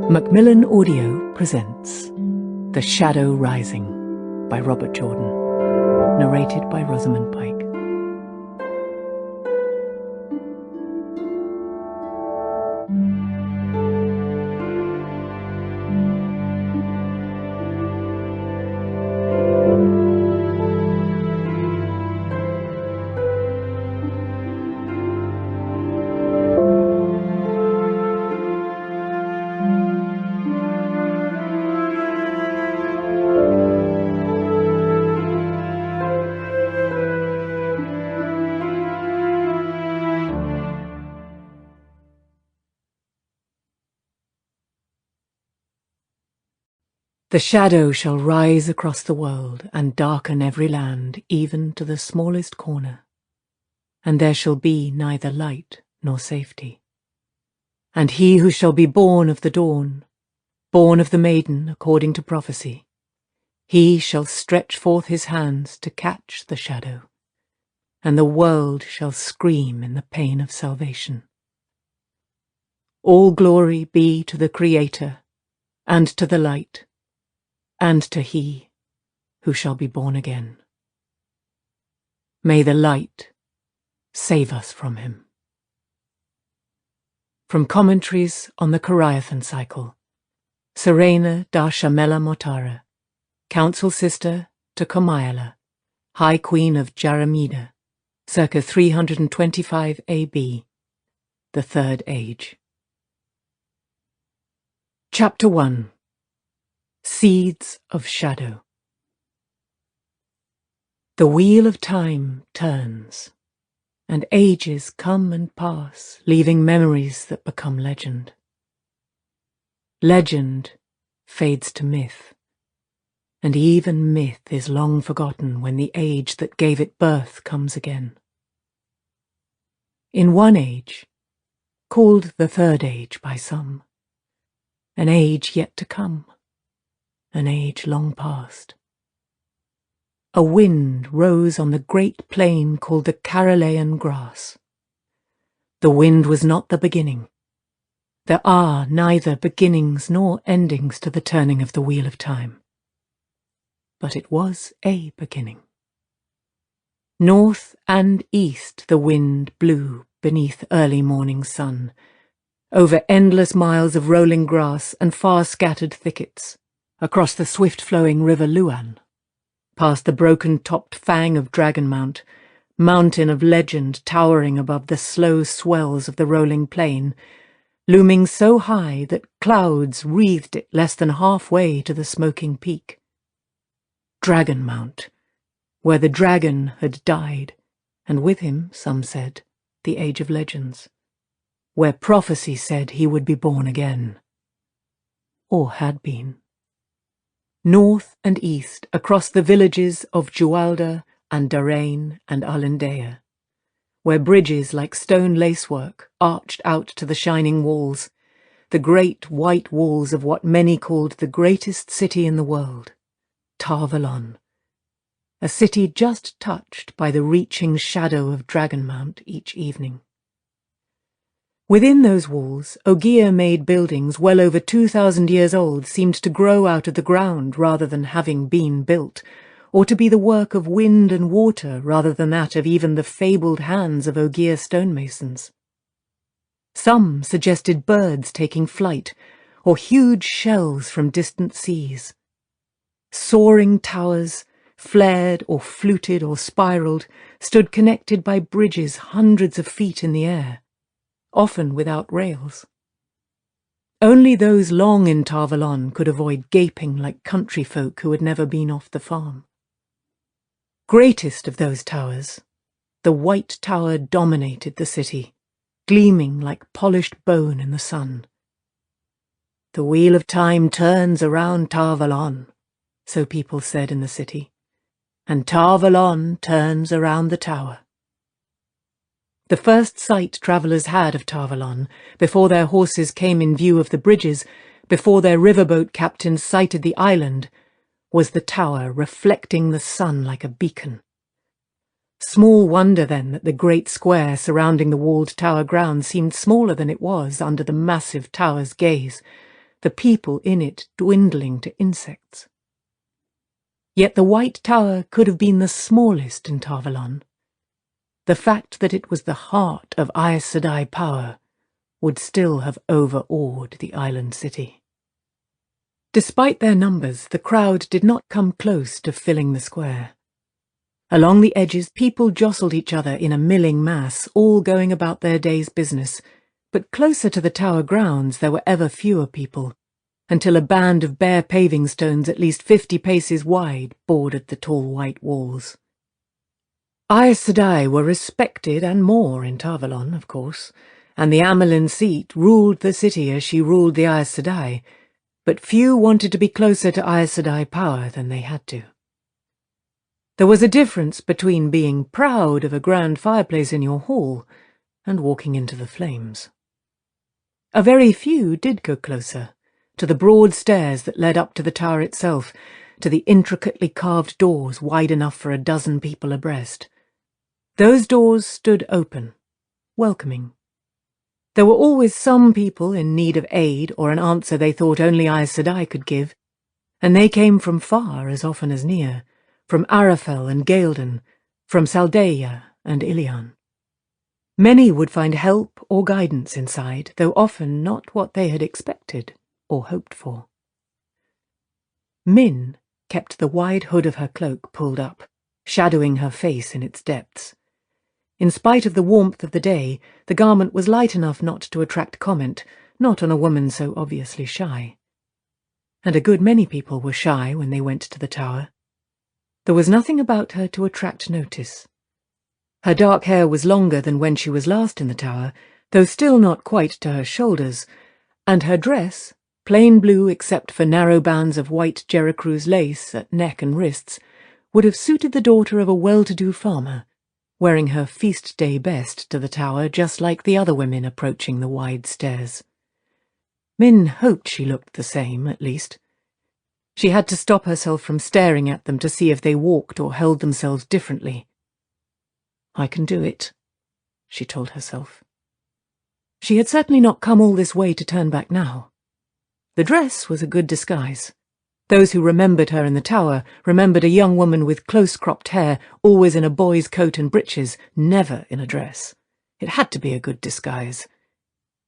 Macmillan Audio presents The Shadow Rising by Robert Jordan, narrated by Rosamund Pike. The shadow shall rise across the world and darken every land, even to the smallest corner, and there shall be neither light nor safety. And he who shall be born of the dawn, born of the maiden according to prophecy, he shall stretch forth his hands to catch the shadow, and the world shall scream in the pain of salvation. All glory be to the Creator, and to the light, and to he who shall be born again. May the light save us from him. From Commentaries on the Coriathan Cycle, Serena Darshamela Motara, Council Sister to Comaila, High Queen of Jaramida, circa 325 AB, the Third Age. Chapter 1. Seeds of Shadow. The wheel of time turns, and ages come and pass, leaving memories that become legend. Legend fades to myth, and even myth is long forgotten when the age that gave it birth comes again. In one age, called the Third Age by some, an age yet to come, an age long past, a wind rose on the great plain called the Carolean grass. The wind was not the beginning. There are neither beginnings nor endings to the turning of the wheel of time. But it was a beginning. North and east the wind blew beneath early morning sun, over endless miles of rolling grass and far-scattered thickets, across the swift-flowing river Luan, past the broken-topped fang of Dragon Mount, mountain of legend towering above the slow swells of the rolling plain, looming so high that clouds wreathed it less than halfway to the smoking peak. Dragon Mount, where the dragon had died, and with him, some said, the age of legends, where prophecy said he would be born again, or had been. North and east, across the villages of Jualda and Darain and Alandea, where bridges like stone lacework arched out to the shining walls, the great white walls of what many called the greatest city in the world, Tar Valon, a city just touched by the reaching shadow of Dragon Mount each evening. Within those walls, Ogier-made buildings well over 2,000 years old seemed to grow out of the ground rather than having been built, or to be the work of wind and water rather than that of even the fabled hands of Ogier stonemasons. Some suggested birds taking flight, or huge shells from distant seas. Soaring towers, flared or fluted or spiraled, stood connected by bridges hundreds of feet in the air, often without rails. Only those long in Tar Valon could avoid gaping like country folk who had never been off the farm. Greatest of those towers, the White Tower dominated the city, gleaming like polished bone in the sun. The wheel of time turns around Tar Valon, so people said in the city, and Tar Valon turns around the tower. The first sight travellers had of Tar Valon, before their horses came in view of the bridges, before their riverboat captains sighted the island, was the tower reflecting the sun like a beacon. Small wonder then that the great square surrounding the walled tower ground seemed smaller than it was under the massive tower's gaze, the people in it dwindling to insects. Yet the White Tower could have been the smallest in Tarvalon. The fact that it was the heart of Aes Sedai power would still have overawed the island city. Despite their numbers, the crowd did not come close to filling the square. Along the edges, people jostled each other in a milling mass, all going about their day's business, but closer to the tower grounds there were ever fewer people, until a band of bare paving stones at least 50 paces wide bordered the tall white walls. Aes Sedai were respected and more in Tarvalon, of course, and the Amelin seat ruled the city as she ruled the Aes Sedai, but few wanted to be closer to Aes Sedai power than they had to. There was a difference between being proud of a grand fireplace in your hall and walking into the flames. A very few did go closer, to the broad stairs that led up to the tower itself, to the intricately carved doors wide enough for a dozen people abreast. Those doors stood open, welcoming. There were always some people in need of aid or an answer they thought only Aes Sedai could give, and they came from far as often as near, from Arafel and Gaelden, from Saldeia and Ilion. Many would find help or guidance inside, though often not what they had expected or hoped for. Min kept the wide hood of her cloak pulled up, shadowing her face in its depths. In spite of the warmth of the day, the garment was light enough not to attract comment, not on a woman so obviously shy. And a good many people were shy when they went to the tower. There was nothing about her to attract notice. Her dark hair was longer than when she was last in the tower, though still not quite to her shoulders, and her dress, plain blue except for narrow bands of white Jericruz lace at neck and wrists, would have suited the daughter of a well-to-do farmer, wearing her feast-day best to the tower just like the other women approaching the wide stairs. Min hoped she looked the same, at least. She had to stop herself from staring at them to see if they walked or held themselves differently. "I can do it," she told herself. She had certainly not come all this way to turn back now. The dress was a good disguise. Those who remembered her in the tower remembered a young woman with close-cropped hair, always in a boy's coat and breeches, never in a dress. It had to be a good disguise.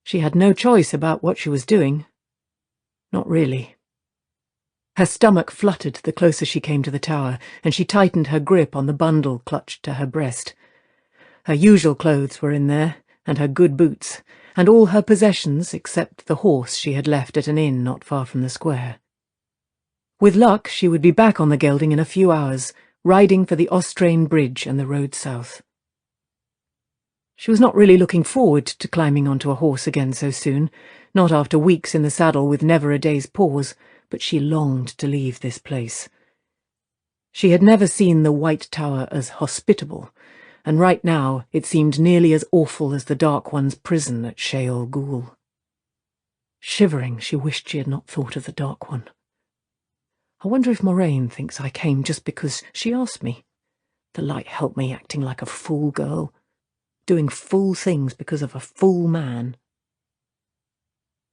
She had no choice about what she was doing. Not really. Her stomach fluttered the closer she came to the tower, and she tightened her grip on the bundle clutched to her breast. Her usual clothes were in there, and her good boots, and all her possessions except the horse she had left at an inn not far from the square. With luck, she would be back on the gelding in a few hours, riding for the Austrain Bridge and the road south. She was not really looking forward to climbing onto a horse again so soon, not after weeks in the saddle with never a day's pause, but she longed to leave this place. She had never seen the White Tower as hospitable, and right now it seemed nearly as awful as the Dark One's prison at Sheol Ghul. Shivering, she wished she had not thought of the Dark One. I wonder if Moraine thinks I came just because she asked me. The light helped me acting like a fool girl, doing fool things because of a fool man.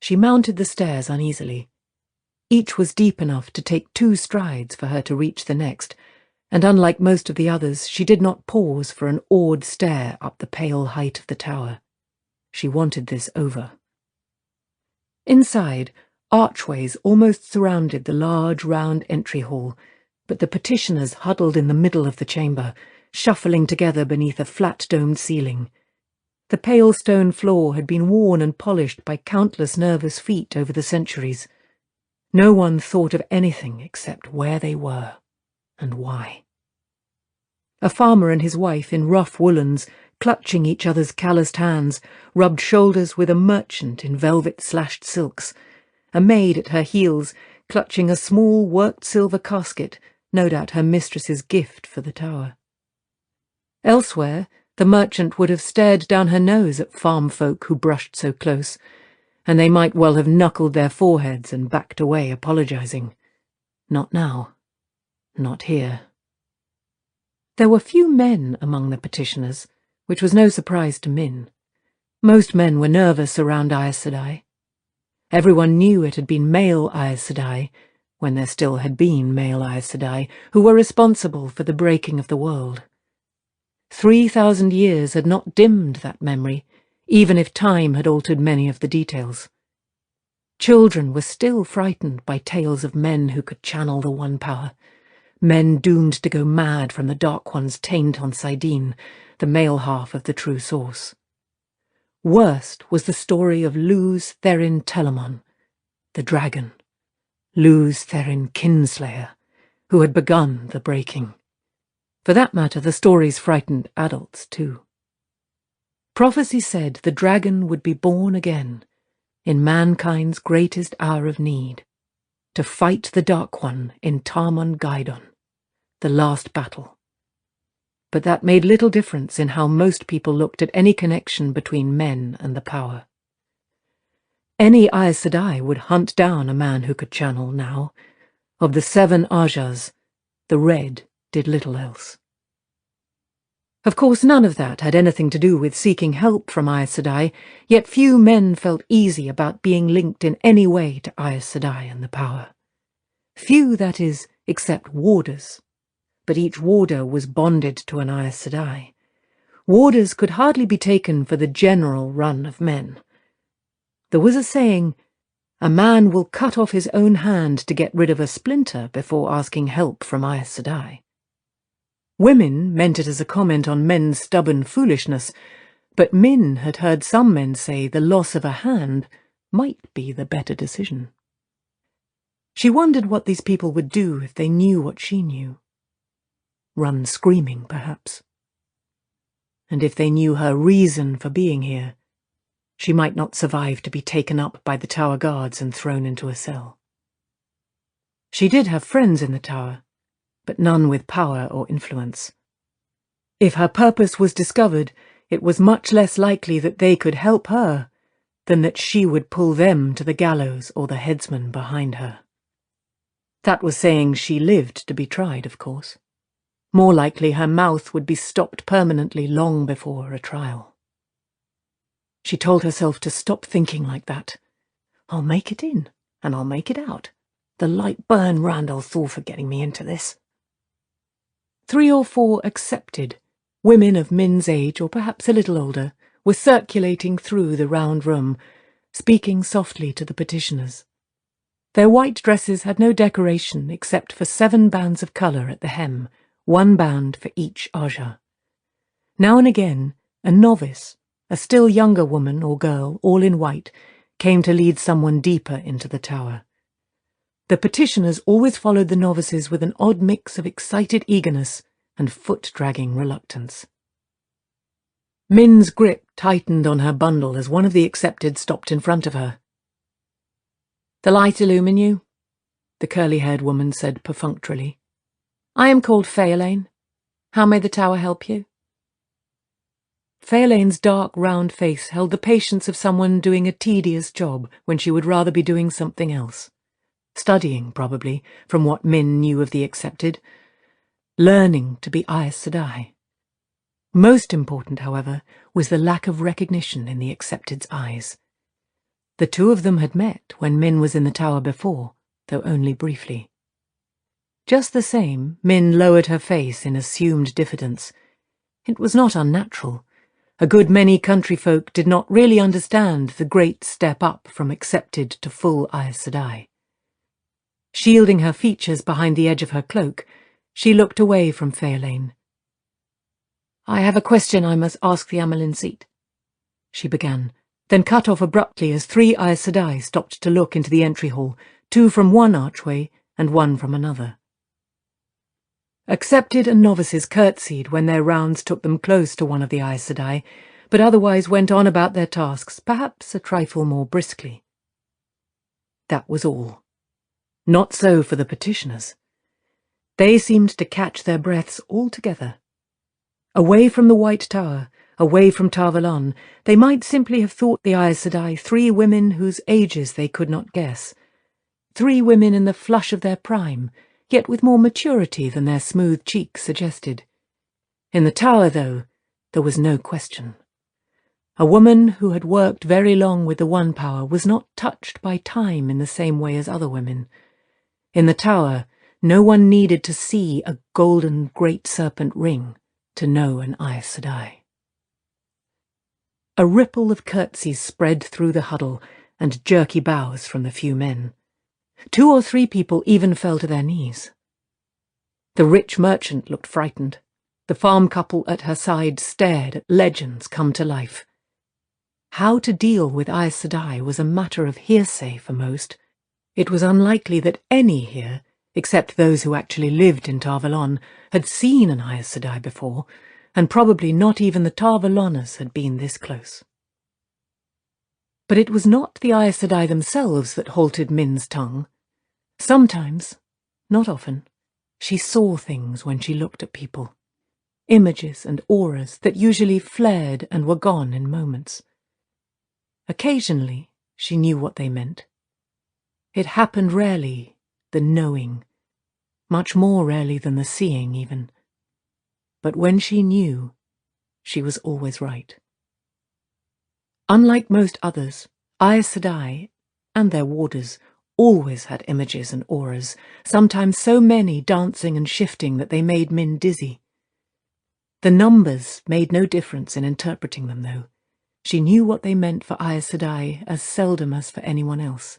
She mounted the stairs uneasily. Each was deep enough to take 2 strides for her to reach the next, and unlike most of the others, she did not pause for an awed stare up the pale height of the tower. She wanted this over. Inside, archways almost surrounded the large round entry hall, but the petitioners huddled in the middle of the chamber, shuffling together beneath a flat-domed ceiling. The pale stone floor had been worn and polished by countless nervous feet over the centuries. No one thought of anything except where they were and why. A farmer and his wife in rough woolens, clutching each other's calloused hands, rubbed shoulders with a merchant in velvet-slashed silks, a maid at her heels, clutching a small worked silver casket, no doubt her mistress's gift for the tower. Elsewhere, the merchant would have stared down her nose at farm folk who brushed so close, and they might well have knuckled their foreheads and backed away apologizing. Not now. Not here. There were few men among the petitioners, which was no surprise to Min. Most men were nervous around Aes Sedai. Everyone knew it had been male Aes Sedai, when there still had been male Aes Sedai, who were responsible for the breaking of the world. 3,000 years had not dimmed that memory, even if time had altered many of the details. Children were still frightened by tales of men who could channel the One Power, men doomed to go mad from the Dark One's taint on Saidin, the male half of the true source. Worst was the story of Luz Therin Telamon, the dragon, Luz Therin Kinslayer, who had begun the breaking. For that matter, the stories frightened adults too. Prophecy said the dragon would be born again, in mankind's greatest hour of need, to fight the Dark One in Tarmon Gaidon, the last battle. But that made little difference in how most people looked at any connection between men and the power. Any Aes Sedai would hunt down a man who could channel now. Of the 7 Ajahs, the Red did little else. Of course, none of that had anything to do with seeking help from Aes Sedai, yet few men felt easy about being linked in any way to Aes Sedai and the power. Few, that is, except warders. But each warder was bonded to an Aes Sedai. Warders could hardly be taken for the general run of men. There was a saying, "A man will cut off his own hand to get rid of a splinter before asking help from Aes Sedai." Women meant it as a comment on men's stubborn foolishness, but Min had heard some men say the loss of a hand might be the better decision. She wondered what these people would do if they knew what she knew. Run screaming, perhaps. And if they knew her reason for being here, she might not survive to be taken up by the tower guards and thrown into a cell. She did have friends in the tower, but none with power or influence. If her purpose was discovered, it was much less likely that they could help her than that she would pull them to the gallows or the headsman behind her. That was saying she lived to be tried, of course. More likely her mouth would be stopped permanently long before a trial. She told herself to stop thinking like that. I'll make it in, and I'll make it out. The light burn Randall Thor for getting me into this. 3 or 4 accepted, women of Min's age or perhaps a little older, were circulating through the round room, speaking softly to the petitioners. Their white dresses had no decoration except for 7 bands of colour at the hem, 1 band for each Ajah. Now and again, a novice, a still younger woman or girl, all in white, came to lead someone deeper into the tower. The petitioners always followed the novices with an odd mix of excited eagerness and foot-dragging reluctance. Min's grip tightened on her bundle as one of the accepted stopped in front of her. "The light illumine you," the curly-haired woman said perfunctorily. "I am called Phaelane. How may the tower help you?" Phaelane's dark, round face held the patience of someone doing a tedious job when she would rather be doing something else. Studying, probably, from what Min knew of the accepted. Learning to be Aes Sedai. Most important, however, was the lack of recognition in the accepted's eyes. The 2 of them had met when Min was in the tower before, though only briefly. Just the same, Min lowered her face in assumed diffidence. It was not unnatural. A good many country folk did not really understand the great step up from accepted to full Aes Sedai. Shielding her features behind the edge of her cloak, she looked away from Phaelane. "I have a question I must ask the Amelin Seat," she began, then cut off abruptly as 3 Aes Sedai stopped to look into the entry hall, 2 from one archway and 1 from another. Accepted and novices curtsied when their rounds took them close to one of the Aes Sedai, but otherwise went on about their tasks, perhaps a trifle more briskly. That was all. Not so for the petitioners. They seemed to catch their breaths altogether. Away from the White Tower, away from Tar Valon, they might simply have thought the Aes Sedai 3 women whose ages they could not guess. 3 women in the flush of their prime, yet with more maturity than their smooth cheeks suggested. In the tower, though, there was no question. A woman who had worked very long with the One Power was not touched by time in the same way as other women. In the tower, no one needed to see a golden great serpent ring to know an Aes Sedai. A ripple of curtsies spread through the huddle, and jerky bows from the few men. 2 or 3 people even fell to their knees. The rich merchant looked frightened. The farm couple at her side stared at legends come to life. How to deal with Aes Sedai was a matter of hearsay for most. It was unlikely that any here, except those who actually lived in Tar Valon, had seen an Aes Sedai before, and probably not even the Tar Valoners had been this close. But it was not the Aes Sedai themselves that halted Min's tongue. Sometimes, not often, she saw things when she looked at people. Images and auras that usually flared and were gone in moments. Occasionally, she knew what they meant. It happened rarely, the knowing, much more rarely than the seeing even. But when she knew, she was always right. Unlike most others, Aes Sedai, and their warders, always had images and auras, sometimes so many dancing and shifting that they made Min dizzy. The numbers made no difference in interpreting them, though. She knew what they meant for Aes Sedai as seldom as for anyone else.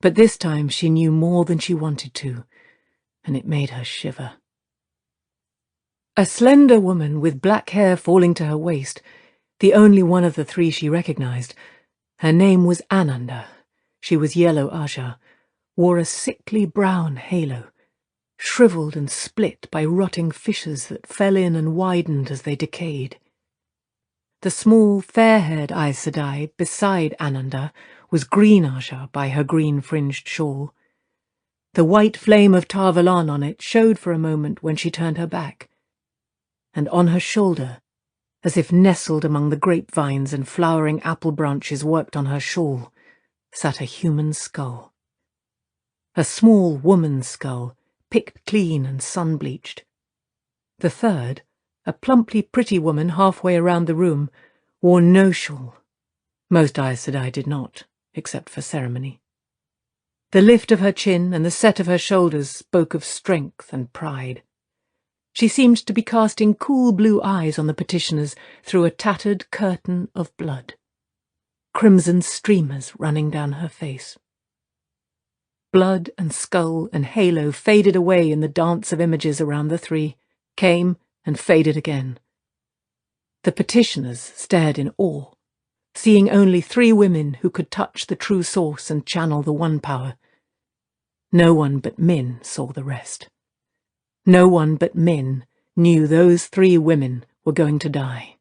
But this time she knew more than she wanted to, and it made her shiver. A slender woman with black hair falling to her waist, the only one of the 3 she recognized. Her name was Ananda. She was yellow Aja, wore a sickly brown halo, shriveled and split by rotting fissures that fell in and widened as they decayed. The small, fair-haired Aes Sedai beside Ananda was green Aja by her green-fringed shawl. The white flame of Tar Valon on it showed for a moment when she turned her back, and on her shoulder, as if nestled among the grapevines and flowering apple branches worked on her shawl, sat a human skull. A small woman's skull, picked clean and sun-bleached. The third, a plumply pretty woman halfway around the room, wore no shawl. Most Aes Sedai did not, except for ceremony. The lift of her chin and the set of her shoulders spoke of strength and pride. She seemed to be casting cool blue eyes on the petitioners through a tattered curtain of blood, crimson streamers running down her face. Blood and skull and halo faded away in the dance of images around the 3, came and faded again. The petitioners stared in awe, seeing only 3 women who could touch the true source and channel the One Power. No one but Min saw the rest. No one but Min knew those 3 women were going to die.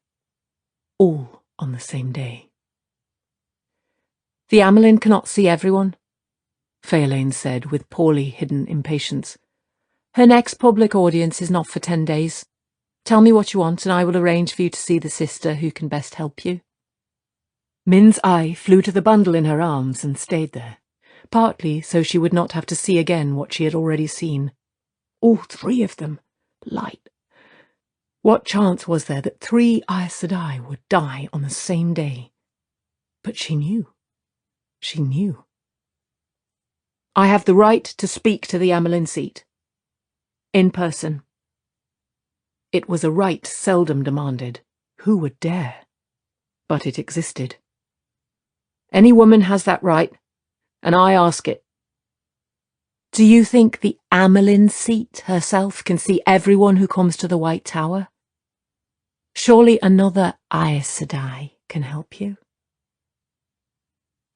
All on the same day. "The Amelin cannot see everyone," Faelain said with poorly hidden impatience. "Her next public audience is not for 10 days. Tell me what you want, and I will arrange for you to see the sister who can best help you." Min's eye flew to the bundle in her arms and stayed there, partly so she would not have to see again what she had already seen. All 3 of them, light. What chance was there that 3 Aes Sedai would die on the same day? But she knew. She knew. "I have the right to speak to the Amelin seat. In person." It was a right seldom demanded. Who would dare? But it existed. "Any woman has that right, and I ask it." "Do you think the Amelin seat herself can see everyone who comes to the White Tower? Surely another Aes Sedai can help you."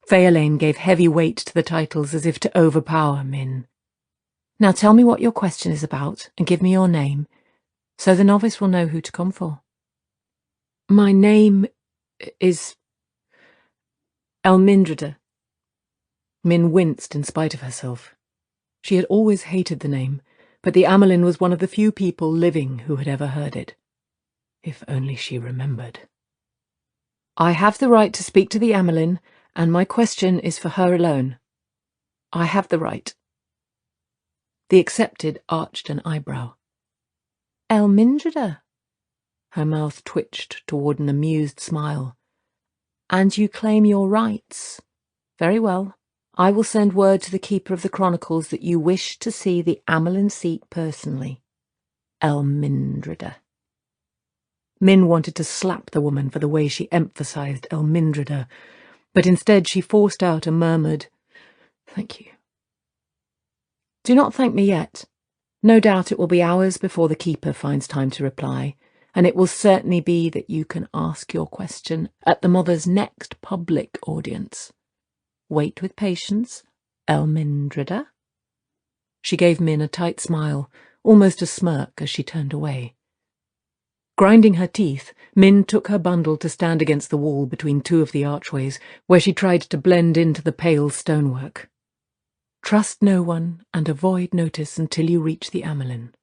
Faelain gave heavy weight to the titles as if to overpower Min. "Now tell me what your question is about, and give me your name, so the novice will know who to come for." "My name is Elmindrada." Min winced in spite of herself. She had always hated the name, but the Amelin was one of the few people living who had ever heard it. If only she remembered. "I have the right to speak to the Amelin, and my question is for her alone. I have the right." The accepted arched an eyebrow. "Elmindrada?" Her mouth twitched toward an amused smile, And you claim your rights. Very well. I will send word to the Keeper of the Chronicles that you wish to see the Amelin seat personally. Elmindrida. Min wanted to slap the woman for the way she emphasized Elmindrida, but instead she forced out a murmured, "Thank you." "Do not thank me yet. No doubt it will be hours before the Keeper finds time to reply, and it will certainly be that you can ask your question at the mother's next public audience. Wait with patience, Elmindrida." She gave Min a tight smile, almost a smirk, as she turned away. Grinding her teeth, Min took her bundle to stand against the wall between two of the archways, where she tried to blend into the pale stonework. "Trust no one and avoid notice until you reach the Amelin,"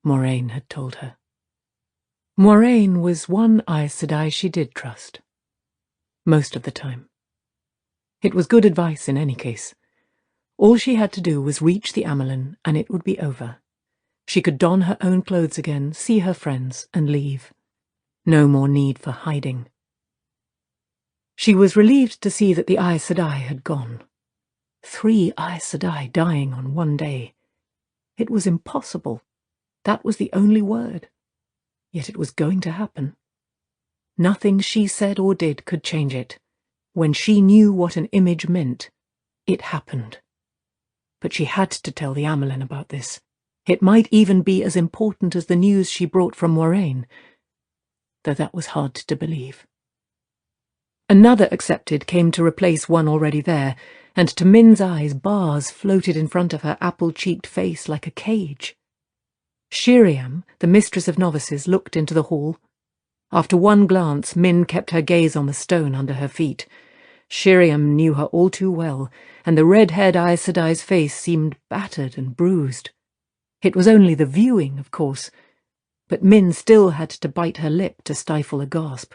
Moraine had told her. Moraine was one Aes Sedai she did trust. Most of the time. It was good advice in any case. All she had to do was reach the Amelin, and it would be over. She could don her own clothes again, see her friends, and leave. No more need for hiding. She was relieved to see that the Aes Sedai had gone. 3 Aes Sedai dying on one day. It was impossible. That was the only word. Yet it was going to happen. Nothing she said or did could change it. When she knew what an image meant, it happened. But she had to tell the Amelin about this. It might even be as important as the news she brought from Moraine, though that was hard to believe. Another accepted came to replace one already there, and to Min's eyes bars floated in front of her apple-cheeked face like a cage. Shiriam, the mistress of novices, looked into the hall. After one glance, Min kept her gaze on the stone under her feet. Shiriam knew her all too well, and the red-haired Aes Sedai's face seemed battered and bruised. It was only the viewing, of course, but Min still had to bite her lip to stifle a gasp.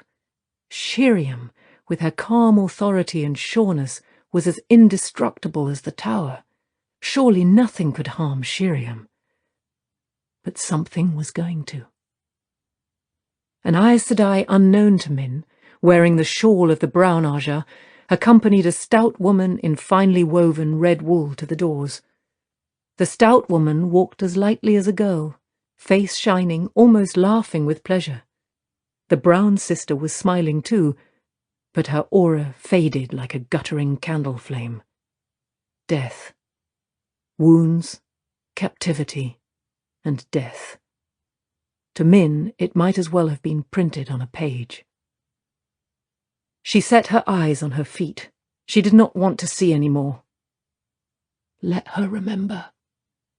Shiriam, with her calm authority and sureness, was as indestructible as the tower. Surely nothing could harm Shiriam. But something was going to. An Aes Sedai unknown to Min, wearing the shawl of the Brown Aja, accompanied a stout woman in finely woven red wool to the doors. The stout woman walked as lightly as a girl, face shining, almost laughing with pleasure. The brown sister was smiling too, but her aura faded like a guttering candle flame. Death. Wounds, captivity, and death. To Min, it might as well have been printed on a page. She set her eyes on her feet. She did not want to see any more. Let her remember,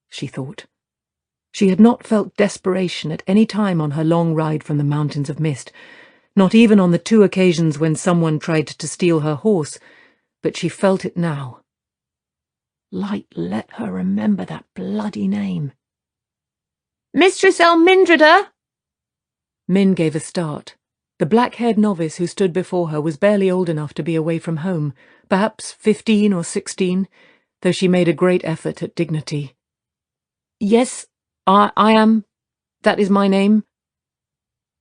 she thought. She had not felt desperation at any time on her long ride from the Mountains of Mist, not even on the 2 occasions when someone tried to steal her horse, but she felt it now. Light let her remember that bloody name. "Mistress Elmindrida!" Min gave a start. The black-haired novice who stood before her was barely old enough to be away from home, perhaps 15 or 16, though she made a great effort at dignity. "Yes, I am. That is my name."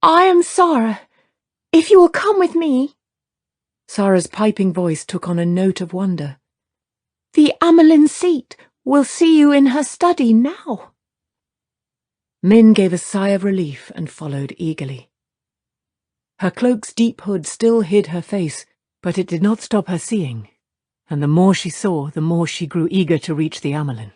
"I am Sara. If you will come with me." Sara's piping voice took on a note of wonder. "The Amelin seat will see you in her study now." Min gave a sigh of relief and followed eagerly. Her cloak's deep hood still hid her face, but it did not stop her seeing, and the more she saw, the more she grew eager to reach the Amelin.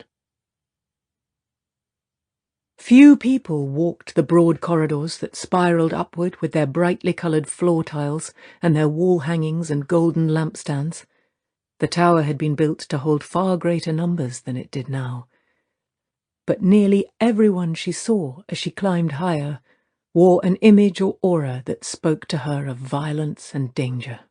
Few people walked the broad corridors that spiraled upward with their brightly coloured floor tiles and their wall hangings and golden lampstands. The tower had been built to hold far greater numbers than it did now. But nearly everyone she saw as she climbed higher wore an image or aura that spoke to her of violence and danger.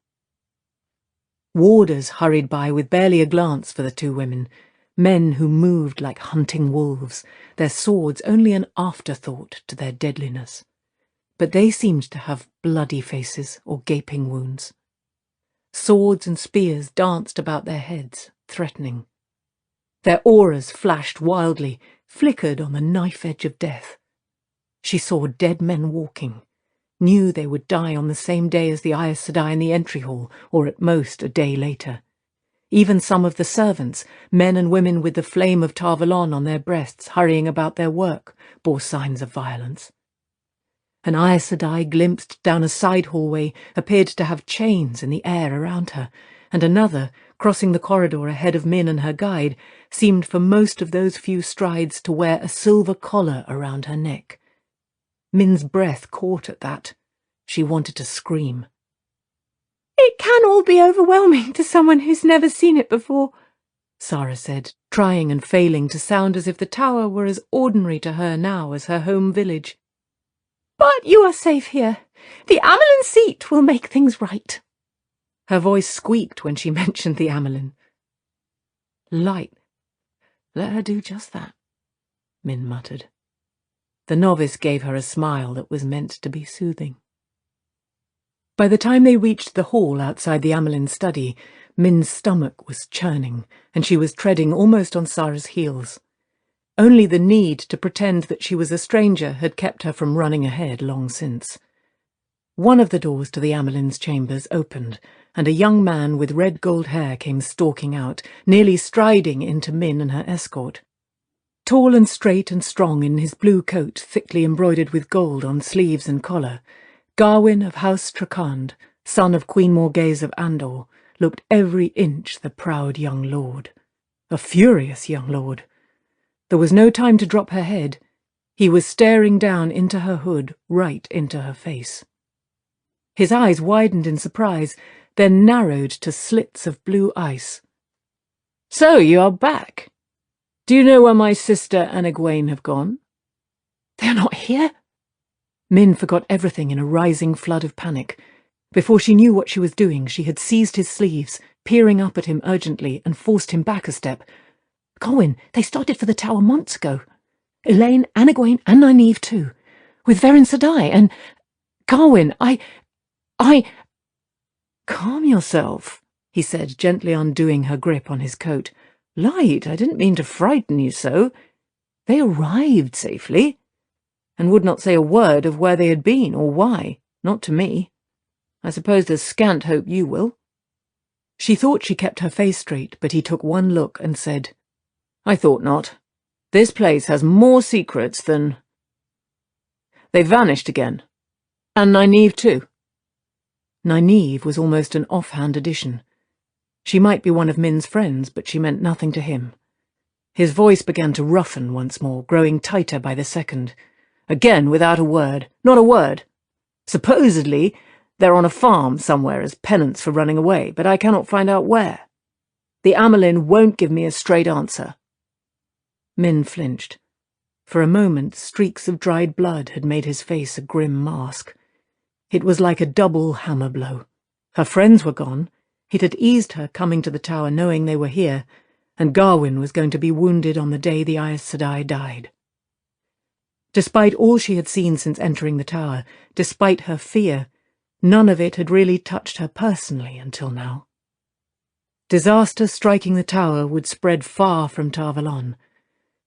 Warders hurried by with barely a glance for the 2 women, men who moved like hunting wolves, their swords only an afterthought to their deadliness. But they seemed to have bloody faces or gaping wounds. Swords and spears danced about their heads, threatening. Their auras flashed wildly, flickered on the knife edge of death. She saw dead men walking, knew they would die on the same day as the Aes Sedai in the entry hall, or at most a day later. Even some of the servants, men and women with the flame of Tar Valon on their breasts, hurrying about their work, bore signs of violence. An Aes Sedai glimpsed down a side hallway appeared to have chains in the air around her, and another, crossing the corridor ahead of Min and her guide, seemed for most of those few strides to wear a silver collar around her neck. Min's breath caught at that. She wanted to scream. "It can all be overwhelming to someone who's never seen it before," Sarah said, trying and failing to sound as if the tower were as ordinary to her now as her home village. "But you are safe here. The Amelin seat will make things right." Her voice squeaked when she mentioned the Amelin. Light. Let her do just that, Min muttered. The novice gave her a smile that was meant to be soothing. By the time they reached the hall outside the Amelin's study, Min's stomach was churning, and she was treading almost on Sarah's heels. Only the need to pretend that she was a stranger had kept her from running ahead long since. One of the doors to the Amelin's chambers opened, and a young man with red gold hair came stalking out, nearly striding into Min and her escort. Tall and straight and strong in his blue coat, thickly embroidered with gold on sleeves and collar, Garwin of House Trakand, son of Queen Morghese of Andor, looked every inch the proud young lord. A furious young lord. There was no time to drop her head. He was staring down into her hood, right into her face. His eyes widened in surprise, then narrowed to slits of blue ice. "So you are back. Do you know where my sister and Egwene have gone?" "They are not here?" Min forgot everything in a rising flood of panic. Before she knew what she was doing, she had seized his sleeves, peering up at him urgently, and forced him back a step. "Garwin, they started for the tower months ago. Elaine and Egwene and Nynaeve too. With Verin Sedai and... Garwin, I... Calm yourself, he said, gently undoing her grip on his coat. Light, I didn't mean to frighten you so. They arrived safely, and would not say a word of where they had been or why, not to me. I suppose there's scant hope you will. She thought she kept her face straight, but he took one look and said, I thought not. This place has more secrets than... They vanished again. And Nynaeve too. Nynaeve was almost an offhand addition. She might be one of Min's friends, but she meant nothing to him. His voice began to roughen once more, growing tighter by the second. Again, without a word. Not a word. Supposedly, they're on a farm somewhere as penance for running away, but I cannot find out where. The Amelin won't give me a straight answer. Min flinched. For a moment, streaks of dried blood had made his face a grim mask. It was like a double hammer blow. Her friends were gone. It had eased her coming to the tower knowing they were here, and Garwin was going to be wounded on the day the Aes Sedai died. Despite all she had seen since entering the tower, despite her fear, none of it had really touched her personally until now. Disaster striking the tower would spread far from Tar Valon,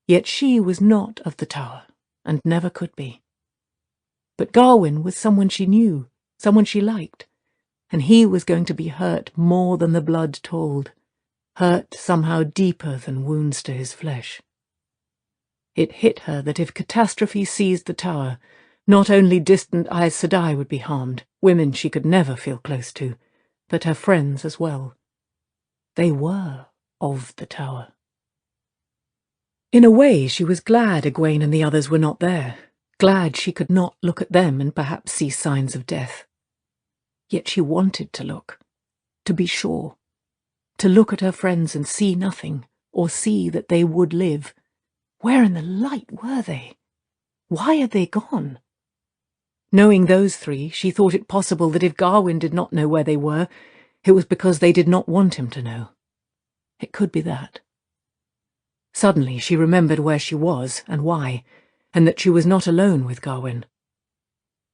yet she was not of the tower, and never could be. But Garwin was someone she knew, someone she liked, and he was going to be hurt more than the blood told, hurt somehow deeper than wounds to his flesh. It hit her that if catastrophe seized the tower, not only distant Aes Sedai would be harmed, women she could never feel close to, but her friends as well. They were of the tower. In a way, she was glad Egwene and the others were not there, glad she could not look at them and perhaps see signs of death. Yet she wanted to look, to be sure, to look at her friends and see nothing, or see that they would live. Where in the light were they? Why had they gone? Knowing those three, she thought it possible that if Garwin did not know where they were, it was because they did not want him to know. It could be that. Suddenly she remembered where she was and why, and that she was not alone with Garwin.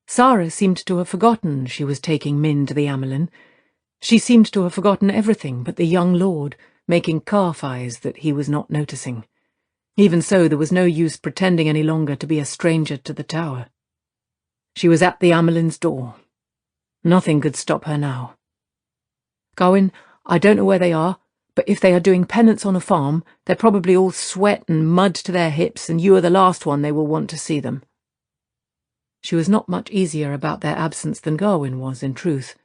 Sarah seemed to have forgotten she was taking Min to the Amelin. She seemed to have forgotten everything but the young lord, making calf eyes that he was not noticing. Even so, there was no use pretending any longer to be a stranger to the tower. She was at the Amelin's door. Nothing could stop her now. "Gawain, I don't know where they are, but if they are doing penance on a farm, they're probably all sweat and mud to their hips, and you are the last one they will want to see them." She was not much easier about their absence than Gawain was, in truth.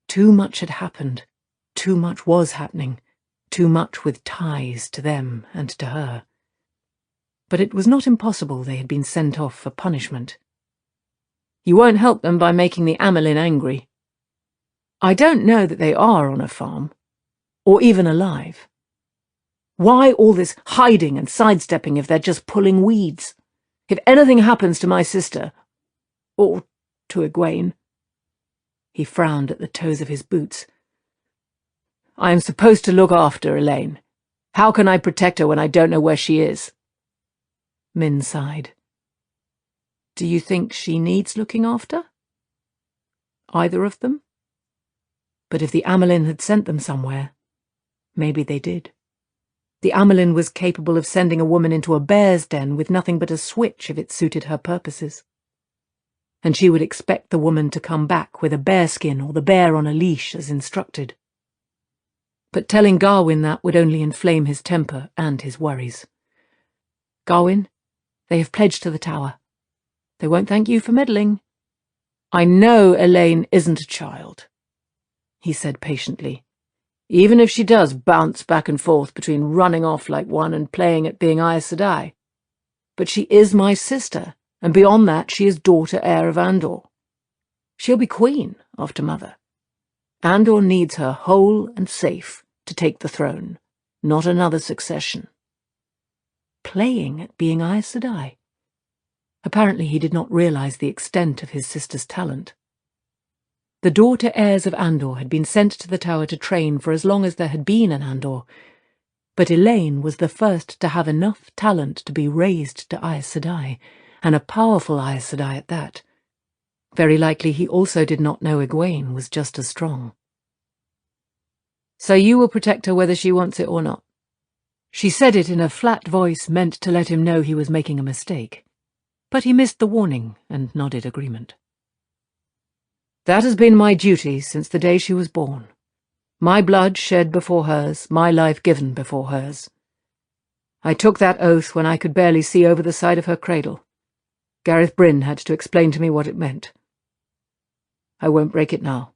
Too much had happened. Too much was happening. Too much with ties to them and to her. But it was not impossible they had been sent off for punishment. "You won't help them by making the Amelin angry." "I don't know that they are on a farm, or even alive. Why all this hiding and sidestepping if they're just pulling weeds? If anything happens to my sister, or to Egwene—" He frowned at the toes of his boots. "I am supposed to look after Elaine. How can I protect her when I don't know where she is?" Min sighed. "Do you think she needs looking after? Either of them? But if the Amelin had sent them somewhere, maybe they did. The Amelin was capable of sending a woman into a bear's den with nothing but a switch if it suited her purposes. And she would expect the woman to come back with a bearskin or the bear on a leash as instructed. But telling Gawain that would only inflame his temper and his worries. "Gawain, they have pledged to the tower. They won't thank you for meddling." "I know Elaine isn't a child," he said patiently, "even if she does bounce back and forth between running off like one and playing at being Aes Sedai. But she is my sister, and beyond that she is daughter heir of Andor. She'll be queen after Mother. Andor needs her whole and safe to take the throne, not another succession." Playing at being Aes Sedai. Apparently he did not realize the extent of his sister's talent. The daughter heirs of Andor had been sent to the tower to train for as long as there had been an Andor, but Elaine was the first to have enough talent to be raised to Aes Sedai, and a powerful Aes Sedai at that. Very likely he also did not know Egwene was just as strong. "So you will protect her whether she wants it or not?" She said it in a flat voice meant to let him know he was making a mistake, but he missed the warning and nodded agreement. "That has been my duty since the day she was born. My blood shed before hers, my life given before hers. I took that oath when I could barely see over the side of her cradle. Gareth Bryn had to explain to me what it meant. I won't break it now.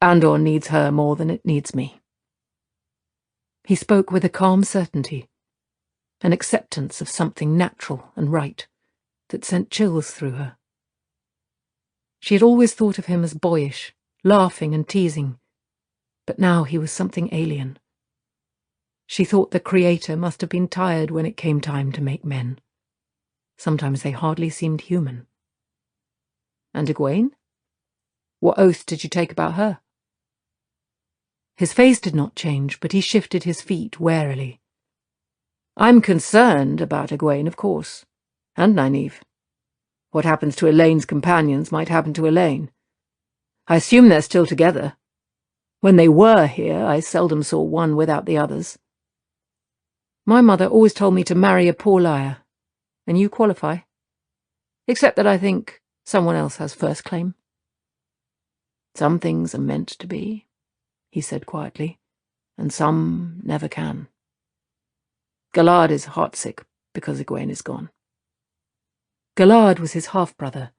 Andor needs her more than it needs me." He spoke with a calm certainty, an acceptance of something natural and right that sent chills through her. She had always thought of him as boyish, laughing and teasing, but now he was something alien. She thought the Creator must have been tired when it came time to make men. Sometimes they hardly seemed human. "And Egwene? What oath did you take about her?" His face did not change, but he shifted his feet warily. "I'm concerned about Egwene, of course, and Nynaeve. What happens to Elaine's companions might happen to Elaine. I assume they're still together. When they were here, I seldom saw one without the others. My mother always told me to marry a poor liar, and you qualify. Except that I think someone else has first claim." "Some things are meant to be," he said quietly, "and some never can. Galad is heartsick because Egwene is gone." Galad was his half-brother,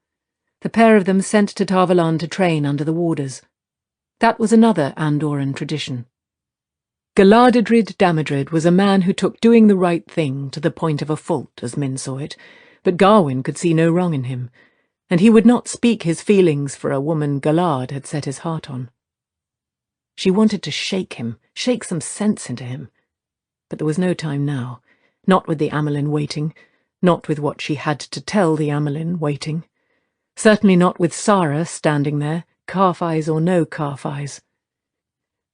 the pair of them sent to Tar Valon to train under the Warders. That was another Andoran tradition. Galadried Damodred was a man who took doing the right thing to the point of a fault, as men saw it, but Gawain could see no wrong in him, and he would not speak his feelings for a woman Galad had set his heart on. She wanted to shake him, shake some sense into him, but there was no time now, not with the Amelin waiting, not with what she had to tell the Amelin waiting, certainly not with Sara standing there, calf eyes or no calf eyes.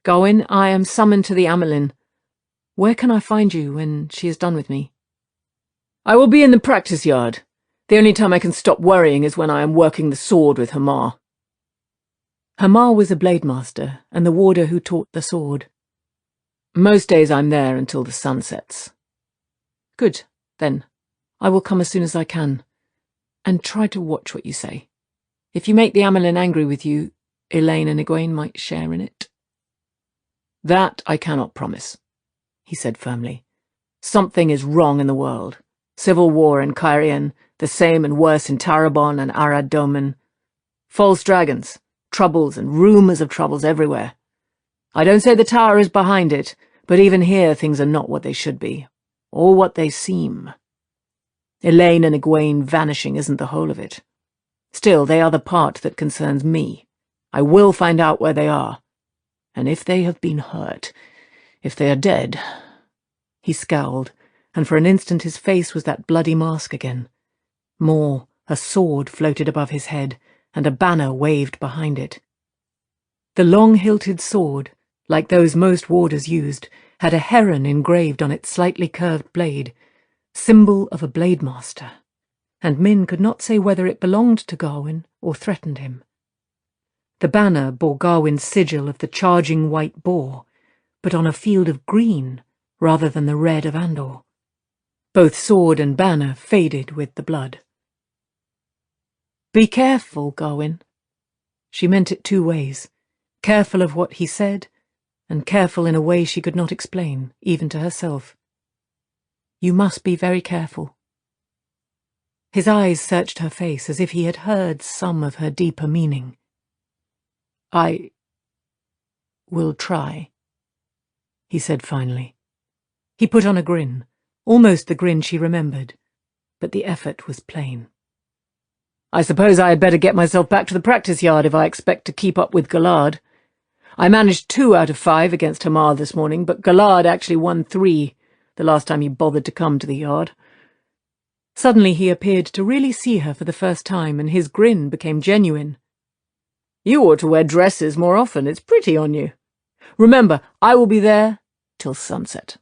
"Gawain, I am summoned to the Amelin. Where can I find you when she is done with me?" "I will be in the practice yard. The only time I can stop worrying is when I am working the sword with Hamar." Hamar was a blade master, and the warder who taught the sword. "Most days I'm there until the sun sets." "Good, then. I will come as soon as I can. And try to watch what you say." If you make the Amelin angry with you, Elaine and Egwene might share in it. That I cannot promise, he said firmly. Something is wrong in the world. Civil war in Cairhien, the same and worse in Tarabon and Arad Domen. False dragons, troubles and rumours of troubles everywhere. I don't say the Tower is behind it, but even here things are not what they should be, or what they seem. Elaine and Egwene vanishing isn't the whole of it. Still, they are the part that concerns me. I will find out where they are. And if they have been hurt, if they are dead— He scowled, and for an instant his face was that bloody mask again. More, a sword floated above his head, and a banner waved behind it. The long-hilted sword, like those most warders used, had a heron engraved on its slightly curved blade, symbol of a blade master, and Min could not say whether it belonged to Garwin or threatened him. The banner bore Garwin's sigil of the charging white boar, but on a field of green rather than the red of Andor. Both sword and banner faded with the blood. "Be careful, Garwin." She meant it two ways, careful of what he said, and careful in a way she could not explain, even to herself. "You must be very careful." His eyes searched her face as if he had heard some of her deeper meaning. "I will try," he said finally. He put on a grin, almost the grin she remembered, but the effort was plain. "I suppose I had better get myself back to the practice yard if I expect to keep up with Gallard. I managed 2 out of 5 against Hamar this morning, but Gallard actually won 3 the last time he bothered to come to the yard." Suddenly he appeared to really see her for the first time, and his grin became genuine. "You ought to wear dresses more often. It's pretty on you. Remember, I will be there till sunset."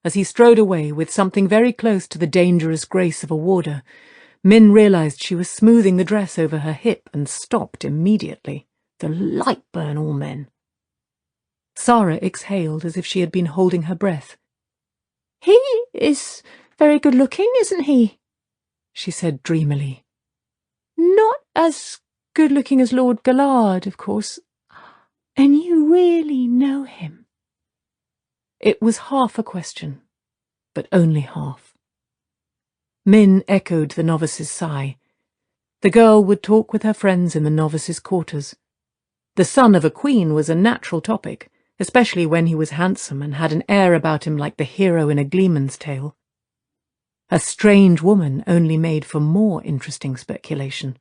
As he strode away with something very close to the dangerous grace of a warder, Min realized she was smoothing the dress over her hip and stopped immediately. The light burn all men. Sarah exhaled as if she had been holding her breath. "He is very good-looking, isn't he?" she said dreamily. "Not as good-looking as Lord Gallard, of course. And you really know him?" It was half a question, but only half. Min echoed the novice's sigh. The girl would talk with her friends in the novice's quarters. The son of a queen was a natural topic, especially when he was handsome and had an air about him like the hero in a gleeman's tale. A strange woman only made for more interesting speculation.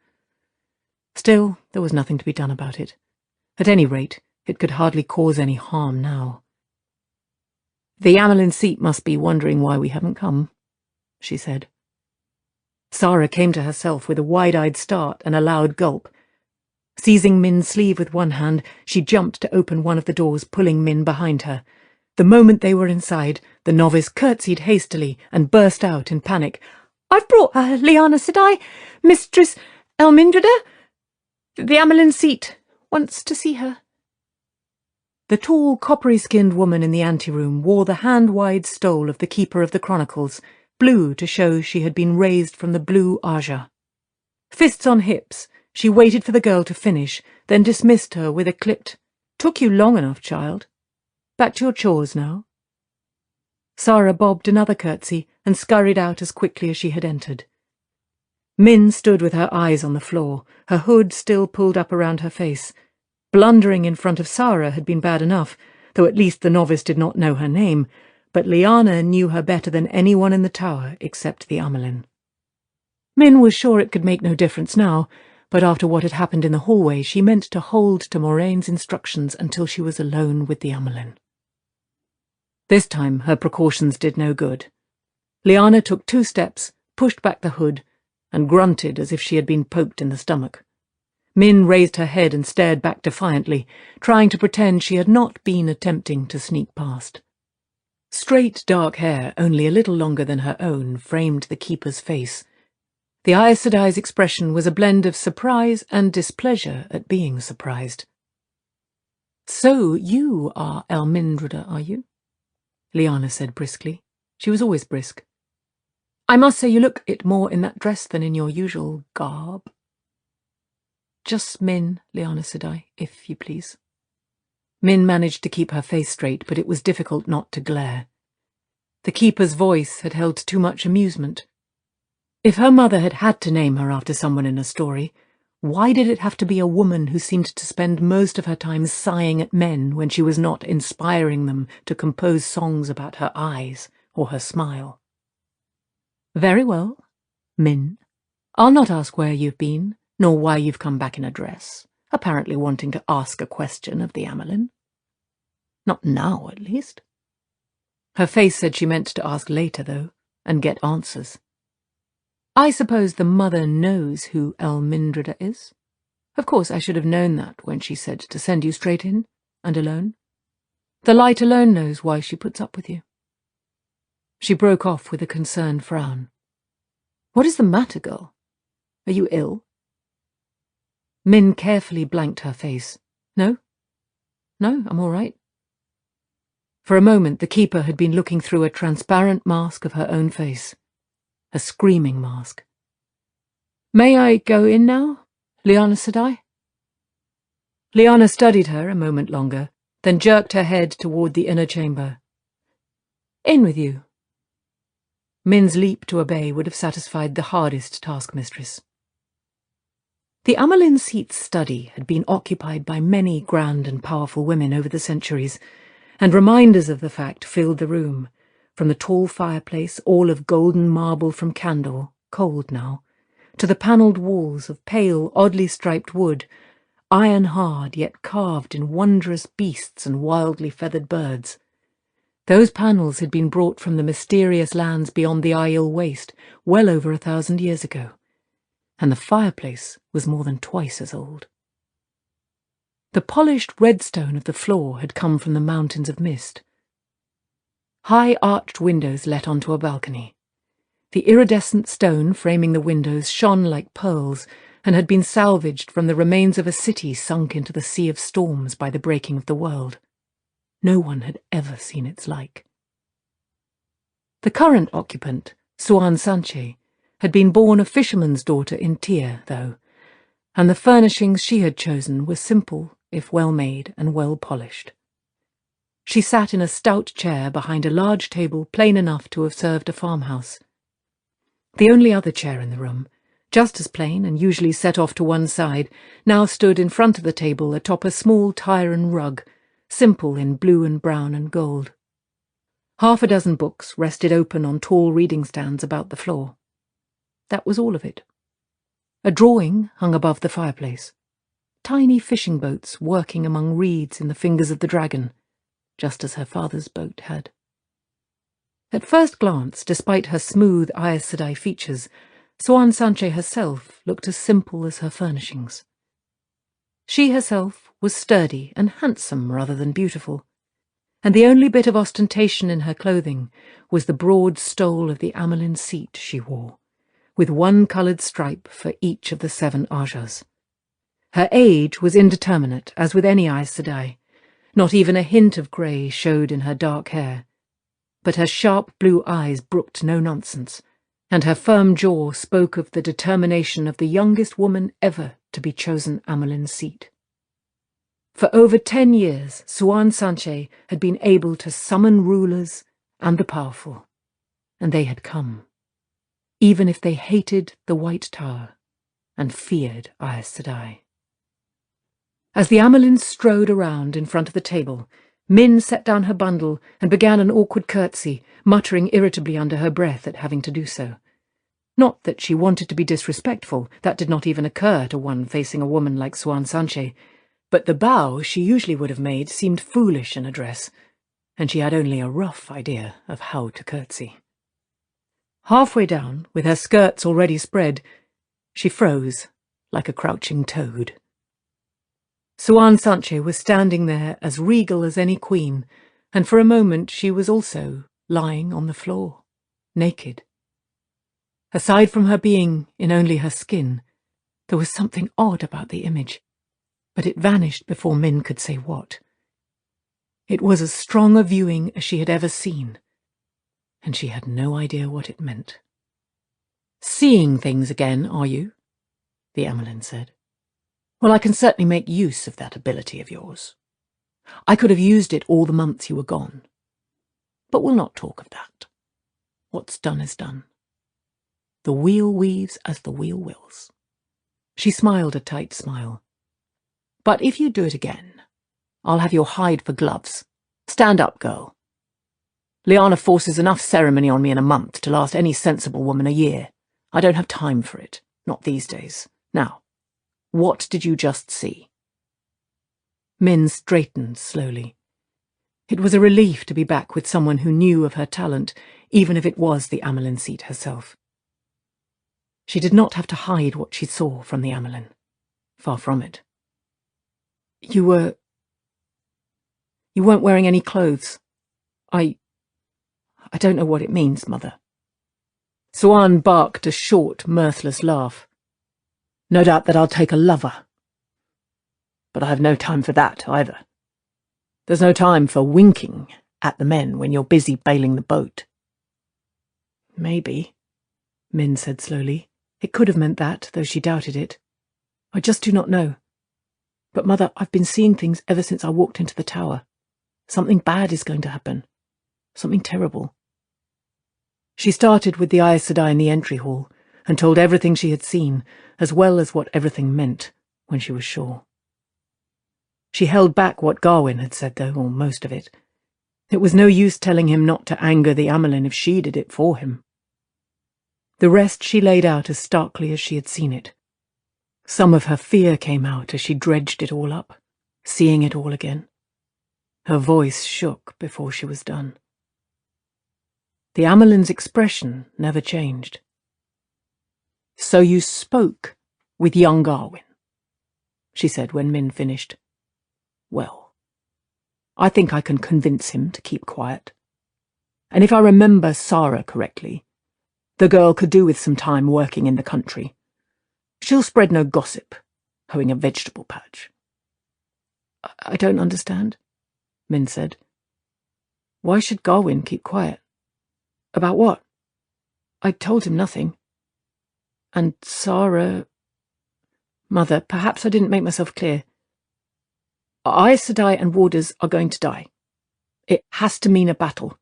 Still, there was nothing to be done about it. At any rate, it could hardly cause any harm now. "The Amelin seat must be wondering why we haven't come," she said. Sarah came to herself with a wide-eyed start and a loud gulp. Seizing Min's sleeve with one hand, she jumped to open one of the doors, pulling Min behind her. The moment they were inside, the novice curtsied hastily and burst out in panic. "I've brought her, Lyanna Sedai, Mistress Elmindreda. The Amelin seat wants to see her." The tall, coppery-skinned woman in the anteroom wore the hand-wide stole of the Keeper of the Chronicles, blue to show she had been raised from the blue Aja. Fists on hips, she waited for the girl to finish, then dismissed her with a clipped, "Took you long enough, child. Back to your chores now." Sarah bobbed another curtsy and scurried out as quickly as she had entered. Min stood with her eyes on the floor, her hood still pulled up around her face. Blundering in front of Sarah had been bad enough, though at least the novice did not know her name, but Lyanna knew her better than anyone in the tower except the Amelin. Min was sure it could make no difference now, but after what had happened in the hallway she meant to hold to Moraine's instructions until she was alone with the Amelin. This time her precautions did no good. Lyanna took 2 steps, pushed back the hood, and grunted as if she had been poked in the stomach. Min raised her head and stared back defiantly, trying to pretend she had not been attempting to sneak past. Straight dark hair, only a little longer than her own, framed the keeper's face. The Aes Sedai's expression was a blend of surprise and displeasure at being surprised. "So you are Elmindreda, are you?" Lyanna said briskly. She was always brisk. "I must say you look it more in that dress than in your usual garb." Just Min, Liana Sedai, if you please. Min managed to keep her face straight, but it was difficult not to glare. The keeper's voice had held too much amusement. If her mother had had to name her after someone in a story, why did it have to be a woman who seemed to spend most of her time sighing at men when she was not inspiring them to compose songs about her eyes or her smile? Very well, Min. I'll not ask where you've been, nor why you've come back in a dress, apparently wanting to ask a question of the Amelin. Not now, at least. Her face said she meant to ask later, though, and get answers. I suppose the mother knows who Elmindrida is? Of course, I should have known that when she said to send you straight in, and alone. The light alone knows why she puts up with you. She broke off with a concerned frown. What is the matter, girl? Are you ill? Min carefully blanked her face. No? No, I'm all right. For a moment, the keeper had been looking through a transparent mask of her own face. A screaming mask. May I go in now, Liana Sedai? Liana studied her a moment longer, then jerked her head toward the inner chamber. In with you. Min's leap to obey would have satisfied the hardest taskmistress. The Amelin Seat's study had been occupied by many grand and powerful women over the centuries, and reminders of the fact filled the room, from the tall fireplace, all of golden marble from Candor, cold now, to the panelled walls of pale, oddly striped wood, iron-hard yet carved in wondrous beasts and wildly feathered birds. Those panels had been brought from the mysterious lands beyond the Aiel Waste well over 1,000 years ago, and the fireplace was more than twice as old. The polished redstone of the floor had come from the mountains of mist. High arched windows let onto a balcony. The iridescent stone framing the windows shone like pearls and had been salvaged from the remains of a city sunk into the sea of storms by the breaking of the world. No one had ever seen its like. The current occupant, Suan Sanche, had been born a fisherman's daughter in Tyr, though, and the furnishings she had chosen were simple, if well-made and well-polished. She sat in a stout chair behind a large table plain enough to have served a farmhouse. The only other chair in the room, just as plain and usually set off to one side, now stood in front of the table atop a small Tyran rug, simple in blue and brown and gold. 6 books rested open on tall reading stands about the floor. That was all of it. A drawing hung above the fireplace. Tiny fishing boats working among reeds in the fingers of the dragon, just as her father's boat had. At first glance, despite her smooth Aes Sedai features, Suan Sanche herself looked as simple as her furnishings. She herself was sturdy and handsome rather than beautiful, and the only bit of ostentation in her clothing was the broad stole of the Amelin Seat she wore, with one coloured stripe for each of the 7 Ajas. Her age was indeterminate, as with any Aes Sedai. Not even a hint of grey showed in her dark hair, but her sharp blue eyes brooked no nonsense, and her firm jaw spoke of the determination of the youngest woman ever to be chosen Amelin Seat. For over 10 years, Suan Sanche had been able to summon rulers and the powerful, and they had come, even if they hated the White Tower and feared Aes Sedai. As the Amelin strode around in front of the table, Min set down her bundle and began an awkward curtsy, muttering irritably under her breath at having to do so. Not that she wanted to be disrespectful, that did not even occur to one facing a woman like Suan Sanche, but the bow she usually would have made seemed foolish in a dress, and she had only a rough idea of how to curtsy. Halfway down, with her skirts already spread, she froze like a crouching toad. Suan Sanche was standing there as regal as any queen, and for a moment she was also lying on the floor, naked. Aside from her being in only her skin, there was something odd about the image, but it vanished before Min could say what. It was as strong a viewing as she had ever seen, and she had no idea what it meant. "Seeing things again, are you?" the Amelin said. Well, I can certainly make use of that ability of yours. I could have used it all the months you were gone. But we'll not talk of that. What's done is done. The wheel weaves as the wheel wills. She smiled a tight smile. But if you do it again, I'll have your hide for gloves. Stand up, girl. Lyanna forces enough ceremony on me in a month to last any sensible woman a year. I don't have time for it, not these days. Now, what did you just see? Min straightened slowly. It was a relief to be back with someone who knew of her talent, even if it was the Amelin seat herself. She did not have to hide what she saw from the Amelin. Far from it. You weren't wearing any clothes. I don't know what it means, Mother. Siuan barked a short, mirthless laugh. No doubt that I'll take a lover. But I have no time for that, either. There's no time for winking at the men when you're busy bailing the boat. Maybe, Min said slowly. It could have meant that, though she doubted it. I just do not know. But, Mother, I've been seeing things ever since I walked into the tower. Something bad is going to happen. Something terrible. She started with the Aes Sedai in the entry hall and told everything she had seen, as well as what everything meant, when she was sure. She held back what Garwin had said, though, or most of it. It was no use telling him not to anger the Amelin if she did it for him. The rest she laid out as starkly as she had seen it. Some of her fear came out as she dredged it all up, seeing it all again. Her voice shook before she was done. The Amelin's expression never changed. So you spoke with young Garwin, she said when Min finished. Well, I think I can convince him to keep quiet. And if I remember Sarah correctly, the girl could do with some time working in the country. She'll spread no gossip, hoeing a vegetable patch. I don't understand, Min said. Why should Garwin keep quiet? About what? I told him nothing. And Sarah... Mother, perhaps I didn't make myself clear. Aes Sedai and warders are going to die. It has to mean a battle.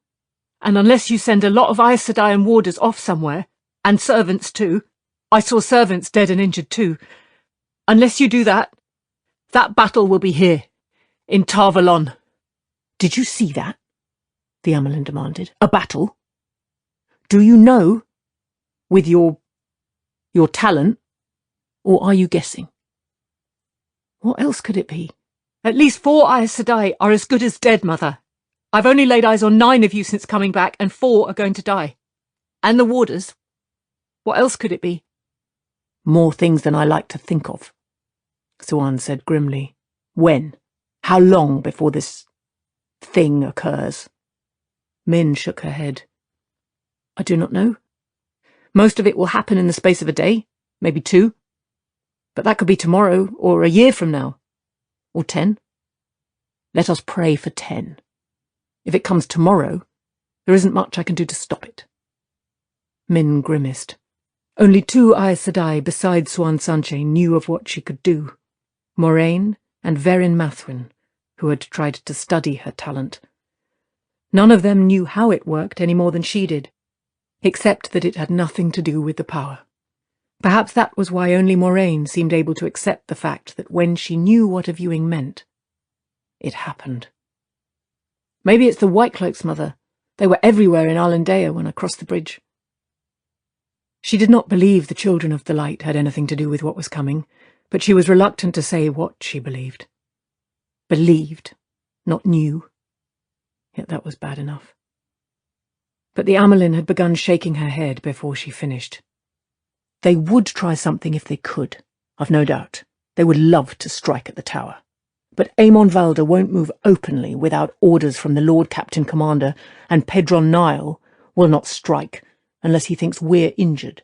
And unless you send a lot of Aes Sedai and warders off somewhere, and servants too, I saw servants dead and injured too, unless you do that, that battle will be here, in Tar Valon. Did you see that? The Amelin demanded. A battle? Do you know, with your talent, or are you guessing? What else could it be? At least 4 Aes Sedai are as good as dead, Mother. I've only laid eyes on 9 of you since coming back, and 4 are going to die. And the warders. What else could it be? More things than I like to think of, Siuan said grimly. When? How long before this thing occurs? Min shook her head. I do not know. Most of it will happen in the space of a day, maybe 2. But that could be tomorrow, or a year from now. Or 10. Let us pray for 10. If it comes tomorrow, there isn't much I can do to stop it. Min grimaced. Only 2 Aes Sedai besides Siuan Sanche knew of what she could do. Moraine and Verin Mathwin, who had tried to study her talent. None of them knew how it worked any more than she did, except that it had nothing to do with the power. Perhaps that was why only Moraine seemed able to accept the fact that when she knew what a viewing meant, it happened. Maybe it's the White Cloaks, Mother. They were everywhere in Alandea when I crossed the bridge. She did not believe the Children of the Light had anything to do with what was coming, but she was reluctant to say what she believed. Believed, not knew. Yet that was bad enough. But the Amelin had begun shaking her head before she finished. They would try something if they could, I've no doubt. They would love to strike at the tower. But Aemon Valder won't move openly without orders from the Lord Captain Commander, and Pedron Nile will not strike unless he thinks we're injured.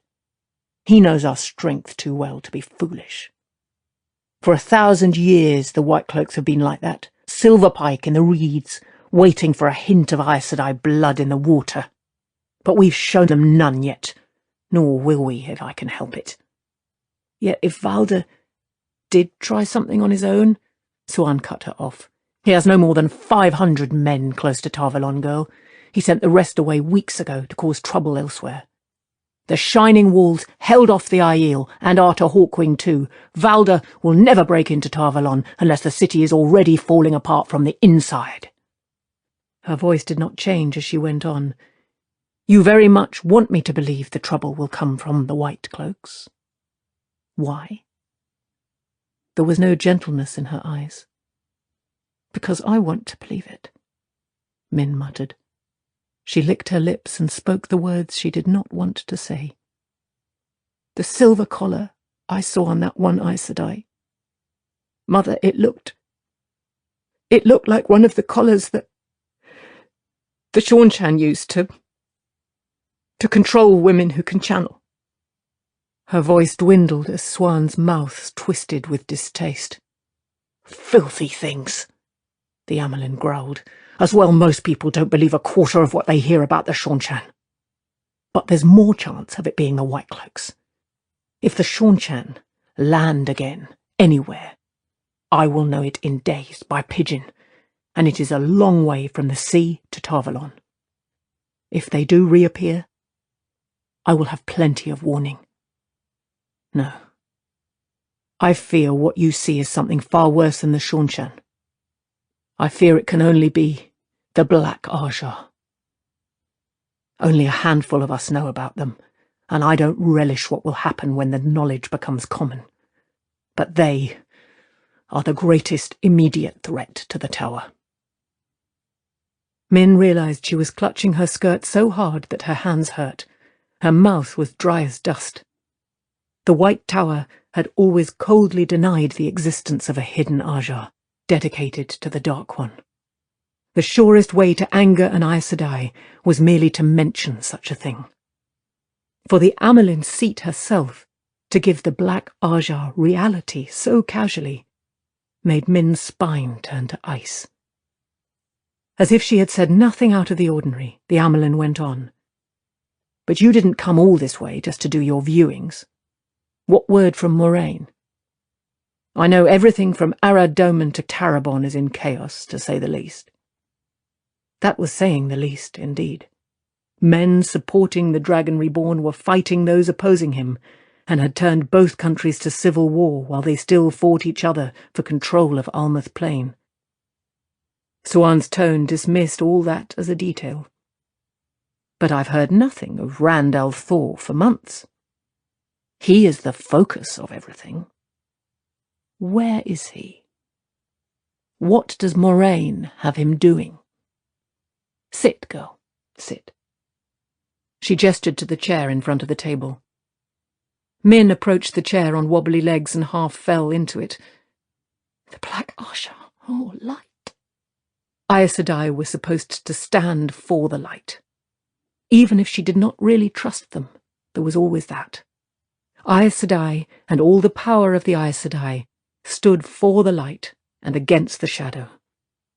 He knows our strength too well to be foolish. For 1,000 years the White Cloaks have been like that, silver Pike in the reeds, waiting for a hint of Aes Sedai blood in the water. But we've shown them none yet, nor will we if I can help it. Yet if Valder... did try something on his own, Suan cut her off. He has no more than 500 men close to Tarvalon, girl. He sent the rest away weeks ago to cause trouble elsewhere. The Shining Walls held off the Aiel, and Arta Hawkwing too. Valda will never break into Tarvalon unless the city is already falling apart from the inside. Her voice did not change as she went on. You very much want me to believe the trouble will come from the White Cloaks. Why? There was no gentleness in her eyes. Because I want to believe it, Min muttered. She licked her lips and spoke the words she did not want to say. The silver collar I saw on that one Aes Sedai. Mother, it looked like one of the collars that the Seanchan used to control women who can channel. Her voice dwindled as Suan's mouth twisted with distaste. Filthy things, the Amelin growled. As well, most people don't believe a quarter of what they hear about the Seanchan. But there's more chance of it being the White Cloaks. If the Seanchan land again, anywhere, I will know it in days by pigeon, and it is a long way from the sea to Tarvalon. If they do reappear, I will have plenty of warning. No. I fear what you see is something far worse than the Seanchan. I fear it can only be the Black Aja. Only a handful of us know about them, and I don't relish what will happen when the knowledge becomes common. But they are the greatest immediate threat to the tower. Min realized she was clutching her skirt so hard that her hands hurt. Her mouth was dry as dust. The White Tower had always coldly denied the existence of a hidden Aja, dedicated to the Dark One. The surest way to anger an Aes Sedai was merely to mention such a thing. For the Amelin seat herself to give the Black Aja reality so casually made Min's spine turn to ice. As if she had said nothing out of the ordinary, the Amelin went on. But you didn't come all this way just to do your viewings. What word from Moraine? I know everything from Arad Doman to Tarabon is in chaos, to say the least. That was saying the least, indeed. Men supporting the Dragon Reborn were fighting those opposing him, and had turned both countries to civil war while they still fought each other for control of Almouth Plain. Suan's tone dismissed all that as a detail. But I've heard nothing of Rand al'Thor for months. He is the focus of everything. Where is he? What does Moraine have him doing? Sit, girl, sit. She gestured to the chair in front of the table. Min approached the chair on wobbly legs and half fell into it. The Black Aja, oh, light. Aes Sedai was supposed to stand for the light. Even if she did not really trust them, there was always that. Aes Sedai and all the power of the Aes Sedai stood for the light and against the shadow.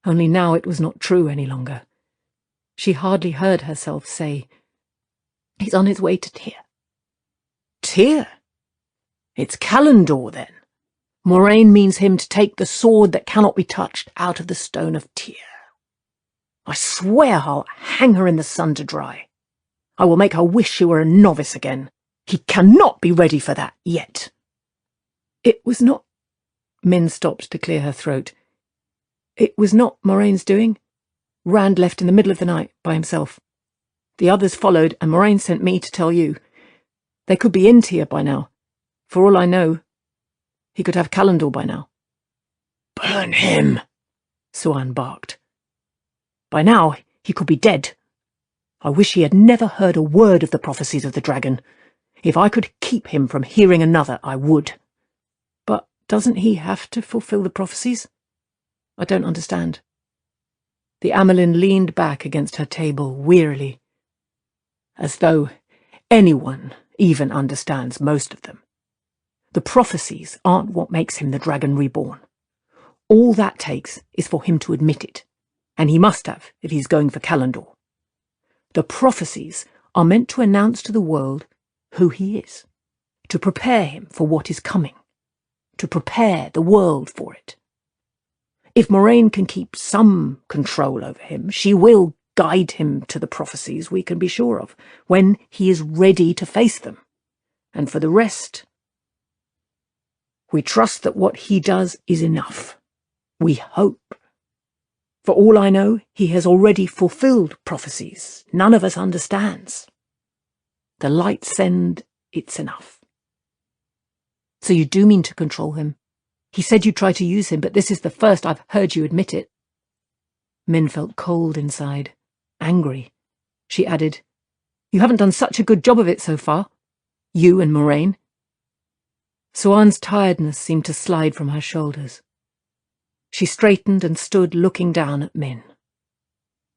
Only now it was not true any longer. She hardly heard herself say, He's on his way to Tyr. Tyr? It's Callandor, then. Moraine means him to take the sword that cannot be touched out of the stone of Tyr. I swear I'll hang her in the sun to dry. I will make her wish she were a novice again. He cannot be ready for that yet. It was not... Min stopped to clear her throat. It was not Moraine's doing. Rand left in the middle of the night by himself. The others followed, and Moraine sent me to tell you. They could be in Tyr by now. For all I know, he could have Callandor by now. Burn him, Suan barked. By now, he could be dead. I wish he had never heard a word of the prophecies of the dragon. If I could keep him from hearing another, I would. But doesn't he have to fulfill the prophecies? I don't understand. The Amelin leaned back against her table wearily, as though anyone even understands most of them. The prophecies aren't what makes him the Dragon Reborn. All that takes is for him to admit it, and he must have if he's going for Callandor. The prophecies are meant to announce to the world who he is, to prepare him for what is coming. to prepare the world for it. If Moraine can keep some control over him, she will guide him to the prophecies we can be sure of, when he is ready to face them. And for the rest, we trust that what he does is enough. We hope. For all I know, he has already fulfilled prophecies none of us understands. The light send, it's enough. So you do mean to control him? He said you'd try to use him, but this is the first I've heard you admit it. Min felt cold inside, angry. She added, "You haven't done such a good job of it so far. You and Moraine." Siouan's tiredness seemed to slide from her shoulders. She straightened and stood looking down at Min.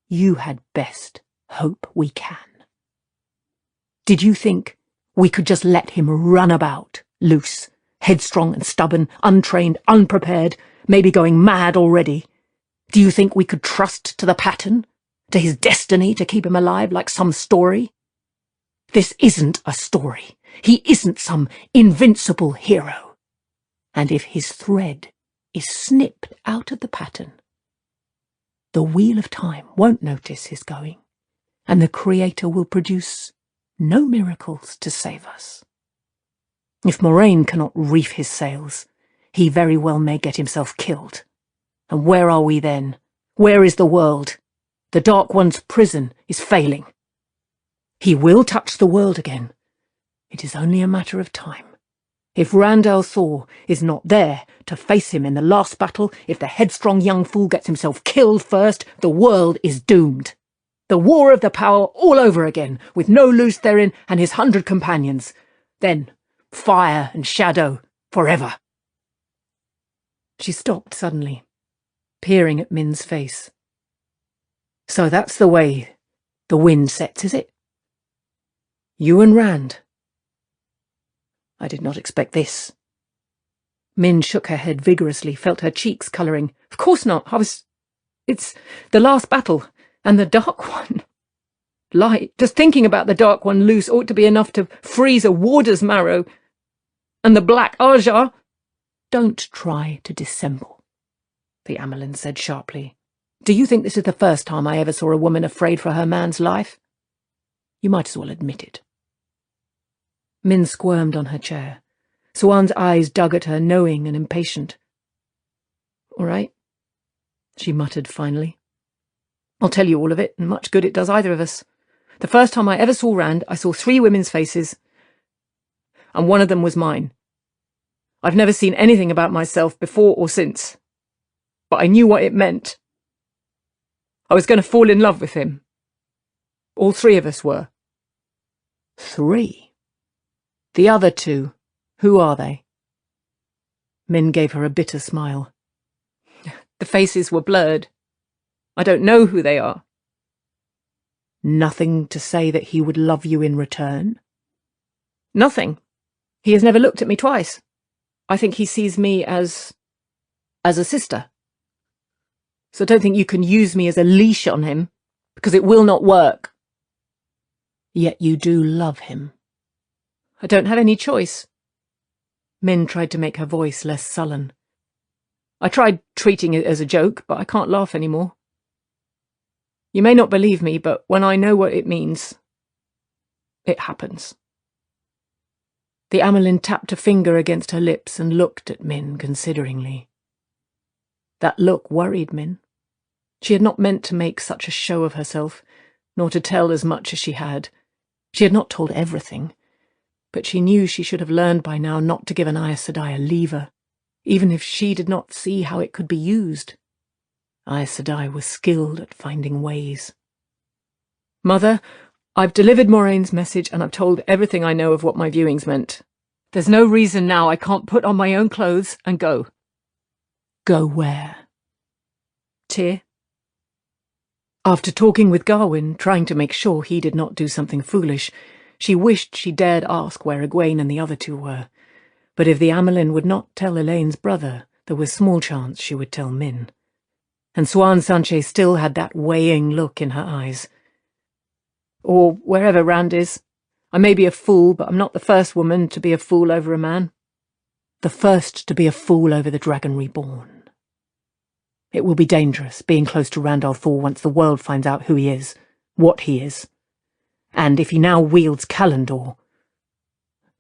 "You had best hope we can. Did you think we could just let him run about, loose, headstrong and stubborn, untrained, unprepared, maybe going mad already? Do you think we could trust to the pattern, to his destiny to keep him alive like some story? This isn't a story. He isn't some invincible hero. And if his thread is snipped out of the pattern, the wheel of time won't notice his going, and the Creator will produce no miracles to save us. If Moraine cannot reef his sails, he very well may get himself killed. And where are we then? Where is the world? The Dark One's prison is failing. He will touch the world again. It is only a matter of time. If Randall Thor is not there to face him in the last battle, if the headstrong young fool gets himself killed first, the world is doomed. The War of the Power all over again, with no Lews Therin and his 100 companions. Then fire and shadow forever." She stopped suddenly, peering at Min's face. "So that's the way the wind sets, is it? You and Rand? I did not expect this." Min shook her head vigorously, felt her cheeks colouring. "Of course not. It's the last battle, and the Dark One. Light. Just thinking about the Dark One loose ought to be enough to freeze a warder's marrow. And the Black Ajar—" "Don't try to dissemble," the Amelin said sharply. "Do you think this is the first time I ever saw a woman afraid for her man's life? You might as well admit it." Min squirmed on her chair. Siouan's eyes dug at her, knowing and impatient. "All right," she muttered finally. "I'll tell you all of it, and much good it does either of us. The first time I ever saw Rand, I saw 3 women's faces, and one of them was mine. I've never seen anything about myself before or since, but I knew what it meant. I was going to fall in love with him. All 3 of us were." "3? The other 2, who are they?" Min gave her a bitter smile. "The faces were blurred. I don't know who they are." "Nothing to say that he would love you in return?" "Nothing. He has never looked at me twice. I think he sees me as a sister. So don't think you can use me as a leash on him, because it will not work." "Yet you do love him." "I don't have any choice." Min tried to make her voice less sullen. "I tried treating it as a joke, but I can't laugh anymore. You may not believe me, but when I know what it means, it happens." The Amelin tapped a finger against her lips and looked at Min consideringly. That look worried Min. She had not meant to make such a show of herself, nor to tell as much as she had. She had not told everything, but she knew she should have learned by now not to give an Aes Sedai a lever, even if she did not see how it could be used. Aes Sedai was skilled at finding ways. "Mother, I've delivered Moraine's message, and I've told everything I know of what my viewings meant. There's no reason now I can't put on my own clothes and go." "Go where?" "Tyr." After talking with Garwin, trying to make sure he did not do something foolish, she wished she dared ask where Egwene and the other 2 were. But if the Amelin would not tell Elaine's brother, there was small chance she would tell Min. And Siouan Sanche still had that weighing look in her eyes. "Or wherever Rand is. I may be a fool, but I'm not the first woman to be a fool over a man." the first to be a fool over the dragon reborn. It will be dangerous being close to Randall Thor once the world finds out who he is, what he is. And if he now wields Calendor,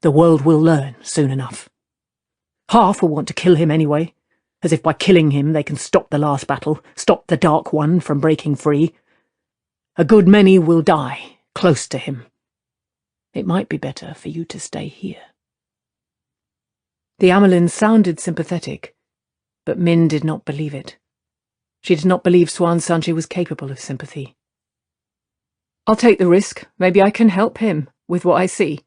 the world will learn soon enough. Half will want to kill him anyway, as if by killing him they can stop the last battle, stop the Dark One from breaking free. A good many will die close to him. It might be better for you to stay here. The Amelin sounded sympathetic, but Min did not believe it. She did not believe Swan Sanchi was capable of sympathy. I'll take the risk. Maybe I can help him with what I see.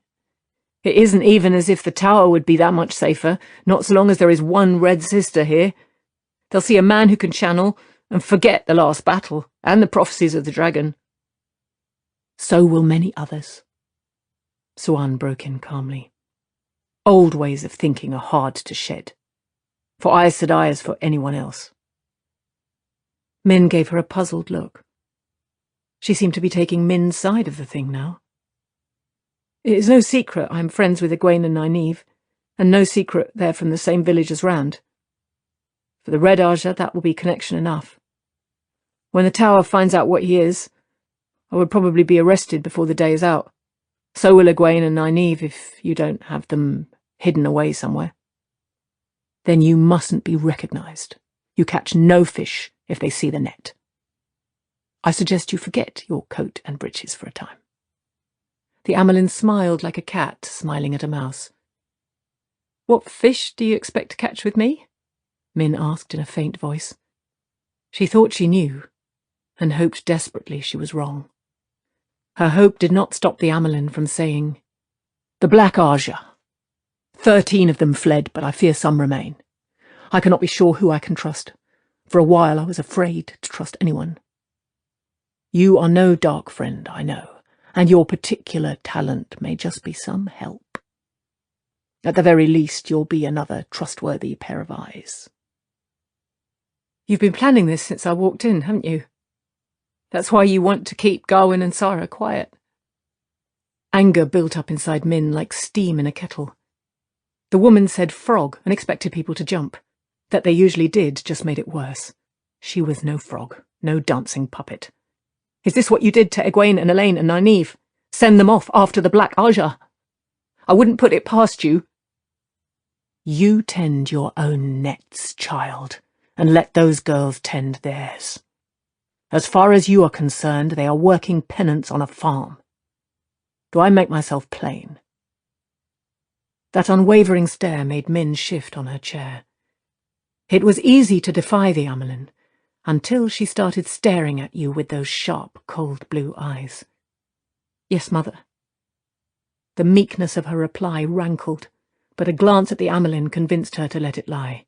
It isn't even as if the tower would be that much safer, not so long as there is one Red Sister here. They'll see a man who can channel and forget the last battle and the prophecies of the dragon. So will many others. Swan broke in calmly. Old ways of thinking are hard to shed. For Aes Sedai as for anyone else. Min gave her a puzzled look. She seemed to be taking Min's side of the thing now. It is no secret I am friends with Egwene and Nynaeve, and no secret they're from the same village as Rand. For the Red Ajah, that will be connection enough. When the tower finds out what he is, I would probably be arrested before the day is out. So will Egwene and Nynaeve if you don't have them hidden away somewhere. Then you mustn't be recognised. You catch no fish if they see the net. I suggest you forget your coat and breeches for a time. The Amelin smiled like a cat smiling at a mouse. What fish do you expect to catch with me? Min asked in a faint voice. She thought she knew, and hoped desperately she was wrong. Her hope did not stop the Amelin from saying, The Black Ajah. 13 of them fled, but I fear some remain. I cannot be sure who I can trust. For a while I was afraid to trust anyone. You are no dark friend, I know, and your particular talent may just be some help. At the very least, you'll be another trustworthy pair of eyes. You've been planning this since I walked in, haven't you? That's why you want to keep Garwin and Sara quiet. Anger built up inside Min like steam in a kettle. The woman said frog and expected people to jump. That they usually did just made it worse. She was no frog, no dancing puppet. Is this what you did to Egwene and Elaine and Nynaeve? Send them off after the Black Ajah? I wouldn't put it past you. You tend your own nets, child, and let those girls tend theirs. As far as you are concerned, they are working penance on a farm. Do I make myself plain? That unwavering stare made Min shift on her chair. It was easy to defy the Amelin, until she started staring at you with those sharp, cold blue eyes. Yes, mother. The meekness of her reply rankled, but a glance at the Amelin convinced her to let it lie.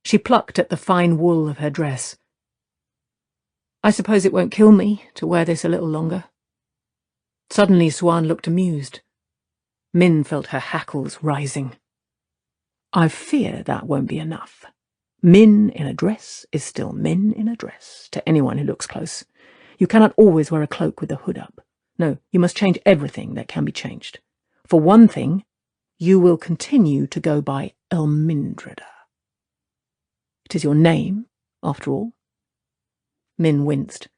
She plucked at the fine wool of her dress. I suppose it won't kill me to wear this a little longer. Suddenly Swan looked amused. Min felt her hackles rising. I fear that won't be enough. Min in a dress is still Min in a dress, to anyone who looks close. You cannot always wear a cloak with the hood up. No, you must change everything that can be changed. For one thing, you will continue to go by Elmindreda. It is your name, after all. Min winced.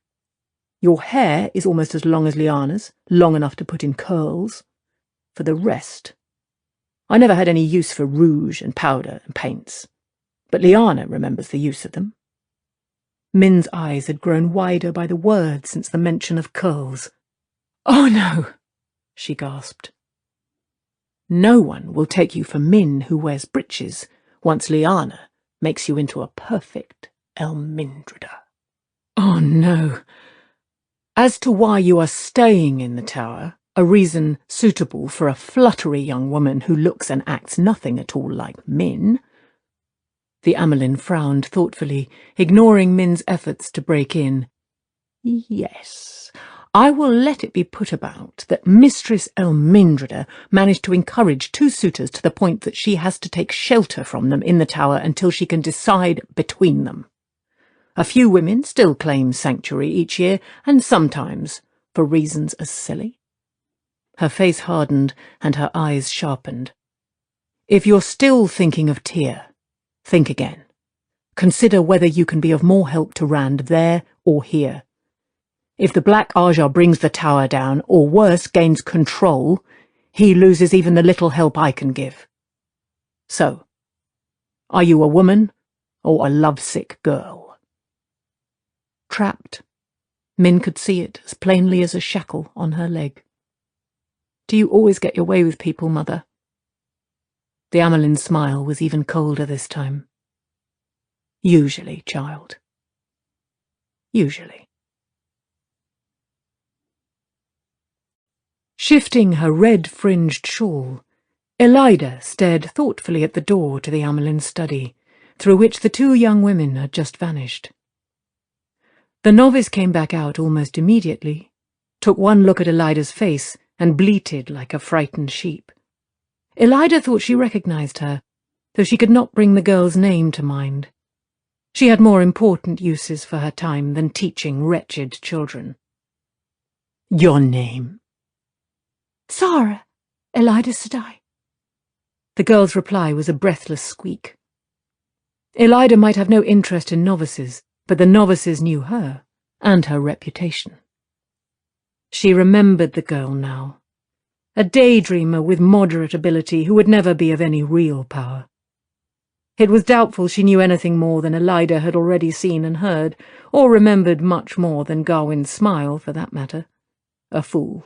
Your hair is almost as long as Lyanna's, long enough to put in curls. For the rest, I never had any use for rouge and powder and paints. But Lyanna remembers the use of them. Min's eyes had grown wider by the word since the mention of curls. Oh, no, she gasped. No one will take you for Min who wears breeches once Lyanna makes you into a perfect Elmindreda. Oh, no. As to why you are staying in the tower, a reason suitable for a fluttery young woman who looks and acts nothing at all like Min. The Amelin frowned thoughtfully, ignoring Min's efforts to break in. Yes, I will let it be put about that Mistress Elmindreda managed to encourage 2 suitors to the point that she has to take shelter from them in the tower until she can decide between them. A few women still claim sanctuary each year, and sometimes for reasons as silly. Her face hardened and her eyes sharpened. If you're still thinking of Tyr, think again. Consider whether you can be of more help to Rand there or here. If the Black Aja brings the tower down, or worse, gains control, he loses even the little help I can give. So, are you a woman or a lovesick girl? Trapped. Min could see it as plainly as a shackle on her leg. Do you always get your way with people, Mother? The Amellin's smile was even colder this time. Usually, child. Usually. Shifting her red-fringed shawl, Elida stared thoughtfully at the door to the Amellin's study, through which the two young women had just vanished. The novice came back out almost immediately, took one look at Elida's face, and bleated like a frightened sheep. Elida thought she recognized her, though she could not bring the girl's name to mind. She had more important uses for her time than teaching wretched children. Your name? Sarah, Elida Sedai. The girl's reply was a breathless squeak. Elida might have no interest in novices, but the novices knew her, and her reputation. She remembered the girl now, a daydreamer with moderate ability who would never be of any real power. It was doubtful she knew anything more than Elida had already seen and heard, or remembered much more than Gawain's smile, for that matter. A fool.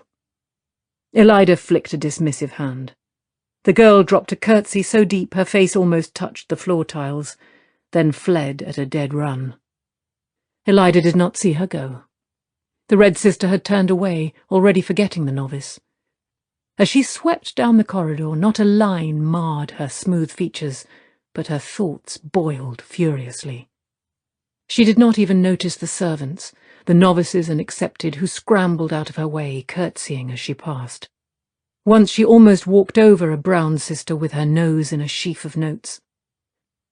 Elida flicked a dismissive hand. The girl dropped a curtsy so deep her face almost touched the floor tiles, then fled at a dead run. Elida did not see her go. The Red Sister had turned away, already forgetting the novice. As she swept down the corridor, not a line marred her smooth features, but her thoughts boiled furiously. She did not even notice the servants, the novices and accepted, who scrambled out of her way, curtsying as she passed. Once she almost walked over a brown sister with her nose in a sheaf of notes.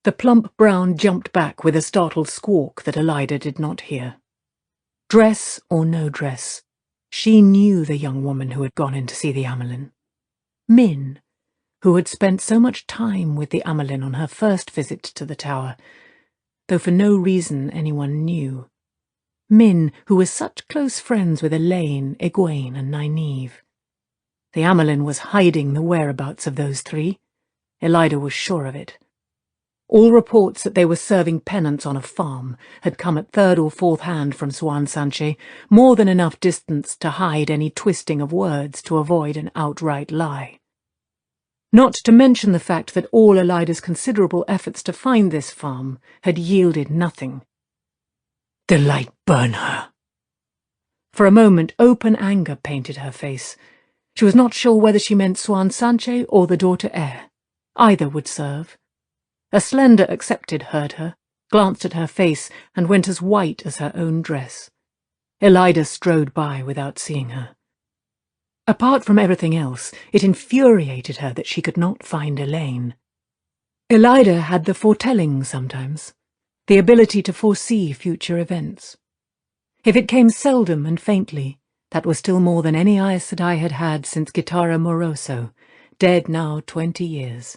The plump brown jumped back with a startled squawk that Elida did not hear. Dress or no dress, she knew the young woman who had gone in to see the Amelin. Min, who had spent so much time with the Amelin on her first visit to the tower, though for no reason anyone knew. Min, who was such close friends with Elaine, Egwene, and Nynaeve. The Amelin was hiding the whereabouts of those three. Elida was sure of it. All reports that they were serving penance on a farm had come at third or fourth hand from Swan Sanche, more than enough distance to hide any twisting of words to avoid an outright lie. Not to mention the fact that all Elida's considerable efforts to find this farm had yielded nothing. The light burn her. For a moment open anger painted her face. She was not sure whether she meant Swan Sanche or the daughter heir. Either would serve. A slender accepted heard her, glanced at her face, and went as white as her own dress. Elida strode by without seeing her. Apart from everything else, it infuriated her that she could not find Elaine. Elida had the foretelling sometimes, the ability to foresee future events. If it came seldom and faintly, that was still more than any Aes Sedai had had since Gitara Moroso, dead now 20 years.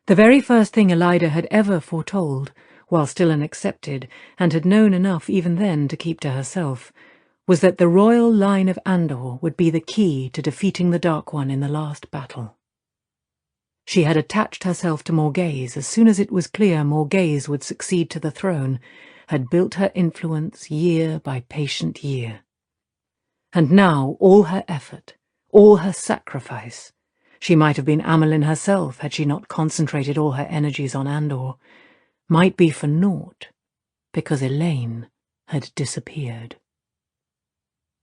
The very first thing Elida had ever foretold, while still an accepted, and had known enough even then to keep to herself, was that the royal line of Andor would be the key to defeating the Dark One in the last battle. She had attached herself to Morghese as soon as it was clear Morghese would succeed to the throne, had built her influence year by patient year. And now all her effort, all her sacrifice, she might have been Amelin herself had she not concentrated all her energies on Andor, might be for naught, because Elaine had disappeared.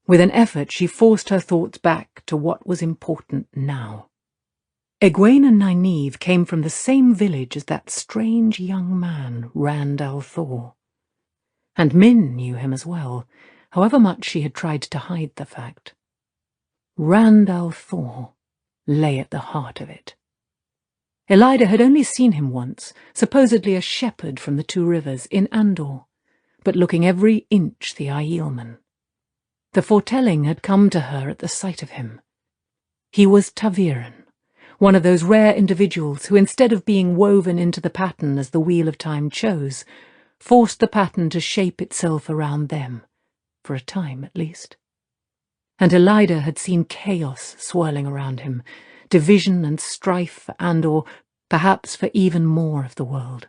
With an effort she forced her thoughts back to what was important now. Egwene and Nynaeve came from the same village as that strange young man, Rand al'Thor. And Min knew him as well, however much she had tried to hide the fact. Rand al'Thor lay at the heart of it. Elida had only seen him once, supposedly a shepherd from the Two Rivers, in Andor, but looking every inch the Aielman. The foretelling had come to her at the sight of him. He was ta'veren, One of those rare individuals who, instead of being woven into the pattern as the wheel of time chose, forced the pattern to shape itself around them, for a time at least. And Elida had seen chaos swirling around him, division and strife for Andor, perhaps for even more of the world.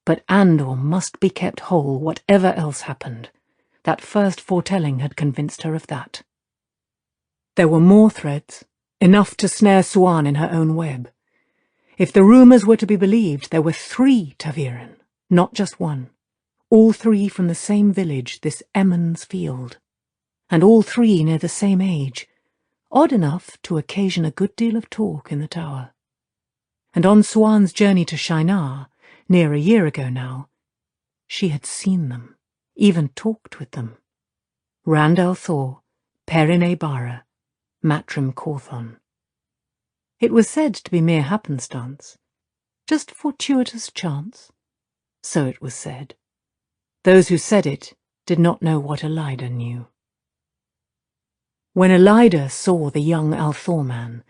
But Andor must be kept whole, whatever else happened. That first foretelling had convinced her of that. There were more threads, enough to snare Siuan in her own web. If the rumours were to be believed, there were 3 ta'veren, not just one. All 3 from the same village, this Emond's Field. And all 3 near the same age, odd enough to occasion a good deal of talk in the tower. And on Siuan's journey to Shinar, near a year ago now, she had seen them, even talked with them. Rand al'Thor, Perrin Bara, Matrim Cawthon. It was said to be mere happenstance, just fortuitous chance. So it was said. Those who said it did not know what Elida knew. When Elida saw the young al'Thor man,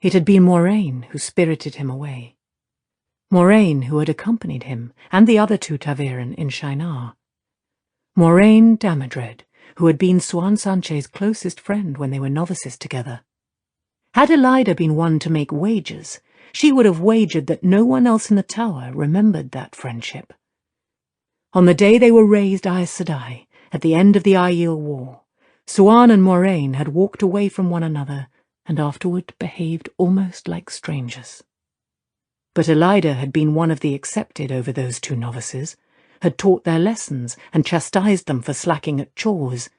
it had been Moiraine who spirited him away. Moiraine who had accompanied him and the other 2 ta'veren in Shinar. Moiraine Damodred, who had been Siuan Sanche's closest friend when they were novices together. Had Elida been one to make wagers, she would have wagered that no one else in the tower remembered that friendship. On the day they were raised Aes Sedai, at the end of the Aiel War, Siuan and Moiraine had walked away from one another and afterward behaved almost like strangers. But Elida had been one of the accepted over those 2 novices, had taught their lessons and chastised them for slacking at chores,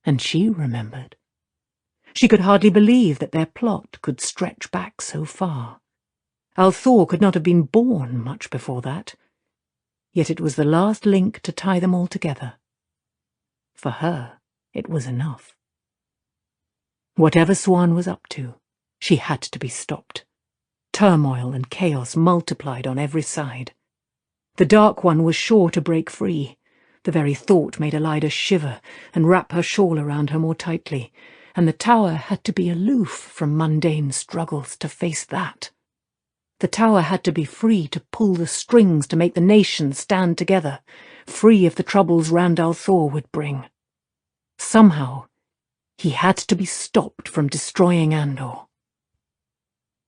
and she remembered. She could hardly believe that their plot could stretch back so far. al'Thor could not have been born much before that, yet it was the last link to tie them all together. For her, it was enough. Whatever Siuan was up to, she had to be stopped. Turmoil and chaos multiplied on every side. The Dark One was sure to break free. The very thought made Elida shiver and wrap her shawl around her more tightly, and the tower had to be aloof from mundane struggles to face that. The tower had to be free to pull the strings to make the nation stand together, free of the troubles Rand al'Thor would bring. Somehow, he had to be stopped from destroying Andor.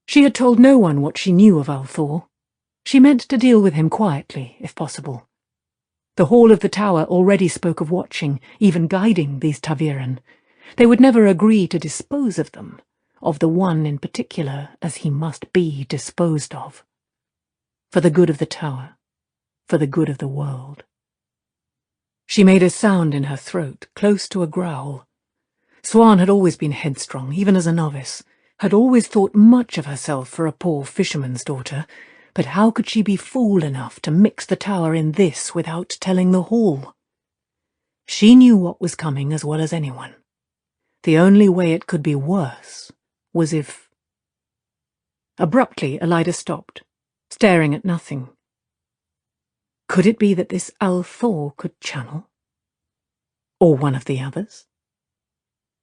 She had told no one what she knew of al'Thor. She meant to deal with him quietly, if possible. The hall of the tower already spoke of watching, even guiding these ta'veren. They would never agree to dispose of them, of the one in particular, as he must be disposed of. For the good of the tower, for the good of the world. She made a sound in her throat, close to a growl. Siuan had always been headstrong, even as a novice, had always thought much of herself for a poor fisherman's daughter, but how could she be fool enough to mix the tower in this without telling the hall? She knew what was coming as well as anyone. The only way it could be worse was if... Abruptly, Elida stopped, staring at nothing. Could it be that this al'Thor could channel? Or one of the others?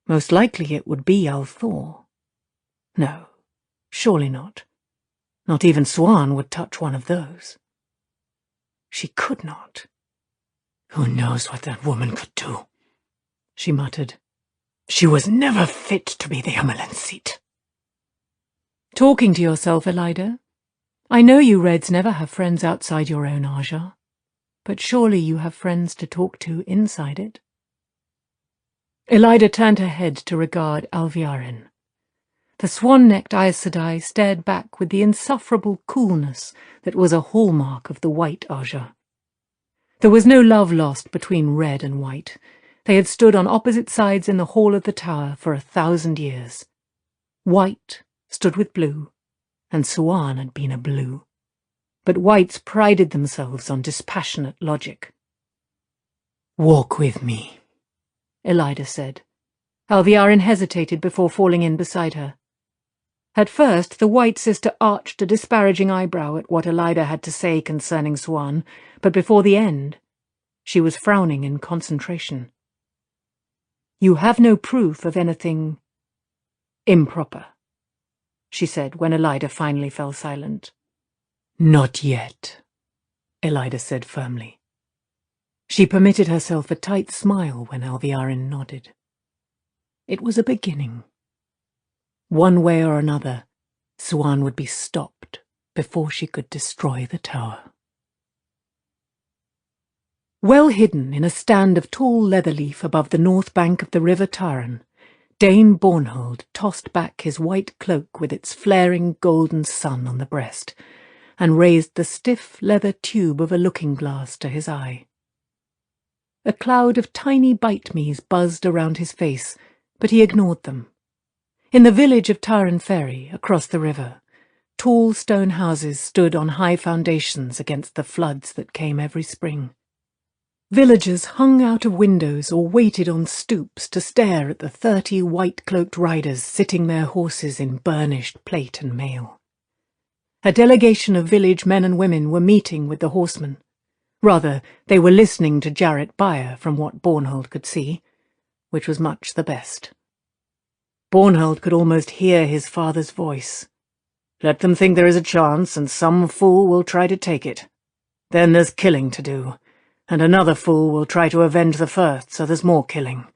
Most likely it would be al'Thor. No, surely not. Not even Siuan would touch one of those. She could not. Who knows what that woman could do? She muttered. She was never fit to be the Amyrlin seat. Talking to yourself, Elida. I know you Reds never have friends outside your own Aja, but surely you have friends to talk to inside it. Elida turned her head to regard Alviarin. The swan-necked Aes Sedai stared back with the insufferable coolness that was a hallmark of the White Aja. There was no love lost between red and white. They had stood on opposite sides in the hall of the tower for 1,000 years. White stood with blue, and Siuan had been a blue. But whites prided themselves on dispassionate logic. "Walk with me," Elida said. Alviarin hesitated before falling in beside her. At first, the white sister arched a disparaging eyebrow at what Elida had to say concerning Siuan, but before the end, she was frowning in concentration. "You have no proof of anything improper." she said when Elida finally fell silent. "Not yet," Elida said firmly. She permitted herself a tight smile when Alviarin nodded. It was a beginning. One way or another, Siuan would be stopped before she could destroy the tower. Well hidden in a stand of tall leatherleaf above the north bank of the river Tarn, Dane Bornhold tossed back his white cloak with its flaring golden sun on the breast, and raised the stiff leather tube of a looking-glass to his eye. A cloud of tiny bite-me's buzzed around his face, but he ignored them. In the village of Tarn Ferry, across the river, tall stone houses stood on high foundations against the floods that came every spring. Villagers hung out of windows or waited on stoops to stare at the 30 white-cloaked riders sitting their horses in burnished plate and mail. A delegation of village men and women were meeting with the horsemen. Rather, they were listening to Jarret Beyer from what Bornhold could see, which was much the best. Bornhold could almost hear his father's voice. "Let them think there is a chance, and some fool will try to take it. Then there's killing to do, and another fool will try to avenge the first, so there's more killing.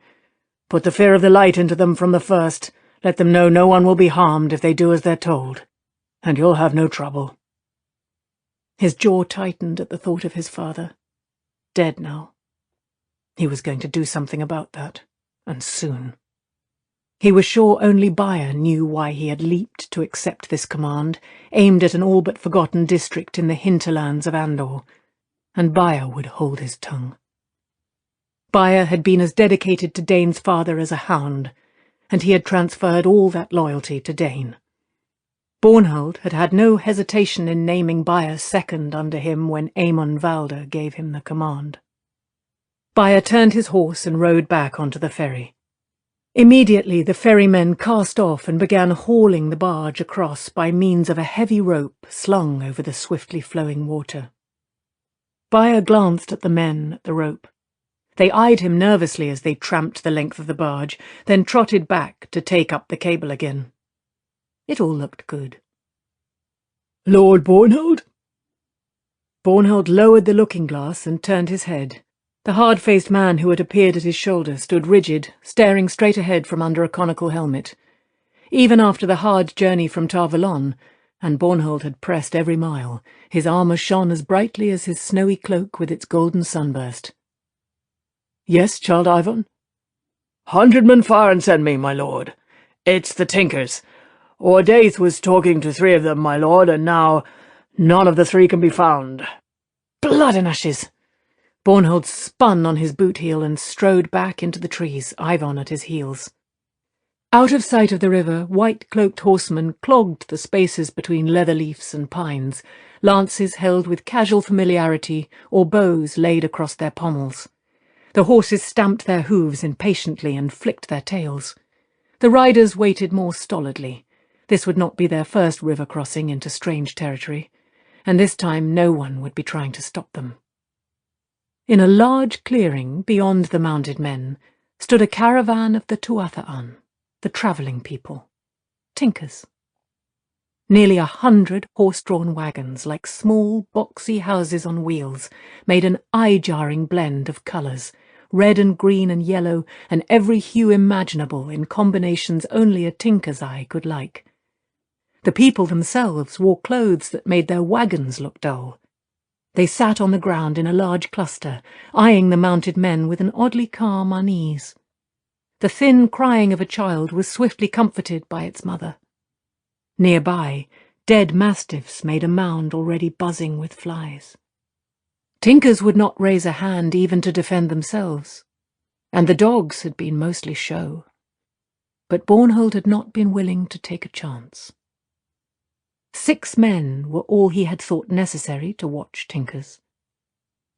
Put the fear of the light into them from the first, let them know no one will be harmed if they do as they're told, and you'll have no trouble." His jaw tightened at the thought of his father. Dead now. He was going to do something about that, and soon. He was sure only Beyer knew why he had leaped to accept this command, aimed at an all-but-forgotten district in the hinterlands of Andor, and Beyer would hold his tongue. Beyer had been as dedicated to Dane's father as a hound, and he had transferred all that loyalty to Dane. Bornhold had had no hesitation in naming Beyer second under him when Aemon Valder gave him the command. Beyer turned his horse and rode back onto the ferry. Immediately the ferrymen cast off and began hauling the barge across by means of a heavy rope slung over the swiftly flowing water. Beyer glanced at the men at the rope. They eyed him nervously as they tramped the length of the barge, then trotted back to take up the cable again. It all looked good. "Lord Bornhold?" Bornhold lowered the looking-glass and turned his head. The hard-faced man who had appeared at his shoulder stood rigid, staring straight ahead from under a conical helmet. Even after the hard journey from Tar Valon, and Bornhold had pressed every mile, his armour shone as brightly as his snowy cloak with its golden sunburst. "Yes, Child Ivan?" "100 men fire and send me, my lord. It's the Tinkers. Ordaith was talking to 3 of them, my lord, and now none of the 3 can be found." "Blood and ashes!" Bornhold spun on his boot heel and strode back into the trees, Ivan at his heels. Out of sight of the river, white-cloaked horsemen clogged the spaces between leather leaves and pines, lances held with casual familiarity or bows laid across their pommels. The horses stamped their hooves impatiently and flicked their tails. The riders waited more stolidly. This would not be their first river crossing into strange territory, and this time no one would be trying to stop them. In a large clearing beyond the mounted men stood a caravan of the Tuatha'an, the travelling people, Tinkers. Nearly 100 horse-drawn wagons, like small, boxy houses on wheels, made an eye-jarring blend of colours, red and green and yellow, and every hue imaginable in combinations only a tinker's eye could like. The people themselves wore clothes that made their wagons look dull. They sat on the ground in a large cluster, eyeing the mounted men with an oddly calm unease. The thin crying of a child was swiftly comforted by its mother. Nearby, dead mastiffs made a mound already buzzing with flies. Tinkers would not raise a hand even to defend themselves, and the dogs had been mostly show. But Bornhold had not been willing to take a chance. 6 men were all he had thought necessary to watch Tinkers.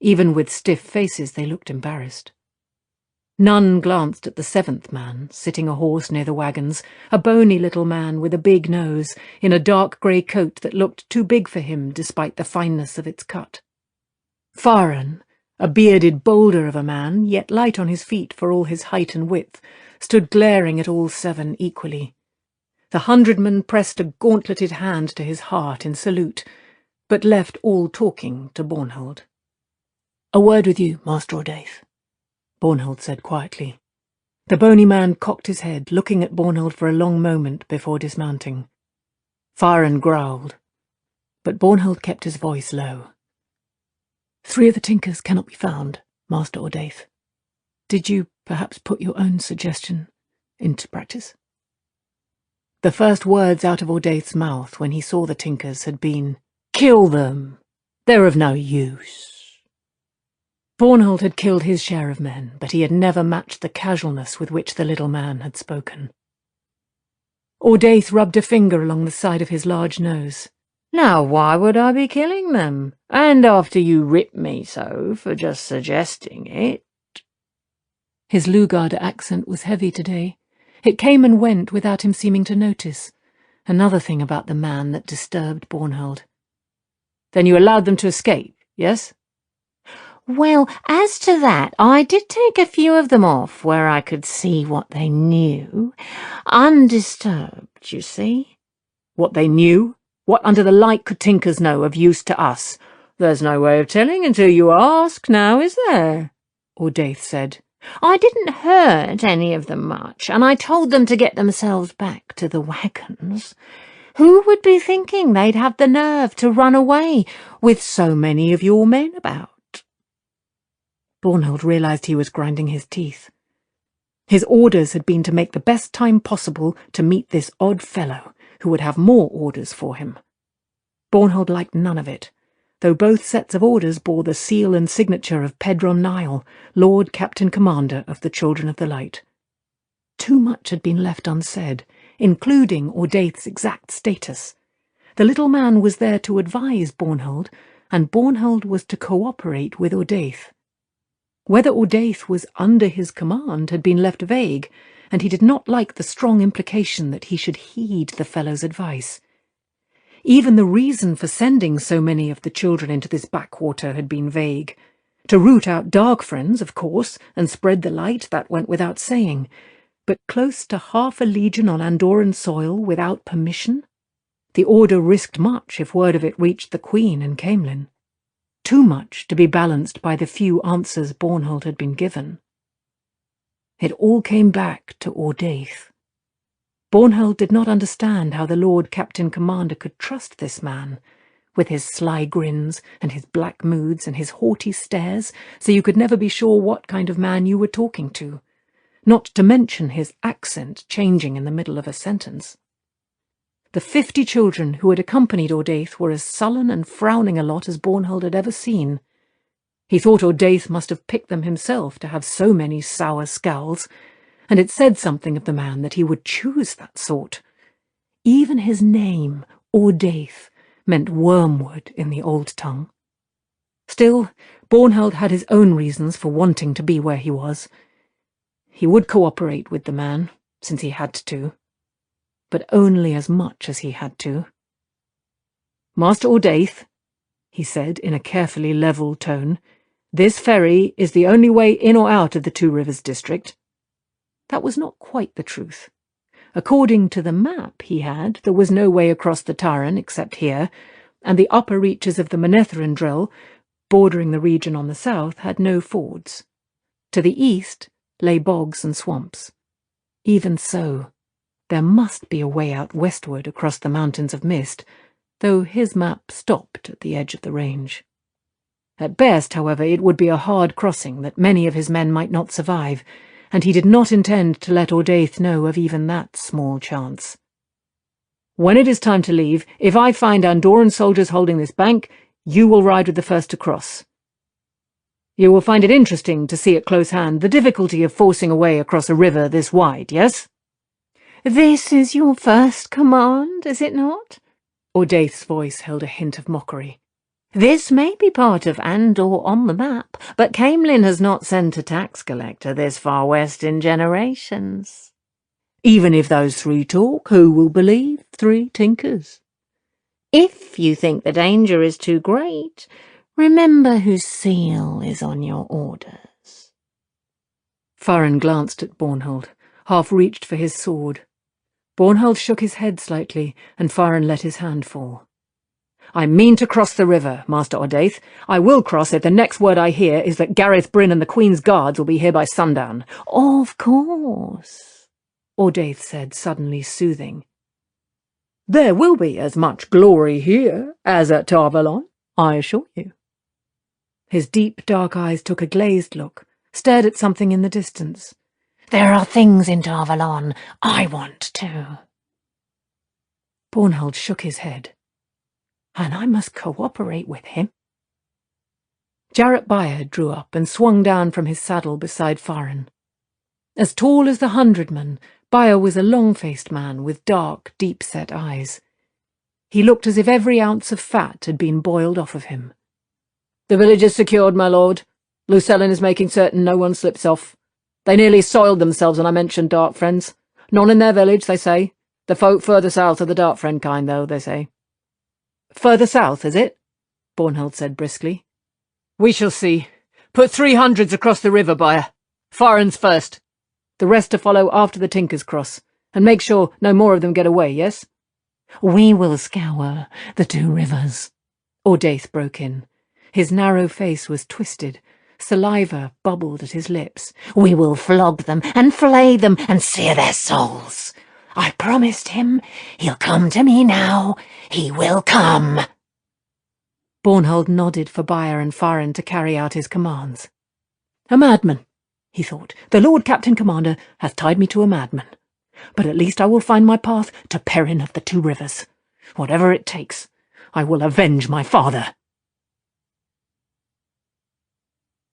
Even with stiff faces they looked embarrassed. None glanced at the 7th man, sitting a horse near the wagons, a bony little man with a big nose, in a dark grey coat that looked too big for him despite the fineness of its cut. Faran, a bearded boulder of a man, yet light on his feet for all his height and width, stood glaring at all 7 equally. The 100-man pressed a gauntleted hand to his heart in salute, but left all talking to Bornhold. "A word with you, Master Ordaith," Bornhold said quietly. The bony man cocked his head, looking at Bornhold for a long moment before dismounting. Farron growled, but Bornhold kept his voice low. "3 of the Tinkers cannot be found, Master Ordaith. Did you perhaps put your own suggestion into practice?" The first words out of Ordaith's mouth when he saw the Tinkers had been, "Kill them! They're of no use." Bornhold had killed his share of men, but he had never matched the casualness with which the little man had spoken. Ordaith rubbed a finger along the side of his large nose. "Now why would I be killing them? And after you ripped me so for just suggesting it?" His Lugarder accent was heavy today. It came and went without him seeming to notice. Another thing about the man that disturbed Bornhold. "Then you allowed them to escape, yes?" "Well, as to that, I did take a few of them off where I could see what they knew. Undisturbed, you see." "What they knew? What under the light could Tinkers know of use to us?" "There's no way of telling until you ask now, is there?" Ordaith said. "I didn't hurt any of them much, and I told them to get themselves back to the wagons. Who would be thinking they'd have the nerve to run away with so many of your men about?" Bornhold realized he was grinding his teeth. His orders had been to make the best time possible to meet this odd fellow, who would have more orders for him. Bornhold liked none of it, though both sets of orders bore the seal and signature of Pedron Nile, Lord Captain Commander of the Children of the Light. Too much had been left unsaid, including Ordaith's exact status. The little man was there to advise Bornhold, and Bornhold was to cooperate with Ordaith. Whether Ordaith was under his command had been left vague, and he did not like the strong implication that he should heed the fellow's advice. Even the reason for sending so many of the children into this backwater had been vague. To root out dark friends, of course, and spread the light, that went without saying. But close to 1/2 a legion on Andoran soil without permission? The order risked much if word of it reached the Queen and Caemlyn. Too much to be balanced by the few answers Bornhold had been given. It all came back to Ordaith. Bornhold did not understand how the Lord Captain Commander could trust this man, with his sly grins and his black moods and his haughty stares, so you could never be sure what kind of man you were talking to, not to mention his accent changing in the middle of a sentence. The 50 children who had accompanied Ordaith were as sullen and frowning a lot as Bornhold had ever seen. He thought Ordaith must have picked them himself to have so many sour scowls, and it said something of the man that he would choose that sort. Even his name, Ordaith, meant wormwood in the old tongue. Still, Bornhold had his own reasons for wanting to be where he was. He would cooperate with the man, since he had to, but only as much as he had to. "Master Ordaith," he said in a carefully level tone, "this ferry is the only way in or out of the Two Rivers district." That was not quite the truth. According to the map he had, there was no way across the Taran except here, and the upper reaches of the Manetheren, bordering the region on the south, had no fords. To the east lay bogs and swamps. Even so, there must be a way out westward across the mountains of mist, though his map stopped at the edge of the range. At best, however, it would be a hard crossing that many of his men might not survive, and he did not intend to let Ordaith know of even that small chance. "When it is time to leave, if I find Andoran soldiers holding this bank, you will ride with the first to cross. You will find it interesting to see at close hand the difficulty of forcing a way across a river this wide, yes?" "This is your first command, is it not?" Ordaith's voice held a hint of mockery. "This may be part of Andor on the map, but Caemlyn has not sent a tax collector this far west in generations. Even if those 3 talk, who will believe 3 Tinkers? If you think the danger is too great, remember whose seal is on your orders." Farron glanced at Bornhold, half reached for his sword. Bornhold shook his head slightly, and Farin let his hand fall. "I mean to cross the river, Master Odaith. I will cross if the next word I hear is that Gareth Bryn and the Queen's guards will be here by sundown." "Of course," Odaith said, suddenly soothing. "There will be as much glory here as at Tarvalon, I assure you." His deep, dark eyes took a glazed look, stared at something in the distance. "There are things in Tarvalon I want to." Bornhold shook his head. "And I must cooperate with him." Jarrett Byer drew up and swung down from his saddle beside Farin. As tall as the 100-man, Byer was a long-faced man with dark, deep-set eyes. He looked as if every ounce of fat had been boiled off of him. "The village is secured, my lord. Lucellin is making certain no one slips off. They nearly soiled themselves when I mentioned dark friends. None in their village, they say. The folk further south are the dark friend kind, though, they say." "Further south, is it?" Bornhold said briskly. "We shall see. Put 300s across the river, Byer. Farin's first. The rest to follow after the Tinker's Cross. And make sure no more of them get away, yes?" "We will scour the 2 rivers," Odaith broke in. His narrow face was twisted. Saliva bubbled at his lips. "We will flog them and flay them and sear their souls. I promised him. He'll come to me now. He will come." Bornhold nodded for Byer and Farin to carry out his commands. "A madman," he thought. "The Lord Captain Commander hath tied me to a madman. But at least I will find my path to Perrin of the 2 rivers. Whatever it takes, I will avenge my father."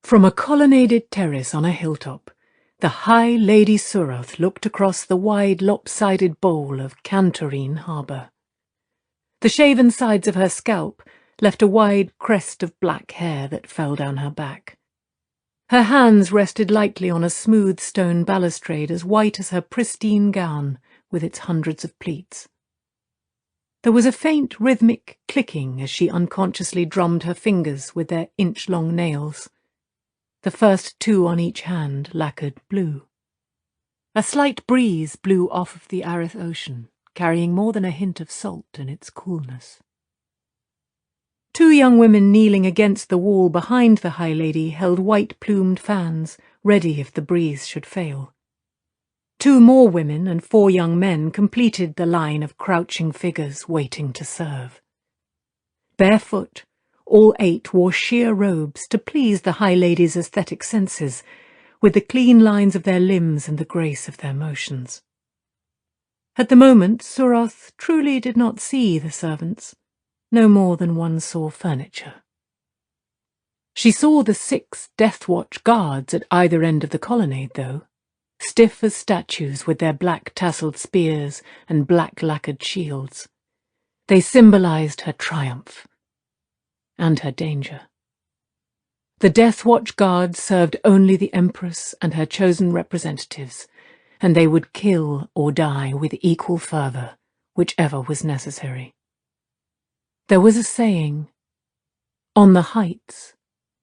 From a colonnaded terrace on a hilltop, the High Lady Suroth looked across the wide, lopsided bowl of Cantorine harbour. The shaven sides of her scalp left a wide crest of black hair that fell down her back. Her hands rested lightly on a smooth stone balustrade as white as her pristine gown with its hundreds of pleats. There was a faint rhythmic clicking as she unconsciously drummed her fingers with their inch-long nails. The first 2 on each hand lacquered blue. A slight breeze blew off of the Arith Ocean, carrying more than a hint of salt in its coolness. 2 young women kneeling against the wall behind the High Lady held white-plumed fans, ready if the breeze should fail. 2 more women and 4 young men completed the line of crouching figures waiting to serve. Barefoot, all 8 wore sheer robes to please the High Lady's aesthetic senses, with the clean lines of their limbs and the grace of their motions. At the moment, Suroth truly did not see the servants, no more than one saw furniture. She saw the 6 Deathwatch guards at either end of the colonnade, though, stiff as statues with their black tasselled spears and black lacquered shields. They symbolized her triumph and her danger. The Deathwatch guards served only the Empress and her chosen representatives, and they would kill or die with equal fervour, whichever was necessary. There was a saying, "On the heights,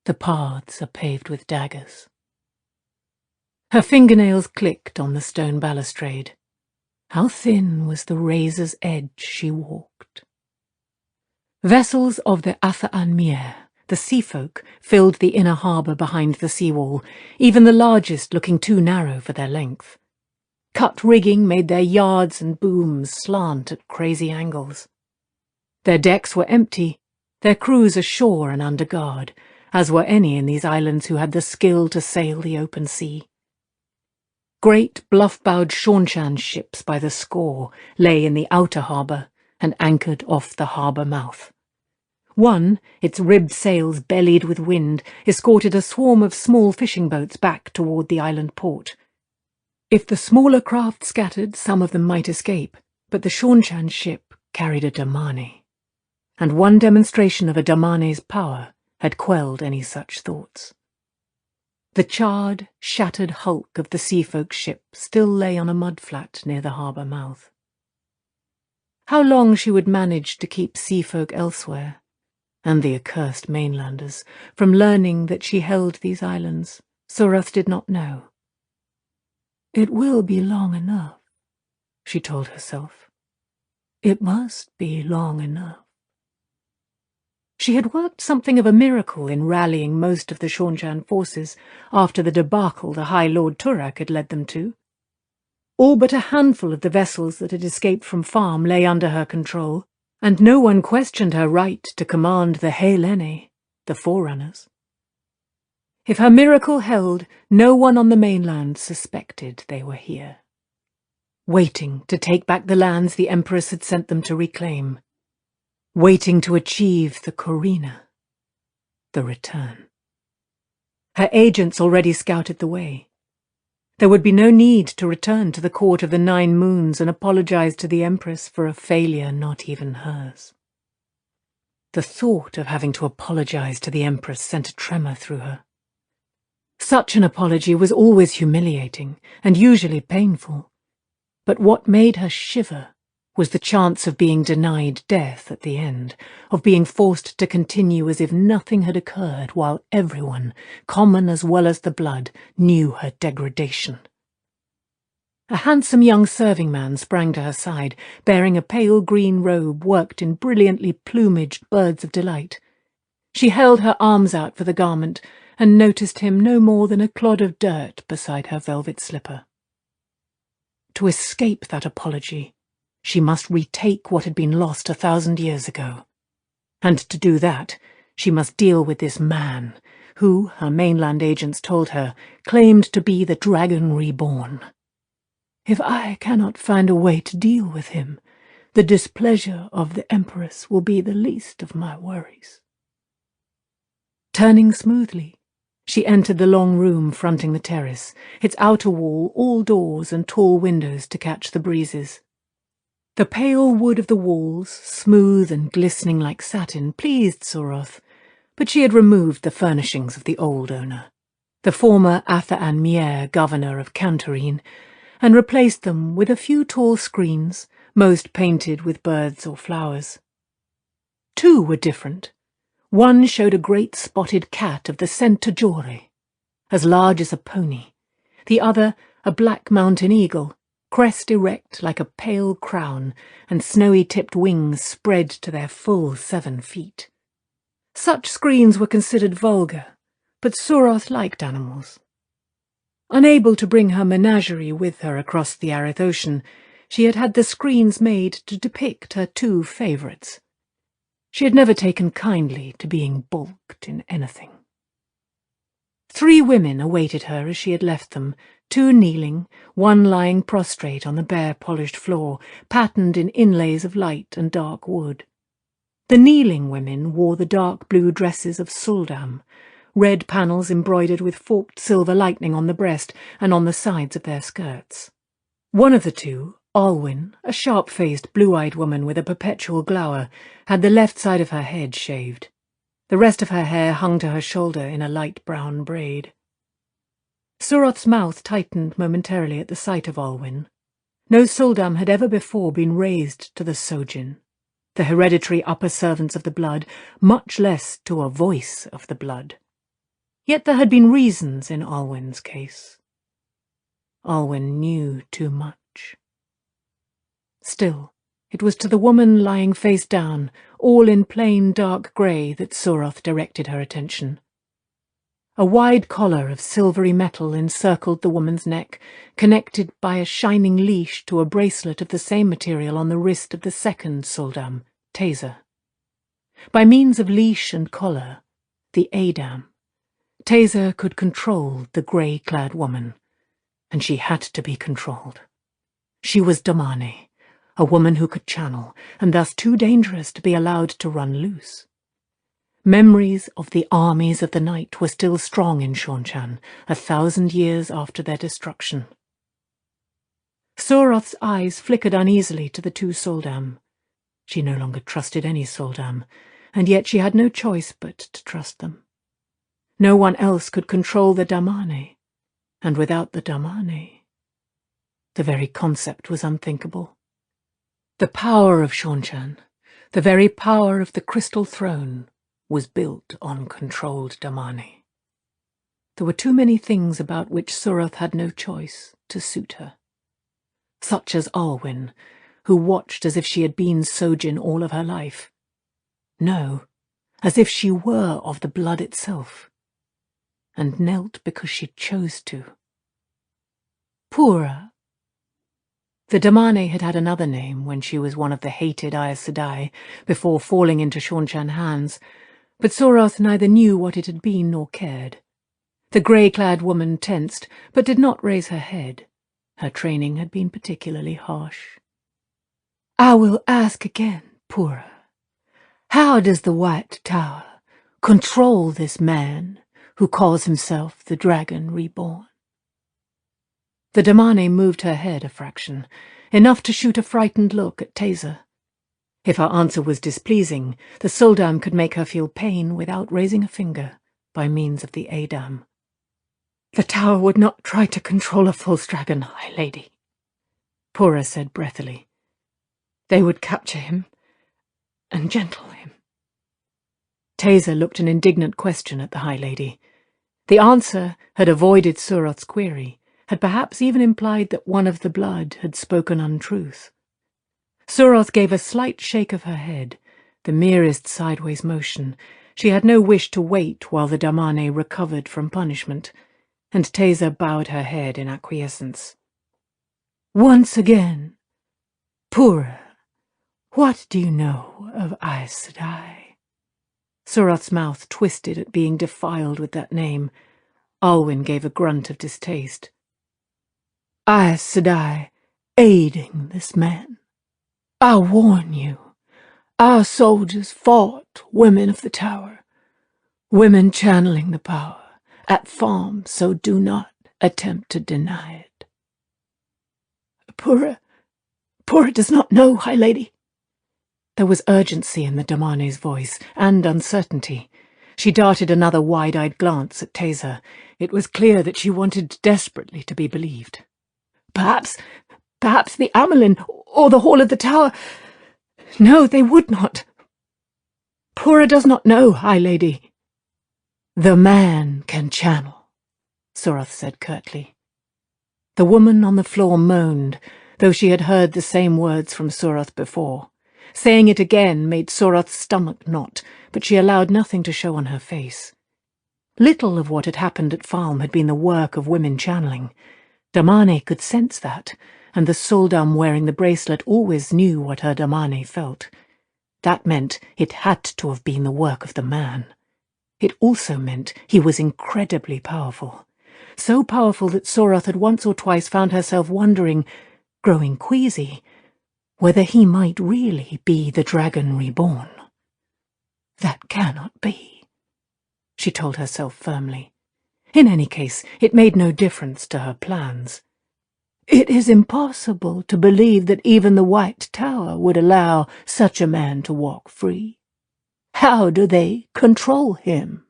the paths are paved with daggers." Her fingernails clicked on the stone balustrade. How thin was the razor's edge she walked. Vessels of the Atha'an Mier, the seafolk, filled the inner harbour behind the seawall, even the largest looking too narrow for their length. Cut rigging made their yards and booms slant at crazy angles. Their decks were empty, their crews ashore and under guard, as were any in these islands who had the skill to sail the open sea. Great bluff-bowed Shawnshan ships by the score lay in the outer harbour and anchored off the harbour mouth. One, its ribbed sails bellied with wind, escorted a swarm of small fishing boats back toward the island port. If the smaller craft scattered, some of them might escape, but the Shawnshan ship carried a damane, and one demonstration of a damane's power had quelled any such thoughts. The charred, shattered hulk of the seafolk ship still lay on a mudflat near the harbour mouth. How long she would manage to keep seafolk elsewhere, and the accursed mainlanders, from learning that she held these islands, Suroth did not know. "It will be long enough," she told herself. It must be long enough. She had worked something of a miracle in rallying most of the Shanshan forces after the debacle the High Lord Turak had led them to. All but a handful of the vessels that had escaped from farm lay under her control, and no one questioned her right to command the Helene, the Forerunners. If her miracle held, no one on the mainland suspected they were here, waiting to take back the lands the Empress had sent them to reclaim, waiting to achieve the Corina, the return. Her agents already scouted the way. There would be no need to return to the Court of the Nine Moons and apologize to the Empress for a failure not even hers. The thought of having to apologize to the Empress sent a tremor through her. Such an apology was always humiliating and usually painful, but what made her shiver was the chance of being denied death at the end, of being forced to continue as if nothing had occurred while everyone, common as well as the blood, knew her degradation. A handsome young serving man sprang to her side, bearing a pale green robe worked in brilliantly plumaged birds of delight. She held her arms out for the garment and noticed him no more than a clod of dirt beside her velvet slipper. To escape that apology, she must retake what had been lost 1,000 years ago. And to do that, she must deal with this man, who, her mainland agents told her, claimed to be the Dragon Reborn. If I cannot find a way to deal with him, the displeasure of the Empress will be the least of my worries. Turning smoothly, she entered the long room fronting the terrace, its outer wall all doors and tall windows to catch the breezes. The pale wood of the walls, smooth and glistening like satin, pleased Soroth, but she had removed the furnishings of the old owner, the former Athaan Mier, governor of Cantorine, and replaced them with a few tall screens, most painted with birds or flowers. Two were different. One showed a great spotted cat of the Centauri, as large as a pony. The other, a black mountain eagle, crest erect like a pale crown, and snowy-tipped wings spread to their full 7 feet. Such screens were considered vulgar, but Soroth liked animals. Unable to bring her menagerie with her across the Arid Ocean, she had had the screens made to depict her 2 favourites. She had never taken kindly to being balked in anything. 3 women awaited her as she had left them, 2 kneeling, 1 lying prostrate on the bare polished floor, patterned in inlays of light and dark wood. The kneeling women wore the dark blue dresses of Suldam, red panels embroidered with forked silver lightning on the breast and on the sides of their skirts. One of the 2, Alwyn, a sharp-faced, blue-eyed woman with a perpetual glower, had the left side of her head shaved. The rest of her hair hung to her shoulder in a light brown braid. Soroth's mouth tightened momentarily at the sight of Alwyn. No Suldam had ever before been raised to the Sojin, the hereditary upper servants of the blood, much less to a voice of the blood. Yet there had been reasons in Alwyn's case. Alwyn knew too much. Still, it was to the woman lying face down, all in plain dark grey, that Soroth directed her attention. A wide collar of silvery metal encircled the woman's neck, connected by a shining leash to a bracelet of the same material on the wrist of the second Suldam, Taser. By means of leash and collar, the Adam, Taser could control the grey-clad woman, and she had to be controlled. She was Damane, a woman who could channel, and thus too dangerous to be allowed to run loose. Memories of the armies of the night were still strong in Shanshan, 1,000 years after their destruction. Soroth's eyes flickered uneasily to the 2 Suldam. She no longer trusted any Suldam, and yet she had no choice but to trust them. No one else could control the Damane, and without the Damane, the very concept was unthinkable. The power of Shanshan, the very power of the Crystal Throne, was built on controlled Damane. There were too many things about which Soroth had no choice to suit her. such as Alwyn, who watched as if she had been Sojin all of her life. No, as if she were of the blood itself, and knelt because she chose to. Pura. The Damane had had another name when she was one of the hated Aes Sedai before falling into Seanchan hands, but Soroth neither knew what it had been nor cared. The grey-clad woman tensed, but did not raise her head. Her training had been particularly harsh. I will ask again, Pura. How does the White Tower control this man who calls himself the Dragon Reborn? The Damane moved her head a fraction, enough to shoot a frightened look at Taser. If her answer was displeasing, the Suldam could make her feel pain without raising a finger, by means of the Adam. The tower would not try to control a false dragon, High Lady, Pura said breathily. They would capture him and gentle him. Taser looked an indignant question at the High Lady. The answer had avoided Soroth's query, had perhaps even implied that one of the blood had spoken untruth. Soroth gave a slight shake of her head, the merest sideways motion. She had no wish to wait while the Damane recovered from punishment, and Taser bowed her head in acquiescence. Once again, Pura, what do you know of Aes Sedai? Soroth's mouth twisted at being defiled with that name. Alwyn gave a grunt of distaste. Aes Sedai aiding this man. I warn you, our soldiers fought women of the tower, women channeling the power at farm, so do not attempt to deny it. Pura does not know, High Lady. There was urgency in the Damane's voice, and uncertainty. She darted another wide-eyed glance at Taser. It was clear that she wanted desperately to be believed. Perhaps the Amelin or the Hall of the Tower. No, they would not. Pura does not know, High Lady. The man can channel, Soroth said curtly. The woman on the floor moaned, though she had heard the same words from Soroth before. Saying it again made Soroth's stomach knot, but she allowed nothing to show on her face. Little of what had happened at Falm had been the work of women channeling. Damane could sense that, and the Suldam wearing the bracelet always knew what her Damane felt. That meant it had to have been the work of the man. It also meant he was incredibly powerful. So powerful that Soroth had once or twice found herself wondering, growing queasy, whether he might really be the Dragon Reborn. That cannot be, she told herself firmly. In any case, it made no difference to her plans. It is impossible to believe that even the White Tower would allow such a man to walk free. How do they control him?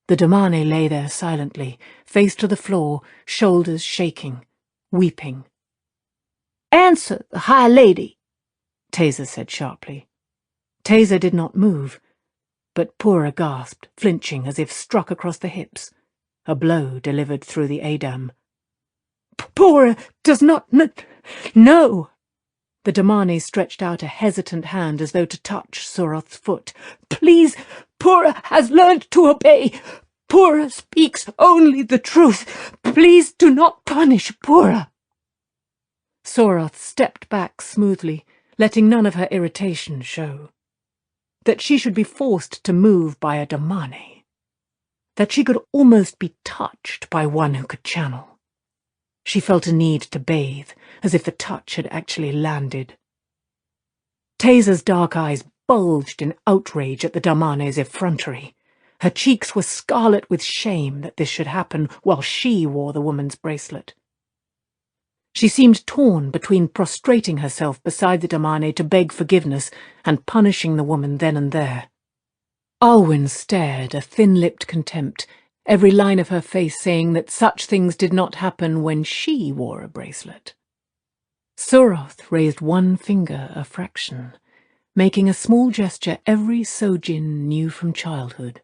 The Damane lay there silently, face to the floor, shoulders shaking, weeping. Answer the High Lady, Taser said sharply. Taser did not move, but Pura gasped, flinching as if struck across the hips, a blow delivered through the Adam. Pura does not know. The Damane stretched out a hesitant hand as though to touch Soroth's foot. Please, Pura has learned to obey. Pura speaks only the truth. Please do not punish Pura. Soroth stepped back smoothly, letting none of her irritation show. That she should be forced to move by a Damane. That she could almost be touched by one who could channel. She felt a need to bathe, as if the touch had actually landed. Taser's dark eyes bulged in outrage at the Damane's effrontery. Her cheeks were scarlet with shame that this should happen while she wore the woman's bracelet. She seemed torn between prostrating herself beside the Damane to beg forgiveness and punishing the woman then and there. Alwyn stared, a thin-lipped contempt, every line of her face saying that such things did not happen when she wore a bracelet. Soroth raised one finger a fraction, making a small gesture every Sojin knew from childhood.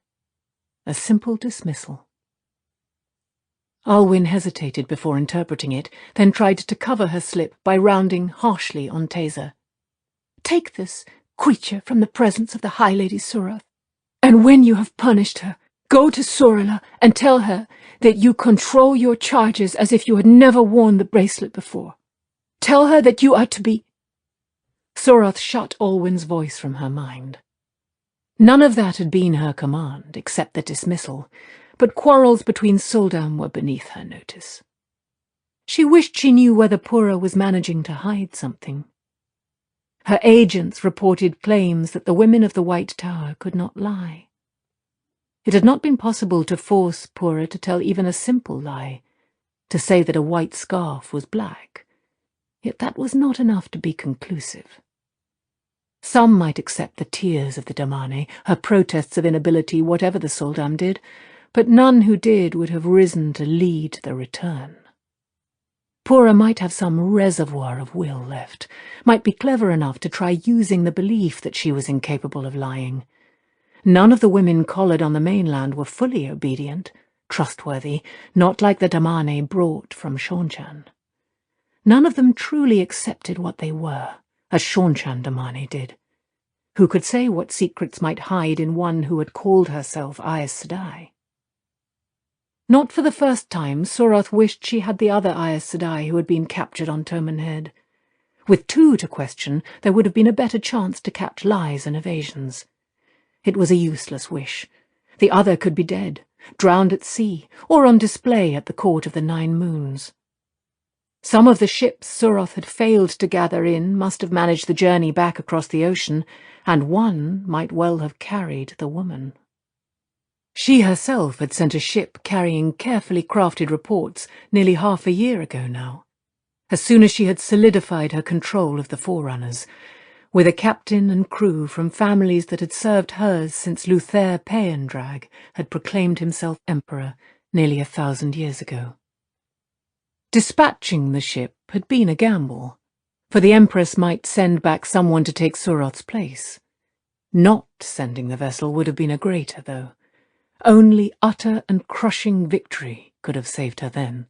A simple dismissal. Alwyn hesitated before interpreting it, then tried to cover her slip by rounding harshly on Taser. "Take this creature from the presence of the High Lady Surath, and when you have punished her, go to Sorila and tell her that you control your charges as if you had never worn the bracelet before. Tell her that you are to be—" Surath shut Alwyn's voice from her mind. None of that had been her command, except the dismissal, but quarrels between Suldam were beneath her notice. She wished she knew whether Purah was managing to hide something. Her agents reported claims that the women of the White Tower could not lie. It had not been possible to force Purah to tell even a simple lie, to say that a white scarf was black, yet that was not enough to be conclusive. Some might accept the tears of the Damane, her protests of inability, whatever the Suldam did, but none who did would have risen to lead the return. Purah might have some reservoir of will left, might be clever enough to try using the belief that she was incapable of lying. None of the women collared on the mainland were fully obedient, trustworthy, not like the Damane brought from Shanchan. None of them truly accepted what they were, as Shanchan Damane did. Who could say what secrets might hide in one who had called herself Aes Sedai? Not for the first time, Surath wished she had the other Aes Sedai who had been captured on Toman Head. With two to question, there would have been a better chance to catch lies and evasions. It was a useless wish. The other could be dead, drowned at sea, or on display at the Court of the Nine Moons. Some of the ships Surath had failed to gather in must have managed the journey back across the ocean, and one might well have carried the woman. She herself had sent a ship carrying carefully crafted reports nearly half a year ago now, as soon as she had solidified her control of the Forerunners, with a captain and crew from families that had served hers since Luthair Peyendrag had proclaimed himself emperor nearly 1,000 years ago. Dispatching the ship had been a gamble, for the Empress might send back someone to take Surath's place. Not sending the vessel would have been a greater, though. Only utter and crushing victory could have saved her then.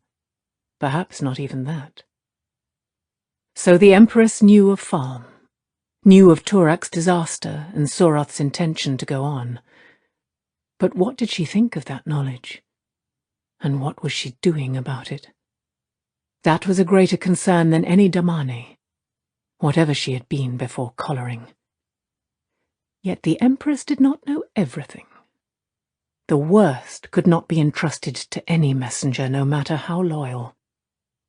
Perhaps not even that. So the Empress knew of Farm, knew of Turak's disaster and Surath's intention to go on. But what did she think of that knowledge? And what was she doing about it? That was a greater concern than any Damane, whatever she had been before collaring. Yet the Empress did not know everything. The worst could not be entrusted to any messenger, no matter how loyal.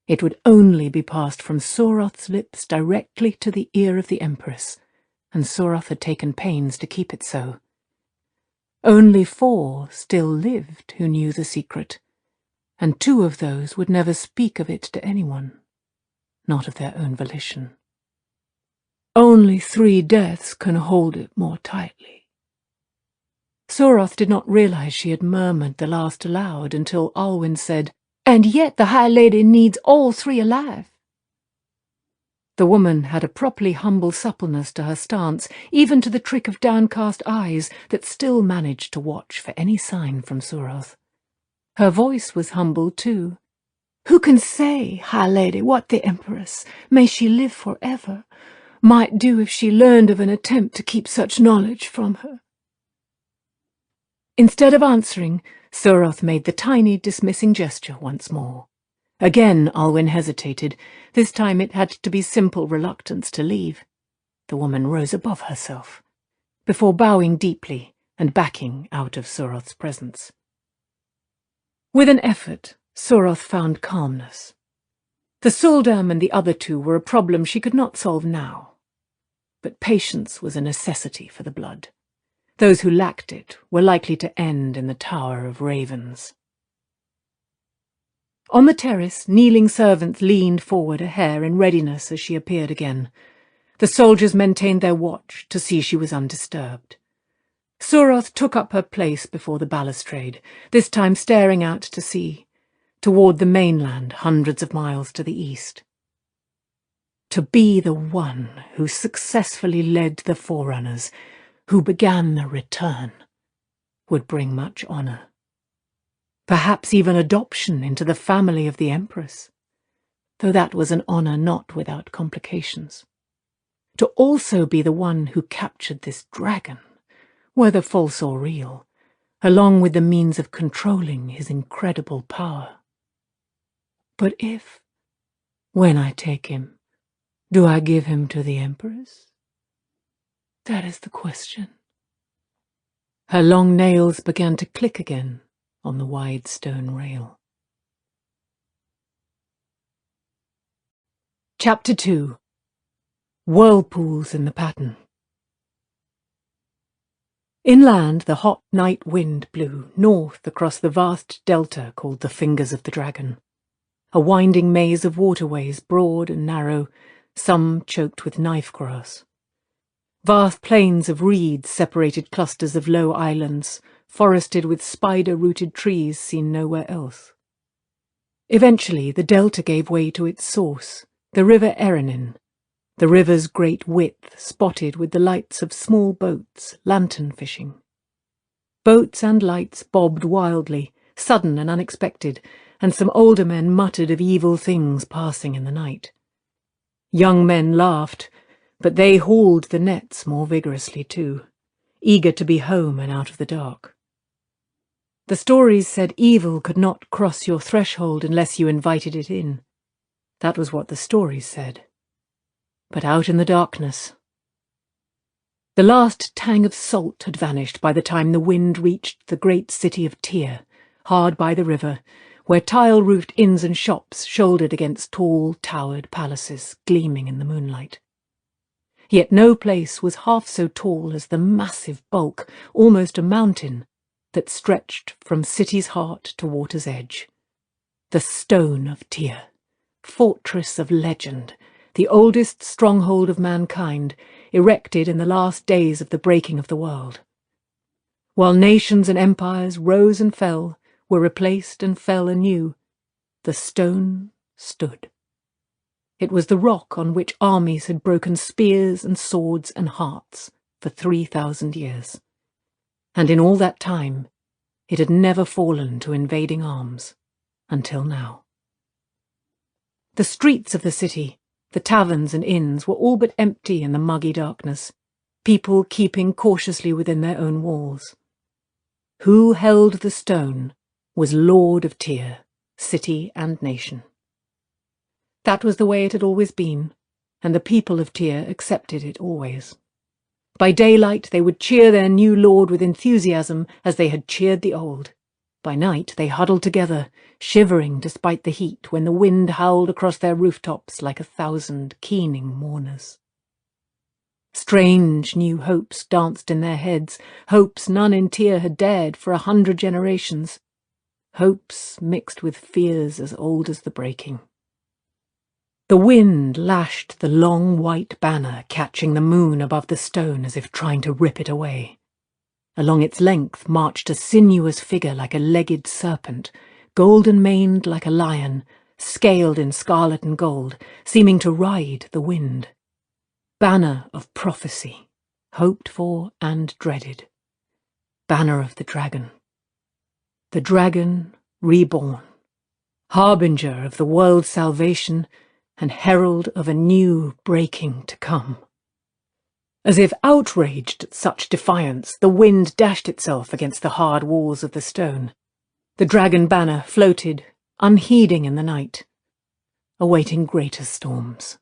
It would only be passed from Surath's lips directly to the ear of the Empress, and Surath had taken pains to keep it so. Only 4 still lived who knew the secret, and 2 of those would never speak of it to anyone, not of their own volition. Only 3 deaths can hold it more tightly. Surath did not realize she had murmured the last aloud until Alwyn said, "And yet the High Lady needs all 3 alive." The woman had a properly humble suppleness to her stance, even to the trick of downcast eyes that still managed to watch for any sign from Surath. Her voice was humble too. "Who can say, High Lady, what the Empress, may she live forever, might do if she learned of an attempt to keep such knowledge from her?" Instead of answering, Surath made the tiny dismissing gesture once more. Again Alwyn hesitated. This time it had to be simple reluctance to leave. The woman rose above herself, before bowing deeply and backing out of Surath's presence. With an effort, Surath found calmness. The Suldam and the other 2 were a problem she could not solve now. But patience was a necessity for the blood. Those who lacked it were likely to end in the Tower of Ravens. On the terrace, kneeling servants leaned forward a hair in readiness as she appeared again. The soldiers maintained their watch to see she was undisturbed. Surath took up her place before the balustrade, this time staring out to sea, toward the mainland hundreds of miles to the east. To be the one who successfully led the Forerunners, who began the return, would bring much honor. perhaps even adoption into the family of the Empress, though that was an honour not without complications. To also be the one who captured this dragon, whether false or real, along with the means of controlling his incredible power. But if, when I take him, do I give him to the Empress? That is the question. Her long nails began to click again on the wide stone rail. Chapter 2. Whirlpools in the Pattern. Inland, the hot night wind blew north across the vast delta called the Fingers of the Dragon, a winding maze of waterways, broad and narrow, some choked with knife grass. Vast plains of reeds separated clusters of low islands, forested with spider-rooted trees seen nowhere else. Eventually, the delta gave way to its source, the River Erenin, the river's great width spotted with the lights of small boats, lantern fishing. Boats and lights bobbed wildly, sudden and unexpected, and some older men muttered of evil things passing in the night. Young men laughed, but they hauled the nets more vigorously too, eager to be home and out of the dark. The stories said evil could not cross your threshold unless you invited it in. That was what the stories said. But out in the darkness, the last tang of salt had vanished by the time the wind reached the great city of Tyr, hard by the river, where tile-roofed inns and shops shouldered against tall, towered palaces gleaming in the moonlight. Yet no place was half so tall as the massive bulk, almost a mountain, that stretched from city's heart to water's edge. The Stone of Tyr, fortress of legend, the oldest stronghold of mankind, erected in the last days of the breaking of the world. While nations and empires rose and fell, were replaced and fell anew, the stone stood. It was the rock on which armies had broken spears and swords and hearts for 3,000 years. And in all that time, it had never fallen to invading arms, until now. The streets of the city, the taverns and inns, were all but empty in the muggy darkness, people keeping cautiously within their own walls. Who held the stone was Lord of Tyr, city and nation. That was the way it had always been, and the people of Tyr accepted it always. By daylight they would cheer their new lord with enthusiasm as they had cheered the old. By night they huddled together, shivering despite the heat when the wind howled across their rooftops like 1,000 keening mourners. Strange new hopes danced in their heads, hopes none in Tyr had dared for 100 generations, hopes mixed with fears as old as the breaking. The wind lashed the long white banner catching the moon above the stone as if trying to rip it away. Along its length marched a sinuous figure like a legged serpent, golden-maned like a lion, scaled in scarlet and gold, seeming to ride the wind. Banner of prophecy, hoped for and dreaded. Banner of the dragon. The dragon reborn, harbinger of the world's salvation and herald of a new breaking to come. As if outraged at such defiance, the wind dashed itself against the hard walls of the stone. The dragon banner floated, unheeding in the night, awaiting greater storms.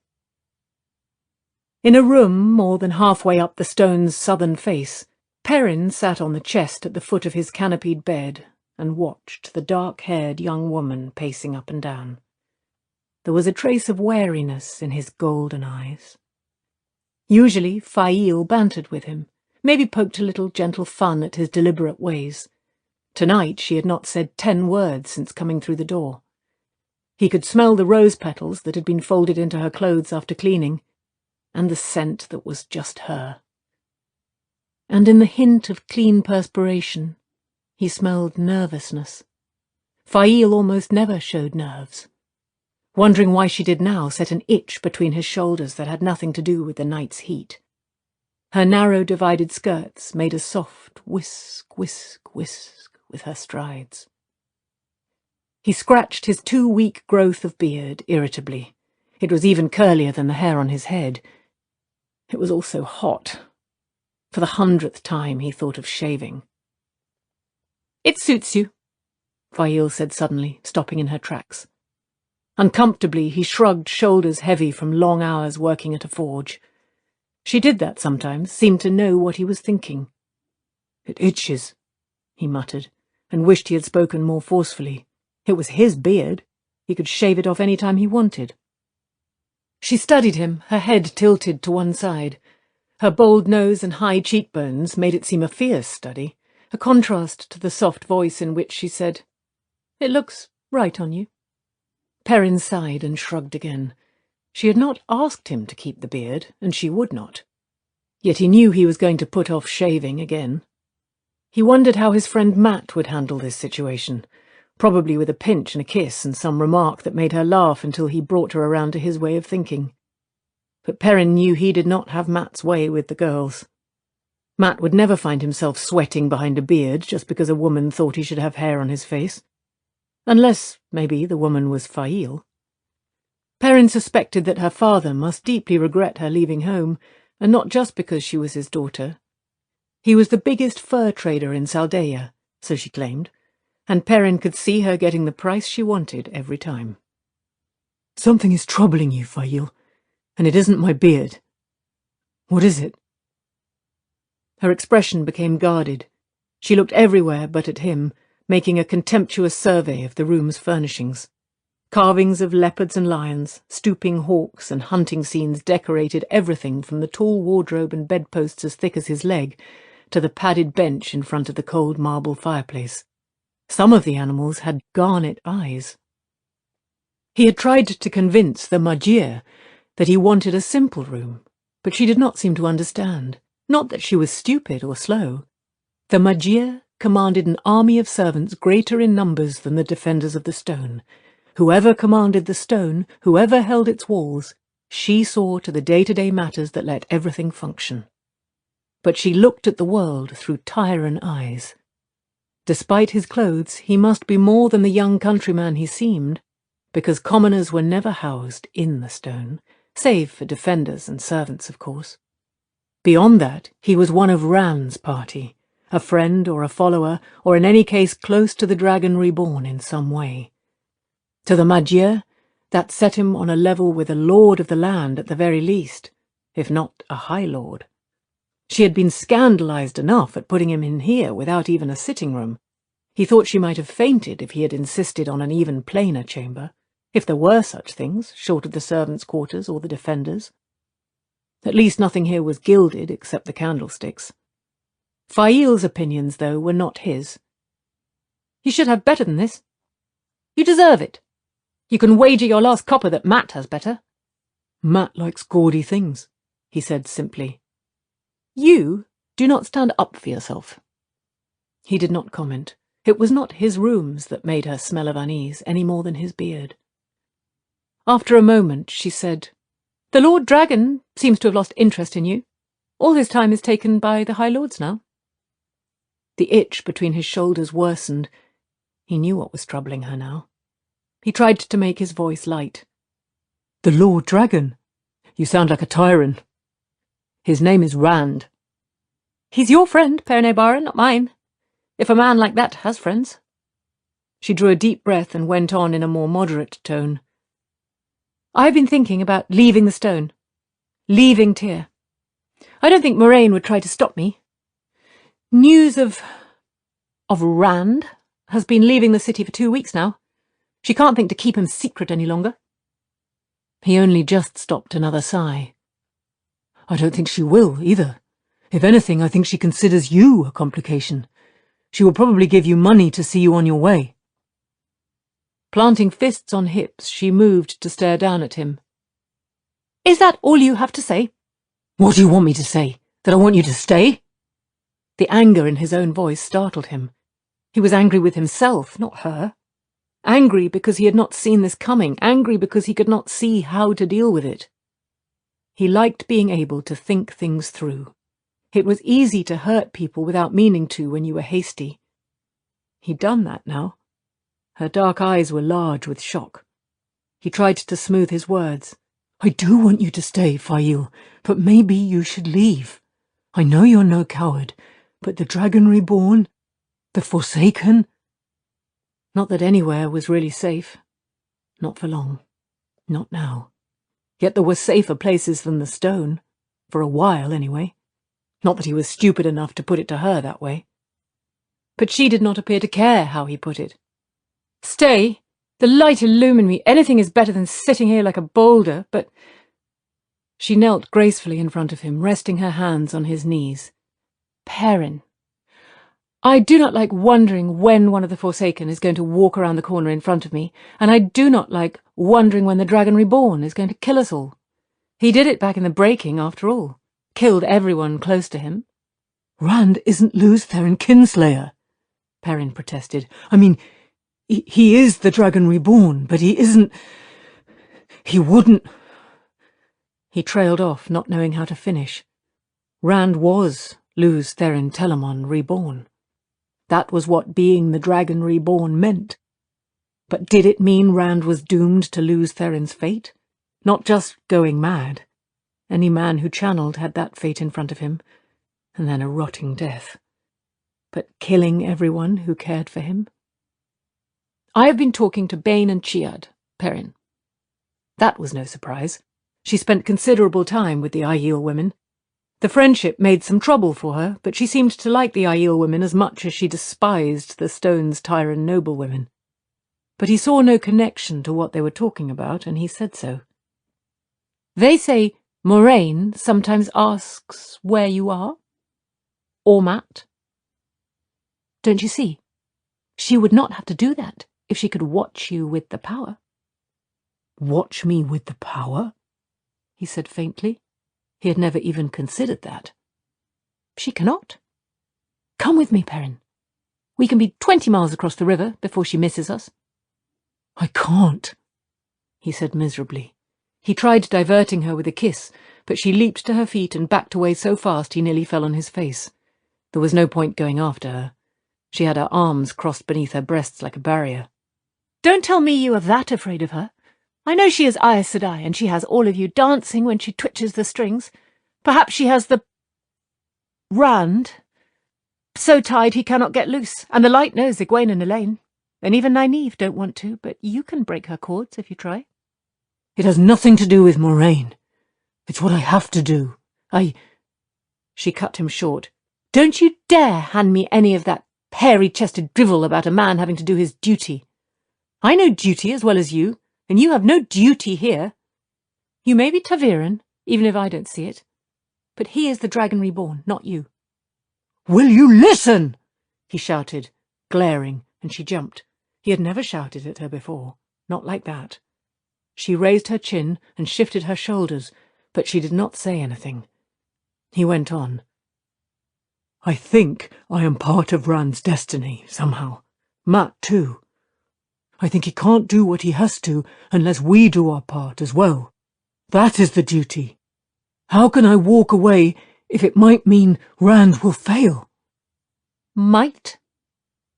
In a room more than halfway up the stone's southern face, Perrin sat on the chest at the foot of his canopied bed and watched the dark-haired young woman pacing up and down. There was a trace of wariness in his golden eyes. Usually Fail bantered with him, maybe poked a little gentle fun at his deliberate ways. Tonight she had not said 10 words since coming through the door. He could smell the rose petals that had been folded into her clothes after cleaning, and the scent that was just her. And in the hint of clean perspiration, he smelled nervousness. Fail almost never showed nerves. Wondering why she did now set an itch between his shoulders that had nothing to do with the night's heat. Her narrow divided skirts made a soft whisk, whisk, whisk with her strides. He scratched his too-weak growth of beard irritably. It was even curlier than the hair on his head. It was also hot. For the 100th time he thought of shaving. "It suits you," Fail said suddenly, stopping in her tracks. Uncomfortably, he shrugged shoulders heavy from long hours working at a forge. She did that sometimes, seemed to know what he was thinking. "It itches," he muttered, and wished he had spoken more forcefully. It was his beard. He could shave it off any time he wanted. She studied him, her head tilted to one side. Her bold nose and high cheekbones made it seem a fierce study, a contrast to the soft voice in which she said, "It looks right on you." Perrin sighed and shrugged again. She had not asked him to keep the beard, and she would not. Yet he knew he was going to put off shaving again. He wondered how his friend Matt would handle this situation, probably with a pinch and a kiss and some remark that made her laugh until he brought her around to his way of thinking. But Perrin knew he did not have Matt's way with the girls. Matt would never find himself sweating behind a beard just because a woman thought he should have hair on his face. Unless, maybe, the woman was Fail. Perrin suspected that her father must deeply regret her leaving home, and not just because she was his daughter. He was the biggest fur trader in Saldaea, so she claimed, and Perrin could see her getting the price she wanted every time. "Something is troubling you, Fail, and it isn't my beard. What is it?" Her expression became guarded. She looked everywhere but at him, making a contemptuous survey of the room's furnishings. Carvings of leopards and lions, stooping hawks, and hunting scenes decorated everything from the tall wardrobe and bedposts as thick as his leg to the padded bench in front of the cold marble fireplace. Some of the animals had garnet eyes. He had tried to convince the Magier that he wanted a simple room, but she did not seem to understand. Not that she was stupid or slow. The Magier commanded an army of servants greater in numbers than the defenders of the stone. Whoever commanded the stone, whoever held its walls, she saw to the day-to-day matters that let everything function. But she looked at the world through Tyran eyes. Despite his clothes, he must be more than the young countryman he seemed, because commoners were never housed in the stone, save for defenders and servants, of course. Beyond that, he was one of Rand's party, a friend or a follower, or in any case close to the dragon reborn in some way. To the Magier, that set him on a level with a lord of the land at the very least, if not a high lord. She had been scandalized enough at putting him in here without even a sitting room. He thought she might have fainted if he had insisted on an even plainer chamber, if there were such things, short of the servants' quarters or the defenders. At least nothing here was gilded except the candlesticks. Fail's opinions, though, were not his. "You should have better than this. You deserve it. You can wager your last copper that Matt has better." "Matt likes gaudy things," he said simply. "You do not stand up for yourself." He did not comment. It was not his rooms that made her smell of unease, any more than his beard. After a moment, she said, "The Lord Dragon seems to have lost interest in you. All his time is taken by the High Lords now." The itch between his shoulders worsened. He knew what was troubling her now. He tried to make his voice light. "The Lord Dragon? You sound like a tyrant. His name is Rand." "He's your friend, Perne Baron, not mine. If a man like that has friends." She drew a deep breath and went on in a more moderate tone. "I've been thinking about leaving the stone. Leaving Tyr. I don't think Moraine would try to stop me. News of Rand has been leaving the city for 2 weeks now. She can't think to keep him secret any longer." He only just stopped another sigh. "I don't think she will, either. If anything, I think she considers you a complication. She will probably give you money to see you on your way." Planting fists on hips, she moved to stare down at him. "Is that all you have to say?" "What do you want me to say? That I want you to stay?" The anger in his own voice startled him. He was angry with himself, not her. Angry because he had not seen this coming, angry because he could not see how to deal with it. He liked being able to think things through. It was easy to hurt people without meaning to when you were hasty. He'd done that now. Her dark eyes were large with shock. He tried to smooth his words. I do want you to stay, Fail, but maybe you should leave. I know you're no coward, but the Dragon Reborn, the Forsaken... Not that anywhere was really safe. Not for long. Not now. Yet there were safer places than the stone. For a while, anyway. Not that he was stupid enough to put it to her that way. But she did not appear to care how he put it. Stay! The light illumined me. Anything is better than sitting here like a boulder, but... She knelt gracefully in front of him, resting her hands on his knees. Perrin, I do not like wondering when one of the Forsaken is going to walk around the corner in front of me, and I do not like wondering when the Dragon Reborn is going to kill us all. He did it back in the breaking, after all. Killed everyone close to him. Rand isn't Lews Therin Kinslayer, Perrin protested. I mean, he is the Dragon Reborn, but he isn't... He wouldn't... He trailed off, not knowing how to finish. Rand was Lews Therin Telamon Reborn. That was what being the Dragon Reborn meant. But did it mean Rand was doomed to Lews Therin's fate? Not just going mad. Any man who channeled had that fate in front of him, and then a rotting death. But killing everyone who cared for him? I have been talking to Bane and Chiad, Perrin. That was no surprise. She spent considerable time with the Aiel women. The friendship made some trouble for her, but she seemed to like the Aiel women as much as she despised the Stone's Tyran noblewomen. But he saw no connection to what they were talking about, and he said so. They say Moraine sometimes asks where you are? Or Mat? Don't you see? She would not have to do that if she could watch you with the power. Watch me with the power? He said faintly. He had never even considered that. She cannot. Come with me, Perrin. We can be 20 miles across the river before she misses us. I can't, he said miserably. He tried diverting her with a kiss, but she leaped to her feet and backed away so fast he nearly fell on his face. There was no point going after her. She had her arms crossed beneath her breasts like a barrier. Don't tell me you are that afraid of her. I know she is Aes Sedai, and she has all of you dancing when she twitches the strings. Perhaps she has the... Rand. So tied he cannot get loose, and the light knows Egwene and Elaine. And even Nynaeve don't want to, but you can break her cords if you try. It has nothing to do with Moraine. It's what I have to do. She cut him short. Don't you dare hand me any of that hairy-chested drivel about a man having to do his duty. I know duty as well as you, and you have no duty here. You may be Taviran, even if I don't see it, but he is the Dragon Reborn, not you. Will you listen? He shouted, glaring, and she jumped. He had never shouted at her before, not like that. She raised her chin and shifted her shoulders, but she did not say anything. He went on. I think I am part of Rand's destiny, somehow. Mat, too. I think he can't do what he has to unless we do our part as well. That is the duty. How can I walk away if it might mean Rand will fail? Might?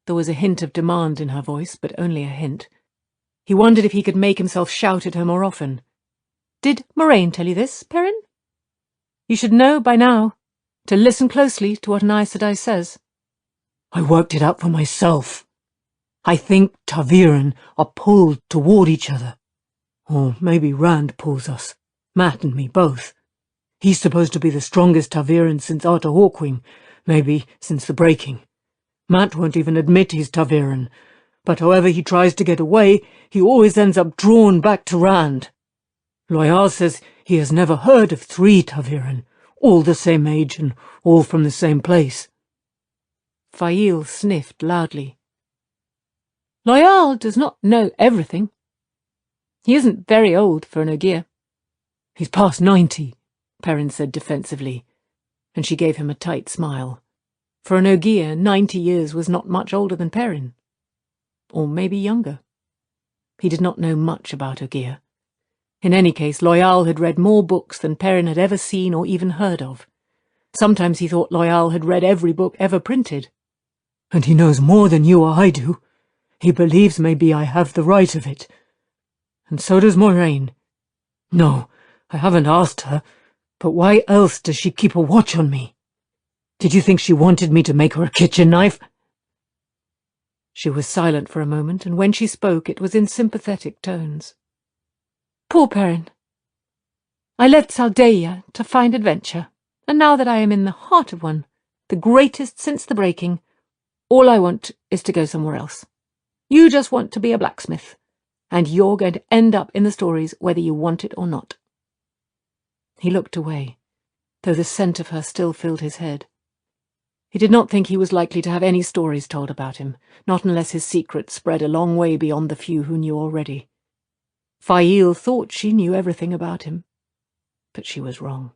There was a hint of demand in her voice, but only a hint. He wondered if he could make himself shout at her more often. Did Moraine tell you this, Perrin? You should know by now to listen closely to what an Aes Sedai says. I worked it out for myself. I think Taviran are pulled toward each other. Or maybe Rand pulls us, Mat and me both. He's supposed to be the strongest Taviran since Arthur Hawkwing, maybe since the breaking. Mat won't even admit he's Taviran, but however he tries to get away, he always ends up drawn back to Rand. Loyal says he has never heard of 3 Taviran, all the same age and all from the same place. Fail sniffed loudly. Loyal does not know everything. He isn't very old for an Ogier. He's past 90, Perrin said defensively, and she gave him a tight smile. For an Ogier, 90 years was not much older than Perrin. Or maybe younger. He did not know much about Ogier. In any case, Loyal had read more books than Perrin had ever seen or even heard of. Sometimes he thought Loyal had read every book ever printed. And he knows more than you or I do. He believes maybe I have the right of it. And so does Moraine. No, I haven't asked her, but why else does she keep a watch on me? Did you think she wanted me to make her a kitchen knife?" She was silent for a moment, and when she spoke it was in sympathetic tones. "Poor Perrin. I left Saldeia to find adventure, and now that I am in the heart of one, the greatest since the breaking, all I want is to go somewhere else. You just want to be a blacksmith, and you're going to end up in the stories whether you want it or not." He looked away, though the scent of her still filled his head. He did not think he was likely to have any stories told about him, not unless his secret spread a long way beyond the few who knew already. Fail thought she knew everything about him, but she was wrong.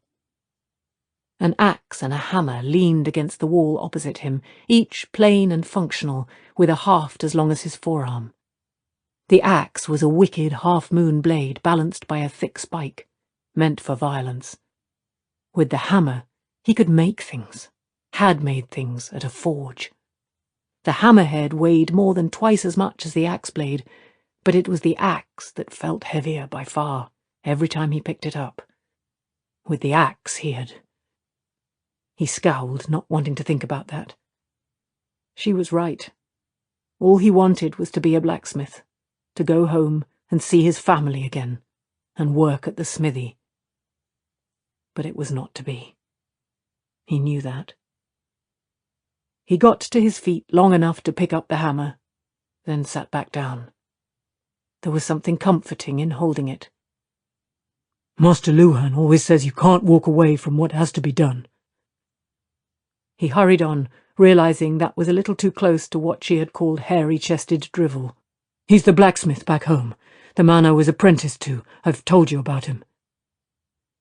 An axe and a hammer leaned against the wall opposite him, each plain and functional, with a haft as long as his forearm. The axe was a wicked half-moon blade balanced by a thick spike, meant for violence. With the hammer, he could make things, had made things at a forge. The hammerhead weighed more than twice as much as the axe blade, but it was the axe that felt heavier by far every time he picked it up. With the axe He scowled, not wanting to think about that. She was right. All he wanted was to be a blacksmith, to go home and see his family again, and work at the smithy. But it was not to be. He knew that. He got to his feet long enough to pick up the hammer, then sat back down. There was something comforting in holding it. "Master Luhan always says you can't walk away from what has to be done." He hurried on, realizing that was a little too close to what she had called hairy-chested drivel. "He's the blacksmith back home, the man I was apprenticed to. I've told you about him."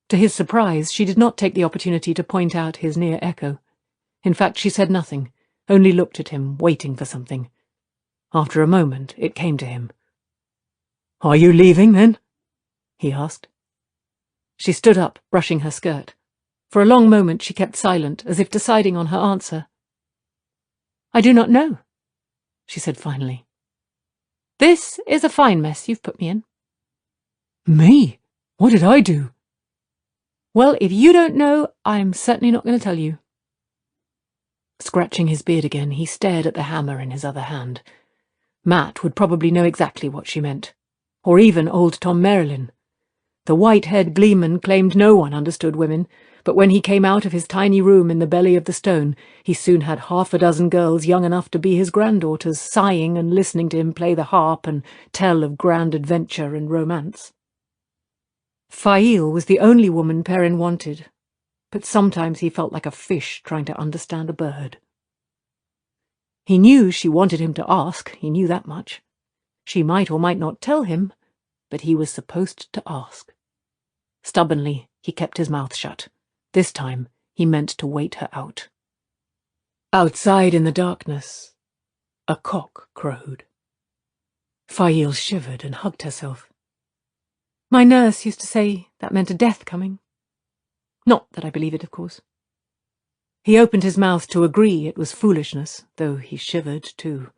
To his surprise, she did not take the opportunity to point out his near echo. In fact, she said nothing, only looked at him, waiting for something. After a moment, it came to him. "Are you leaving, then?" he asked. She stood up, brushing her skirt. For a long moment she kept silent, as if deciding on her answer. "I do not know," she said finally. "This is a fine mess you've put me in." "Me? What did I do?" "Well, if you don't know, I'm certainly not going to tell you." Scratching his beard again, he stared at the hammer in his other hand. Matt would probably know exactly what she meant, or even old Tom Merrilin. The white-haired gleeman claimed no one understood women, but when he came out of his tiny room in the belly of the stone, he soon had half a dozen girls young enough to be his granddaughters, sighing and listening to him play the harp and tell of grand adventure and romance. Fail was the only woman Perrin wanted, but sometimes he felt like a fish trying to understand a bird. He knew she wanted him to ask, he knew that much. She might or might not tell him, but he was supposed to ask. Stubbornly, he kept his mouth shut. This time, he meant to wait her out. Outside in the darkness, a cock crowed. Fail shivered and hugged herself. "My nurse used to say that meant a death coming. Not that I believe it, of course." He opened his mouth to agree it was foolishness, though he shivered too,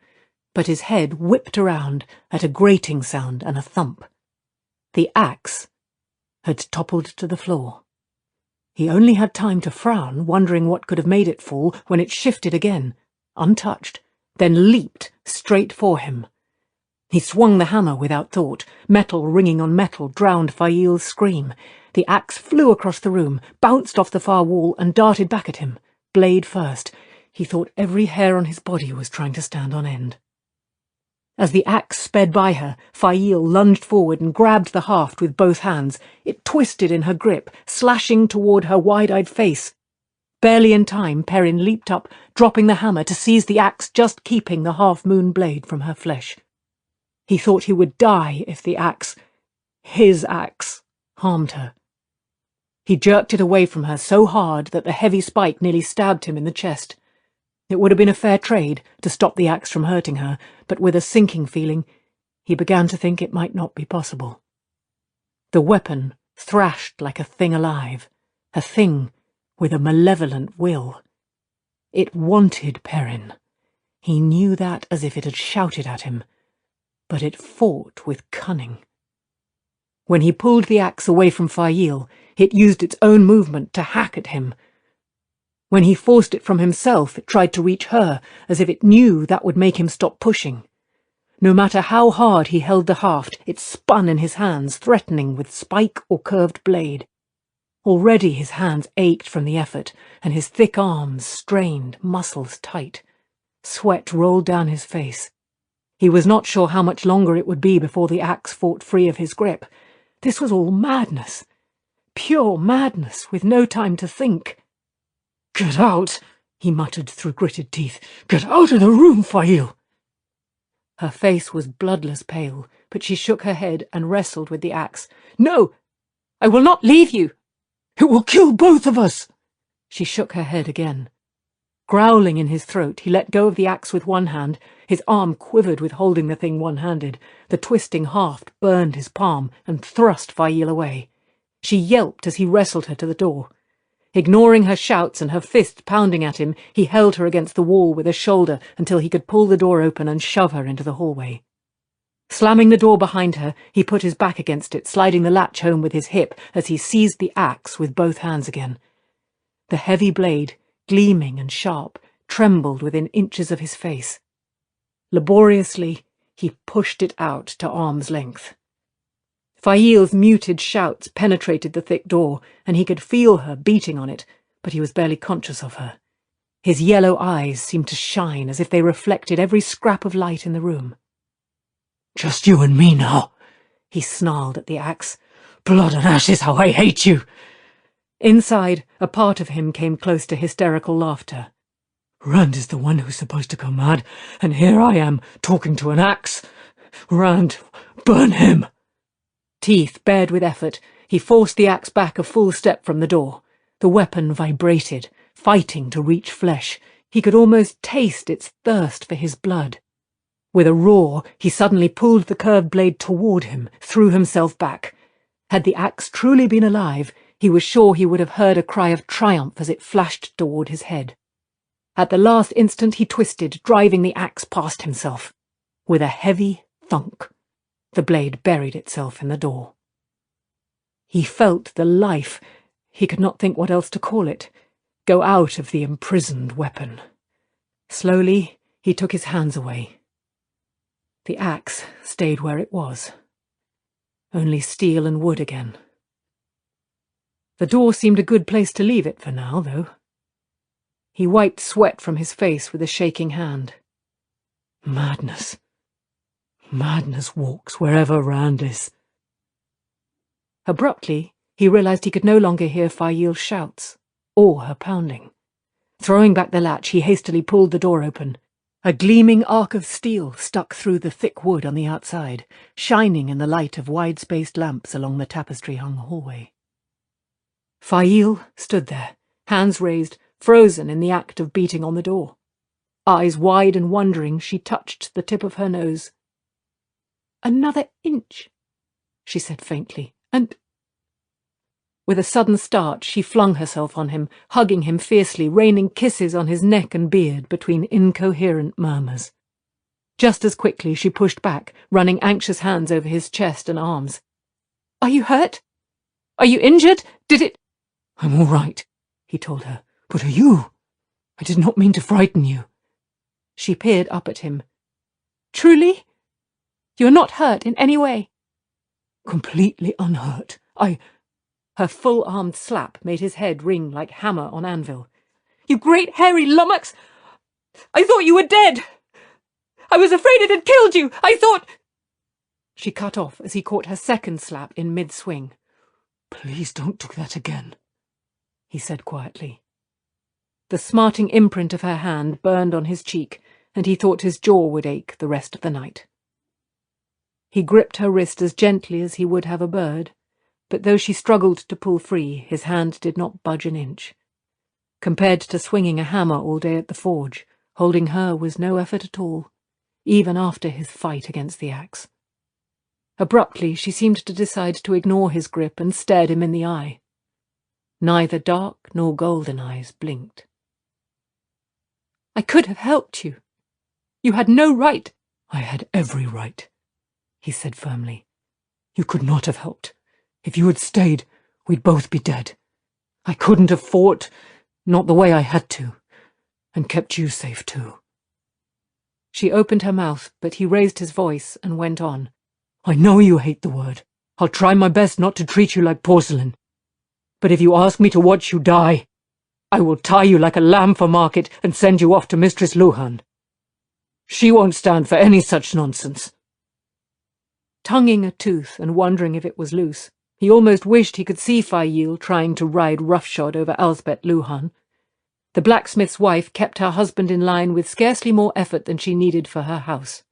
but his head whipped around at a grating sound and a thump. The axe had toppled to the floor. He only had time to frown, wondering what could have made it fall, when it shifted again, untouched, then leaped straight for him. He swung the hammer without thought. Metal ringing on metal drowned Fail's scream. The axe flew across the room, bounced off the far wall, and darted back at him, blade first. He thought every hair on his body was trying to stand on end. As the axe sped by her, Fail lunged forward and grabbed the haft with both hands. It twisted in her grip, slashing toward her wide-eyed face. Barely in time, Perrin leaped up, dropping the hammer to seize the axe, just keeping the half-moon blade from her flesh. He thought he would die if the axe, his axe, harmed her. He jerked it away from her so hard that the heavy spike nearly stabbed him in the chest. It would have been a fair trade to stop the axe from hurting her, but with a sinking feeling, he began to think it might not be possible. The weapon thrashed like a thing alive, a thing with a malevolent will. It wanted Perrin. He knew that as if it had shouted at him, but it fought with cunning. When he pulled the axe away from Fail, it used its own movement to hack at him. When he forced it from himself, it tried to reach her, as if it knew that would make him stop pushing. No matter how hard he held the haft, it spun in his hands, threatening with spike or curved blade. Already his hands ached from the effort, and his thick arms strained, muscles tight. Sweat rolled down his face. He was not sure how much longer it would be before the axe fought free of his grip. This was all madness. Pure madness, with no time to think. "Get out," he muttered through gritted teeth. "Get out of the room, Fail." Her face was bloodless pale, but she shook her head and wrestled with the axe. "No! I will not leave you!" "It will kill both of us!" She shook her head again. Growling in his throat, he let go of the axe with one hand. His arm quivered with holding the thing one-handed. The twisting haft burned his palm and thrust Fail away. She yelped as he wrestled her to the door. Ignoring her shouts and her fists pounding at him, he held her against the wall with a shoulder until he could pull the door open and shove her into the hallway. Slamming the door behind her, he put his back against it, sliding the latch home with his hip as he seized the axe with both hands again. The heavy blade, gleaming and sharp, trembled within inches of his face. Laboriously, he pushed it out to arm's length. Fail's muted shouts penetrated the thick door, and he could feel her beating on it, but he was barely conscious of her. His yellow eyes seemed to shine as if they reflected every scrap of light in the room. "Just you and me now," he snarled at the axe. "Blood and ashes, how I hate you!" Inside, a part of him came close to hysterical laughter. "Rand is the one who's supposed to go mad, and here I am, talking to an axe. Rand, burn him!" Teeth bared with effort, he forced the axe back a full step from the door. The weapon vibrated, fighting to reach flesh. He could almost taste its thirst for his blood. With a roar, he suddenly pulled the curved blade toward him, threw himself back. Had the axe truly been alive, he was sure he would have heard a cry of triumph as it flashed toward his head. At the last instant he twisted, driving the axe past himself. With a heavy thunk, the blade buried itself in the door. He felt the life, he could not think what else to call it, go out of the imprisoned weapon. Slowly, he took his hands away. The axe stayed where it was. Only steel and wood again. The door seemed a good place to leave it for now, though. He wiped sweat from his face with a shaking hand. Madness. Madness walks wherever Rand is. Abruptly, he realized he could no longer hear Fail's shouts, or her pounding. Throwing back the latch, he hastily pulled the door open. A gleaming arc of steel stuck through the thick wood on the outside, shining in the light of wide-spaced lamps along the tapestry-hung hallway. Fail stood there, hands raised, frozen in the act of beating on the door. Eyes wide and wondering, she touched the tip of her nose. "Another inch," she said faintly, "and—" With a sudden start, she flung herself on him, hugging him fiercely, raining kisses on his neck and beard between incoherent murmurs. Just as quickly, she pushed back, running anxious hands over his chest and arms. "Are you hurt? Are you injured? Did it—" "I'm all right," he told her. "But are you? I did not mean to frighten you." She peered up at him. "Truly? You are not hurt in any way?" "Completely unhurt. Her full-armed slap made his head ring like hammer on anvil. "You great hairy lummox! I thought you were dead! I was afraid it had killed you! I thought—" She cut off as he caught her second slap in mid-swing. "Please don't do that again," he said quietly. The smarting imprint of her hand burned on his cheek, and he thought his jaw would ache the rest of the night. He gripped her wrist as gently as he would have a bird, but though she struggled to pull free, his hand did not budge an inch. Compared to swinging a hammer all day at the forge, holding her was no effort at all, even after his fight against the axe. Abruptly, she seemed to decide to ignore his grip and stared him in the eye. Neither dark nor golden eyes blinked. "I could have helped you. You had no right." "I had every right," he said firmly. "You could not have helped. If you had stayed, we'd both be dead. I couldn't have fought, not the way I had to, and kept you safe too." She opened her mouth, but he raised his voice and went on. "I know you hate the word. I'll try my best not to treat you like porcelain. But if you ask me to watch you die, I will tie you like a lamb for market and send you off to Mistress Luhan. She won't stand for any such nonsense." Tonguing a tooth and wondering if it was loose, he almost wished he could see Fail trying to ride roughshod over Elsbeth Luhan. The blacksmith's wife kept her husband in line with scarcely more effort than she needed for her house.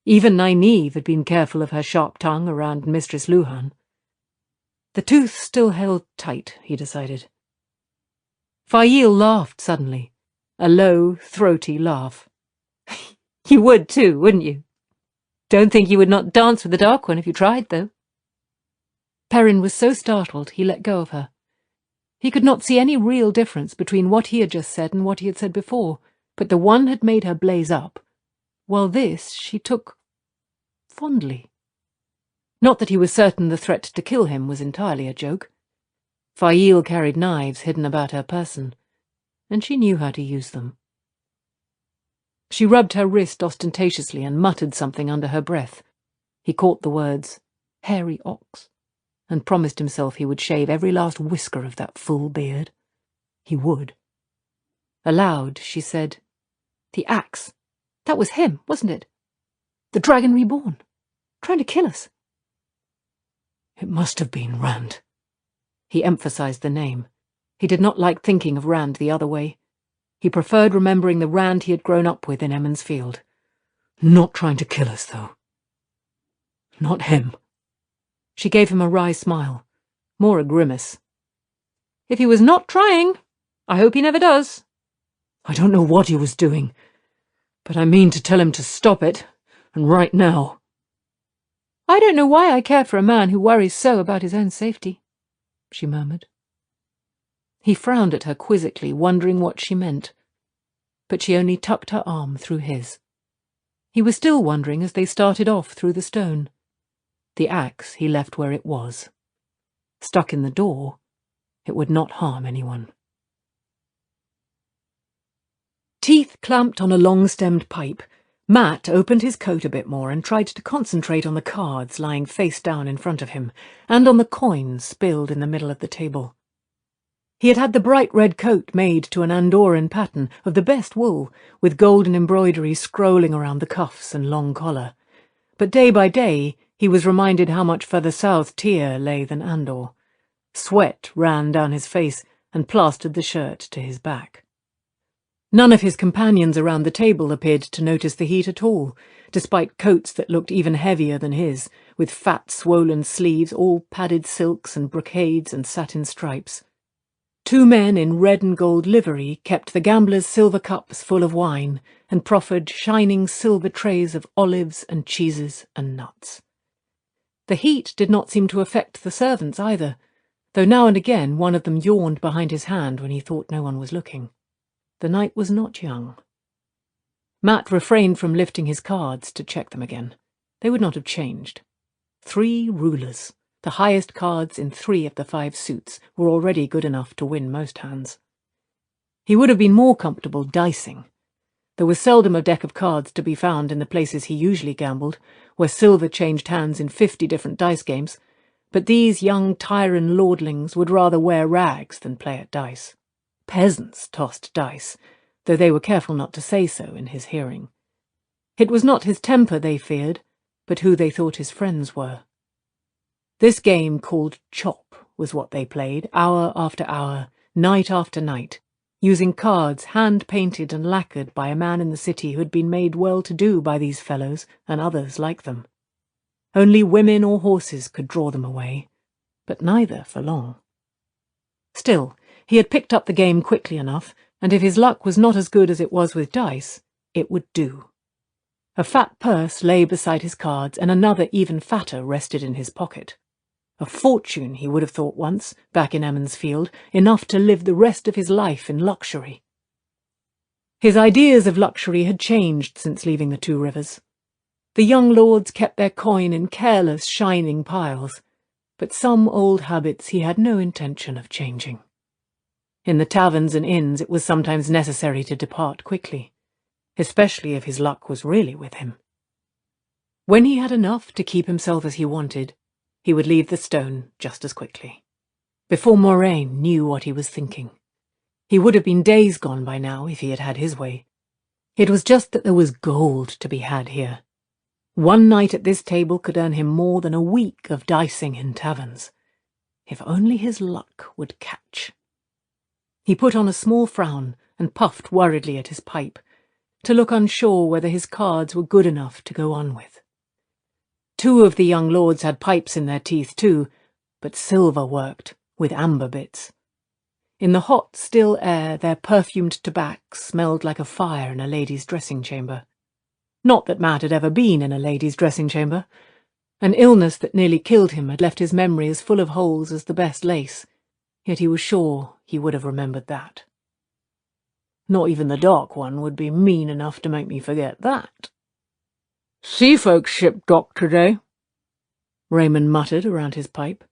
Even Nynaeve had been careful of her sharp tongue around Mistress Luhan. The tooth still held tight, he decided. Fail laughed suddenly, a low, throaty laugh. "You would too, wouldn't you? Don't think you would not dance with the Dark One if you tried, though." Perrin was so startled he let go of her. He could not see any real difference between what he had just said and what he had said before, but the one had made her blaze up, while this she took fondly. Not that he was certain the threat to kill him was entirely a joke. Fail carried knives hidden about her person, and she knew how to use them. She rubbed her wrist ostentatiously and muttered something under her breath. He caught the words, "hairy ox," and promised himself he would shave every last whisker of that full beard. He would. Aloud, she said, "The axe. That was him, wasn't it? The dragon reborn. Trying to kill us." "It must have been Rand." He emphasized the name. He did not like thinking of Rand the other way. He preferred remembering the Rand he had grown up with in Emond's Field. "Not trying to kill us, though. Not him." She gave him a wry smile, more a grimace. "If he was not trying, I hope he never does." "I don't know what he was doing, but I mean to tell him to stop it, and right now." "I don't know why I care for a man who worries so about his own safety," she murmured. He frowned at her quizzically, wondering what she meant, but she only tucked her arm through his. He was still wondering as they started off through the stone. The axe he left where it was. Stuck in the door, it would not harm anyone. Teeth clamped on a long-stemmed pipe, Matt opened his coat a bit more and tried to concentrate on the cards lying face down in front of him, and on the coins spilled in the middle of the table. He had had the bright red coat made to an Andorran pattern of the best wool, with golden embroidery scrolling around the cuffs and long collar. But day by day he was reminded how much further south Tyr lay than Andor. Sweat ran down his face and plastered the shirt to his back. None of his companions around the table appeared to notice the heat at all, despite coats that looked even heavier than his, with fat, swollen sleeves, all padded silks and brocades and satin stripes. 2 men in red and gold livery kept the gamblers' silver cups full of wine and proffered shining silver trays of olives and cheeses and nuts. The heat did not seem to affect the servants either, though now and again one of them yawned behind his hand when he thought no one was looking. The night was not young. Matt refrained from lifting his cards to check them again. They would not have changed. 3 rulers. The highest cards in 3 of the 5 suits were already good enough to win most hands. He would have been more comfortable dicing. There was seldom a deck of cards to be found in the places he usually gambled, where silver changed hands in 50 different dice games, but these young Tyran lordlings would rather wear rags than play at dice. Peasants tossed dice, though they were careful not to say so in his hearing. It was not his temper they feared, but who they thought his friends were. This game called Chop was what they played, hour after hour, night after night, using cards hand-painted and lacquered by a man in the city who had been made well-to-do by these fellows and others like them. Only women or horses could draw them away, but neither for long. Still, he had picked up the game quickly enough, and if his luck was not as good as it was with dice, it would do. A fat purse lay beside his cards, and another even fatter rested in his pocket. A fortune, he would have thought once, back in Emond's Field, enough to live the rest of his life in luxury. His ideas of luxury had changed since leaving the 2 Rivers. The young lords kept their coin in careless, shining piles, but some old habits he had no intention of changing. In the taverns and inns it was sometimes necessary to depart quickly, especially if his luck was really with him. When he had enough to keep himself as he wanted, he would leave the stone just as quickly. Before Moraine knew what he was thinking. He would have been days gone by now if he had had his way. It was just that there was gold to be had here. One night at this table could earn him more than a week of dicing in taverns. If only his luck would catch. He put on a small frown and puffed worriedly at his pipe, to look unsure whether his cards were good enough to go on with. 2 of the young lords had pipes in their teeth too, but silver worked, with amber bits. In the hot, still air their perfumed tobacco smelled like a fire in a lady's dressing-chamber. Not that Matt had ever been in a lady's dressing-chamber. An illness that nearly killed him had left his memory as full of holes as the best lace, yet he was sure he would have remembered that. Not even the dark one would be mean enough to make me forget that. "Sea folks ship docked today," Raymond muttered around his pipe.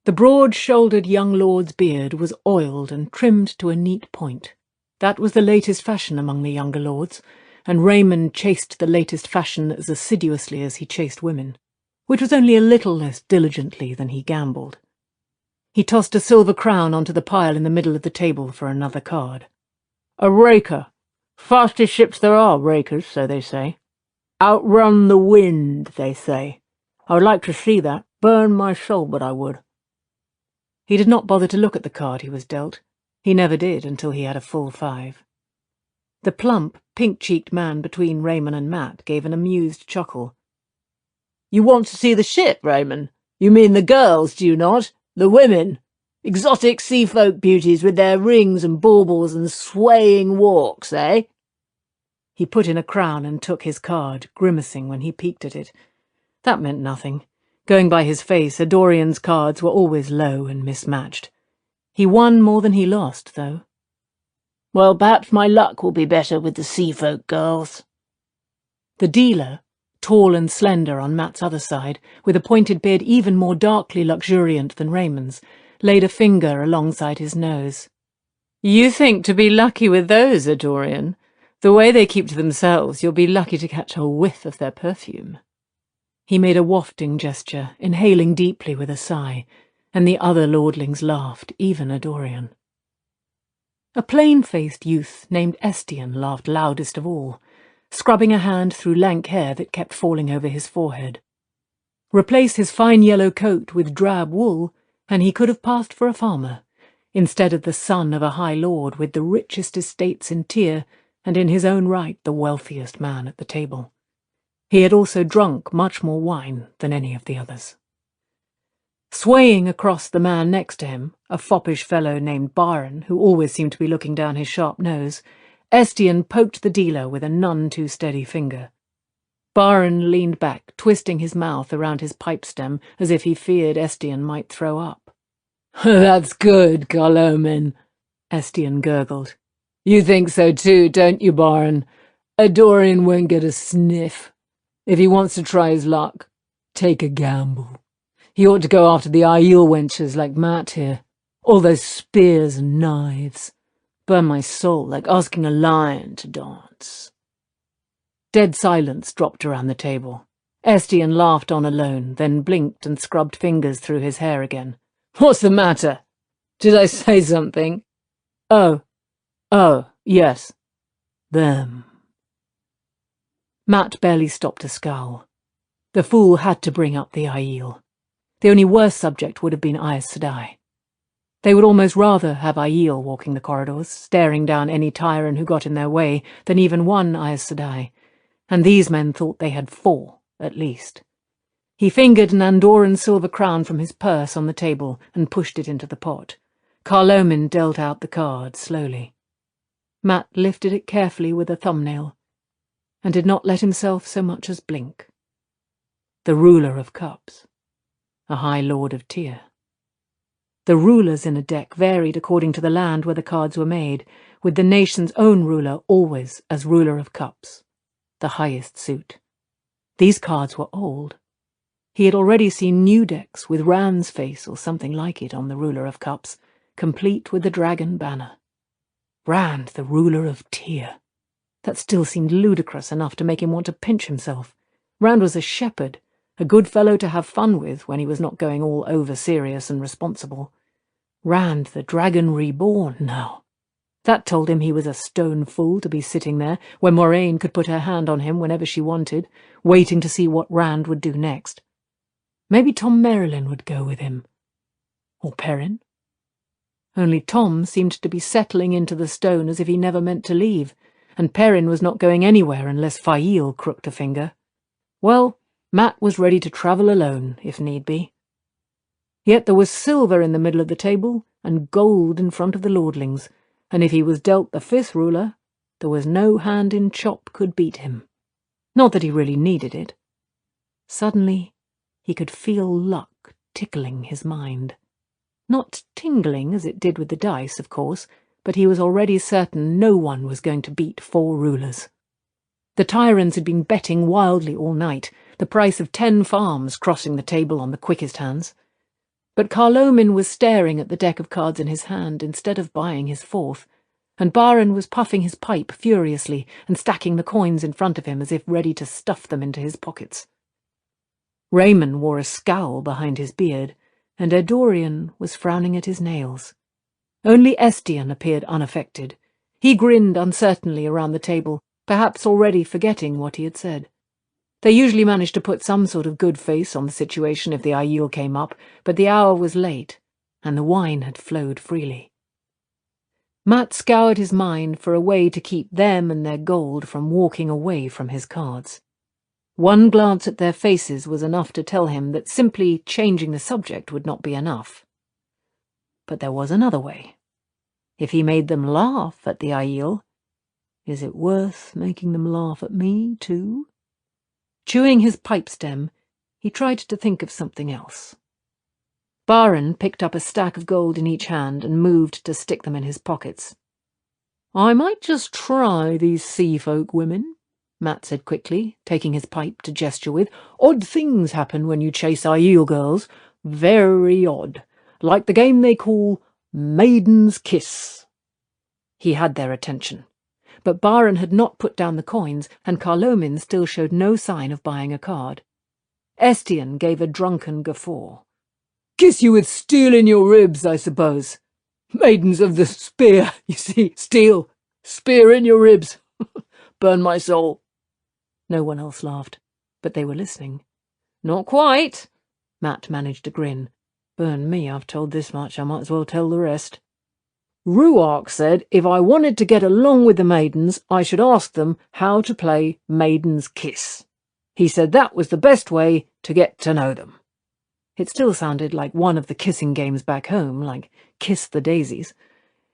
The broad-shouldered young lord's beard was oiled and trimmed to a neat point. That was the latest fashion among the younger lords, and Raymond chased the latest fashion as assiduously as he chased women, which was only a little less diligently than he gambled. He tossed a silver crown onto the pile in the middle of the table for another card. "A raker. Fastest ships there are, rakers, so they say. Outrun the wind, they say. I would like to see that. Burn my soul, but I would." He did not bother to look at the card he was dealt. He never did until he had a full 5. The plump, pink-cheeked man between Raymond and Matt gave an amused chuckle. "You want to see the ship, Raymond? You mean the girls, do you not? The women? Exotic sea folk beauties with their rings and baubles and swaying walks, eh?" He put in a crown and took his card, grimacing when he peeked at it. That meant nothing. Going by his face, Adorian's cards were always low and mismatched. He won more than he lost, though. "Well, perhaps my luck will be better with the sea folk girls." The dealer, tall and slender on Matt's other side, with a pointed beard even more darkly luxuriant than Raymond's, laid a finger alongside his nose. "You think to be lucky with those, Adorian? The way they keep to themselves, you'll be lucky to catch a whiff of their perfume." He made a wafting gesture, inhaling deeply with a sigh, and the other lordlings laughed, even Adorian. A plain-faced youth named Estienne laughed loudest of all, scrubbing a hand through lank hair that kept falling over his forehead. Replace his fine yellow coat with drab wool, and he could have passed for a farmer, instead of the son of a high lord with the richest estates in Tyr, and in his own right the wealthiest man at the table. He had also drunk much more wine than any of the others. Swaying across the man next to him, a foppish fellow named Byron, who always seemed to be looking down his sharp nose, Estienne poked the dealer with a none-too-steady finger. Byron leaned back, twisting his mouth around his pipe stem as if he feared Estienne might throw up. "That's good, Carloman," Estienne gurgled. "You think so too, don't you, Byron? Adorian won't get a sniff. If he wants to try his luck, take a gamble. He ought to go after the Aiel wenches like Matt here. All those spears and knives. Burn my soul, like asking a lion to dance." Dead silence dropped around the table. Estienne laughed on alone, then blinked and scrubbed fingers through his hair again. "What's the matter? Did I say something?" Oh, yes. Them." Matt barely stopped to scowl. The fool had to bring up the Aiel. The only worse subject would have been Aes Sedai. They would almost rather have Aiel walking the corridors, staring down any Tyran who got in their way, than even one Aes Sedai, and these men thought they had 4, at least. He fingered an Andorran silver crown from his purse on the table and pushed it into the pot. Carloman dealt out the card slowly. Matt lifted it carefully with a thumbnail, and did not let himself so much as blink. The ruler of cups, a high lord of Tyr. The rulers in a deck varied according to the land where the cards were made, with the nation's own ruler always as ruler of cups, the highest suit. These cards were old. He had already seen new decks with Rand's face or something like it on the ruler of cups, complete with the dragon banner. Rand, the ruler of Tyr. That still seemed ludicrous enough to make him want to pinch himself. Rand was a shepherd, a good fellow to have fun with when he was not going all over serious and responsible. Rand, the dragon reborn, now. That told him he was a stone fool to be sitting there where Moraine could put her hand on him whenever she wanted, waiting to see what Rand would do next. Maybe Tom Merrilin would go with him. Or Perrin. Only Tom seemed to be settling into the stone as if he never meant to leave, and Perrin was not going anywhere unless Fail crooked a finger. Well, Mat was ready to travel alone, if need be. Yet there was silver in the middle of the table, and gold in front of the lordlings, and if he was dealt the fifth ruler, there was no hand in chop could beat him. Not that he really needed it. Suddenly, he could feel luck tickling his mind. Not tingling as it did with the dice, of course, but he was already certain no one was going to beat 4 rulers. The Tyrants had been betting wildly all night, the price of 10 farms crossing the table on the quickest hands. But Carloman was staring at the deck of cards in his hand instead of buying his 4th, and Baron was puffing his pipe furiously and stacking the coins in front of him as if ready to stuff them into his pockets. Raymond wore a scowl behind his beard, and Eddorian was frowning at his nails. Only Estienne appeared unaffected. He grinned uncertainly around the table, perhaps already forgetting what he had said. They usually managed to put some sort of good face on the situation if the Aiel came up, but the hour was late, and the wine had flowed freely. Mat scoured his mind for a way to keep them and their gold from walking away from his cards. One glance at their faces was enough to tell him that simply changing the subject would not be enough. But there was another way. If he made them laugh at the Aiel, is it worth making them laugh at me, too? Chewing his pipe stem, he tried to think of something else. Baron picked up a stack of gold in each hand and moved to stick them in his pockets. "I might just try these sea folk women," Mat said quickly, taking his pipe to gesture with. "Odd things happen when you chase Aiel girls. Very odd. Like the game they call Maiden's Kiss." He had their attention. But Baron had not put down the coins, and Carloman still showed no sign of buying a card. Estienne gave a drunken guffaw. "Kiss you with steel in your ribs, I suppose. Maidens of the spear, you see, steel, spear in your ribs. Burn my soul." No one else laughed, but they were listening. "Not quite," Mat managed to grin. "Burn me, I've told this much, I might as well tell the rest. Ruark said if I wanted to get along with the maidens, I should ask them how to play Maiden's Kiss. He said that was the best way to get to know them." It still sounded like one of the kissing games back home, like Kiss the Daisies.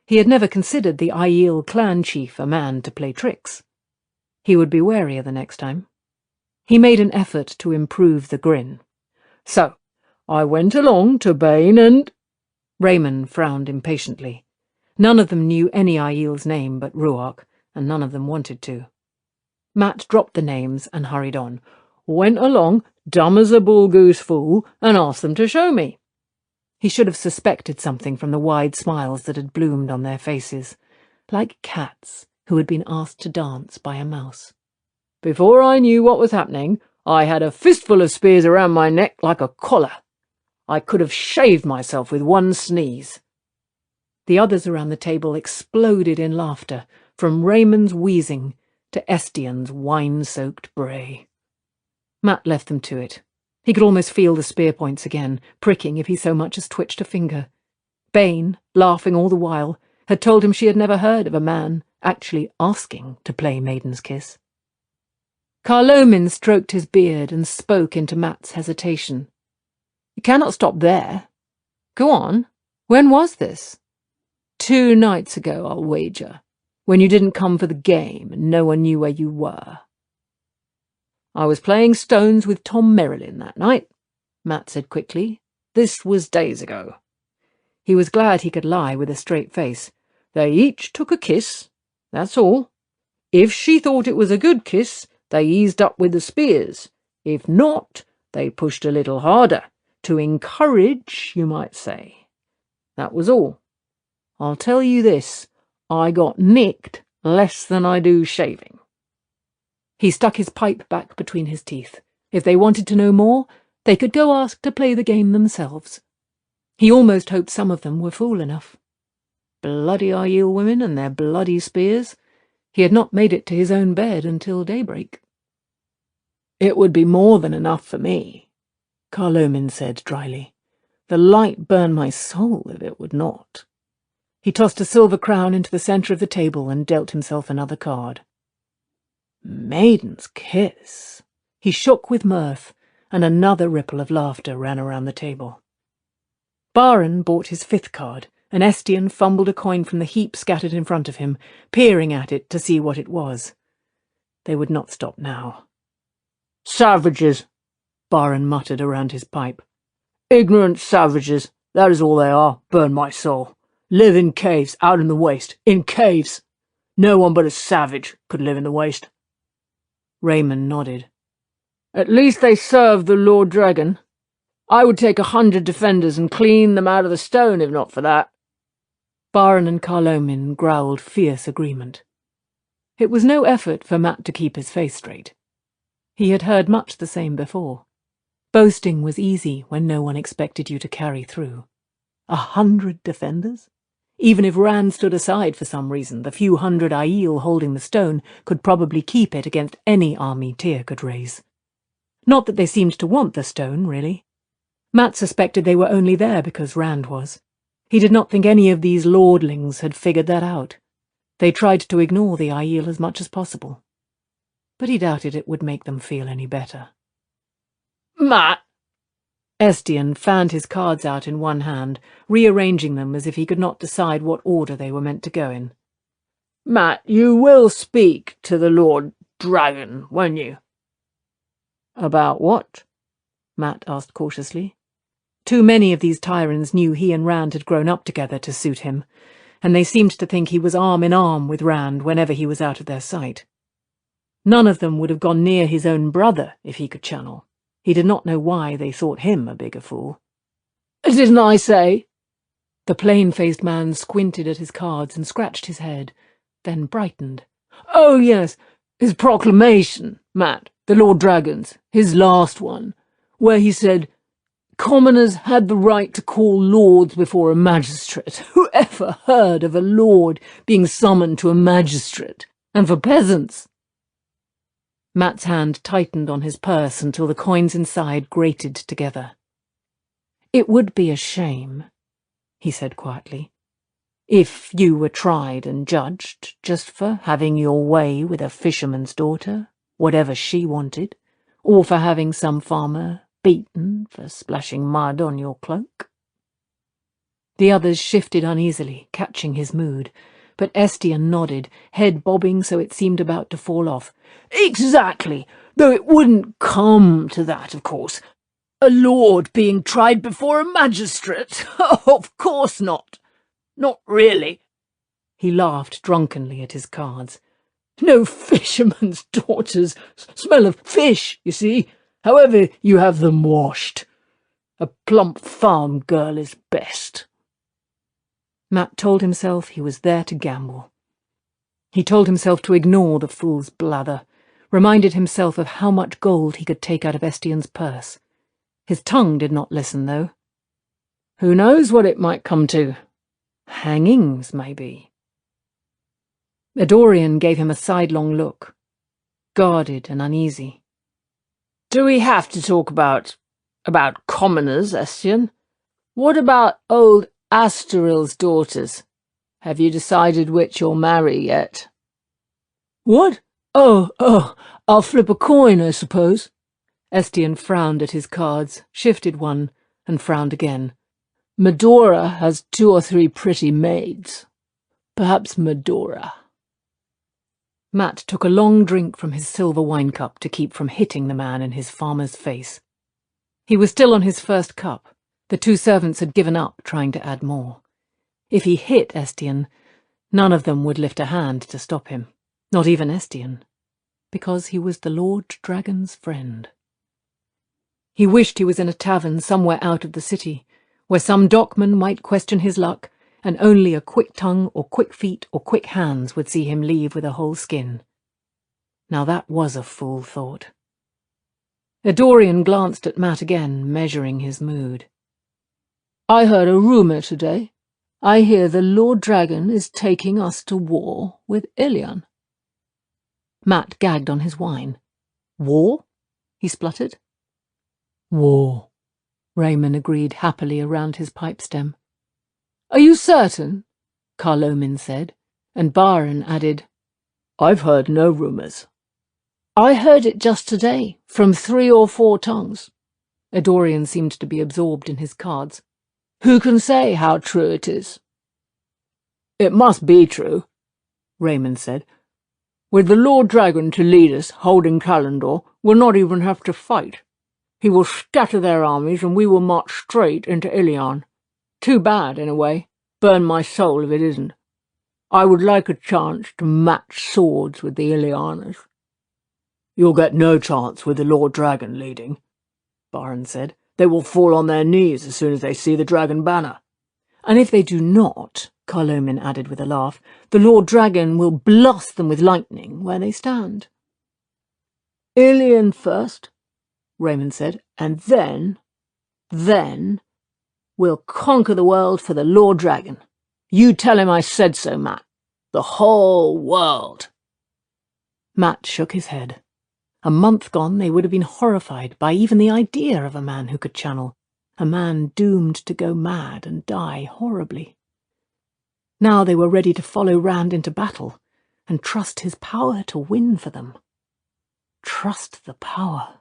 He had never considered the Aiel clan chief a man to play tricks. He would be warier the next time. He made an effort to improve the grin. "So, I went along to Bane and—" Raymond frowned impatiently. None of them knew any Aiel's name but Ruark, and none of them wanted to. Mat dropped the names and hurried on. "Went along, dumb as a bull-goose fool, and asked them to show me." He should have suspected something from the wide smiles that had bloomed on their faces, like cats who had been asked to dance by a mouse. "Before I knew what was happening, I had a fistful of spears around my neck like a collar. I could have shaved myself with one sneeze." The others around the table exploded in laughter, from Raymond's wheezing to Estienne's wine-soaked bray. Mat left them to it. He could almost feel the spear points again, pricking if he so much as twitched a finger. Bane, laughing all the while, had told him she had never heard of a man actually asking to play Maiden's Kiss. Carloman stroked his beard and spoke into Mat's hesitation. "You cannot stop there. Go on. When was this?" 2 nights ago, I'll wager, when you didn't come for the game and no one knew where you were." "I was playing stones with Tom Merrilin that night," Mat said quickly. "This was days ago." He was glad he could lie with a straight face. "They each took a kiss, that's all. If she thought it was a good kiss, they eased up with the spears. If not, they pushed a little harder, to encourage, you might say. That was all. I'll tell you this, I got nicked less than I do shaving." He stuck his pipe back between his teeth. If they wanted to know more, they could go ask to play the game themselves. He almost hoped some of them were fool enough. Bloody Aiel women and their bloody spears. He had not made it to his own bed until daybreak. "It would be more than enough for me," Carloman said dryly. "The light burn my soul if it would not." He tossed a silver crown into the centre of the table and dealt himself another card. "Maiden's kiss." He shook with mirth, and another ripple of laughter ran around the table. Baron bought his 5th card, and Estienne fumbled a coin from the heap scattered in front of him, peering at it to see what it was. They would not stop now. "Savages," Baron muttered around his pipe. "Ignorant savages, that is all they are, burn my soul. Live in caves, out in the waste, in caves. No one but a savage could live in the waste." Raymond nodded. "At least they serve the Lord Dragon. I would take 100 defenders and clean them out of the stone if not for that." Baron and Carloman growled fierce agreement. It was no effort for Matt to keep his face straight. He had heard much the same before. Boasting was easy when no one expected you to carry through. 100 defenders? Even if Rand stood aside for some reason, the few hundred Aiel holding the stone could probably keep it against any army Tyr could raise. Not that they seemed to want the stone, really. Matt suspected they were only there because Rand was. He did not think any of these lordlings had figured that out. They tried to ignore the Aiel as much as possible. But he doubted it would make them feel any better. "Matt!" Estienne fanned his cards out in one hand, rearranging them as if he could not decide what order they were meant to go in. "Matt, you will speak to the Lord Dragon, won't you?" "About what?" Matt asked cautiously. Too many of these tyrants knew he and Rand had grown up together to suit him, and they seemed to think he was arm in arm with Rand whenever he was out of their sight. None of them would have gone near his own brother if he could channel. He did not know why they thought him a bigger fool. "Didn't I say?" The plain-faced man squinted at his cards and scratched his head, then brightened. "Oh, yes, his proclamation, Matt, the Lord Dragon's, his last one, where he said, 'Commoners had the right to call lords before a magistrate.' Who ever heard of a lord being summoned to a magistrate? And for peasants?" Matt's hand tightened on his purse until the coins inside grated together. "It would be a shame," he said quietly, "if you were tried and judged just for having your way with a fisherman's daughter, whatever she wanted, or for having some farmer beaten for splashing mud on your cloak." The others shifted uneasily, catching his mood, but Estienne nodded, head bobbing so it seemed about to fall off. "Exactly, though it wouldn't come to that, of course. A lord being tried before a magistrate? Of course not. Not really." He laughed drunkenly at his cards. "No fisherman's daughters smell of fish, you see, however you have them washed. A plump farm girl is best." Matt told himself he was there to gamble. He told himself to ignore the fool's blather, reminded himself of how much gold he could take out of Estienne's purse. His tongue did not listen, though. Who knows what it might come to? Hangings, maybe. Adorian gave him a sidelong look, guarded and uneasy. "Do we have to talk about commoners, Estienne? What about old Asteril's daughters? Have you decided which you'll marry yet?" "What? Oh, I'll flip a coin, I suppose." Estienne frowned at his cards, shifted one, and frowned again. "Medora has 2 or 3 pretty maids. Perhaps Medora." Matt took a long drink from his silver wine cup to keep from hitting the man in his farmer's face. He was still on his first cup. The 2 servants had given up trying to add more. If he hit Estienne, none of them would lift a hand to stop him, not even Estienne, because he was the Lord Dragon's friend. He wished he was in a tavern somewhere out of the city, where some dockman might question his luck, and only a quick tongue or quick feet or quick hands would see him leave with a whole skin. Now that was a fool thought. Edorian glanced at Matt again, measuring his mood. I heard a rumour today. I hear the Lord Dragon is taking us to war with Ilion. Matt gagged on his wine. War? He spluttered. War, Raymond agreed happily around his pipe stem. Are you certain? Carlomin said, and Baron added, I've heard no rumours. I heard it just today, from 3 or 4 tongues. Edorian seemed to be absorbed in his cards. Who can say how true it is? It must be true, Raymond said. With the Lord Dragon to lead us, holding Calendor, we'll not even have to fight. He will scatter their armies and we will march straight into Ilion. Too bad, in a way. Burn my soul if it isn't. I would like a chance to match swords with the Ilianers. You'll get no chance with the Lord Dragon leading, Baron said. They will fall on their knees as soon as they see the dragon banner. And if they do not, Carlomin added with a laugh, the Lord Dragon will blast them with lightning where they stand. Ilion first, Raymond said, and then, we'll conquer the world for the Lord Dragon. You tell him I said so, Matt. The whole world. Matt shook his head. A month gone, they would have been horrified by even the idea of a man who could channel, a man doomed to go mad and die horribly. Now they were ready to follow Rand into battle and trust his power to win for them. Trust the power,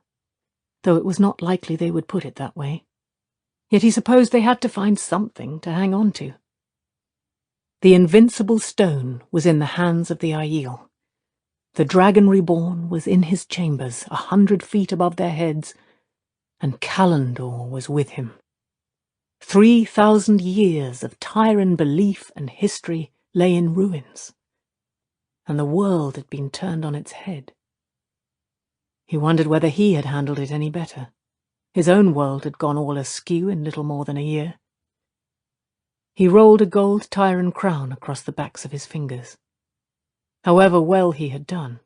though it was not likely they would put it that way. Yet he supposed they had to find something to hang on to. The invincible stone was in the hands of the Aiel. The dragon reborn was in his chambers 100 feet above their heads, and Calendor was with him. 3,000 years of Tyran belief and history lay in ruins, and the world had been turned on its head. He wondered whether he had handled it any better. His own world had gone all askew in little more than a year. He rolled a gold Tyran crown across the backs of his fingers. However well he had done,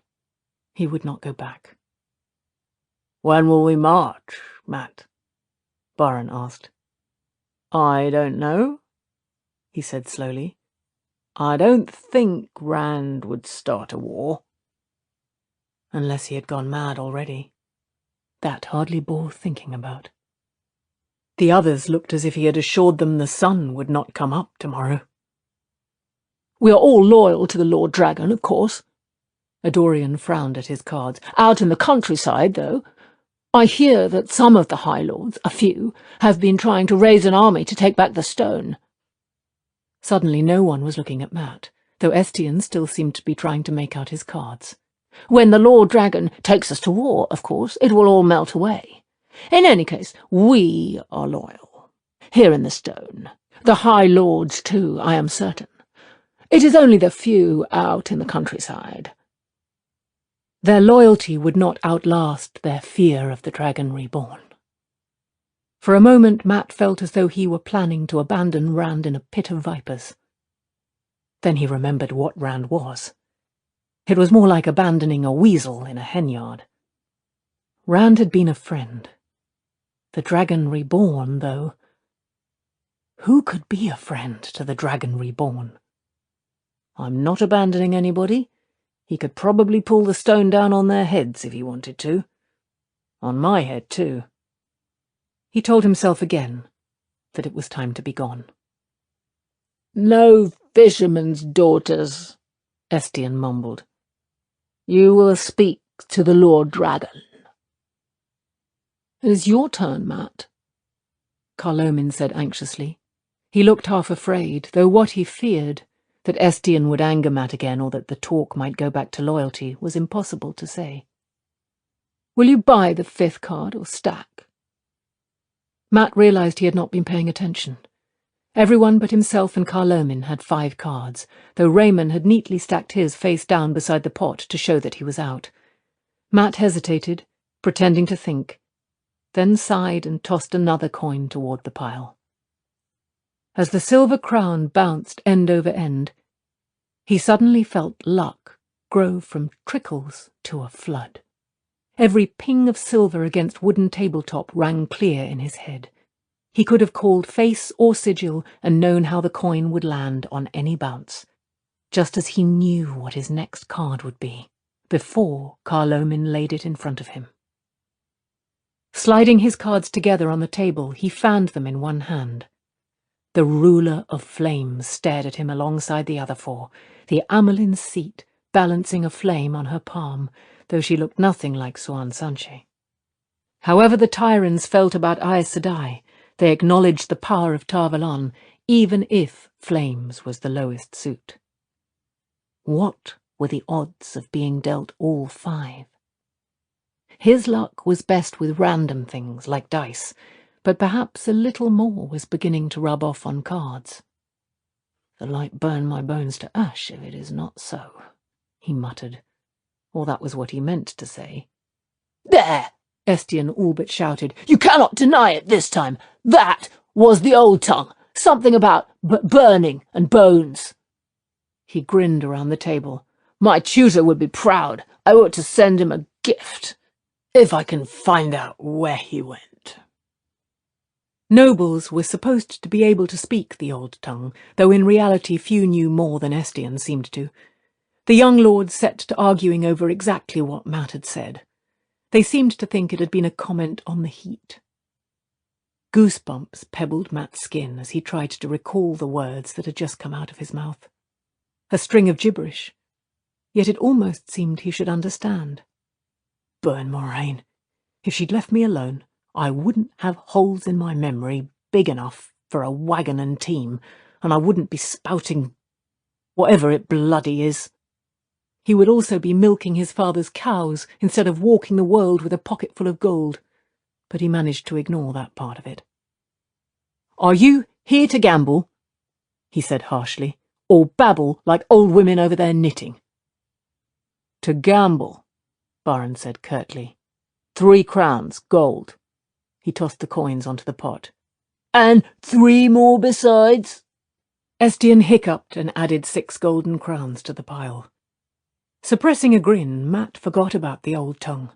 he would not go back. When will we march, Matt? Baron asked. I don't know, he said slowly. I don't think Rand would start a war. Unless he had gone mad already. That hardly bore thinking about. The others looked as if he had assured them the sun would not come up tomorrow. We are all loyal to the Lord Dragon, of course. Edorian frowned at his cards. Out in the countryside, though, I hear that some of the High Lords, a few, have been trying to raise an army to take back the stone. Suddenly no one was looking at Matt, though Estienne still seemed to be trying to make out his cards. When the Lord Dragon takes us to war, of course, it will all melt away. In any case, we are loyal. Here in the stone. The High Lords, too, I am certain. It is only the few out in the countryside. Their loyalty would not outlast their fear of the Dragon Reborn. For a moment Matt felt as though he were planning to abandon Rand in a pit of vipers. Then he remembered what Rand was. It was more like abandoning a weasel in a henyard. Rand had been a friend. The Dragon Reborn, though. Who could be a friend to the Dragon Reborn? I'm not abandoning anybody. He could probably pull the stone down on their heads if he wanted to. On my head, too. He told himself again that it was time to be gone. No fishermen's daughters, Estienne mumbled. You will speak to the Lord Dragon. It is your turn, Matt, Carlomin said anxiously. He looked half afraid, though what he feared, that Estienne would anger Matt again or that the talk might go back to loyalty, was impossible to say. Will you buy the 5th card or stack? Matt realized he had not been paying attention. Everyone but himself and Carlomin had 5 cards, though Raymond had neatly stacked his face down beside the pot to show that he was out. Matt hesitated, pretending to think, then sighed and tossed another coin toward the pile. As the silver crown bounced end over end, he suddenly felt luck grow from trickles to a flood. Every ping of silver against wooden tabletop rang clear in his head. He could have called face or sigil and known how the coin would land on any bounce, just as he knew what his next card would be, before Carloman laid it in front of him. Sliding his cards together on the table, he fanned them in one hand. The ruler of flames stared at him alongside the other four, the Amelin's seat balancing a flame on her palm, though she looked nothing like Suan Sanche. However the Tyrans felt about Aes Sedai, they acknowledged the power of Tar-Valon, even if flames was the lowest suit. What were the odds of being dealt all 5? His luck was best with random things like dice, but perhaps a little more was beginning to rub off on cards. "The light burn my bones to ash if it is not so," he muttered, or that was what he meant to say. "There!" Estienne all but shouted. "You cannot deny it this time. That was the old tongue. Something about burning and bones." He grinned around the table. "My tutor would be proud. I ought to send him a gift, if I can find out where he went." Nobles were supposed to be able to speak the old tongue, though in reality few knew more than Estienne seemed to. The young lords set to arguing over exactly what Matt had said. They seemed to think it had been a comment on the heat. Goosebumps pebbled Matt's skin as he tried to recall the words that had just come out of his mouth. A string of gibberish, yet it almost seemed he should understand. Burn Moraine. If she'd left me alone, I wouldn't have holes in my memory big enough for a wagon and team, and I wouldn't be spouting whatever it bloody is. He would also be milking his father's cows instead of walking the world with a pocket full of gold, but he managed to ignore that part of it. "Are you here to gamble?" he said harshly, "or babble like old women over their knitting?" "To gamble," Baron said curtly. 3 crowns, gold." He tossed the coins onto the pot. "And 3 more besides?" Estienne hiccuped and added 6 golden crowns to the pile. Suppressing a grin, Matt forgot about the old tongue.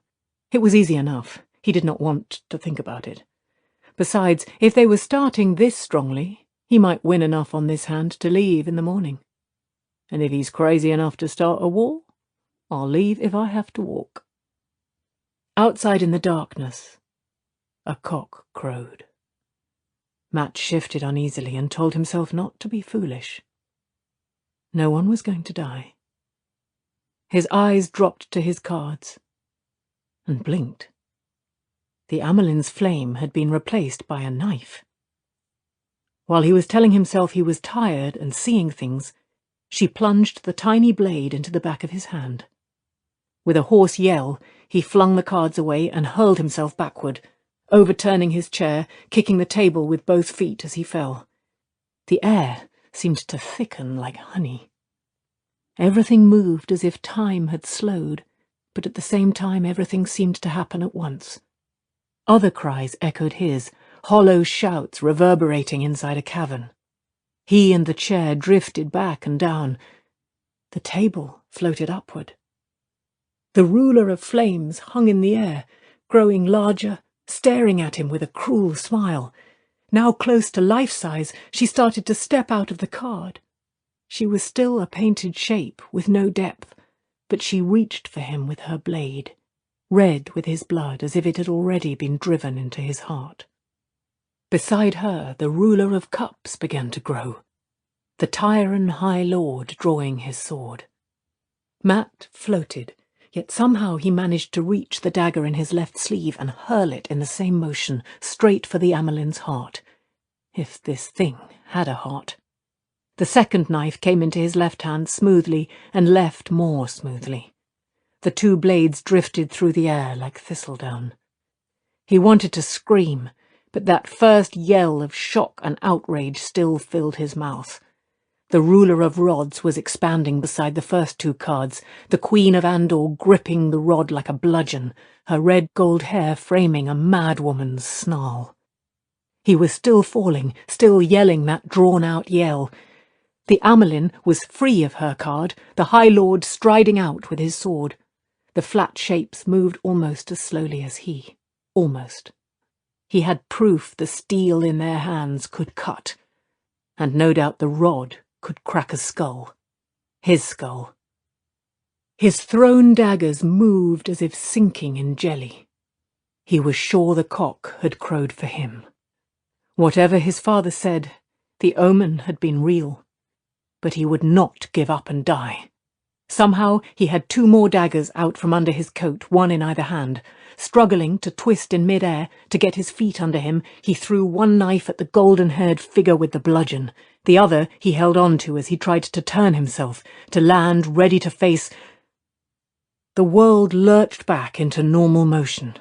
It was easy enough. He did not want to think about it. Besides, if they were starting this strongly, he might win enough on this hand to leave in the morning. And if he's crazy enough to start a war, I'll leave if I have to walk. Outside in the darkness, a cock crowed. Matt shifted uneasily and told himself not to be foolish. No one was going to die. His eyes dropped to his cards and blinked. The Amelin's flame had been replaced by a knife. While he was telling himself he was tired and seeing things, she plunged the tiny blade into the back of his hand. With a hoarse yell, he flung the cards away and hurled himself backward, overturning his chair, kicking the table with both feet as he fell. The air seemed to thicken like honey. Everything moved as if time had slowed, but at the same time everything seemed to happen at once. Other cries echoed his, hollow shouts reverberating inside a cavern. He and the chair drifted back and down. The table floated upward. The ruler of flames hung in the air, growing larger, staring at him with a cruel smile. Now close to life-size, she started to step out of the card. She was still a painted shape with no depth, but she reached for him with her blade, red with his blood as if it had already been driven into his heart. Beside her, the ruler of cups began to grow, the Tyran High Lord drawing his sword. Matt floated, yet somehow he managed to reach the dagger in his left sleeve and hurl it in the same motion, straight for the Amelin's heart, if this thing had a heart. The second knife came into his left hand smoothly and left more smoothly. The 2 blades drifted through the air like thistledown. He wanted to scream, but that first yell of shock and outrage still filled his mouth. The ruler of rods was expanding beside the first two cards, the Queen of Andor gripping the rod like a bludgeon, her red-gold hair framing a madwoman's snarl. He was still falling, still yelling that drawn-out yell. The Amelin was free of her card, the High Lord striding out with his sword. The flat shapes moved almost as slowly as he. Almost. He had proof the steel in their hands could cut, and no doubt the rod could crack a skull. His skull. His thrown daggers moved as if sinking in jelly. He was sure the cock had crowed for him. Whatever his father said, the omen had been real. But he would not give up and die. Somehow he had two more daggers out from under his coat, one in either hand. Struggling to twist in mid-air, to get his feet under him, he threw one knife at the golden-haired figure with the bludgeon. The other he held on to as he tried to turn himself, to land ready to face. The world lurched back into normal motion,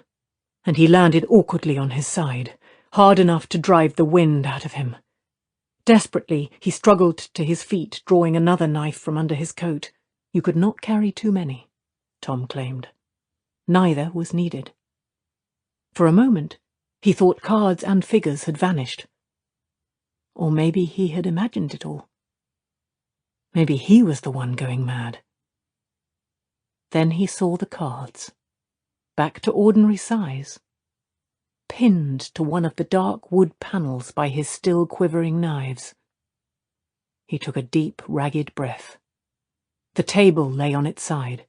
and he landed awkwardly on his side, hard enough to drive the wind out of him. Desperately, he struggled to his feet, drawing another knife from under his coat. You could not carry too many, Tom claimed. Neither was needed. For a moment, he thought cards and figures had vanished. Or maybe he had imagined it all. Maybe he was the one going mad. Then he saw the cards, back to ordinary size, pinned to one of the dark wood panels by his still quivering knives. He took a deep, ragged breath. The table lay on its side,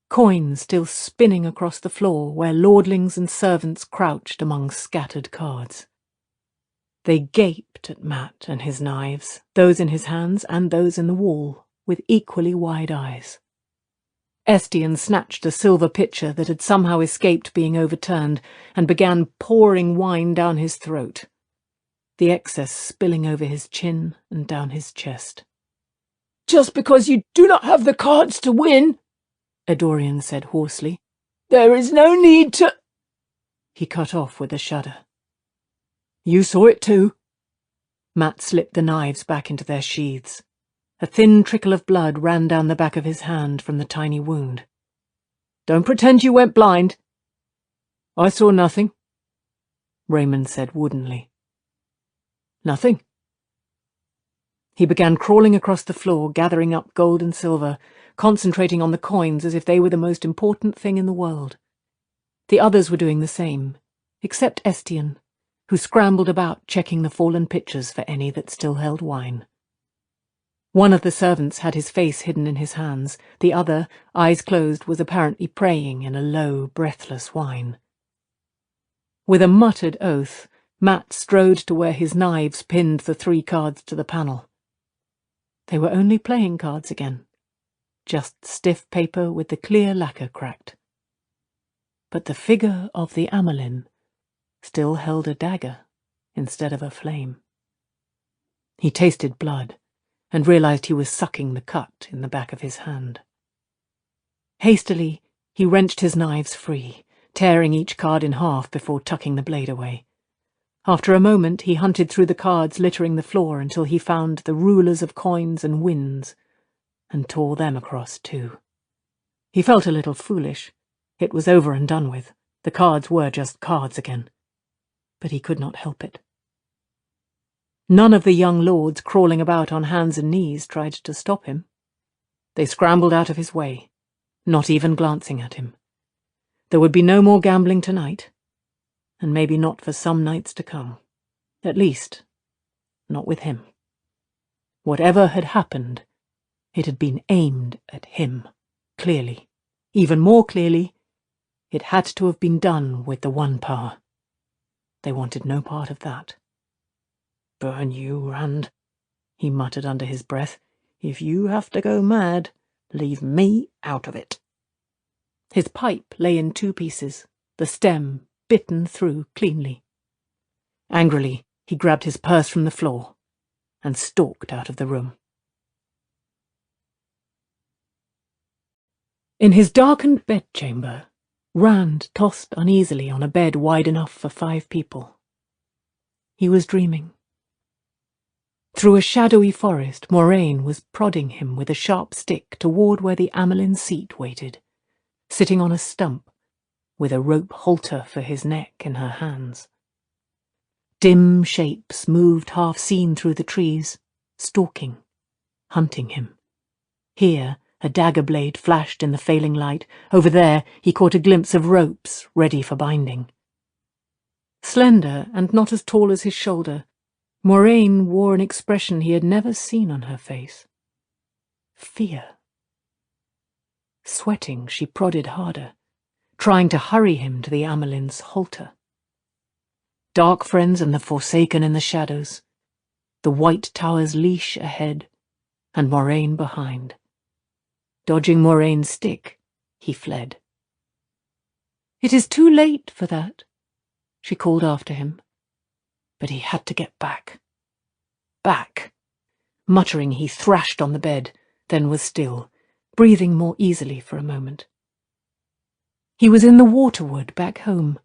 coins still spinning across the floor where lordlings and servants crouched among scattered cards. They gaped at Matt and his knives, those in his hands and those in the wall, with equally wide eyes. Estienne snatched a silver pitcher that had somehow escaped being overturned and began pouring wine down his throat, the excess spilling over his chin and down his chest. "Just because you do not have the cards to win," Edorian said hoarsely, "there is no need to—" He cut off with a shudder. "You saw it too." Matt slipped the knives back into their sheaths. A thin trickle of blood ran down the back of his hand from the tiny wound. "Don't pretend you went blind." "I saw nothing," Raymond said woodenly. "Nothing." He began crawling across the floor, gathering up gold and silver, concentrating on the coins as if they were the most important thing in the world. The others were doing the same, except Estienne, who scrambled about checking the fallen pitchers for any that still held wine. One of the servants had his face hidden in his hands, the other, eyes closed, was apparently praying in a low, breathless whine. With a muttered oath, Matt strode to where his knives pinned the 3 cards to the panel. They were only playing cards again, just stiff paper with the clear lacquer cracked. But the figure of the Amelin still held a dagger instead of a flame. He tasted blood and realized he was sucking the cut in the back of his hand. Hastily, he wrenched his knives free, tearing each card in half before tucking the blade away. After a moment, he hunted through the cards littering the floor until he found the rulers of coins and winds, and tore them across too. He felt a little foolish. It was over and done with. The cards were just cards again. But he could not help it. None of the young lords crawling about on hands and knees tried to stop him. They scrambled out of his way, not even glancing at him. There would be no more gambling tonight, and maybe not for some nights to come. At least, not with him. Whatever had happened, it had been aimed at him, clearly. Even more clearly, it had to have been done with the One Power. They wanted no part of that. "Burn you, Rand," he muttered under his breath. "If you have to go mad, leave me out of it." His pipe lay in 2 pieces, the stem bitten through cleanly. Angrily, he grabbed his purse from the floor and stalked out of the room. In his darkened bedchamber, Rand tossed uneasily on a bed wide enough for 5 people. He was dreaming. Through a shadowy forest, Moraine was prodding him with a sharp stick toward where the Amelin seat waited, sitting on a stump, with a rope halter for his neck in her hands. Dim shapes moved half-seen through the trees, stalking, hunting him. Here, a dagger blade flashed in the failing light. Over there, he caught a glimpse of ropes, ready for binding. Slender and not as tall as his shoulder, Moraine wore an expression he had never seen on her face. Fear. Sweating, she prodded harder, trying to hurry him to the Amelin's halter. Dark friends and the Forsaken in the shadows, the White Tower's leash ahead, and Moraine behind. Dodging Moraine's stick, he fled. "It is too late for that," she called after him. But he had to get back. Back. Muttering, he thrashed on the bed, then was still, breathing more easily for a moment. He was in the waterwood back home,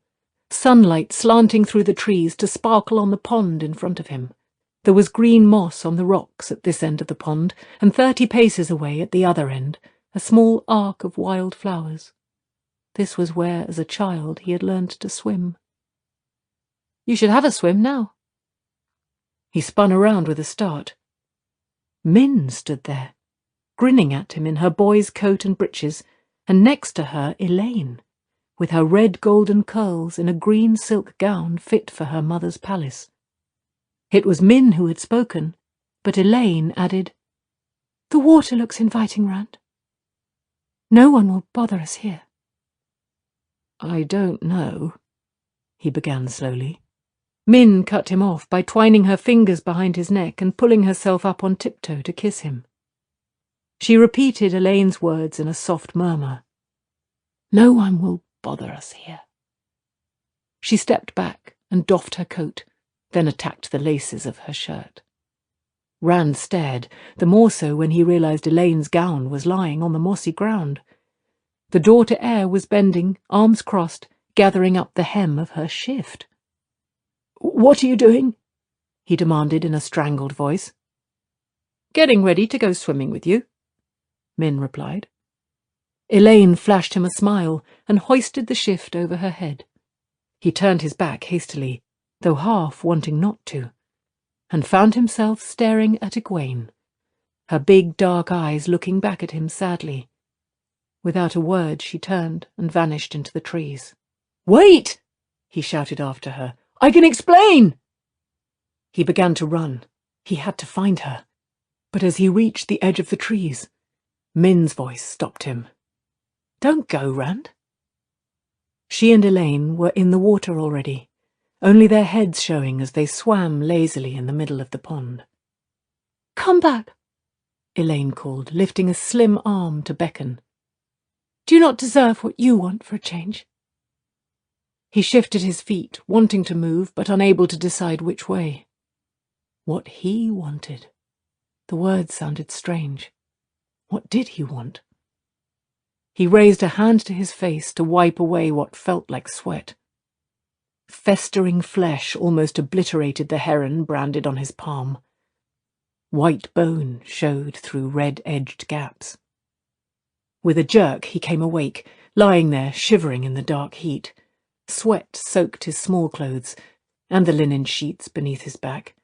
sunlight slanting through the trees to sparkle on the pond in front of him. There was green moss on the rocks at this end of the pond, and 30 paces away at the other end, a small arc of wild flowers. This was where, as a child, he had learned to swim. "You should have a swim now." He spun around with a start. Min stood there, grinning at him in her boy's coat and breeches, and next to her Elaine, with her red golden curls in a green silk gown fit for her mother's palace. It was Min who had spoken, but Elaine added, "The water looks inviting, Rand. No one will bother us here." "I don't know," he began slowly. Min cut him off by twining her fingers behind his neck and pulling herself up on tiptoe to kiss him. She repeated Elaine's words in a soft murmur. "No one will bother us here." She stepped back and doffed her coat, then attacked the laces of her shirt. Rand stared, the more so when he realized Elaine's gown was lying on the mossy ground. The door-to-air was bending, arms crossed, gathering up the hem of her shift. "What are you doing?" he demanded in a strangled voice. "Getting ready to go swimming with you," Min replied. Elaine flashed him a smile and hoisted the shift over her head. He turned his back hastily, though half wanting not to, and found himself staring at Egwene, her big dark eyes looking back at him sadly. Without a word she turned and vanished into the trees. "Wait!" he shouted after her. "I can explain!" He began to run. He had to find her. But as he reached the edge of the trees, Min's voice stopped him. "Don't go, Rand." She and Elaine were in the water already, only their heads showing as they swam lazily in the middle of the pond. "Come back," Elaine called, lifting a slim arm to beckon. "Do you not deserve what you want for a change?" He shifted his feet, wanting to move, but unable to decide which way. What he wanted. The words sounded strange. What did he want? He raised a hand to his face to wipe away what felt like sweat. Festering flesh almost obliterated the heron branded on his palm. White bone showed through red-edged gaps. With a jerk he came awake, lying there shivering in the dark heat. Sweat soaked his small clothes and the linen sheets beneath his back.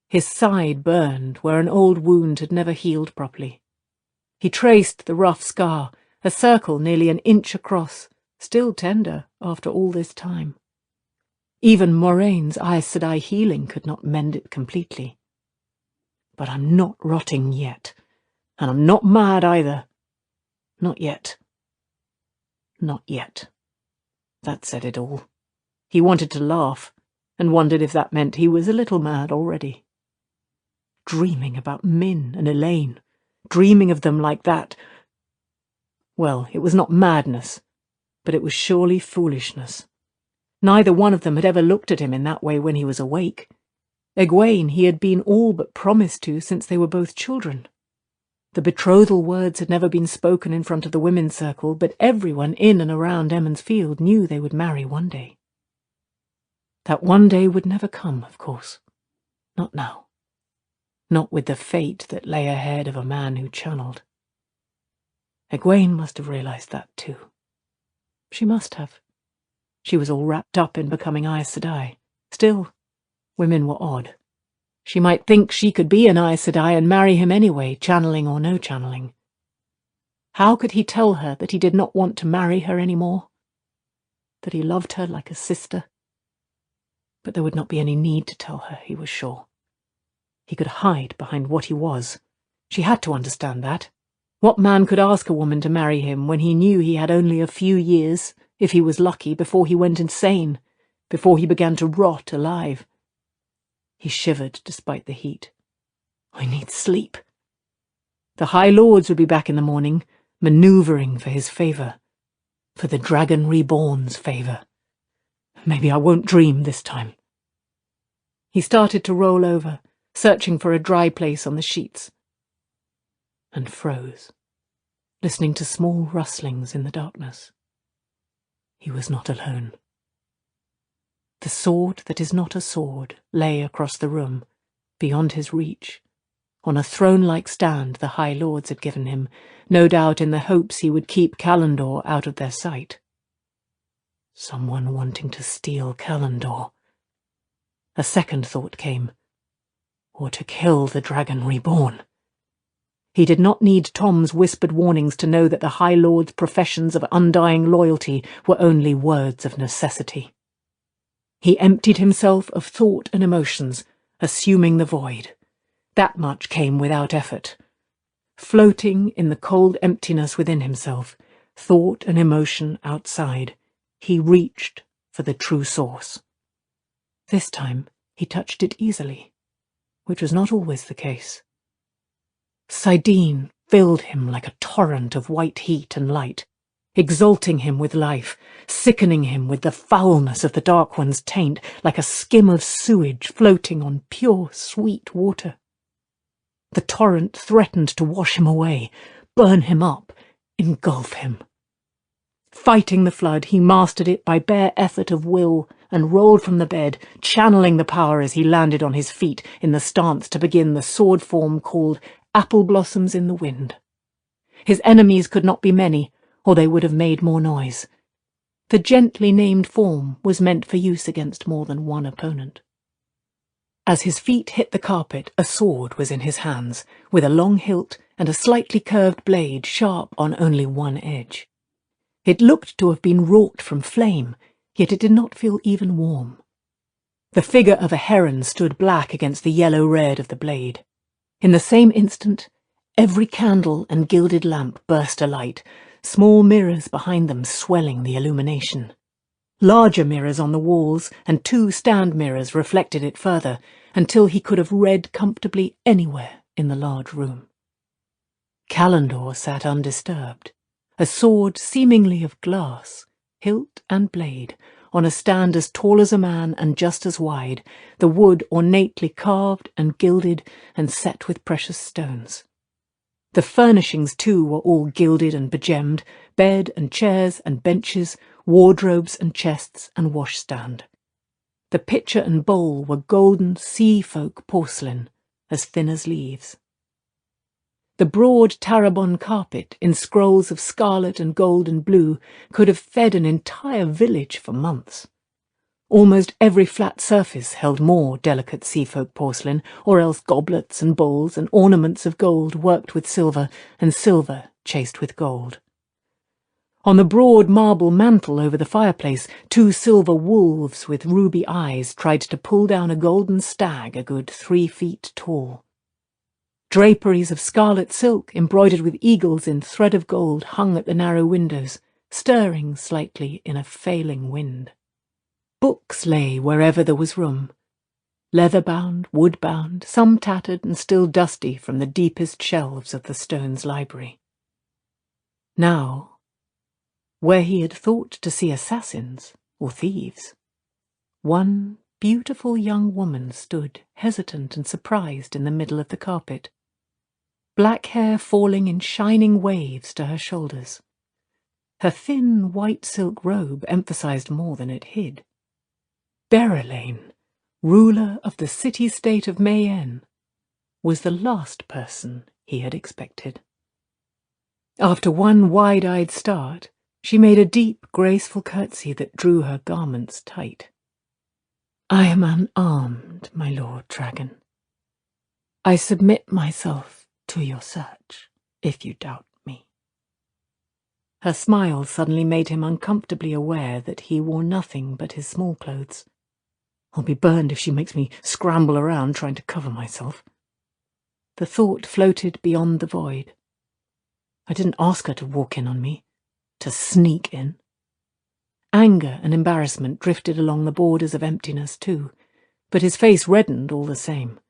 His side burned where an old wound had never healed properly. He traced the rough scar, a circle nearly an inch across, still tender after all this time. Even Moraine's Aes Sedai healing could not mend it completely. But I'm not rotting yet, and I'm not mad either. Not yet. Not yet. That said it all. He wanted to laugh, and wondered if that meant he was a little mad already. Dreaming about Min and Elaine, dreaming of them like that. Well, it was not madness, but it was surely foolishness. Neither one of them had ever looked at him in that way when he was awake. Egwene he had been all but promised to since they were both children. The betrothal words had never been spoken in front of the women's circle, but everyone in and around Emond's Field knew they would marry one day. That one day would never come, of course. Not now. not with the fate that lay ahead of a man who channeled. Egwene must have realized that too. She must have. She was all wrapped up in becoming Aes Sedai. Still, women were odd. She might think she could be an Aes Sedai and marry him anyway, channeling or no channeling. How could he tell her that he did not want to marry her anymore? That he loved her like a sister? But there would not be any need to tell her, he was sure. He could hide behind what he was. She had to understand that. What man could ask a woman to marry him when he knew he had only a few years, if he was lucky, before he went insane, before he began to rot alive? He shivered despite the heat. I need sleep. The High Lords would be back in the morning, manoeuvring for his favour, for the Dragon Reborn's favour. Maybe I won't dream this time. He started to roll over, searching for a dry place on the sheets, and froze, listening to small rustlings in the darkness. He was not alone. The sword that is not a sword lay across the room, beyond his reach, on a throne-like stand the High Lords had given him, no doubt in the hopes he would keep Callandor out of their sight. Someone wanting to steal Callandor. A second thought came. Or to kill the Dragon Reborn. He did not need Tom's whispered warnings to know that the High Lord's professions of undying loyalty were only words of necessity. He emptied himself of thought and emotions, assuming the void. That much came without effort. Floating in the cold emptiness within himself, thought and emotion outside, he reached for the true source. This time he touched it easily, which was not always the case. Saidin filled him like a torrent of white heat and light, exalting him with life, sickening him with the foulness of the Dark One's taint, like a skim of sewage floating on pure, sweet water. The torrent threatened to wash him away, burn him up, engulf him. Fighting the flood, he mastered it by bare effort of will and rolled from the bed, channeling the power as he landed on his feet in the stance to begin the sword form called Apple Blossoms in the Wind. His enemies could not be many, or they would have made more noise. The gently named form was meant for use against more than one opponent. As his feet hit the carpet, a sword was in his hands, with a long hilt and a slightly curved blade sharp on only one edge. It looked to have been wrought from flame, yet it did not feel even warm. The figure of a heron stood black against the yellow-red of the blade. In the same instant, every candle and gilded lamp burst alight, small mirrors behind them swelling the illumination. Larger mirrors on the walls and 2 stand mirrors reflected it further, until he could have read comfortably anywhere in the large room. Callandor sat undisturbed, a sword seemingly of glass, hilt and blade, on a stand as tall as a man and just as wide, the wood ornately carved and gilded and set with precious stones. The furnishings, too, were all gilded and begemmed, bed and chairs and benches, wardrobes and chests and washstand. The pitcher and bowl were golden sea-folk porcelain, as thin as leaves. The broad Tarabon carpet, in scrolls of scarlet and gold and blue, could have fed an entire village for months. Almost every flat surface held more delicate sea-folk porcelain, or else goblets and bowls and ornaments of gold worked with silver, and silver chased with gold. On the broad marble mantel over the fireplace, 2 silver wolves with ruby eyes tried to pull down a golden stag a good 3 feet tall. Draperies of scarlet silk embroidered with eagles in thread of gold hung at the narrow windows, stirring slightly in a failing wind. Books lay wherever there was room, leather-bound, wood-bound, some tattered and still dusty from the deepest shelves of the stone's library. Now, where he had thought to see assassins or thieves, one beautiful young woman stood, hesitant and surprised, in the middle of the carpet, black hair falling in shining waves to her shoulders. Her thin white silk robe emphasized more than it hid. Berelain, ruler of the city-state of Mayenne, was the last person he had expected. After one wide-eyed start, she made a deep, graceful curtsy that drew her garments tight. "I am unarmed, my lord dragon. I submit myself to your search, if you doubt me." Her smile suddenly made him uncomfortably aware that he wore nothing but his small clothes. "I'll be burned if she makes me scramble around trying to cover myself." The thought floated beyond the void. I didn't ask her to walk in on me, to sneak in. Anger and embarrassment drifted along the borders of emptiness too, but his face reddened all the same.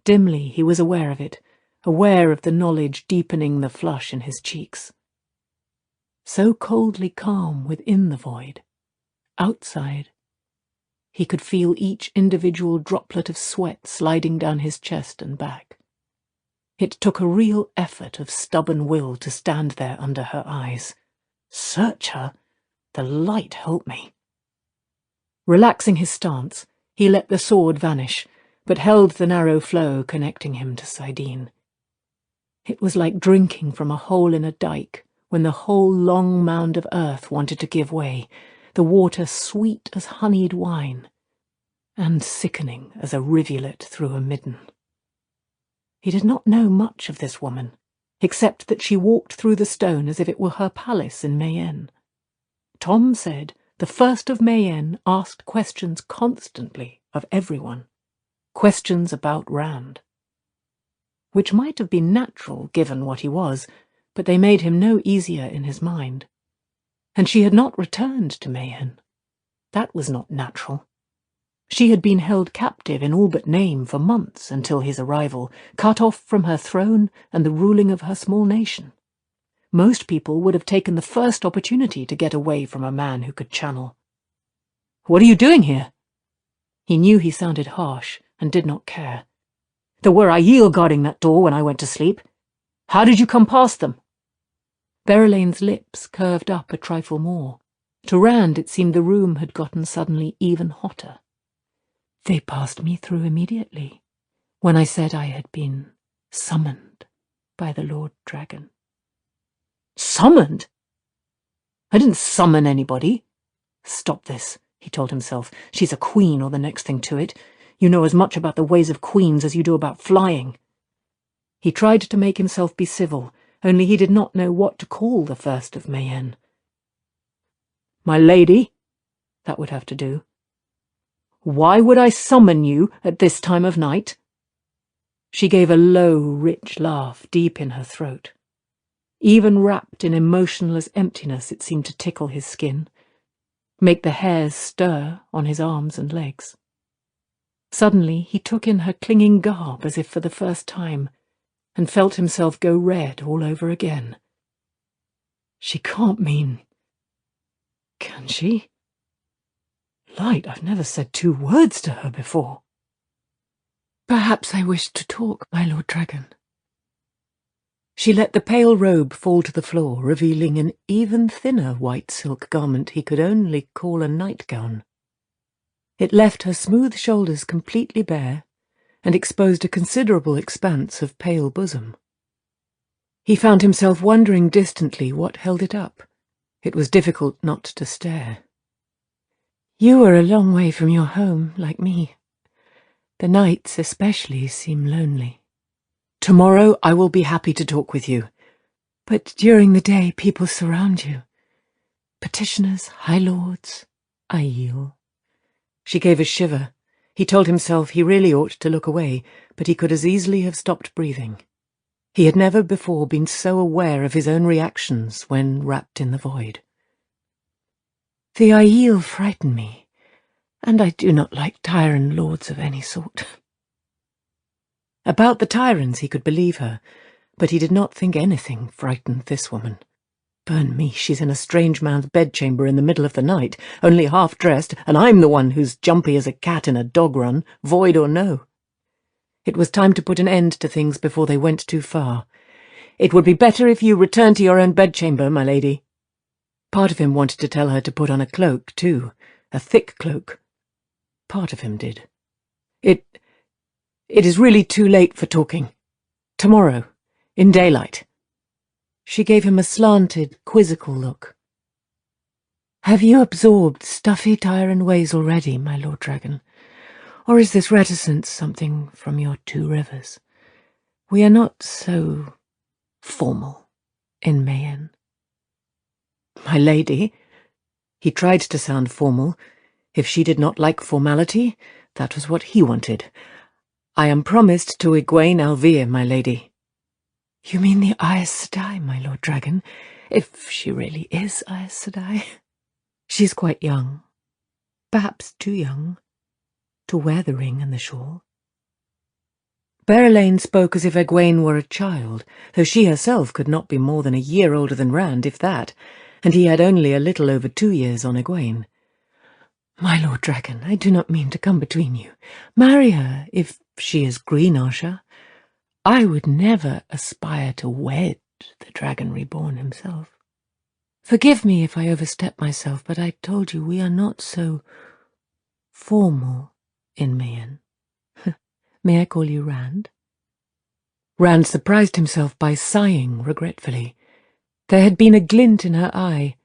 Dimly he was aware of it, aware of the knowledge deepening the flush in his cheeks. So coldly calm within the void, outside, he could feel each individual droplet of sweat sliding down his chest and back. It took a real effort of stubborn will to stand there under her eyes. Search her? The light help me. Relaxing his stance, he let the sword vanish, but held the narrow flow connecting him to Sidene. It was like drinking from a hole in a dike when the whole long mound of earth wanted to give way, the water sweet as honeyed wine, and sickening as a rivulet through a midden. He did not know much of this woman, except that she walked through the stone as if it were her palace in Mayenne. Tom said the first of Mayenne asked questions constantly of everyone, questions about Rand. Which might have been natural, given what he was, but they made him no easier in his mind. And she had not returned to Mayenne. That was not natural. She had been held captive in all but name for months until his arrival, cut off from her throne and the ruling of her small nation. Most people would have taken the first opportunity to get away from a man who could channel. "What are you doing here?" He knew he sounded harsh and did not care. "There were Aiel guarding that door when I went to sleep. How did you come past them?" Berelane's lips curved up a trifle more. To Rand it seemed the room had gotten suddenly even hotter. "They passed me through immediately, when I said I had been summoned by the Lord Dragon." "Summoned? I didn't summon anybody." "Stop this," he told himself. "She's a queen or the next thing to it. You know as much about the ways of queens as you do about flying." He tried to make himself be civil, only he did not know what to call the first of Mayenne. "My lady," that would have to do. "Why would I summon you at this time of night?" She gave a low, rich laugh deep in her throat. Even wrapped in emotionless emptiness, it seemed to tickle his skin, make the hairs stir on his arms and legs. Suddenly he took in her clinging garb as if for the first time, and felt himself go red all over again. She can't mean... Can she? Light, I've never said 2 words to her before. "Perhaps I wished to talk, my Lord Dragon." She let the pale robe fall to the floor, revealing an even thinner white silk garment he could only call a nightgown. It left her smooth shoulders completely bare, and exposed a considerable expanse of pale bosom. He found himself wondering distantly what held it up. It was difficult not to stare. "You are a long way from your home, like me. The nights especially seem lonely." "Tomorrow I will be happy to talk with you." "But during the day people surround you. Petitioners, high lords, Aiel." She gave a shiver. He told himself he really ought to look away, but he could as easily have stopped breathing. He had never before been so aware of his own reactions when wrapped in the void. "The Aiel frighten me, and I do not like Tyran lords of any sort." About the Tyrans he could believe her, but he did not think anything frightened this woman. Burn me, she's in a strange man's bedchamber in the middle of the night, only half-dressed, and I'm the one who's jumpy as a cat in a dog run, void or no. It was time to put an end to things before they went too far. "It would be better if you returned to your own bedchamber, my lady." Part of him wanted to tell her to put on a cloak, too, a thick cloak. Part of him did. It is really too late for talking. Tomorrow, in daylight." She gave him a slanted, quizzical look. "Have you absorbed stuffy Tyran ways already, my Lord Dragon? Or is this reticence something from your 2 rivers? We are not so formal in Mayenne." "My lady," he tried to sound formal. If she did not like formality, that was what he wanted. "I am promised to Egwene Alvir, my lady." "You mean the Aes Sedai, my Lord Dragon, if she really is Aes Sedai? She is quite young, perhaps too young, to wear the ring and the shawl." Berelain spoke as if Egwene were a child, though she herself could not be more than a year older than Rand, if that, and he had only a little over 2 years on Egwene. "My Lord Dragon, I do not mean to come between you. Marry her, if she is Green Asha. I would never aspire to wed the Dragon Reborn himself. Forgive me if I overstep myself, but I told you we are not so formal in Mayenne. May I call you Rand?" Rand surprised himself by sighing regretfully. There had been a glint in her eye,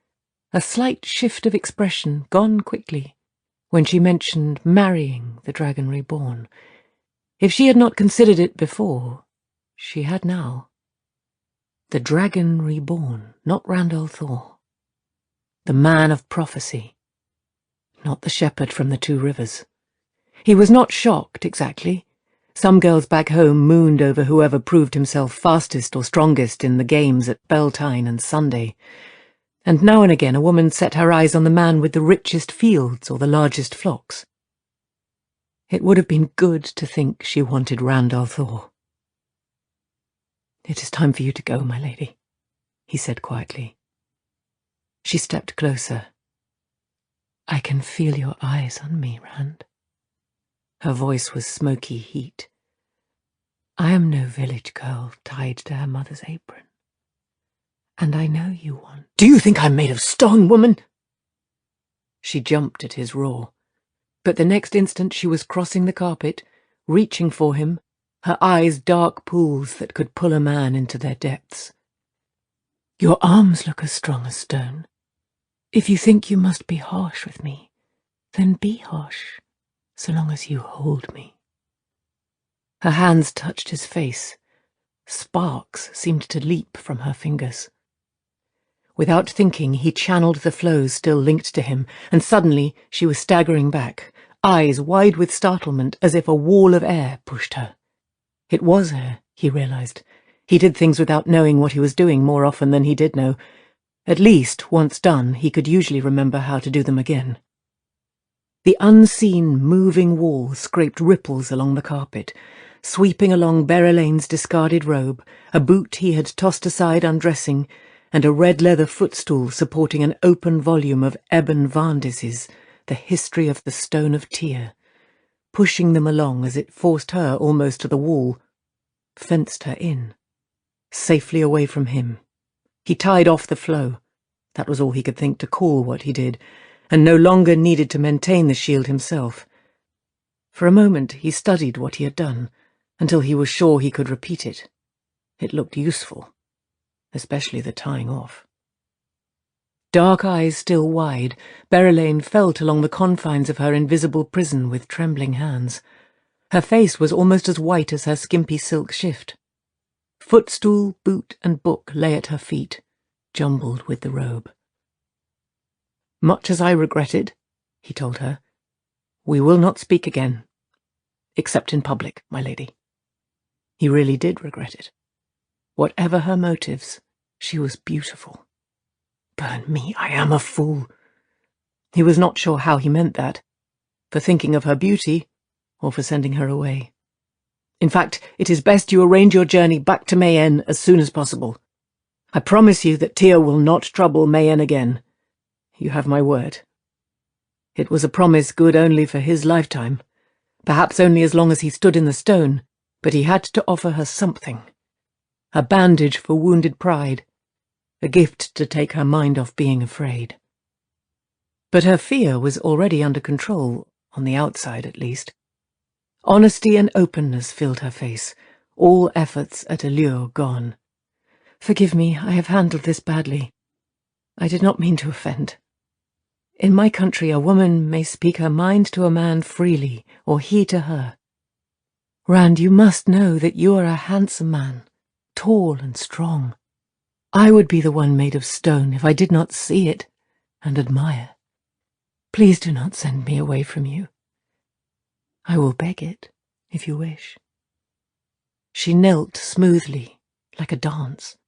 a slight shift of expression, gone quickly, when she mentioned marrying the Dragon Reborn. If she had not considered it before, she had now. The Dragon Reborn, not Randall Thor. The man of prophecy, not the shepherd from the 2 rivers. He was not shocked, exactly. Some girls back home mooned over whoever proved himself fastest or strongest in the games at Beltane and Sunday. And now and again a woman set her eyes on the man with the richest fields or the largest flocks. It would have been good to think she wanted Randall Thor. "It is time for you to go, my lady," he said quietly. She stepped closer. "I can feel your eyes on me, Rand." Her voice was smoky heat. "I am no village girl tied to her mother's apron. And I know you want—" "Do you think I'm made of stone, woman?" She jumped at his roar. But the next instant she was crossing the carpet, reaching for him, her eyes dark pools that could pull a man into their depths. "Your arms look as strong as stone. If you think you must be harsh with me, then be harsh, so long as you hold me." Her hands touched his face. Sparks seemed to leap from her fingers. Without thinking, he channeled the flows still linked to him, and suddenly she was staggering back, eyes wide with startlement, as if a wall of air pushed her. It was air, he realized. He did things without knowing what he was doing more often than he did know. At least, once done, he could usually remember how to do them again. The unseen, moving wall scraped ripples along the carpet, sweeping along Berelain's discarded robe, a boot he had tossed aside undressing, and a red leather footstool supporting an open volume of Eben Vandis's The History of the Stone of Tyr, pushing them along as it forced her almost to the wall, fenced her in, safely away from him. He tied off the flow. That was all he could think to call what he did, and no longer needed to maintain the shield himself. For a moment he studied what he had done, until he was sure he could repeat it. It looked useful, especially the tying off. Dark eyes still wide, Berelain felt along the confines of her invisible prison with trembling hands. Her face was almost as white as her skimpy silk shift. Footstool, boot, and book lay at her feet, jumbled with the robe. "Much as I regret it," he told her, "we will not speak again, except in public, my lady." He really did regret it. Whatever her motives, she was beautiful. Burn me, I am a fool. He was not sure how he meant that, for thinking of her beauty, or for sending her away. "In fact, it is best you arrange your journey back to Mayenne as soon as possible. I promise you that Tyr will not trouble Mayenne again. You have my word." It was a promise good only for his lifetime, perhaps only as long as he stood in the stone, but he had to offer her something. A bandage for wounded pride, a gift to take her mind off being afraid. But her fear was already under control, on the outside at least. Honesty and openness filled her face, all efforts at allure gone. "Forgive me, I have handled this badly. I did not mean to offend. In my country, a woman may speak her mind to a man freely, or he to her. Rand, you must know that you are a handsome man, tall and strong. I would be the one made of stone if I did not see it and admire. Please do not send me away from you. I will beg it, if you wish." She knelt smoothly, like a dance.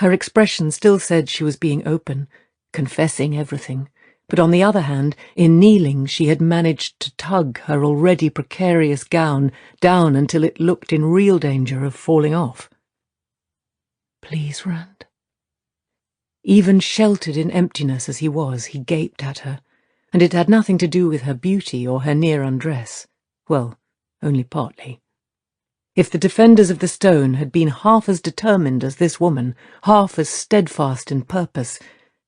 Her expression still said she was being open, confessing everything, but on the other hand, in kneeling she had managed to tug her already precarious gown down until it looked in real danger of falling off. "Please, Rand." Even sheltered in emptiness as he was, he gaped at her, and it had nothing to do with her beauty or her near undress. Well, only partly. If the defenders of the stone had been half as determined as this woman, half as steadfast in purpose,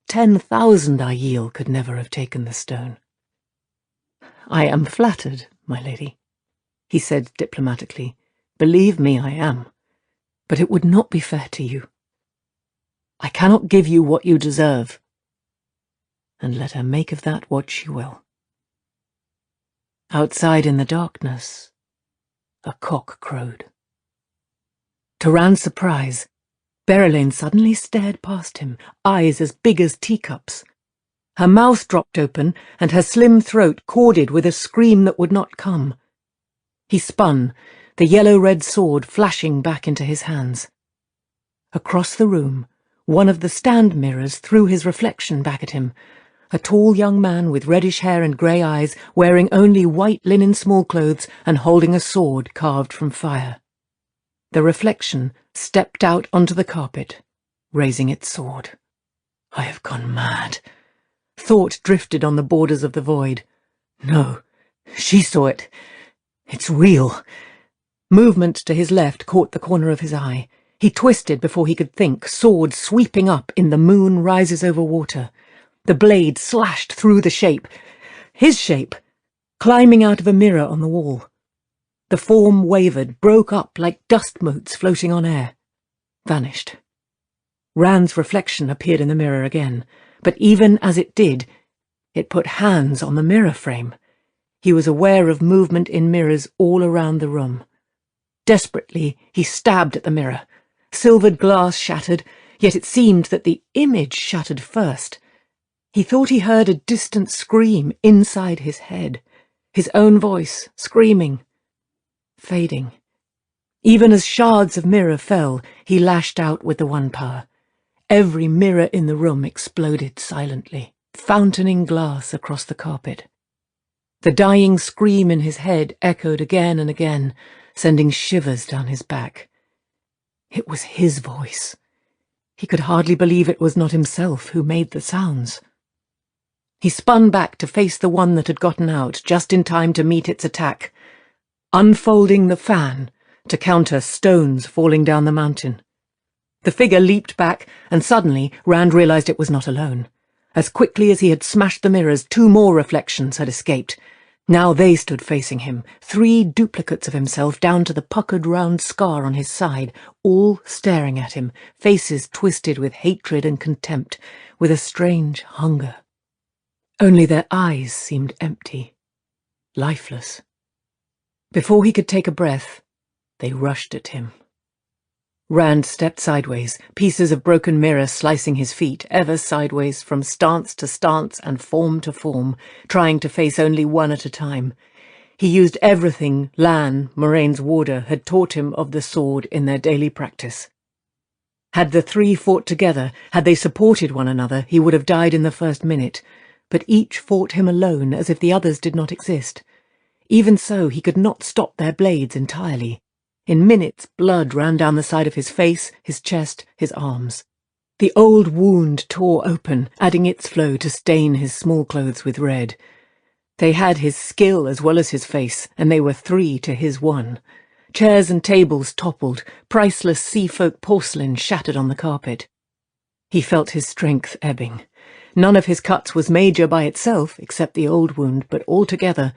10,000 Aiel could never have taken the stone. "I am flattered, my lady," he said diplomatically. "Believe me, I am. But it would not be fair to you. I cannot give you what you deserve." And let her make of that what she will. Outside in the darkness, a cock crowed. To Rand's surprise, Berelain suddenly stared past him, eyes as big as teacups. Her mouth dropped open, and her slim throat corded with a scream that would not come. He spun, the yellow-red sword flashing back into his hands. Across the room, one of the stand mirrors threw his reflection back at him, a tall young man with reddish hair and grey eyes, wearing only white linen smallclothes and holding a sword carved from fire. The reflection stepped out onto the carpet, raising its sword. "I have gone mad." Thought drifted on the borders of the void. No, she saw it. It's real. Movement to his left caught the corner of his eye. He twisted before he could think, sword sweeping up in the moon rises over water. The blade slashed through the shape. His shape, climbing out of a mirror on the wall. The form wavered, broke up like dust motes floating on air. Vanished. Rand's reflection appeared in the mirror again, but even as it did, it put hands on the mirror frame. He was aware of movement in mirrors all around the room. Desperately, he stabbed at the mirror. Silvered glass shattered, yet it seemed that the image shattered first. He thought he heard a distant scream inside his head, his own voice screaming, fading. Even as shards of mirror fell, he lashed out with the one power. Every mirror in the room exploded silently, fountaining glass across the carpet. The dying scream in his head echoed again and again, sending shivers down his back. It was his voice. He could hardly believe it was not himself who made the sounds. He spun back to face the one that had gotten out, just in time to meet its attack, unfolding the fan to counter stones falling down the mountain. The figure leaped back, and suddenly Rand realized it was not alone. As quickly as he had smashed the mirrors, 2 more reflections had escaped. Now they stood facing him, 3 duplicates of himself down to the puckered round scar on his side, all staring at him, faces twisted with hatred and contempt, with a strange hunger. Only their eyes seemed empty, lifeless. Before he could take a breath, they rushed at him. Rand stepped sideways, pieces of broken mirror slicing his feet, ever sideways from stance to stance and form to form, trying to face only one at a time. He used everything Lan, Moraine's warder, had taught him of the sword in their daily practice. Had the 3 fought together, had they supported one another, he would have died in the first minute, but each fought him alone as if the others did not exist. Even so, he could not stop their blades entirely. In minutes, blood ran down the side of his face, his chest, his arms. The old wound tore open, adding its flow to stain his small clothes with red. They had his skill as well as his face, and they were 3 to his 1. Chairs and tables toppled, priceless sea-folk porcelain shattered on the carpet. He felt his strength ebbing. None of his cuts was major by itself, except the old wound, but altogether,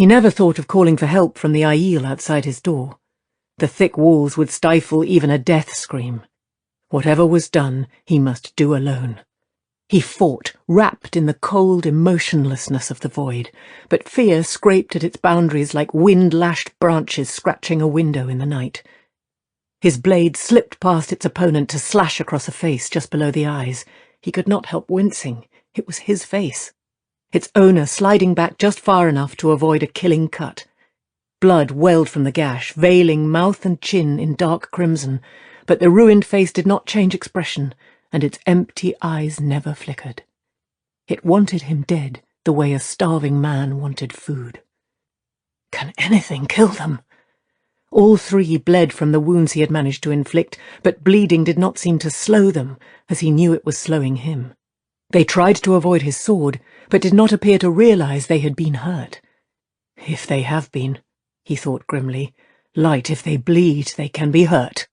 He never thought of calling for help from the Aiel outside his door. The thick walls would stifle even a death scream. Whatever was done, he must do alone. He fought, wrapped in the cold emotionlessness of the void, but fear scraped at its boundaries like wind-lashed branches scratching a window in the night. His blade slipped past its opponent to slash across a face just below the eyes. He could not help wincing. It was his face. Its owner sliding back just far enough to avoid a killing cut. Blood welled from the gash, veiling mouth and chin in dark crimson, but the ruined face did not change expression, and its empty eyes never flickered. It wanted him dead the way a starving man wanted food. Can anything kill them? All three bled from the wounds he had managed to inflict, but bleeding did not seem to slow them, as he knew it was slowing him. They tried to avoid his sword, but did not appear to realize they had been hurt. If they have been, he thought grimly, light if they bleed, they can be hurt.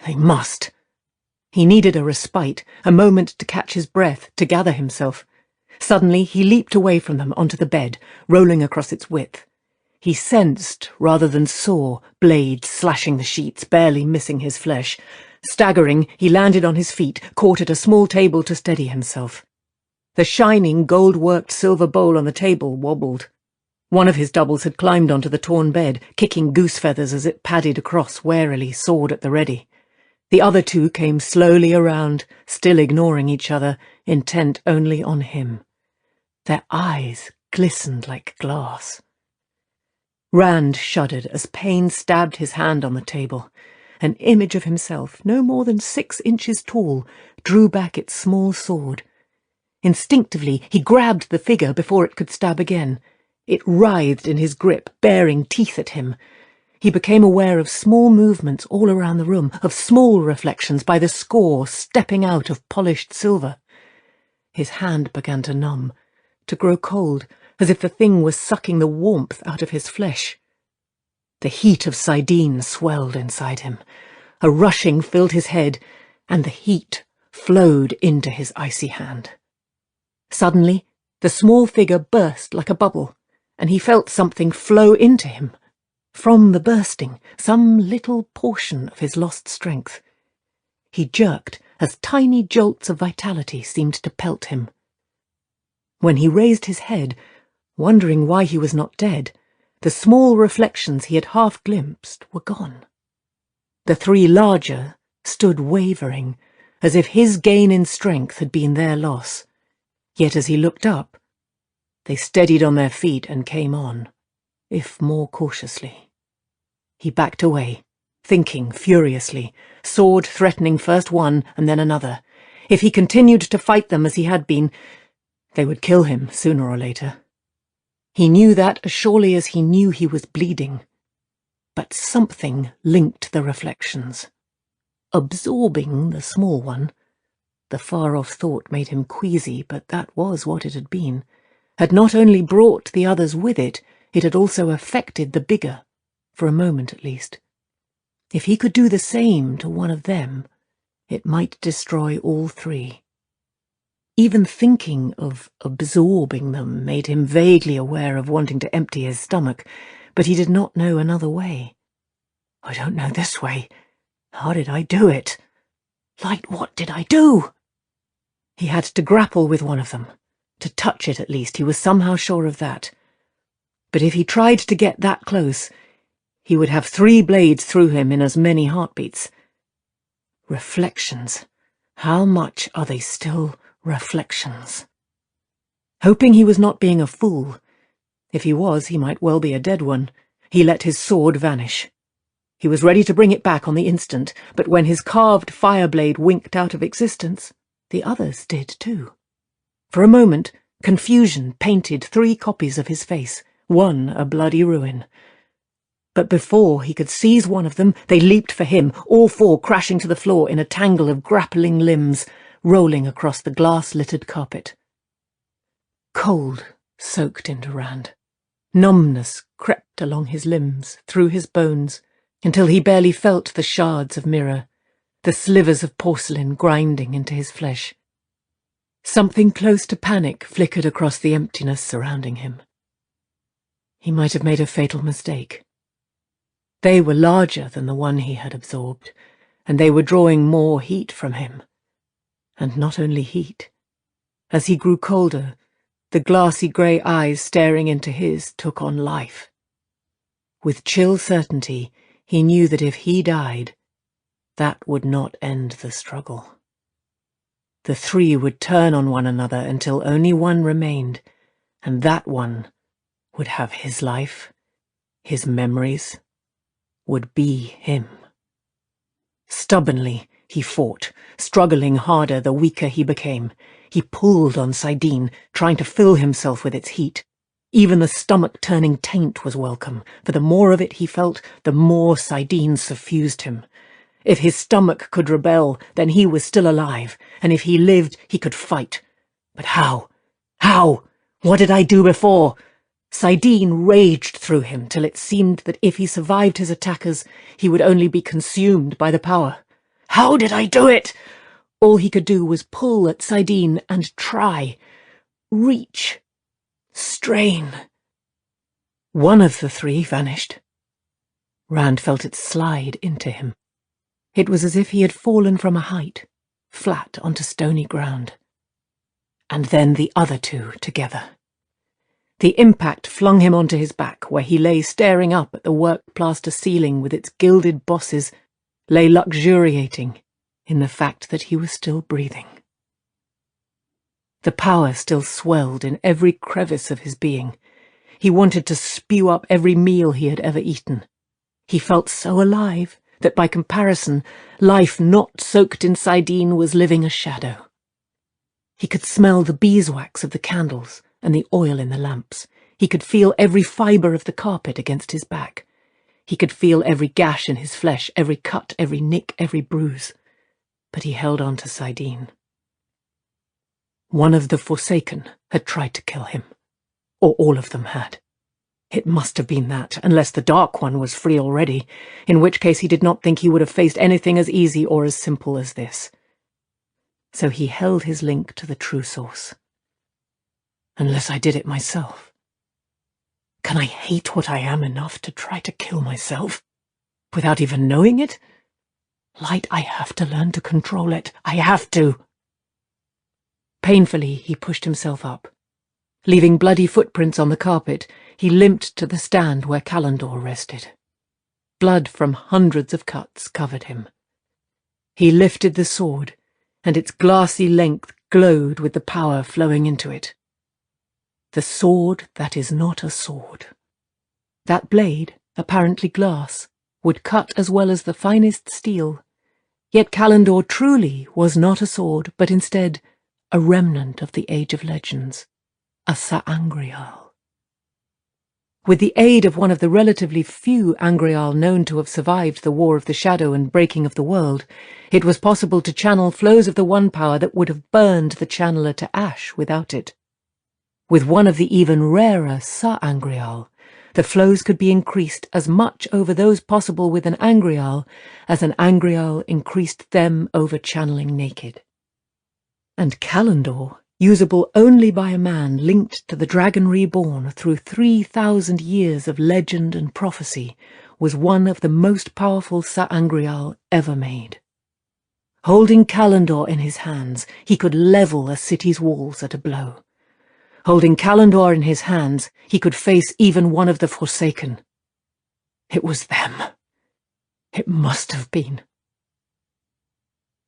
They must. He needed a respite, a moment to catch his breath, to gather himself. Suddenly he leaped away from them onto the bed, rolling across its width. He sensed, rather than saw, blades slashing the sheets, barely missing his flesh. Staggering, he landed on his feet, caught at a small table to steady himself. The shining, gold-worked silver bowl on the table wobbled. One of his doubles had climbed onto the torn bed, kicking goose feathers as it padded across warily, sword at the ready. The other two came slowly around, still ignoring each other, intent only on him. Their eyes glistened like glass. Rand shuddered as pain stabbed his hand on the table. An image of himself, no more than 6 inches tall, drew back its small sword. Instinctively, he grabbed the figure before it could stab again. It writhed in his grip, baring teeth at him. He became aware of small movements all around the room, of small reflections by the score stepping out of polished silver. His hand began to numb, to grow cold, as if the thing was sucking the warmth out of his flesh. The heat of Sidene swelled inside him. A rushing filled his head, and the heat flowed into his icy hand. Suddenly, the small figure burst like a bubble, and he felt something flow into him. From the bursting, some little portion of his lost strength. He jerked as tiny jolts of vitality seemed to pelt him. When he raised his head, wondering why he was not dead, the small reflections he had half glimpsed were gone. The 3 larger stood wavering, as if his gain in strength had been their loss. Yet as he looked up, they steadied on their feet and came on, if more cautiously. He backed away, thinking furiously, sword threatening first one and then another. If he continued to fight them as he had been, they would kill him sooner or later. He knew that as surely as he knew he was bleeding. But something linked the reflections. Absorbing the small one, the far-off thought made him queasy, but that was what it had been, had not only brought the others with it, it had also affected the bigger, for a moment at least. If he could do the same to one of them, it might destroy all 3. Even thinking of absorbing them made him vaguely aware of wanting to empty his stomach, but he did not know another way. I don't know this way. How did I do it? Light, what did I do? He had to grapple with one of them. To touch it, at least, he was somehow sure of that. But if he tried to get that close, he would have 3 blades through him in as many heartbeats. Reflections. How much are they still reflections? Hoping he was not being a fool. If he was, he might well be a dead one. He let his sword vanish. He was ready to bring it back on the instant, but when his carved fireblade winked out of existence, the others did too. For a moment, confusion painted 3 copies of his face, one a bloody ruin. But before he could seize one of them, they leaped for him, all 4 crashing to the floor in a tangle of grappling limbs, rolling across the glass-littered carpet. Cold soaked into Rand. Numbness crept along his limbs, through his bones, until he barely felt the shards of mirror, the slivers of porcelain grinding into his flesh. Something close to panic flickered across the emptiness surrounding him. He might have made a fatal mistake. They were larger than the one he had absorbed, and they were drawing more heat from him. And not only heat. As he grew colder, the glassy grey eyes staring into his took on life. With chill certainty, he knew that if he died, that would not end the struggle. The three would turn on one another until only one remained, and that one would have his life, his memories, would be him. Stubbornly, he fought, struggling harder the weaker he became. He pulled on Saidin, trying to fill himself with its heat. Even the stomach-turning taint was welcome, for the more of it he felt, the more Saidin suffused him. If his stomach could rebel, then he was still alive, and if he lived, he could fight. But how? How? What did I do before? Saidin raged through him till it seemed that if he survived his attackers, he would only be consumed by the power. How did I do it? All he could do was pull at Saidin and try. Reach. Strain. One of the three vanished. Rand felt it slide into him. It was as if he had fallen from a height, flat onto stony ground. And then the other two together. The impact flung him onto his back, where he lay staring up at the work-plaster ceiling with its gilded bosses, lay luxuriating in the fact that he was still breathing. The power still swelled in every crevice of his being. He wanted to spew up every meal he had ever eaten. He felt so alive that by comparison, life not soaked in Saidin was living a shadow. He could smell the beeswax of the candles and the oil in the lamps. He could feel every fibre of the carpet against his back. He could feel every gash in his flesh, every cut, every nick, every bruise. But he held on to Saidin. One of the Forsaken had tried to kill him. Or all of them had. It must have been that, unless the Dark One was free already, in which case he did not think he would have faced anything as easy or as simple as this. So he held his link to the true source. Unless I did it myself. Can I hate what I am enough to try to kill myself? Without even knowing it? Light, I have to learn to control it. I have to. Painfully, he pushed himself up. Leaving bloody footprints on the carpet, he limped to the stand where Callandor rested. Blood from hundreds of cuts covered him. He lifted the sword, and its glassy length glowed with the power flowing into it. The sword that is not a sword. That blade, apparently glass, would cut as well as the finest steel. Yet Callandor truly was not a sword, but instead a remnant of the Age of Legends, a sa'angreal. With the aid of one of the relatively few angreal known to have survived the War of the Shadow and Breaking of the World, it was possible to channel flows of the one power that would have burned the channeler to ash without it. With one of the even rarer sa'angreal, the flows could be increased as much over those possible with an angreal as an angreal increased them over channeling naked. And Callandor, usable only by a man linked to the dragon reborn through 3,000 years of legend and prophecy, was one of the most powerful sa'angreal ever made. Holding Callandor in his hands, he could level a city's walls at a blow. Holding Callandor in his hands, he could face even one of the Forsaken. It was them. It must have been.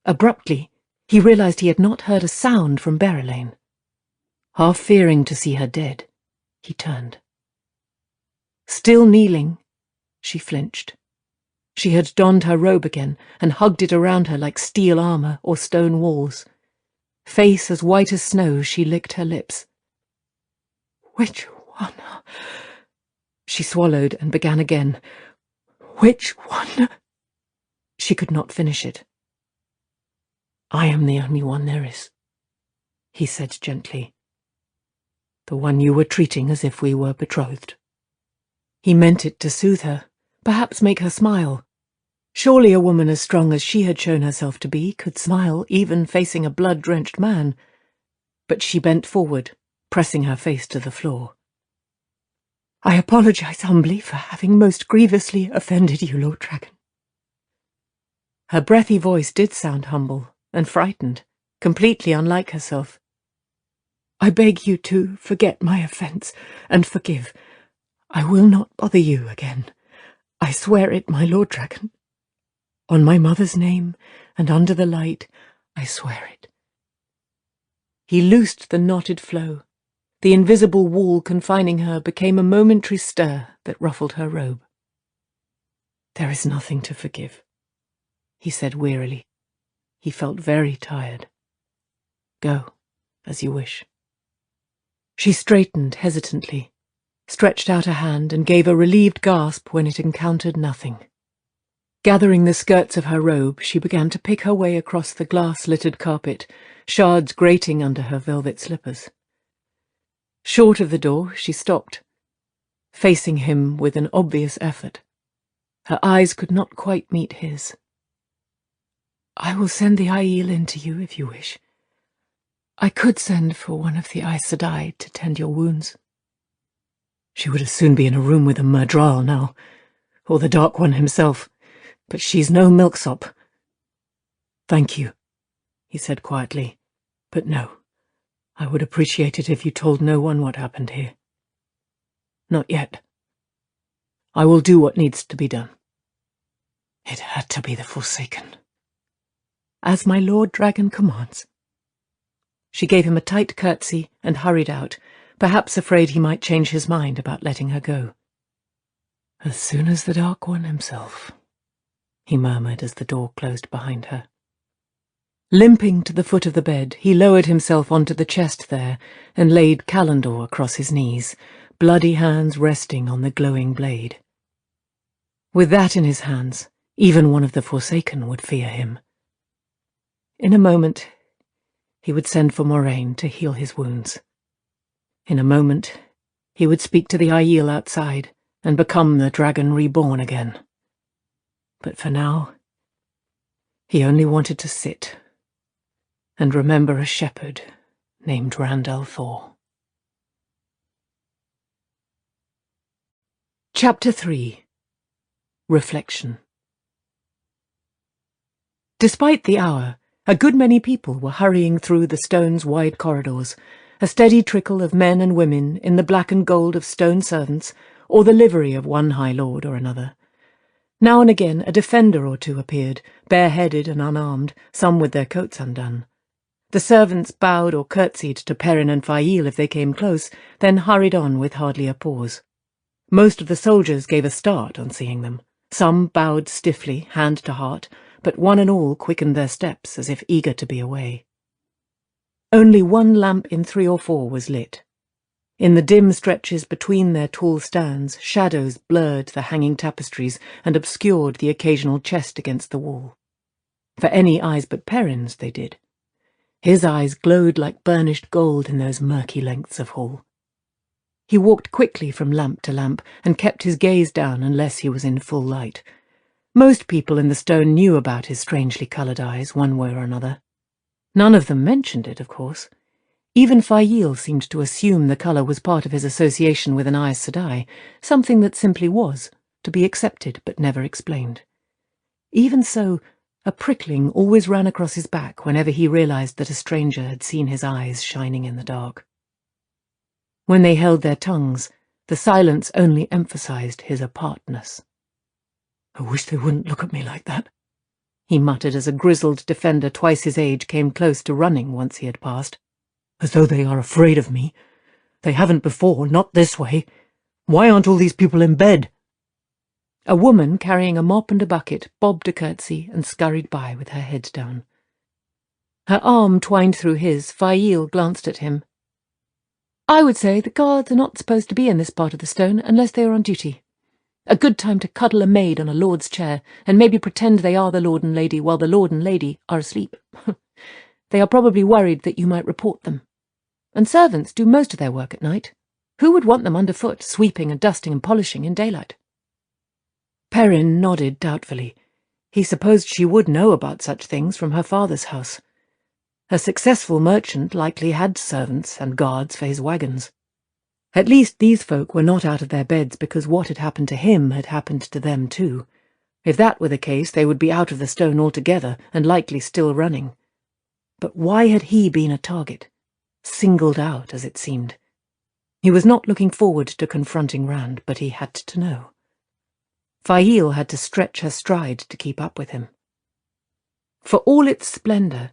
Abruptly, he realized he had not heard a sound from Berylane. Half fearing to see her dead, he turned. Still kneeling, she flinched. She had donned her robe again and hugged it around her like steel armor or stone walls. Face as white as snow, she licked her lips. "Which one?" She swallowed and began again. "Which one?" She could not finish it. "I am the only one there is," he said gently. "The one you were treating as if we were betrothed." He meant it to soothe her, perhaps make her smile. Surely a woman as strong as she had shown herself to be could smile even facing a blood-drenched man. But she bent forward, pressing her face to the floor. I apologize humbly for having most grievously offended you, Lord Dragon. Her breathy voice did sound humble and frightened, completely unlike herself. I beg you to forget my offence and forgive. I will not bother you again. I swear it, my Lord Dragon. On my mother's name and under the light, I swear it. He loosed the knotted flow. The invisible wall confining her became a momentary stir that ruffled her robe. There is nothing to forgive, he said wearily. He felt very tired. Go, as you wish. She straightened hesitantly, stretched out a hand and gave a relieved gasp when it encountered nothing. Gathering the skirts of her robe, she began to pick her way across the glass-littered carpet, shards grating under her velvet slippers. Short of the door, she stopped, facing him with an obvious effort. Her eyes could not quite meet his. I will send the Aiel in to you if you wish. I could send for one of the Aes Sedai to tend your wounds. She would as soon be in a room with a Murdral now, or the Dark One himself, but she's no milksop. Thank you, he said quietly, but no. I would appreciate it if you told no one what happened here. Not yet. I will do what needs to be done. It had to be the Forsaken. As my Lord Dragon commands. She gave him a tight curtsy and hurried out, perhaps afraid he might change his mind about letting her go. As soon as the Dark One himself, he murmured as the door closed behind her. Limping to the foot of the bed, he lowered himself onto the chest there and laid Callandor across his knees, bloody hands resting on the glowing blade. With that in his hands, even one of the Forsaken would fear him. In a moment, he would send for Moraine to heal his wounds. In a moment, he would speak to the Aiel outside and become the dragon reborn again. But for now, he only wanted to sit and remember a shepherd named Randall Thor. Chapter 3. Reflection. Despite the hour, a good many people were hurrying through the stone's wide corridors, a steady trickle of men and women in the black and gold of stone servants or the livery of one High Lord or another. Now and again a defender or two appeared, bareheaded and unarmed, some with their coats undone. The servants bowed or curtsied to Perrin and Fail if they came close, then hurried on with hardly a pause. Most of the soldiers gave a start on seeing them. Some bowed stiffly, hand to heart, but one and all quickened their steps as if eager to be away. Only one lamp in 3 or 4 was lit. In the dim stretches between their tall stands, shadows blurred the hanging tapestries and obscured the occasional chest against the wall. For any eyes but Perrin's, they did. His eyes glowed like burnished gold in those murky lengths of hall. He walked quickly from lamp to lamp and kept his gaze down unless he was in full light. Most people in the stone knew about his strangely coloured eyes, one way or another. None of them mentioned it, of course. Even Fail seemed to assume the colour was part of his association with an Aes Sedai, something that simply was, to be accepted but never explained. Even so, a prickling always ran across his back whenever he realised that a stranger had seen his eyes shining in the dark. When they held their tongues, the silence only emphasised his apartness. I wish they wouldn't look at me like that, he muttered as a grizzled defender twice his age came close to running once he had passed. As though they are afraid of me. They haven't before, not this way. Why aren't all these people in bed? A woman carrying a mop and a bucket bobbed a curtsy and scurried by with her head down. Her arm twined through his, Fail glanced at him. I would say the guards are not supposed to be in this part of the stone unless they are on duty. A good time to cuddle a maid on a lord's chair and maybe pretend they are the lord and lady while the lord and lady are asleep. They are probably worried that you might report them. And servants do most of their work at night. Who would want them underfoot, sweeping and dusting and polishing in daylight? Perrin nodded doubtfully. He supposed she would know about such things from her father's house. A successful merchant likely had servants and guards for his wagons. At least these folk were not out of their beds because what had happened to him had happened to them too. If that were the case, they would be out of the stone altogether, and likely still running. But why had he been a target? Singled out, as it seemed. He was not looking forward to confronting Rand, but he had to know. Fail had to stretch her stride to keep up with him. For all its splendour,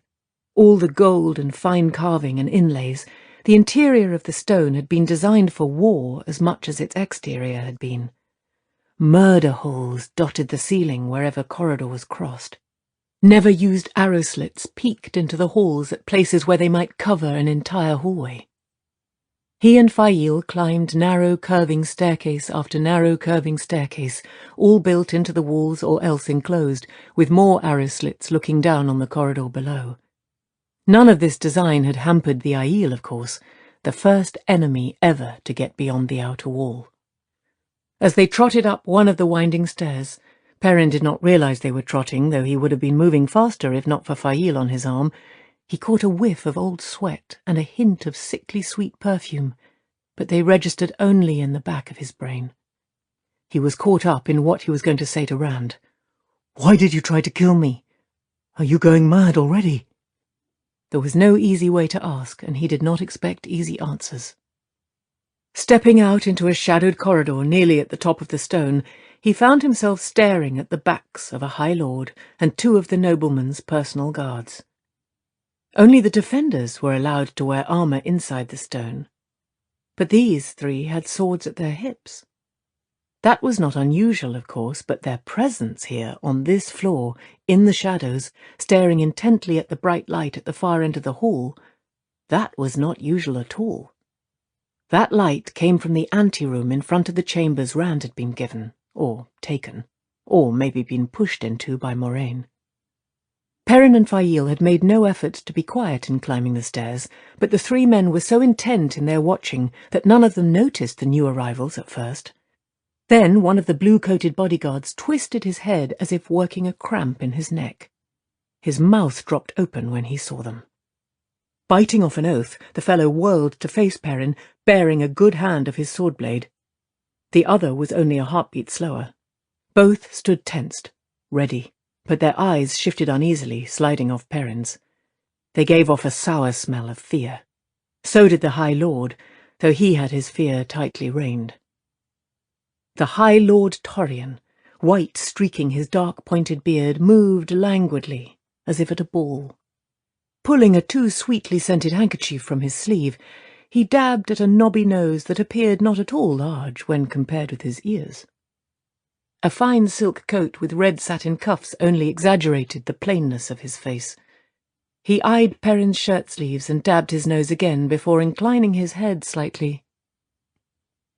all the gold and fine carving and inlays, the interior of the stone had been designed for war as much as its exterior had been. Murder holes dotted the ceiling wherever corridor was crossed. Never-used arrow slits peeked into the halls at places where they might cover an entire hallway. He and Fail climbed narrow curving staircase after narrow curving staircase, all built into the walls or else enclosed, with more arrow slits looking down on the corridor below. None of this design had hampered the Aiel, of course, the first enemy ever to get beyond the outer wall. As they trotted up one of the winding stairs, Perrin did not realize they were trotting, though he would have been moving faster if not for Fail on his arm. He caught a whiff of old sweat and a hint of sickly sweet perfume, but they registered only in the back of his brain. He was caught up in what he was going to say to Rand. "Why did you try to kill me? Are you going mad already?" There was no easy way to ask, and he did not expect easy answers. Stepping out into a shadowed corridor nearly at the top of the stone, he found himself staring at the backs of a High Lord and two of the nobleman's personal guards. Only the defenders were allowed to wear armour inside the stone, but these three had swords at their hips. That was not unusual, of course, but their presence here, on this floor, in the shadows, staring intently at the bright light at the far end of the hall, that was not usual at all. That light came from the anteroom in front of the chambers Rand had been given, or taken, or maybe been pushed into by Moraine. Perrin and Fail had made no effort to be quiet in climbing the stairs, but the three men were so intent in their watching that none of them noticed the new arrivals at first. Then one of the blue-coated bodyguards twisted his head as if working a cramp in his neck. His mouth dropped open when he saw them. Biting off an oath, the fellow whirled to face Perrin, bearing a good hand of his sword blade. The other was only a heartbeat slower. Both stood tensed, ready, but their eyes shifted uneasily, sliding off Perrin's. They gave off a sour smell of fear. So did the High Lord, though he had his fear tightly reined. The High Lord Torrian, white streaking his dark pointed beard, moved languidly, as if at a ball. Pulling a too sweetly scented handkerchief from his sleeve, he dabbed at a knobby nose that appeared not at all large when compared with his ears. A fine silk coat with red satin cuffs only exaggerated the plainness of his face. He eyed Perrin's shirt sleeves and dabbed his nose again before inclining his head slightly.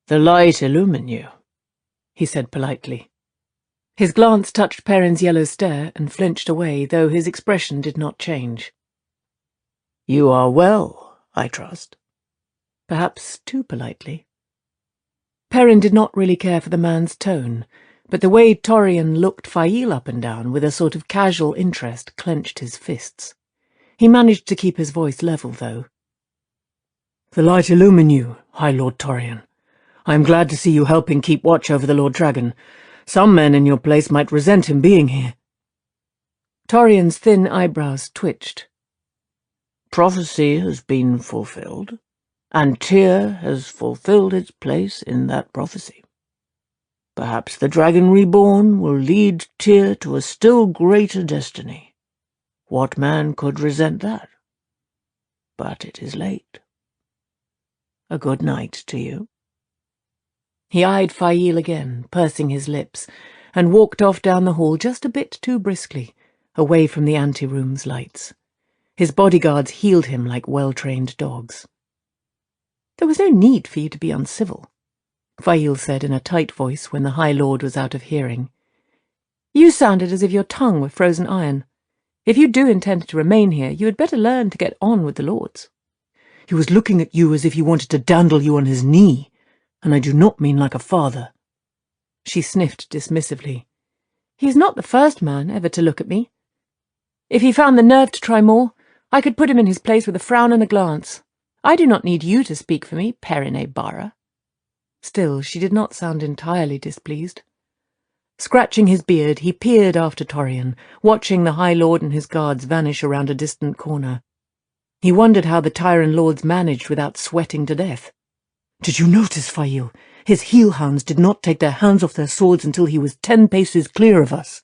"The light illumine you," he said politely. His glance touched Perrin's yellow stare and flinched away, though his expression did not change. "You are well, I trust." Perhaps too politely. Perrin did not really care for the man's tone, but the way Torrian looked Fail up and down with a sort of casual interest clenched his fists. He managed to keep his voice level, though. "The light illumine you, High Lord Torrian. I am glad to see you helping keep watch over the Lord Dragon. Some men in your place might resent him being here." Torrian's thin eyebrows twitched. "Prophecy has been fulfilled, and Tyr has fulfilled its place in that prophecy. Perhaps the Dragon Reborn will lead Tyr to a still greater destiny. What man could resent that? But it is late. A good night to you." He eyed Fail again, pursing his lips, and walked off down the hall just a bit too briskly, away from the anteroom's lights. His bodyguards heeled him like well-trained dogs. "There was no need for you to be uncivil," Fail said in a tight voice when the High Lord was out of hearing. "You sounded as if your tongue were frozen iron. If you do intend to remain here, you had better learn to get on with the lords." "He was looking at you as if he wanted to dandle you on his knee, and I do not mean like a father." She sniffed dismissively. "He is not the first man ever to look at me. If he found the nerve to try more, I could put him in his place with a frown and a glance. I do not need you to speak for me, Perrin Barra." Still, she did not sound entirely displeased. Scratching his beard, he peered after Torrian, watching the High Lord and his guards vanish around a distant corner. He wondered how the Tyran lords managed without sweating to death. "Did you notice, Fail? His heel-hounds did not take their hands off their swords until he was 10 paces clear of us."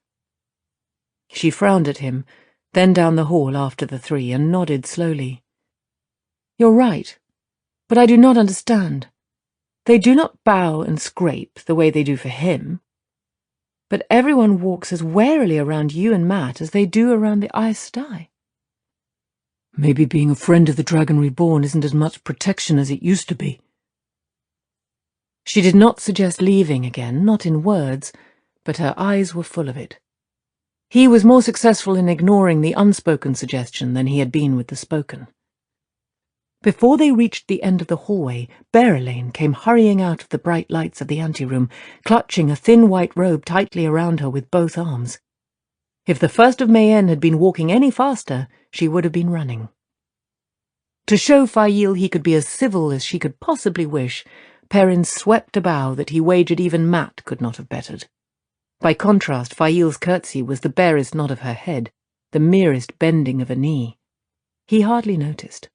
She frowned at him, then down the hall after the three, and nodded slowly. "You're right, but I do not understand. They do not bow and scrape the way they do for him. But everyone walks as warily around you and Matt as they do around the Aes Sedai." "Maybe being a friend of the Dragon Reborn isn't as much protection as it used to be." She did not suggest leaving again, not in words, but her eyes were full of it. He was more successful in ignoring the unspoken suggestion than he had been with the spoken. Before they reached the end of the hallway, Berelain came hurrying out of the bright lights of the anteroom, clutching a thin white robe tightly around her with both arms. If the First of Mayenne had been walking any faster, she would have been running. To show Fail he could be as civil as she could possibly wish, Perrin swept a bow that he wagered even Matt could not have bettered. By contrast, Fail's curtsy was the barest nod of her head, the merest bending of a knee. He hardly noticed.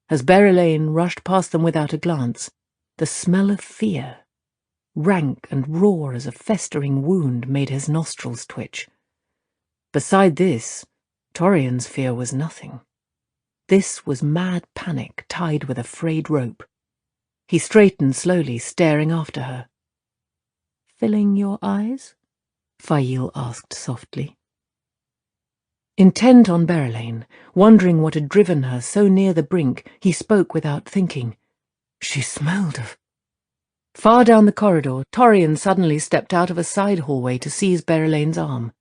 As Berelain rushed past them without a glance, the smell of fear, rank and raw as a festering wound, made his nostrils twitch. Beside this, Torrian's fear was nothing. This was mad panic tied with a frayed rope. He straightened slowly, staring after her. "Filling your eyes?" Fail asked softly. Intent on Berelain, wondering what had driven her so near the brink, he spoke without thinking. "She smelled of—" Far down the corridor, Torrian suddenly stepped out of a side hallway to seize Berelain's arm.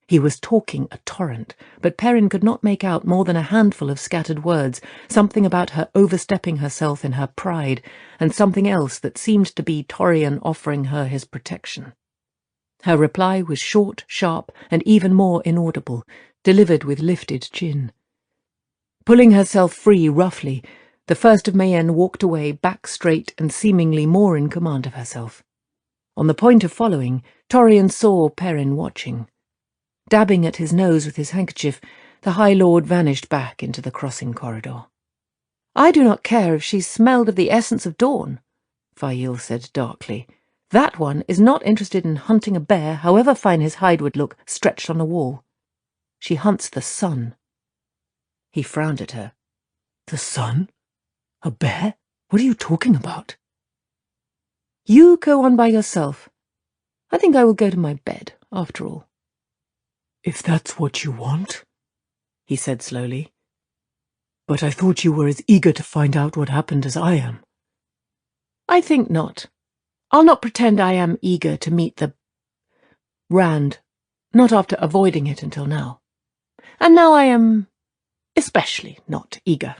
He was talking a torrent, but Perrin could not make out more than a handful of scattered words, something about her overstepping herself in her pride, and something else that seemed to be Torrian offering her his protection. Her reply was short, sharp, and even more inaudible, delivered with lifted chin. Pulling herself free roughly, the First of Mayenne walked away, back straight and seemingly more in command of herself. On the point of following, Torrian saw Perrin watching. Dabbing at his nose with his handkerchief, the High Lord vanished back into the crossing corridor. "I do not care if she smelled of the essence of dawn," Fail said darkly. "That one is not interested in hunting a bear, however fine his hide would look, stretched on a wall. She hunts the sun." He frowned at her. "The sun? A bear? What are you talking about?" "You go on by yourself. I think I will go to my bed, after all." "If that's what you want," he said slowly. "But I thought you were as eager to find out what happened as I am." "I think not. I'll not pretend I am eager to meet the Rand, not after avoiding it until now. And now I am especially not eager.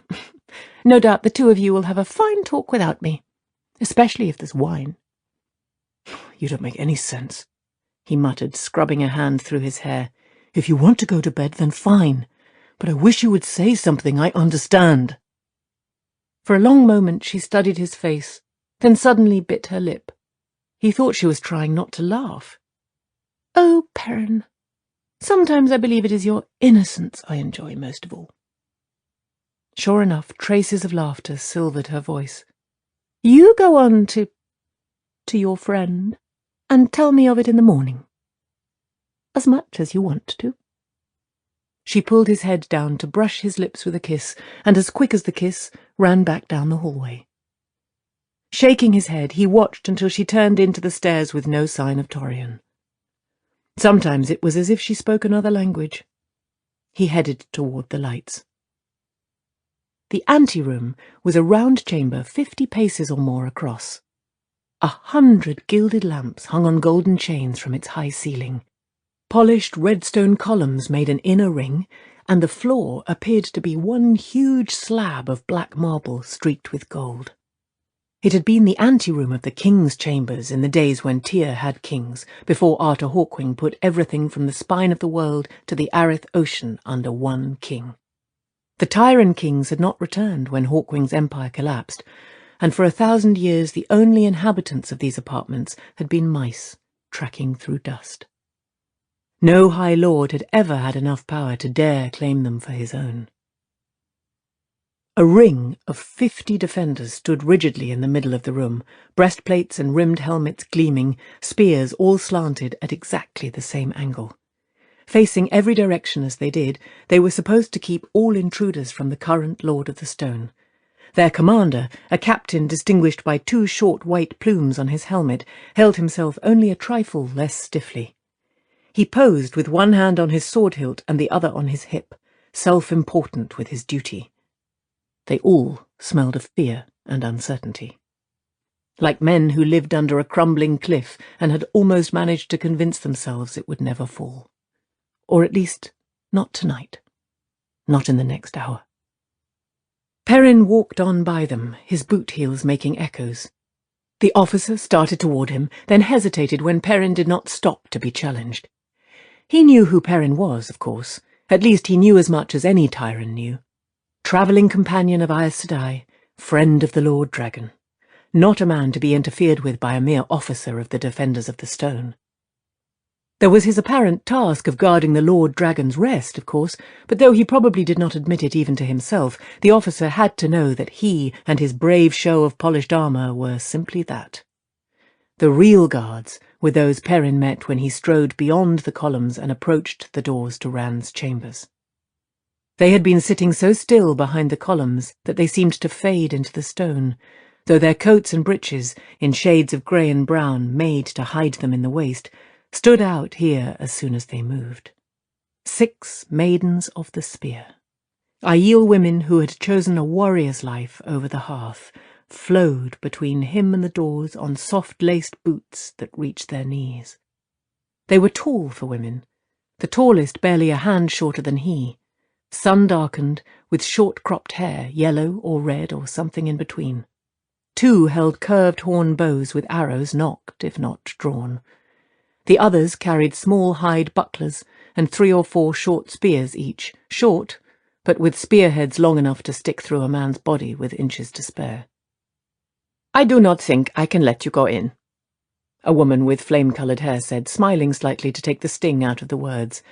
No doubt the two of you will have a fine talk without me, especially if there's wine." "You don't make any sense," he muttered, scrubbing a hand through his hair. "If you want to go to bed, then fine. But I wish you would say something I understand." For a long moment she studied his face, then suddenly bit her lip. He thought she was trying not to laugh. "Oh, Perrin, sometimes I believe it is your innocence I enjoy most of all." Sure enough, traces of laughter silvered her voice. "You go on to your friend, and tell me of it in the morning. As much as you want to." She pulled his head down to brush his lips with a kiss, and as quick as the kiss, ran back down the hallway. Shaking his head, he watched until she turned into the stairs with no sign of Torrian. Sometimes it was as if she spoke another language. He headed toward the lights. The anteroom was a round chamber 50 paces or more across. 100 gilded lamps hung on golden chains from its high ceiling. Polished redstone columns made an inner ring, and the floor appeared to be one huge slab of black marble streaked with gold. It had been the anteroom of the king's chambers in the days when Tyr had kings, before Arthur Hawkwing put everything from the spine of the world to the Arith Ocean under one king. The Tyran kings had not returned when Hawkwing's empire collapsed, and for 1,000 years the only inhabitants of these apartments had been mice, tracking through dust. No High Lord had ever had enough power to dare claim them for his own. A ring of 50 defenders stood rigidly in the middle of the room, breastplates and rimmed helmets gleaming, spears all slanted at exactly the same angle. Facing every direction as they did, they were supposed to keep all intruders from the current Lord of the Stone. Their commander, a captain distinguished by 2 short white plumes on his helmet, held himself only a trifle less stiffly. He posed with one hand on his sword hilt and the other on his hip, self-important with his duty. They all smelled of fear and uncertainty. Like men who lived under a crumbling cliff and had almost managed to convince themselves it would never fall. Or at least, not tonight. Not in the next hour. Perrin walked on by them, his boot heels making echoes. The officer started toward him, then hesitated when Perrin did not stop to be challenged. He knew who Perrin was, of course. At least he knew as much as any Tyrant knew. Travelling companion of Aes Sedai, friend of the Lord Dragon. Not a man to be interfered with by a mere officer of the Defenders of the Stone. There was his apparent task of guarding the Lord Dragon's rest, of course, but though he probably did not admit it even to himself, the officer had to know that he and his brave show of polished armour were simply that. The real guards were those Perrin met when he strode beyond the columns and approached the doors to Rand's chambers. They had been sitting so still behind the columns that they seemed to fade into the stone, though their coats and breeches, in shades of grey and brown made to hide them in the waste, stood out here as soon as they moved. 6 maidens of the spear. Aiel women who had chosen a warrior's life over the hearth, flowed between him and the doors on soft-laced boots that reached their knees. They were tall for women, the tallest barely a hand shorter than he, sun-darkened, with short-cropped hair, yellow or red or something in between. 2 held curved horn bows with arrows nocked, if not drawn. The others carried small hide bucklers and 3 or 4 short spears each, short, but with spearheads long enough to stick through a man's body with inches to spare. "I do not think I can let you go in," a woman with flame-coloured hair said, smiling slightly to take the sting out of the words.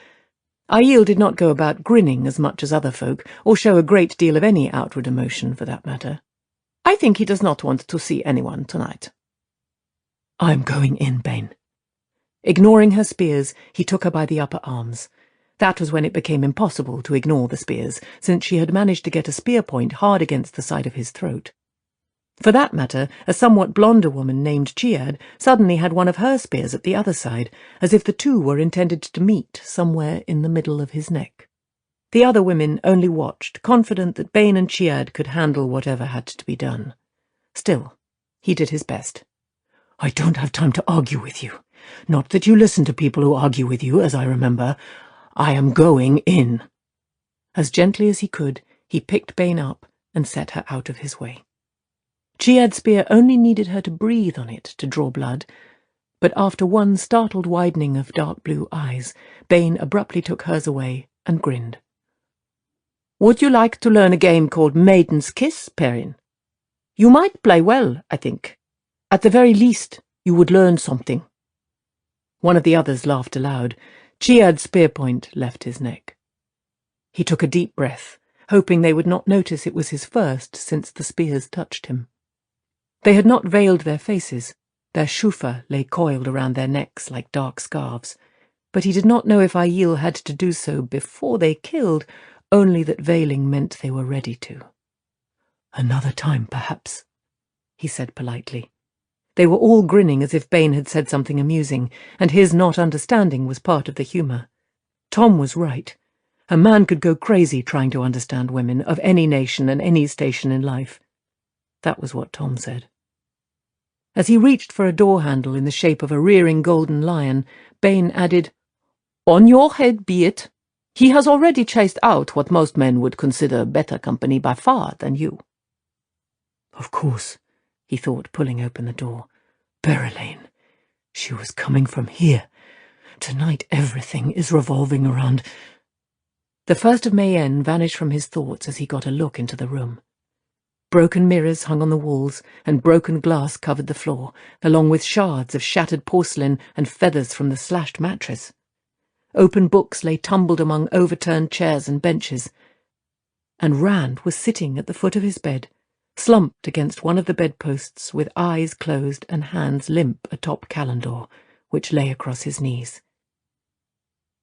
Aiel did not go about grinning as much as other folk, or show a great deal of any outward emotion for that matter. "I think he does not want to see anyone tonight." "I'm going in, Bane." Ignoring her spears, he took her by the upper arms. That was when it became impossible to ignore the spears, since she had managed to get a spear point hard against the side of his throat. For that matter, a somewhat blonder woman named Chiad suddenly had one of her spears at the other side, as if the 2 were intended to meet somewhere in the middle of his neck. The other women only watched, confident that Bane and Chiad could handle whatever had to be done. Still, he did his best. "I don't have time to argue with you. Not that you listen to people who argue with you, as I remember. I am going in." As gently as he could, he picked Bane up and set her out of his way. Chiad's spear only needed her to breathe on it to draw blood, but after one startled widening of dark blue eyes, Bane abruptly took hers away and grinned. "Would you like to learn a game called Maiden's Kiss, Perrin? You might play well, I think. At the very least, you would learn something." One of the others laughed aloud. Chiad's spear point left his neck. He took a deep breath, hoping they would not notice it was his first since the spears touched him. They had not veiled their faces. Their shufa lay coiled around their necks like dark scarves, but he did not know if Aiel had to do so before they killed, only that veiling meant they were ready to. "Another time, perhaps," he said politely. They were all grinning as if Bane had said something amusing, and his not understanding was part of the humour. Tom was right. A man could go crazy trying to understand women of any nation and any station in life. That was what Tom said. As he reached for a door handle in the shape of a rearing golden lion, Bane added, "On your head be it. He has already chased out what most men would consider better company by far than you." Of course, he thought, pulling open the door. Berylane. She was coming from here. Tonight everything is revolving around... The first of Mayenne vanished from his thoughts as he got a look into the room. Broken mirrors hung on the walls, and broken glass covered the floor, along with shards of shattered porcelain and feathers from the slashed mattress. Open books lay tumbled among overturned chairs and benches, and Rand was sitting at the foot of his bed, slumped against one of the bedposts with eyes closed and hands limp atop Calendar, which lay across his knees.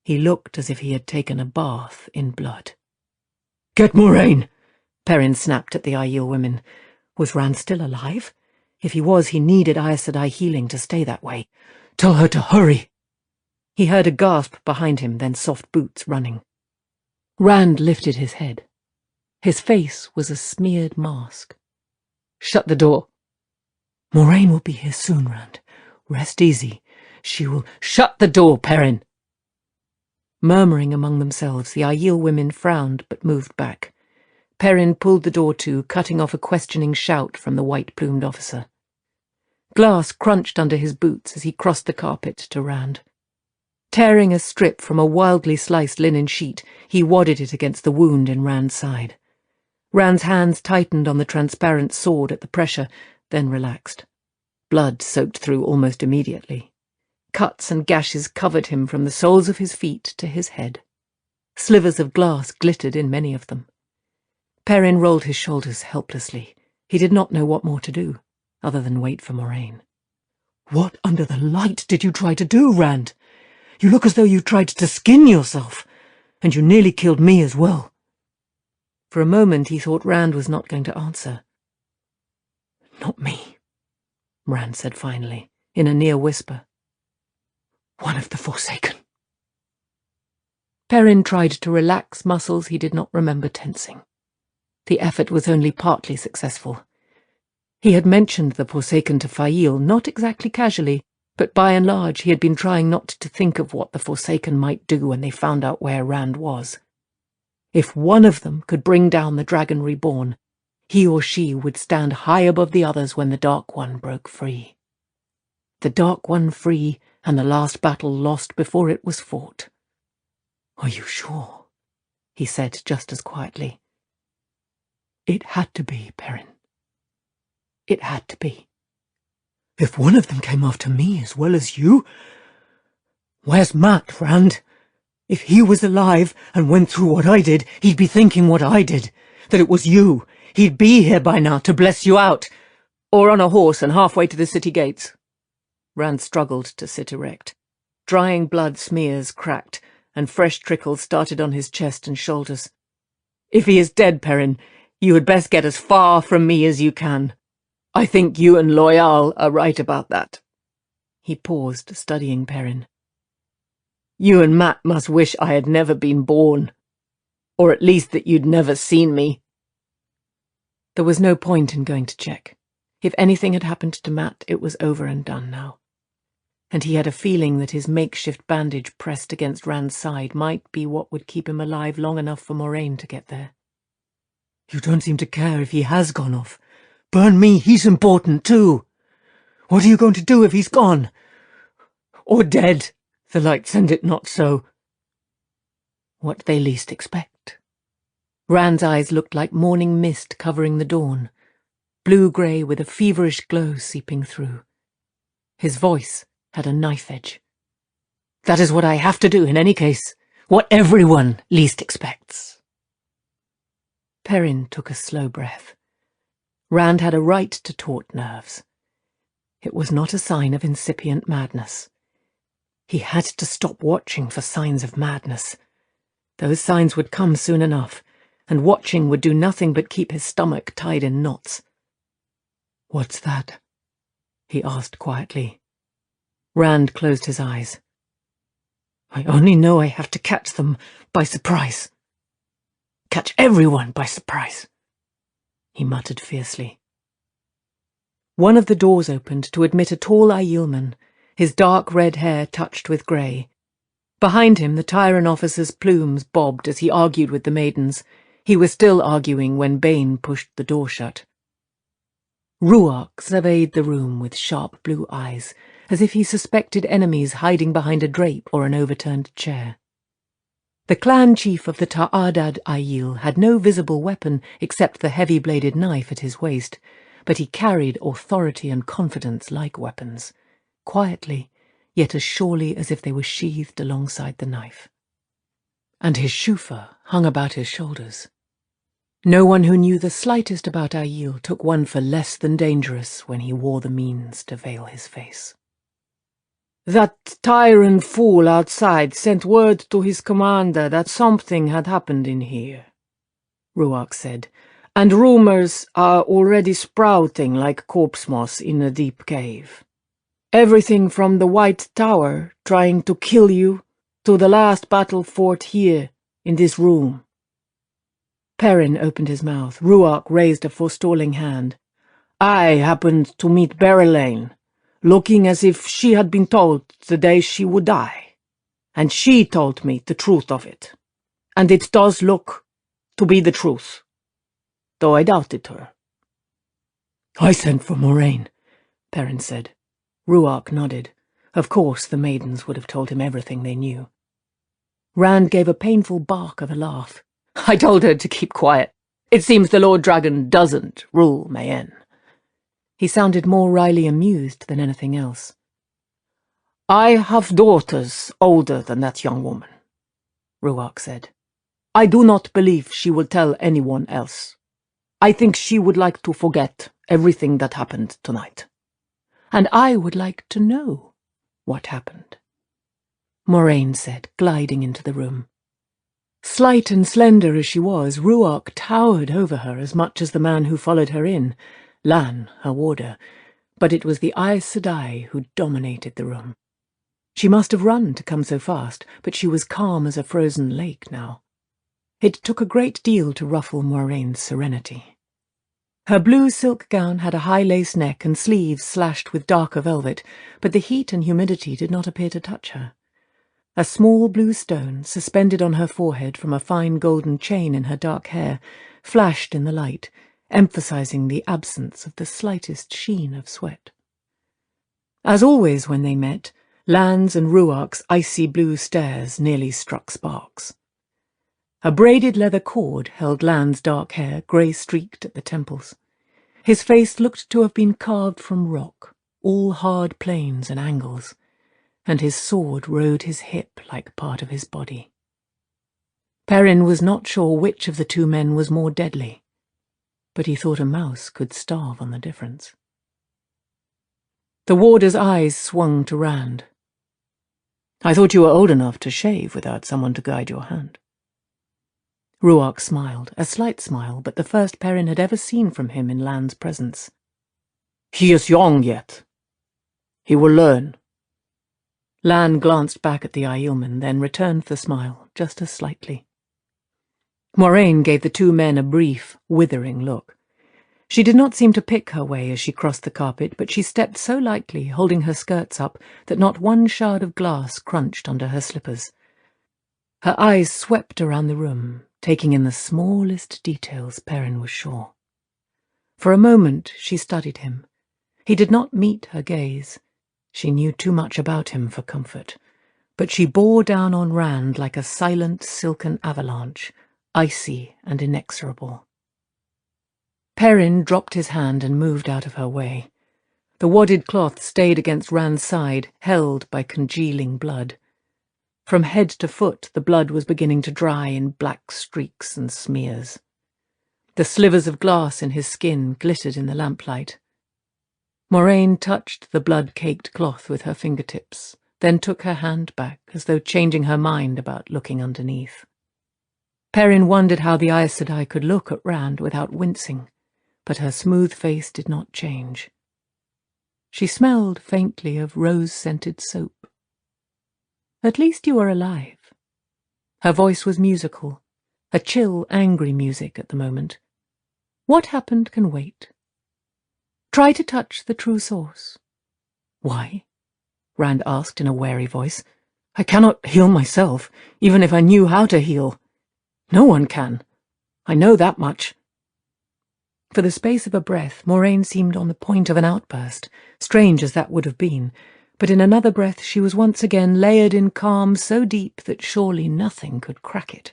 He looked as if he had taken a bath in blood. "Get Moraine!" Perrin snapped at the Aiel women. Was Rand still alive? If he was, he needed Aes Sedai healing to stay that way. "Tell her to hurry!" He heard a gasp behind him, then soft boots running. Rand lifted his head. His face was a smeared mask. "Shut the door." "Moraine will be here soon, Rand. Rest easy. She will—" "Shut the door, Perrin!" Murmuring among themselves, the Aiel women frowned but moved back. Perrin pulled the door to, cutting off a questioning shout from the white-plumed officer. Glass crunched under his boots as he crossed the carpet to Rand. Tearing a strip from a wildly sliced linen sheet, he wadded it against the wound in Rand's side. Rand's hands tightened on the transparent sword at the pressure, then relaxed. Blood soaked through almost immediately. Cuts and gashes covered him from the soles of his feet to his head. Slivers of glass glittered in many of them. Perrin rolled his shoulders helplessly. He did not know what more to do, other than wait for Moraine. "What under the light did you try to do, Rand? You look as though you tried to skin yourself, and you nearly killed me as well." For a moment he thought Rand was not going to answer. "Not me," Rand said finally, in a near whisper. "One of the Forsaken." Perrin tried to relax muscles he did not remember tensing. The effort was only partly successful. He had mentioned the Forsaken to Fail, not exactly casually, but by and large he had been trying not to think of what the Forsaken might do when they found out where Rand was. If one of them could bring down the Dragon Reborn, he or she would stand high above the others when the Dark One broke free. The Dark One free, and the last battle lost before it was fought. "Are you sure?" he said just as quietly. "It had to be, Perrin. It had to be. If one of them came after me as well as you— Where's Mat, Rand? If he was alive and went through what I did, he'd be thinking what I did, that it was you. He'd be here by now to bless you out. Or on a horse and halfway to the city gates." Rand struggled to sit erect. Drying blood smears cracked, and fresh trickles started on his chest and shoulders. "If he is dead, Perrin, you had best get as far from me as you can. I think you and Loyal are right about that." He paused, studying Perrin. "You and Mat must wish I had never been born. Or at least that you'd never seen me." There was no point in going to check. If anything had happened to Mat, it was over and done now. And he had a feeling that his makeshift bandage pressed against Rand's side might be what would keep him alive long enough for Moraine to get there. "You don't seem to care if he has gone off. Burn me, he's important too. What are you going to do if he's gone? Or dead? The light send it not so." What they least expect. Rand's eyes looked like morning mist covering the dawn, blue-grey with a feverish glow seeping through. His voice had a knife edge. "That is what I have to do in any case. What everyone least expects." Perrin took a slow breath. Rand had a right to taut nerves. It was not a sign of incipient madness. He had to stop watching for signs of madness. Those signs would come soon enough, and watching would do nothing but keep his stomach tied in knots. "What's that?" he asked quietly. Rand closed his eyes. "I only know I have to catch them by surprise. Catch everyone by surprise," he muttered fiercely. One of the doors opened to admit a tall Aielman, his dark red hair touched with grey. Behind him the Tyran officer's plumes bobbed as he argued with the maidens. He was still arguing when Bane pushed the door shut. Ruark surveyed the room with sharp blue eyes, as if he suspected enemies hiding behind a drape or an overturned chair. The clan chief of the Ta'adad Aiel had no visible weapon except the heavy-bladed knife at his waist, but he carried authority and confidence like weapons, quietly, yet as surely as if they were sheathed alongside the knife. And his shufar hung about his shoulders. No one who knew the slightest about Aiel took one for less than dangerous when he wore the means to veil his face. That tyrant fool outside sent word to his commander that something had happened in here, Ruark said, and rumors are already sprouting like corpse moss in a deep cave. Everything from the White Tower trying to kill you to the last battle fought here, in this room. Perrin opened his mouth. Ruark raised a forestalling hand. I happened to meet Berylane, looking as if she had been told the day she would die, and she told me the truth of it. And it does look to be the truth, though I doubted her. I sent for Moraine, Perrin said. Ruark nodded. Of course the maidens would have told him everything they knew. Rand gave a painful bark of a laugh. I told her to keep quiet. It seems the Lord Dragon doesn't rule Mayenne. He sounded more wryly amused than anything else. I have daughters older than that young woman, Ruark said. I do not believe she will tell anyone else. I think she would like to forget everything that happened tonight. And I would like to know what happened, Moraine said, gliding into the room. Slight and slender as she was, Ruark towered over her as much as the man who followed her in, Lan, her warder, but it was the Aes Sedai who dominated the room. She must have run to come so fast, but she was calm as a frozen lake now. It took a great deal to ruffle Moraine's serenity. Her blue silk gown had a high lace neck and sleeves slashed with darker velvet, but the heat and humidity did not appear to touch her. A small blue stone, suspended on her forehead from a fine golden chain in her dark hair, flashed in the light, emphasizing the absence of the slightest sheen of sweat. As always when they met, Lan's and Ruark's icy blue stares nearly struck sparks. A braided leather cord held Lan's dark hair, grey-streaked at the temples. His face looked to have been carved from rock, all hard planes and angles, and his sword rode his hip like part of his body. Perrin was not sure which of the two men was more deadly, but he thought a mouse could starve on the difference. The warder's eyes swung to Rand. I thought you were old enough to shave without someone to guide your hand. Ruark smiled, a slight smile, but the first Perrin had ever seen from him in Lan's presence. He is young yet. He will learn. Lan glanced back at the Aielman, then returned the smile, just as slightly. Moraine gave the two men a brief, withering look. She did not seem to pick her way as she crossed the carpet, but she stepped so lightly, holding her skirts up, that not one shard of glass crunched under her slippers. Her eyes swept around the room, taking in the smallest details, Perrin was sure. For a moment she studied him. He did not meet her gaze. She knew too much about him for comfort, but she bore down on Rand like a silent silken avalanche, icy and inexorable. Perrin dropped his hand and moved out of her way. The wadded cloth stayed against Rand's side, held by congealing blood. From head to foot the blood was beginning to dry in black streaks and smears. The slivers of glass in his skin glittered in the lamplight. Moraine touched the blood-caked cloth with her fingertips, then took her hand back as though changing her mind about looking underneath. Perrin wondered how the Aes Sedai could look at Rand without wincing, but her smooth face did not change. She smelled faintly of rose-scented soap. At least you are alive. Her voice was musical, a chill, angry music at the moment. What happened can wait. Try to touch the true source. Why? Rand asked in a wary voice. I cannot heal myself, even if I knew how to heal. No one can. I know that much. For the space of a breath, Moraine seemed on the point of an outburst, strange as that would have been, but in another breath she was once again layered in calm so deep that surely nothing could crack it.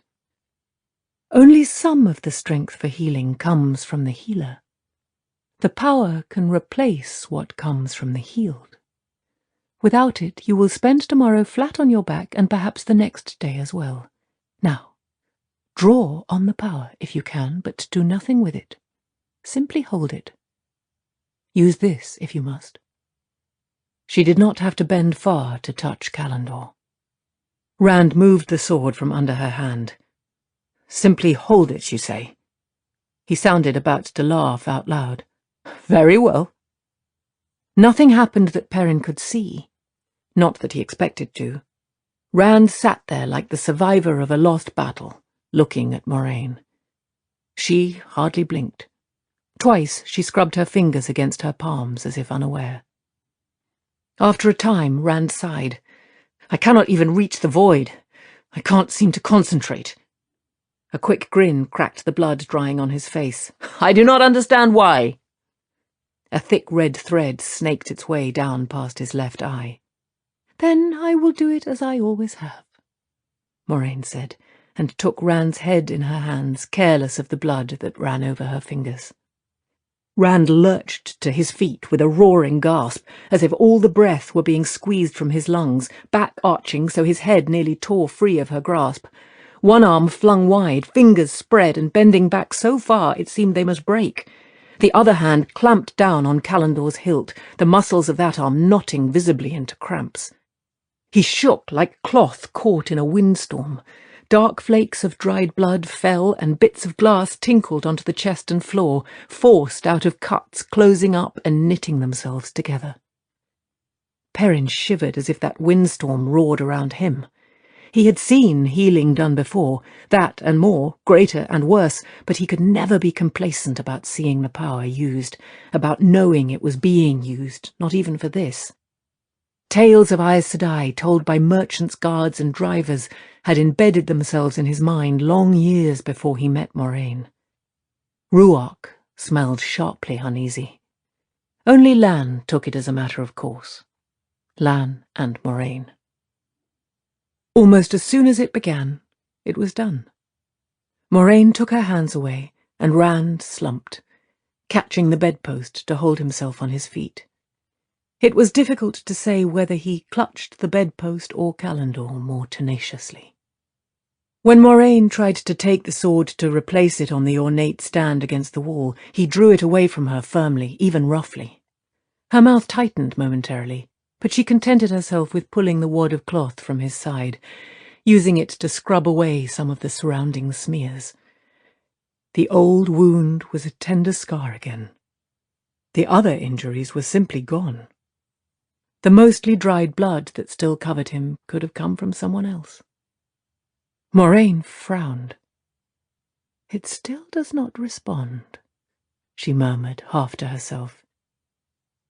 Only some of the strength for healing comes from the healer. The power can replace what comes from the healed. Without it, you will spend tomorrow flat on your back and perhaps the next day as well. Now, draw on the power if you can, but do nothing with it. Simply hold it. Use this if you must. She did not have to bend far to touch Callandor. Rand moved the sword from under her hand. Simply hold it, you say? He sounded about to laugh out loud. Very well. Nothing happened that Perrin could see. Not that he expected to. Rand sat there like the survivor of a lost battle, looking at Moraine. She hardly blinked. Twice she scrubbed her fingers against her palms as if unaware. After a time, Rand sighed. I cannot even reach the void. I can't seem to concentrate. A quick grin cracked the blood drying on his face. I do not understand why. A thick red thread snaked its way down past his left eye. Then I will do it as I always have, Moraine said, and took Rand's head in her hands, careless of the blood that ran over her fingers. Rand lurched to his feet with a roaring gasp, as if all the breath were being squeezed from his lungs, back arching so his head nearly tore free of her grasp. One arm flung wide, fingers spread and bending back so far it seemed they must break. The other hand clamped down on Callandor's hilt, the muscles of that arm knotting visibly into cramps. He shook like cloth caught in a windstorm. Dark flakes of dried blood fell and bits of glass tinkled onto the chest and floor, forced out of cuts closing up and knitting themselves together. Perrin shivered as if that windstorm roared around him. He had seen healing done before, that and more, greater and worse, but he could never be complacent about seeing the power used, about knowing it was being used, not even for this. Tales of Aes Sedai, told by merchants, guards and drivers, had embedded themselves in his mind long years before he met Moraine. Ruark smelled sharply uneasy. Only Lan took it as a matter of course. Lan and Moraine. Almost as soon as it began, it was done. Moraine took her hands away, and Rand slumped, catching the bedpost to hold himself on his feet. It was difficult to say whether he clutched the bedpost or Callandor more tenaciously. When Moraine tried to take the sword to replace it on the ornate stand against the wall, he drew it away from her firmly, even roughly. Her mouth tightened momentarily, but she contented herself with pulling the wad of cloth from his side, using it to scrub away some of the surrounding smears. The old wound was a tender scar again. The other injuries were simply gone. The mostly dried blood that still covered him could have come from someone else. Moraine frowned. It still does not respond, she murmured, half to herself.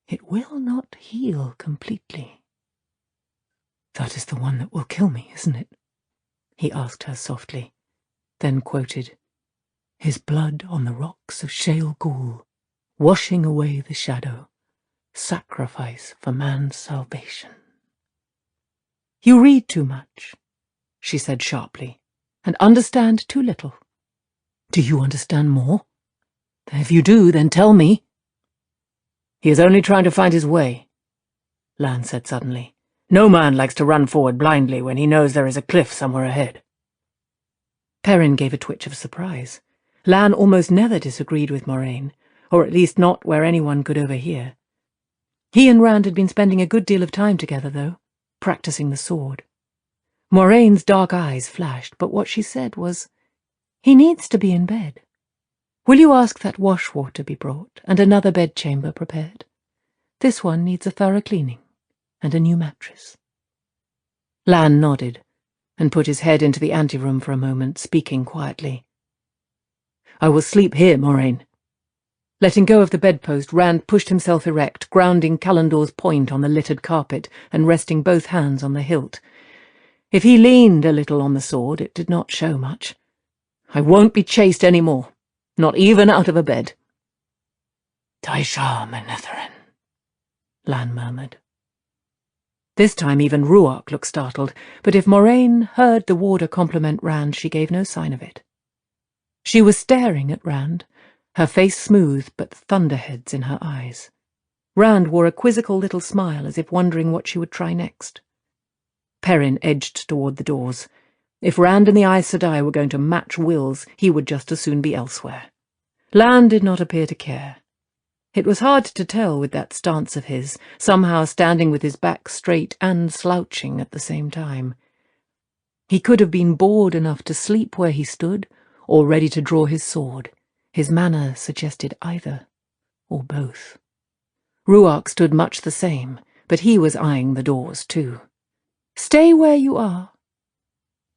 It will not heal completely. That is the one that will kill me, isn't it? He asked her softly, then quoted, His blood on the rocks of Shale Ghul, washing away the shadow, sacrifice for man's salvation. You read too much, she said sharply, and understand too little. Do you understand more? If you do, then tell me. He is only trying to find his way, Lan said suddenly. No man likes to run forward blindly when he knows there is a cliff somewhere ahead. Perrin gave a twitch of surprise. Lan almost never disagreed with Moraine, or at least not where anyone could overhear. He and Rand had been spending a good deal of time together, though, practicing the sword. Moraine's dark eyes flashed, but what she said was, He needs to be in bed. Will you ask that wash-water be brought and another bedchamber prepared? This one needs a thorough cleaning and a new mattress. Lan nodded and put his head into the anteroom for a moment, speaking quietly. I will sleep here, Moraine. Letting go of the bedpost, Rand pushed himself erect, grounding Callandor's point on the littered carpet and resting both hands on the hilt. If he leaned a little on the sword, it did not show much. I won't be chased any more, not even out of a bed. Taisha Menetheren, Lan murmured. This time even Ruark looked startled, but if Moraine heard the warder compliment Rand, she gave no sign of it. She was staring at Rand, her face smooth but thunderheads in her eyes. Rand wore a quizzical little smile as if wondering what she would try next. Perrin edged toward the doors. If Rand and the Aes Sedai were going to match wills, he would just as soon be elsewhere. Lan did not appear to care. It was hard to tell with that stance of his, somehow standing with his back straight and slouching at the same time. He could have been bored enough to sleep where he stood, or ready to draw his sword. His manner suggested either, or both. Ruark stood much the same, but he was eyeing the doors too. "Stay where you are."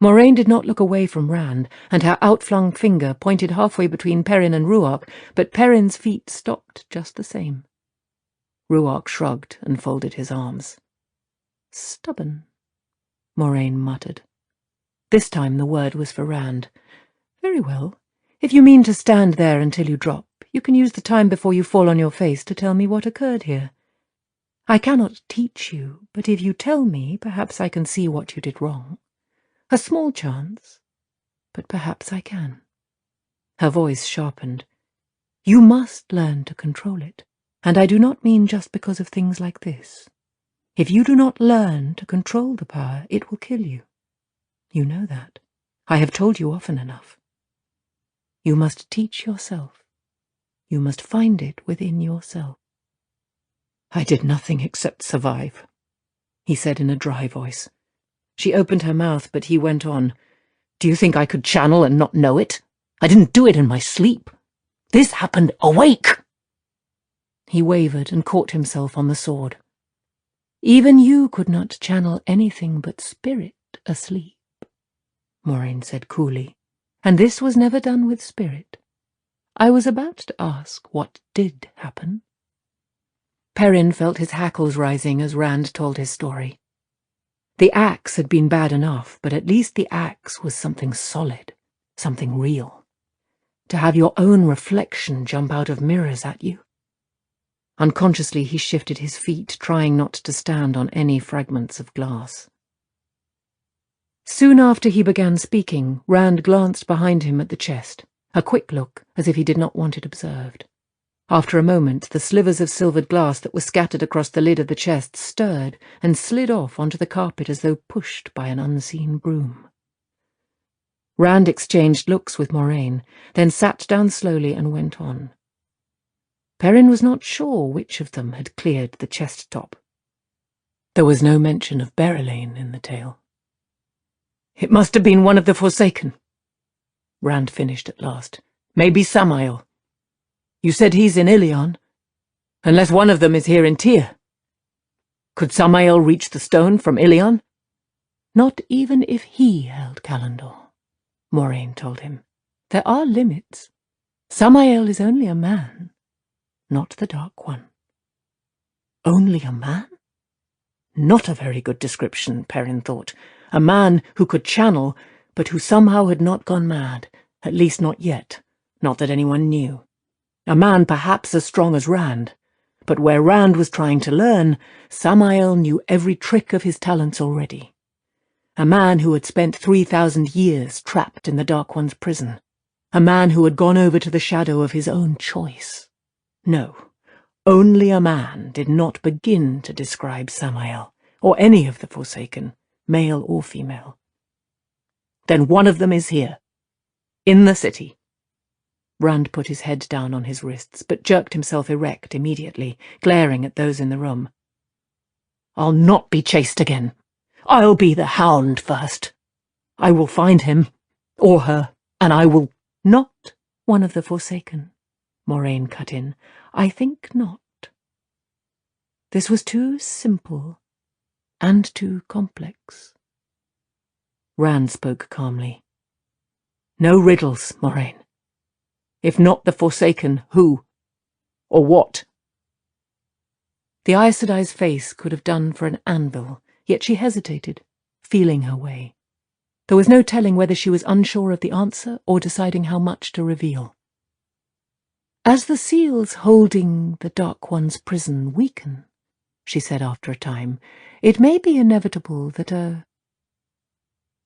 Moraine did not look away from Rand, and her outflung finger pointed halfway between Perrin and Ruark, but Perrin's feet stopped just the same. Ruark shrugged and folded his arms. "Stubborn," Moraine muttered. This time the word was for Rand. "Very well. If you mean to stand there until you drop, you can use the time before you fall on your face to tell me what occurred here. I cannot teach you, but if you tell me, perhaps I can see what you did wrong. A small chance, but perhaps I can." Her voice sharpened. "You must learn to control it, and I do not mean just because of things like this. If you do not learn to control the power, it will kill you. You know that. I have told you often enough. You must teach yourself. You must find it within yourself." "I did nothing except survive," he said in a dry voice. She opened her mouth, but he went on. "Do you think I could channel and not know it? I didn't do it in my sleep. This happened awake." He wavered and caught himself on the sword. "Even you could not channel anything but spirit asleep," Moraine said coolly, "and this was never done with spirit. I was about to ask what did happen." Perrin felt his hackles rising as Rand told his story. The axe had been bad enough, but at least the axe was something solid, something real. To have your own reflection jump out of mirrors at you. Unconsciously he shifted his feet, trying not to stand on any fragments of glass. Soon after he began speaking, Rand glanced behind him at the chest, a quick look, as if he did not want it observed. After a moment, the slivers of silvered glass that were scattered across the lid of the chest stirred and slid off onto the carpet as though pushed by an unseen broom. Rand exchanged looks with Moraine, then sat down slowly and went on. Perrin was not sure which of them had cleared the chest top. There was no mention of Berylane in the tale. "It must have been one of the Forsaken," Rand finished at last. "Maybe Samael. You said he's in Ilion, unless one of them is here in Tyr. Could Samael reach the stone from Ilion?" "Not even if he held Callandor," Moraine told him. "There are limits. Samael is only a man, not the Dark One." "Only a man?" Not a very good description, Perrin thought. A man who could channel, but who somehow had not gone mad, at least not yet, not that anyone knew. A man perhaps as strong as Rand, but where Rand was trying to learn, Samael knew every trick of his talents already. A man who had spent 3,000 years trapped in the Dark One's prison. A man who had gone over to the shadow of his own choice. No, only a man did not begin to describe Samael, or any of the Forsaken, male or female. "Then one of them is here, in the city." Rand put his head down on his wrists, but jerked himself erect immediately, glaring at those in the room. "I'll not be chased again. I'll be the hound first. I will find him, or her, and I will—" "Not one of the Forsaken," Moraine cut in. "I think not. This was too simple and too complex." Rand spoke calmly. "No riddles, Moraine. If not the Forsaken, who? Or what?" The Aes Sedai's face could have done for an anvil, yet she hesitated, feeling her way. There was no telling whether she was unsure of the answer or deciding how much to reveal. "As the seals holding the Dark One's prison weaken, she said after a time. It may be inevitable that a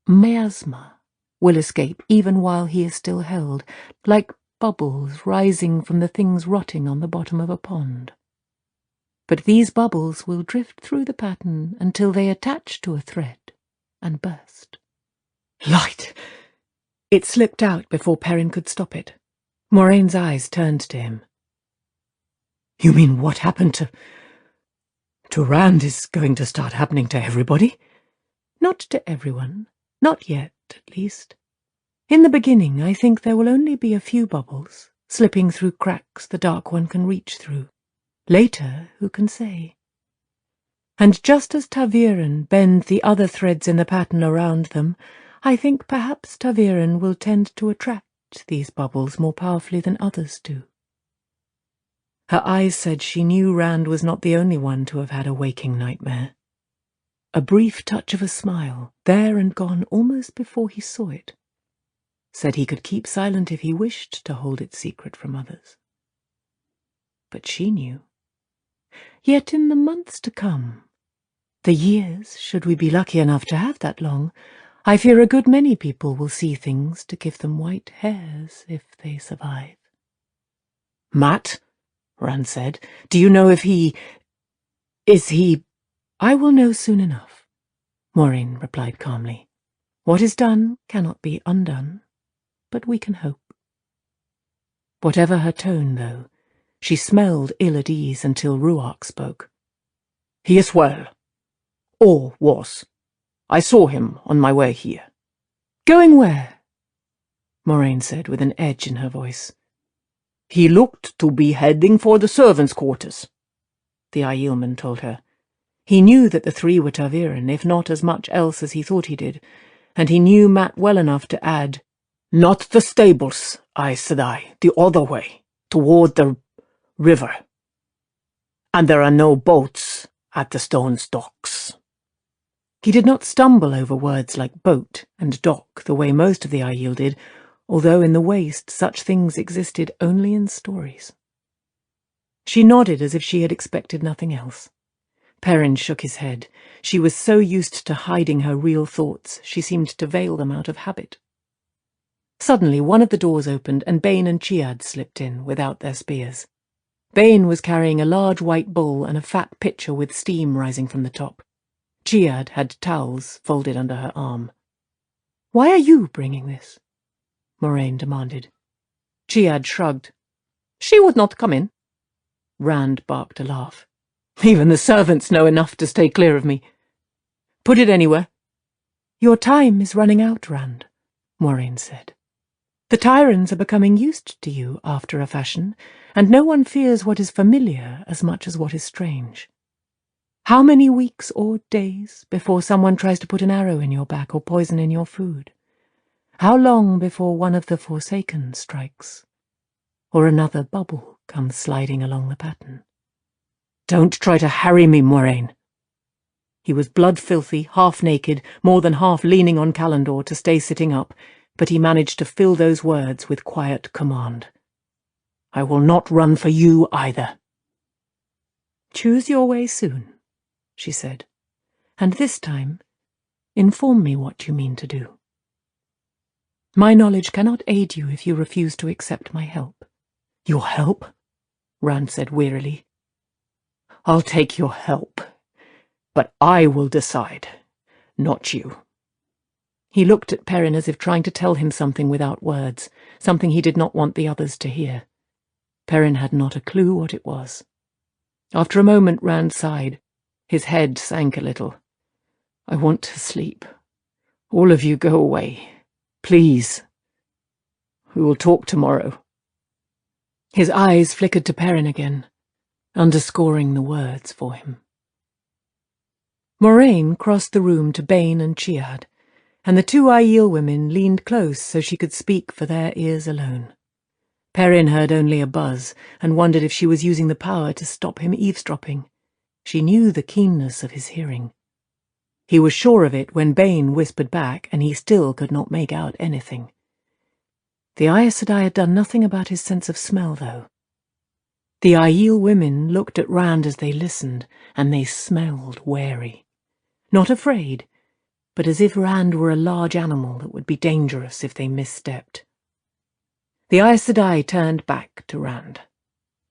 miasma will escape even while he is still held, like bubbles rising from the things rotting on the bottom of a pond. But these bubbles will drift through the pattern until they attach to a thread and burst. Light! It slipped out before Perrin could stop it. Moraine's eyes turned to him. You mean what happened to Rand is going to start happening to everybody? Not to everyone. Not yet, at least. In the beginning, I think there will only be a few bubbles, slipping through cracks the Dark One can reach through. Later, who can say? And just as ta'veren bend the other threads in the pattern around them, I think perhaps ta'veren will tend to attract these bubbles more powerfully than others do. Her eyes said she knew Rand was not the only one to have had a waking nightmare. A brief touch of a smile, there and gone almost before he saw it, said he could keep silent if he wished to hold it secret from others. But she knew. Yet in the months to come, the years, should we be lucky enough to have that long, I fear a good many people will see things to give them white hairs if they survive. Matt, Rand said, do you know if is he... I will know soon enough, Moraine replied calmly. What is done cannot be undone, but we can hope. Whatever her tone, though, she smelled ill at ease until Ruark spoke. He is well. Or was. I saw him on my way here. Going where? Moraine said with an edge in her voice. He looked to be heading for the servants' quarters, the Aielman told her. He knew that the three were ta'veren, if not as much else as he thought he did, and he knew Mat well enough to add, Not the stables, Aes Sedai, the other way, toward the river. And there are no boats at the stone's docks. He did not stumble over words like boat and dock the way most of the Aiel did, although in the waste such things existed only in stories. She nodded as if she had expected nothing else. Perrin shook his head. She was so used to hiding her real thoughts, she seemed to veil them out of habit. Suddenly one of the doors opened and Bane and Chiad slipped in without their spears. Bane was carrying a large white bowl and a fat pitcher with steam rising from the top. Chiad had towels folded under her arm. "Why are you bringing this?" Moraine demanded. Chiad shrugged. "She would not come in." Rand barked a laugh. "Even the servants know enough to stay clear of me. Put it anywhere." "Your time is running out, Rand," Moraine said. "The Tyrans are becoming used to you after a fashion, and no one fears what is familiar as much as what is strange. How many weeks or days before someone tries to put an arrow in your back or poison in your food? How long before one of the Forsaken strikes? Or another bubble comes sliding along the pattern? Don't try to harry me, Moraine." He was blood-filthy, half-naked, more than half leaning on Callandor to stay sitting up, but he managed to fill those words with quiet command. "I will not run for you either." "Choose your way soon," she said, "and this time, inform me what you mean to do. My knowledge cannot aid you if you refuse to accept my help." "Your help?" Rand said wearily. "I'll take your help, but I will decide, not you." He looked at Perrin as if trying to tell him something without words, something he did not want the others to hear. Perrin had not a clue what it was. After a moment, Rand sighed. His head sank a little. "I want to sleep. All of you go away. Please. We will talk tomorrow." His eyes flickered to Perrin again, underscoring the words for him. Moraine crossed the room to Bane and Chiad, and the two Aiel women leaned close so she could speak for their ears alone. Perrin heard only a buzz, and wondered if she was using the power to stop him eavesdropping. She knew the keenness of his hearing. He was sure of it when Bane whispered back, and he still could not make out anything. The Aes Sedai had done nothing about his sense of smell, though. The Aiel women looked at Rand as they listened, and they smelled wary. Not afraid, but as if Rand were a large animal that would be dangerous if they misstepped. The Aes Sedai turned back to Rand.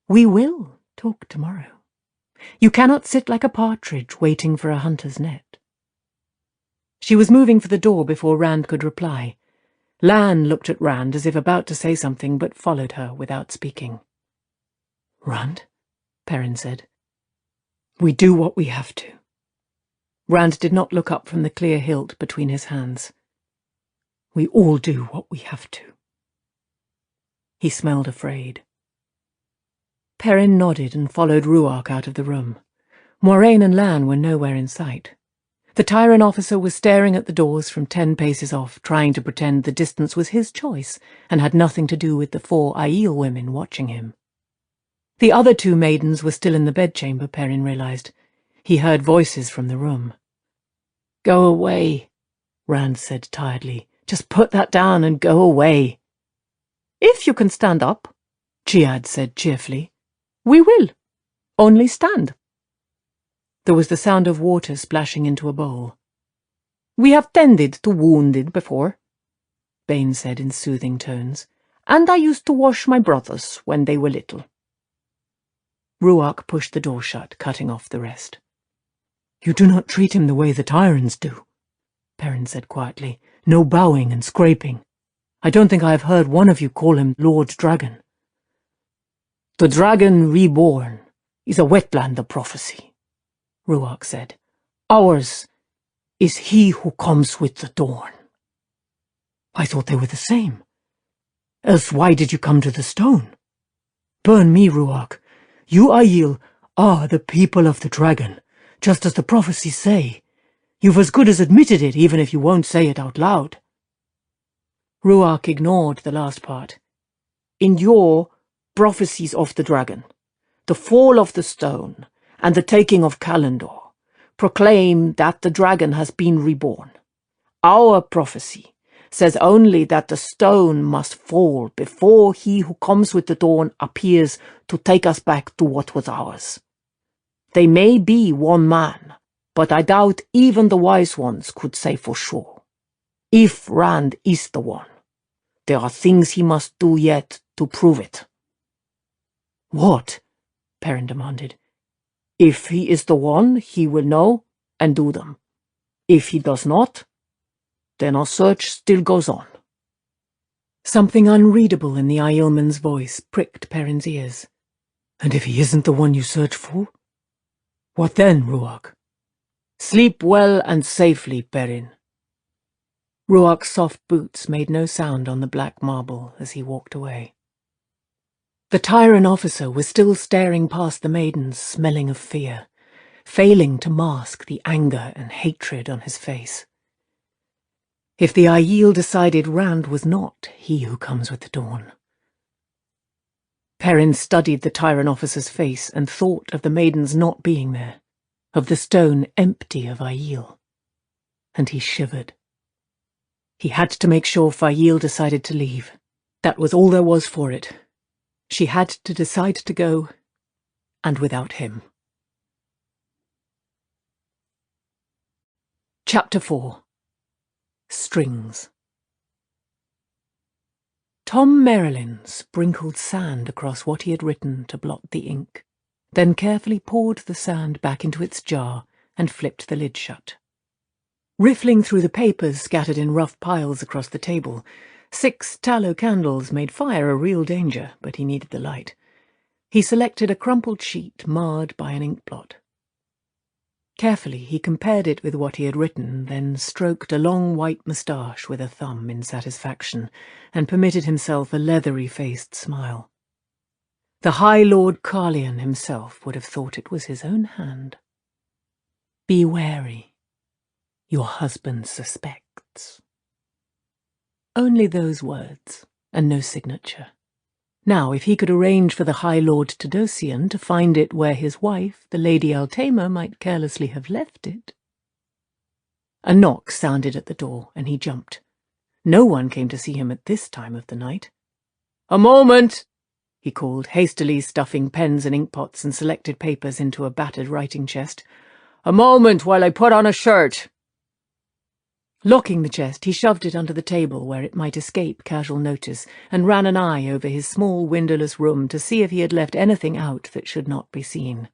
"We will talk tomorrow. You cannot sit like a partridge waiting for a hunter's net." She was moving for the door before Rand could reply. Lan looked at Rand as if about to say something, but followed her without speaking. "Rand," Perrin said, "we do what we have to." Rand did not look up from the clear hilt between his hands. "We all do what we have to." He smelled afraid. Perrin nodded and followed Ruark out of the room. Moiraine and Lan were nowhere in sight. The Tyrant officer was staring at the doors from 10 paces off, trying to pretend the distance was his choice and had nothing to do with the 4 Aiel women watching him. The other 2 maidens were still in the bedchamber, Perrin realized. He heard voices from the room. "Go away," Rand said tiredly. "Just put that down and go away." "If you can stand up," Chiad said cheerfully. "We will. Only stand." There was the sound of water splashing into a bowl. "We have tended to wounded before," Bane said in soothing tones, "and I used to wash my brothers when they were little." Ruark pushed the door shut, cutting off the rest. "You do not treat him the way the Tyrants do," Perrin said quietly. "No bowing and scraping. I don't think I have heard one of you call him Lord Dragon." "The Dragon Reborn is a wetland of prophecy," Ruark said. "Ours is he who comes with the dawn." "I thought they were the same. Else why did you come to the stone? Burn me, Ruark. You Aiel are the people of the dragon, just as the prophecies say. You've as good as admitted it, even if you won't say it out loud." Ruark ignored the last part. "In your prophecies of the dragon, the fall of the stone, and the taking of Kalendor, proclaim that the dragon has been reborn. Our prophecy says only that the stone must fall before he who comes with the dawn appears to take us back to what was ours. They may be one man, but I doubt even the wise ones could say for sure. If Rand is the one, there are things he must do yet to prove it." "What?" Perrin demanded. "If he is the one, he will know and do them. If he does not, then our search still goes on." Something unreadable in the Aielman's voice pricked Perrin's ears. "And if he isn't the one you search for? What then, Ruark?" "Sleep well and safely, Perrin." Ruark's soft boots made no sound on the black marble as he walked away. The Tyrant officer was still staring past the maidens, smelling of fear, failing to mask the anger and hatred on his face. If the Aiel decided Rand was not he who comes with the dawn. Perrin studied the Tyrant officer's face and thought of the maidens not being there, of the stone empty of Aiel, and he shivered. He had to make sure Fael decided to leave. That was all there was for it. She had to decide to go, and without him. Chapter 4. Strings. Tom Merrilin sprinkled sand across what he had written to blot the ink, then carefully poured the sand back into its jar and flipped the lid shut. Riffling through the papers scattered in rough piles across the table, 6 tallow candles made fire a real danger, but he needed the light. He selected a crumpled sheet marred by an ink blot. Carefully he compared it with what he had written, then stroked a long white moustache with a thumb in satisfaction, and permitted himself a leathery-faced smile. The High Lord Carlion himself would have thought it was his own hand. "Be wary. Your husband suspects." Only those words, and no signature. Now, if he could arrange for the High Lord Tadosian to find it where his wife, the Lady Altama, might carelessly have left it. A knock sounded at the door, and he jumped. No one came to see him at this time of the night. "A moment!" he called, hastily stuffing pens and inkpots and selected papers into a battered writing chest. "A moment while I put on a shirt." Locking the chest, he shoved it under the table where it might escape casual notice, and ran an eye over his small windowless room to see if he had left anything out that should not be seen.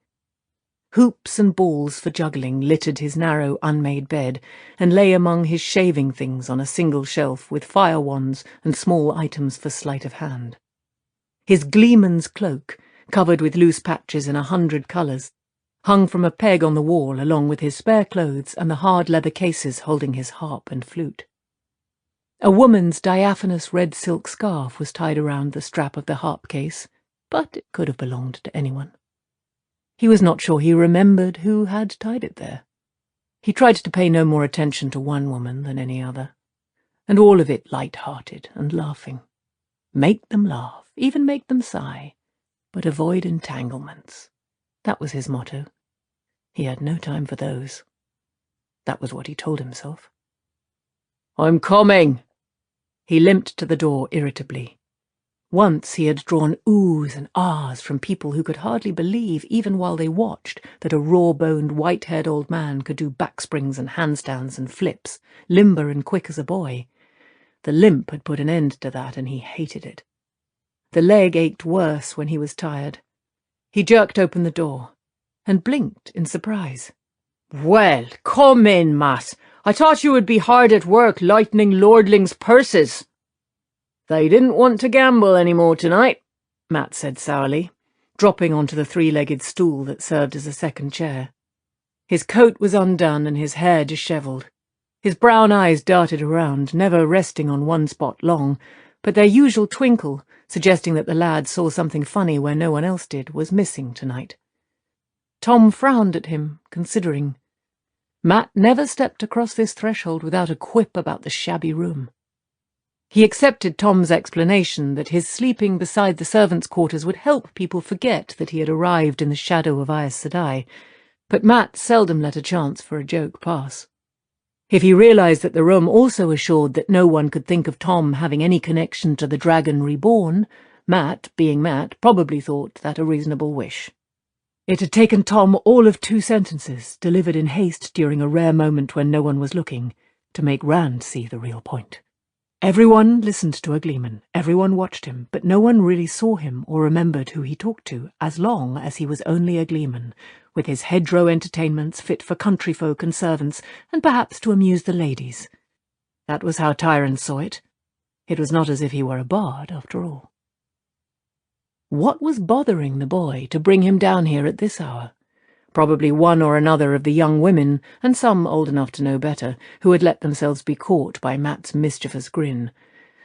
Hoops and balls for juggling littered his narrow, unmade bed, and lay among his shaving things on a single shelf with fire wands and small items for sleight of hand. His gleeman's cloak, covered with loose patches in 100 colours, hung from a peg on the wall along with his spare clothes and the hard leather cases holding his harp and flute. A woman's diaphanous red silk scarf was tied around the strap of the harp case, but it could have belonged to anyone. He was not sure he remembered who had tied it there. He tried to pay no more attention to one woman than any other, and all of it light-hearted and laughing. Make them laugh, even make them sigh, but avoid entanglements. That was his motto. He had no time for those. That was what he told himself. "I'm coming." He limped to the door irritably. Once he had drawn oohs and ahs from people who could hardly believe, even while they watched, that a raw-boned, white-haired old man could do backsprings and handstands and flips, limber and quick as a boy. The limp had put an end to that, and he hated it. The leg ached worse when he was tired. He jerked open the door, and blinked in surprise. "Well, come in, Matt. I thought you would be hard at work lightening lordlings' purses." "They didn't want to gamble any more tonight," Matt said sourly, dropping onto the three-legged stool that served as a second chair. His coat was undone and his hair dishevelled. His brown eyes darted around, never resting on one spot long, but their usual twinkle, suggesting that the lad saw something funny where no one else did, was missing tonight. Tom frowned at him, considering. Matt never stepped across this threshold without a quip about the shabby room. He accepted Tom's explanation that his sleeping beside the servants' quarters would help people forget that he had arrived in the shadow of Aes Sedai, but Matt seldom let a chance for a joke pass. If he realized that the room also assured that no one could think of Tom having any connection to the Dragon Reborn, Matt, being Matt, probably thought that a reasonable wish. It had taken Tom all of 2 sentences, delivered in haste during a rare moment when no one was looking, to make Rand see the real point. Everyone listened to a gleeman, everyone watched him, but no one really saw him or remembered who he talked to, as long as he was only a gleeman, with his hedgerow entertainments fit for country folk and servants, and perhaps to amuse the ladies. That was how Tyrone saw it. It was not as if he were a bard, after all. What was bothering the boy to bring him down here at this hour? Probably one or another of the young women, and some old enough to know better, who had let themselves be caught by Matt's mischievous grin.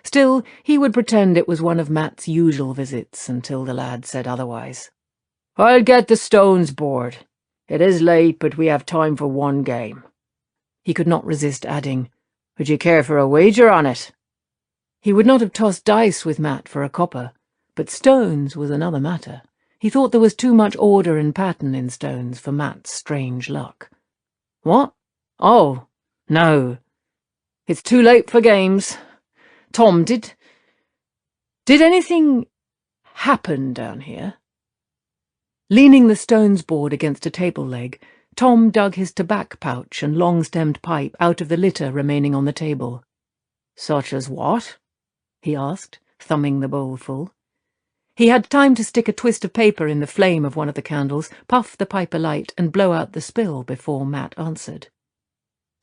Still, he would pretend it was one of Matt's usual visits until the lad said otherwise. "I'll get the stones board. It is late, but we have time for one game." He could not resist adding, "Would you care for a wager on it?" He would not have tossed dice with Matt for a copper, but stones was another matter. He thought there was too much order and pattern in stones for Matt's strange luck. "What? Oh, no. It's too late for games. Tom, did anything happen down here?" Leaning the stones board against a table leg, Tom dug his tobacco pouch and long-stemmed pipe out of the litter remaining on the table. "Such as what?" he asked, thumbing the bowl full. He had time to stick a twist of paper in the flame of one of the candles, puff the pipe alight, and blow out the spill before Matt answered.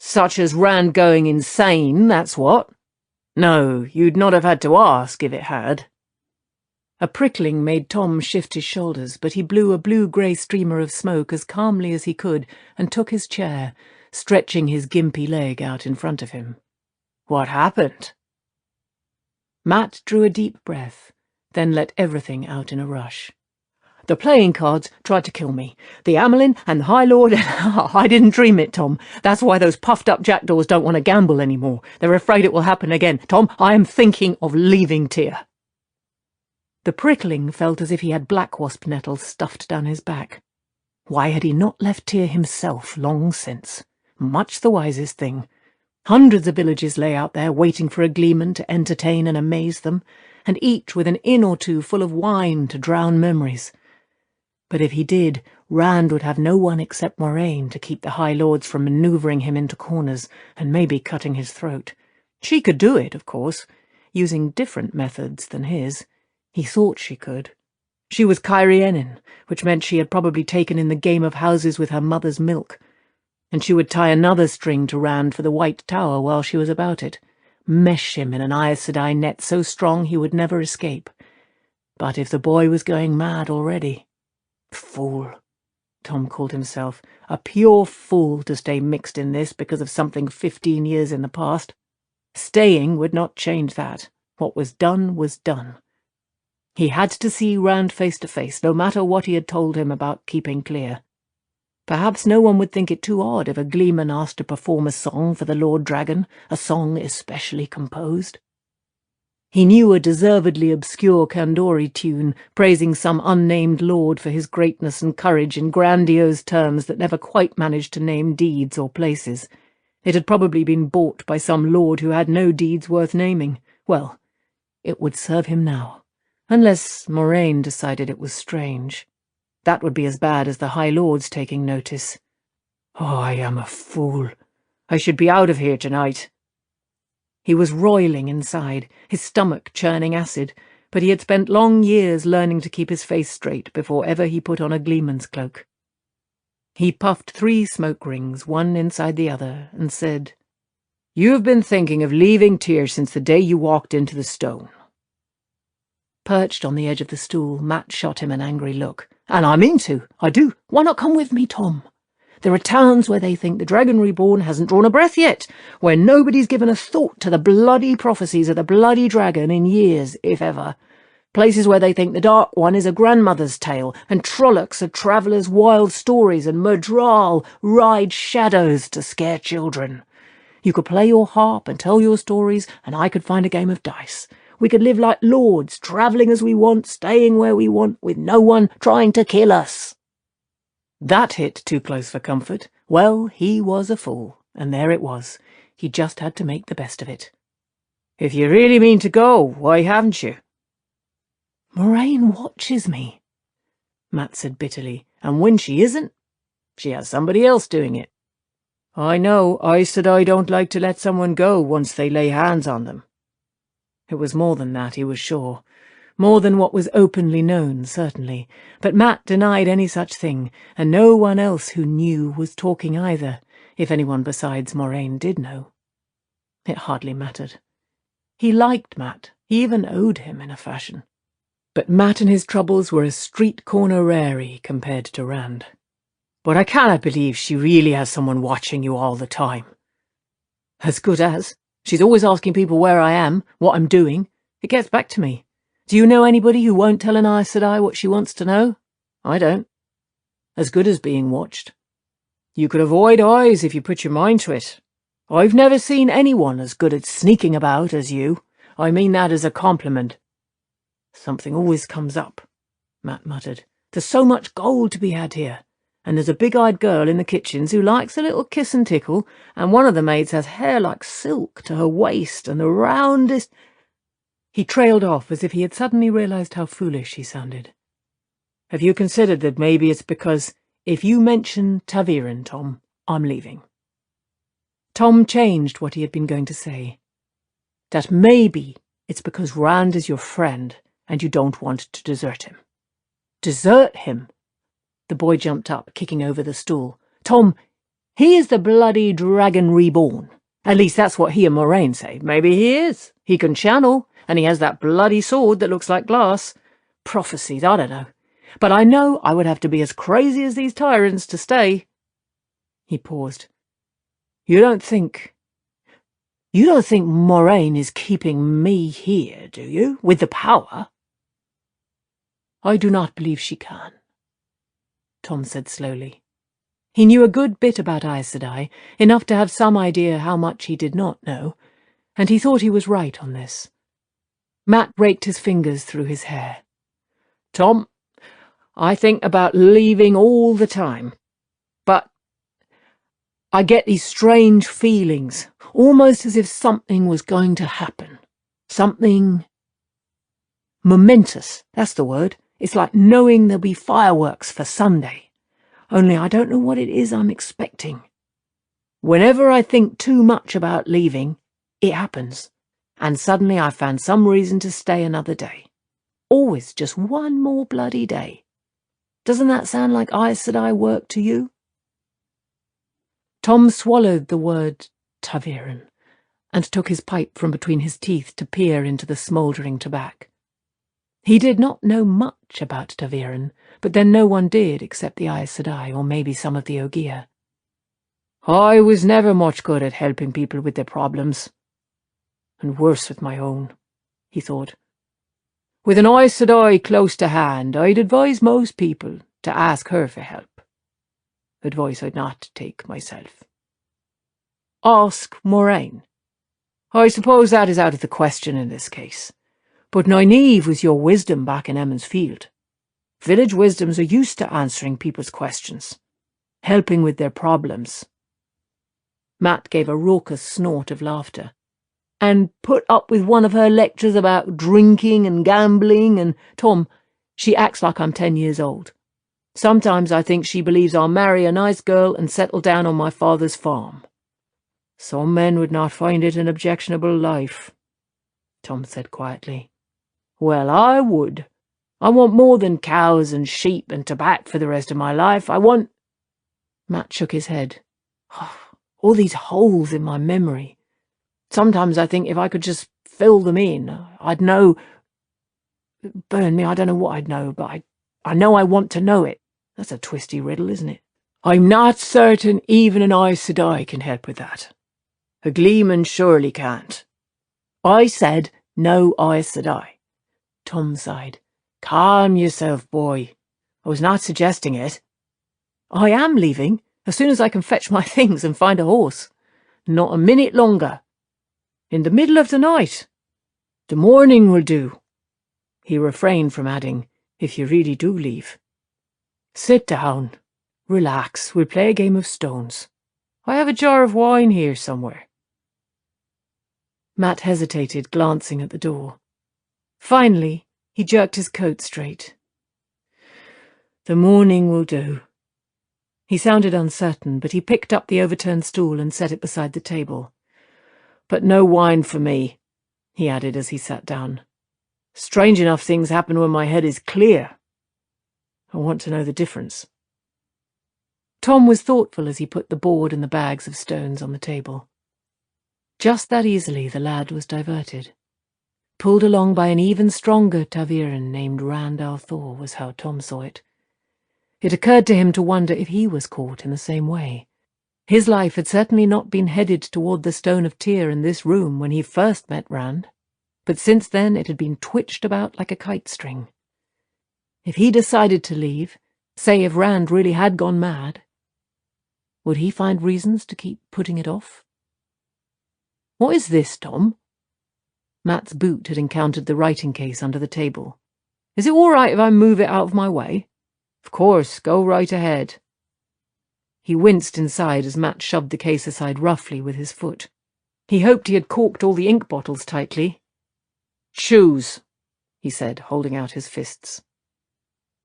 "Such as Rand going insane, that's what. No, you'd not have had to ask if it had." A prickling made Tom shift his shoulders, but he blew a blue-grey streamer of smoke as calmly as he could and took his chair, stretching his gimpy leg out in front of him. "What happened?" Matt drew a deep breath, then let everything out in a rush. "The playing cards tried to kill me. The Amelin and the High Lord, I didn't dream it, Tom. That's why those puffed-up jackdaws don't want to gamble anymore. They're afraid it will happen again. Tom, I am thinking of leaving Tyr." The prickling felt as if he had black wasp nettles stuffed down his back. Why had he not left Tyr himself long since? Much the wisest thing. Hundreds of villages lay out there waiting for a gleeman to entertain and amaze them, and each with an inn or two full of wine to drown memories. But if he did, Rand would have no one except Moraine to keep the High Lords from manoeuvring him into corners and maybe cutting his throat. She could do it, of course, using different methods than his. He thought she could. She was Cairienin, which meant she had probably taken in the game of houses with her mother's milk, and she would tie another string to Rand for the White Tower while she was about it, mesh him in an Aes Sedai net so strong he would never escape. But if the boy was going mad already— Fool, Tom called himself, a pure fool to stay mixed in this because of something 15 years in the past. Staying would not change that. What was done was done. He had to see Rand face to face, no matter what he had told him about keeping clear. Perhaps no one would think it too odd if a gleeman asked to perform a song for the Lord Dragon, a song especially composed. He knew a deservedly obscure Kandori tune, praising some unnamed lord for his greatness and courage in grandiose terms that never quite managed to name deeds or places. It had probably been bought by some lord who had no deeds worth naming. Well, it would serve him now, unless Moraine decided it was strange. That would be as bad as the High Lords taking notice. Oh, I am a fool. I should be out of here tonight. He was roiling inside, his stomach churning acid, but he had spent long years learning to keep his face straight before ever he put on a gleeman's cloak. He puffed 3 smoke rings, one inside the other, and said, "You have been thinking of leaving Tyr since the day you walked into the stone." Perched on the edge of the stool, Mat shot him an angry look. "And I mean to, I do. Why not come with me, Tom? There are towns where they think the Dragon Reborn hasn't drawn a breath yet, where nobody's given a thought to the bloody prophecies of the bloody dragon in years, if ever. Places where they think the Dark One is a grandmother's tale, and Trollocs are travellers' wild stories, and Murdral ride shadows to scare children. You could play your harp and tell your stories, and I could find a game of dice. We could live like lords, travelling as we want, staying where we want, with no one trying to kill us." That hit too close for comfort. Well, he was a fool, and there it was. He just had to make the best of it. "If you really mean to go, why haven't you?" "Moraine watches me," Mat said bitterly, "and when she isn't, she has somebody else doing it. I know, I said I don't like to let someone go once they lay hands on them." It was more than that, he was sure. More than what was openly known, certainly. But Mat denied any such thing, and no one else who knew was talking either, if anyone besides Moraine did know. It hardly mattered. He liked Mat, he even owed him in a fashion. But Mat and his troubles were a street-corner rarity compared to Rand. "But I cannot believe she really has someone watching you all the time." "As good as. She's always asking people where I am, what I'm doing. It gets back to me. Do you know anybody who won't tell an Aes Sedai what she wants to know? I don't. As good as being watched. You could avoid eyes if you put your mind to it. I've never seen anyone as good at sneaking about as you. I mean that as a compliment." "Something always comes up," Mat muttered. "There's so much gold to be had here. And there's a big-eyed girl in the kitchens who likes a little kiss and tickle, and one of the maids has hair like silk to her waist, and the roundest—" He trailed off as if he had suddenly realized how foolish he sounded. "Have you considered that maybe it's because if you mention ta'veren, Tom, I'm leaving?" Tom changed what he had been going to say. "That maybe it's because Rand is your friend, and you don't want to desert him." "Desert him?" The boy jumped up, kicking over the stool. "Tom, he is the bloody Dragon Reborn. At least that's what he and Moraine say. Maybe he is. He can channel, and he has that bloody sword that looks like glass. Prophecies, I don't know. But I know I would have to be as crazy as these tyrants to stay." He paused. You don't think Moraine is keeping me here, do you, with the power?" "I do not believe she can," Tom said slowly. He knew a good bit about Aes Sedai, enough to have some idea how much he did not know, and he thought he was right on this. Mat raked his fingers through his hair. "Tom, I think about leaving all the time, but I get these strange feelings, almost as if something was going to happen. Something—" Momentous, that's the word. It's like knowing there'll be fireworks for Sunday. Only I don't know what it is I'm expecting. Whenever I think too much about leaving, it happens, and suddenly I found some reason to stay another day. Always just one more bloody day. Doesn't that sound like Aes Sedai work to you? Tom swallowed the word Taviran and took his pipe from between his teeth to peer into the smouldering tobacco. He did not know much about Taviran, but then no one did except the Aes Sedai or maybe some of the Ogier. I was never much good at helping people with their problems. And worse with my own, he thought. With an Aes Sedai close to hand, I'd advise most people to ask her for help. Advice I'd not take myself. Ask Moraine. I suppose that is out of the question in this case. But Nynaeve was your wisdom back in Emond's Field. Village wisdoms are used to answering people's questions, helping with their problems. Matt gave a raucous snort of laughter. And put up with one of her lectures about drinking and gambling and, Tom, she acts like I'm 10 years old. Sometimes I think she believes I'll marry a nice girl and settle down on my father's farm. Some men would not find it an objectionable life, Tom said quietly. Well, I would. I want more than cows and sheep and tobacco for the rest of my life. I want... Matt shook his head. All these holes in my memory. Sometimes I think if I could just fill them in, I'd know... Burn me, I don't know what I'd know, but I know I want to know it. That's a twisty riddle, isn't it? I'm not certain even an Aes Sedai can help with that. A Gleeman surely can't. I said no Aes Sedai. Tom sighed. Calm yourself, boy. I was not suggesting it. I am leaving, as soon as I can fetch my things and find a horse. Not a minute longer. In the middle of the night. The morning will do. He refrained from adding, if you really do leave. Sit down. Relax. We'll play a game of stones. I have a jar of wine here somewhere. Matt hesitated, glancing at the door. Finally, he jerked his coat straight. The morning will do. He sounded uncertain, but he picked up the overturned stool and set it beside the table. But no wine for me, he added as he sat down. Strange enough things happen when my head is clear. I want to know the difference. Tom was thoughtful as he put the board and the bags of stones on the table. Just that easily the lad was diverted. Pulled along by an even stronger Taviran named Rand al'Thor was how Tom saw it. It occurred to him to wonder if he was caught in the same way. His life had certainly not been headed toward the Stone of Tyr in this room when he first met Rand, but since then it had been twitched about like a kite string. If he decided to leave, say if Rand really had gone mad, would he find reasons to keep putting it off? What is this, Tom? Matt's boot had encountered the writing case under the table. Is it all right if I move it out of my way? Of course, go right ahead. He winced inside as Matt shoved the case aside roughly with his foot. He hoped he had corked all the ink bottles tightly. Choose, he said, holding out his fists.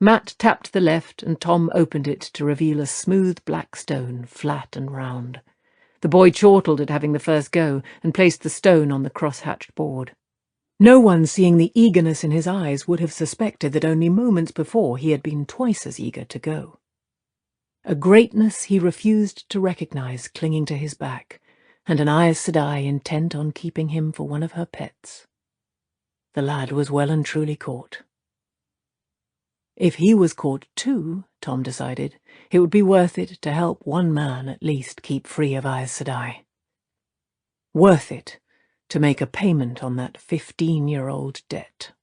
Matt tapped the left, and Tom opened it to reveal a smooth black stone, flat and round. The boy chortled at having the first go, and placed the stone on the cross-hatched board. No one seeing the eagerness in his eyes would have suspected that only moments before he had been twice as eager to go. A greatness he refused to recognize clinging to his back, and an Aes Sedai intent on keeping him for one of her pets. The lad was well and truly caught. If he was caught too, Tom decided, it would be worth it to help one man at least keep free of Aes Sedai. Worth it to make a payment on that 15-year-old debt.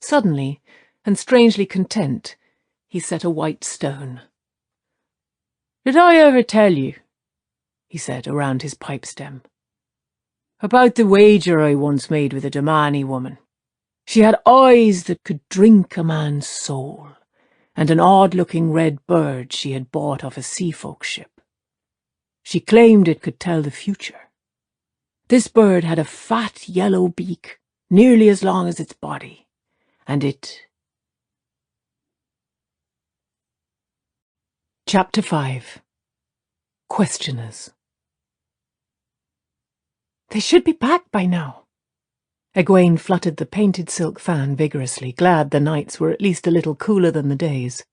Suddenly, and strangely content, he set a white stone. Did I ever tell you, he said around his pipe stem, about the wager I once made with a Damani woman? She had eyes that could drink a man's soul, and an odd-looking red bird she had bought off a sea-folk ship. She claimed it could tell the future. This bird had a fat yellow beak nearly as long as its body, and it... Chapter 5. Questioners. They should be back by now. Egwene fluttered the painted silk fan vigorously, glad the nights were at least a little cooler than the days.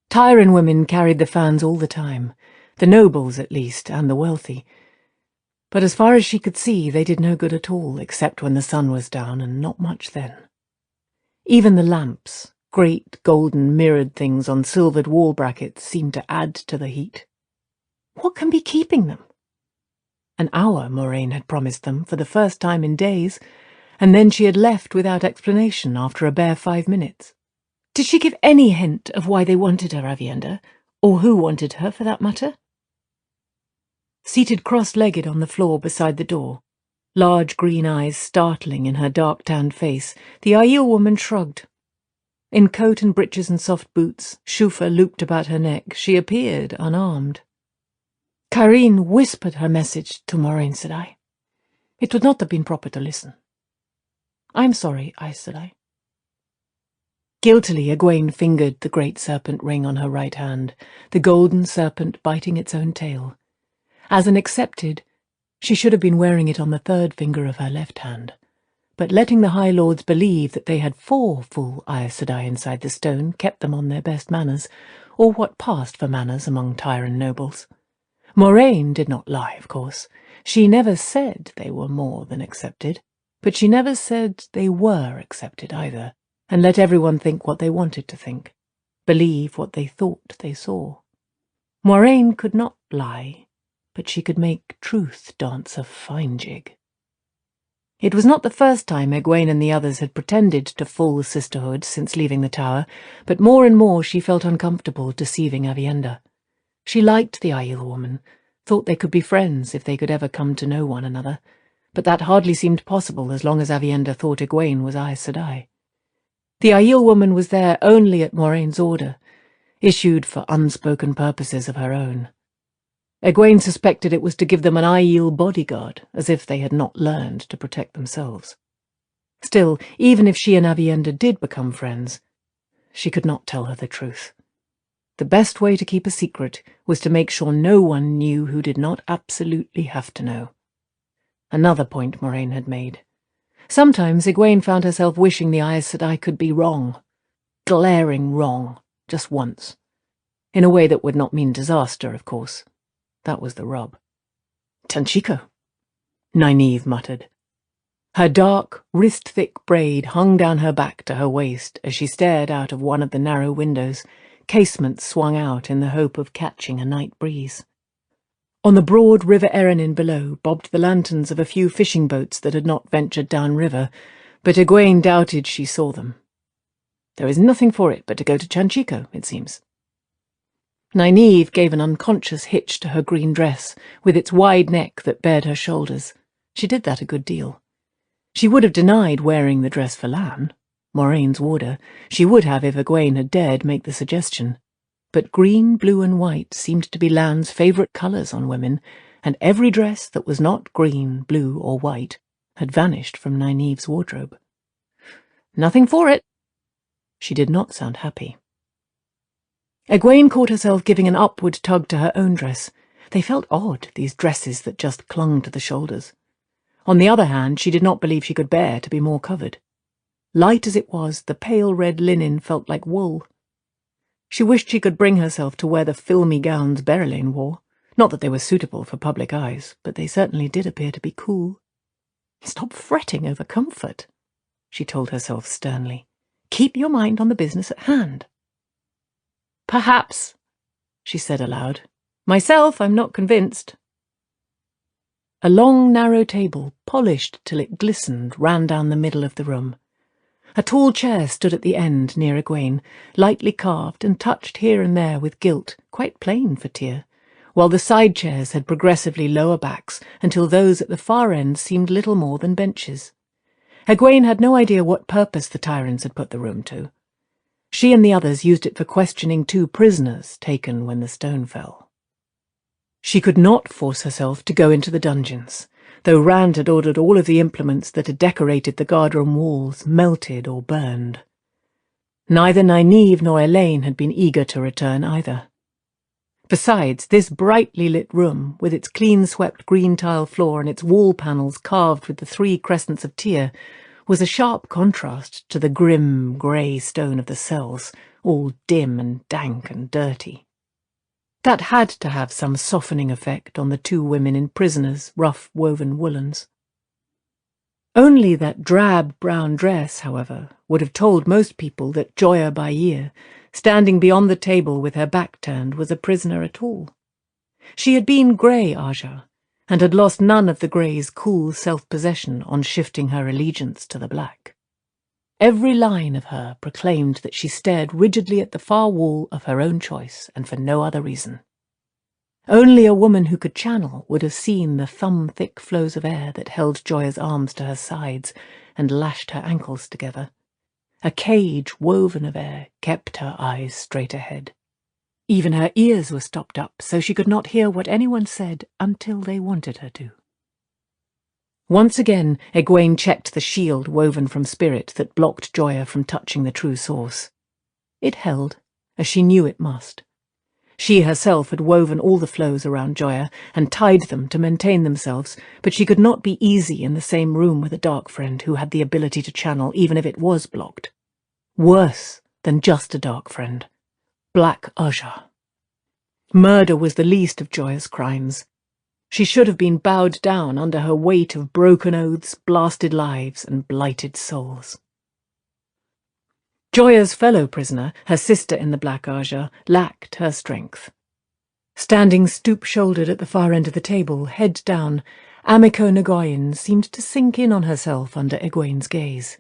Tyrant women carried the fans all the time, the nobles at least, and the wealthy. But as far as she could see, they did no good at all, except when the sun was down, and not much then. Even the lamps, great golden mirrored things on silvered wall brackets, seemed to add to the heat. What can be keeping them? An hour, Moraine had promised them, for the first time in days, and then she had left without explanation after a bare 5 minutes. Did she give any hint of why they wanted her, Aviendha, or who wanted her, for that matter? Seated cross-legged on the floor beside the door, large green eyes startling in her dark-tanned face, the Aiel woman shrugged. In coat and breeches and soft boots, shoofa looped about her neck, she appeared unarmed. Cairhien whispered her message to Moraine, said I. It would not have been proper to listen. I'm sorry, said I. Guiltily, Egwene fingered the great serpent ring on her right hand, the golden serpent biting its own tail. As an accepted, she should have been wearing it on the 3rd finger of her left hand, but letting the High Lords believe that they had 4 full Aes Sedai inside the stone kept them on their best manners, or what passed for manners among Tyrant nobles. Moraine did not lie, of course. She never said they were more than accepted, but she never said they were accepted either, and let everyone think what they wanted to think, believe what they thought they saw. Moraine could not lie, but she could make truth dance a fine jig. It was not the first time Egwene and the others had pretended to full sisterhood since leaving the tower, but more and more she felt uncomfortable deceiving Aviendha. She liked the Aiel woman, thought they could be friends if they could ever come to know one another, but that hardly seemed possible as long as Aviendha thought Egwene was Aes Sedai. The Aiel woman was there only at Moraine's order, issued for unspoken purposes of her own. Egwene suspected it was to give them an Aiel bodyguard, as if they had not learned to protect themselves. Still, even if she and Aviendha did become friends, she could not tell her the truth. The best way to keep a secret was to make sure no one knew who did not absolutely have to know. Another point Moraine had made. Sometimes Egwene found herself wishing the Aes Sedai could be wrong, glaring wrong, just once, in a way that would not mean disaster, of course. That was the rub. Tanchico, Nynaeve muttered. Her dark, wrist-thick braid hung down her back to her waist as she stared out of one of the narrow windows, casements swung out in the hope of catching a night breeze. On the broad River Erenin below bobbed the lanterns of a few fishing boats that had not ventured downriver, but Egwene doubted she saw them. There is nothing for it but to go to Chanchico, it seems. Nynaeve gave an unconscious hitch to her green dress, with its wide neck that bared her shoulders. She did that a good deal. She would have denied wearing the dress for Lan, Moraine's warder. She would have if Egwene had dared make the suggestion. But green, blue and white seemed to be Lan's favourite colours on women, and every dress that was not green, blue or white had vanished from Nynaeve's wardrobe. Nothing for it. She did not sound happy. Egwene caught herself giving an upward tug to her own dress. They felt odd, these dresses that just clung to the shoulders. On the other hand, she did not believe she could bear to be more covered. Light as it was, the pale red linen felt like wool. She wished she could bring herself to wear the filmy gowns Berylane wore. Not that they were suitable for public eyes, but they certainly did appear to be cool. "Stop fretting over comfort," she told herself sternly. "Keep your mind on the business at hand." "Perhaps," she said aloud. "Myself, I'm not convinced." A long, narrow table, polished till it glistened, ran down the middle of the room. A tall chair stood at the end near Egwene, lightly carved and touched here and there with gilt, quite plain for Tyr, while the side chairs had progressively lower backs until those at the far end seemed little more than benches. Egwene had no idea what purpose the tyrants had put the room to. She and the others used it for questioning 2 prisoners taken when the stone fell. She could not force herself to go into the dungeons. though Rand had ordered all of the implements that had decorated the guardroom walls melted or burned. Neither Nynaeve nor Elaine had been eager to return either. Besides, this brightly lit room, with its clean-swept green tile floor and its wall panels carved with the 3 crescents of Tyr, was a sharp contrast to the grim, grey stone of the cells, all dim and dank and dirty. That had to have some softening effect on the 2 women in Prisoner's rough woven woolens. Only that drab brown dress, however, would have told most people that Joya Bair, standing beyond the table with her back turned, was a prisoner at all. She had been Grey Aja, and had lost none of the Grey's cool self-possession on shifting her allegiance to the Black. Every line of her proclaimed that she stared rigidly at the far wall of her own choice, and for no other reason. Only a woman who could channel would have seen the thumb-thick flows of air that held Joya's arms to her sides and lashed her ankles together. A cage woven of air kept her eyes straight ahead. Even her ears were stopped up so she could not hear what anyone said until they wanted her to. Once again, Egwene checked the shield woven from spirit that blocked Joya from touching the true source. It held, as she knew it must. She herself had woven all the flows around Joya and tied them to maintain themselves, but she could not be easy in the same room with a dark friend who had the ability to channel even if it was blocked. Worse than just a dark friend. Black Aja. Murder was the least of Joya's crimes. She should have been bowed down under her weight of broken oaths, blasted lives, and blighted souls. Joya's fellow prisoner, her sister in the Black Aja, lacked her strength. Standing stoop-shouldered at the far end of the table, head down, Amiko Nagoyen seemed to sink in on herself under Egwene's gaze.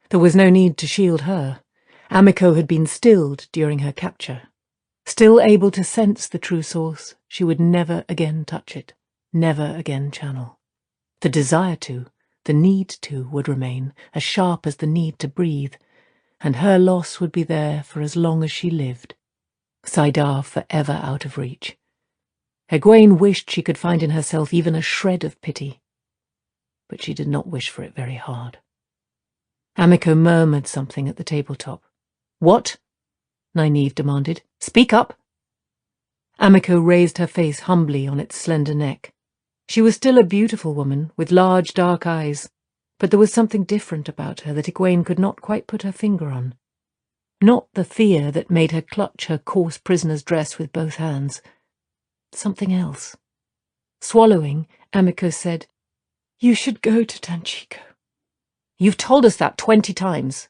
There was no need to shield her. Amiko had been stilled during her capture. Still able to sense the true source, she would never again touch it, never again channel. The desire to, the need to, would remain, as sharp as the need to breathe, and her loss would be there for as long as she lived. Saidar forever out of reach. Egwene wished she could find in herself even a shred of pity, but she did not wish for it very hard. Amiko murmured something at the tabletop. "What?" Nynaeve demanded. "Speak up!" Amiko raised her face humbly on its slender neck. She was still a beautiful woman, with large dark eyes, but there was something different about her that Egwene could not quite put her finger on. Not the fear that made her clutch her coarse prisoner's dress with both hands. Something else. Swallowing, Amiko said, "You should go to Tanchico." "You've told us that 20 times,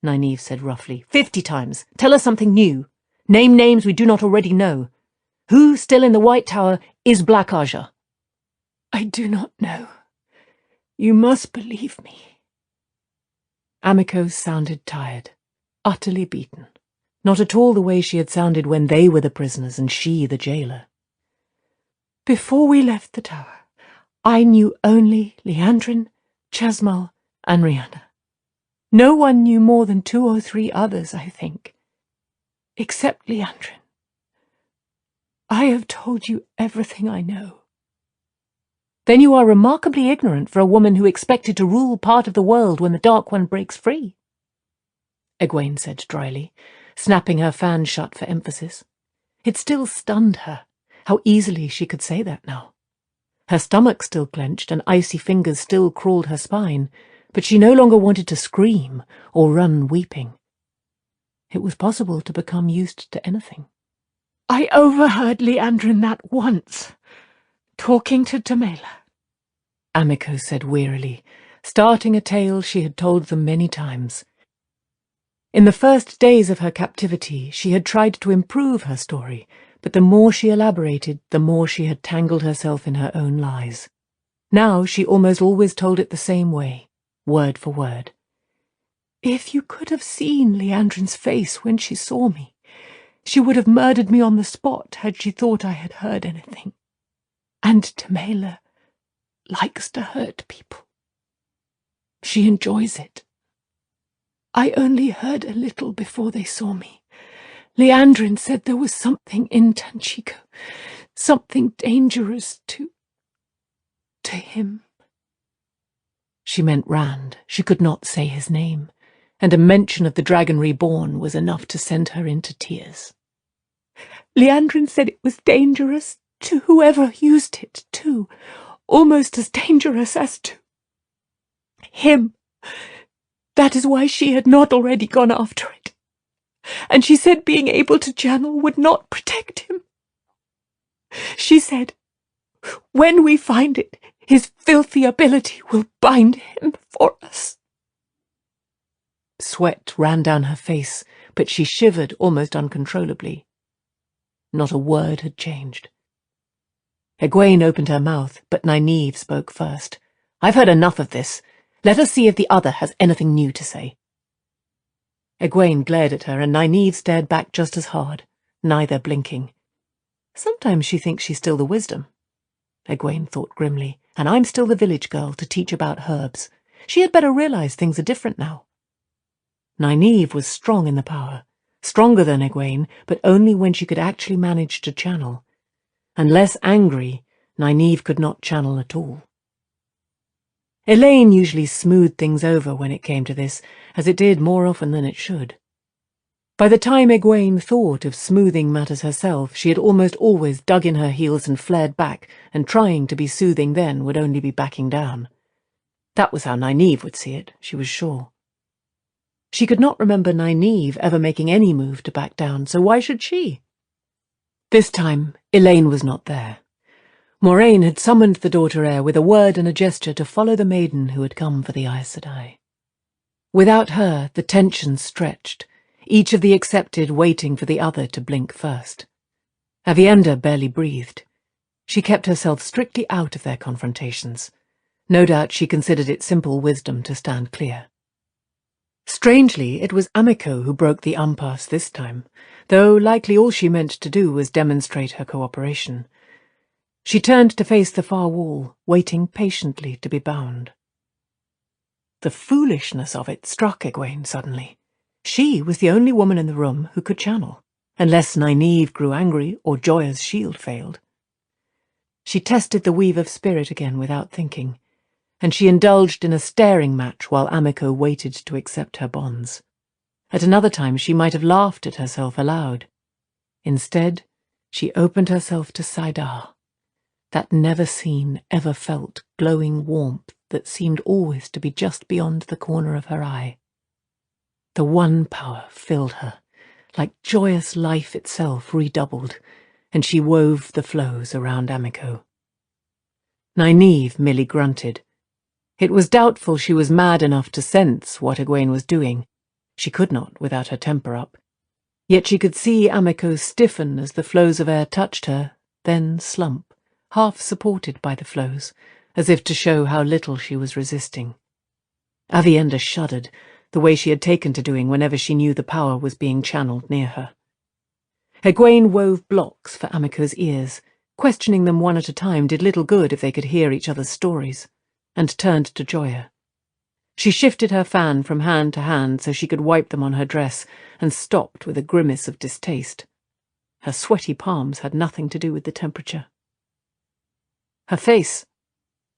Nynaeve said roughly. 50 times. Tell us something new. Name names we do not already know. Who, still in the White Tower, is Black Aja?" "I do not know. You must believe me." Amiko sounded tired, utterly beaten. Not at all the way she had sounded when they were the prisoners and she the jailer. "Before we left the tower, I knew only Liandrin, Chasmal, and Rihanna. No one knew more than 2 or 3 others, I think. Except Liandrin. I have told you everything I know." "Then you are remarkably ignorant for a woman who expected to rule part of the world when the Dark One breaks free," Egwene said dryly, snapping her fan shut for emphasis. It still stunned her, how easily she could say that now. Her stomach still clenched and icy fingers still crawled her spine, but she no longer wanted to scream or run weeping. It was possible to become used to anything. "I overheard Liandrin that once, talking to Tamela," Amiko said wearily, starting a tale she had told them many times. In the first days of her captivity, she had tried to improve her story, but the more she elaborated, the more she had tangled herself in her own lies. Now she almost always told it the same way, word for word. "If you could have seen Liandrin's face when she saw me, she would have murdered me on the spot had she thought I had heard anything. And Tamela likes to hurt people. She enjoys it. I only heard a little before they saw me. Liandrin said there was something in Tanchico, something dangerous to him." She meant Rand. She could not say his name, and a mention of the dragon reborn was enough to send her into tears. Leandrin said it was dangerous to whoever used it, too. Almost as dangerous as to him. That is why she had not already gone after it. And she said being able to channel would not protect him. She said, when we find it, his filthy ability will bind him for us. Sweat ran down her face, but she shivered almost uncontrollably. Not a word had changed. Egwene opened her mouth, but Nynaeve spoke first. "I've heard enough of this. Let us see if the other has anything new to say." Egwene glared at her, and Nynaeve stared back just as hard, neither blinking. Sometimes she thinks she's still the wisdom, Egwene thought grimly, and I'm still the village girl to teach about herbs. She had better realize things are different now. Nynaeve was strong in the power, stronger than Egwene, but only when she could actually manage to channel. Unless angry, Nynaeve could not channel at all. Elaine usually smoothed things over when it came to this, as it did more often than it should. By the time Egwene thought of smoothing matters herself, she had almost always dug in her heels and flared back, and trying to be soothing then would only be backing down. That was how Nynaeve would see it, she was sure. She could not remember Nynaeve ever making any move to back down, so why should she? This time, Elaine was not there. Moraine had summoned the daughter heir with a word and a gesture to follow the maiden who had come for the Aes Sedai. Without her, the tension stretched, each of the accepted waiting for the other to blink first. Aviendha barely breathed. She kept herself strictly out of their confrontations. No doubt she considered it simple wisdom to stand clear. Strangely, it was Amico who broke the impasse this time, though likely all she meant to do was demonstrate her cooperation. She turned to face the far wall, waiting patiently to be bound. The foolishness of it struck Egwene suddenly. She was the only woman in the room who could channel, unless Nynaeve grew angry or Joya's shield failed. She tested the weave of spirit again without thinking, and she indulged in a staring match while Amico waited to accept her bonds. At another time she might have laughed at herself aloud. Instead, she opened herself to Saidar, that never-seen, ever-felt glowing warmth that seemed always to be just beyond the corner of her eye. The one power filled her, like joyous life itself redoubled, and she wove the flows around Amico. Nynaeve merely grunted. It was doubtful she was mad enough to sense what Egwene was doing. She could not without her temper up. Yet she could see Amico stiffen as the flows of air touched her, then slump, half supported by the flows, as if to show how little she was resisting. Aviendha shuddered, the way she had taken to doing whenever she knew the power was being channeled near her. Egwene wove blocks for Amico's ears. Questioning them one at a time did little good if they could hear each other's stories, and turned to Joya. She shifted her fan from hand to hand so she could wipe them on her dress, and stopped with a grimace of distaste. Her sweaty palms had nothing to do with the temperature. "Her face,"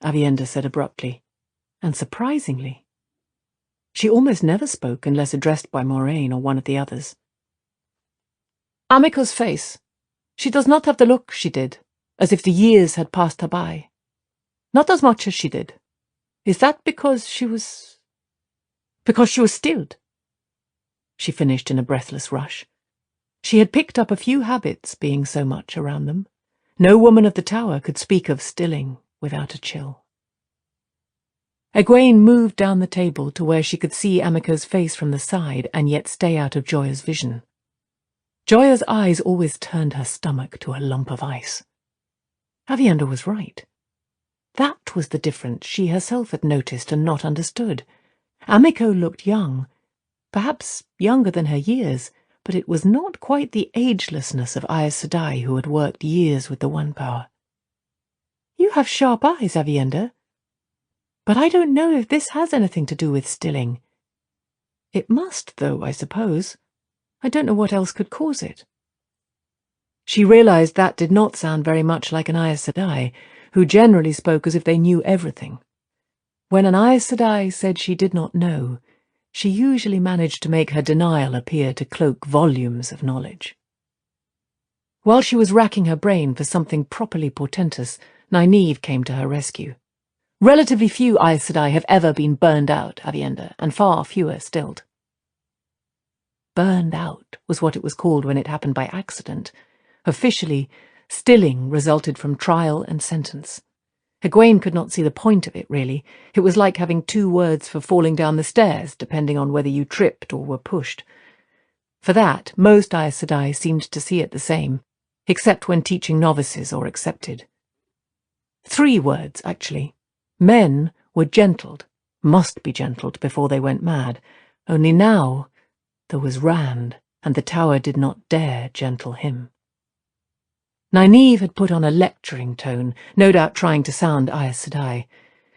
Aviendha said abruptly, and surprisingly. She almost never spoke unless addressed by Moraine or one of the others. "Amico's face. She does not have the look she did, as if the years had passed her by. Not as much as she did. Is that because she was stilled?" She finished in a breathless rush. She had picked up a few habits being so much around them. No woman of the tower could speak of stilling without a chill. Egwene moved down the table to where she could see Amico's face from the side and yet stay out of Joya's vision. Joya's eyes always turned her stomach to a lump of ice. Aviendha was right. That was the difference she herself had noticed and not understood. Amico looked young, perhaps younger than her years, but it was not quite the agelessness of Aes Sedai who had worked years with the One Power. "You have sharp eyes, Aviendha. But I don't know if this has anything to do with stilling. It must, though, I suppose. I don't know what else could cause it." She realized that did not sound very much like an Aes Sedai, who generally spoke as if they knew everything. When an Aes Sedai said she did not know, she usually managed to make her denial appear to cloak volumes of knowledge. While she was racking her brain for something properly portentous, Nynaeve came to her rescue. Relatively few Aes Sedai have ever been burned out, Avienda, and far fewer stilled. Burned out was what it was called when it happened by accident. Officially, stilling resulted from trial and sentence. Egwene could not see the point of it, really. It was like having two words for falling down the stairs, depending on whether you tripped or were pushed. For that, most Aes Sedai seemed to see it the same, except when teaching novices or accepted. Three words, actually. Men were gentled, must be gentled before they went mad. Only now there was Rand, and the tower did not dare gentle him. Nynaeve had put on a lecturing tone, no doubt trying to sound Aes Sedai.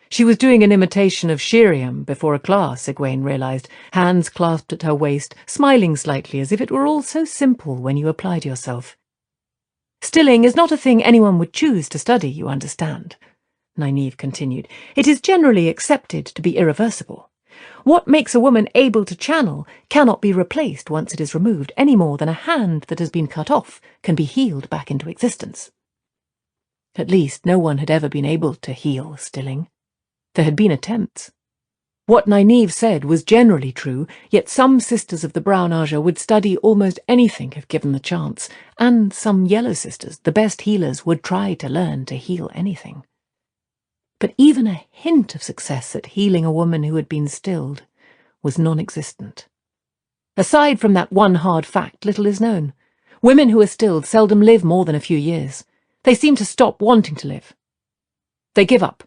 She was doing an imitation of Shiriam before a class, Egwene realized, hands clasped at her waist, smiling slightly as if it were all so simple when you applied yourself. Stilling is not a thing anyone would choose to study, you understand, Nynaeve continued. It is generally accepted to be irreversible. What makes a woman able to channel cannot be replaced once it is removed, any more than a hand that has been cut off can be healed back into existence. At least no one had ever been able to heal stilling. There had been attempts. What Nynaeve said was generally true, yet some sisters of the Brown Aja would study almost anything if given the chance, and some Yellow sisters, the best healers, would try to learn to heal anything. But even a hint of success at healing a woman who had been stilled was non-existent. Aside from that one hard fact, little is known. Women who are stilled seldom live more than a few years. They seem to stop wanting to live. They give up.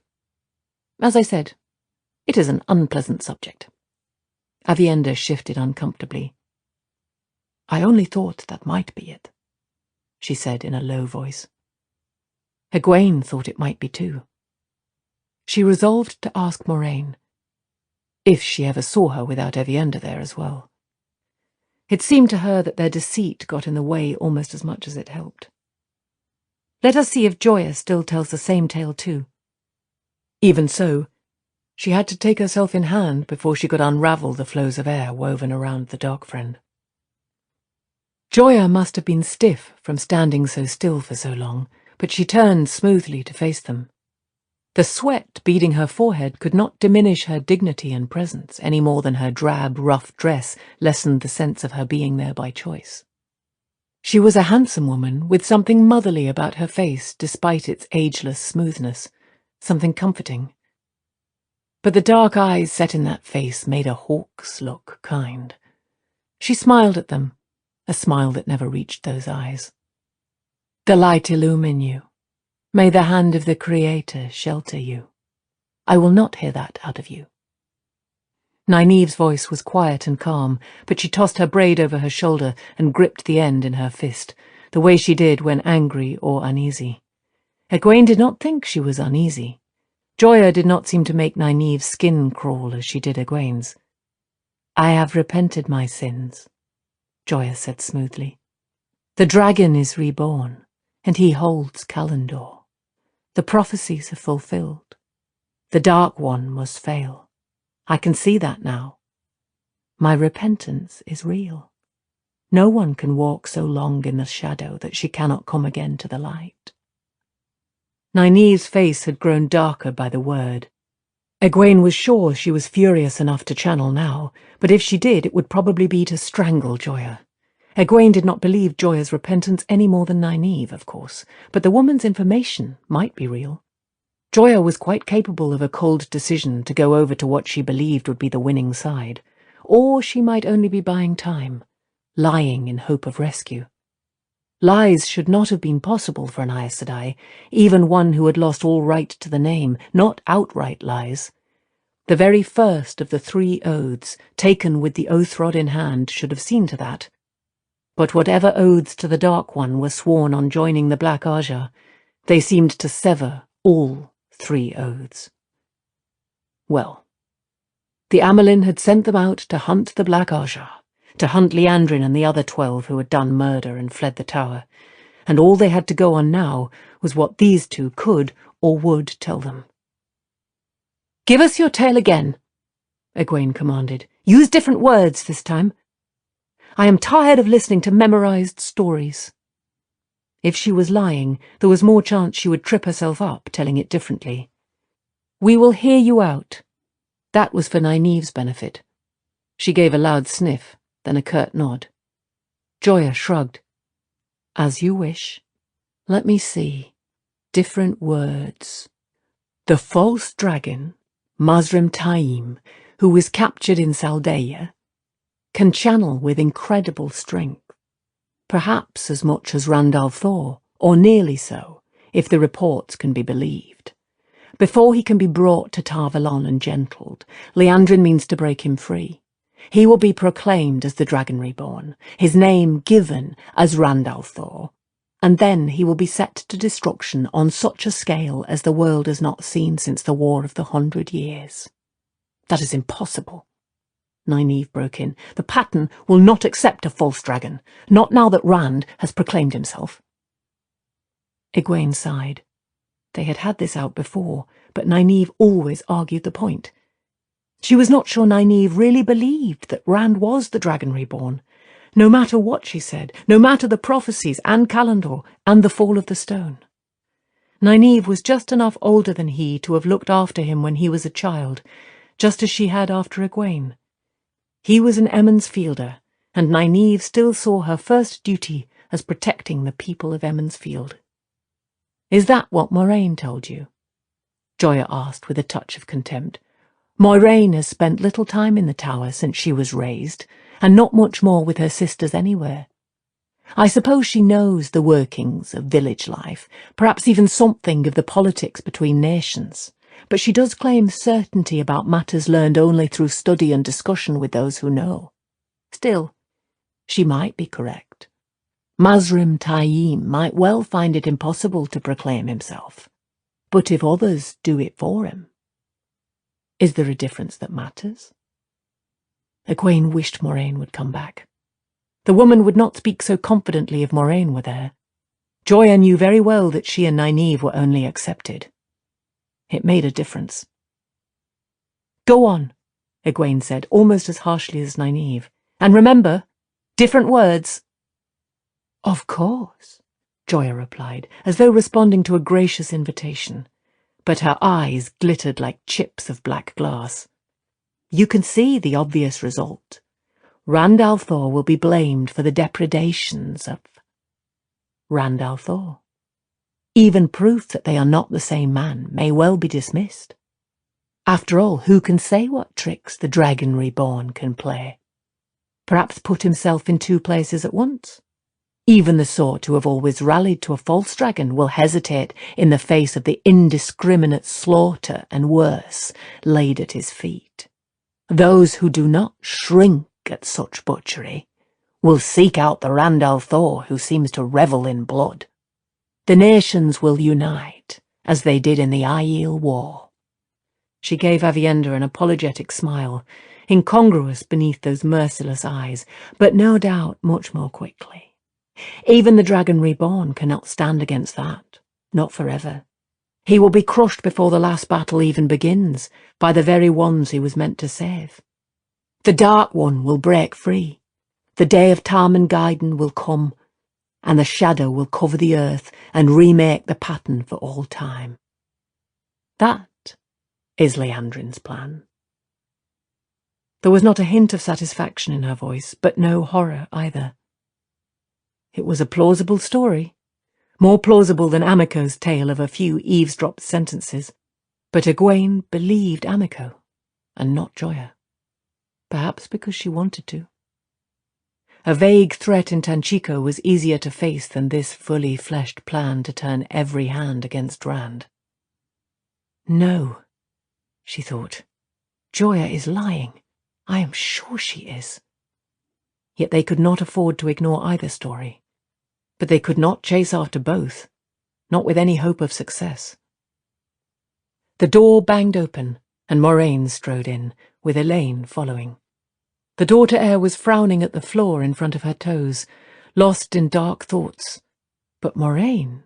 As I said, it is an unpleasant subject. Avienda shifted uncomfortably. I only thought that might be it, she said in a low voice. Egwene thought it might be too. She resolved to ask Moraine, if she ever saw her without Avienda there as well. It seemed to her that their deceit got in the way almost as much as it helped. Let us see if Joya still tells the same tale too. Even so, she had to take herself in hand before she could unravel the flows of air woven around the dark friend. Joya must have been stiff from standing so still for so long, but she turned smoothly to face them. The sweat beading her forehead could not diminish her dignity and presence any more than her drab, rough dress lessened the sense of her being there by choice. She was a handsome woman with something motherly about her face despite its ageless smoothness, something comforting. But the dark eyes set in that face made a hawk's look kind. She smiled at them, a smile that never reached those eyes. The light illumine you. May the hand of the Creator shelter you. I will not hear that out of you. Nynaeve's voice was quiet and calm, but she tossed her braid over her shoulder and gripped the end in her fist, the way she did when angry or uneasy. Egwene did not think she was uneasy. Joya did not seem to make Nynaeve's skin crawl as she did Egwene's. I have repented my sins, Joya said smoothly. The dragon is reborn, and he holds Calendor. The prophecies are fulfilled. The Dark One must fail. I can see that now. My repentance is real. No one can walk so long in the shadow that she cannot come again to the light. Nynaeve's face had grown darker by the word. Egwene was sure she was furious enough to channel now, but if she did, it would probably be to strangle Joya. Egwene did not believe Joya's repentance any more than Nynaeve, of course, but the woman's information might be real. Joya was quite capable of a cold decision to go over to what she believed would be the winning side, or she might only be buying time, lying in hope of rescue. Lies should not have been possible for an Aes Sedai, even one who had lost all right to the name, not outright lies. The very first of the 3 oaths, taken with the oath rod in hand, should have seen to that. But whatever oaths to the Dark One were sworn on joining the Black Aja, they seemed to sever all 3 oaths. Well, the Amelin had sent them out to hunt the Black Aja, to hunt Liandrin and the other 12 who had done murder and fled the tower, and all they had to go on now was what these 2 could or would tell them. Give us your tale again, Egwene commanded. Use different words this time. I am tired of listening to memorized stories. If she was lying, there was more chance she would trip herself up telling it differently. We will hear you out. That was for Nynaeve's benefit. She gave a loud sniff, then a curt nod. Joya shrugged. As you wish. Let me see. Different words. The false dragon, Mazrim Taim, who was captured in Saldaea, can channel with incredible strength. Perhaps as much as Randall Thor, or nearly so, if the reports can be believed. Before he can be brought to Tar Valon and gentled, Liandrin means to break him free. He will be proclaimed as the Dragon Reborn, his name given as Randall Thor, and then he will be set to destruction on such a scale as the world has not seen since the War of the 100 Years. That is impossible. Nynaeve broke in. The pattern will not accept a false dragon, not now that Rand has proclaimed himself. Egwene sighed. They had had this out before, but Nynaeve always argued the point. She was not sure Nynaeve really believed that Rand was the Dragon Reborn, no matter what she said, no matter the prophecies and Calendor and the fall of the stone. Nynaeve was just enough older than he to have looked after him when he was a child, just as she had after Egwene. He was an Emond's Fielder, and Nynaeve still saw her first duty as protecting the people of Emond's Field. Is that what Moiraine told you? Joya asked with a touch of contempt. Moiraine has spent little time in the tower since she was raised, and not much more with her sisters anywhere. I suppose she knows the workings of village life, perhaps even something of the politics between nations, but she does claim certainty about matters learned only through study and discussion with those who know. Still, she might be correct. Mazrim Taim might well find it impossible to proclaim himself, but if others do it for him, is there a difference that matters? Egwene wished Moiraine would come back. The woman would not speak so confidently if Moiraine were there. Joya knew very well that she and Nynaeve were only accepted. It made a difference. Go on, Egwene said, almost as harshly as Nynaeve. And remember, different words. Of course, Joya replied, as though responding to a gracious invitation. But her eyes glittered like chips of black glass. You can see the obvious result. Randall Thor will be blamed for the depredations of Randall Thor. Even proof that they are not the same man may well be dismissed. After all, who can say what tricks the Dragon Reborn can play? Perhaps put himself in two places at once? Even the sort who have always rallied to a false dragon will hesitate in the face of the indiscriminate slaughter and worse laid at his feet. Those who do not shrink at such butchery will seek out the Randall Thor who seems to revel in blood. The nations will unite, as they did in the Aiel War. She gave Aviendha an apologetic smile, incongruous beneath those merciless eyes, but no doubt much more quickly. Even the Dragon Reborn cannot stand against that, not forever. He will be crushed before the last battle even begins, by the very ones he was meant to save. The Dark One will break free. The day of Tarmangaiden will come, and the shadow will cover the earth and remake the pattern for all time. That is Liandrin's plan. There was not a hint of satisfaction in her voice, but no horror either. It was a plausible story, more plausible than Amico's tale of a few eavesdropped sentences, but Egwene believed Amico, and not Joya. Perhaps because she wanted to. A vague threat in Tanchico was easier to face than this fully fleshed plan to turn every hand against Rand. No, she thought. Joya is lying. I am sure she is. Yet they could not afford to ignore either story. But they could not chase after both, not with any hope of success. The door banged open, and Moiraine strode in, with Elaine following. The daughter-heir was frowning at the floor in front of her toes, lost in dark thoughts. But Moiraine,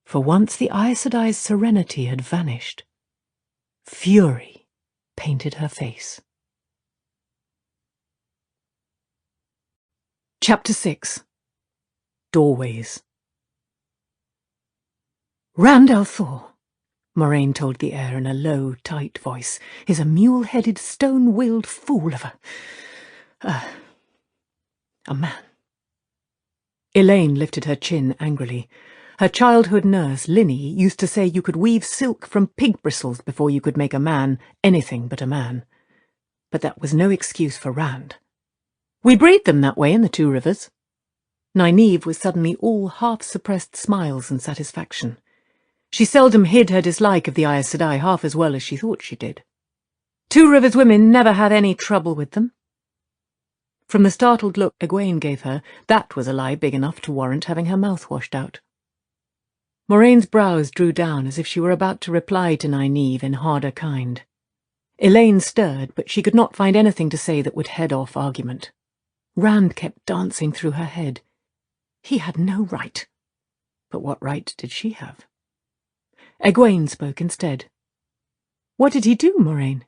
for once the Aes Sedai's serenity had vanished. Fury painted her face. Chapter 6. Doorways. Randall Thor, Moraine told the air in a low, tight voice, is a mule-headed, stone-willed fool of a man. Elaine lifted her chin angrily. Her childhood nurse, Linny, used to say you could weave silk from pig bristles before you could make a man anything but a man. But that was no excuse for Rand. We breed them that way in the Two Rivers. Nynaeve was suddenly all half-suppressed smiles and satisfaction. She seldom hid her dislike of the Aes Sedai half as well as she thought she did. Two Rivers women never had any trouble with them. From the startled look Egwene gave her, that was a lie big enough to warrant having her mouth washed out. Moraine's brows drew down as if she were about to reply to Nynaeve in harder kind. Elaine stirred, but she could not find anything to say that would head off argument. Rand kept dancing through her head. He had no right. But what right did she have? Egwene spoke instead. What did he do, Moraine?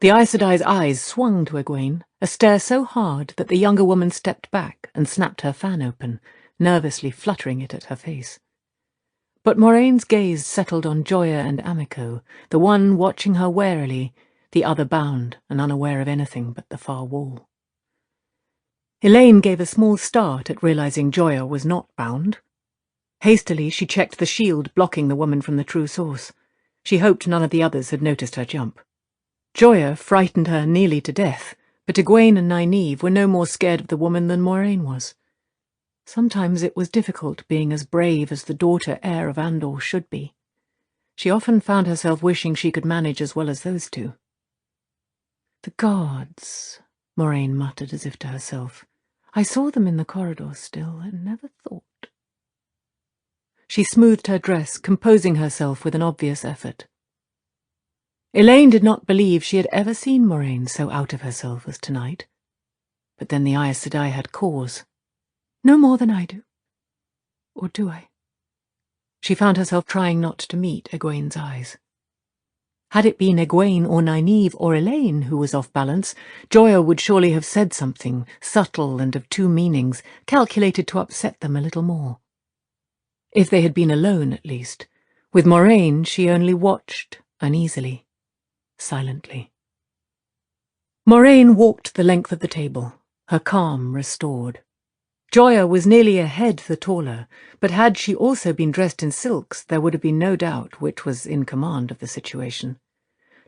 The Aes Sedai's eyes swung to Egwene, a stare so hard that the younger woman stepped back and snapped her fan open, nervously fluttering it at her face. But Moraine's gaze settled on Joya and Amico, the one watching her warily, the other bound and unaware of anything but the far wall. Elaine gave a small start at realizing Joya was not bound. Hastily she checked the shield blocking the woman from the true source. She hoped none of the others had noticed her jump. Joya frightened her nearly to death, but Egwene and Nynaeve were no more scared of the woman than Moraine was. Sometimes it was difficult being as brave as the daughter heir of Andor should be. She often found herself wishing she could manage as well as those two. The guards, Moraine muttered as if to herself. I saw them in the corridor still, and never thought. She smoothed her dress, composing herself with an obvious effort. Elaine did not believe she had ever seen Moraine so out of herself as tonight. But then the Aes Sedai had cause. No more than I do. Or do I? She found herself trying not to meet Egwene's eyes. Had it been Egwene or Nynaeve or Elaine who was off balance, Joya would surely have said something, subtle and of two meanings, calculated to upset them a little more. If they had been alone, at least. With Moraine, she only watched, uneasily, silently. Moraine walked the length of the table, her calm restored. Joya was nearly a head the taller, but had she also been dressed in silks, there would have been no doubt which was in command of the situation.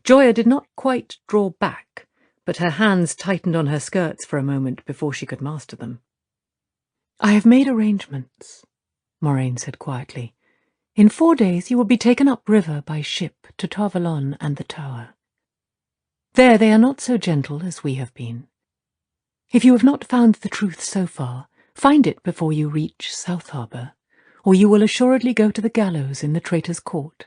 Joya did not quite draw back, but her hands tightened on her skirts for a moment before she could master them. I have made arrangements, Moraine said quietly. In 4 days you will be taken upriver by ship to Tarvalon and the Tower. There they are not so gentle as we have been. If you have not found the truth so far, find it before you reach South Harbour, or you will assuredly go to the gallows in the Traitor's Court.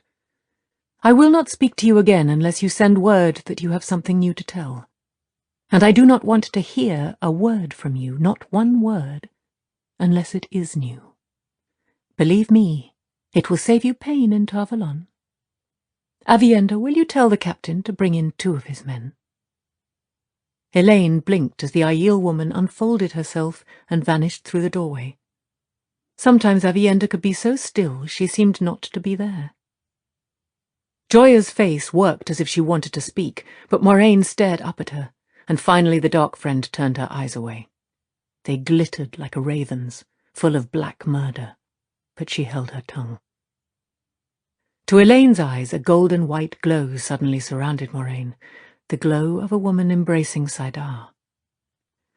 I will not speak to you again unless you send word that you have something new to tell. And I do not want to hear a word from you, not one word, unless it is new. Believe me, it will save you pain in Tarvalon. Avienda, will you tell the captain to bring in 2 of his men? Elaine blinked as the Aiel woman unfolded herself and vanished through the doorway. Sometimes Avienda could be so still she seemed not to be there. Joya's face worked as if she wanted to speak, but Moraine stared up at her, and finally the dark friend turned her eyes away. They glittered like a raven's, full of black murder, but she held her tongue. To Elaine's eyes a golden-white glow suddenly surrounded Moraine, the glow of a woman embracing Saidar.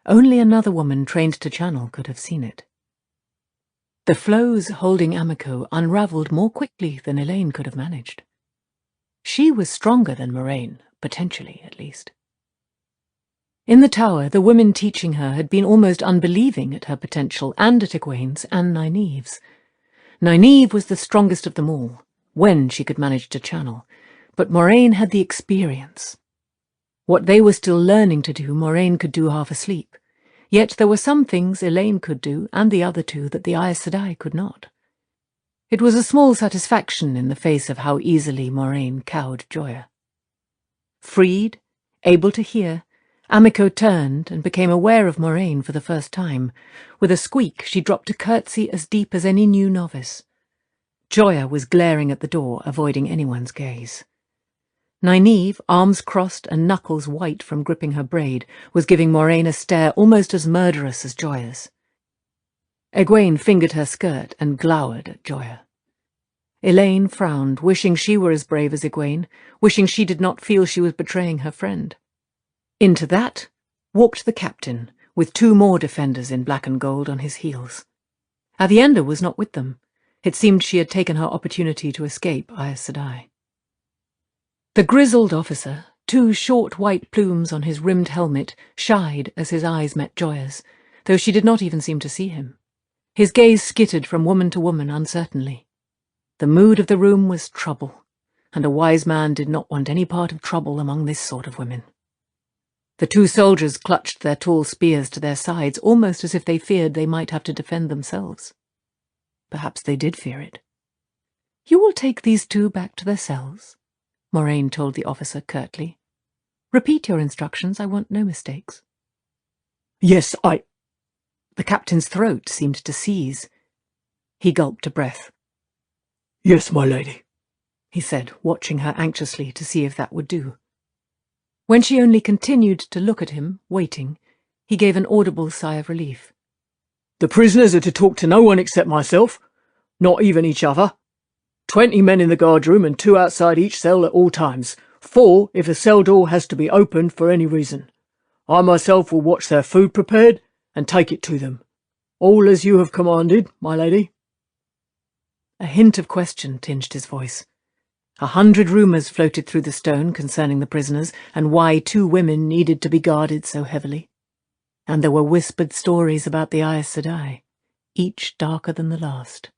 Only another woman trained to channel could have seen it. The flows holding Amico unravelled more quickly than Elaine could have managed. She was stronger than Moraine, potentially at least. In the tower, the women teaching her had been almost unbelieving at her potential and at Egwene's and Nynaeve's. Nynaeve was the strongest of them all, when she could manage to channel, but Moraine had the experience. What they were still learning to do, Moraine could do half asleep. Yet there were some things Elaine could do, and the other 2, that the Aes Sedai could not. It was a small satisfaction in the face of how easily Moraine cowed Joya. Freed, able to hear, Amico turned and became aware of Moraine for the first time. With a squeak, she dropped a curtsy as deep as any new novice. Joya was glaring at the door, avoiding anyone's gaze. Nynaeve, arms crossed and knuckles white from gripping her braid, was giving Moraine a stare almost as murderous as Joya's. Egwene fingered her skirt and glowered at Joya. Elaine frowned, wishing she were as brave as Egwene, wishing she did not feel she was betraying her friend. Into that walked the captain, with 2 more defenders in black and gold on his heels. Avienda was not with them. It seemed she had taken her opportunity to escape Aes Sedai. The grizzled officer, 2 short white plumes on his rimmed helmet, shied as his eyes met Joya's, though she did not even seem to see him. His gaze skittered from woman to woman uncertainly. The mood of the room was trouble, and a wise man did not want any part of trouble among this sort of women. The 2 soldiers clutched their tall spears to their sides, almost as if they feared they might have to defend themselves. Perhaps they did fear it. "You will take these 2 back to their cells," Moraine told the officer curtly. "Repeat your instructions. I want no mistakes." "Yes, I—" The captain's throat seemed to seize. He gulped a breath. "Yes, my lady," he said, watching her anxiously to see if that would do. When she only continued to look at him, waiting, he gave an audible sigh of relief. "The prisoners are to talk to no one except myself, not even each other. 20 men in the guardroom and 2 outside each cell at all times, 4 if a cell door has to be opened for any reason. I myself will watch their food prepared and take it to them. All as you have commanded, my lady." A hint of question tinged his voice. 100 rumours floated through the stone concerning the prisoners and why 2 women needed to be guarded so heavily. And there were whispered stories about the Aes Sedai, each darker than the last.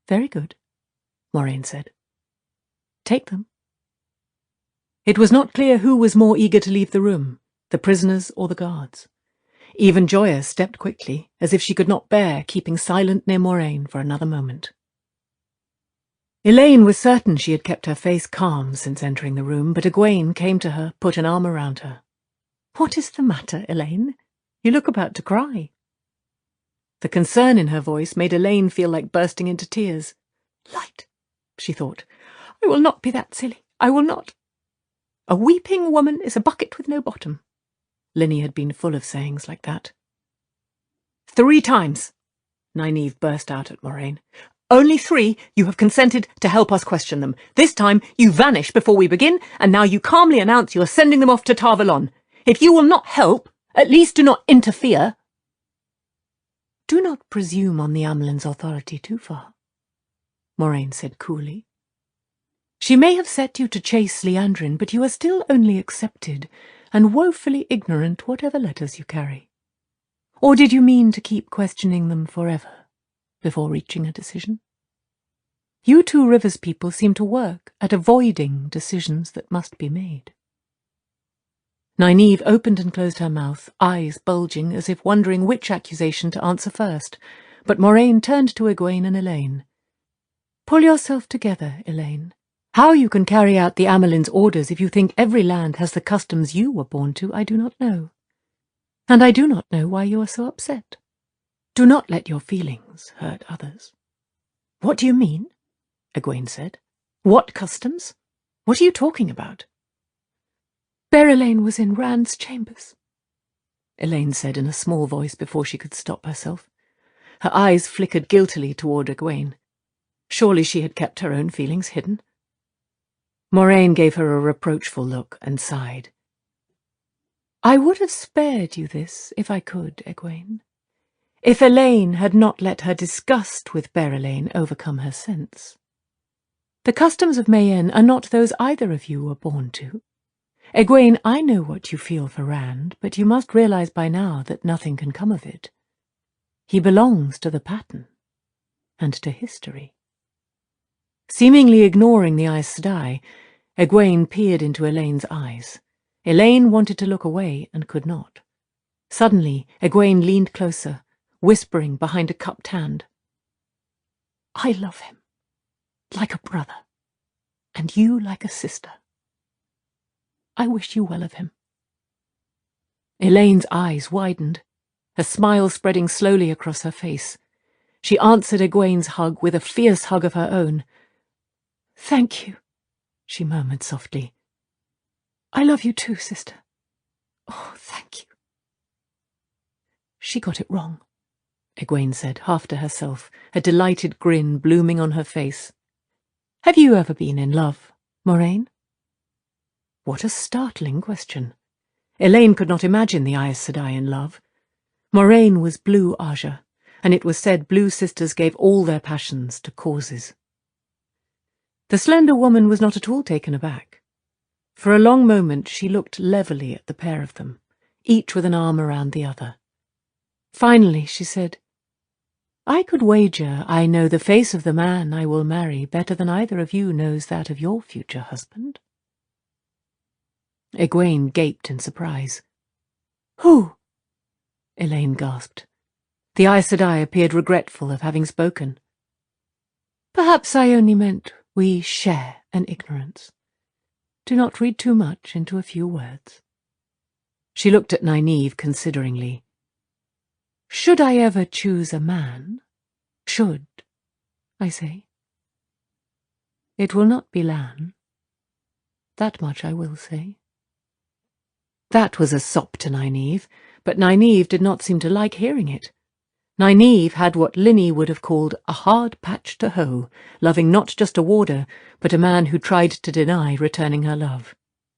"Very good," Moraine said. "Take them." It was not clear who was more eager to leave the room, the prisoners or the guards. Even Joya stepped quickly, as if she could not bear keeping silent near Moraine for another moment. Elaine was certain she had kept her face calm since entering the room, but Egwene came to her, put an arm around her. "What is the matter, Elaine? You look about to cry." The concern in her voice made Elaine feel like bursting into tears. "Light," she thought. "I will not be that silly. I will not." "A weeping woman is a bucket with no bottom." Linny had been full of sayings like that. 3 times, Nynaeve burst out at Moraine. "Only 3 you have consented to help us question them. This time you vanish before we begin, and now you calmly announce you are sending them off to Tar Valon. If you will not help, at least do not interfere." "Do not presume on the Amelin's authority too far," Moraine said coolly. "She may have set you to chase Liandrin, but you are still only accepted, and woefully ignorant whatever letters you carry. Or did you mean to keep questioning them forever, before reaching a decision? You 2 Rivers people seem to work at avoiding decisions that must be made." Nynaeve opened and closed her mouth, eyes bulging as if wondering which accusation to answer first, but Moraine turned to Egwene and Elaine. "Pull yourself together, Elaine. How you can carry out the Amelin's orders if you think every land has the customs you were born to, I do not know. And I do not know why you are so upset. Do not let your feelings hurt others." "What do you mean?" Egwene said. "What customs? What are you talking about?" "Berelain was in Rand's chambers," Elaine said in a small voice before she could stop herself. Her eyes flickered guiltily toward Egwene. Surely she had kept her own feelings hidden. Moraine gave her a reproachful look and sighed. "I would have spared you this if I could, Egwene. If Elaine had not let her disgust with Berelain overcome her sense. The customs of Mayenne are not those either of you were born to. Egwene, I know what you feel for Rand, but you must realize by now that nothing can come of it. He belongs to the pattern, and to history." Seemingly ignoring the Aes Sedai, Egwene peered into Elaine's eyes. Elaine wanted to look away and could not. Suddenly, Egwene leaned closer, whispering behind a cupped hand. "I love him. like a brother, and you like a sister. I wish you well of him." Elaine's eyes widened, a smile spreading slowly across her face. She answered Egwene's hug with a fierce hug of her own. "Thank you," she murmured softly. "I love you too, sister. Oh, thank you." "She got it wrong," Egwene said, half to herself, a delighted grin blooming on her face. "Have you ever been in love, Moraine?" What a startling question. Elaine could not imagine the Aes Sedai in love. Moraine was blue Aja, and it was said blue sisters gave all their passions to causes. The slender woman was not at all taken aback. For a long moment she looked levelly at the pair of them, each with an arm around the other. Finally she said, "I could wager I know the face of the man I will marry better than either of you knows that of your future husband." Egwene gaped in surprise. "Who?" Elaine gasped. The Aes Sedai appeared regretful of having spoken. "Perhaps I only meant we share an ignorance. Do not read too much into a few words." She looked at Nynaeve consideringly. "Should I ever choose a man, should, I say, it will not be Lan. That much I will say." That was a sop to Nynaeve, but Nynaeve did not seem to like hearing it. Nynaeve had what Linny would have called a hard patch to hoe, loving not just a warder, but a man who tried to deny returning her love.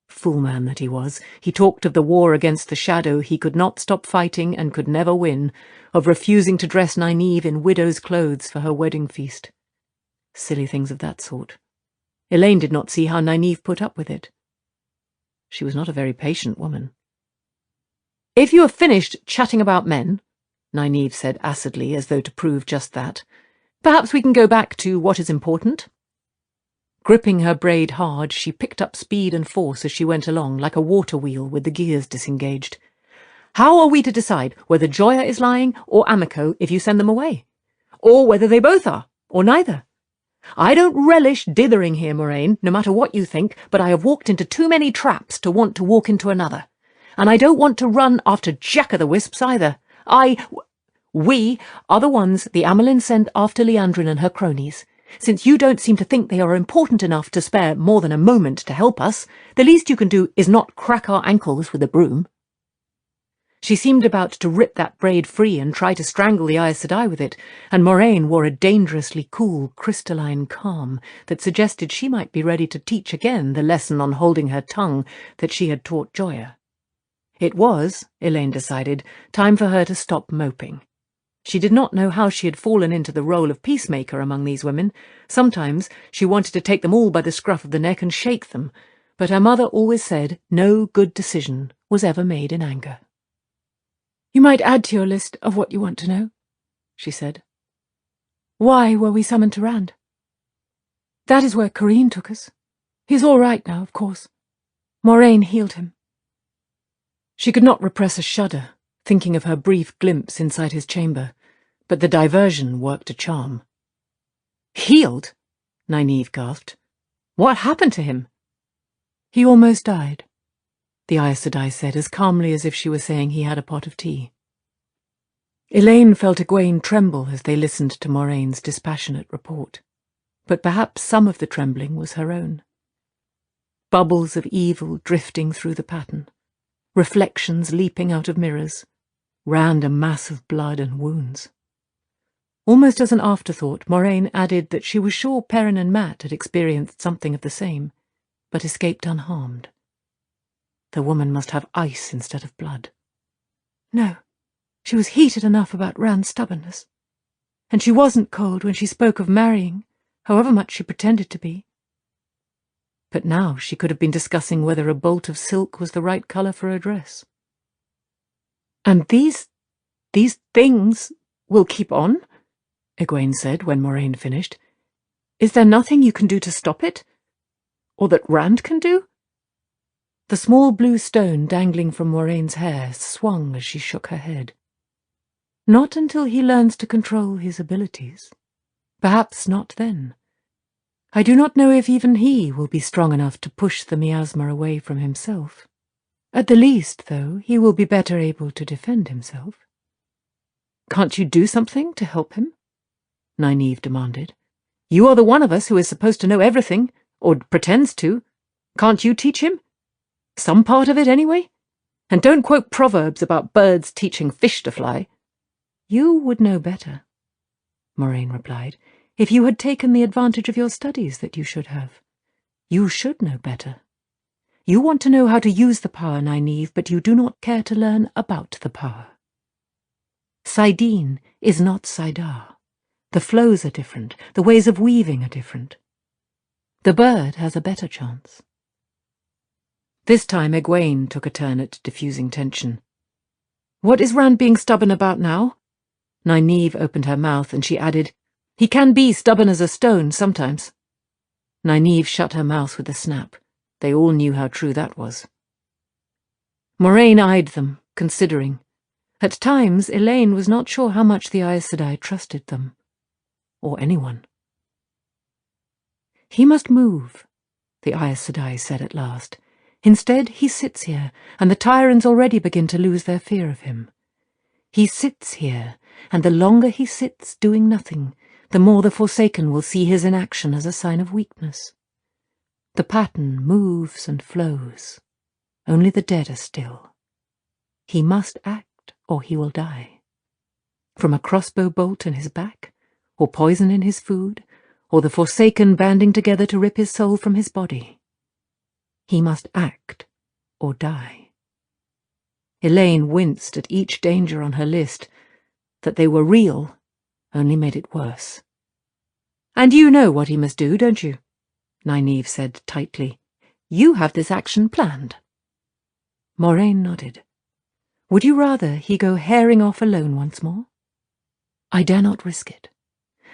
Fool man that he was, he talked of the war against the shadow he could not stop fighting and could never win, of refusing to dress Nynaeve in widow's clothes for her wedding feast. Silly things of that sort. Elaine did not see how Nynaeve put up with it. She was not a very patient woman. "If you have finished chatting about men," Nynaeve said acidly, as though to prove just that, "perhaps we can go back to what is important." Gripping her braid hard, she picked up speed and force as she went along, like a water wheel with the gears disengaged. "How are we to decide whether Joya is lying or Amico if you send them away? Or whether they both are, or neither? I don't relish dithering here, Moraine, no matter what you think, but I have walked into too many traps to want to walk into another. And I don't want to run after Jack-o'-the-Wisps either. We are the ones the Amelin sent after Liandrin and her cronies. Since you don't seem to think they are important enough to spare more than a moment to help us, the least you can do is not crack our ankles with a broom." She seemed about to rip that braid free and try to strangle the Aes Sedai with it, and Moraine wore a dangerously cool, crystalline calm that suggested she might be ready to teach again the lesson on holding her tongue that she had taught Joya. It was, Elaine decided, time for her to stop moping. She did not know how she had fallen into the role of peacemaker among these women. Sometimes she wanted to take them all by the scruff of the neck and shake them, but her mother always said no good decision was ever made in anger. "You might add to your list of what you want to know," she said. "Why were we summoned to Rand? That is where Corrine took us. He's all right now, of course. Moraine healed him." She could not repress a shudder, thinking of her brief glimpse inside his chamber, but the diversion worked a charm. "Healed?" Nynaeve gasped. "What happened to him?" "He almost died," the Aes Sedai said, as calmly as if she were saying he had a pot of tea. Elaine felt Egwene tremble as they listened to Moraine's dispassionate report, but perhaps some of the trembling was her own. Bubbles of evil drifting through the pattern, reflections leaping out of mirrors, random mass of blood and wounds. Almost as an afterthought, Moraine added that she was sure Perrin and Mat had experienced something of the same, but escaped unharmed. The woman must have ice instead of blood. "No, she was heated enough about Rand's stubbornness. And she wasn't cold when she spoke of marrying, however much she pretended to be." But now she could have been discussing whether a bolt of silk was the right colour for a dress. "And these things will keep on?" Egwene said when Moraine finished. "Is there nothing you can do to stop it? Or that Rand can do?" The small blue stone dangling from Moraine's hair swung as she shook her head. "Not until he learns to control his abilities. Perhaps not then." I do not know if even he will be strong enough to push the miasma away from himself. At the least, though, he will be better able to defend himself. Can't you do something to help him? Nynaeve demanded. You are the one of us who is supposed to know everything, or pretends to. Can't you teach him? Some part of it, anyway? And don't quote proverbs about birds teaching fish to fly. You would know better, Moraine replied, if you had taken the advantage of your studies that you should have. You should know better. You want to know how to use the power, Nynaeve, but you do not care to learn about the power. saidin is not saidar. The flows are different, the ways of weaving are different. The bird has a better chance. This time Egwene took a turn at diffusing tension. What is Rand being stubborn about now? Nynaeve opened her mouth and she added, He can be stubborn as a stone sometimes. Nynaeve shut her mouth with a snap. They all knew how true that was. Moraine eyed them, considering. At times, Elaine was not sure how much the Aes Sedai trusted them. Or anyone. He must move, the Aes Sedai said at last. Instead, he sits here, and the Tyrants already begin to lose their fear of him. He sits here, and the longer he sits doing nothing, the more the Forsaken will see his inaction as a sign of weakness. The pattern moves and flows. Only the dead are still. He must act, or he will die. From a crossbow bolt in his back, or poison in his food, or the Forsaken banding together to rip his soul from his body. He must act, or die. Elaine winced at each danger on her list. That they were real only made it worse. And you know what he must do, don't you? Nynaeve said tightly. You have this action planned. Moraine nodded. Would you rather he go herring off alone once more? I dare not risk it.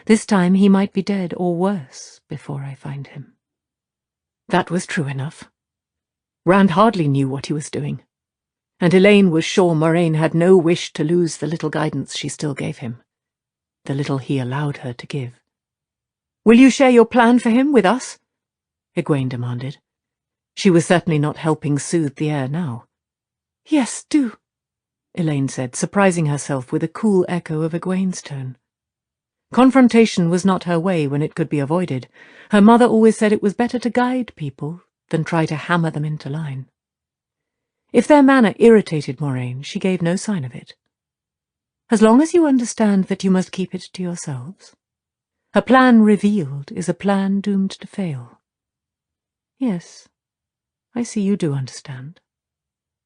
This time he might be dead or worse before I find him. That was true enough. Rand hardly knew what he was doing, and Elaine was sure Moraine had no wish to lose the little guidance she still gave him, the little he allowed her to give. Will you share your plan for him with us? Egwene demanded. She was certainly not helping soothe the air now. Yes, do, Elaine said, surprising herself with a cool echo of Egwene's tone. Confrontation was not her way when it could be avoided. Her mother always said it was better to guide people than try to hammer them into line. If their manner irritated Moraine, she gave no sign of it. As long as you understand that you must keep it to yourselves. A plan revealed is a plan doomed to fail. Yes, I see you do understand.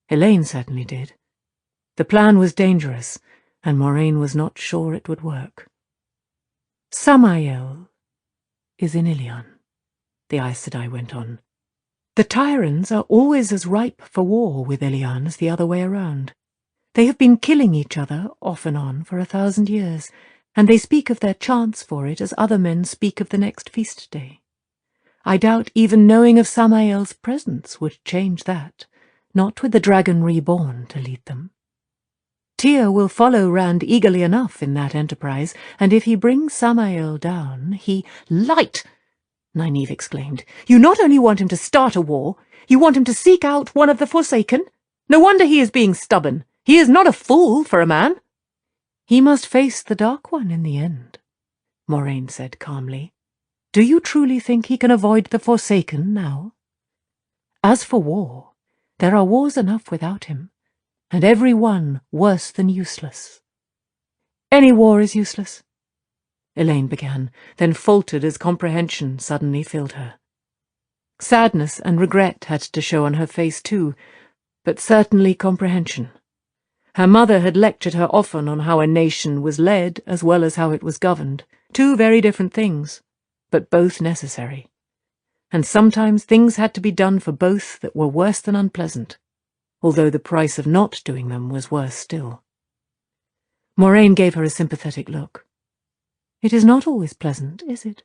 Elaine certainly did. The plan was dangerous, and Moraine was not sure it would work. Samael is in Ilion, the Aes Sedai went on. The Tyrants are always as ripe for war with Ilion as the other way around. They have been killing each other, off and on, for 1,000 years, and they speak of their chance for it as other men speak of the next feast day. I doubt even knowing of Samael's presence would change that, not with the dragon reborn to lead them. Tyr will follow Rand eagerly enough in that enterprise, and if he brings Samael down, he— Light! Nynaeve exclaimed. You not only want him to start a war, you want him to seek out one of the Forsaken? No wonder he is being stubborn. He is not a fool for a man. He must face the Dark One in the end, Moraine said calmly. Do you truly think he can avoid the Forsaken now? As for war, there are wars enough without him, and every one worse than useless. Any war is useless, Elaine began, then faltered as comprehension suddenly filled her. Sadness and regret had to show on her face too, but certainly comprehension. Her mother had lectured her often on how a nation was led as well as how it was governed, two very different things, but both necessary. And sometimes things had to be done for both that were worse than unpleasant, although the price of not doing them was worse still. Moraine gave her a sympathetic look. It is not always pleasant, is it?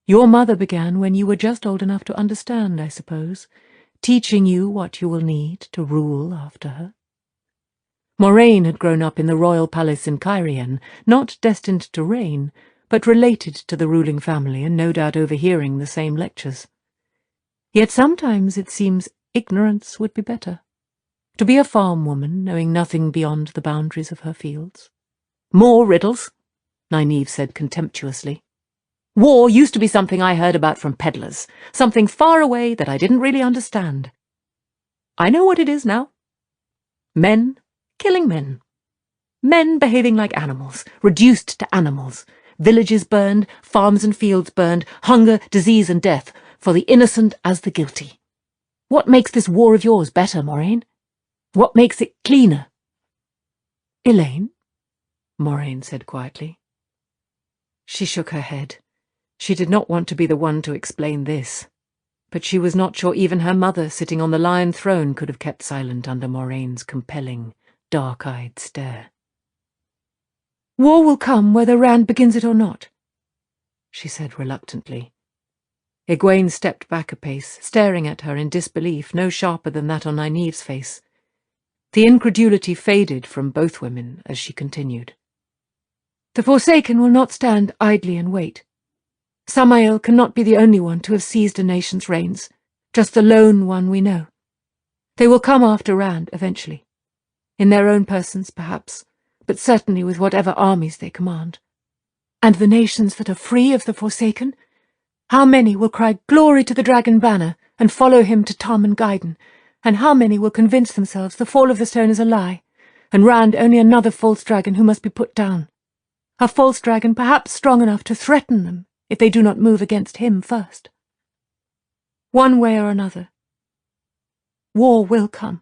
Your mother began when you were just old enough to understand, I suppose, teaching you what you will need to rule after her. Moraine had grown up in the royal palace in Cairhien, not destined to reign, but related to the ruling family and no doubt overhearing the same lectures. Yet sometimes it seems ignorance would be better. To be a farm woman, knowing nothing beyond the boundaries of her fields. More riddles, Nynaeve said contemptuously. War used to be something I heard about from peddlers, something far away that I didn't really understand. I know what it is now. Men killing men. Men behaving like animals, reduced to animals. Villages burned, farms and fields burned, hunger, disease and death, for the innocent as the guilty. What makes this war of yours better, Moraine? What makes it cleaner? Elaine, Moraine said quietly. She shook her head. She did not want to be the one to explain this, but she was not sure even her mother, sitting on the lion throne, could have kept silent under Moraine's compelling, dark-eyed stare. War will come whether Rand begins it or not, she said reluctantly. Egwene stepped back a pace, staring at her in disbelief no sharper than that on Nynaeve's face. The incredulity faded from both women as she continued. The Forsaken will not stand idly and wait. Samael cannot be the only one to have seized a nation's reins, just the lone one we know. They will come after Rand eventually. In their own persons, perhaps, but certainly with whatever armies they command. And the nations that are free of the Forsaken? How many will cry glory to the dragon banner and follow him to Tom and Gaiden? And how many will convince themselves the fall of the stone is a lie, and Rand only another false dragon who must be put down? A false dragon perhaps strong enough to threaten them if they do not move against him first. One way or another, war will come.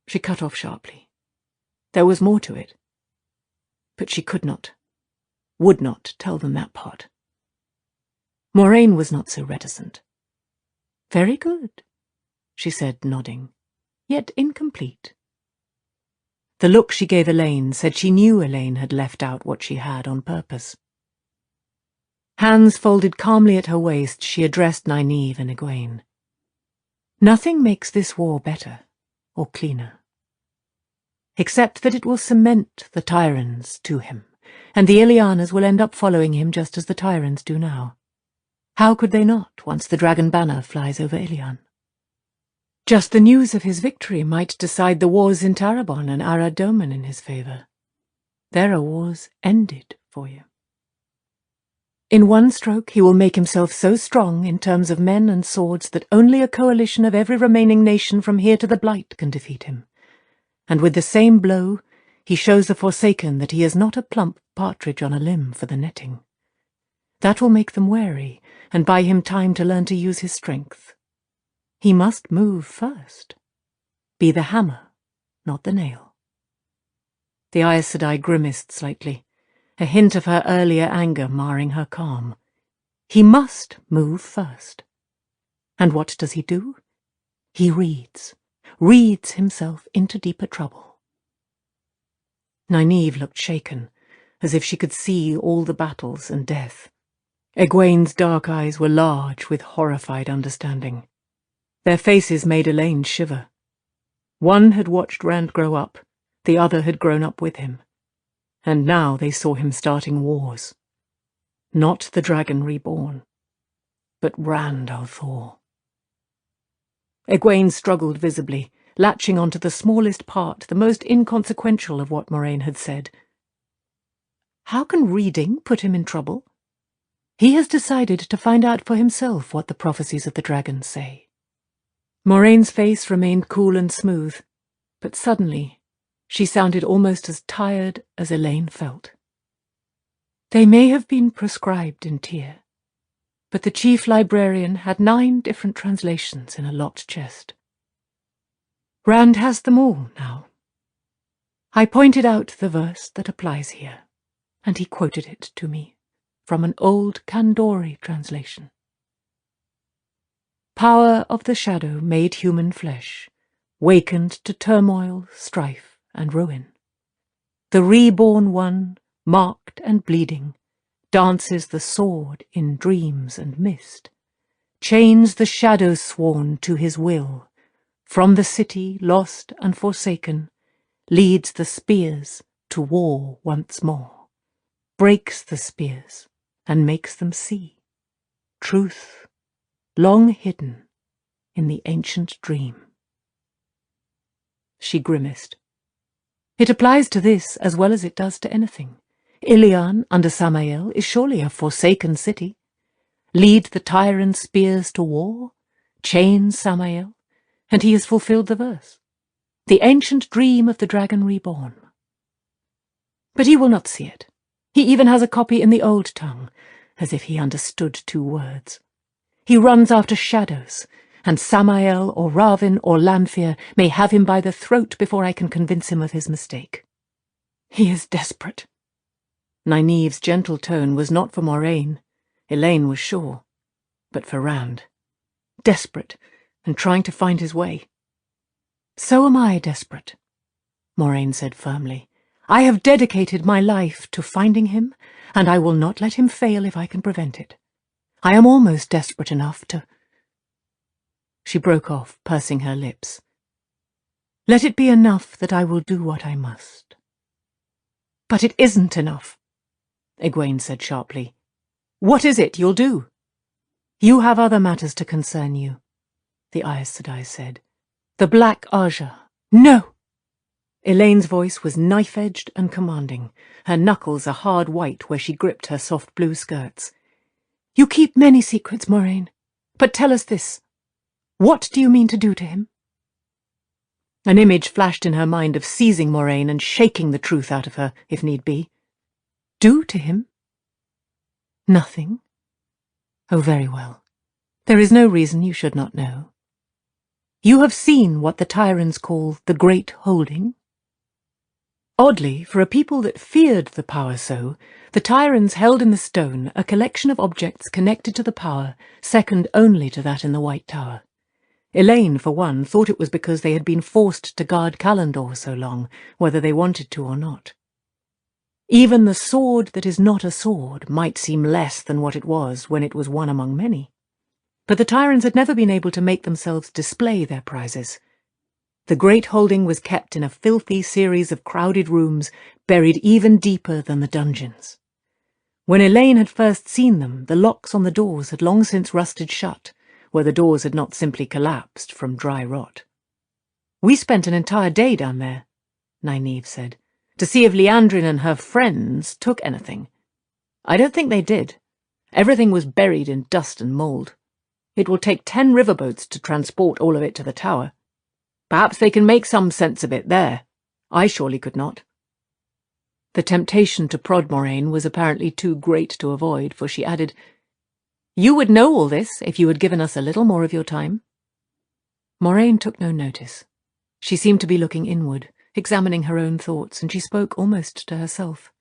She cut off sharply. There was more to it. But she could not, would not tell them that part. Moraine was not so reticent. Very good, she said, nodding, yet incomplete. The look she gave Elaine said she knew Elaine had left out what she had on purpose. Hands folded calmly at her waist, she addressed Nynaeve and Egwene. Nothing makes this war better or cleaner, except that it will cement the Tyrans to him, and the Illianas will end up following him just as the Tyrans do now. How could they not, once the dragon banner flies over Illian? Just the news of his victory might decide the wars in Tarabon and Arad Doman in his favour. There are wars ended for you. In one stroke he will make himself so strong in terms of men and swords that only a coalition of every remaining nation from here to the Blight can defeat him. And with the same blow he shows the Forsaken that he is not a plump partridge on a limb for the netting. That will make them wary and buy him time to learn to use his strength. He must move first. Be the hammer, not the nail. The Aes Sedai grimaced slightly, a hint of her earlier anger marring her calm. He must move first. And what does he do? He reads himself into deeper trouble. Nynaeve looked shaken, as if she could see all the battles and death. Egwene's dark eyes were large with horrified understanding. Their faces made Elaine shiver. One had watched Rand grow up, the other had grown up with him. And now they saw him starting wars. Not the dragon reborn, but Rand al'Thor. Egwene struggled visibly, latching onto the smallest part, the most inconsequential of what Moraine had said. How can reading put him in trouble? He has decided to find out for himself what the prophecies of the dragons say. Moraine's face remained cool and smooth, but suddenly she sounded almost as tired as Elaine felt. They may have been prescribed in Tyr, but the chief librarian had 9 different translations in a locked chest. Rand has them all now. I pointed out the verse that applies here, and he quoted it to me from an old Kandori translation. Power of the shadow made human flesh, wakened to turmoil, strife, and ruin. The reborn one, marked and bleeding, dances the sword in dreams and mist, chains the shadow sworn to his will, from the city lost and forsaken, leads the spears to war once more. breaks the spears and makes them see. Truth, long hidden in the ancient dream. She grimaced. It applies to this as well as it does to anything. Ilion under Samael is surely a forsaken city. Lead the tyrant spears to war, chain Samael, and he has fulfilled the verse. The ancient dream of the dragon reborn. But he will not see it. He even has a copy in the old tongue, as if he understood 2 words. He runs after shadows, and Samael or Ravin or Lanfear may have him by the throat before I can convince him of his mistake. He is desperate. Nynaeve's gentle tone was not for Moraine, Elaine was sure, but for Rand. Desperate, and trying to find his way. So am I desperate, Moraine said firmly. I have dedicated my life to finding him, and I will not let him fail if I can prevent it. I am almost desperate enough to— She broke off, pursing her lips. Let it be enough that I will do what I must. But it isn't enough, Egwene said sharply. What is it you'll do? You have other matters to concern you, the Aes Sedai said. The Black Aja. No! Elaine's voice was knife-edged and commanding, her knuckles a hard white where she gripped her soft blue skirts. You keep many secrets, Moraine, but tell us this. What do you mean to do to him? An image flashed in her mind of seizing Moraine and shaking the truth out of her, if need be. Do to him? Nothing. Oh, very well. There is no reason you should not know. You have seen what the Tyrants call the Great Holding? Oddly, for a people that feared the power so, the Tyrants held in the stone a collection of objects connected to the power, second only to that in the White Tower. Elaine, for one, thought it was because they had been forced to guard Callandor so long, whether they wanted to or not. Even the sword that is not a sword might seem less than what it was when it was one among many. But the Tyrants had never been able to make themselves display their prizes. The Great Holding was kept in a filthy series of crowded rooms, buried even deeper than the dungeons. When Elaine had first seen them, the locks on the doors had long since rusted shut, where the doors had not simply collapsed from dry rot. We spent an entire day down there, Nynaeve said, to see if Liandrin and her friends took anything. I don't think they did. Everything was buried in dust and mould. It will take 10 riverboats to transport all of it to the tower. Perhaps they can make some sense of it there. I surely could not. The temptation to prod Moraine was apparently too great to avoid, for she added, You would know all this if you had given us a little more of your time. Moraine took no notice. She seemed to be looking inward, examining her own thoughts, and she spoke almost to herself.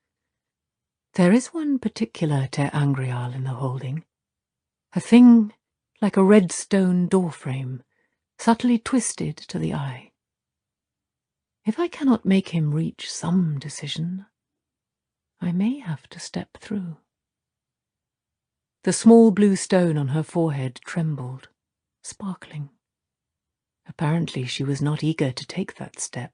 There is one particular Ter Angreal in the holding. A thing like a red stone doorframe, subtly twisted to the eye. If I cannot make him reach some decision, I may have to step through. The small blue stone on her forehead trembled, sparkling. Apparently she was not eager to take that step.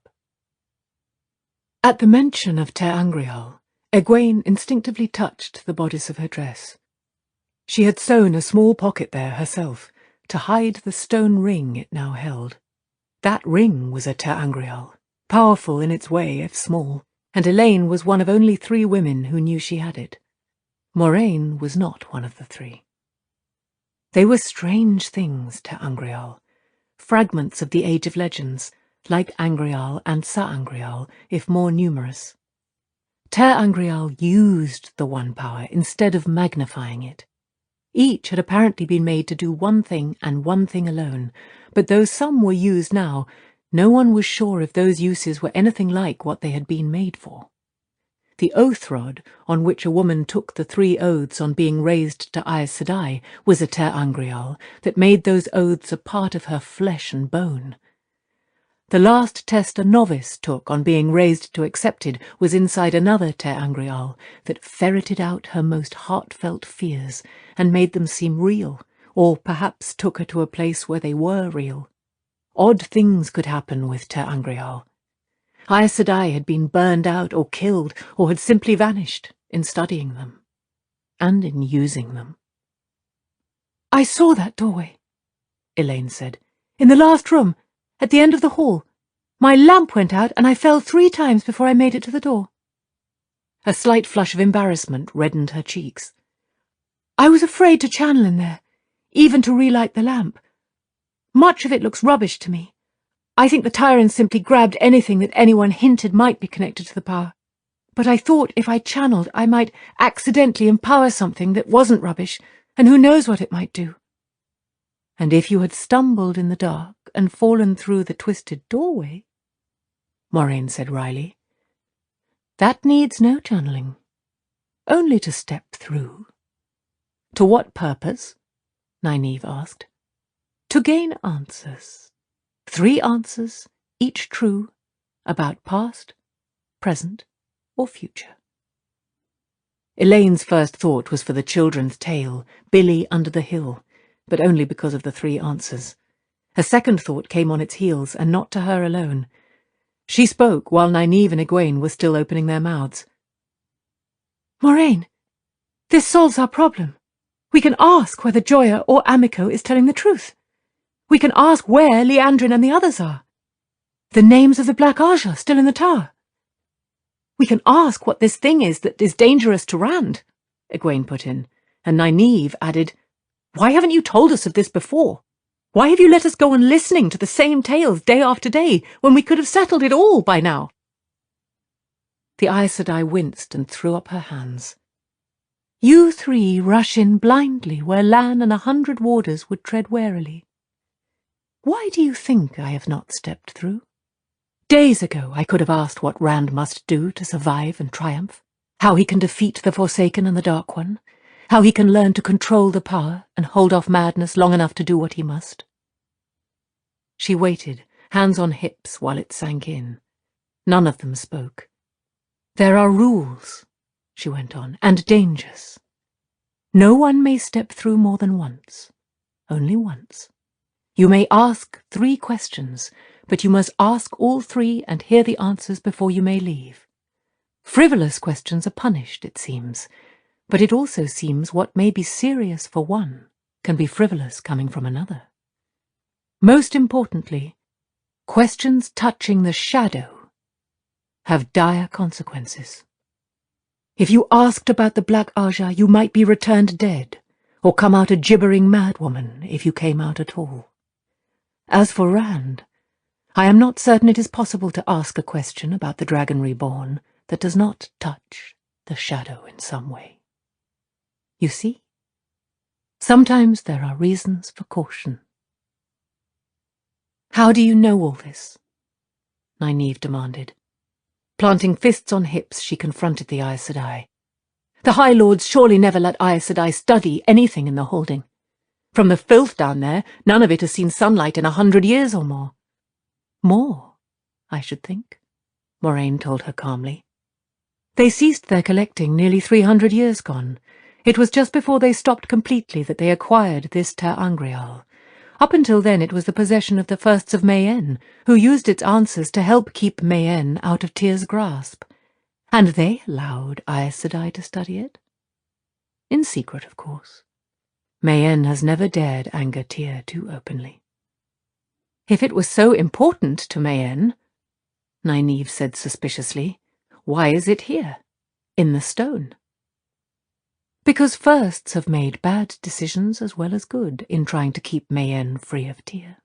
At the mention of Ter Angreal, Egwene instinctively touched the bodice of her dress. She had sewn a small pocket there herself, to hide the stone ring it now held. That ring was a Ter Angreal, powerful in its way if small, and Elaine was one of only 3 women who knew she had it. Moraine was not one of the 3. They were strange things, Ter Angreal, fragments of the Age of Legends, like Angreal and Sa-Angreal, if more numerous. Ter Angreal used the one power instead of magnifying it. Each had apparently been made to do one thing and one thing alone, but though some were used now, no one was sure if those uses were anything like what they had been made for. The oath rod, on which a woman took the 3 oaths on being raised to Aes Sedai, was a Ter Angreal that made those oaths a part of her flesh and bone. The last test a novice took on being raised to accepted was inside another Ter Angreal that ferreted out her most heartfelt fears and made them seem real, or perhaps took her to a place where they were real. Odd things could happen with Ter Angreal. Aes Sedai had been burned out or killed, or had simply vanished, in studying them, and in using them. I saw that doorway, Elaine said. In the last room, at the end of the hall. My lamp went out and I fell 3 times before I made it to the door. A slight flush of embarrassment reddened her cheeks. I was afraid to channel in there, even to relight the lamp. Much of it looks rubbish to me. I think the tyrants simply grabbed anything that anyone hinted might be connected to the power. But I thought if I channeled, I might accidentally empower something that wasn't rubbish, and who knows what it might do. And if you had stumbled in the dark and fallen through the twisted doorway, Moraine said wryly, that needs no channeling, only to step through. To what purpose? Nynaeve asked. To gain answers. 3 answers, each true, about past, present, or future. Elaine's first thought was for the children's tale, Billy under the hill, but only because of the 3 answers. Her second thought came on its heels, and not to her alone. She spoke while Nynaeve and Egwene were still opening their mouths. Moraine, this solves our problem. We can ask whether Joya or Amico is telling the truth. We can ask where Liandrin and the others are. The names of the Black Ajah still in the tower. We can ask what this thing is that is dangerous to Rand, Egwene put in, and Nynaeve added, Why haven't you told us of this before? Why have you let us go on listening to the same tales day after day, when we could have settled it all by now? The Aes Sedai winced and threw up her hands. You 3 rush in blindly where Lan and 100 warders would tread warily. Why do you think I have not stepped through? Days ago I could have asked what Rand must do to survive and triumph, how he can defeat the Forsaken and the Dark One, how he can learn to control the power and hold off madness long enough to do what he must. She waited, hands on hips, while it sank in. None of them spoke. There are rules, she went on, and dangers. No one may step through more than once, only once. You may ask 3 questions, but you must ask all 3 and hear the answers before you may leave. Frivolous questions are punished, it seems, but it also seems what may be serious for one can be frivolous coming from another. Most importantly, questions touching the shadow have dire consequences. If you asked about the Black Ajah, you might be returned dead, or come out a gibbering madwoman if you came out at all. As for Rand, I am not certain it is possible to ask a question about the Dragon Reborn that does not touch the shadow in some way. You see, sometimes there are reasons for caution. How do you know all this? Nynaeve demanded. Planting fists on hips, she confronted the Aes Sedai. The High Lords surely never let Aes Sedai study anything in the holding. From the filth down there, none of it has seen sunlight in 100 years or more. More, I should think, Moraine told her calmly. They ceased their collecting nearly 300 years gone. It was just before they stopped completely that they acquired this Ter Angreal. Up until then it was the possession of the Firsts of Mayenne, who used its answers to help keep Mayenne out of Tyr's grasp. And they allowed Aes Sedai to study it. In secret, of course. Mayenne has never dared anger Tyr too openly. If it was so important to Mayenne, Nynaeve said suspiciously, why is it here, in the stone? Because Firsts have made bad decisions as well as good in trying to keep Mayenne free of Tyr.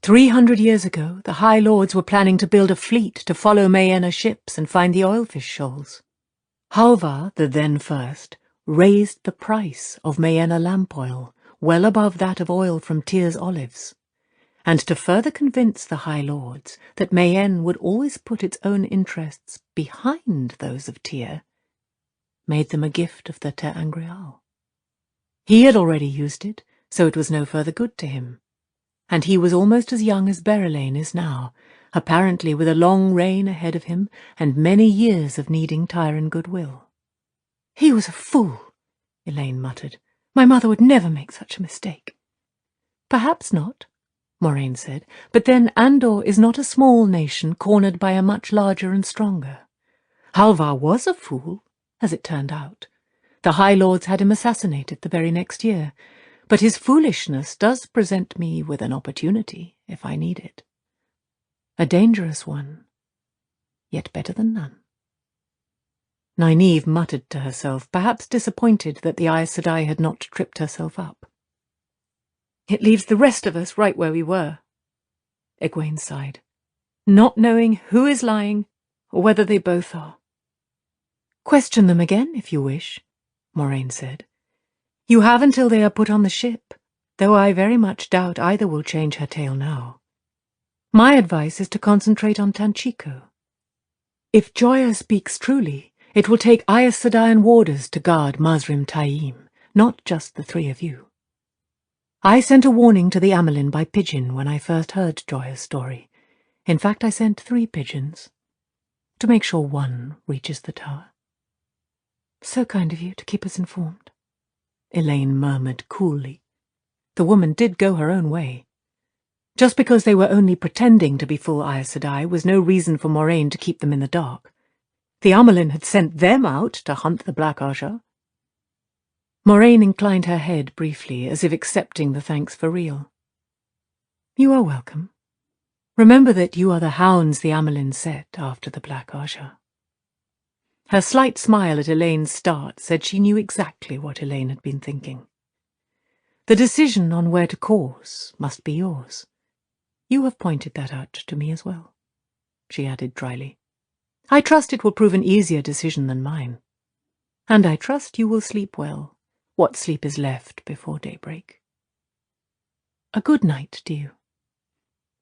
300 years ago, the High Lords were planning to build a fleet to follow Mayenna ships and find the oilfish shoals. Halvar, the then First, raised the price of Mayenna lamp oil well above that of oil from Tyr's olives, and to further convince the High Lords that Mayenne would always put its own interests behind those of Tyr, made them a gift of the Ter Angreal. He had already used it, so it was no further good to him, and he was almost as young as Berelain is now, apparently with a long reign ahead of him and many years of needing Tyran goodwill. He was a fool, Elaine muttered. My mother would never make such a mistake. Perhaps not, Moraine said, but then Andor is not a small nation cornered by a much larger and stronger. Halvar was a fool, as it turned out. The High Lords had him assassinated the very next year, but his foolishness does present me with an opportunity, if I need it. A dangerous one, yet better than none. Nynaeve muttered to herself, perhaps disappointed that the Aes Sedai had not tripped herself up. It leaves the rest of us right where we were, Egwene sighed. not knowing who is lying or whether they both are. Question them again, if you wish, Moraine said. You have until they are put on the ship, though I very much doubt either will change her tale now. My advice is to concentrate on Tanchico. If Joya speaks truly, it will take Aes Sedai and warders to guard Mazrim Taim, not just the three of you. I sent a warning to the Amelin by pigeon when I first heard Joya's story. In fact, I sent 3 pigeons, to make sure one reaches the tower. So kind of you to keep us informed, Elaine murmured coolly. The woman did go her own way. Just because they were only pretending to be full Aes Sedai was no reason for Moraine to keep them in the dark. The Amelin had sent them out to hunt the Black Ajah. Moraine inclined her head briefly, as if accepting the thanks for real. You are welcome. Remember that you are the hounds the Amelin set after the Black Ajah. Her slight smile at Elaine's start said she knew exactly what Elaine had been thinking. The decision on where to course must be yours. You have pointed that out to me as well, she added dryly. I trust it will prove an easier decision than mine. And I trust you will sleep well, what sleep is left before daybreak. A good night to you.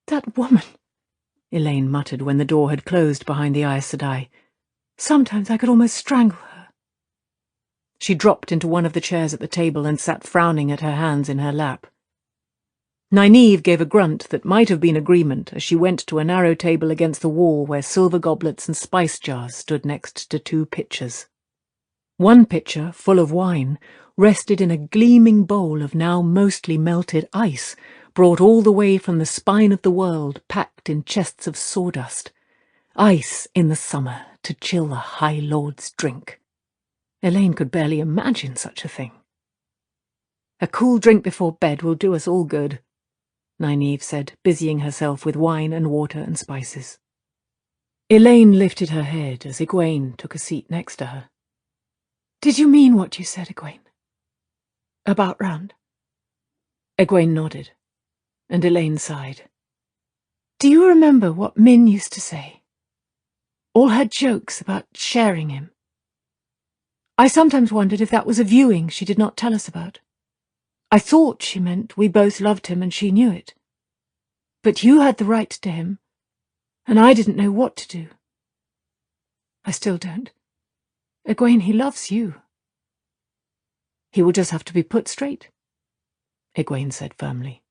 That woman, Elaine muttered when the door had closed behind the Aes Sedai. Sometimes I could almost strangle her. She dropped into one of the chairs at the table and sat frowning at her hands in her lap. Nynaeve gave a grunt that might have been agreement as she went to a narrow table against the wall where silver goblets and spice jars stood next to 2 pitchers. One pitcher, full of wine, rested in a gleaming bowl of now mostly melted ice, brought all the way from the spine of the world, packed in chests of sawdust. Ice in the summer to chill the High Lord's drink. Elaine could barely imagine such a thing. A cool drink before bed will do us all good, Nynaeve said, busying herself with wine and water and spices. Elaine lifted her head as Egwene took a seat next to her. Did you mean what you said, Egwene? About Rand? Egwene nodded, and Elaine sighed. Do you remember what Min used to say? All her jokes about sharing him. I sometimes wondered if that was a viewing she did not tell us about. I thought she meant we both loved him and she knew it. But you had the right to him, and I didn't know what to do. I still don't. Egwene, he loves you. He will just have to be put straight, Egwene said firmly.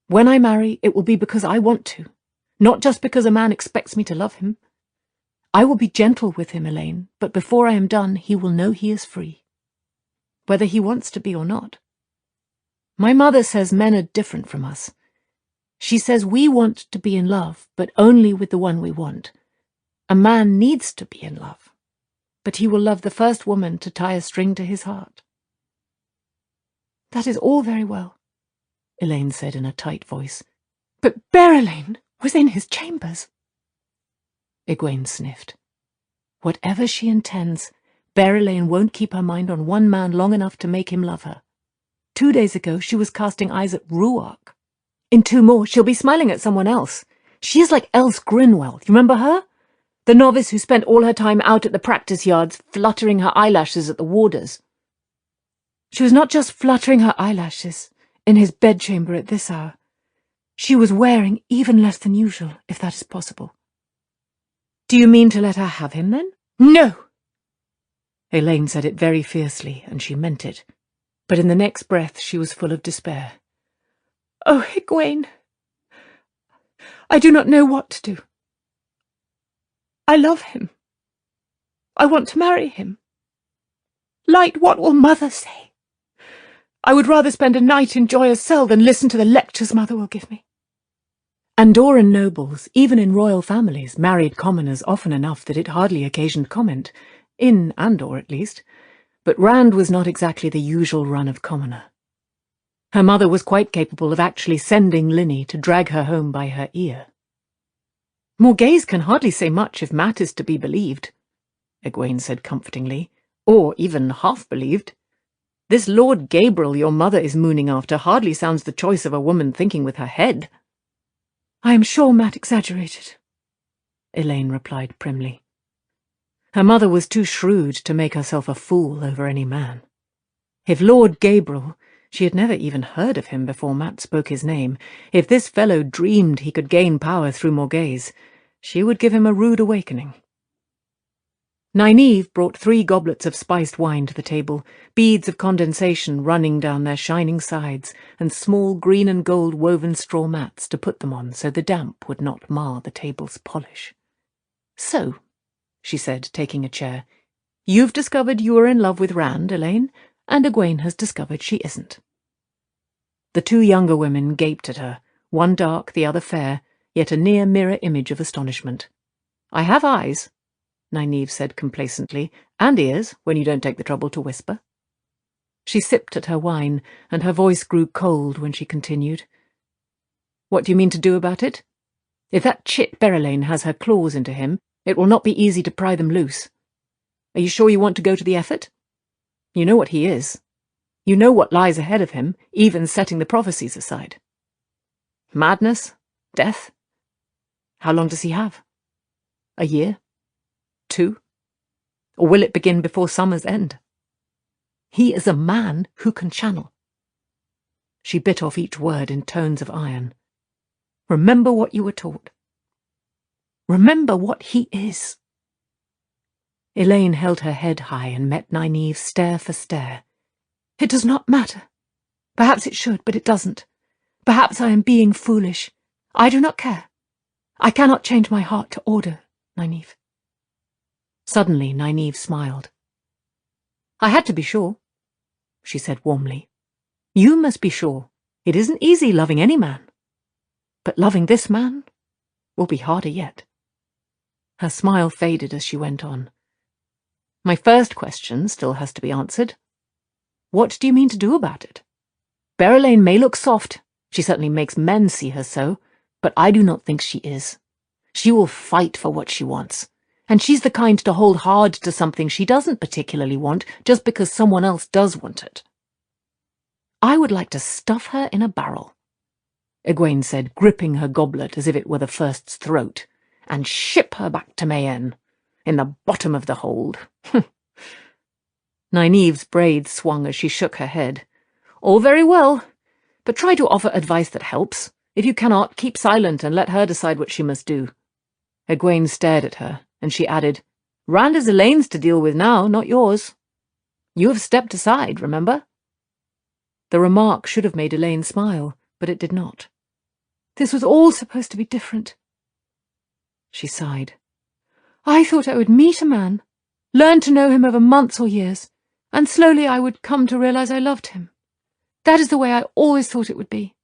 When I marry, it will be because I want to, not just because a man expects me to love him. I will be gentle with him, Elaine, but before I am done, he will know he is free, whether he wants to be or not. My mother says men are different from us. She says we want to be in love, but only with the one we want. A man needs to be in love, but he will love the first woman to tie a string to his heart. That is all very well, Elaine said in a tight voice. But Berelain was in his chambers. Egwene sniffed. Whatever she intends, Berelain won't keep her mind on one man long enough to make him love her. 2 days ago she was casting eyes at Ruark. In 2 more she'll be smiling at someone else. She is like Else Grinwell, you remember her? The novice who spent all her time out at the practice yards fluttering her eyelashes at the warders. She was not just fluttering her eyelashes in his bedchamber at this hour. She was wearing even less than usual, if that is possible. Do you mean to let her have him, then? No! Elaine said it very fiercely, and she meant it. But in the next breath she was full of despair. Oh, Egwene, I do not know what to do. I love him. I want to marry him. Light, what will Mother say? I would rather spend a night in Joya's cell than listen to the lectures Mother will give me. Andoran nobles, even in royal families, married commoners often enough that it hardly occasioned comment. in Andor at least, but Rand was not exactly the usual run of commoner. Her mother was quite capable of actually sending Linny to drag her home by her ear. "Morghese can hardly say much if Mat is to be believed," Egwene said comfortingly, "or even half believed. This Lord Gabriel your mother is mooning after hardly sounds the choice of a woman thinking with her head." "I am sure Mat exaggerated," Elaine replied primly. Her mother was too shrewd to make herself a fool over any man. If Lord Gabriel, she had never even heard of him before Mat spoke his name, if this fellow dreamed he could gain power through Morghese, she would give him a rude awakening. Nynaeve brought 3 goblets of spiced wine to the table, beads of condensation running down their shining sides, and small green and gold woven straw mats to put them on so the damp would not mar the table's polish. "So," she said, taking a chair, "you've discovered you are in love with Rand, Elaine, and Egwene has discovered she isn't." The 2 younger women gaped at her, one dark, the other fair, yet a near mirror image of astonishment. "I have eyes," Nynaeve said complacently, "and ears, when you don't take the trouble to whisper." She sipped at her wine, and her voice grew cold when she continued. "What do you mean to do about it? If that chit Berelain has her claws into him, it will not be easy to pry them loose. Are you sure you want to go to the effort? You know what he is. You know what lies ahead of him, even setting the prophecies aside. Madness? Death? How long does he have? A year? 2? Or will it begin before summer's end? He is a man who can channel." She bit off each word in tones of iron. "Remember what you were taught. Remember what he is." Elaine held her head high and met Nynaeve stare for stare. "It does not matter. Perhaps it should, but it doesn't. Perhaps I am being foolish. I do not care. I cannot change my heart to order, Nynaeve." Suddenly Nynaeve smiled. "I had to be sure," she said warmly. "You must be sure. It isn't easy loving any man. But loving this man will be harder yet." Her smile faded as she went on. "My first question still has to be answered. What do you mean to do about it? Berelain may look soft, she certainly makes men see her so, but I do not think she is. She will fight for what she wants, and she's the kind to hold hard to something she doesn't particularly want just because someone else does want it." "I would like to stuff her in a barrel," Egwene said, gripping her goblet as if it were the first's throat, "and ship her back to Mayenne, in the bottom of the hold." Nynaeve's braids swung as she shook her head. "All very well, but try to offer advice that helps. If you cannot, keep silent and let her decide what she must do." Egwene stared at her, and she added, "Rand is Elaine's to deal with now, not yours. You have stepped aside, remember?" The remark should have made Elaine smile, but it did not. "This was all supposed to be different." She sighed. "I thought I would meet a man, learn to know him over months or years, and slowly I would come to realize I loved him. That is the way I always thought it would be.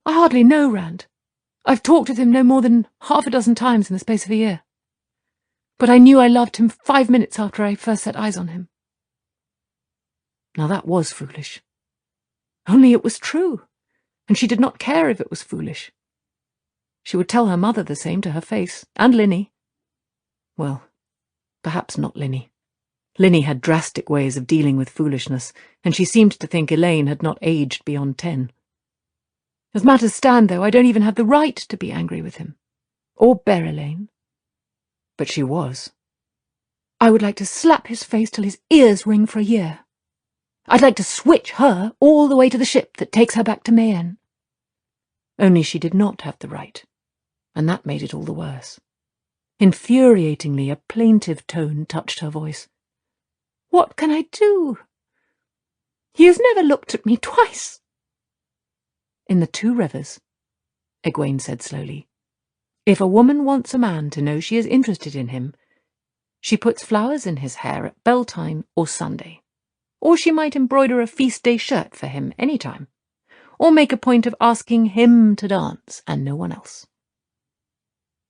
I hardly know Rand. I've talked with him no more than half a dozen times in the space of a year. But I knew I loved him 5 minutes after I first set eyes on him." Now that was foolish. Only it was true, and she did not care if it was foolish. She would tell her mother the same to her face, and Linny. Well, perhaps not Linny. Linny had drastic ways of dealing with foolishness, and she seemed to think Elaine had not aged beyond 10. "As matters stand, though, I don't even have the right to be angry with him. Or Berelain." But she was. "I would like to slap his face till his ears ring for a year. I'd like to switch her all the way to the ship that takes her back to Mayenne." Only she did not have the right, and that made it all the worse. Infuriatingly, a plaintive tone touched her voice. "What can I do? He has never looked at me twice." "In the 2 rivers," Egwene said slowly, "if a woman wants a man to know she is interested in him, she puts flowers in his hair at bell-time or Sunday. Or she might embroider a feast-day shirt for him any time, or make a point of asking him to dance and no one else."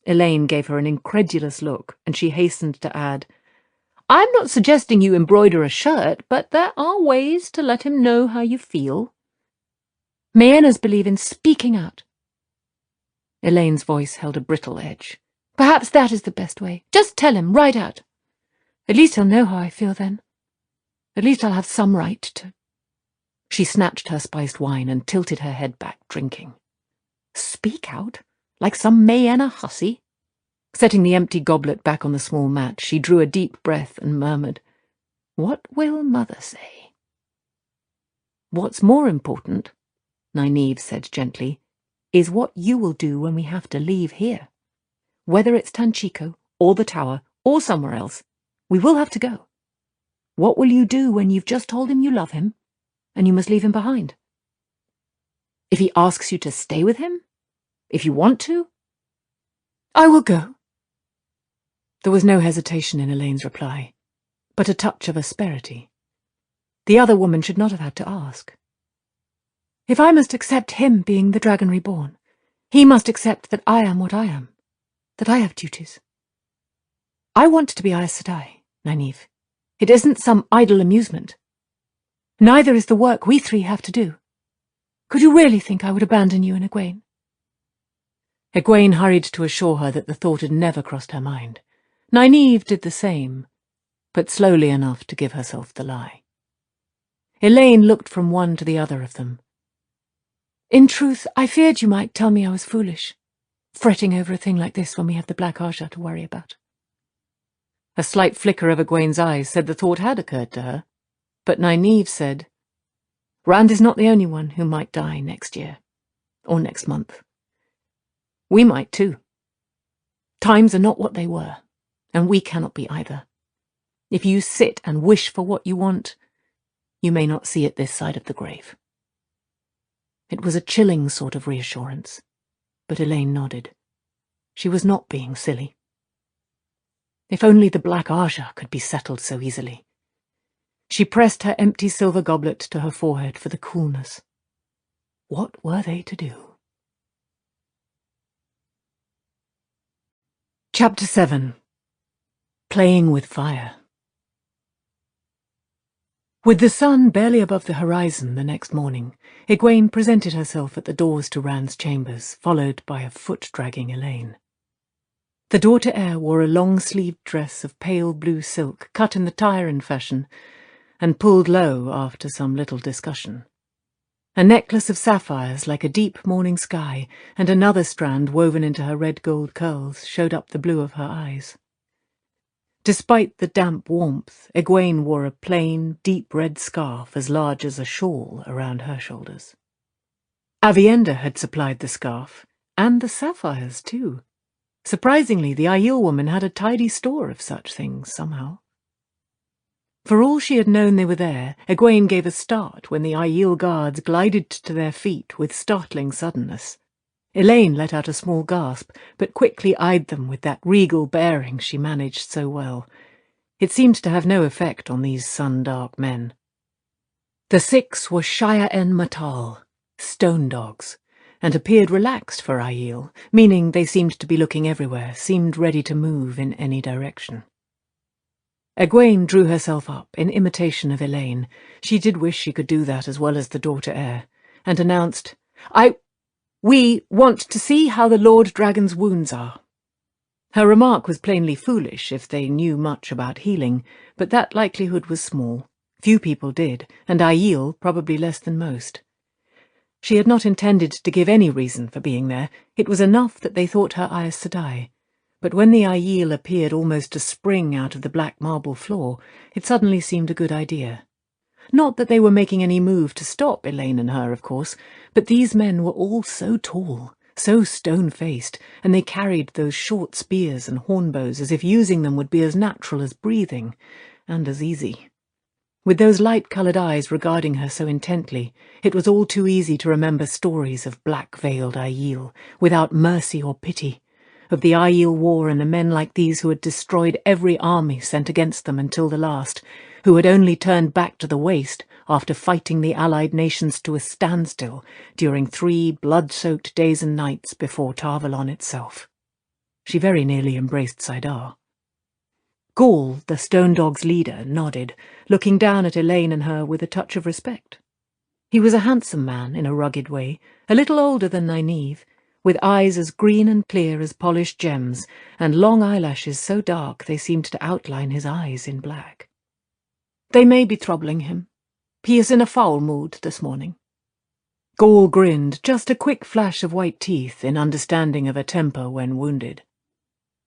Elaine gave her an incredulous look, and she hastened to add, I'm not suggesting you embroider a shirt, but there are ways to let him know how you feel. Maenas believe in speaking out. Elaine's voice held a brittle edge. Perhaps that is the best way. Just tell him, right out. At least he'll know how I feel then. At least I'll have some right to... She snatched her spiced wine and tilted her head back, drinking. Speak out? Like some Mayena hussy? Setting the empty goblet back on the small mat, she drew a deep breath and murmured, "What will Mother say?" "What's more important," Nynaeve said gently, "is what you will do when we have to leave here. Whether it's Tanchico, or the Tower, or somewhere else, we will have to go. What will you do when you've just told him you love him, and you must leave him behind? If he asks you to stay with him? If you want to?" "I will go." There was no hesitation in Elaine's reply, but a touch of asperity. The other woman should not have had to ask. "If I must accept him being the Dragon Reborn, he must accept that I am what I am, that I have duties. I want to be Aes Sedai, Nynaeve. It isn't some idle amusement. Neither is the work we three have to do. Could you really think I would abandon you and Egwene?" Egwene hurried to assure her that the thought had never crossed her mind. Nynaeve did the same, but slowly enough to give herself the lie. Elaine looked from one to the other of them. "In truth, I feared you might tell me I was foolish, fretting over a thing like this when we have the Black Ajah to worry about." A slight flicker of Egwene's eyes said the thought had occurred to her, but Nynaeve said, "Rand is not the only one who might die next year, or next month. We might too. Times are not what they were, and we cannot be either. If you sit and wish for what you want, you may not see it this side of the grave." It was a chilling sort of reassurance, but Elaine nodded. She was not being silly. If only the Black Ajah could be settled so easily. She pressed her empty silver goblet to her forehead for the coolness. What were they to do? Chapter 7. Playing with Fire. With the sun barely above the horizon the next morning, Egwene presented herself at the doors to Rand's chambers, followed by a foot-dragging Elaine. The daughter-heir wore a long-sleeved dress of pale blue silk, cut in the Tyrian fashion, and pulled low after some little discussion. A necklace of sapphires like a deep morning sky, and another strand woven into her red-gold curls showed up the blue of her eyes. Despite the damp warmth, Egwene wore a plain, deep red scarf as large as a shawl around her shoulders. Avienda had supplied the scarf, and the sapphires too. Surprisingly, the Aiel woman had a tidy store of such things, somehow. For all she had known they were there, Egwene gave a start when the Aiel guards glided to their feet with startling suddenness. Elaine let out a small gasp, but quickly eyed them with that regal bearing she managed so well. It seemed to have no effect on these sun-dark men. The 6 were Shire-en Matal, stone dogs, and appeared relaxed for Aiel, meaning they seemed to be looking everywhere, seemed ready to move in any direction. Egwene drew herself up in imitation of Elaine. She did wish she could do that as well as the daughter-heir, and announced, We want to see how the Lord Dragon's wounds are." Her remark was plainly foolish if they knew much about healing, but that likelihood was small. Few people did, and Aiel probably less than most. She had not intended to give any reason for being there. It was enough that they thought her Aes Sedai. But when the Aiel appeared almost to spring out of the black marble floor, it suddenly seemed a good idea. Not that they were making any move to stop Elaine and her, of course, but these men were all so tall, so stone-faced, and they carried those short spears and hornbows as if using them would be as natural as breathing, and as easy. With those light-coloured eyes regarding her so intently, it was all too easy to remember stories of black-veiled Aiel, without mercy or pity, of the Aiel War and the men like these who had destroyed every army sent against them until the last, who had only turned back to the waste after fighting the allied nations to a standstill during 3 blood-soaked days and nights before Tarvalon itself. She very nearly embraced Saidar. Gaul, the Stone Dog's leader, nodded, looking down at Elaine and her with a touch of respect. He was a handsome man in a rugged way, a little older than Nynaeve, with eyes as green and clear as polished gems, and long eyelashes so dark they seemed to outline his eyes in black. "They may be troubling him. He is in a foul mood this morning." Gaul grinned, just a quick flash of white teeth in understanding of a temper when wounded.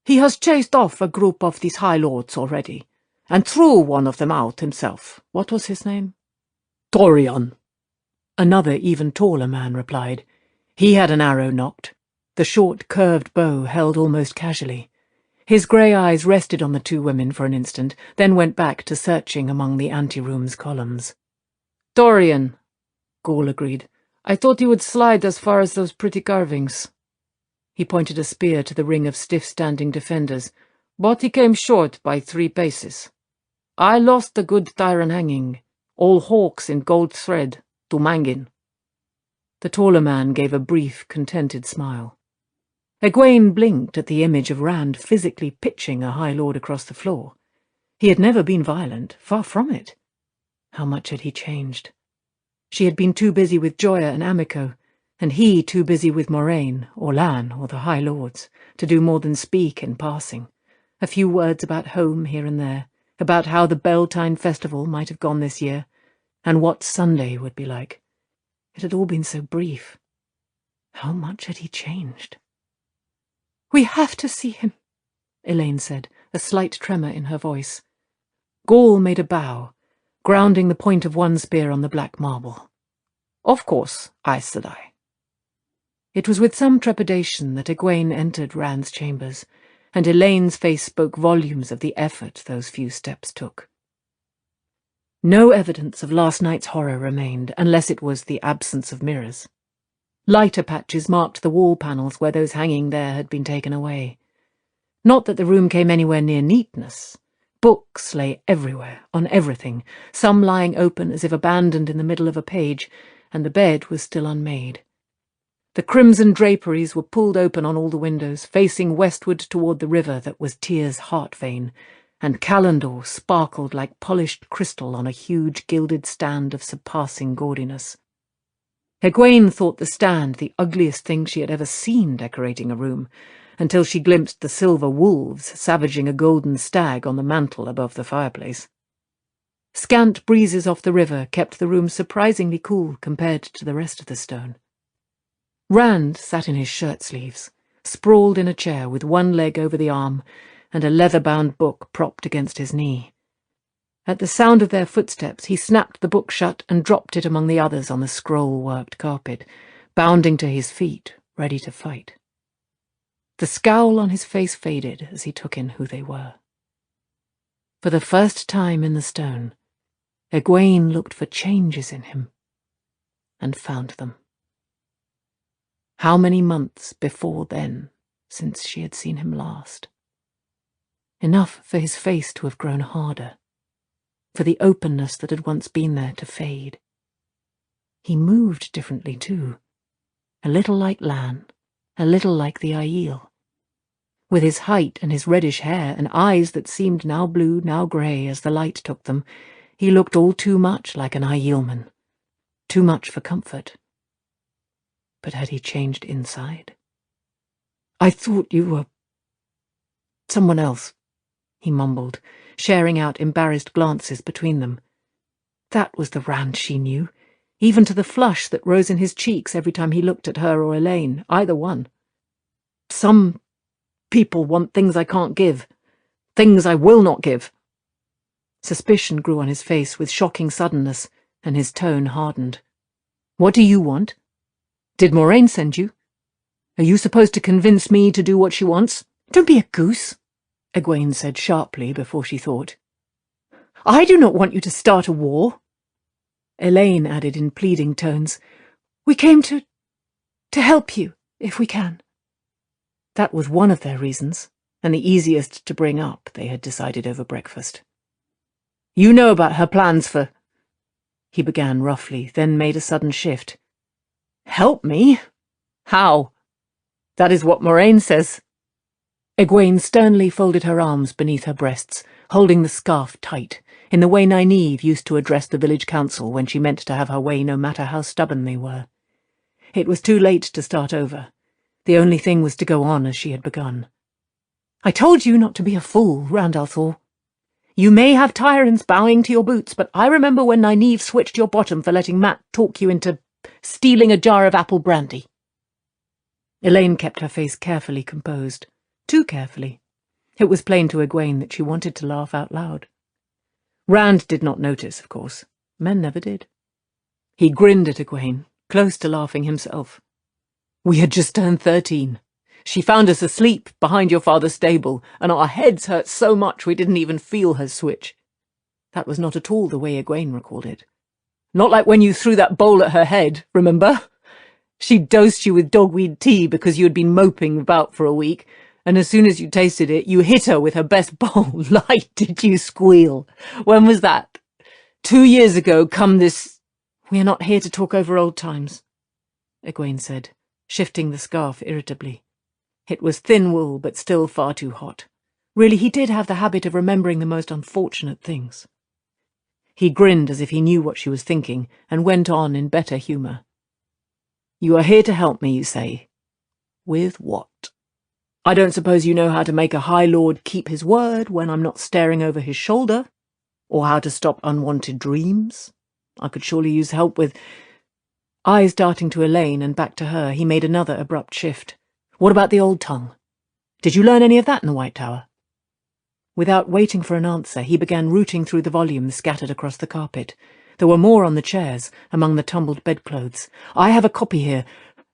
"He has chased off a group of these high lords already, and threw one of them out himself. What was his name?" Dorian. Another, even taller man replied. He had an arrow nocked, the short, curved bow held almost casually. His grey eyes rested on the two women for an instant, then went back to searching among the anteroom's columns. Dorian, Gaul agreed. I thought he would slide as far as those pretty carvings. He pointed a spear to the ring of stiff-standing defenders, but he came short by 3 paces. I lost the good Tyron hanging, all hawks in gold thread, to Mangin. The taller man gave a brief, contented smile. Egwene blinked at the image of Rand physically pitching a High Lord across the floor. He had never been violent, far from it. How much had he changed? She had been too busy with Joya and Amico, and he too busy with Moraine, or Lan, or the High Lords, to do more than speak in passing. A few words about home here and there, about how the Beltane festival might have gone this year, and what Sunday would be like. It had all been so brief. How much had he changed? "We have to see him," Elaine said, a slight tremor in her voice. Gaul made a bow, grounding the point of one spear on the black marble. "Of course, Aes Sedai." It was with some trepidation that Egwene entered Rand's chambers, and Elaine's face spoke volumes of the effort those few steps took. No evidence of last night's horror remained, unless it was the absence of mirrors. Lighter patches marked the wall panels where those hanging there had been taken away. Not that the room came anywhere near neatness. Books lay everywhere, on everything, some lying open as if abandoned in the middle of a page, and the bed was still unmade. The crimson draperies were pulled open on all the windows, facing westward toward the river that was Tyr's heart vein, and Callandor sparkled like polished crystal on a huge gilded stand of surpassing gaudiness. Egwene thought the stand the ugliest thing she had ever seen decorating a room, until she glimpsed the silver wolves savaging a golden stag on the mantel above the fireplace. Scant breezes off the river kept the room surprisingly cool compared to the rest of the stone. Rand sat in his shirt-sleeves, sprawled in a chair with one leg over the arm and a leather-bound book propped against his knee. At the sound of their footsteps, he snapped the book shut and dropped it among the others on the scroll-worked carpet, bounding to his feet, ready to fight. The scowl on his face faded as he took in who they were. For the first time in the stone, Egwene looked for changes in him, and found them. How many months before then since she had seen him last? Enough for his face to have grown harder, for the openness that had once been there to fade. He moved differently, too, a little like Lan, a little like the Aiel. With his height and his reddish hair and eyes that seemed now blue, now grey as the light took them, he looked all too much like an Aielman, too much for comfort. But had he changed inside? "I thought you were someone else," he mumbled, sharing out embarrassed glances between them. That was the Rand she knew, even to the flush that rose in his cheeks every time he looked at her or Elaine, either one. "Some people want things I can't give, things I will not give." Suspicion grew on his face with shocking suddenness, and his tone hardened. "What do you want? Did Moraine send you? Are you supposed to convince me to do what she wants?" "Don't be a goose," Egwene said sharply before she thought. "I do not want you to start a war." Elaine added in pleading tones, "We came to help you, if we can." That was one of their reasons, and the easiest to bring up, they had decided over breakfast. "You know about her plans for—" he began roughly, then made a sudden shift. "Help me? How? That is what Moraine says." Egwene sternly folded her arms beneath her breasts, holding the scarf tight, in the way Nynaeve used to address the village council when she meant to have her way no matter how stubborn they were. It was too late to start over. The only thing was to go on as she had begun. "I told you not to be a fool, Randalthor. You may have tyrants bowing to your boots, but I remember when Nynaeve switched your bottom for letting Mat talk you into stealing a jar of apple brandy." Elaine kept her face carefully composed. Too carefully. It was plain to Egwene that she wanted to laugh out loud. Rand did not notice, of course. Men never did. He grinned at Egwene, close to laughing himself. "We had just turned 13. She found us asleep behind your father's stable, and our heads hurt so much we didn't even feel her switch." That was not at all the way Egwene recalled it. "Not like when you threw that bowl at her head, remember? She dosed you with dogweed tea because you had been moping about for a week, and as soon as you tasted it, you hit her with her best bowl. Like, did you squeal? When was that? 2 years ago, come this—" "We are not here to talk over old times," Egwene said, shifting the scarf irritably. It was thin wool, but still far too hot. Really, he did have the habit of remembering the most unfortunate things. He grinned as if he knew what she was thinking, and went on in better humour. "You are here to help me, you say. With what? I don't suppose you know how to make a High Lord keep his word when I'm not staring over his shoulder, or how to stop unwanted dreams. I could surely use help with—" Eyes darting to Elaine and back to her, he made another abrupt shift. "What about the old tongue? Did you learn any of that in the White Tower?" Without waiting for an answer, he began rooting through the volumes scattered across the carpet. There were more on the chairs, among the tumbled bedclothes. "I have a copy here,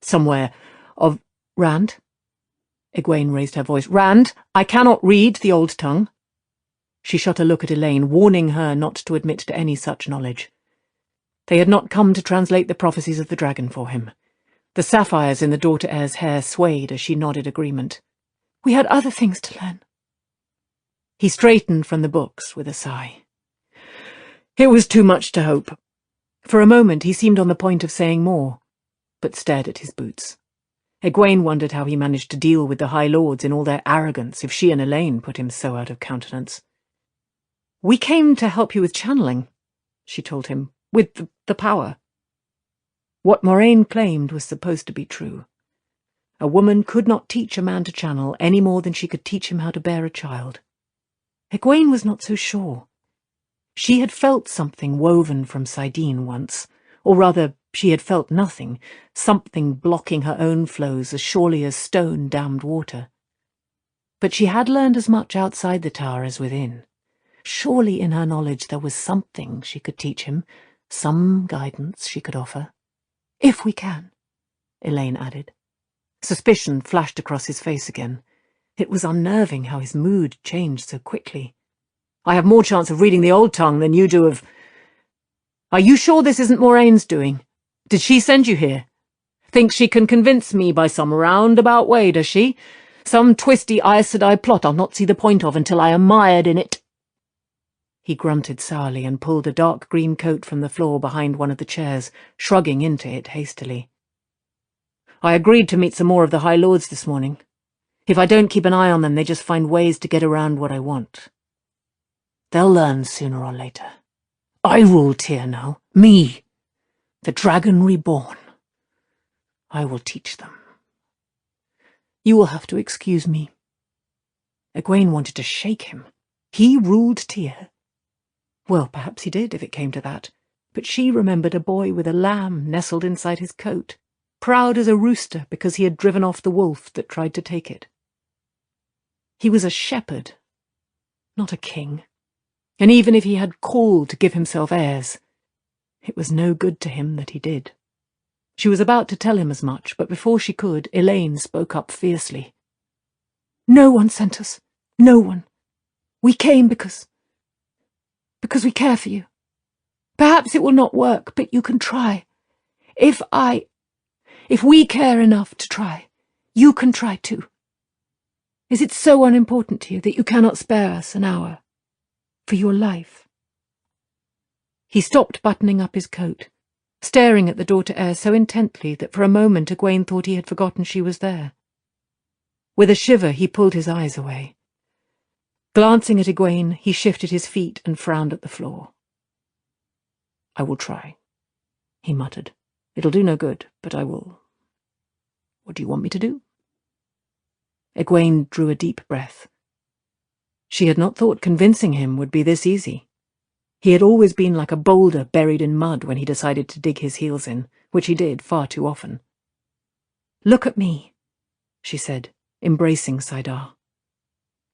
somewhere, of— Rand?" Egwene raised her voice. "Rand, I cannot read the old tongue." She shot a look at Elaine, warning her not to admit to any such knowledge. They had not come to translate the prophecies of the dragon for him. The sapphires in the daughter-heir's hair swayed as she nodded agreement. "We had other things to learn." He straightened from the books with a sigh. It was too much to hope. For a moment he seemed on the point of saying more, but stared at his boots. Egwene wondered how he managed to deal with the High Lords in all their arrogance if she and Elaine put him so out of countenance. "We came to help you with channeling," she told him, "with the power." What Moraine claimed was supposed to be true. A woman could not teach a man to channel any more than she could teach him how to bear a child. Egwene was not so sure. She had felt something woven from Sidene once, or rather, she had felt nothing, something blocking her own flows as surely as stone dammed water. But she had learned as much outside the tower as within. Surely in her knowledge there was something she could teach him, some guidance she could offer. "If we can," Elaine added. Suspicion flashed across his face again. It was unnerving how his mood changed so quickly. "I have more chance of reading the old tongue than you do of—" "Are you sure this isn't Moraine's doing? Did she send you here? Thinks she can convince me by some roundabout way, does she? Some twisty Aes Sedai plot I'll not see the point of until I am mired in it." He grunted sourly and pulled a dark green coat from the floor behind one of the chairs, shrugging into it hastily. "I agreed to meet some more of the High Lords this morning. If I don't keep an eye on them, they just find ways to get around what I want. They'll learn sooner or later. I rule Tyr now. Me. The dragon reborn. I will teach them. You will have to excuse me." Egwene wanted to shake him. He ruled Tyr. Well, perhaps he did, if it came to that, but she remembered a boy with a lamb nestled inside his coat, proud as a rooster because he had driven off the wolf that tried to take it. He was a shepherd, not a king, and even if he had called to give himself heirs, it was no good to him that he did. She was about to tell him as much, but before she could, Elaine spoke up fiercely. "No one sent us. No one. We came because we care for you. Perhaps it will not work, but you can try. If we care enough to try, you can try too. Is it so unimportant to you that you cannot spare us an hour? For your life?" He stopped buttoning up his coat, staring at the daughter-heir so intently that for a moment Egwene thought he had forgotten she was there. With a shiver, he pulled his eyes away. Glancing at Egwene, he shifted his feet and frowned at the floor. "I will try," he muttered. "It'll do no good, but I will. What do you want me to do?" Egwene drew a deep breath. She had not thought convincing him would be this easy. He had always been like a boulder buried in mud when he decided to dig his heels in, which he did far too often. "Look at me," she said, embracing Saidar.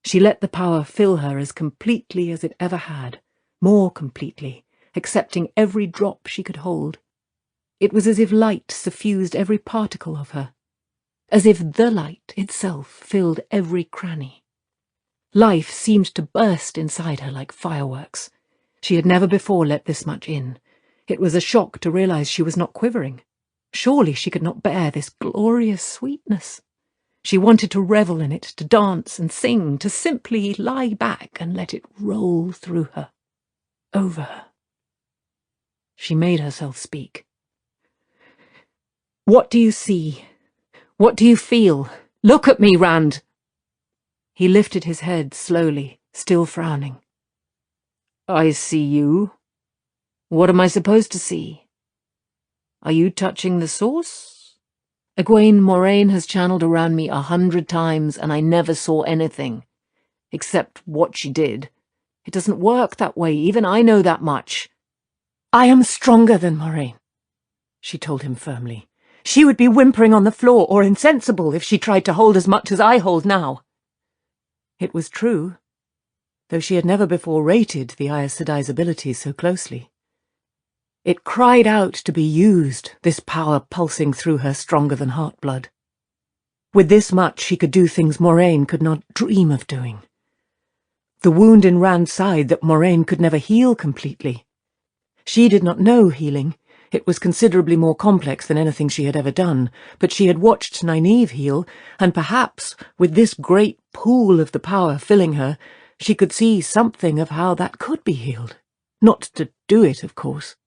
She let the power fill her as completely as it ever had, more completely, accepting every drop she could hold. It was as if light suffused every particle of her, as if the light itself filled every cranny. Life seemed to burst inside her like fireworks. She had never before let this much in. It was a shock to realize she was not quivering. Surely she could not bear this glorious sweetness. She wanted to revel in it, to dance and sing, to simply lie back and let it roll through her, over her. She made herself speak. "What do you see? What do you feel? Look at me, Rand!" He lifted his head slowly, still frowning. "I see you. What am I supposed to see? Are you touching the source? Egwene Moraine has channeled around me 100 times, and I never saw anything. Except what she did. It doesn't work that way, even I know that much." "I am stronger than Moraine," she told him firmly. "She would be whimpering on the floor or insensible if she tried to hold as much as I hold now." It was true, though she had never before rated the Aes Sedai's abilities so closely. It cried out to be used, this power pulsing through her stronger than heart blood. With this much she could do things Moraine could not dream of doing. The wound in Rand's side that Moraine could never heal completely. She did not know healing. It was considerably more complex than anything she had ever done, but she had watched Nynaeve heal, and perhaps, with this great pool of the power filling her, she could see something of how that could be healed. Not to do it, of course.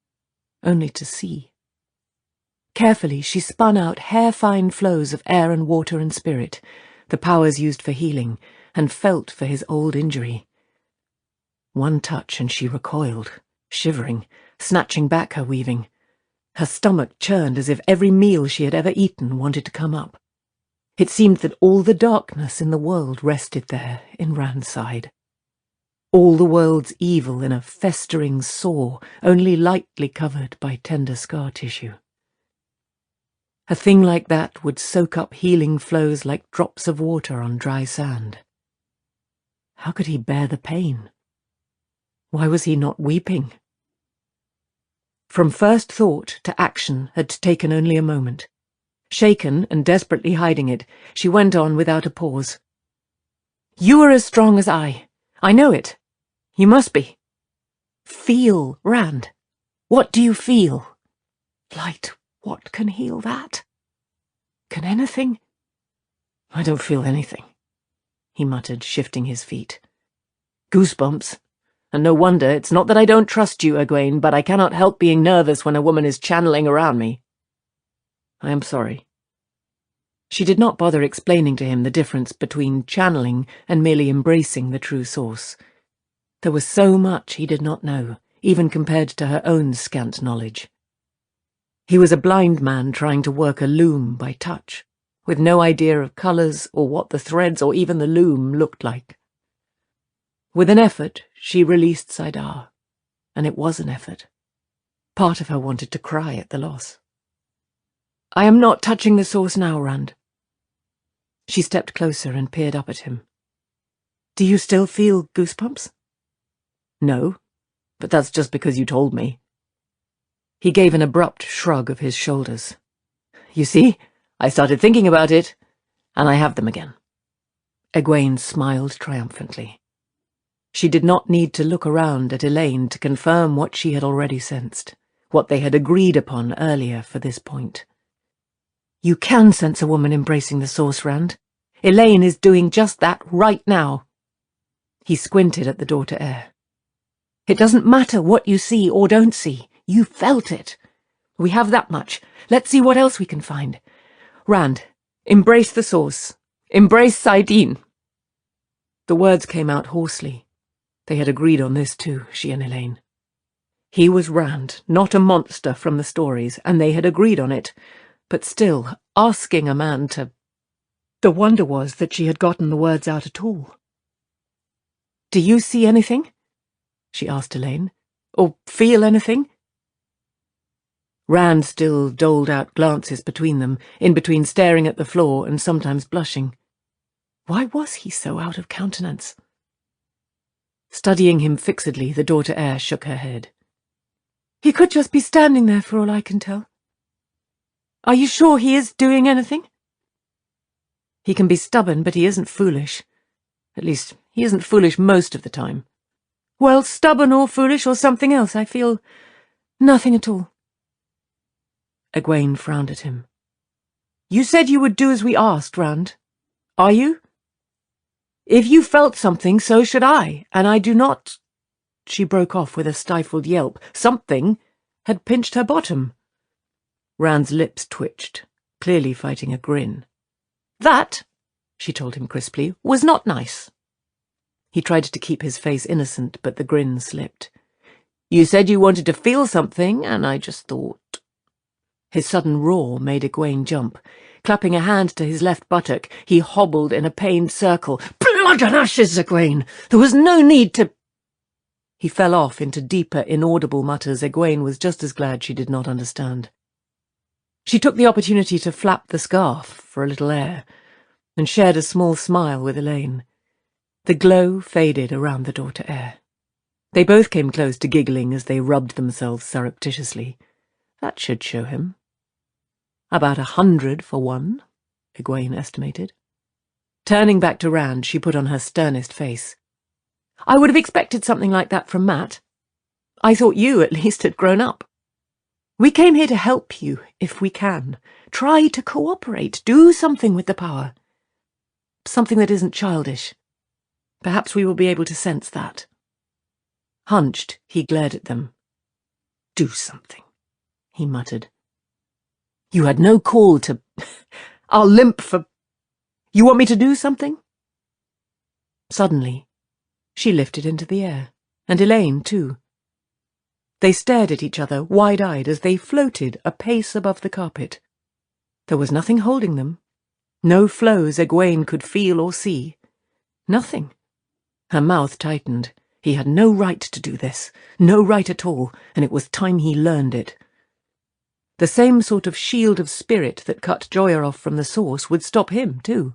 Only to see. Carefully she spun out hair-fine flows of air and water and spirit, the powers used for healing, and felt for his old injury. One touch and she recoiled, shivering, snatching back her weaving. Her stomach churned as if every meal she had ever eaten wanted to come up. It seemed that all the darkness in the world rested there in Rand's side. All the world's evil in a festering sore, only lightly covered by tender scar tissue. A thing like that would soak up healing flows like drops of water on dry sand. How could he bear the pain? Why was he not weeping? From first thought to action had taken only a moment. Shaken and desperately hiding it, she went on without a pause. "You are as strong as I. I know it. You must be. Feel, Rand. What do you feel? Light, what can heal that? Can anything?" "I don't feel anything," he muttered, shifting his feet. "Goosebumps. And no wonder. It's not that I don't trust you, Egwene, but I cannot help being nervous when a woman is channeling around me. I am sorry." She did not bother explaining to him the difference between channeling and merely embracing the true source. There was so much he did not know, even compared to her own scant knowledge. He was a blind man trying to work a loom by touch, with no idea of colours or what the threads or even the loom looked like. With an effort, she released Saidar, and it was an effort. Part of her wanted to cry at the loss. "I am not touching the source now, Rand." She stepped closer and peered up at him. "Do you still feel goosebumps?" "No, but that's just because you told me." He gave an abrupt shrug of his shoulders. "You see, I started thinking about it, and I have them again." Egwene smiled triumphantly. She did not need to look around at Elaine to confirm what she had already sensed, what they had agreed upon earlier for this point. "You can sense a woman embracing the source, Rand. Elaine is doing just that right now." He squinted at the door to air. "It doesn't matter what you see or don't see. You felt it. We have that much. Let's see what else we can find. Rand, embrace the source. Embrace Saidin." The words came out hoarsely. They had agreed on this too, she and Elaine. He was Rand, not a monster from the stories, and they had agreed on it. But still, asking a man to... The wonder was that she had gotten the words out at all. "Do you see anything?" she asked Elaine. "Or feel anything?" Rand still doled out glances between them, in between staring at the floor and sometimes blushing. Why was he so out of countenance? Studying him fixedly, the daughter heir shook her head. "He could just be standing there for all I can tell. Are you sure he is doing anything?" "He can be stubborn, but he isn't foolish. At least, he isn't foolish most of the time." "Well, stubborn or foolish or something else, I feel nothing at all." Egwene frowned at him. "You said you would do as we asked, Rand. Are you? If you felt something, so should I, and I do not—" She broke off with a stifled yelp. Something had pinched her bottom. Rand's lips twitched, clearly fighting a grin. "That," she told him crisply, "was not nice." He tried to keep his face innocent, but the grin slipped. "You said you wanted to feel something, and I just thought—" His sudden roar made Egwene jump. Clapping a hand to his left buttock, he hobbled in a pained circle. "Blood and ashes, Egwene! There was no need to—" He fell off into deeper, inaudible mutters Egwene was just as glad she did not understand. She took the opportunity to flap the scarf for a little air, and shared a small smile with Elaine. The glow faded around the daughter heir. They both came close to giggling as they rubbed themselves surreptitiously. That should show him. About 100 for one, Egwene estimated. Turning back to Rand, she put on her sternest face. "I would have expected something like that from Matt. I thought you, at least, had grown up. We came here to help you, if we can. Try to cooperate. Do something with the power. Something that isn't childish. Perhaps we will be able to sense that." Hunched, he glared at them. "Do something," he muttered. "You had no call to... I'll limp for... You want me to do something?" Suddenly, she lifted into the air, and Elaine too. They stared at each other, wide-eyed, as they floated a pace above the carpet. There was nothing holding them. No flows Egwene could feel or see. Nothing. Her mouth tightened. He had no right to do this. No right at all, and it was time he learned it. The same sort of shield of spirit that cut Joya off from the source would stop him, too.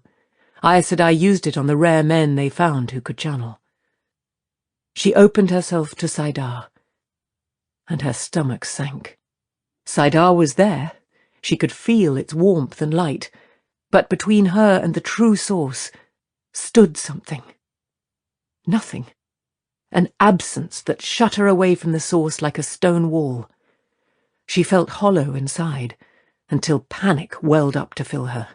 Aes Sedai used it on the rare men they found who could channel. She opened herself to Saidar, and her stomach sank. Saidar was there. She could feel its warmth and light, but between her and the true source stood something. Nothing. An absence that shut her away from the source like a stone wall. She felt hollow inside, until panic welled up to fill her.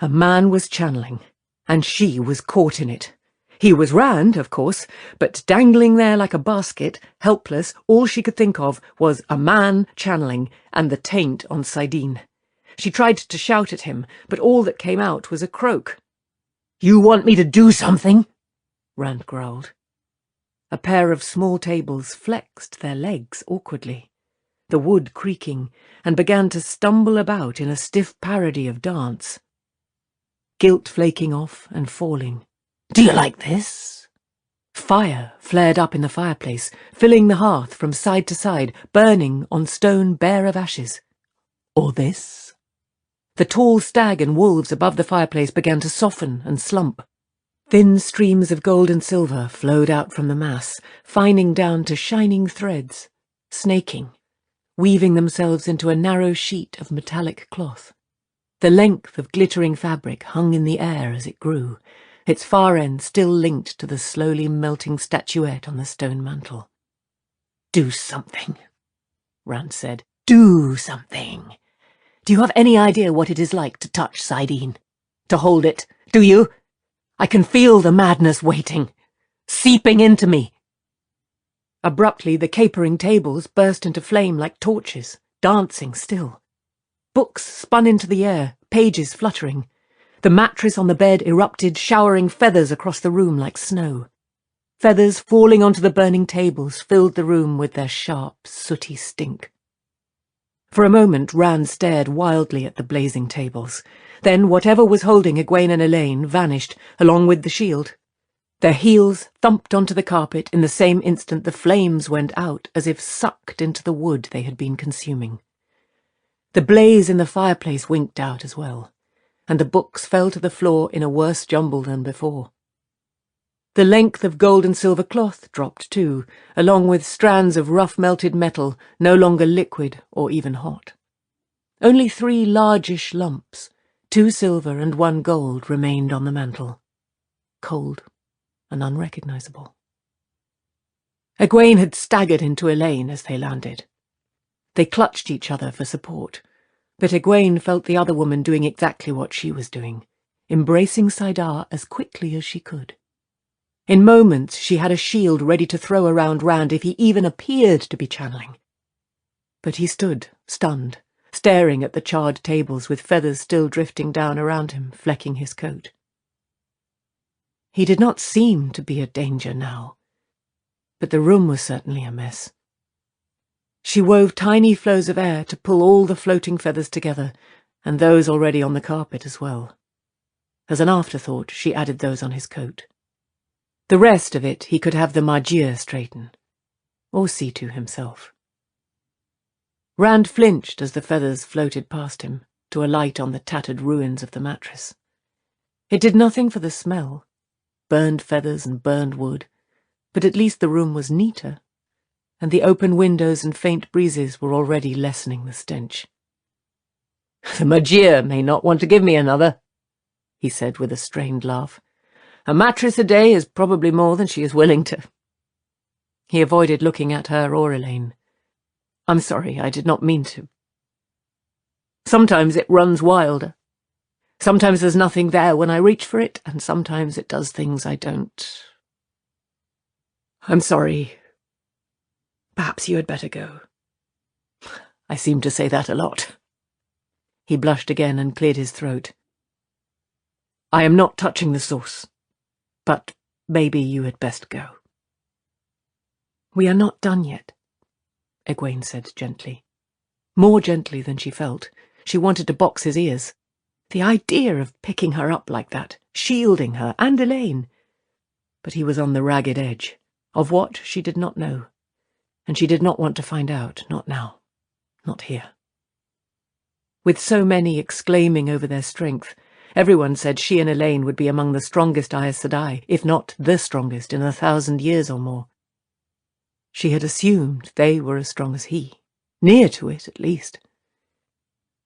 A man was channeling, and she was caught in it. He was Rand, of course, but dangling there like a basket, helpless, all she could think of was a man channeling and the taint on Saidin. She tried to shout at him, but all that came out was a croak. "You want me to do something?" Rand growled. A pair of small tables flexed their legs awkwardly, the wood creaking, and began to stumble about in a stiff parody of dance. Gilt flaking off and falling. "Do you like this?" Fire flared up in the fireplace, filling the hearth from side to side, burning on stone bare of ashes. "Or this?" The tall stag and wolves above the fireplace began to soften and slump. Thin streams of gold and silver flowed out from the mass, fining down to shining threads, snaking, weaving themselves into a narrow sheet of metallic cloth. The length of glittering fabric hung in the air as it grew, its far end still linked to the slowly melting statuette on the stone mantel. "Do something," Rand said. "Do something. Do you have any idea what it is like to touch Saidin? To hold it? Do you? I can feel the madness waiting, seeping into me." Abruptly, the capering tables burst into flame like torches, dancing still. Books spun into the air, pages fluttering. The mattress on the bed erupted, showering feathers across the room like snow. Feathers falling onto the burning tables filled the room with their sharp, sooty stink. For a moment Rand stared wildly at the blazing tables. Then whatever was holding Egwene and Elaine vanished, along with the shield. Their heels thumped onto the carpet in the same instant the flames went out, as if sucked into the wood they had been consuming. The blaze in the fireplace winked out as well, and the books fell to the floor in a worse jumble than before. The length of gold and silver cloth dropped too, along with strands of rough melted metal, no longer liquid or even hot. Only 3 largish lumps, 2 silver and 1 gold, remained on the mantel, cold and unrecognizable. Egwene had staggered into Elaine as they landed. They clutched each other for support, but Egwene felt the other woman doing exactly what she was doing, embracing Saidar as quickly as she could. In moments she had a shield ready to throw around Rand if he even appeared to be channeling. But he stood, stunned, staring at the charred tables with feathers still drifting down around him, flecking his coat. He did not seem to be a danger now, but the room was certainly a mess. She wove tiny flows of air to pull all the floating feathers together, and those already on the carpet as well. As an afterthought, she added those on his coat. The rest of it he could have the Margier straighten, or see to himself. Rand flinched as the feathers floated past him, to alight on the tattered ruins of the mattress. It did nothing for the smell, burned feathers and burned wood, but at least the room was neater, and the open windows and faint breezes were already lessening the stench. "The Margier may not want to give me another," he said with a strained laugh. "A mattress a day is probably more than she is willing to." He avoided looking at her or Elaine. "I'm sorry, I did not mean to. Sometimes it runs wild. Sometimes there's nothing there when I reach for it, and sometimes it does things I don't. I'm sorry. Perhaps you had better go." "I seem to say that a lot." He blushed again and cleared his throat. "I am not touching the sauce, but maybe you had best go." "We are not done yet," Egwene said gently. More gently than she felt. She wanted to box his ears. The idea of picking her up like that, shielding her and Elaine. But he was on the ragged edge. Of what, she did not know. And she did not want to find out, not now, not here. With so many exclaiming over their strength, everyone said she and Elaine would be among the strongest Aes Sedai, if not the strongest, in 1,000 years or more. She had assumed they were as strong as he, near to it at least.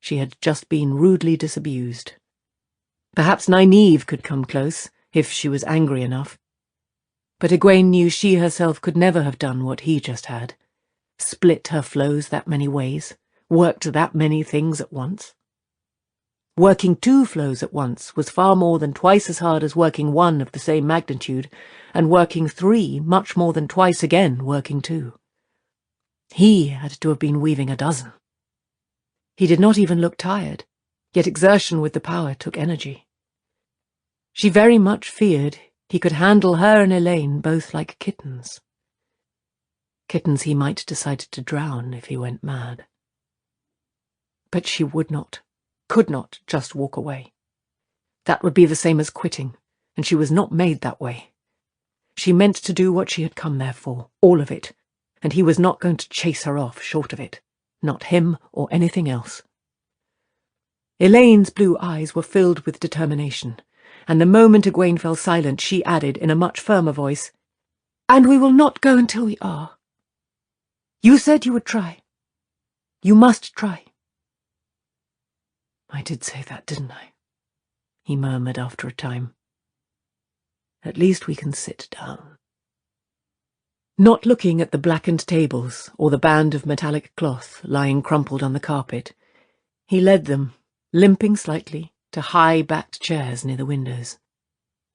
She had just been rudely disabused. Perhaps Nynaeve could come close, if she was angry enough. But Egwene knew she herself could never have done what he just had. Split her flows that many ways, worked that many things at once. Working 2 flows at once was far more than twice as hard as working 1 of the same magnitude, and working 3 much more than twice again working 2. He had to have been weaving a dozen. He did not even look tired, yet exertion with the power took energy. She very much feared he could handle her and Elaine both like kittens. Kittens he might decide to drown if he went mad. But she would not, could not just walk away. That would be the same as quitting, and she was not made that way. She meant to do what she had come there for, all of it, and he was not going to chase her off short of it. Not him or anything else. Elaine's blue eyes were filled with determination, and the moment Egwene fell silent, she added in a much firmer voice, "And we will not go until we are. You said you would try. You must try." "I did say that, didn't I?" he murmured after a time. "At least we can sit down." Not looking at the blackened tables or the band of metallic cloth lying crumpled on the carpet, he led them, limping slightly, to high-backed chairs near the windows.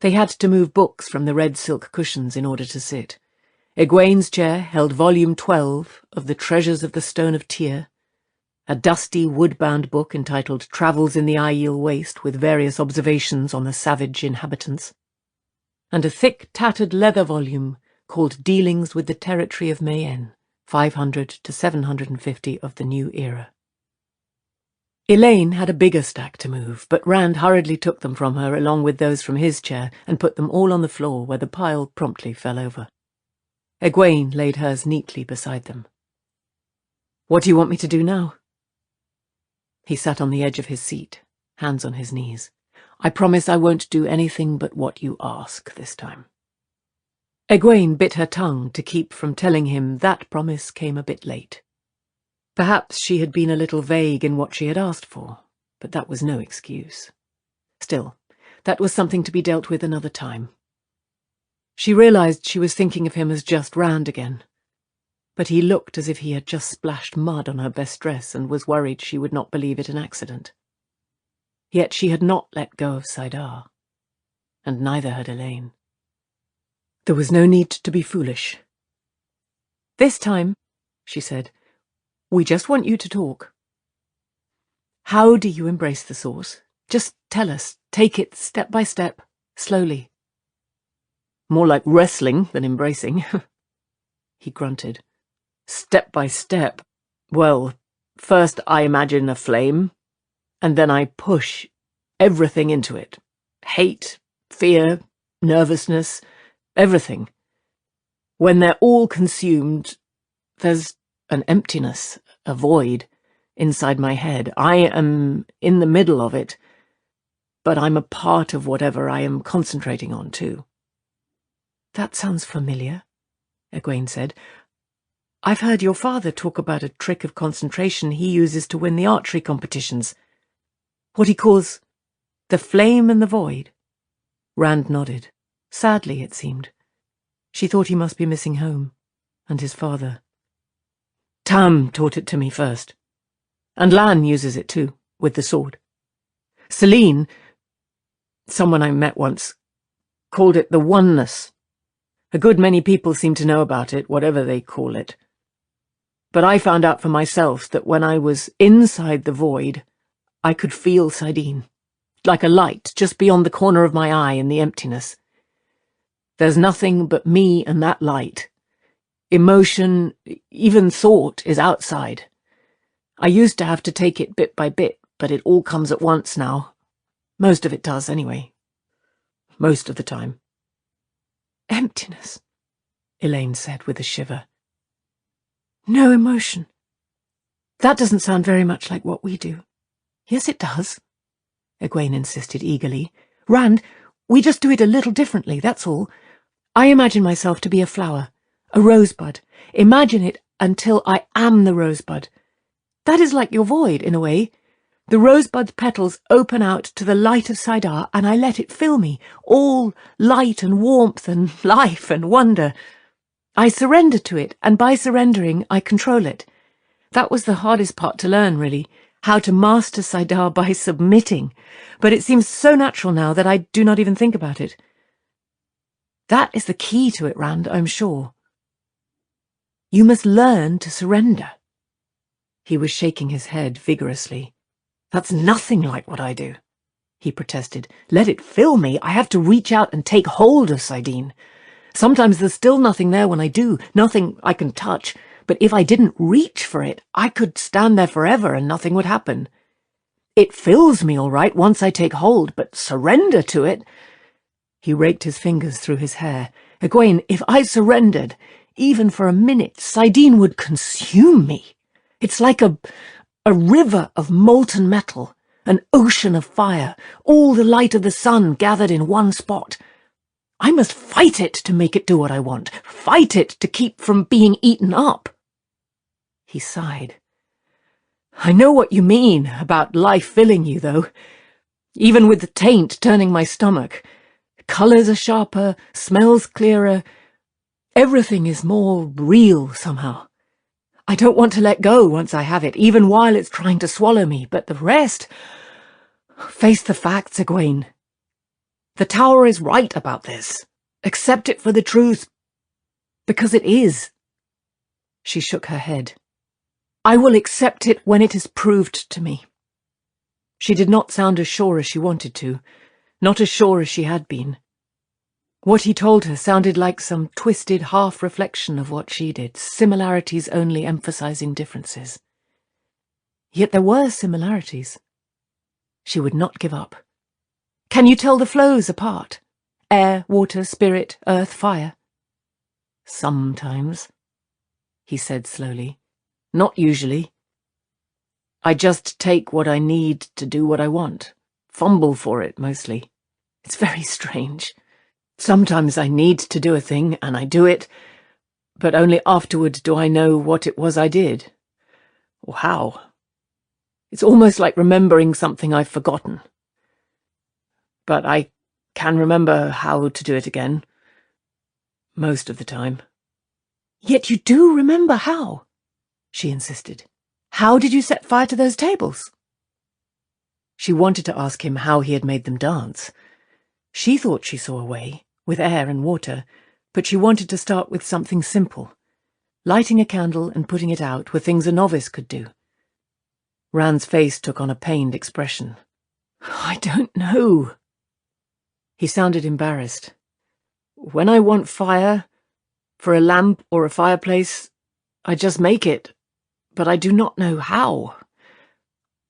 They had to move books from the red silk cushions in order to sit. Egwene's chair held volume 12 of the Treasures of the Stone of Tyr. a dusty wood-bound book entitled Travels in the Aiel Waste with various observations on the savage inhabitants, and a thick, tattered leather volume called Dealings with the Territory of Mayenne, 500 to 750 of the New Era. Elaine had a bigger stack to move, but Rand hurriedly took them from her along with those from his chair and put them all on the floor where the pile promptly fell over. Egwene laid hers neatly beside them. "What do you want me to do now?" He sat on the edge of his seat, hands on his knees. "I promise I won't do anything but what you ask this time." Egwene bit her tongue to keep from telling him that promise came a bit late. Perhaps she had been a little vague in what she had asked for, but that was no excuse. Still, that was something to be dealt with another time. She realized she was thinking of him as just Rand again, but he looked as if he had just splashed mud on her best dress and was worried she would not believe it an accident. Yet she had not let go of Saidar, and neither had Elaine. There was no need to be foolish. "This time," she said, "we just want you to talk. How do you embrace the source? Just tell us. Take it step by step, slowly." "More like wrestling than embracing," he grunted. "Step by step. Well, first I imagine a flame, and then I push everything into it. Hate, fear, nervousness, everything. When they're all consumed, there's an emptiness, a void, inside my head. I am in the middle of it, but I'm a part of whatever I am concentrating on, too." "That sounds familiar," Egwene said. "I've heard your father talk about a trick of concentration he uses to win the archery competitions. What he calls the flame and the void." Rand nodded. Sadly, it seemed. She thought he must be missing home, and his father. "Tam taught it to me first. And Lan uses it too, with the sword. Celine, someone I met once, called it the oneness. A good many people seem to know about it, whatever they call it. But I found out for myself that when I was inside the void, I could feel Saidin, like a light just beyond the corner of my eye in the emptiness. There's nothing but me and that light. Emotion, even thought, is outside. I used to have to take it bit by bit, but it all comes at once now. Most of it does, anyway. Most of the time." "Emptiness," Elaine said with a shiver. "No emotion. That doesn't sound very much like what we do." "Yes, it does," Egwene insisted eagerly. "Rand, we just do it a little differently, that's all. I imagine myself to be a flower, a rosebud. Imagine it until I am the rosebud. That is like your void, in a way. The rosebud's petals open out to the light of Saidar, and I let it fill me, all light and warmth and life and wonder. I surrender to it, and by surrendering, I control it. That was the hardest part to learn, really, how to master Saidar by submitting, but it seems so natural now that I do not even think about it. That is the key to it, Rand, I'm sure. You must learn to surrender." He was shaking his head vigorously. "That's nothing like what I do," he protested. "Let it fill me. I have to reach out and take hold of Saidin. Sometimes there's still nothing there when I do, nothing I can touch, but if I didn't reach for it, I could stand there forever and nothing would happen. It fills me all right once I take hold, but surrender to it—" He raked his fingers through his hair. "Egwene, if I surrendered, even for a minute, Saidin would consume me. It's like a river of molten metal, an ocean of fire, all the light of the sun gathered in one spot. I must fight it to make it do what I want, fight it to keep from being eaten up." He sighed. "I know what you mean about life filling you, though. Even with the taint turning my stomach. Colours are sharper, smells clearer. Everything is more real somehow. I don't want to let go once I have it, even while it's trying to swallow me, but the rest— Face the facts, Egwene. The Tower is right about this. Accept it for the truth, because it is." She shook her head. I will accept it when it is proved to me. She did not sound as sure as she wanted to, not as sure as she had been. What he told her sounded like some twisted half-reflection of what she did, similarities only emphasizing differences. Yet there were similarities. She would not give up. Can you tell the flows apart? Air, water, spirit, earth, fire? Sometimes, he said slowly. Not usually. I just take what I need to do what I want. Fumble for it, mostly. It's very strange. Sometimes I need to do a thing, and I do it, but only afterward do I know what it was I did. Or how. It's almost like remembering something I've forgotten. But I can remember how to do it again. Most of the time. Yet you do remember how, she insisted. How did you set fire to those tables? She wanted to ask him how he had made them dance. She thought she saw a way, with air and water, but she wanted to start with something simple. Lighting a candle and putting it out were things a novice could do. Rand's face took on a pained expression. I don't know. He sounded embarrassed. When I want fire, for a lamp or a fireplace, I just make it, but I do not know how.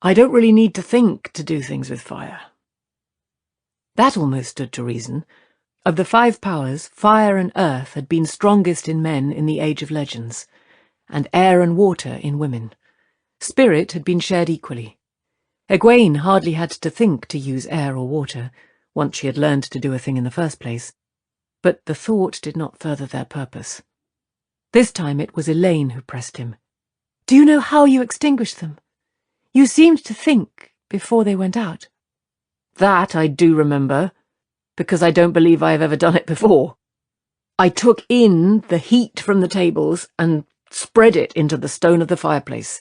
I don't really need to think to do things with fire. That almost stood to reason. Of the 5 powers, fire and earth had been strongest in men in the Age of Legends, and air and water in women. Spirit had been shared equally. Egwene hardly had to think to use air or water, once she had learned to do a thing in the first place, but the thought did not further their purpose. This time it was Elaine who pressed him. Do you know how you extinguished them? You seemed to think before they went out. That I do remember, because I don't believe I have ever done it before. I took in the heat from the tables and spread it into the stone of the fireplace.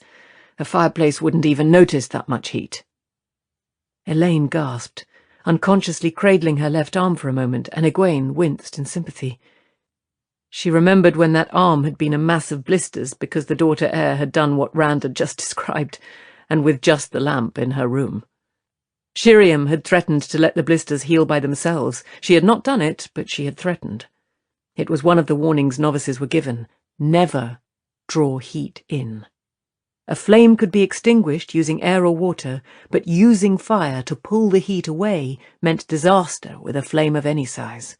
The fireplace wouldn't even notice that much heat. Elaine gasped, unconsciously cradling her left arm for a moment, and Egwene winced in sympathy. She remembered when that arm had been a mass of blisters because the daughter heir had done what Rand had just described, and with just the lamp in her room. Shiriam had threatened to let the blisters heal by themselves. She had not done it, but she had threatened. It was one of the warnings novices were given. Never draw heat in. A flame could be extinguished using air or water, but using fire to pull the heat away meant disaster with a flame of any size.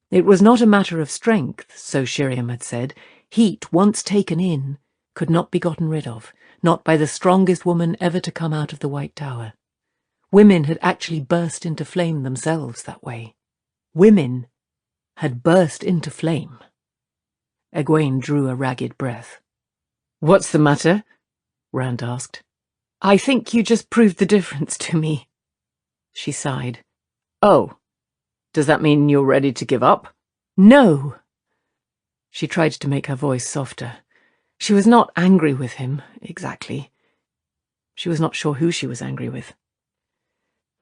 It was not a matter of strength, so Shiriam had said. Heat, once taken in, could not be gotten rid of, not by the strongest woman ever to come out of the White Tower. Women had actually burst into flame themselves that way. Women had burst into flame. Egwene drew a ragged breath. What's the matter? Rand asked. I think you just proved the difference to me. She sighed. Oh, does that mean you're ready to give up? No. She tried to make her voice softer. She was not angry with him, exactly. She was not sure who she was angry with.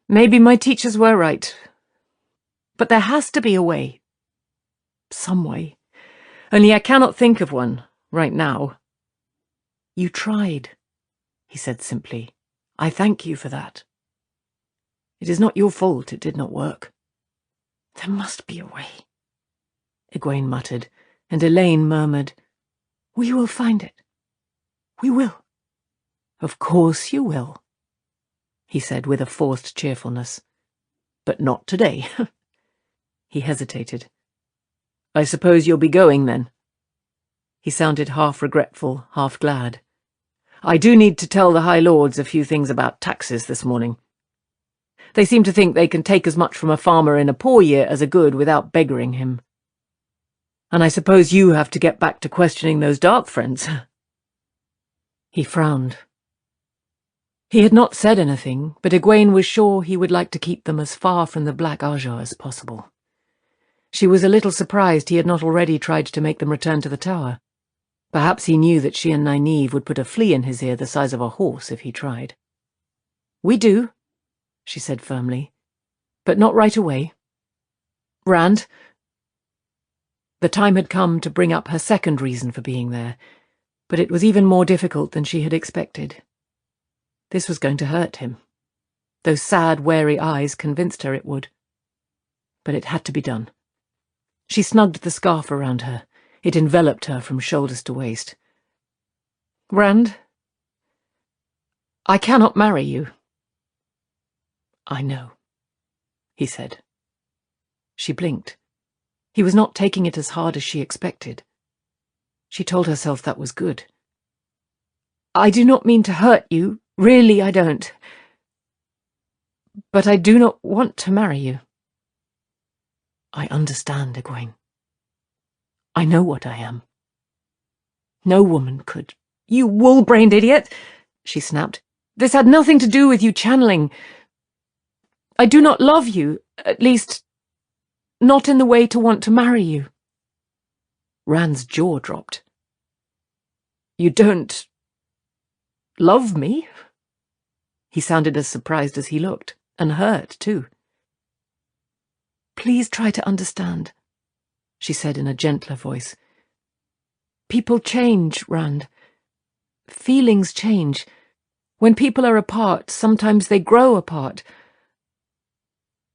Maybe my teachers were right. But there has to be a way. Some way. Only I cannot think of one, right now. You tried, he said simply. I thank you for that. It is not your fault it did not work. There must be a way, Egwene muttered, and Elaine murmured, We will find it. We will. Of course you will, he said with a forced cheerfulness. But not today. He hesitated. I suppose you'll be going, then? He sounded half regretful, half glad. I do need to tell the High Lords a few things about taxes this morning. They seem to think they can take as much from a farmer in a poor year as a good without beggaring him. And I suppose you have to get back to questioning those dark friends. He frowned. He had not said anything, but Egwene was sure he would like to keep them as far from the Black Ajah as possible. She was a little surprised he had not already tried to make them return to the tower. Perhaps he knew that she and Nynaeve would put a flea in his ear the size of a horse if he tried. We do, she said firmly, but not right away. Rand. The time had come to bring up her second reason for being there, But it was even more difficult than she had expected. This was going to hurt him. Those sad, wary eyes convinced her it would. But it had to be done. She snugged the scarf around her. It enveloped her from shoulders to waist. "Rand, I cannot marry you." "I know," he said. She blinked. He was not taking it as hard as she expected. She told herself that was good. "I do not mean to hurt you. Really, I don't. But I do not want to marry you." "I understand, Egwene. I know what I am. No woman could." "You wool-brained idiot," she snapped. "This had nothing to do with you channeling. I do not love you, at least, not in the way to want to marry you." Rand's jaw dropped. "You don't love me?" He sounded as surprised as he looked, and hurt, too. "Please try to understand," she said in a gentler voice. "People change, Rand. Feelings change. When people are apart, sometimes they grow apart.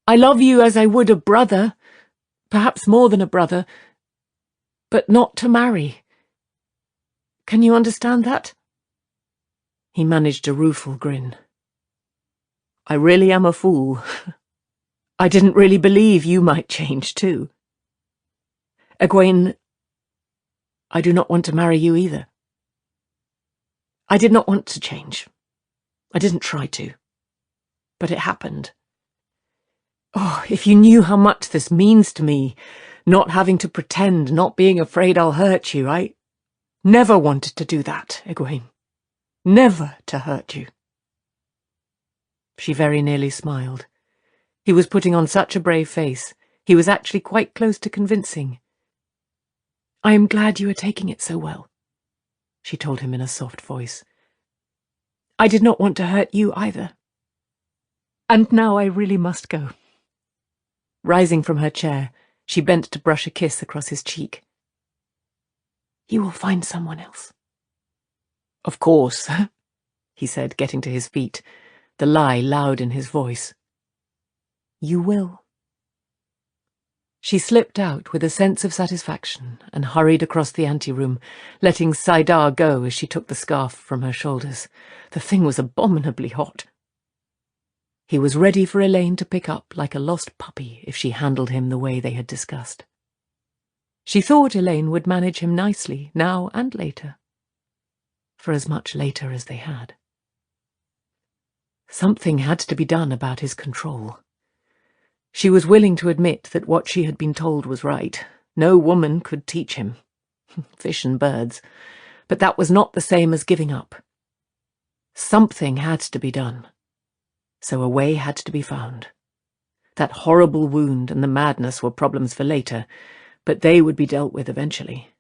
I love you as I would a brother, perhaps more than a brother, but not to marry. Can you understand that?" He managed a rueful grin. "I really am a fool. I didn't really believe you might change, too. Egwene, I do not want to marry you either. I did not want to change. I didn't try to. But it happened. Oh, if you knew how much this means to me, not having to pretend, not being afraid I'll hurt you. I never wanted to do that, Egwene. Never to hurt you." She very nearly smiled. He was putting on such a brave face. He was actually quite close to convincing. "I am glad you are taking it so well," she told him in a soft voice. "I did not want to hurt you either. And now I really must go." Rising from her chair, she bent to brush a kiss across his cheek. "You will find someone else." "Of course," he said, getting to his feet, the lie loud in his voice. "You will." She slipped out with a sense of satisfaction and hurried across the anteroom, letting Saidar go as she took the scarf from her shoulders. The thing was abominably hot. He was ready for Elaine to pick up like a lost puppy if she handled him the way they had discussed. She thought Elaine would manage him nicely, now and later. For as much later as they had. Something had to be done about his control. She was willing to admit that what she had been told was right. No woman could teach him. Fish and birds. But that was not the same as giving up. Something had to be done. So a way had to be found. That horrible wound and the madness were problems for later, but they would be dealt with eventually.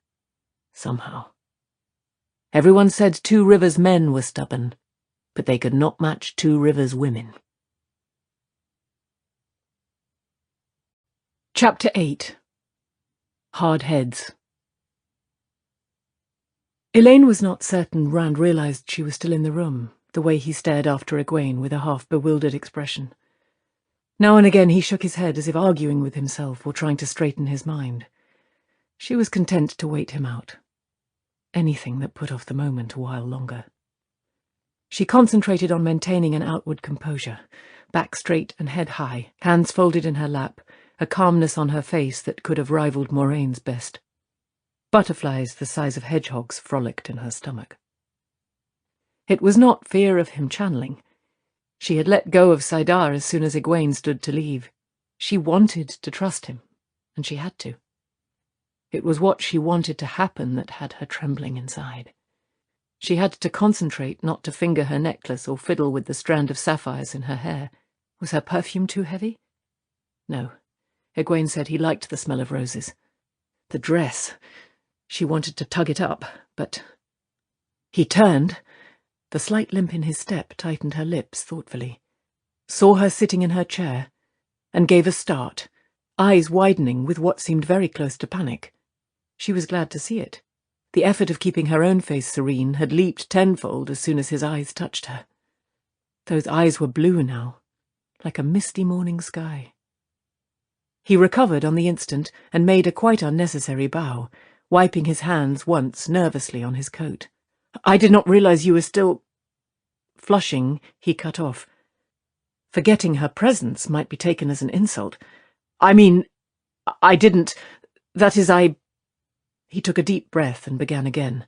Somehow. Everyone said Two Rivers men were stubborn, but they could not match Two Rivers women. Chapter 8. Hard Heads. Elaine was not certain Rand realized she was still in the room, the way he stared after Egwene with a half-bewildered expression. Now and again he shook his head as if arguing with himself or trying to straighten his mind. She was content to wait him out. Anything that put off the moment a while longer. She concentrated on maintaining an outward composure, back straight and head high, hands folded in her lap, a calmness on her face that could have rivaled Moraine's best. Butterflies the size of hedgehogs frolicked in her stomach. It was not fear of him channeling. She had let go of Saidar as soon as Egwene stood to leave. She wanted to trust him, and she had to. It was what she wanted to happen that had her trembling inside. She had to concentrate not to finger her necklace or fiddle with the strand of sapphires in her hair. Was her perfume too heavy? No. Egwene said he liked the smell of roses. The dress. She wanted to tug it up, but... He turned. The slight limp in his step tightened her lips thoughtfully. Saw her sitting in her chair, and gave a start, eyes widening with what seemed very close to panic. She was glad to see it. The effort of keeping her own face serene had leaped tenfold as soon as his eyes touched her. Those eyes were blue now, like a misty morning sky. He recovered on the instant and made a quite unnecessary bow, wiping his hands once nervously on his coat. "I did not realize you were still—" Flushing, he cut off. Forgetting her presence might be taken as an insult. "I mean, I didn't— that is, I—" He took a deep breath and began again.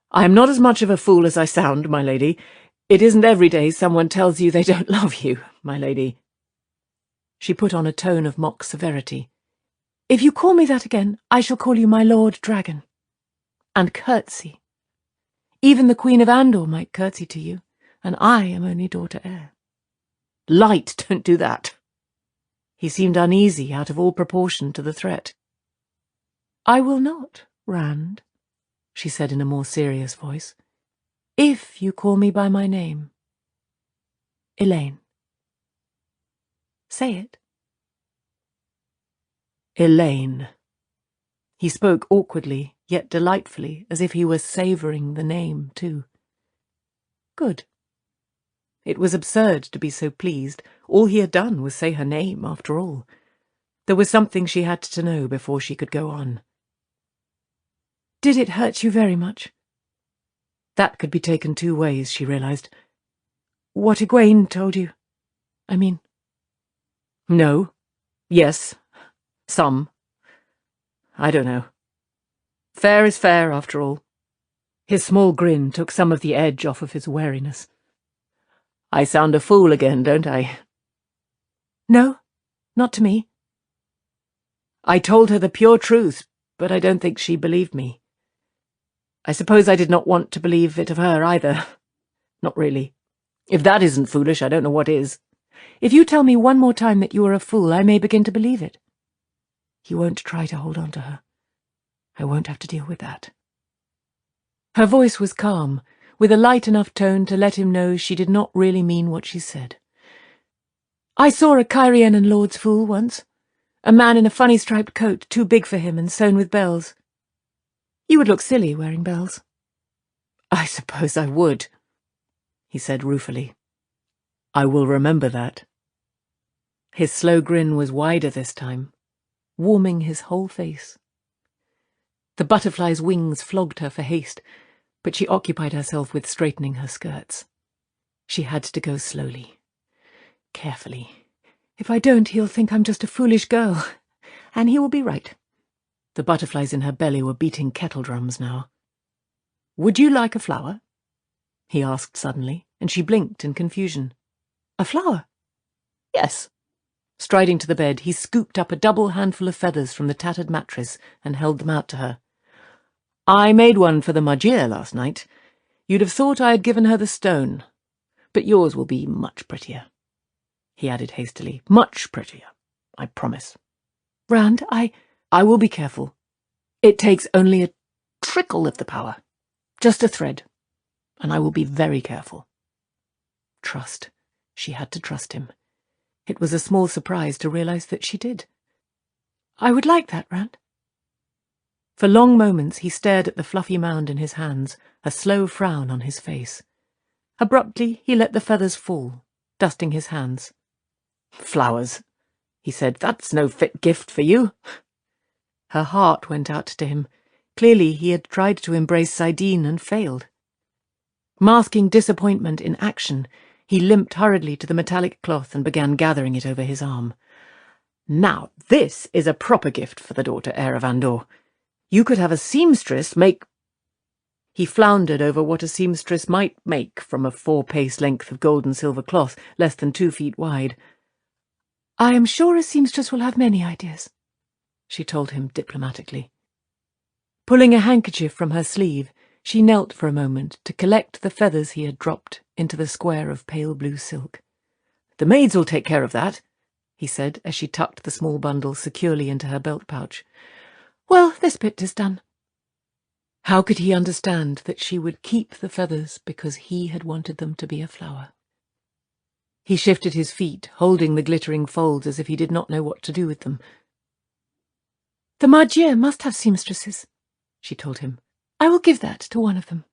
"I am not as much of a fool as I sound, my lady. It isn't every day someone tells you they don't love you, my lady." She put on a tone of mock severity. "If you call me that again, I shall call you my Lord Dragon. And curtsy. Even the Queen of Andor might curtsy to you, and I am only daughter heir." "Light, don't do that." He seemed uneasy, out of all proportion to the threat. "I will not, Rand," she said in a more serious voice, "if you call me by my name. Elaine. Say it." Elaine. He spoke awkwardly, yet delightfully, as if he were savouring the name, too. Good. It was absurd to be so pleased. All he had done was say her name, after all. There was something she had to know before she could go on. "Did it hurt you very much?" That could be taken two ways, she realized. "What Egwene told you, I mean." "No. Yes. Some. I don't know. Fair is fair, after all." His small grin took some of the edge off of his wariness. "I sound a fool again, don't I?" "No, not to me." "I told her the pure truth, but I don't think she believed me. I suppose I did not want to believe it of her either. Not really. If that isn't foolish, I don't know what is." "If you tell me one more time that you are a fool, I may begin to believe it." He won't try to hold on to her. I won't have to deal with that. Her voice was calm, with a light enough tone to let him know she did not really mean what she said. "I saw a Kyrianan Lord's fool once. A man in a funny striped coat, too big for him and sewn with bells. You would look silly wearing bells." "I suppose I would," he said ruefully. "I will remember that." His slow grin was wider this time, warming his whole face. The butterfly's wings flogged her for haste, but she occupied herself with straightening her skirts. She had to go slowly, carefully. "If I don't, he'll think I'm just a foolish girl, and he will be right." The butterflies in her belly were beating kettle drums now. "Would you like a flower?" he asked suddenly, and she blinked in confusion. "A flower?" "Yes." Striding to the bed, he scooped up a double handful of feathers from the tattered mattress and held them out to her. "I made one for the Majir last night. You'd have thought I had given her the stone. But yours will be much prettier," he added hastily. "Much prettier, I promise." "Rand, I will be careful. It takes only a trickle of the power. Just a thread. And I will be very careful." Trust. She had to trust him. It was a small surprise to realize that she did. "I would like that, Rand." For long moments he stared at the fluffy mound in his hands, a slow frown on his face. Abruptly he let the feathers fall, dusting his hands. "Flowers," he said. "That's no fit gift for you." Her heart went out to him. Clearly he had tried to embrace Saidin and failed. Masking disappointment in action, he limped hurriedly to the metallic cloth and began gathering it over his arm. "Now this is a proper gift for the daughter heir of Andor. You could have a seamstress make—" He floundered over what a seamstress might make from a 4-pace length of gold and silver cloth, less than 2 feet wide. "I am sure a seamstress will have many ideas," she told him diplomatically. Pulling a handkerchief from her sleeve, she knelt for a moment to collect the feathers he had dropped into the square of pale blue silk. "The maids will take care of that," he said as she tucked the small bundle securely into her belt pouch. "Well, this bit is done." How could he understand that she would keep the feathers because he had wanted them to be a flower? He shifted his feet, holding the glittering folds as if he did not know what to do with them. "The Majir must have seamstresses," she told him. I will give that to one of them.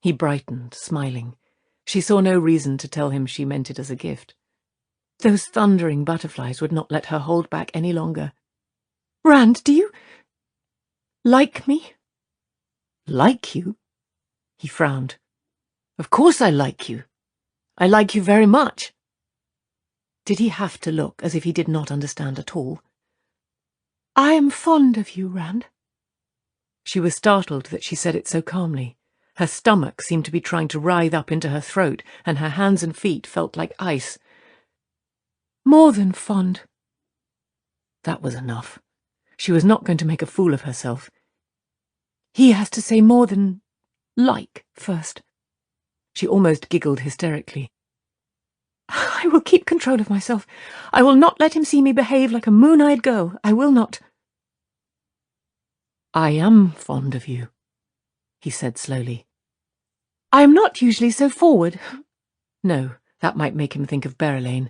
He brightened, smiling. She saw no reason to tell him she meant it as a gift. Those thundering butterflies would not let her hold back any longer. Rand, do you like me? Like you? He frowned. Of course I like you. I like you very much. Did he have to look as if he did not understand at all? I am fond of you, Rand. She was startled that she said it so calmly. Her stomach seemed to be trying to writhe up into her throat, and her hands and feet felt like ice. More than fond. That was enough. She was not going to make a fool of herself. He has to say more than like first. She almost giggled hysterically. I will keep control of myself. I will not let him see me behave like a moon-eyed girl. I will not. I am fond of you, he said slowly. I am not usually so forward. No, that might make him think of Berylane.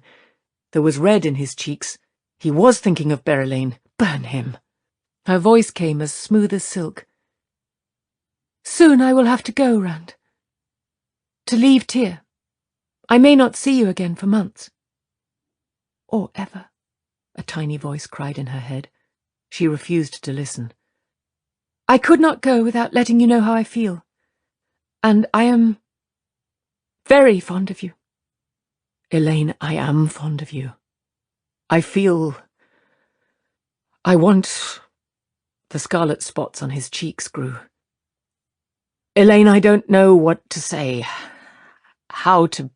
There was red in his cheeks. He was thinking of Berylane. Burn him. Her voice came as smooth as silk. Soon I will have to go, Rand. To leave Tyr. I may not see you again for months. Or ever, a tiny voice cried in her head. She refused to listen. I could not go without letting you know how I feel. And I am very fond of you. Elaine, I am fond of you. I feel... I want... The scarlet spots on his cheeks grew. Elaine, I don't know what to say. How to...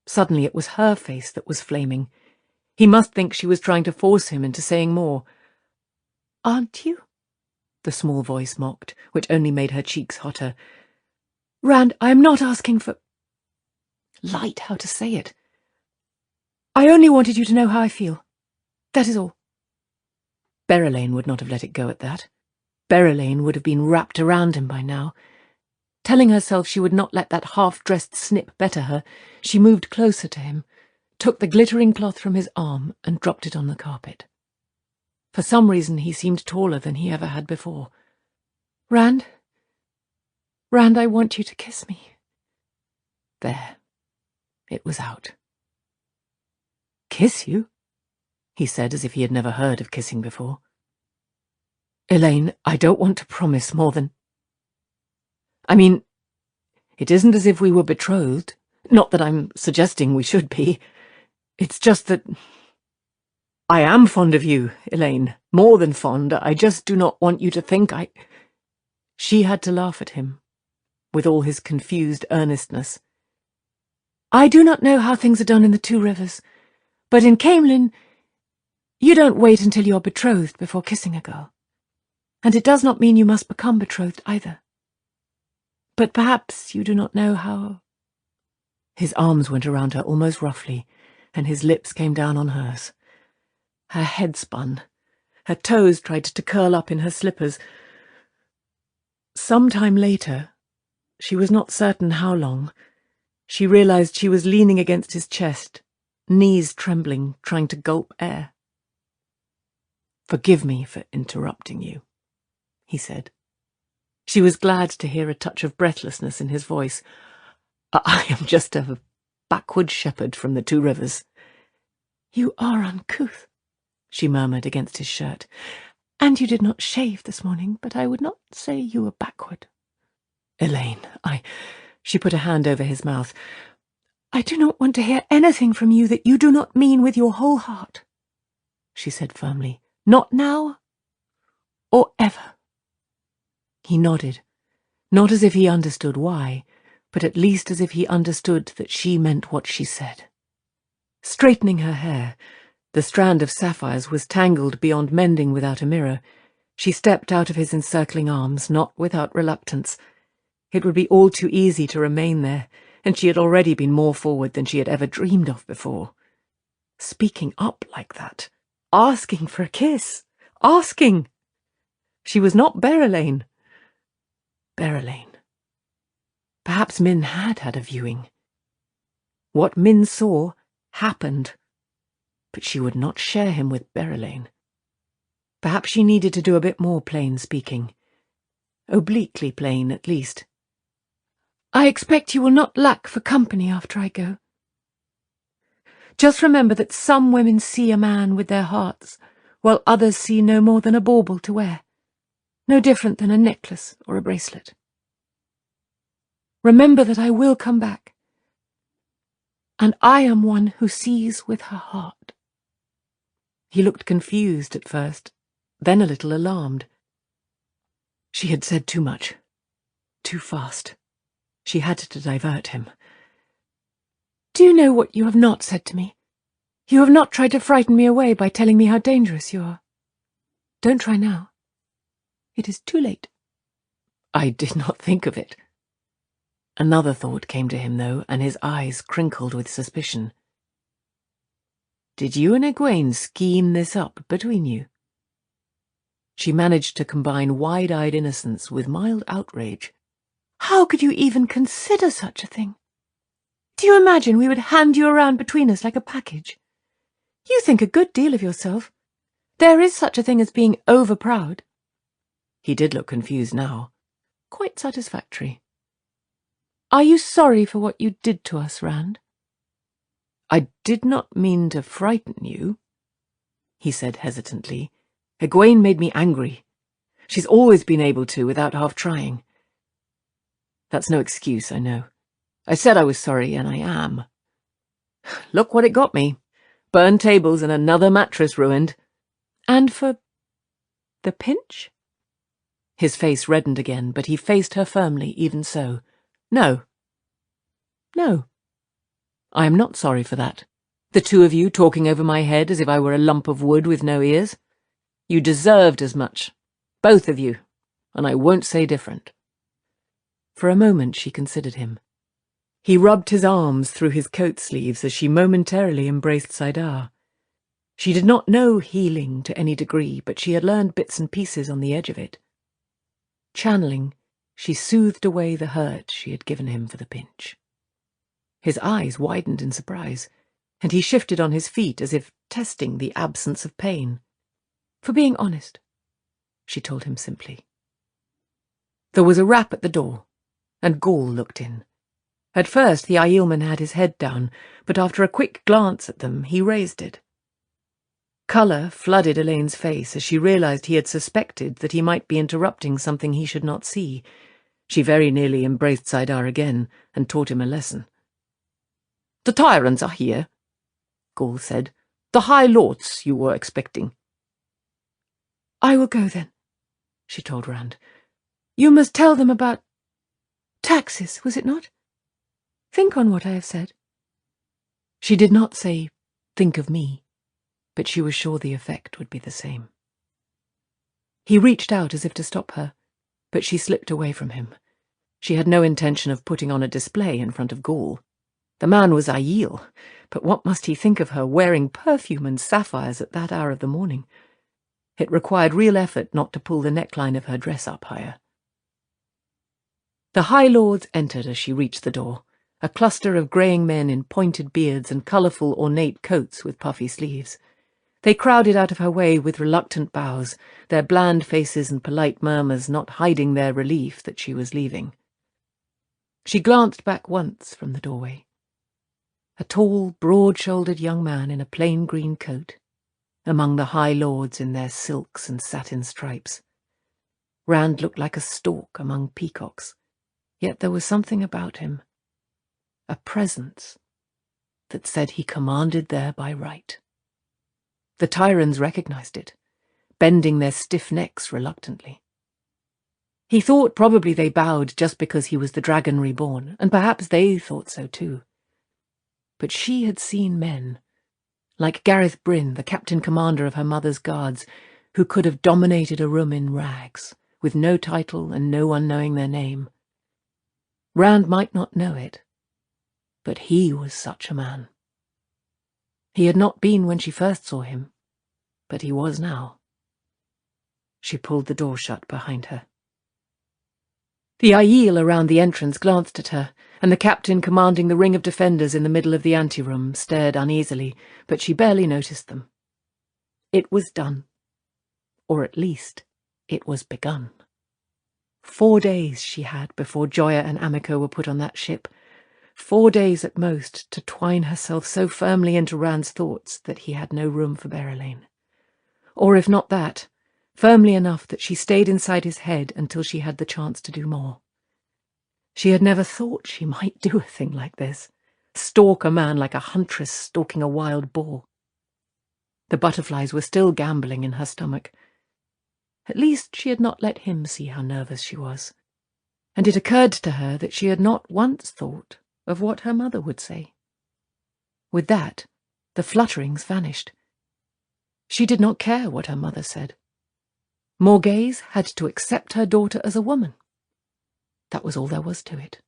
Suddenly it was her face that was flaming. He must think she was trying to force him into saying more. Aren't you? The small voice mocked, which only made her cheeks hotter. Rand, I am not asking for... Light how to say it. I only wanted you to know how I feel. That is all. Berylane would not have let it go at that. Berylane would have been wrapped around him by now. Telling herself she would not let that half-dressed snip better her, she moved closer to him, took the glittering cloth from his arm and dropped it on the carpet. For some reason he seemed taller than he ever had before. Rand, I want you to kiss me. There. It was out. Kiss you? He said as if he had never heard of kissing before. Elaine, I don't want to promise more than... I mean, it isn't as if we were betrothed. Not that I'm suggesting we should be. It's just that... I am fond of you, Elaine. More than fond. I just do not want you to think I... She had to laugh at him, with all his confused earnestness. I do not know how things are done in the Two Rivers, but in Camelin, you don't wait until you're betrothed before kissing a girl. And it does not mean you must become betrothed either. But perhaps you do not know how... His arms went around her almost roughly, and his lips came down on hers. Her head spun. Her toes tried to curl up in her slippers. Some time later, she was not certain how long, she realized she was leaning against his chest, knees trembling, trying to gulp air. Forgive me for interrupting you, he said. She was glad to hear a touch of breathlessness in his voice. I am just a backwoods shepherd from the Two Rivers. You are uncouth, she murmured against his shirt. And you did not shave this morning, but I would not say you were backward. Elaine, She put a hand over his mouth. I do not want to hear anything from you that you do not mean with your whole heart, she said firmly. Not now, or ever. He nodded, not as if he understood why, but at least as if he understood that she meant what she said. Straightening her hair, the strand of sapphires was tangled beyond mending without a mirror. She stepped out of his encircling arms, not without reluctance. It would be all too easy to remain there, and she had already been more forward than she had ever dreamed of before. Speaking up like that, asking for a kiss, asking! She was not Berylane. Berylane. Perhaps Min had had a viewing. What Min saw happened, but she would not share him with Berylane. Perhaps she needed to do a bit more plain speaking. obliquely plain at least. I expect you will not lack for company after I go. Just remember that some women see a man with their hearts, while others see no more than a bauble to wear, no different than a necklace or a bracelet. Remember that I will come back, and I am one who sees with her heart. He looked confused at first, then a little alarmed. She had said too much, too fast. She had to divert him. Do you know what you have not said to me? You have not tried to frighten me away by telling me how dangerous you are. Don't try now. It is too late. I did not think of it. Another thought came to him, though, and his eyes crinkled with suspicion. Did you and Egwene scheme this up between you? She managed to combine wide-eyed innocence with mild outrage. How could you even consider such a thing? Do you imagine we would hand you around between us like a package? You think a good deal of yourself. There is such a thing as being over-proud. He did look confused now. Quite satisfactory. Are you sorry for what you did to us, Rand? I did not mean to frighten you, he said hesitantly. Egwene made me angry. She's always been able to without half trying. That's no excuse, I know. I said I was sorry, and I am. Look what it got me. Burned tables and another mattress ruined. And for the pinch? His face reddened again, but he faced her firmly, even so. No. No. I am not sorry for that. The two of you talking over my head as if I were a lump of wood with no ears. You deserved as much. Both of you. And I won't say different. For a moment she considered him. He rubbed his arms through his coat sleeves as she momentarily embraced Saidar. She did not know healing to any degree, but she had learned bits and pieces on the edge of it. Channeling, she soothed away the hurt she had given him for the pinch. His eyes widened in surprise, and he shifted on his feet as if testing the absence of pain. For being honest, she told him simply. There was a rap at the door, and Gaul looked in. At first the Aielman had his head down, but after a quick glance at them he raised it. Colour flooded Elaine's face as she realized he had suspected that he might be interrupting something he should not see. She very nearly embraced Saidar again and taught him a lesson. "The tyrants are here," Gaul said. "The High Lords you were expecting." "I will go then," she told Rand. "You must tell them about taxes, was it not? Think on what I have said." She did not say, "Think of me," but she was sure the effect would be the same. He reached out as if to stop her, but she slipped away from him. She had no intention of putting on a display in front of Gaul. The man was Aiel, but what must he think of her wearing perfume and sapphires at that hour of the morning? It required real effort not to pull the neckline of her dress up higher. The High Lords entered as she reached the door, a cluster of greying men in pointed beards and colourful ornate coats with puffy sleeves. They crowded out of her way with reluctant bows, their bland faces and polite murmurs not hiding their relief that she was leaving. She glanced back once from the doorway. A tall, broad-shouldered young man in a plain green coat, among the High Lords in their silks and satin stripes. Rand looked like a stork among peacocks, yet there was something about him, a presence, that said he commanded there by right. The Tyrans recognized it, bending their stiff necks reluctantly. He thought probably they bowed just because he was the dragon reborn, and perhaps they thought so too. But she had seen men, like Gareth Bryn, the captain commander of her mother's guards, who could have dominated a room in rags, with no title and no one knowing their name. Rand might not know it, but he was such a man. He had not been when she first saw him, but he was now. She pulled the door shut behind her. The Aiel around the entrance glanced at her, and the captain commanding the ring of defenders in the middle of the anteroom stared uneasily, but she barely noticed them. It was done. Or at least, it was begun. 4 days she had before Joya and Amico were put on that ship. 4 days at most to twine herself so firmly into Rand's thoughts that he had no room for Berylane. Or if not that, firmly enough that she stayed inside his head until she had the chance to do more. She had never thought she might do a thing like this, stalk a man like a huntress stalking a wild boar. The butterflies were still gambolling in her stomach. At least she had not let him see how nervous she was, and it occurred to her that she had not once thought of what her mother would say. With that, the flutterings vanished. She did not care what her mother said. Morghese had to accept her daughter as a woman. That was all there was to it.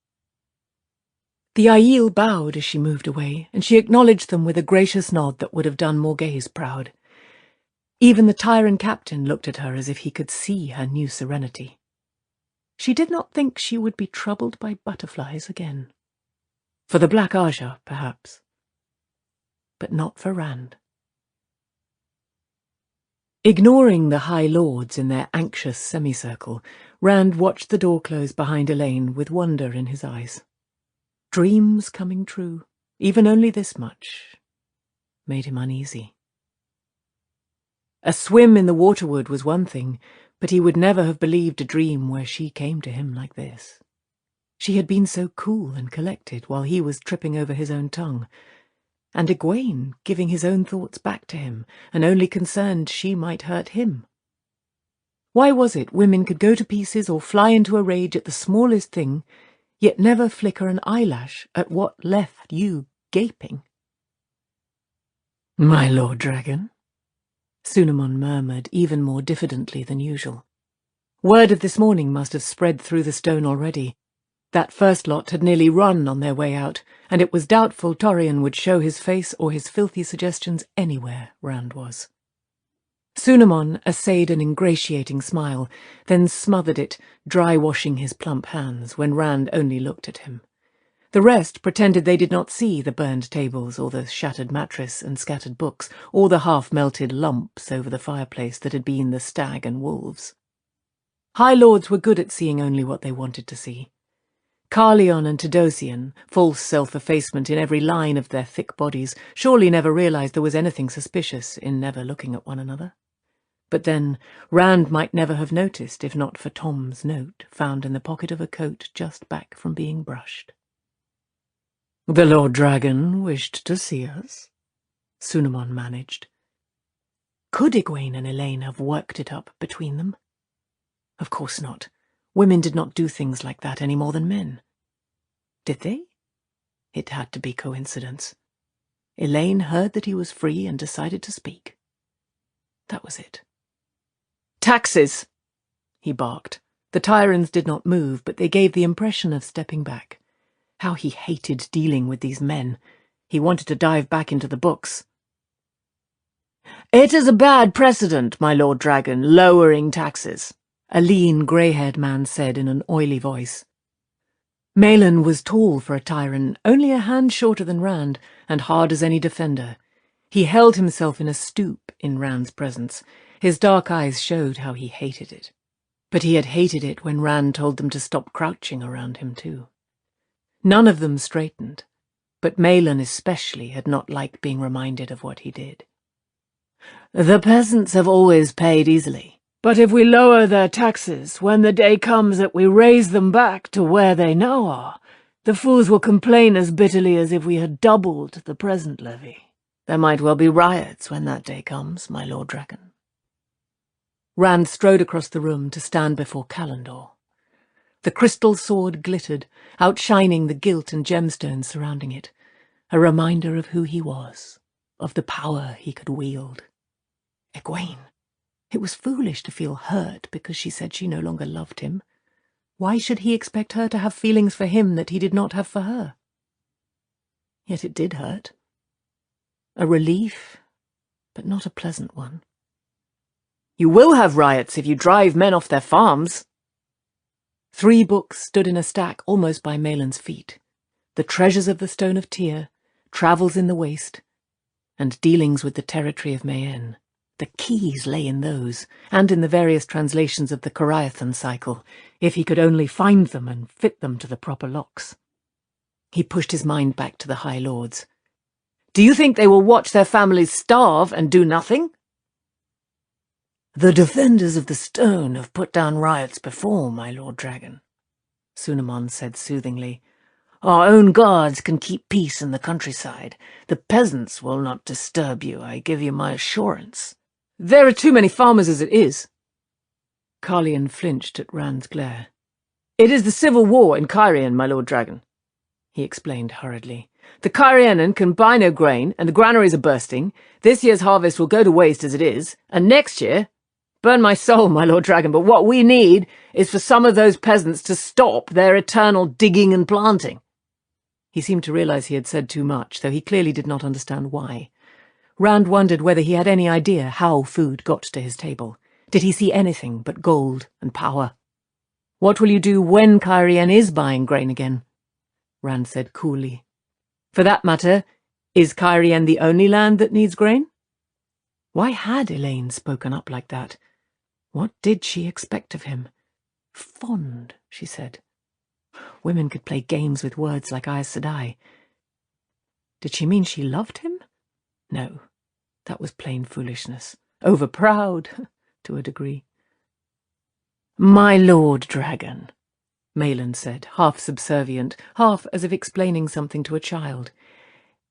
The Aiel bowed as she moved away, and she acknowledged them with a gracious nod that would have done Morghese proud. Even the Tyran captain looked at her as if he could see her new serenity. She did not think she would be troubled by butterflies again. For the Black Aja, perhaps. But not for Rand. Ignoring the High Lords in their anxious semicircle, Rand watched the door close behind Elaine with wonder in his eyes. Dreams coming true, even only this much, made him uneasy. A swim in the waterwood was one thing, but he would never have believed a dream where she came to him like this. She had been so cool and collected while he was tripping over his own tongue, and Egwene giving his own thoughts back to him, and only concerned she might hurt him. Why was it women could go to pieces or fly into a rage at the smallest thing, yet never flicker an eyelash at what left you gaping? "My Lord Dragon," Sunamon murmured even more diffidently than usual. Word of this morning must have spread through the stone already. That first lot had nearly run on their way out, and it was doubtful Torrian would show his face or his filthy suggestions anywhere Rand was. Sunamon essayed an ingratiating smile, then smothered it, dry-washing his plump hands when Rand only looked at him. The rest pretended they did not see the burned tables or the shattered mattress and scattered books, or the half-melted lumps over the fireplace that had been the stag and wolves. High Lords were good at seeing only what they wanted to see. Carleon and Tedosian, false self-effacement in every line of their thick bodies, surely never realized there was anything suspicious in never looking at one another. But then, Rand might never have noticed if not for Tom's note found in the pocket of a coat just back from being brushed. "The Lord Dragon wished to see us," Sunamon managed. Could Egwene and Elaine have worked it up between them? Of course not. Women did not do things like that any more than men. Did they? It had to be coincidence. Elaine heard that he was free and decided to speak. That was it. "Taxes!" he barked. The Tyrans did not move, but they gave the impression of stepping back. How he hated dealing with these men. He wanted to dive back into the books. "It is a bad precedent, my Lord Dragon, lowering taxes," a lean, grey-haired man said in an oily voice. Malin was tall for a Tyran, only a hand shorter than Rand, and hard as any defender. He held himself in a stoop in Rand's presence. His dark eyes showed how he hated it. But he had hated it when Rand told them to stop crouching around him too. None of them straightened, but Malin especially had not liked being reminded of what he did. "The peasants have always paid easily. But if we lower their taxes, when the day comes that we raise them back to where they now are, the fools will complain as bitterly as if we had doubled the present levy. There might well be riots when that day comes, my Lord Dragon." Rand strode across the room to stand before Callandor. The crystal sword glittered, outshining the gilt and gemstones surrounding it, a reminder of who he was, of the power he could wield. Egwene! It was foolish to feel hurt because she said she no longer loved him. Why should he expect her to have feelings for him that he did not have for her? Yet it did hurt. A relief, but not a pleasant one. "You will have riots if you drive men off their farms." 3 books stood in a stack almost by Malin's feet. The Treasures of the Stone of Tyr, Travels in the Waste, and Dealings with the Territory of Mayenne. The keys lay in those, and in the various translations of the Coriathan cycle, if he could only find them and fit them to the proper locks. He pushed his mind back to the High Lords. "Do you think they will watch their families starve and do nothing?" "The defenders of the stone have put down riots before, my Lord Dragon," Sunamon said soothingly. "Our own guards can keep peace in the countryside. The peasants will not disturb you, I give you my assurance." "There are too many farmers as it is." Carlion flinched at Rand's glare. "It is the civil war in Cairhien, my Lord Dragon," he explained hurriedly. "The Cairhienan can buy no grain, and the granaries are bursting. This year's harvest will go to waste as it is, and next year— burn my soul, my Lord Dragon, but what we need is for some of those peasants to stop their eternal digging and planting." He seemed to realize he had said too much, though he clearly did not understand why. Rand wondered whether he had any idea how food got to his table. Did he see anything but gold and power? "What will you do when Cairhien is buying grain again?" Rand said coolly. "For that matter, is Cairhien the only land that needs grain?" Why had Elaine spoken up like that? What did she expect of him? Fond, she said. Women could play games with words like Aes Sedai. Did she mean she loved him? No, that was plain foolishness. Overproud, to a degree. "My Lord Dragon," Malin said, half subservient, half as if explaining something to a child.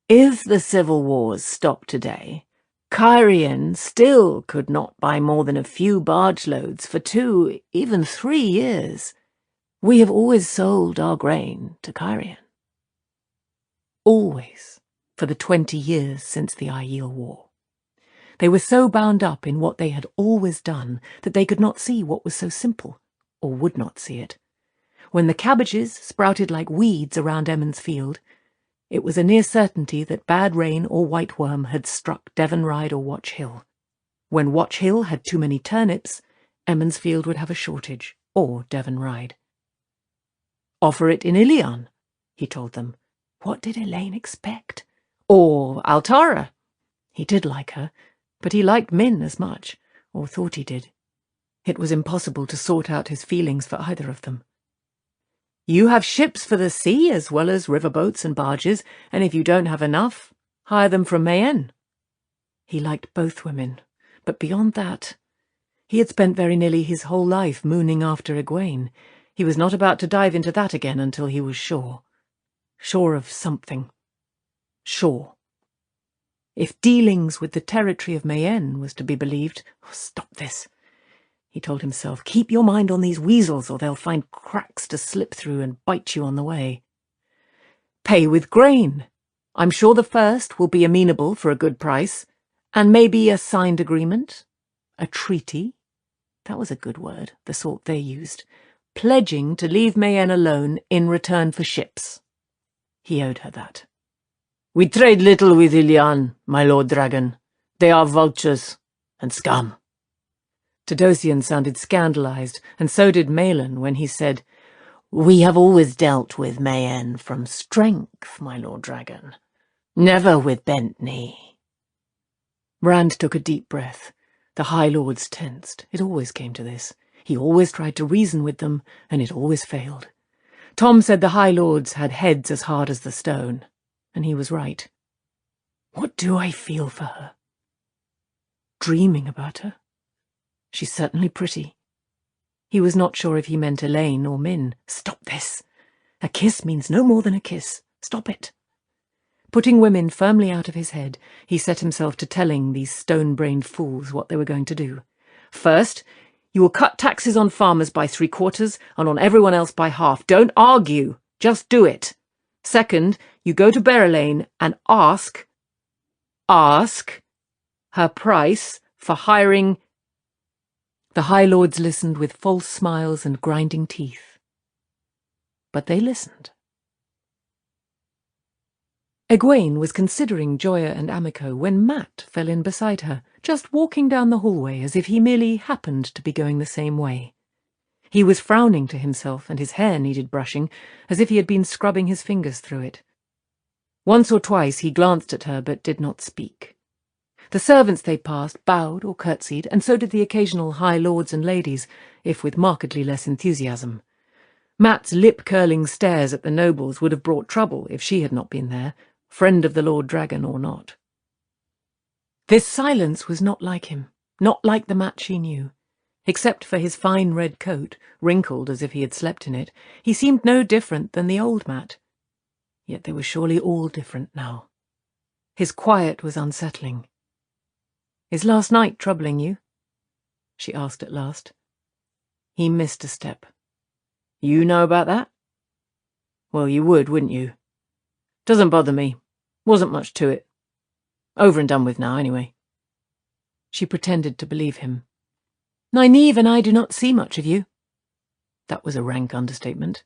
"If the civil wars stop today, Cairhien still could not buy more than a few barge loads for 2, even 3 years. We have always sold our grain to Cairhien." Always, for the 20 years since the Aiel War. They were so bound up in what they had always done that they could not see what was so simple, or would not see it. When the cabbages sprouted like weeds around Emmons Field, it was a near certainty that bad rain or white worm had struck Devon Ride or Watch Hill. When Watch Hill had too many turnips, Emmons Field would have a shortage, or Devon Ride. "Offer it in Ilion," he told them. What did Elaine expect? Or Altara. He did like her, but he liked Min as much, or thought he did. It was impossible to sort out his feelings for either of them. "You have ships for the sea as well as riverboats and barges, and if you don't have enough, hire them from Mayenne." He liked both women, but beyond that, he had spent very nearly his whole life mooning after Egwene. He was not about to dive into that again until he was sure. Sure of something. Sure. If dealings with the territory of Mayenne was to be believed— oh, stop this. He told himself, keep your mind on these weasels or they'll find cracks to slip through and bite you on the way. Pay with grain. I'm sure the first will be amenable for a good price, and maybe a signed agreement, a treaty. That was a good word, the sort they used. Pledging to leave Mayenne alone in return for ships. He owed her that. "We trade little with Ilian, my Lord Dragon. They are vultures and scum." Tadosian sounded scandalized, and so did Malin when he said, "We have always dealt with Mayenne from strength, my Lord Dragon. Never with bent knee." Rand took a deep breath. The High Lords tensed. It always came to this. He always tried to reason with them, and it always failed. Tom said the High Lords had heads as hard as the stone, and he was right. What do I feel for her? Dreaming about her? She's certainly pretty. He was not sure if he meant Elaine or Min. Stop this. A kiss means no more than a kiss. Stop it. Putting women firmly out of his head, he set himself to telling these stone-brained fools what they were going to do. First, you will cut taxes on farmers by 3/4 and on everyone else by half. Don't argue. Just do it. Second, you go to Berelaine and ask her price for hiring. The High Lords listened with false smiles and grinding teeth. But they listened. Egwene was considering Joya and Amico when Matt fell in beside her, just walking down the hallway as if he merely happened to be going the same way. He was frowning to himself, and his hair needed brushing, as if he had been scrubbing his fingers through it. Once or twice he glanced at her but did not speak. The servants they passed bowed or curtsied, and so did the occasional high lords and ladies, if with markedly less enthusiasm. Mat's lip-curling stares at the nobles would have brought trouble if she had not been there, friend of the Lord Dragon or not. This silence was not like him, not like the Mat she knew. Except for his fine red coat, wrinkled as if he had slept in it, he seemed no different than the old Mat. Yet they were surely all different now. His quiet was unsettling. "Is last night troubling you?" she asked at last. He missed a step. "You know about that?" "Well, you would, wouldn't you? Doesn't bother me. Wasn't much to it. Over and done with now, anyway." She pretended to believe him. "Nynaeve and I do not see much of you." That was a rank understatement.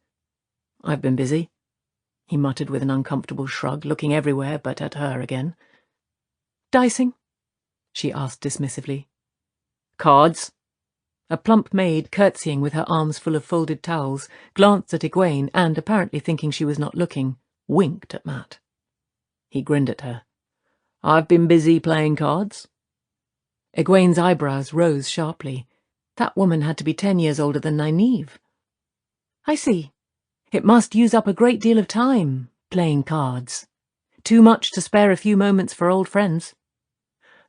"I've been busy," he muttered with an uncomfortable shrug, looking everywhere but at her again. "Dicing?" she asked dismissively. "Cards." A plump maid, curtsying with her arms full of folded towels, glanced at Egwene and, apparently thinking she was not looking, winked at Mat. He grinned at her. "I've been busy playing cards." Egwene's eyebrows rose sharply. That woman had to be 10 years older than Nynaeve. "I see. It must use up a great deal of time, playing cards. Too much to spare a few moments for old friends."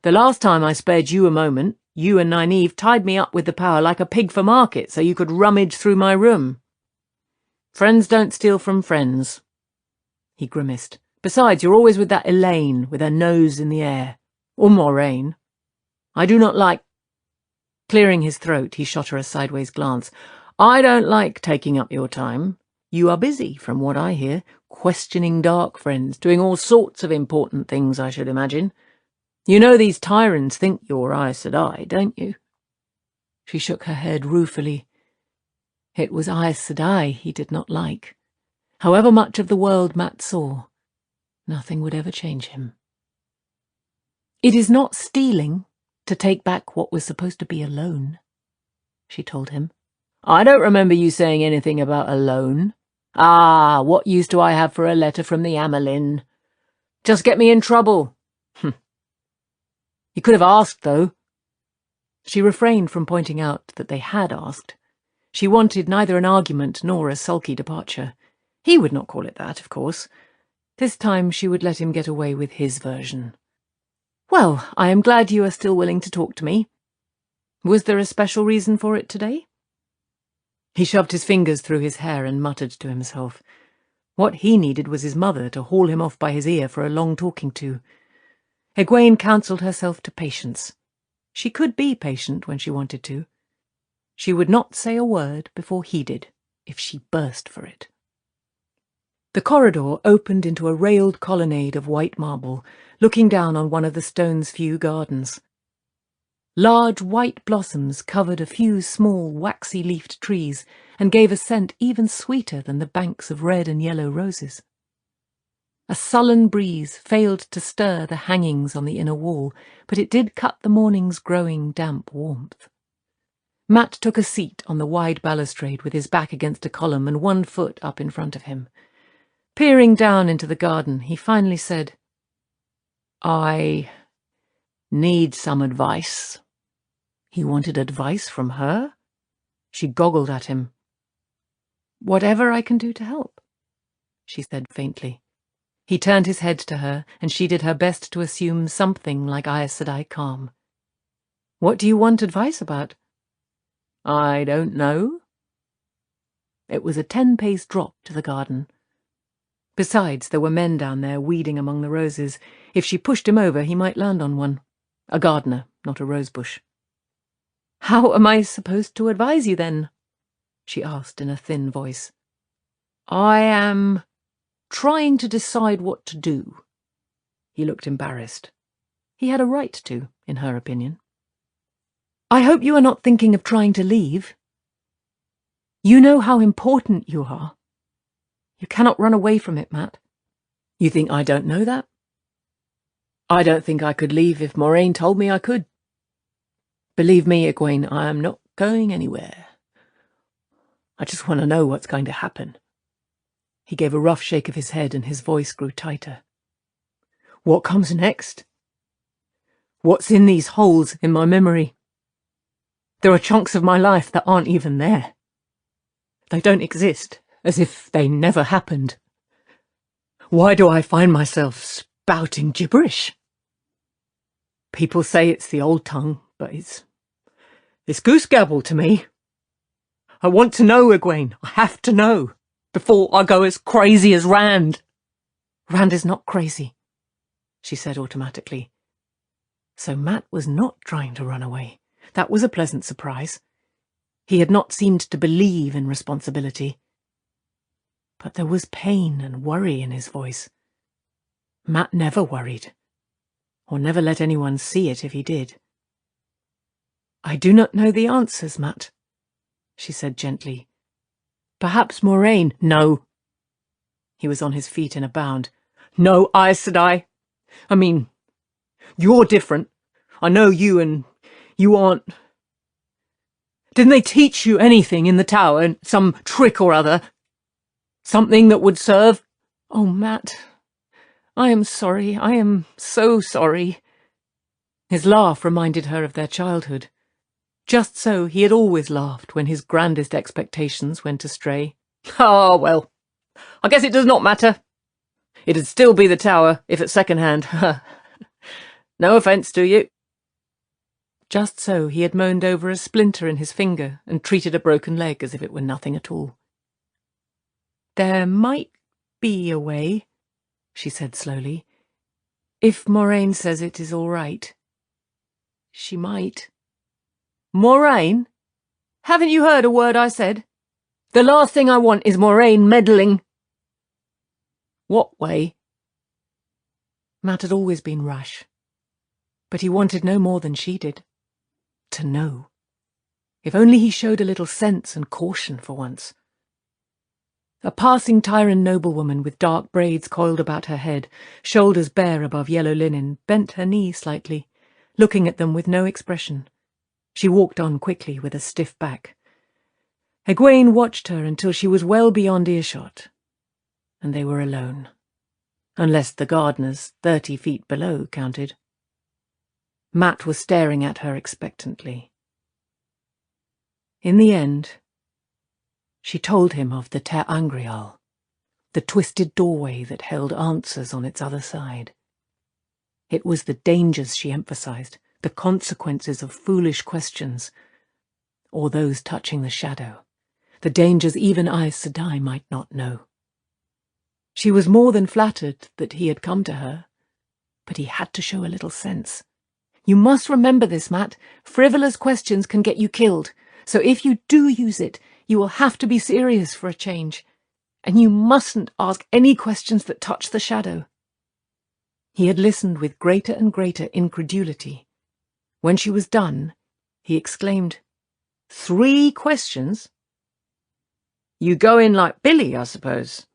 "The last time I spared you a moment, you and Nynaeve tied me up with the power like a pig for market so you could rummage through my room. Friends don't steal from friends." He grimaced. "Besides, you're always with that Elaine, with her nose in the air. Or Moraine. I do not like—" Clearing his throat, he shot her a sideways glance. "I don't like taking up your time. You are busy, from what I hear, questioning dark friends, doing all sorts of important things, I should imagine. You know these tyrants think you're Aes Sedai, don't you?" She shook her head ruefully. It was Aes Sedai he did not like. However much of the world Mat saw, nothing would ever change him. "It is not stealing to take back what was supposed to be a loan," she told him. "I don't remember you saying anything about a loan. Ah, what use do I have for a letter from the Amelin? Just get me in trouble." "You could have asked, though." She refrained from pointing out that they had asked. She wanted neither an argument nor a sulky departure. He would not call it that, of course. This time she would let him get away with his version. "Well, I am glad you are still willing to talk to me. Was there a special reason for it today?" He shoved his fingers through his hair and muttered to himself. What he needed was his mother to haul him off by his ear for a long talking to. Egwene counselled herself to patience. She could be patient when she wanted to. She would not say a word before he did, if she burst for it. The corridor opened into a railed colonnade of white marble, looking down on one of the stone's few gardens. Large white blossoms covered a few small waxy-leafed trees and gave a scent even sweeter than the banks of red and yellow roses. A sullen breeze failed to stir the hangings on the inner wall, but it did cut the morning's growing damp warmth. Mat took a seat on the wide balustrade with his back against a column and one foot up in front of him. Peering down into the garden, he finally said, "I need some advice." He wanted advice from her? She goggled at him. "Whatever I can do to help," she said faintly. He turned his head to her, and she did her best to assume something like Aes Sedai calm. "What do you want advice about?" "I don't know." It was a 10-pace drop to the garden. Besides, there were men down there weeding among the roses. If she pushed him over, he might land on one. A gardener, not a rosebush. "How am I supposed to advise you, then?" she asked in a thin voice. "I am trying to decide what to do." He looked embarrassed. He had a right to, in her opinion. "I hope you are not thinking of trying to leave. You know how important you are. You cannot run away from it, Mat." "You think I don't know that?" "I don't think I could leave if Moraine told me I could. Believe me, Egwene, I am not going anywhere. I just want to know what's going to happen." He gave a rough shake of his head and his voice grew tighter. "What comes next?" What's in these holes in my memory? There are chunks of my life that aren't even there. They don't exist, as if they never happened. Why do I find myself spouting gibberish? People say it's the old tongue, but it's goose gabble to me. I want to know, Egwene. I have to know, before I go as crazy as Rand. Rand is not crazy, she said automatically. So Matt was not trying to run away. That was a pleasant surprise. He had not seemed to believe in responsibility. But there was pain and worry in his voice. Matt never worried, or never let anyone see it if he did. I do not know the answers, Matt, she said gently. Perhaps Moraine— No. He was on his feet in a bound. No, Aes Sedai. I mean, you're different. I know you, and you aren't. Didn't they teach you anything in the tower? Some trick or other? Something that would serve? Oh, Matt, I am sorry. I am so sorry. His laugh reminded her of their childhood. Just so he had always laughed when his grandest expectations went astray. Ah, well, I guess it does not matter. It'd still be the tower, if at second hand. No offence to you. Just so he had moaned over a splinter in his finger and treated a broken leg as if it were nothing at all. There might be a way, she said slowly. If Moraine says it is all right. She might. Moraine? Haven't you heard a word I said? The last thing I want is Moraine meddling. What way? Matt had always been rash, but he wanted no more than she did. To know. If only he showed a little sense and caution for once. A passing Tyran noblewoman with dark braids coiled about her head, shoulders bare above yellow linen, bent her knee slightly, looking at them with no expression. She walked on quickly with a stiff back. Egwene watched her until she was well beyond earshot, and they were alone, unless the gardeners 30 feet below counted. Matt was staring at her expectantly. In the end, she told him of the Ter Angrial, the twisted doorway that held answers on its other side. It was the dangers she emphasized, the consequences of foolish questions, or those touching the shadow, the dangers even Aes Sedai might not know. She was more than flattered that he had come to her, but he had to show a little sense. You must remember this, Matt. Frivolous questions can get you killed, so if you do use it, you will have to be serious for a change, and you mustn't ask any questions that touch the shadow. He had listened with greater and greater incredulity. When she was done, he exclaimed, 3 questions? You go in like Billy, I suppose.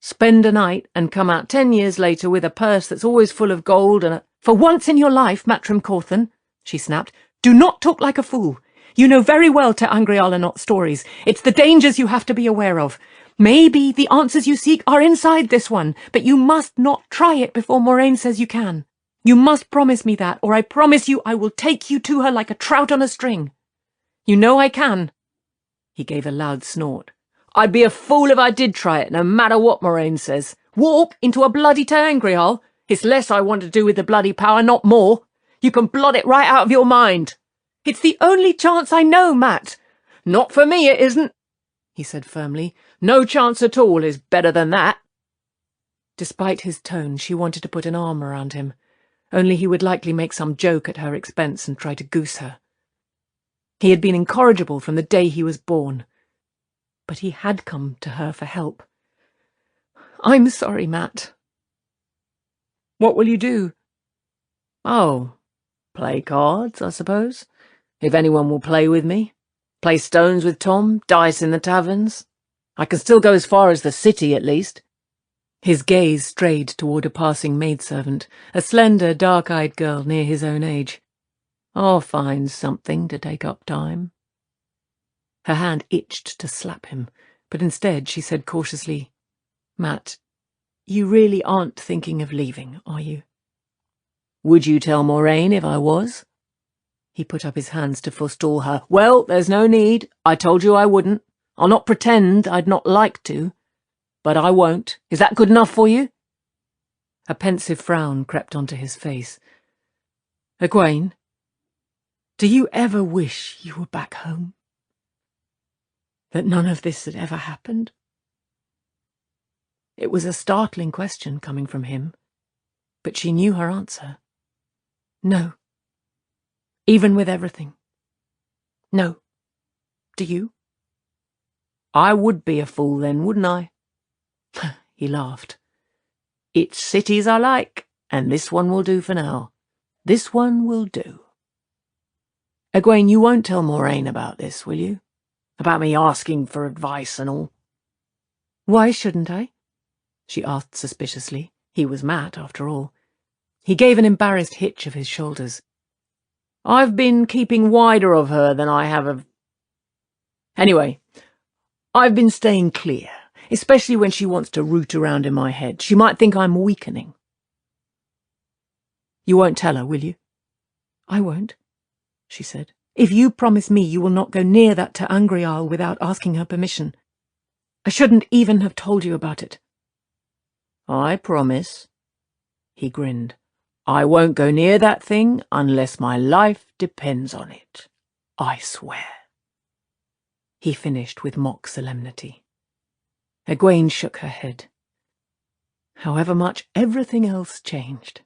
Spend a night and come out 10 years later with a purse that's always full of gold and a— For once in your life, Matrim Corthan, she snapped, do not talk like a fool. You know very well Ter Angrial are not stories. It's the dangers you have to be aware of. Maybe the answers you seek are inside this one, but you must not try it before Moraine says you can. You must promise me that, or I promise you I will take you to her like a trout on a string. You know I can. He gave a loud snort. I'd be a fool if I did try it, no matter what Moraine says. Walk into a bloody Ter Angrial? It's less I want to do with the bloody power, not more. You can blot it right out of your mind. It's the only chance I know, Matt. Not for me, it isn't, he said firmly. No chance at all is better than that. Despite his tone, she wanted to put an arm around him. Only he would likely make some joke at her expense and try to goose her. He had been incorrigible from the day he was born, but he had come to her for help. I'm sorry, Matt. What will you do? Oh, play cards, I suppose. If anyone will play with me. Play stones with Tom, dice in the taverns. I can still go as far as the city, at least. His gaze strayed toward a passing maidservant, a slender, dark-eyed girl near his own age. I'll find something to take up time. Her hand itched to slap him, but instead she said cautiously, Matt, you really aren't thinking of leaving, are you? Would you tell Moraine if I was? He put up his hands to forestall her. Well, there's no need. I told you I wouldn't. I'll not pretend I'd not like to. But I won't. Is that good enough for you? A pensive frown crept onto his face. Egwene, do you ever wish you were back home? That none of this had ever happened? It was a startling question coming from him, but she knew her answer. No. Even with everything. No. Do you? I would be a fool then, wouldn't I? He laughed. It's cities I like, and this one will do for now. This one will do. Egwene, you won't tell Moraine about this, will you? About me asking for advice and all? Why shouldn't I? She asked suspiciously. He was Matt, after all. He gave an embarrassed hitch of his shoulders. I've been keeping wider of her than I have of... Anyway, I've been staying clear, especially when she wants to root around in my head. She might think I'm weakening. You won't tell her, will you? I won't, she said. If you promise me you will not go near that Ta'angreal without asking her permission. I shouldn't even have told you about it. I promise, he grinned. I won't go near that thing unless my life depends on it. I swear. He finished with mock solemnity. Egwene shook her head. However much everything else changed,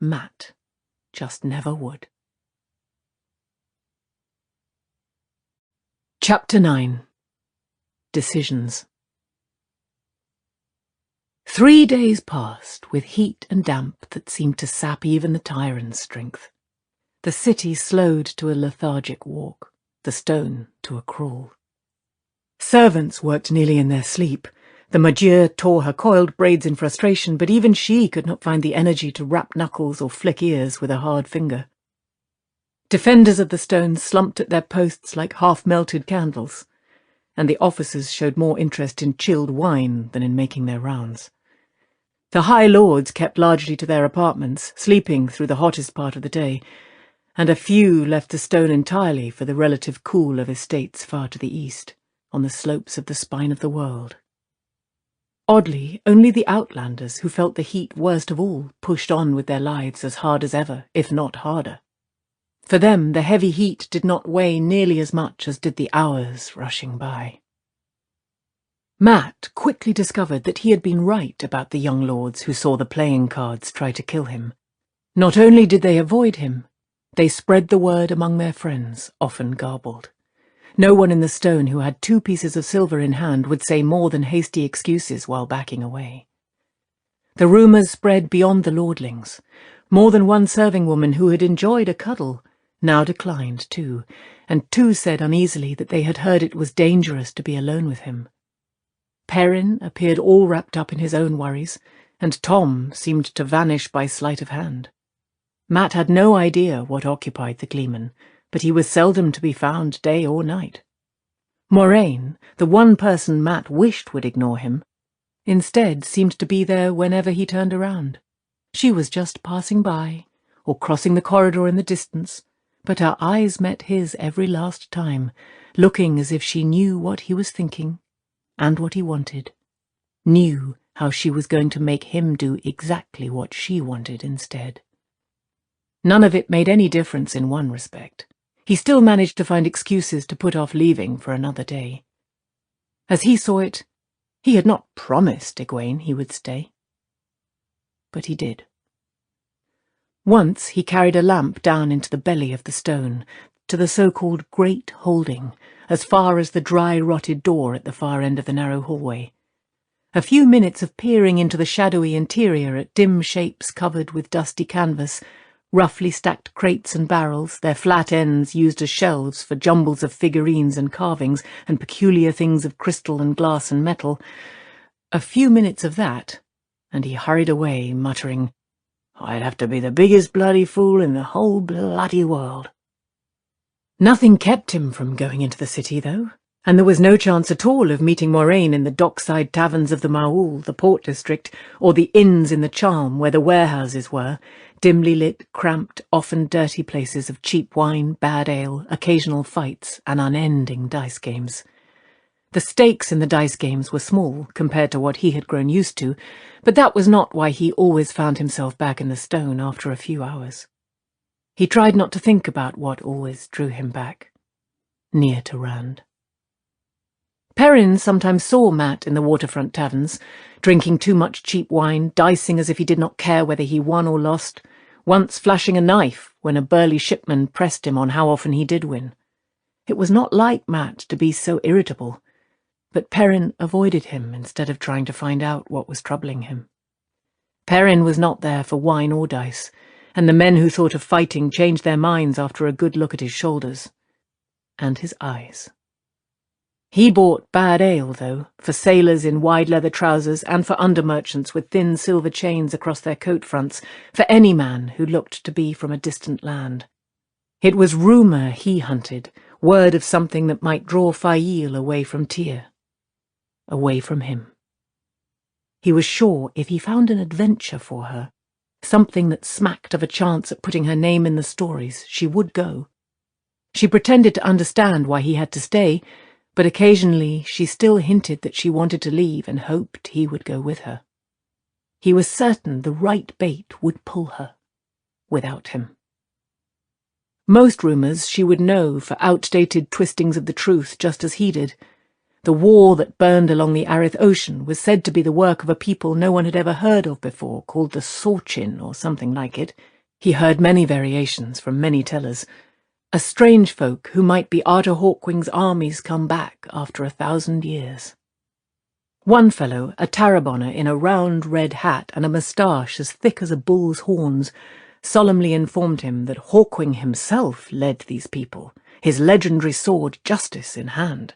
Matt just never would. Chapter 9. Decisions. 3 days passed, with heat and damp that seemed to sap even the tyrant's strength. The city slowed to a lethargic walk, the stone to a crawl. Servants worked nearly in their sleep. The Majeure tore her coiled braids in frustration, but even she could not find the energy to rap knuckles or flick ears with a hard finger. Defenders of the stone slumped at their posts like half-melted candles, and the officers showed more interest in chilled wine than in making their rounds. The High Lords kept largely to their apartments, sleeping through the hottest part of the day, and a few left the stone entirely for the relative cool of estates far to the east, on the slopes of the spine of the world. Oddly, only the outlanders, who felt the heat worst of all, pushed on with their lives as hard as ever, if not harder. For them, the heavy heat did not weigh nearly as much as did the hours rushing by. Matt quickly discovered that he had been right about the young lords who saw the playing cards try to kill him. Not only did they avoid him, they spread the word among their friends, often garbled. No one in the stone who had 2 pieces of silver in hand would say more than hasty excuses while backing away. The rumours spread beyond the lordlings. More than one serving woman who had enjoyed a cuddle now declined too, and 2 said uneasily that they had heard it was dangerous to be alone with him. Perrin appeared all wrapped up in his own worries, and Tom seemed to vanish by sleight of hand. Matt had no idea what occupied the Gleeman, but he was seldom to be found day or night. Moraine, the one person Matt wished would ignore him, instead seemed to be there whenever he turned around. She was just passing by, or crossing the corridor in the distance, but her eyes met his every last time, looking as if she knew what he was thinking, and what he wanted, knew how she was going to make him do exactly what she wanted instead. None of it made any difference in one respect. He still managed to find excuses to put off leaving for another day. As he saw it, he had not promised Egwene he would stay. But he did. Once he carried a lamp down into the belly of the stone, to the so-called Great Holding, as far as the dry, rotted door at the far end of the narrow hallway. A few minutes of peering into the shadowy interior at dim shapes covered with dusty canvas, roughly stacked crates and barrels, their flat ends used as shelves for jumbles of figurines and carvings and peculiar things of crystal and glass and metal. A few minutes of that, and he hurried away, muttering, "I'd have to be the biggest bloody fool in the whole bloody world." Nothing kept him from going into the city, though, and there was no chance at all of meeting Moraine in the dockside taverns of the Maul, the port district, or the inns in the Charm where the warehouses were, dimly lit, cramped, often dirty places of cheap wine, bad ale, occasional fights, and unending dice games. The stakes in the dice games were small compared to what he had grown used to, but that was not why he always found himself back in the stone after a few hours. He tried not to think about what always drew him back, near to Rand. Perrin sometimes saw Mat in the waterfront taverns, drinking too much cheap wine, dicing as if he did not care whether he won or lost, once flashing a knife when a burly shipman pressed him on how often he did win. It was not like Mat to be so irritable, but Perrin avoided him instead of trying to find out what was troubling him. Perrin was not there for wine or dice, and the men who thought of fighting changed their minds after a good look at his shoulders and his eyes. He bought bad ale, though, for sailors in wide leather trousers and for under-merchants with thin silver chains across their coat fronts, for any man who looked to be from a distant land. It was rumour he hunted, word of something that might draw Fail away from Tyr, away from him. He was sure if he found an adventure for her, something that smacked of a chance at putting her name in the stories, she would go. She pretended to understand why he had to stay, but occasionally she still hinted that she wanted to leave and hoped he would go with her. He was certain the right bait would pull her, without him. Most rumours she would know for outdated twistings of the truth just as he did. The war that burned along the Arith Ocean was said to be the work of a people no one had ever heard of before, called the Sorchin or something like it. He heard many variations from many tellers. A strange folk who might be Arthur Hawkwing's armies come back after 1,000 years. One fellow, a tarabonner in a round red hat and a moustache as thick as a bull's horns, solemnly informed him that Hawkwing himself led these people, his legendary sword Justice in hand.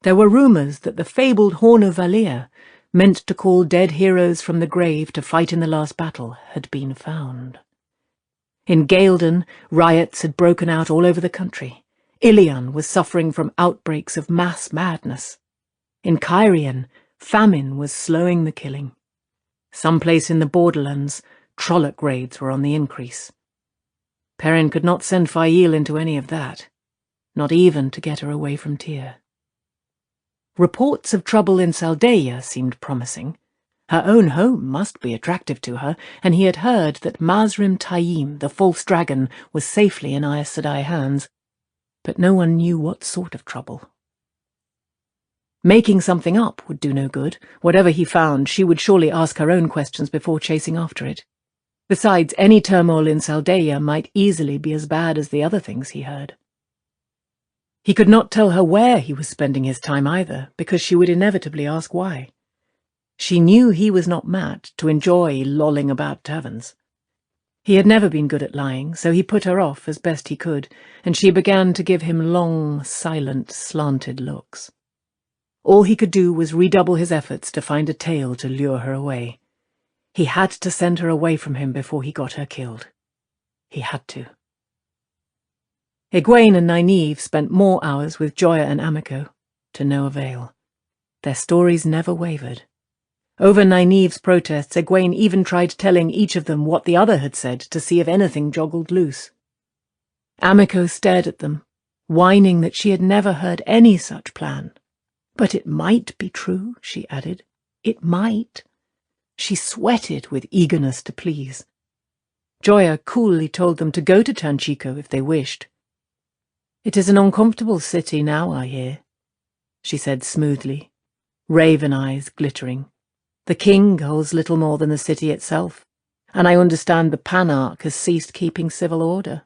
There were rumours that the fabled Horn of Valir, meant to call dead heroes from the grave to fight in the last battle, had been found. In Gaelden, riots had broken out all over the country. Ilion was suffering from outbreaks of mass madness. In Cairhien, famine was slowing the killing. Someplace in the borderlands, Trolloc raids were on the increase. Perrin could not send Fail into any of that, not even to get her away from Tyr. Reports of trouble in Saldaea seemed promising. Her own home must be attractive to her, and he had heard that Mazrim Taim, the false dragon, was safely in Aes Sedai hands, but no one knew what sort of trouble. Making something up would do no good. Whatever he found, she would surely ask her own questions before chasing after it. Besides, any turmoil in Saldaea might easily be as bad as the other things he heard. He could not tell her where he was spending his time either, because she would inevitably ask why. She knew he was not Mat to enjoy lolling about taverns. He had never been good at lying, so he put her off as best he could, and she began to give him long, silent, slanted looks. All he could do was redouble his efforts to find a tale to lure her away. He had to send her away from him before he got her killed. He had to. Egwene and Nynaeve spent more hours with Joya and Amico, to no avail. Their stories never wavered. Over Nynaeve's protests, Egwene even tried telling each of them what the other had said to see if anything joggled loose. Amico stared at them, whining that she had never heard any such plan. But it might be true, she added. It might. She sweated with eagerness to please. Joya coolly told them to go to Tanchico if they wished. "It is an uncomfortable city now, I hear," she said smoothly, raven eyes glittering. "The king holds little more than the city itself, and I understand the Panarch has ceased keeping civil order.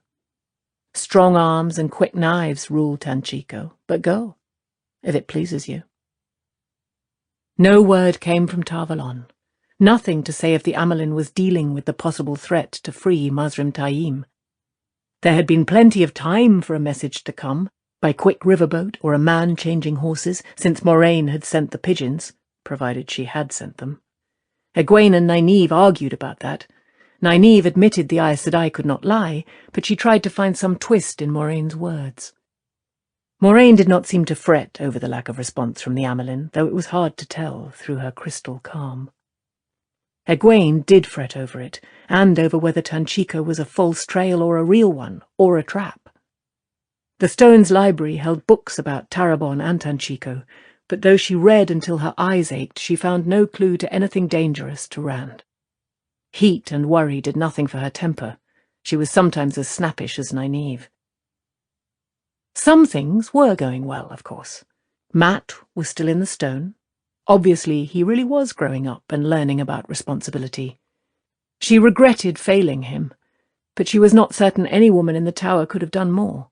Strong arms and quick knives rule Tanchico, but go, if it pleases you." No word came from Tarvalon, nothing to say if the Amelin was dealing with the possible threat to free Mazrim Taim. There had been plenty of time for a message to come, by quick riverboat or a man changing horses, since Moraine had sent the pigeons, provided she had sent them. Egwene and Nynaeve argued about that. Nynaeve admitted the Aes Sedai could not lie, but she tried to find some twist in Moraine's words. Moraine did not seem to fret over the lack of response from the Amelin, though it was hard to tell through her crystal calm. Egwene did fret over it, and over whether Tanchico was a false trail or a real one, or a trap. The Stone's library held books about Tarabon and Tanchico, but though she read until her eyes ached, she found no clue to anything dangerous to Rand. Heat and worry did nothing for her temper. She was sometimes as snappish as Nynaeve. Some things were going well, of course. Mat was still in the Stone. Obviously, he really was growing up and learning about responsibility. She regretted failing him, but she was not certain any woman in the tower could have done more.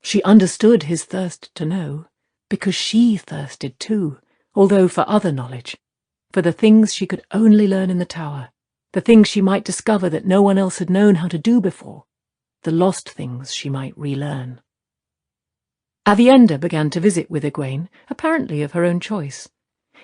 She understood his thirst to know, because she thirsted too, although for other knowledge, for the things she could only learn in the tower, the things she might discover that no one else had known how to do before, the lost things she might relearn. Avienda began to visit with Egwene, apparently of her own choice.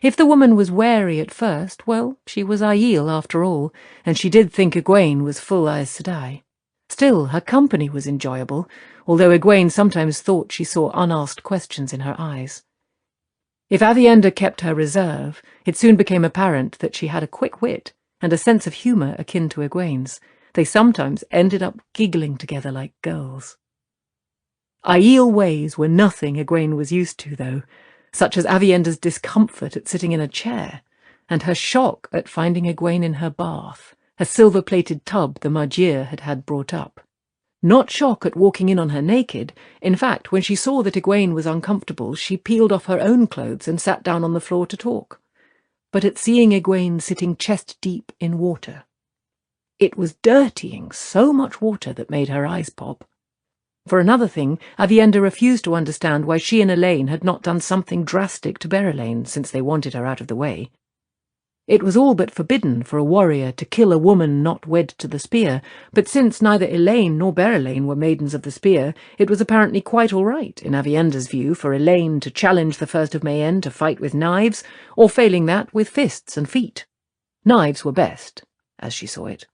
If the woman was wary at first, well, she was Aiel after all, and she did think Egwene was full Aes Sedai. Still, her company was enjoyable, although Egwene sometimes thought she saw unasked questions in her eyes. If Avienda kept her reserve, it soon became apparent that she had a quick wit and a sense of humour akin to Egwene's. They sometimes ended up giggling together like girls. Aiel ways were nothing Egwene was used to, though, such as Avienda's discomfort at sitting in a chair, and her shock at finding Egwene in her bath, a silver-plated tub the Margier had brought up. Not shock at walking in on her naked. In fact, when she saw that Egwene was uncomfortable, she peeled off her own clothes and sat down on the floor to talk. But at seeing Egwene sitting chest-deep in water. It was dirtying so much water that made her eyes pop. For another thing, Avienda refused to understand why she and Elaine had not done something drastic to Berelain since they wanted her out of the way. It was all but forbidden for a warrior to kill a woman not wed to the spear, but since neither Elaine nor Berelain were maidens of the spear, it was apparently quite all right, in Avienda's view, for Elaine to challenge the First of Mayenne to fight with knives, or failing that, with fists and feet. Knives were best, as she saw it.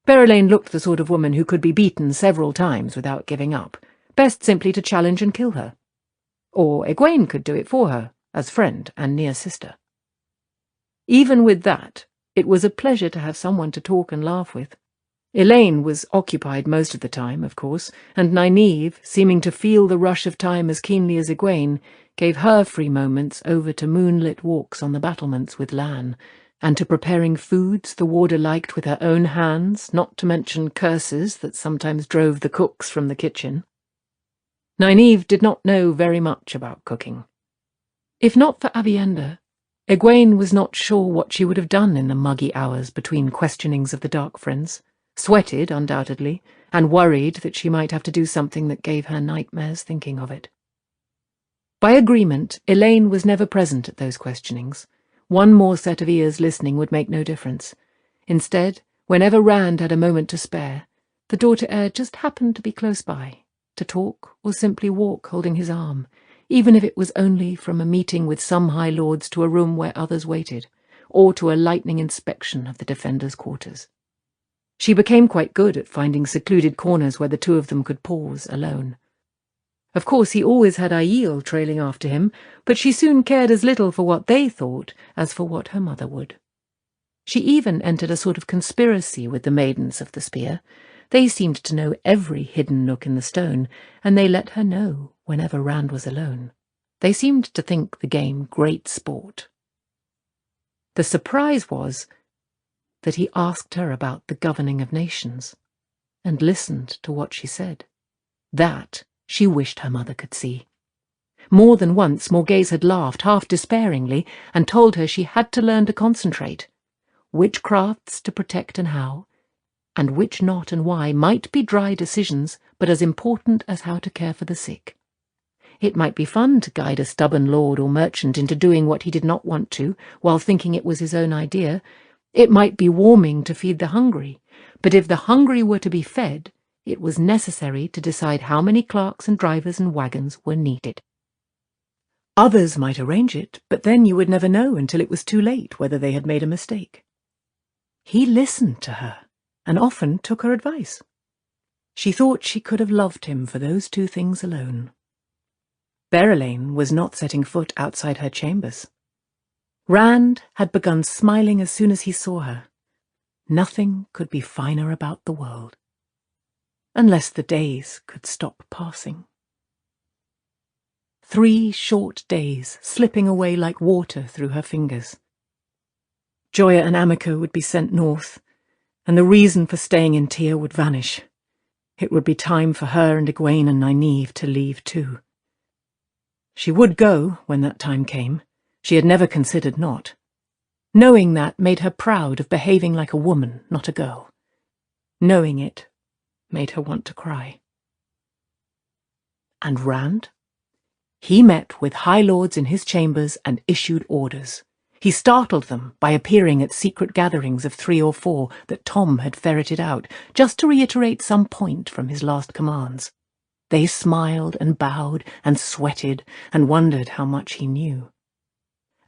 Berelain looked the sort of woman who could be beaten several times without giving up, best simply to challenge and kill her. Or Egwene could do it for her, as friend and near sister. Even with that, it was a pleasure to have someone to talk and laugh with. Elaine was occupied most of the time, of course, and Nynaeve, seeming to feel the rush of time as keenly as Egwene, gave her free moments over to moonlit walks on the battlements with Lan, and to preparing foods the warder liked with her own hands, not to mention curses that sometimes drove the cooks from the kitchen. Nynaeve did not know very much about cooking. If not for Avienda, Egwene was not sure what she would have done in the muggy hours between questionings of the Dark Friends, sweated, undoubtedly, and worried that she might have to do something that gave her nightmares thinking of it. By agreement, Elaine was never present at those questionings. One more set of ears listening would make no difference. Instead, whenever Rand had a moment to spare, the daughter-heir just happened to be close by, to talk or simply walk holding his arm, even if it was only from a meeting with some high lords to a room where others waited, or to a lightning inspection of the defenders' quarters. She became quite good at finding secluded corners where the two of them could pause alone. Of course, he always had Aiel trailing after him, but she soon cared as little for what they thought as for what her mother would. She even entered a sort of conspiracy with the Maidens of the Spear. They seemed to know every hidden nook in the stone, and they let her know whenever Rand was alone. They seemed to think the game great sport. The surprise was that he asked her about the governing of nations, and listened to what she said. That she wished her mother could see. More than once Morghese had laughed half despairingly and told her she had to learn to concentrate. Which crafts to protect and how, and which not and why might be dry decisions, but as important as how to care for the sick. It might be fun to guide a stubborn lord or merchant into doing what he did not want to, while thinking it was his own idea. It might be warming to feed the hungry, but if the hungry were to be fed, it was necessary to decide how many clerks and drivers and wagons were needed. Others might arrange it, but then you would never know until it was too late whether they had made a mistake. He listened to her, and often took her advice. She thought she could have loved him for those two things alone. Therelane was not setting foot outside her chambers. Rand had begun smiling as soon as he saw her. Nothing could be finer about the world. Unless the days could stop passing. 3 short days slipping away like water through her fingers. Joya and Amico would be sent north, and the reason for staying in Tyr would vanish. It would be time for her and Egwene and Nynaeve to leave too. She would go when that time came. She had never considered not. Knowing that made her proud of behaving like a woman, not a girl. Knowing it made her want to cry. And Rand? He met with High Lords in his chambers and issued orders. He startled them by appearing at secret gatherings of 3 or 4 that Tom had ferreted out, just to reiterate some point from his last commands. They smiled and bowed and sweated and wondered how much he knew.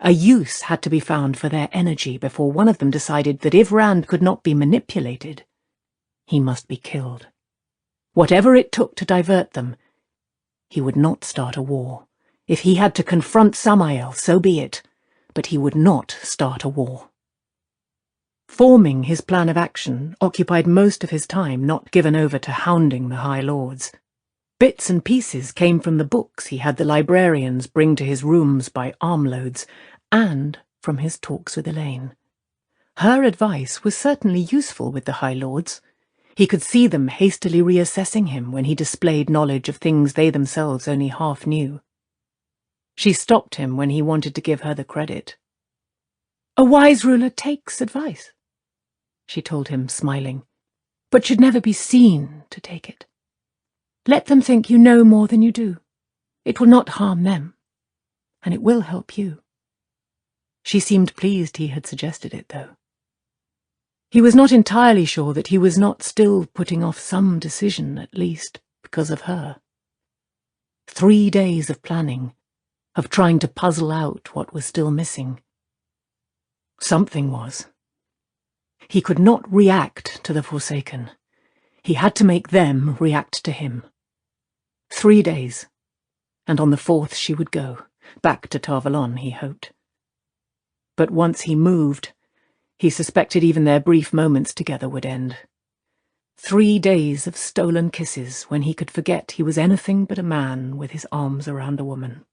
A use had to be found for their energy before one of them decided that if Rand could not be manipulated, he must be killed. Whatever it took to divert them, he would not start a war. If he had to confront Samael, so be it, but he would not start a war. Forming his plan of action occupied most of his time not given over to hounding the High Lords. Bits and pieces came from the books he had the librarians bring to his rooms by armloads, and from his talks with Elaine. Her advice was certainly useful with the High Lords. He could see them hastily reassessing him when he displayed knowledge of things they themselves only half knew. She stopped him when he wanted to give her the credit. "A wise ruler takes advice," she told him, smiling, "but should never be seen to take it. Let them think you know more than you do. It will not harm them, and it will help you." She seemed pleased he had suggested it, though. He was not entirely sure that he was not still putting off some decision, at least, because of her. 3 days of planning, of trying to puzzle out what was still missing. Something was. He could not react to the Forsaken. He had to make them react to him. 3 days, and on the 4th she would go, back to Tar Valon, he hoped. But once he moved, he suspected even their brief moments together would end. 3 days of stolen kisses when he could forget he was anything but a man with his arms around a woman.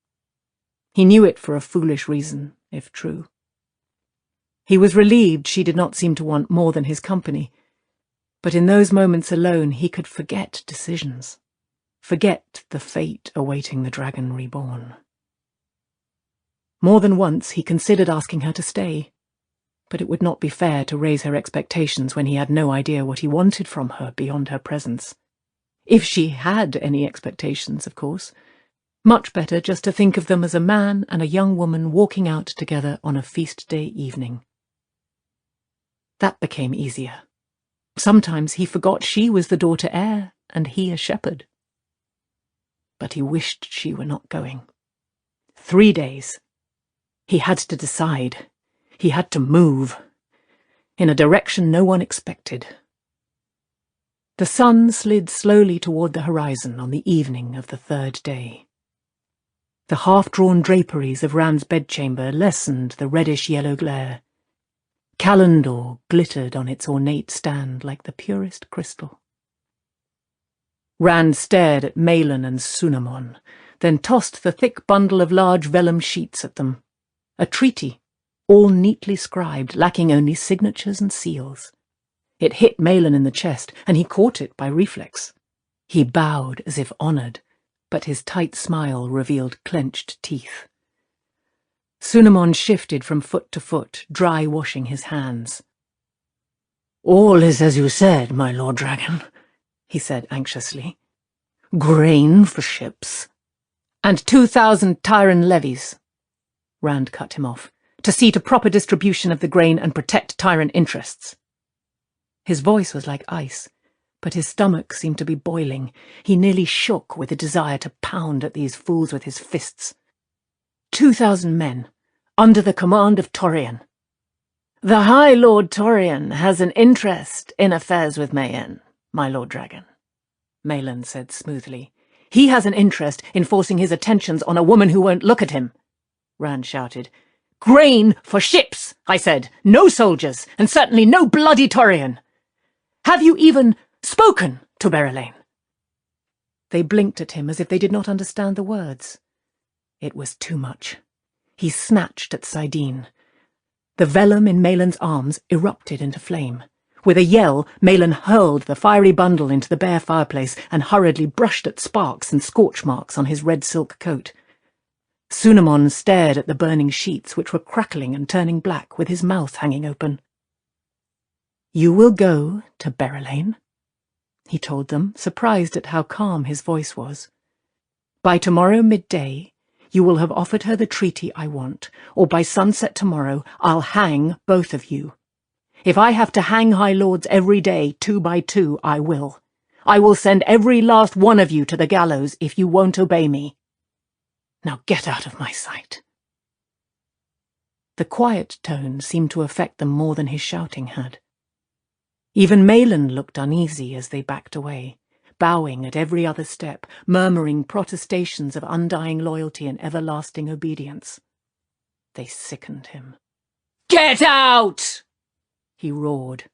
He knew it for a foolish reason, if true. He was relieved she did not seem to want more than his company, but in those moments alone he could forget decisions, forget the fate awaiting the dragon reborn. More than once he considered asking her to stay, but it would not be fair to raise her expectations when he had no idea what he wanted from her beyond her presence. If she had any expectations, of course. Much better just to think of them as a man and a young woman walking out together on a feast day evening. That became easier. Sometimes he forgot she was the daughter heir and he a shepherd. But he wished she were not going. 3 days. He had to decide. He had to move. In a direction no one expected. The sun slid slowly toward the horizon on the evening of the 3rd day. The half-drawn draperies of Rand's bedchamber lessened the reddish-yellow glare. Calendor glittered on its ornate stand like the purest crystal. Rand stared at Malin and Sunamon, then tossed the thick bundle of large vellum sheets at them. A treaty, all neatly scribed, lacking only signatures and seals. It hit Malin in the chest, and he caught it by reflex. He bowed as if honoured, but his tight smile revealed clenched teeth. Sunamon shifted from foot to foot, dry-washing his hands. "All is as you said, my Lord Dragon," he said anxiously. "Grain for ships." "And 2,000 Tyran levies," Rand cut him off, "to see to proper distribution of the grain and protect Tyran interests." His voice was like ice, but his stomach seemed to be boiling. He nearly shook with a desire to pound at these fools with his fists. 2,000 men, under the command of Torian. "The High Lord Torian has an interest in affairs with Mayenne, my Lord Dragon," Malin said smoothly. He has an interest in forcing his attentions on a woman who won't look at him, Rand shouted. Grain for ships, I said. No soldiers, and certainly no bloody Turian. Have you even spoken to Berelain? They blinked at him as if they did not understand the words. It was too much. He snatched at Saidin. The vellum in Maelon's arms erupted into flame. With a yell, Maelon hurled the fiery bundle into the bare fireplace and hurriedly brushed at sparks and scorch marks on his red silk coat. Sunamon stared at the burning sheets, which were crackling and turning black, with his mouth hanging open. You will go to Berelain, he told them, surprised at how calm his voice was. By tomorrow midday, you will have offered her the treaty I want, or by sunset tomorrow I'll hang both of you. If I have to hang High Lords every day, 2 by 2, I will. I will send every last one of you to the gallows if you won't obey me. Now get out of my sight. The quiet tone seemed to affect them more than his shouting had. Even Maelon looked uneasy as they backed away, bowing at every other step, murmuring protestations of undying loyalty and everlasting obedience. They sickened him. "Get out!" he roared,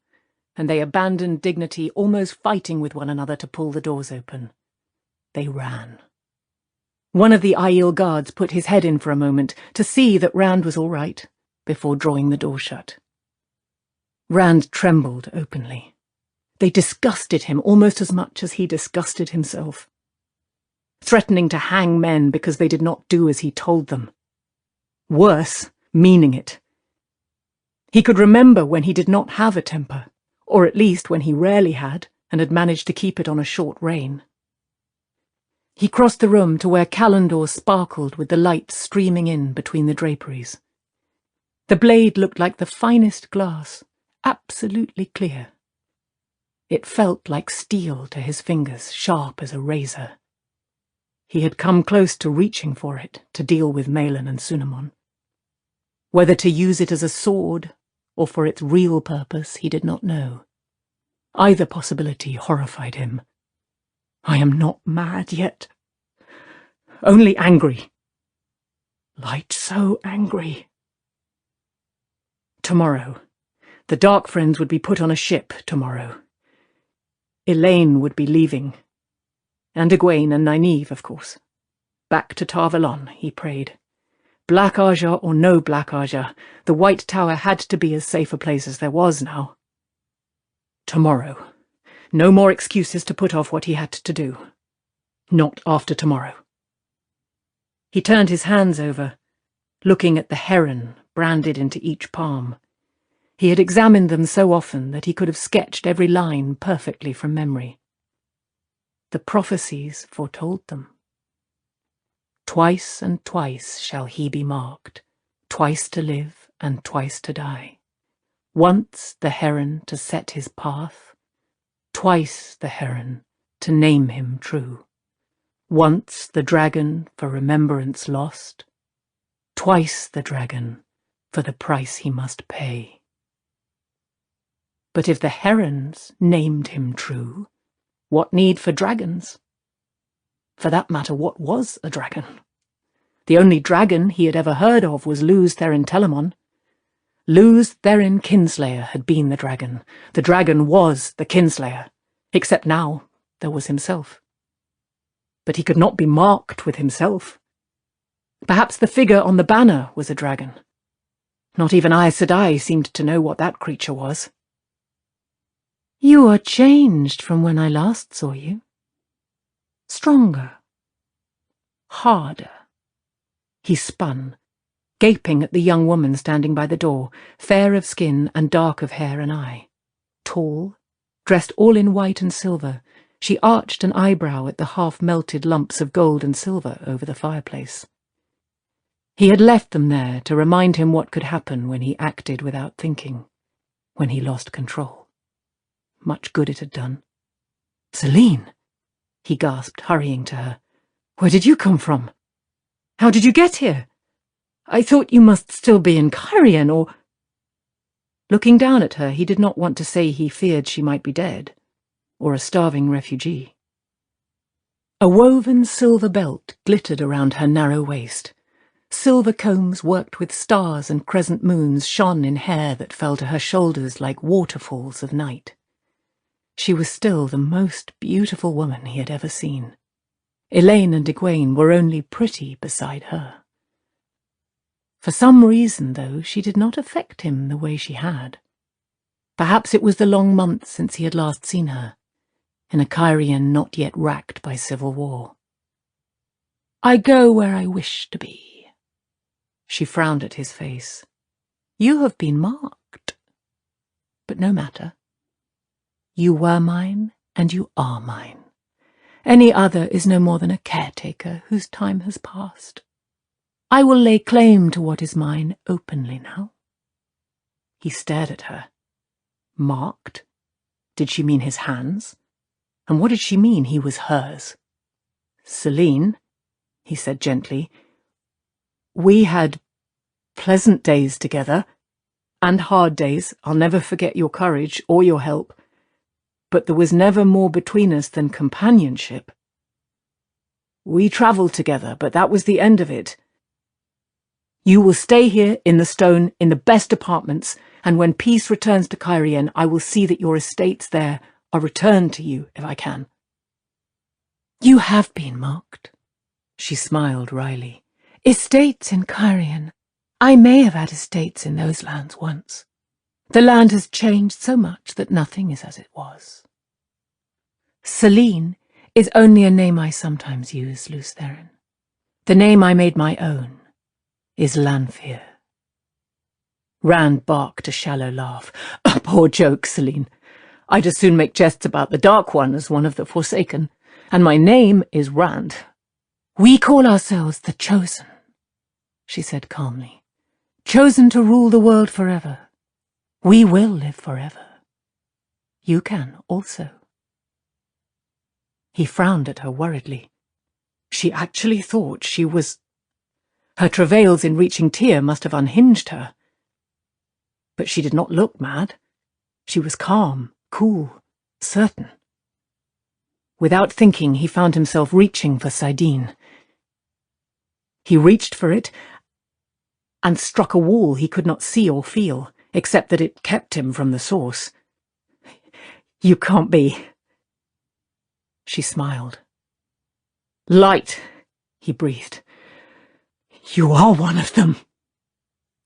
and they abandoned dignity, almost fighting with one another to pull the doors open. They ran. One of the Aiel guards put his head in for a moment to see that Rand was all right, before drawing the door shut. Rand trembled openly. They disgusted him almost as much as he disgusted himself. Threatening to hang men because they did not do as he told them. Worse, meaning it. He could remember when he did not have a temper, or at least when he rarely had, and had managed to keep it on a short rein. He crossed the room to where Callandor sparkled with the light streaming in between the draperies. The blade looked like the finest glass, absolutely clear. It felt like steel to his fingers, sharp as a razor. He had come close to reaching for it to deal with Maelon and Sunamon. Whether to use it as a sword or for its real purpose, he did not know. Either possibility horrified him. I am not mad yet. Only angry. Light so angry. Tomorrow. The Dark Friends would be put on a ship tomorrow. Elaine would be leaving. And Egwene and Nynaeve, of course. Back to Tar Valon, he prayed. Black Aja or no Black Aja, the White Tower had to be as safe a place as there was now. Tomorrow. No more excuses to put off what he had to do. Not after tomorrow. He turned his hands over, looking at the heron branded into each palm. He had examined them so often that he could have sketched every line perfectly from memory. The prophecies foretold them. Twice and twice shall he be marked, twice to live and twice to die. Once the heron to set his path, twice the heron to name him true. Once the dragon for remembrance lost, twice the dragon for the price he must pay. But if the herons named him true, what need for dragons? For that matter, what was a dragon? The only dragon he had ever heard of was Luz Therin Telamon. Luz Therin Kinslayer had been the dragon. The dragon was the Kinslayer, except now there was himself. But he could not be marked with himself. Perhaps the figure on the banner was a dragon. Not even Aes Sedai seemed to know what that creature was. You are changed from when I last saw you. Stronger. Harder. He spun, gaping at the young woman standing by the door, fair of skin and dark of hair and eye. Tall, dressed all in white and silver, she arched an eyebrow at the half-melted lumps of gold and silver over the fireplace. He had left them there to remind him what could happen when he acted without thinking, when he lost control. Much good it had done. Selene, he gasped, hurrying to her. Where did you come from? How did you get here? I thought you must still be in Cairhien, or... Looking down at her, he did not want to say he feared she might be dead, or a starving refugee. A woven silver belt glittered around her narrow waist. Silver combs worked with stars and crescent moons shone in hair that fell to her shoulders like waterfalls of night. She was still the most beautiful woman he had ever seen. Elaine and Egwene were only pretty beside her. For some reason, though, she did not affect him the way she had. Perhaps it was the long months since he had last seen her, in a Cairhien not yet racked by civil war. "I go where I wish to be." She frowned at his face. "You have been marked. But no matter. You were mine, and you are mine. Any other is no more than a caretaker whose time has passed. I will lay claim to what is mine openly now." He stared at her. Marked? Did she mean his hands? And what did she mean he was hers? "Selene," he said gently, "we had pleasant days together, and hard days. I'll never forget your courage or your help. But there was never more between us than companionship. We travelled together, but that was the end of it. You will stay here in the stone in the best apartments, and when peace returns to Cairhien, I will see that your estates there are returned to you if I can." "You have been marked," she smiled wryly. "Estates in Cairhien. I may have had estates in those lands once. The land has changed so much that nothing is as it was. Selene is only a name I sometimes use, Lews Therin. The name I made my own is Lanfear." Rand barked a shallow laugh. "A poor joke, Selene. I'd as soon make jests about the Dark One as one of the Forsaken. And my name is Rand." "We call ourselves the Chosen," she said calmly. "Chosen to rule the world forever. We will live forever. You can also." He frowned at her worriedly. She actually thought she was... Her travails in reaching Tyr must have unhinged her. But she did not look mad. She was calm, cool, certain. Without thinking, he found himself reaching for Saidin. He reached for it and struck a wall he could not see or feel, except that it kept him from the source. "You can't be." She smiled. "Light," he breathed. "You are one of them."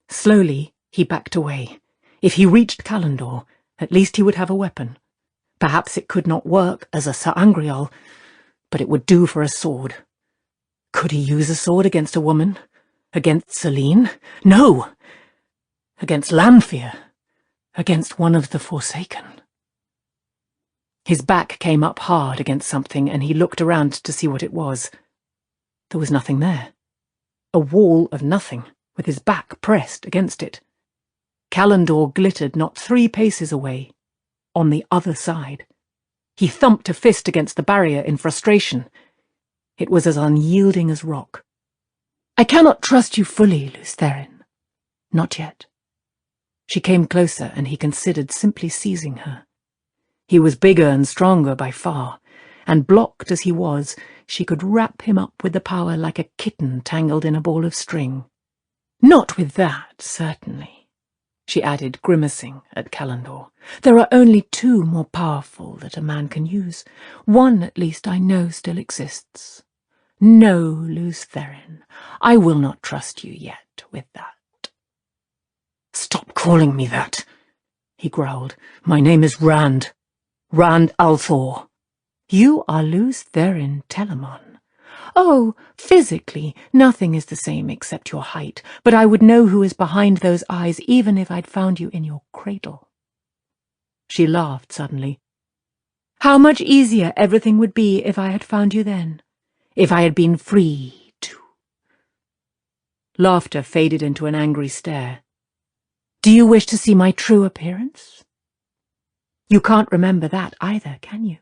Slowly, he backed away. If he reached Callandor, at least he would have a weapon. Perhaps it could not work as a Sa'angreal, but it would do for a sword. Could he use a sword against a woman? Against Selene? No! Against Lanfear. Against one of the Forsaken. His back came up hard against something, and he looked around to see what it was. There was nothing there. A wall of nothing, with his back pressed against it. Callandor glittered not 3 paces away, on the other side. He thumped a fist against the barrier in frustration. It was as unyielding as rock. "I cannot trust you fully, Lews Therin. Not yet." She came closer, and he considered simply seizing her. He was bigger and stronger by far, and blocked as he was, she could wrap him up with the power like a kitten tangled in a ball of string. "Not with that, certainly," she added, grimacing at Callandor. "There are only 2 more powerful that a man can use. One, at least, I know still exists. No, Lews Therin, I will not trust you yet with that." "Stop calling me that," he growled. "My name is Rand. Rand al'Thor." "You are Lews Therin Telamon. Oh, physically, nothing is the same except your height, but I would know who is behind those eyes even if I'd found you in your cradle." She laughed suddenly. "How much easier everything would be if I had found you then. If I had been free to." Laughter faded into an angry stare. "Do you wish to see my true appearance? You can't remember that either, can you?"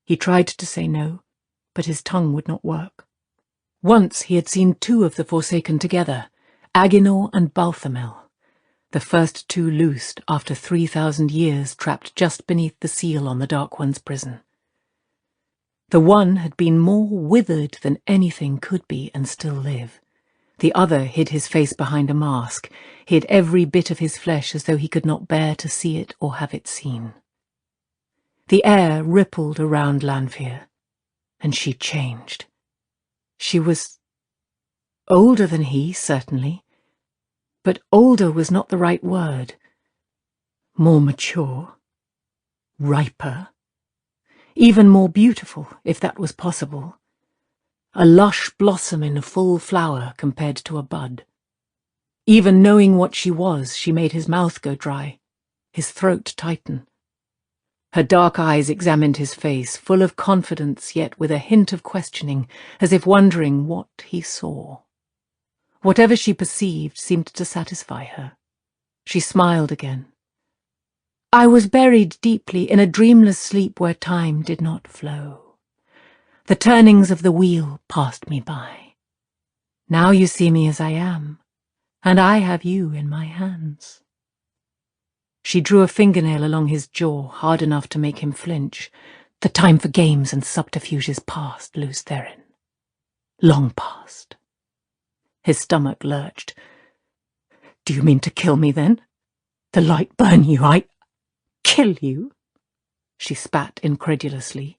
He tried to say no, but his tongue would not work. Once he had seen 2 of the Forsaken together, Aginor and Balthamel, the first 2 loosed after 3,000 years trapped just beneath the seal on the Dark One's prison. The one had been more withered than anything could be and still live. The other hid his face behind a mask, hid every bit of his flesh as though he could not bear to see it or have it seen. The air rippled around Lanfear, and she changed. She was older than he, certainly, but older was not the right word. More mature, riper, even more beautiful, if that was possible. A lush blossom in a full flower compared to a bud. Even knowing what she was, she made his mouth go dry, his throat tighten. Her dark eyes examined his face, full of confidence yet with a hint of questioning, as if wondering what he saw. Whatever she perceived seemed to satisfy her. She smiled again. I was buried deeply in a dreamless sleep where time did not flow. The turnings of the wheel passed me by. Now you see me as I am, and I have you in my hands. She drew a fingernail along his jaw, hard enough to make him flinch. The time for games and subterfuges past, Luz Therin. Long past. His stomach lurched. Do you mean to kill me, then? The light burn you, Kill you? She spat incredulously.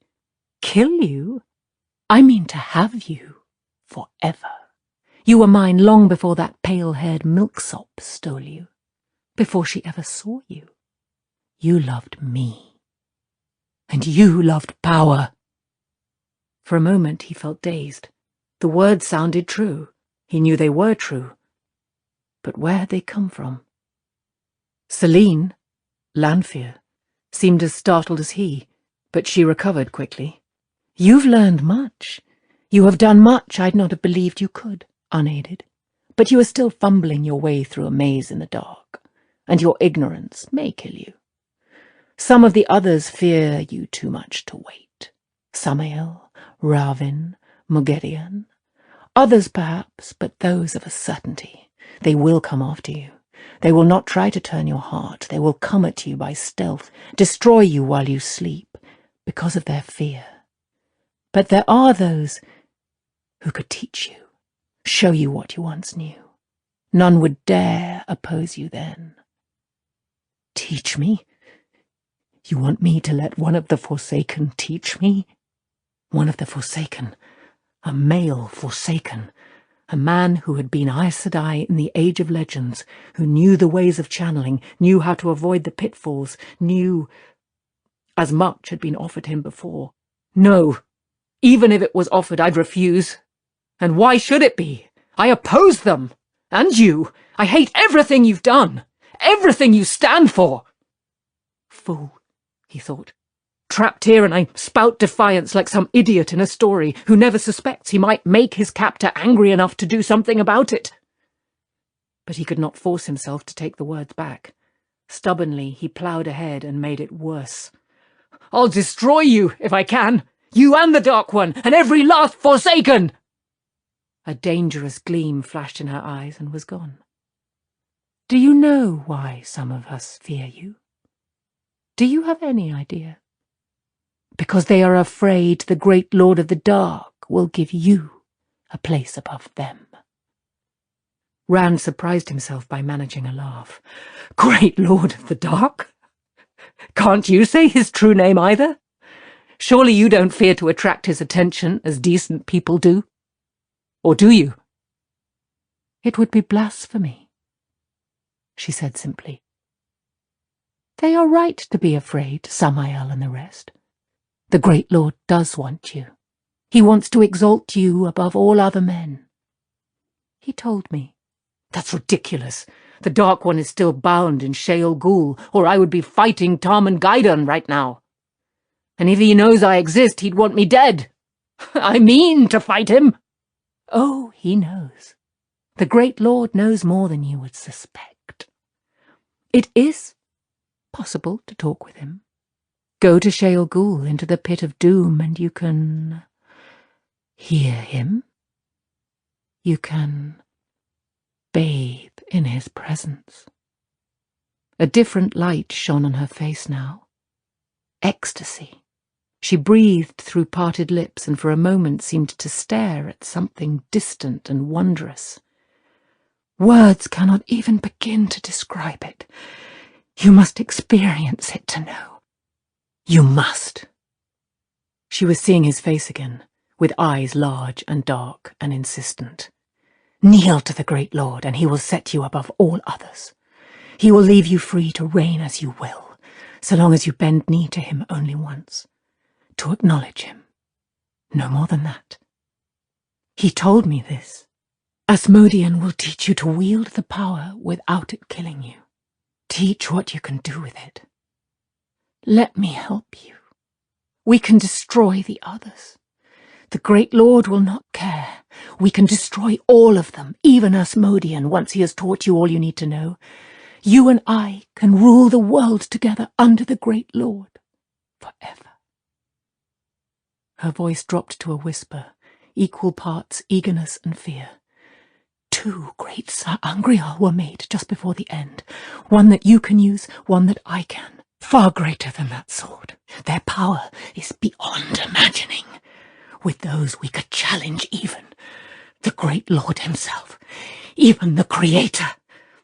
Kill you? I mean to have you. Forever. You were mine long before that pale-haired milksop stole you. Before she ever saw you. You loved me. And you loved power. For a moment he felt dazed. The words sounded true. He knew they were true. But where had they come from? Celine, Lanfear, seemed as startled as he, but she recovered quickly. You've learned much. You have done much I'd not have believed you could, unaided. But you are still fumbling your way through a maze in the dark, and your ignorance may kill you. Some of the others fear you too much to wait. Samael, Ravin, Mogedion. Others perhaps, but those of a certainty. They will come after you. They will not try to turn your heart. They will come at you by stealth, destroy you while you sleep, because of their fear. But there are those who could teach you, show you what you once knew. None would dare oppose you then. Teach me? You want me to let one of the Forsaken teach me? One of the Forsaken, a male Forsaken, a man who had been Aes Sedai in the Age of Legends, who knew the ways of channeling, knew how to avoid the pitfalls, knew... As much had been offered him before. No, even if it was offered, I'd refuse. And why should it be? I oppose them. And you. I hate everything you've done. Everything you stand for. Fool, he thought. Trapped here, and I spout defiance like some idiot in a story who never suspects he might make his captor angry enough to do something about it. But he could not force himself to take the words back. Stubbornly, he ploughed ahead and made it worse. I'll destroy you, if I can. You and the Dark One, and every last Forsaken! A dangerous gleam flashed in her eyes and was gone. Do you know why some of us fear you? Do you have any idea? Because they are afraid the great Lord of the Dark will give you a place above them. Rand surprised himself by managing a laugh. Great Lord of the Dark? Can't you say his true name either? Surely you don't fear to attract his attention as decent people do? Or do you? It would be blasphemy, she said simply. They are right to be afraid, Samael and the rest. The great Lord does want you. He wants to exalt you above all other men. He told me. That's ridiculous. The Dark One is still bound in Shael Ghul, or I would be fighting Tarman Gaidan right now. And if he knows I exist, he'd want me dead. I mean to fight him. Oh, he knows. The great Lord knows more than you would suspect. It is possible to talk with him. Go to Shael Ghul, into the pit of doom, and you can hear him. You can bathe in his presence. A different light shone on her face now. Ecstasy. She breathed through parted lips and for a moment seemed to stare at something distant and wondrous. Words cannot even begin to describe it. You must experience it to know. You must. She was seeing his face again, with eyes large and dark and insistent. Kneel to the great Lord, and he will set you above all others. He will leave you free to reign as you will, so long as you bend knee to him only once, to acknowledge him. No more than that. He told me this. Asmodean will teach you to wield the power without it killing you. Teach what you can do with it. Let me help you. We can destroy the others. The great Lord will not care. We can destroy all of them, even Asmodean, once he has taught you all you need to know. You and I can rule the world together under the great Lord, forever. Her voice dropped to a whisper, equal parts eagerness and fear. 2 great Sa'angreal were made just before the end. One that you can use, one that I can. Far greater than that sword. Their power is beyond imagining. With those we could challenge even the great Lord himself, even the Creator.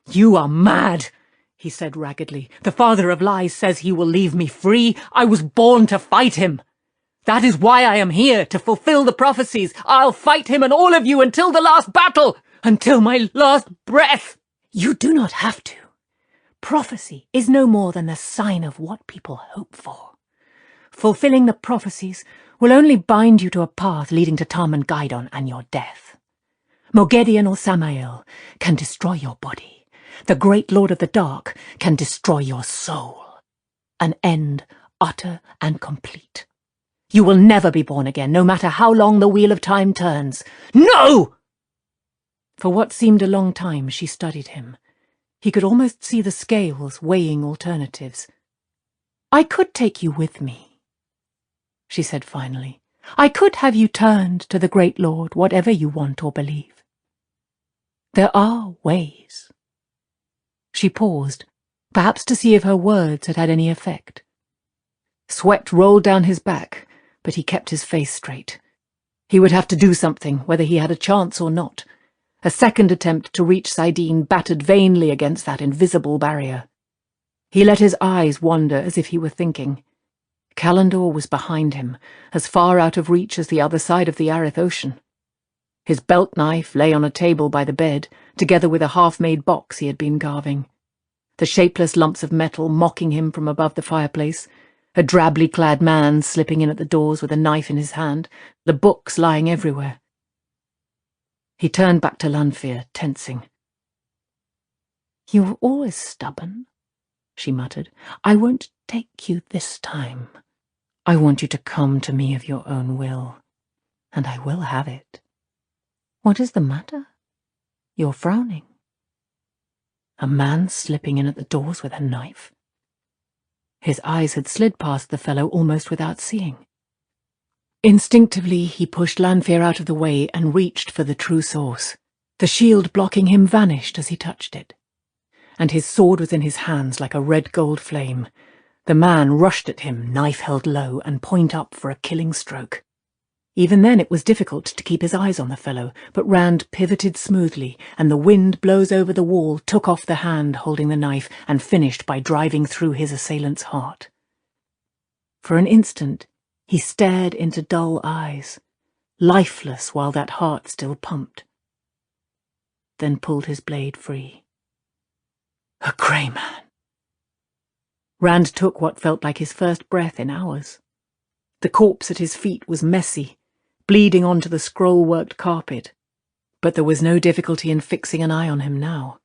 You are mad, he said raggedly. The father of lies says he will leave me free. I was born to fight him. That is why I am here, to fulfill the prophecies. I'll fight him and all of you until the last battle. Until my last breath. You do not have to. Prophecy is no more than the sign of what people hope for. Fulfilling the prophecies will only bind you to a path leading to Tarmangeddon and your death. Moghedien or Samael can destroy your body. The great Lord of the Dark can destroy your soul. An end utter and complete. You will never be born again, no matter how long the wheel of time turns. No! For what seemed a long time, she studied him. He could almost see the scales weighing alternatives. I could take you with me, she said finally. I could have you turned to the great Lord, whatever you want or believe. There are ways. She paused, perhaps to see if her words had had any effect. Sweat rolled down his back, but he kept his face straight. He would have to do something, whether he had a chance or not. A second attempt to reach Saidin battered vainly against that invisible barrier. He let his eyes wander as if he were thinking. Callandor was behind him, as far out of reach as the other side of the Arith Ocean. His belt knife lay on a table by the bed, together with a half-made box he had been carving. The shapeless lumps of metal mocking him from above the fireplace, a drably clad man slipping in at the doors with a knife in his hand, the books lying everywhere. He turned back to Lanfear, tensing. You were always stubborn, she muttered. I won't take you this time. I want you to come to me of your own will, and I will have it. What is the matter? You're frowning. A man slipping in at the doors with a knife. His eyes had slid past the fellow almost without seeing. Instinctively, he pushed Lanfear out of the way and reached for the true source. The shield blocking him vanished as he touched it, and his sword was in his hands like a red-gold flame. The man rushed at him, knife held low, and point up for a killing stroke. Even then it was difficult to keep his eyes on the fellow, but Rand pivoted smoothly, and the wind blows over the wall took off the hand holding the knife and finished by driving through his assailant's heart. For an instant, he stared into dull eyes, lifeless while that heart still pumped, then pulled his blade free. A grey man. Rand took what felt like his first breath in hours. The corpse at his feet was messy, bleeding onto the scroll-worked carpet, but there was no difficulty in fixing an eye on him now.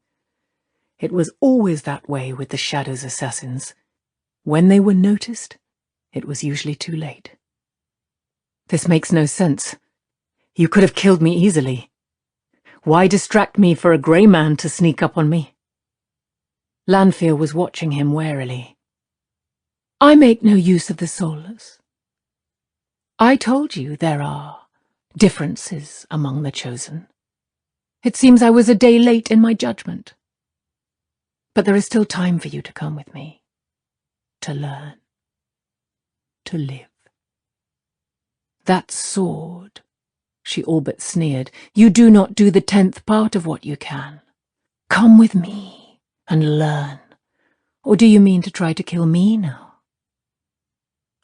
It was always that way with the Shadow's assassins. When they were noticed, it was usually too late. This makes no sense. You could have killed me easily. Why distract me for a grey man to sneak up on me? Lanfear was watching him warily. I make no use of the soulless. I told you there are differences among the chosen. It seems I was a day late in my judgment. But there is still time for you to come with me, to learn, to live. That sword, she all but sneered. You do not do the 10th part of what you can. Come with me and learn. Or do you mean to try to kill me now?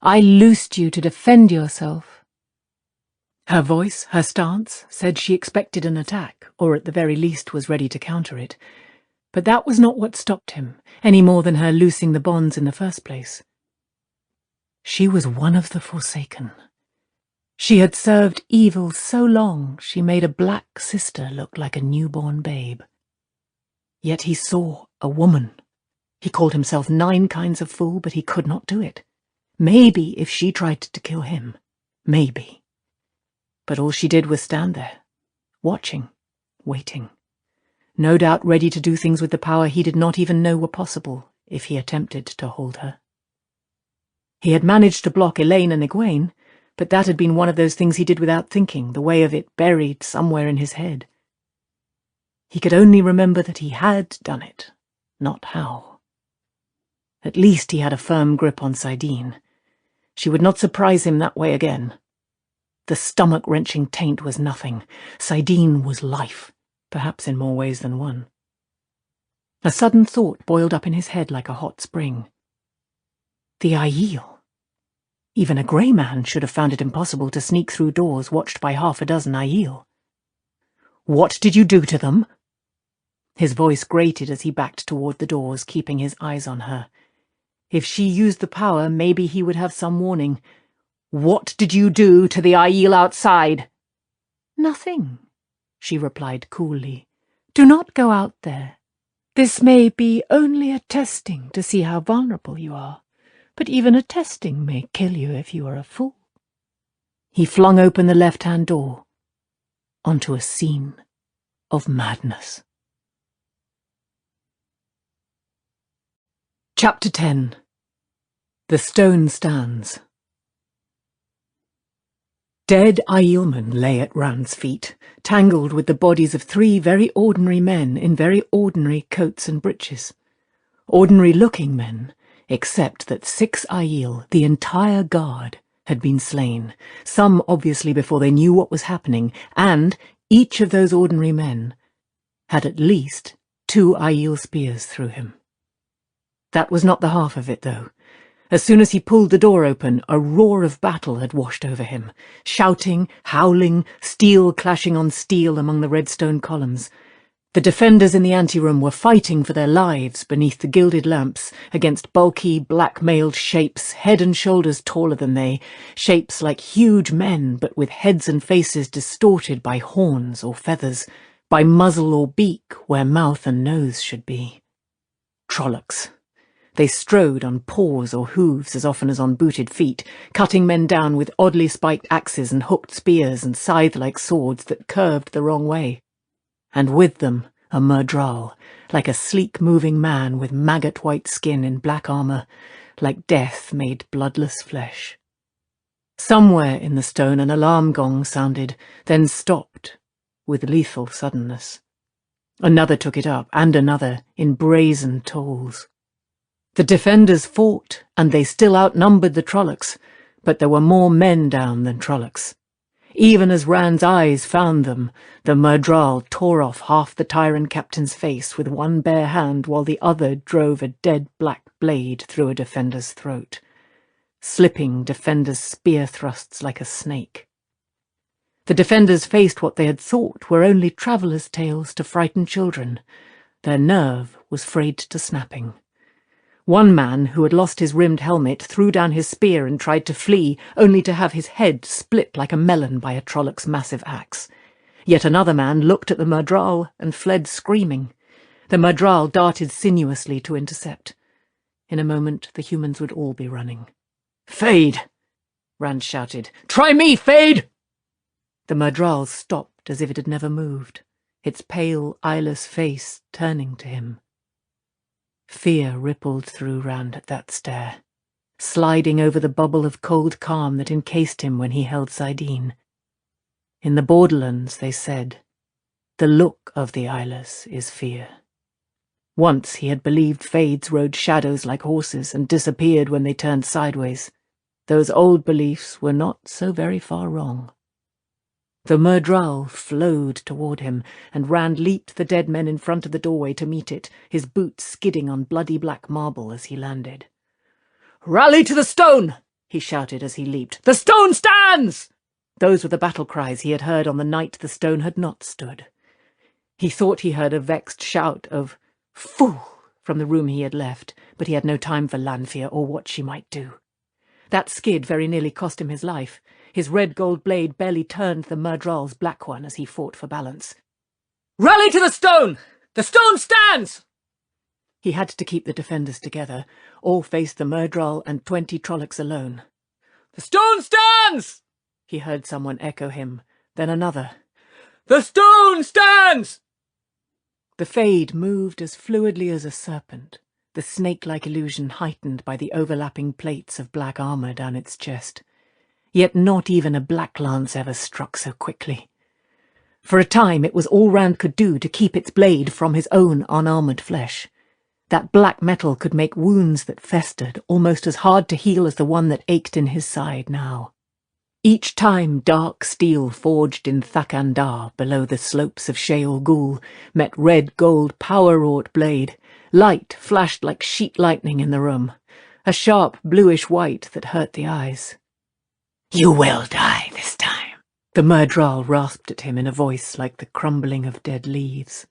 I loosed you to defend yourself. Her voice, her stance, said she expected an attack, or at the very least was ready to counter it. But that was not what stopped him, any more than her loosing the bonds in the first place. She was one of the Forsaken. She had served evil so long she made a black sister look like a newborn babe. Yet he saw a woman. He called himself 9 kinds of fool, but he could not do it. Maybe if she tried to kill him. Maybe. But all she did was stand there, watching, waiting. No doubt ready to do things with the power he did not even know were possible if he attempted to hold her. He had managed to block Elaine and Egwene, but that had been one of those things he did without thinking, the way of it buried somewhere in his head. He could only remember that he had done it, not how. At least he had a firm grip on Saidine. She would not surprise him that way again. The stomach-wrenching taint was nothing. Saidine was life, perhaps in more ways than one. A sudden thought boiled up in his head like a hot spring. The Aiel. Even a grey man should have found it impossible to sneak through doors watched by 6 Aiel. What did you do to them? His voice grated as he backed toward the doors, keeping his eyes on her. If she used the power, maybe he would have some warning. What did you do to the Aiel outside? Nothing, she replied coolly. Do not go out there. This may be only a testing to see how vulnerable you are, but even a testing may kill you if you are a fool. He flung open the left-hand door onto a scene of madness. Chapter 10. The Stone Stands. Dead Aielmen lay at Rand's feet, tangled with the bodies of 3 very ordinary men in very ordinary coats and breeches. Ordinary-looking men, except that 6 Aiel, the entire guard, had been slain, some obviously before they knew what was happening, and each of those ordinary men had at least 2 Aiel spears through him. That was not the half of it, though. As soon as he pulled the door open, a roar of battle had washed over him, shouting, howling, steel clashing on steel among the red stone columns. The defenders in the anteroom were fighting for their lives beneath the gilded lamps against bulky, black-mailed shapes, head and shoulders taller than they, shapes like huge men but with heads and faces distorted by horns or feathers, by muzzle or beak where mouth and nose should be. Trollocs. They strode on paws or hooves as often as on booted feet, cutting men down with oddly spiked axes and hooked spears and scythe-like swords that curved the wrong way. And with them a Myrddraal, like a sleek-moving man with maggot-white skin in black armour, like death made bloodless flesh. Somewhere in the stone an alarm gong sounded, then stopped, with lethal suddenness. Another took it up, and another, in brazen tolls. The defenders fought, and they still outnumbered the Trollocs, but there were more men down than Trollocs. Even as Rand's eyes found them, the Myrddraal tore off half the tyrant captain's face with one bare hand while the other drove a dead black blade through a defender's throat, slipping defenders' spear thrusts like a snake. The defenders faced what they had thought were only travellers' tales to frighten children. Their nerve was frayed to snapping. One man, who had lost his rimmed helmet, threw down his spear and tried to flee, only to have his head split like a melon by a Trolloc's massive axe. Yet another man looked at the Myrddraal and fled screaming. The Myrddraal darted sinuously to intercept. In a moment the humans would all be running. "Fade!" Rand shouted. "Try me, Fade!" The Myrddraal stopped as if it had never moved, its pale, eyeless face turning to him. Fear rippled through Rand at that stare, sliding over the bubble of cold calm that encased him when he held Saidine. In the Borderlands, they said, the look of the eyeless is fear. Once he had believed Fades rode shadows like horses and disappeared when they turned sideways. Those old beliefs were not so very far wrong. The Myrddraal flowed toward him, and Rand leaped the dead men in front of the doorway to meet it, his boots skidding on bloody black marble as he landed. "Rally to the stone!" he shouted as he leaped. "The stone stands!" Those were the battle cries he had heard on the night the stone had not stood. He thought he heard a vexed shout of "Fool!" from the room he had left, but he had no time for Lanfear or what she might do. That skid very nearly cost him his life. His red-gold blade barely turned the Myrddraal's black one as he fought for balance. "Rally to the stone! The stone stands!" He had to keep the defenders together. All faced the Myrddraal and 20 Trollocs alone. "The stone stands!" he heard someone echo him, then another. "The stone stands!" The Fade moved as fluidly as a serpent, the snake-like illusion heightened by the overlapping plates of black armour down its chest. Yet not even a black lance ever struck so quickly. For a time it was all Rand could do to keep its blade from his own unarmoured flesh. That black metal could make wounds that festered almost as hard to heal as the one that ached in his side now. Each time dark steel forged in Thakandar below the slopes of Sheol Ghul met red-gold power-wrought blade, light flashed like sheet lightning in the room, a sharp bluish-white that hurt the eyes. "You will die this time," the Myrddraal rasped at him in a voice like the crumbling of dead leaves.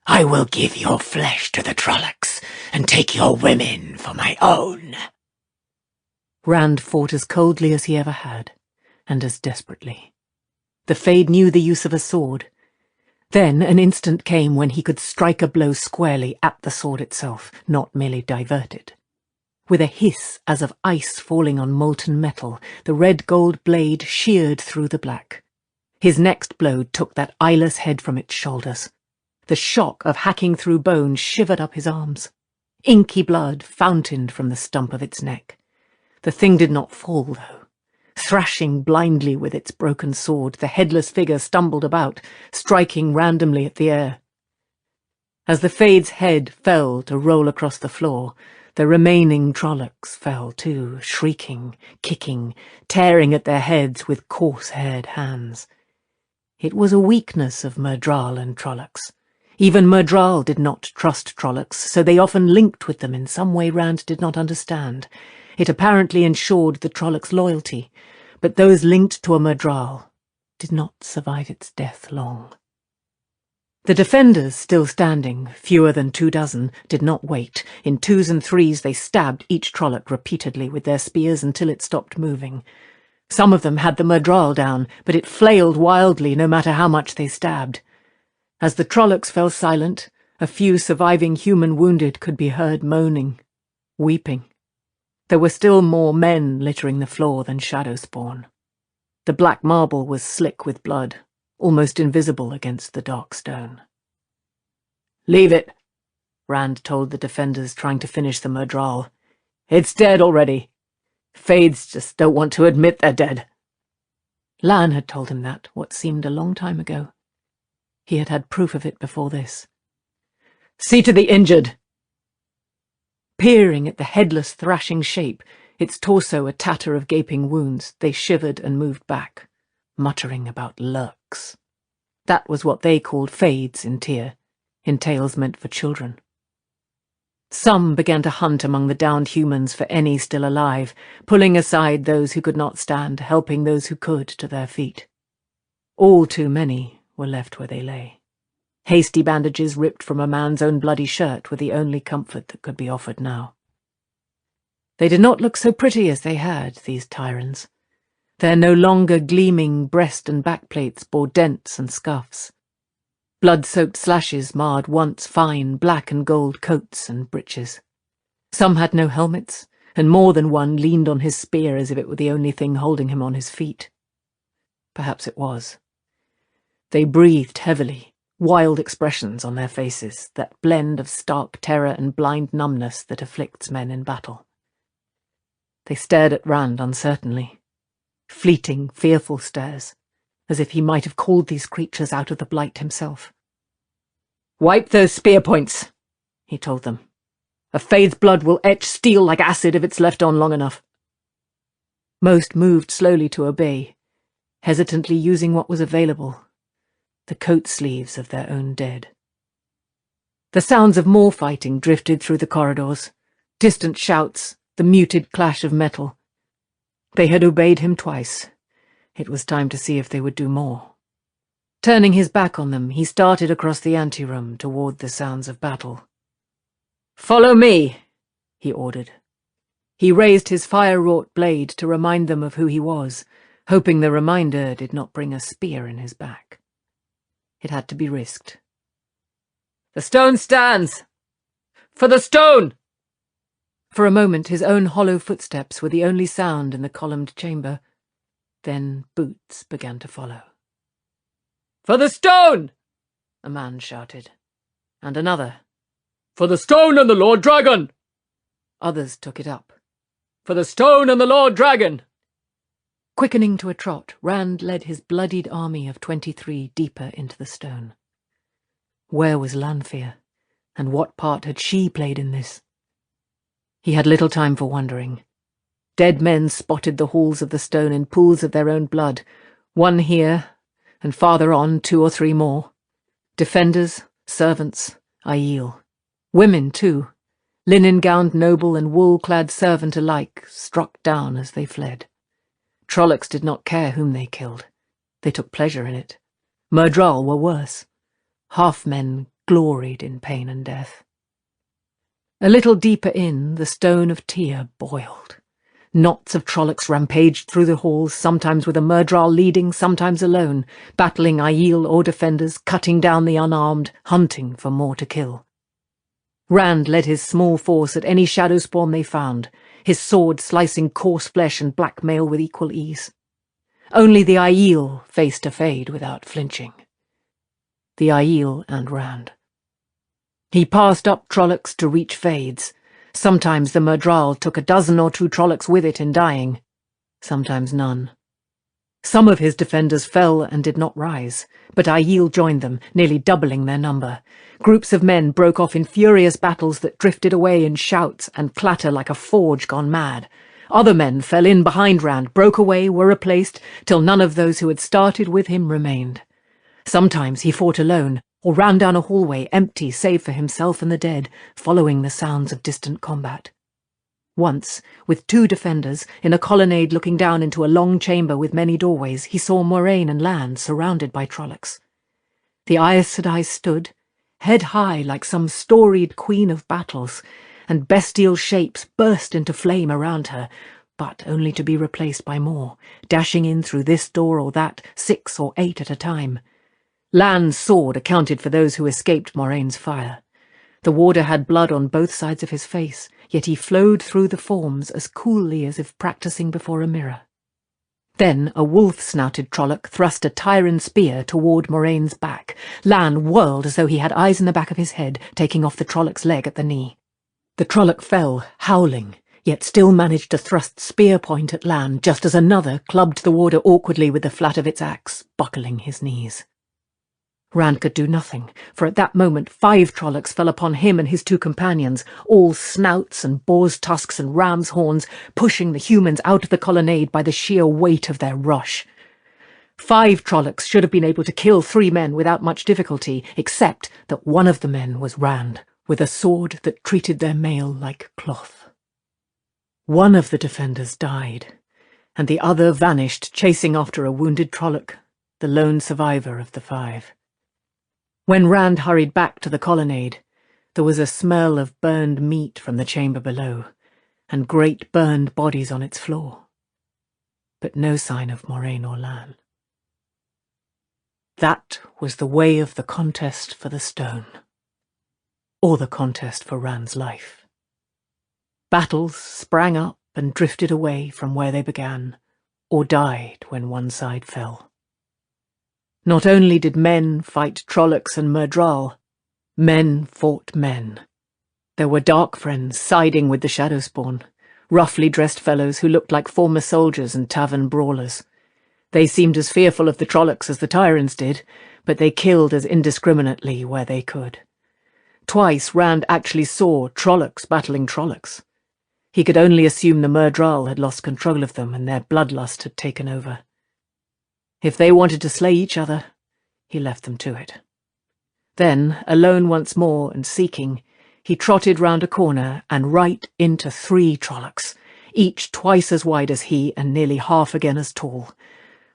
"I will give your flesh to the Trollocs and take your women for my own." Rand fought as coldly as he ever had, and as desperately. The Fade knew the use of a sword. Then an instant came when he could strike a blow squarely at the sword itself, not merely divert it. With a hiss as of ice falling on molten metal, the red-gold blade sheared through the black. His next blow took that eyeless head from its shoulders. The shock of hacking through bone shivered up his arms. Inky blood fountained from the stump of its neck. The thing did not fall, though. Thrashing blindly with its broken sword, the headless figure stumbled about, striking randomly at the air. As the Fade's head fell to roll across the floor, the remaining Trollocs fell too, shrieking, kicking, tearing at their heads with coarse-haired hands. It was a weakness of Myrddraal and Trollocs. Even Myrddraal did not trust Trollocs, so they often linked with them in some way Rand did not understand. It apparently ensured the Trollocs' loyalty, but those linked to a Myrddraal did not survive its death long. The defenders, still standing, fewer than 24, did not wait. In 2s and 3s they stabbed each Trolloc repeatedly with their spears until it stopped moving. Some of them had the Myrddraal down, but it flailed wildly no matter how much they stabbed. As the Trollocs fell silent, a few surviving human wounded could be heard moaning, weeping. There were still more men littering the floor than shadow spawn. The black marble was slick with blood, almost invisible against the dark stone. "Leave it," Rand told the defenders trying to finish the Myrddraal. "It's dead already. Fades just don't want to admit they're dead." Lan had told him that, what seemed a long time ago. He had had proof of it before this. "See to the injured." Peering at the headless, thrashing shape, its torso a tatter of gaping wounds, they shivered and moved back, muttering about lurks. That was what they called Fades in Tyr, in tales meant for children. Some began to hunt among the downed humans for any still alive, pulling aside those who could not stand, helping those who could to their feet. All too many were left where they lay. Hasty bandages ripped from a man's own bloody shirt were the only comfort that could be offered now. They did not look so pretty as they had, these tyrants. Their no longer gleaming breast and backplates bore dents and scuffs. Blood-soaked slashes marred once fine black and gold coats and breeches. Some had no helmets, and more than one leaned on his spear as if it were the only thing holding him on his feet. Perhaps it was. They breathed heavily, wild expressions on their faces, that blend of stark terror and blind numbness that afflicts men in battle. They stared at Rand uncertainly. Fleeting, fearful stares, as if he might have called these creatures out of the blight himself. "Wipe those spear points," he told them. "A Fade's blood will etch steel like acid if it's left on long enough." Most moved slowly to obey, hesitantly using what was available, the coat sleeves of their own dead. The sounds of more fighting drifted through the corridors, distant shouts, the muted clash of metal. They had obeyed him twice. It was time to see if they would do more. Turning his back on them, he started across the anteroom toward the sounds of battle. "Follow me," he ordered. He raised his fire-wrought blade to remind them of who he was, hoping the reminder did not bring a spear in his back. It had to be risked. "The stone stands! For the stone!" For a moment his own hollow footsteps were the only sound in the columned chamber. Then boots began to follow. "For the stone!" a man shouted, and another. "For the stone and the Lord Dragon!" Others took it up. "For the stone and the Lord Dragon!" Quickening to a trot, Rand led his bloodied army of 23 deeper into the stone. Where was Lanfear, and what part had she played in this? He had little time for wondering. Dead men spotted the halls of the stone in pools of their own blood, one here, and farther on 2 or 3 more. Defenders, servants, Aiel. Women, too, linen-gowned noble and wool-clad servant alike, struck down as they fled. Trollocs did not care whom they killed. They took pleasure in it. Myrddraal were worse. Half-men gloried in pain and death. A little deeper in, the stone of Tyr boiled. Knots of Trollocs rampaged through the halls, sometimes with a Myrddraal leading, sometimes alone, battling Aiel or defenders, cutting down the unarmed, hunting for more to kill. Rand led his small force at any shadow spawn they found, his sword slicing coarse flesh and blackmail with equal ease. Only the Aiel faced a fade without flinching. The Aiel and Rand. He passed up Trollocs to reach fades. Sometimes the Myrddraal took a dozen or 2 Trollocs with it in dying, sometimes none. Some of his defenders fell and did not rise, but Aiel joined them, nearly doubling their number. Groups of men broke off in furious battles that drifted away in shouts and clatter like a forge gone mad. Other men fell in behind Rand, broke away, were replaced, till none of those who had started with him remained. Sometimes he fought alone, or ran down a hallway empty save for himself and the dead, following the sounds of distant combat. Once, with 2 defenders, in a colonnade looking down into a long chamber with many doorways, he saw Moraine and Lan surrounded by Trollocs. The Aes Sedai stood, head high like some storied queen of battles, and bestial shapes burst into flame around her, but only to be replaced by more, dashing in through this door or that, 6 or 8 at a time. Lan's sword accounted for those who escaped Moraine's fire. The warder had blood on both sides of his face, yet he flowed through the forms as coolly as if practicing before a mirror. Then a wolf-snouted Trolloc thrust a Tyran spear toward Moraine's back. Lan whirled as though he had eyes in the back of his head, taking off the Trolloc's leg at the knee. The Trolloc fell, howling, yet still managed to thrust spear point at Lan just as another clubbed the warder awkwardly with the flat of its axe, buckling his knees. Rand could do nothing, for at that moment 5 Trollocs fell upon him and his 2 companions, all snouts and boar's tusks and ram's horns, pushing the humans out of the colonnade by the sheer weight of their rush. 5 Trollocs should have been able to kill 3 men without much difficulty, except that one of the men was Rand, with a sword that treated their mail like cloth. One of the defenders died, and the other vanished, chasing after a wounded Trolloc, the lone survivor of the 5. When Rand hurried back to the colonnade, there was a smell of burned meat from the chamber below, and great burned bodies on its floor. But no sign of Moraine or Lan. That was the way of the contest for the stone, or the contest for Rand's life. Battles sprang up and drifted away from where they began, or died when one side fell. Not only did men fight Trollocs and Myrddraal, men fought men. There were dark friends siding with the Shadowspawn, roughly dressed fellows who looked like former soldiers and tavern brawlers. They seemed as fearful of the Trollocs as the Tyrants did, but they killed as indiscriminately where they could. Twice Rand actually saw Trollocs battling Trollocs. He could only assume the Myrddraal had lost control of them and their bloodlust had taken over. If they wanted to slay each other, he left them to it. Then, alone once more and seeking, he trotted round a corner and right into 3 Trollocs, each twice as wide as he and nearly half again as tall.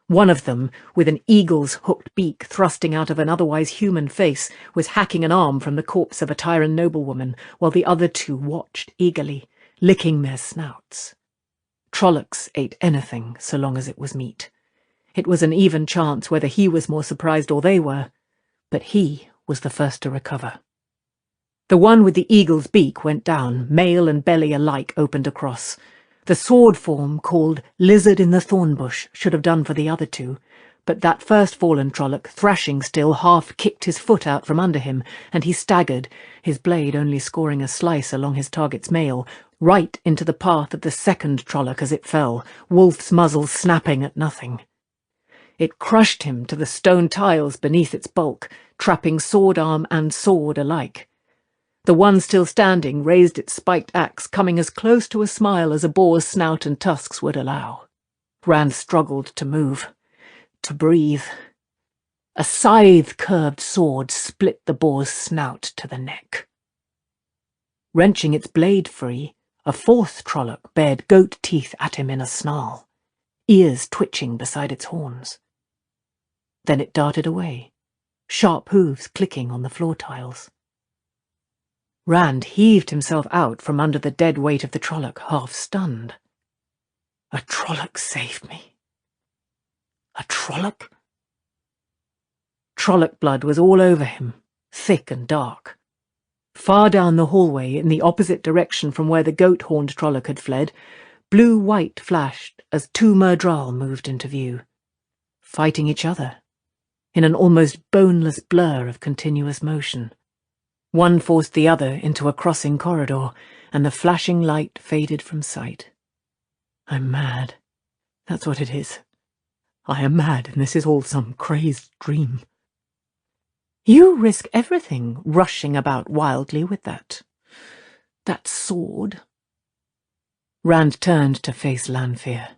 One of them, with an eagle's hooked beak thrusting out of an otherwise human face, was hacking an arm from the corpse of a Tyrant noblewoman, while the other 2 watched eagerly, licking their snouts. Trollocs ate anything so long as it was meat. It was an even chance whether he was more surprised or they were, but he was the first to recover. The one with the eagle's beak went down, mail and belly alike opened across. The sword form, called Lizard in the Thornbush, should have done for the other 2, but that first fallen Trolloc, thrashing still, half kicked his foot out from under him, and he staggered, his blade only scoring a slice along his target's mail, right into the path of the second Trolloc as it fell, Wolf's muzzle snapping at nothing. It crushed him to the stone tiles beneath its bulk, trapping sword arm and sword alike. The one still standing raised its spiked axe, coming as close to a smile as a boar's snout and tusks would allow. Rand struggled to move, to breathe. A scythe-curved sword split the boar's snout to the neck. Wrenching its blade free, a 4th Trolloc bared goat teeth at him in a snarl, ears twitching beside its horns. Then it darted away, sharp hooves clicking on the floor tiles. Rand heaved himself out from under the dead weight of the Trolloc, half stunned. A Trolloc saved me. A Trolloc? Trolloc blood was all over him, thick and dark. Far down the hallway, in the opposite direction from where the goat-horned Trolloc had fled, blue-white flashed as 2 Myrddraal moved into view, fighting each other, in an almost boneless blur of continuous motion. One forced the other into a crossing corridor, and the flashing light faded from sight. I'm mad. That's what it is. I am mad, and this is all some crazed dream. You risk everything, rushing about wildly with that sword. Rand turned to face Lanfear.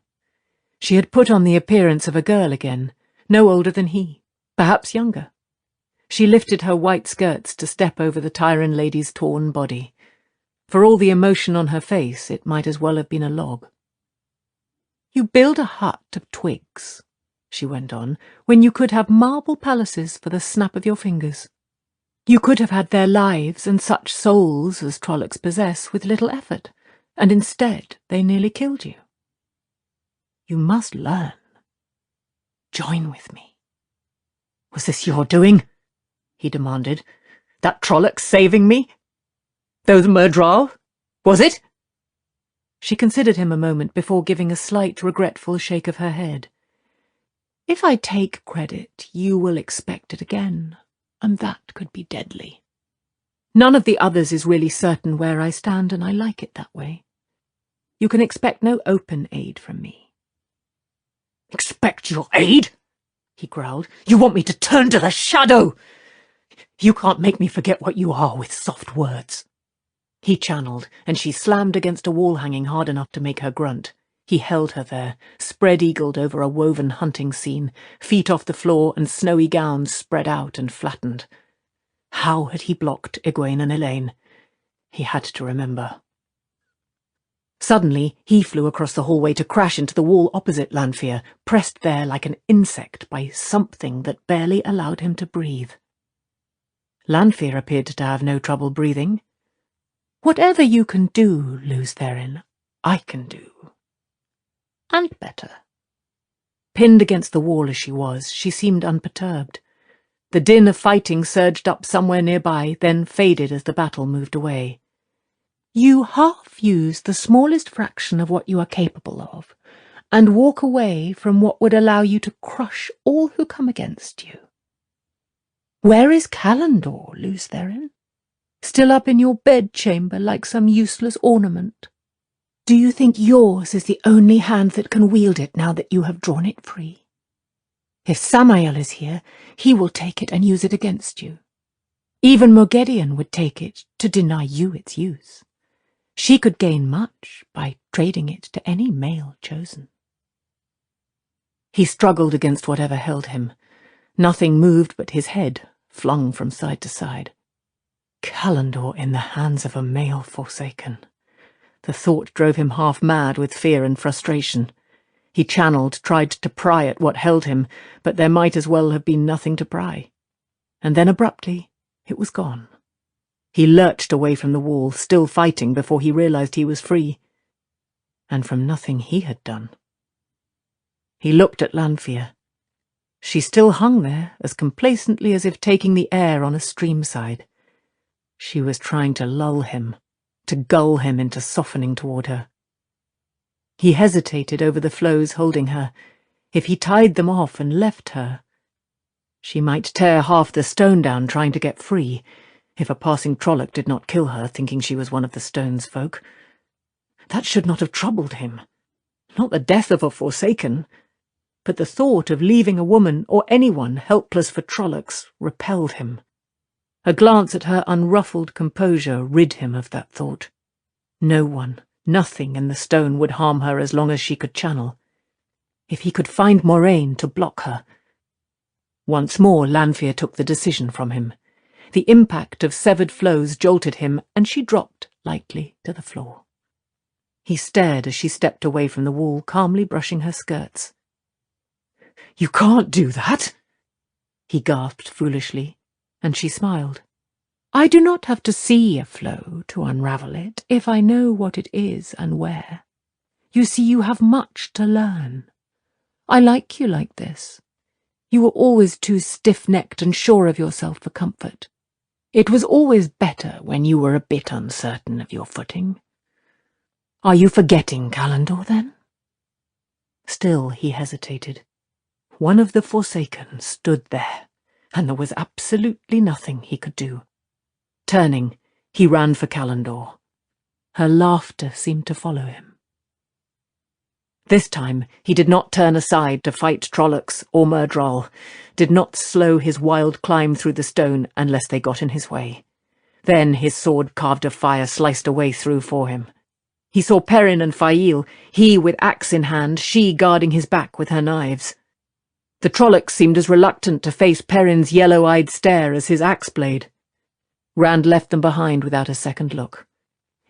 She had put on the appearance of a girl again, no older than he, perhaps younger. She lifted her white skirts to step over the Tyrant lady's torn body. For all the emotion on her face, it might as well have been a log. You build a hut of twigs, she went on, when you could have marble palaces for the snap of your fingers. You could have had their lives and such souls as Trollocs possess with little effort, and instead they nearly killed you. You must learn. Join with me. Was this your doing? He demanded. That Trolloc saving me? Those Myrddraal? Was it? She considered him a moment before giving a slight, regretful shake of her head. If I take credit, you will expect it again, and that could be deadly. None of the others is really certain where I stand, and I like it that way. You can expect no open aid from me. Expect your aid? He growled. You want me to turn to the shadow? You can't make me forget what you are with soft words. He channeled, and she slammed against a wall hanging hard enough to make her grunt. He held her there, spread-eagled over a woven hunting scene, feet off the floor and snowy gowns spread out and flattened. How had he blocked Egwene and Elaine? He had to remember. Suddenly, he flew across the hallway to crash into the wall opposite Lanfear, pressed there like an insect by something that barely allowed him to breathe. Lanfear appeared to have no trouble breathing. Whatever you can do, Luz Therin, I can do. And better. Pinned against the wall as she was, she seemed unperturbed. The din of fighting surged up somewhere nearby, then faded as the battle moved away. You half use the smallest fraction of what you are capable of, and walk away from what would allow you to crush all who come against you. Where is Callandor, Luz Therin? Still up in your bedchamber like some useless ornament? Do you think yours is the only hand that can wield it now that you have drawn it free? If Samael is here, he will take it and use it against you. Even Morgedion would take it to deny you its use. She could gain much by trading it to any male chosen. He struggled against whatever held him. Nothing moved but his head, flung from side to side. Callandor in the hands of a male Forsaken. The thought drove him half mad with fear and frustration. He channeled, tried to pry at what held him, but there might as well have been nothing to pry. And then abruptly, it was gone. He lurched away from the wall, still fighting before he realized he was free. And from nothing he had done. He looked at Lanfear. She still hung there, as complacently as if taking the air on a streamside. She was trying to lull him, to gull him into softening toward her. He hesitated over the floes holding her. If he tied them off and left her, she might tear half the stone down trying to get free, if a passing Trolloc did not kill her, thinking she was one of the stone's folk. That should not have troubled him. Not the death of a Forsaken, but the thought of leaving a woman or anyone helpless for Trollocs repelled him. A glance at her unruffled composure rid him of that thought. No one, nothing in the stone would harm her as long as she could channel. If he could find Moraine to block her. Once more Lanfear took the decision from him. The impact of severed flows jolted him, and she dropped lightly to the floor. He stared as she stepped away from the wall, calmly brushing her skirts. "You can't do that!" he gasped foolishly, and she smiled. "I do not have to see a flow to unravel it, if I know what it is and where. You see, you have much to learn. I like you like this. You were always too stiff-necked and sure of yourself for comfort. It was always better when you were a bit uncertain of your footing. Are you forgetting Callandor, then?" Still he hesitated. One of the Forsaken stood there, and there was absolutely nothing he could do. Turning, he ran for Callandor. Her laughter seemed to follow him. This time he did not turn aside to fight Trollocs or Myrddraal, did not slow his wild climb through the stone unless they got in his way. Then his sword carved of fire sliced a way through for him. He saw Perrin and Fail, he with axe in hand, she guarding his back with her knives. The Trollocs seemed as reluctant to face Perrin's yellow-eyed stare as his axe-blade. Rand left them behind without a second look.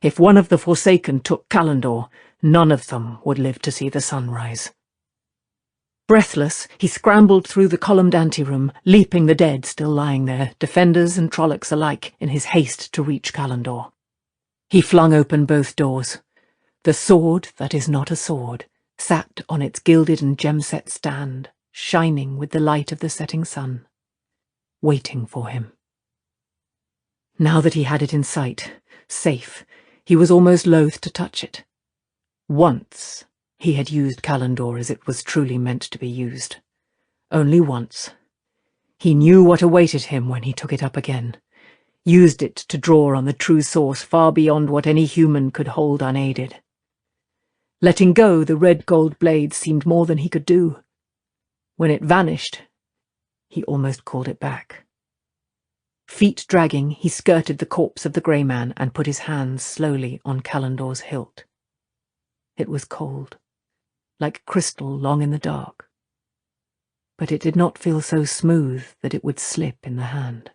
If one of the Forsaken took Callandor, none of them would live to see the sunrise. Breathless, he scrambled through the columned anteroom, leaping the dead still lying there, defenders and Trollocs alike, in his haste to reach Callandor. He flung open both doors. The sword that is not a sword sat on its gilded and gem-set stand, shining with the light of the setting sun, waiting for him. Now that he had it in sight, safe, he was almost loath to touch it. Once he had used Callandor as it was truly meant to be used. Only once. He knew what awaited him when he took it up again, used it to draw on the true source far beyond what any human could hold unaided. Letting go the red-gold blade seemed more than he could do. When it vanished, he almost called it back. Feet dragging, he skirted the corpse of the grey man and put his hands slowly on Callandor's hilt. It was cold, like crystal long in the dark, but it did not feel so smooth that it would slip in the hand.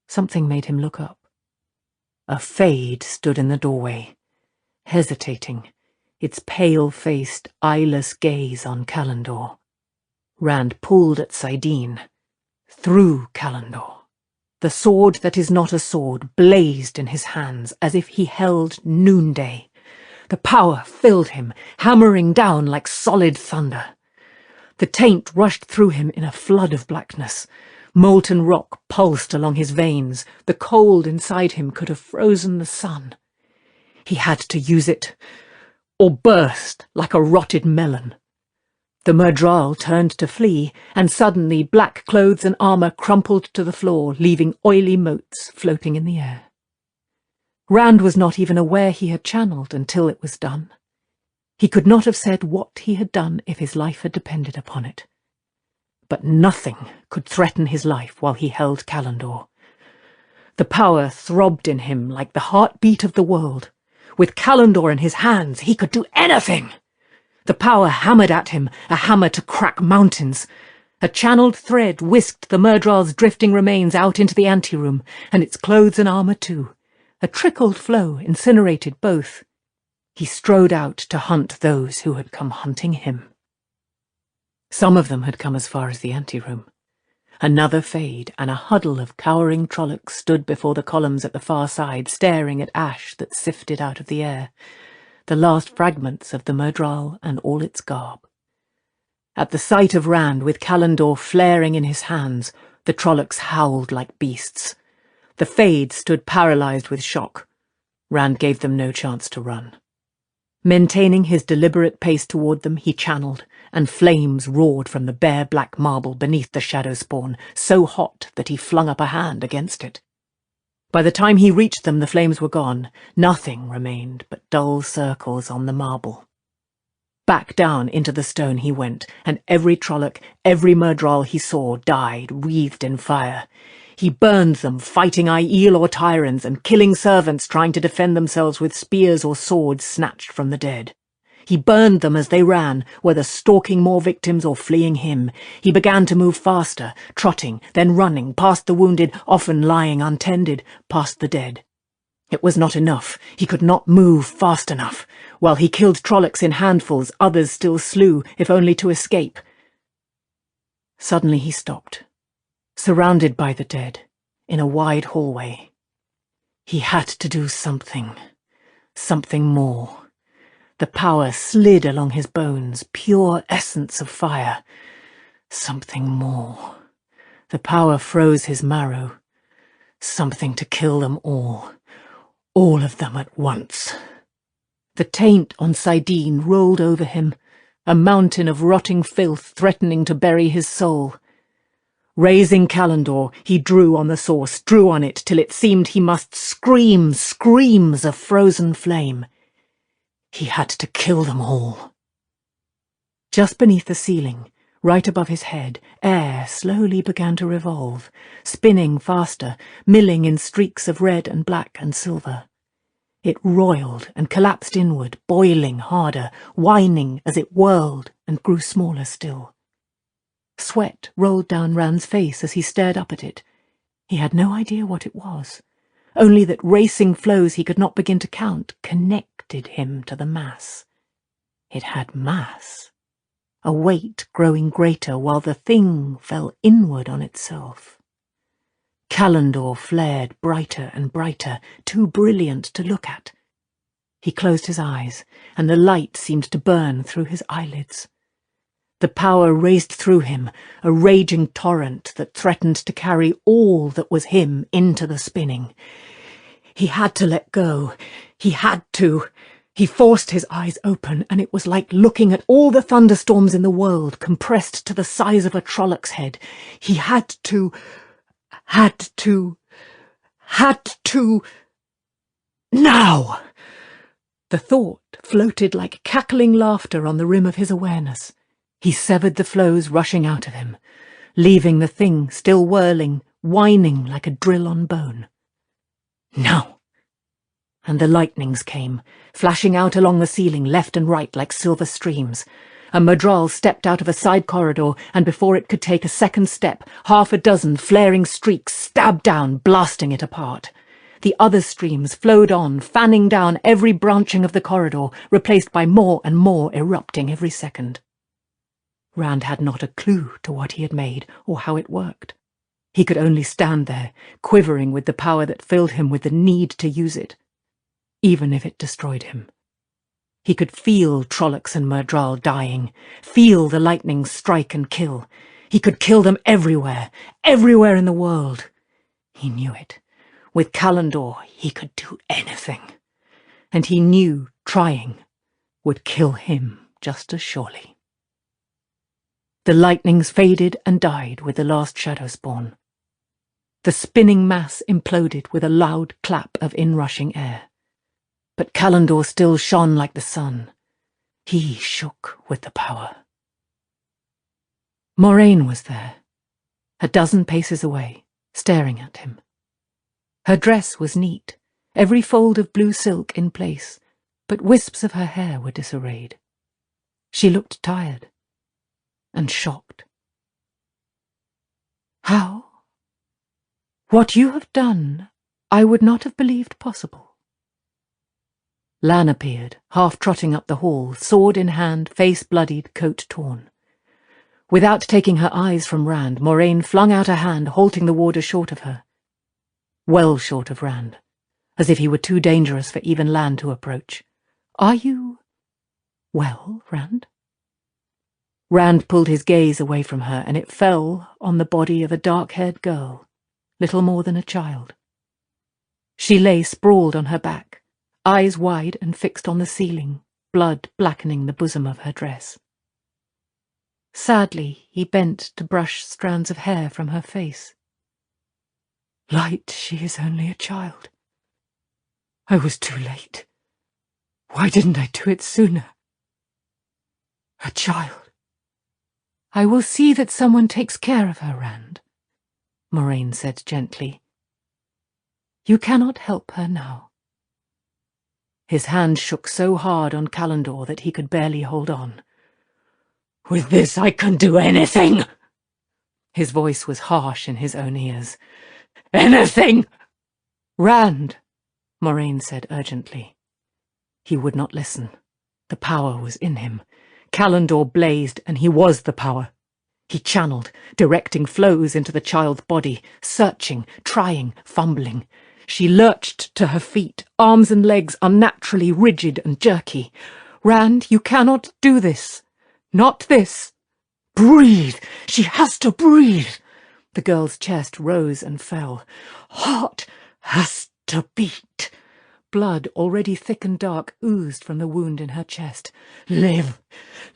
Something made him look up. A Fade stood in the doorway, hesitating, its pale-faced, eyeless gaze on Callandor. Rand pulled at Saidin, through Callandor. The sword that is not a sword blazed in his hands as if he held noonday. The power filled him, hammering down like solid thunder. The taint rushed through him in a flood of blackness. Molten rock pulsed along his veins. The cold inside him could have frozen the sun. He had to use it, or burst like a rotted melon. The Myrddraal turned to flee, and suddenly black clothes and armour crumpled to the floor, leaving oily motes floating in the air. Rand was not even aware he had channeled until it was done. He could not have said what he had done if his life had depended upon it. But nothing could threaten his life while he held Callandor. The power throbbed in him like the heartbeat of the world. With Callandor in his hands, he could do anything. The power hammered at him, a hammer to crack mountains. A channeled thread whisked the Murdral's drifting remains out into the anteroom, and its clothes and armour too. A trickled flow incinerated both. He strode out to hunt those who had come hunting him. Some of them had come as far as the anteroom. Another fade, and a huddle of cowering Trollocs stood before the columns at the far side, staring at ash that sifted out of the air, the last fragments of the Murdral and all its garb. At the sight of Rand, with Callandor flaring in his hands, the Trollocs howled like beasts. The fade stood paralysed with shock. Rand gave them no chance to run. Maintaining his deliberate pace toward them, he channeled, and flames roared from the bare black marble beneath the shadow spawn, so hot that he flung up a hand against it. By the time he reached them, the flames were gone. Nothing remained but dull circles on the marble. Back down into the stone he went, and every Trolloc, every Murdral he saw died, wreathed in fire. He burned them, fighting Aiel or Tyrants, and killing servants trying to defend themselves with spears or swords snatched from the dead. He burned them as they ran, whether stalking more victims or fleeing him. He began to move faster, trotting, then running, past the wounded, often lying untended, past the dead. It was not enough. He could not move fast enough. While he killed Trollocs in handfuls, others still slew, if only to escape. Suddenly he stopped, surrounded by the dead, in a wide hallway. He had to do something more. The power slid along his bones, pure essence of fire. Something more. The power froze his marrow. Something to kill them all of them at once. The taint on Sidene rolled over him, a mountain of rotting filth threatening to bury his soul. Raising Callandor, he drew on the source, drew on it till it seemed he must scream screams of frozen flame. He had to kill them all. Just beneath the ceiling, right above his head, air slowly began to revolve, spinning faster, milling in streaks of red and black and silver. It roiled and collapsed inward, boiling harder, whining as it whirled and grew smaller still. Sweat rolled down Rand's face as he stared up at it. He had no idea what it was, only that racing flows he could not begin to count connected him to the mass. It had mass, a weight growing greater while the thing fell inward on itself. Callandor flared brighter and brighter, too brilliant to look at. He closed his eyes, and the light seemed to burn through his eyelids. The power raced through him, a raging torrent that threatened to carry all that was him into the spinning. He had to let go. He had to. He forced his eyes open, and it was like looking at all the thunderstorms in the world compressed to the size of a Trolloc's head. He had to... Now! The thought floated like cackling laughter on the rim of his awareness. He severed the flows rushing out of him, leaving the thing still whirling, whining like a drill on bone. Now! And the lightnings came, flashing out along the ceiling left and right like silver streams. A Murdral stepped out of a side corridor, and before it could take a second step, 6 flaring streaks stabbed down, blasting it apart. The other streams flowed on, fanning down every branching of the corridor, replaced by more and more erupting every second. Rand had not a clue to what he had made or how it worked. He could only stand there, quivering with the power that filled him with the need to use it, even if it destroyed him. He could feel Trollocs and Murdral dying, feel the lightning strike and kill. He could kill them everywhere, everywhere in the world. He knew it. With Callandor, he could do anything. And he knew trying would kill him just as surely. The lightnings faded and died with the last shadow spawn. The spinning mass imploded with a loud clap of inrushing air. But Callandor still shone like the sun. He shook with the power. Moraine was there, 12 paces away, staring at him. Her dress was neat, every fold of blue silk in place, but wisps of her hair were disarrayed. She looked tired and shocked. How? What you have done, I would not have believed possible. Lan appeared, half trotting up the hall, sword in hand, face bloodied, coat torn. Without taking her eyes from Rand, Moraine flung out a hand, halting the warder short of her. Well short of Rand, as if he were too dangerous for even Lan to approach. Are you well, Rand? Rand pulled his gaze away from her, and it fell on the body of a dark-haired girl, little more than a child. She lay sprawled on her back, eyes wide and fixed on the ceiling, blood blackening the bosom of her dress. Sadly, he bent to brush strands of hair from her face. Light, she is only a child. I was too late. Why didn't I do it sooner? A child. I will see that someone takes care of her, Rand, Moraine said gently. You cannot help her now. His hand shook so hard on Callandor that he could barely hold on. With this I can do anything! His voice was harsh in his own ears. Anything! Rand, Moraine said urgently. He would not listen. The power was in him. Callandor blazed, and he was the power. He channeled, directing flows into the child's body, searching, trying, fumbling. She lurched to her feet, arms and legs unnaturally rigid and jerky. Rand, you cannot do this. Not this. Breathe! She has to breathe! The girl's chest rose and fell. Heart has to beat. Blood, already thick and dark, oozed from the wound in her chest. Live!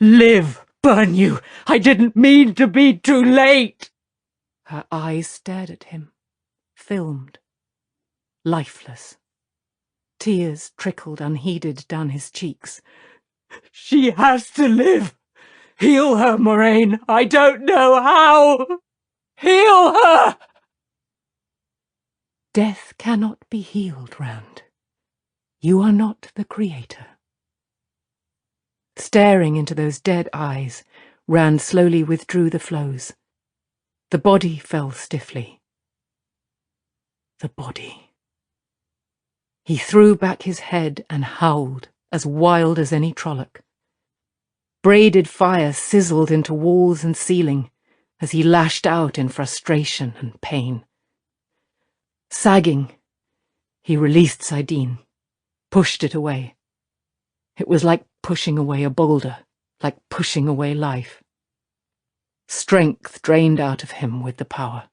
Live! Burn you! I didn't mean to be too late! Her eyes stared at him, filmed, lifeless. Tears trickled unheeded down his cheeks. She has to live! Heal her, Moraine! I don't know how! Heal her! Death cannot be healed, Rand. You are not the creator. Staring into those dead eyes, Rand slowly withdrew the flows. The body fell stiffly. The body. He threw back his head and howled, as wild as any Trolloc. Braided fire sizzled into walls and ceiling as he lashed out in frustration and pain. Sagging, he released Saidin, pushed it away. It was like pushing away a boulder, like pushing away life. Strength drained out of him with the power.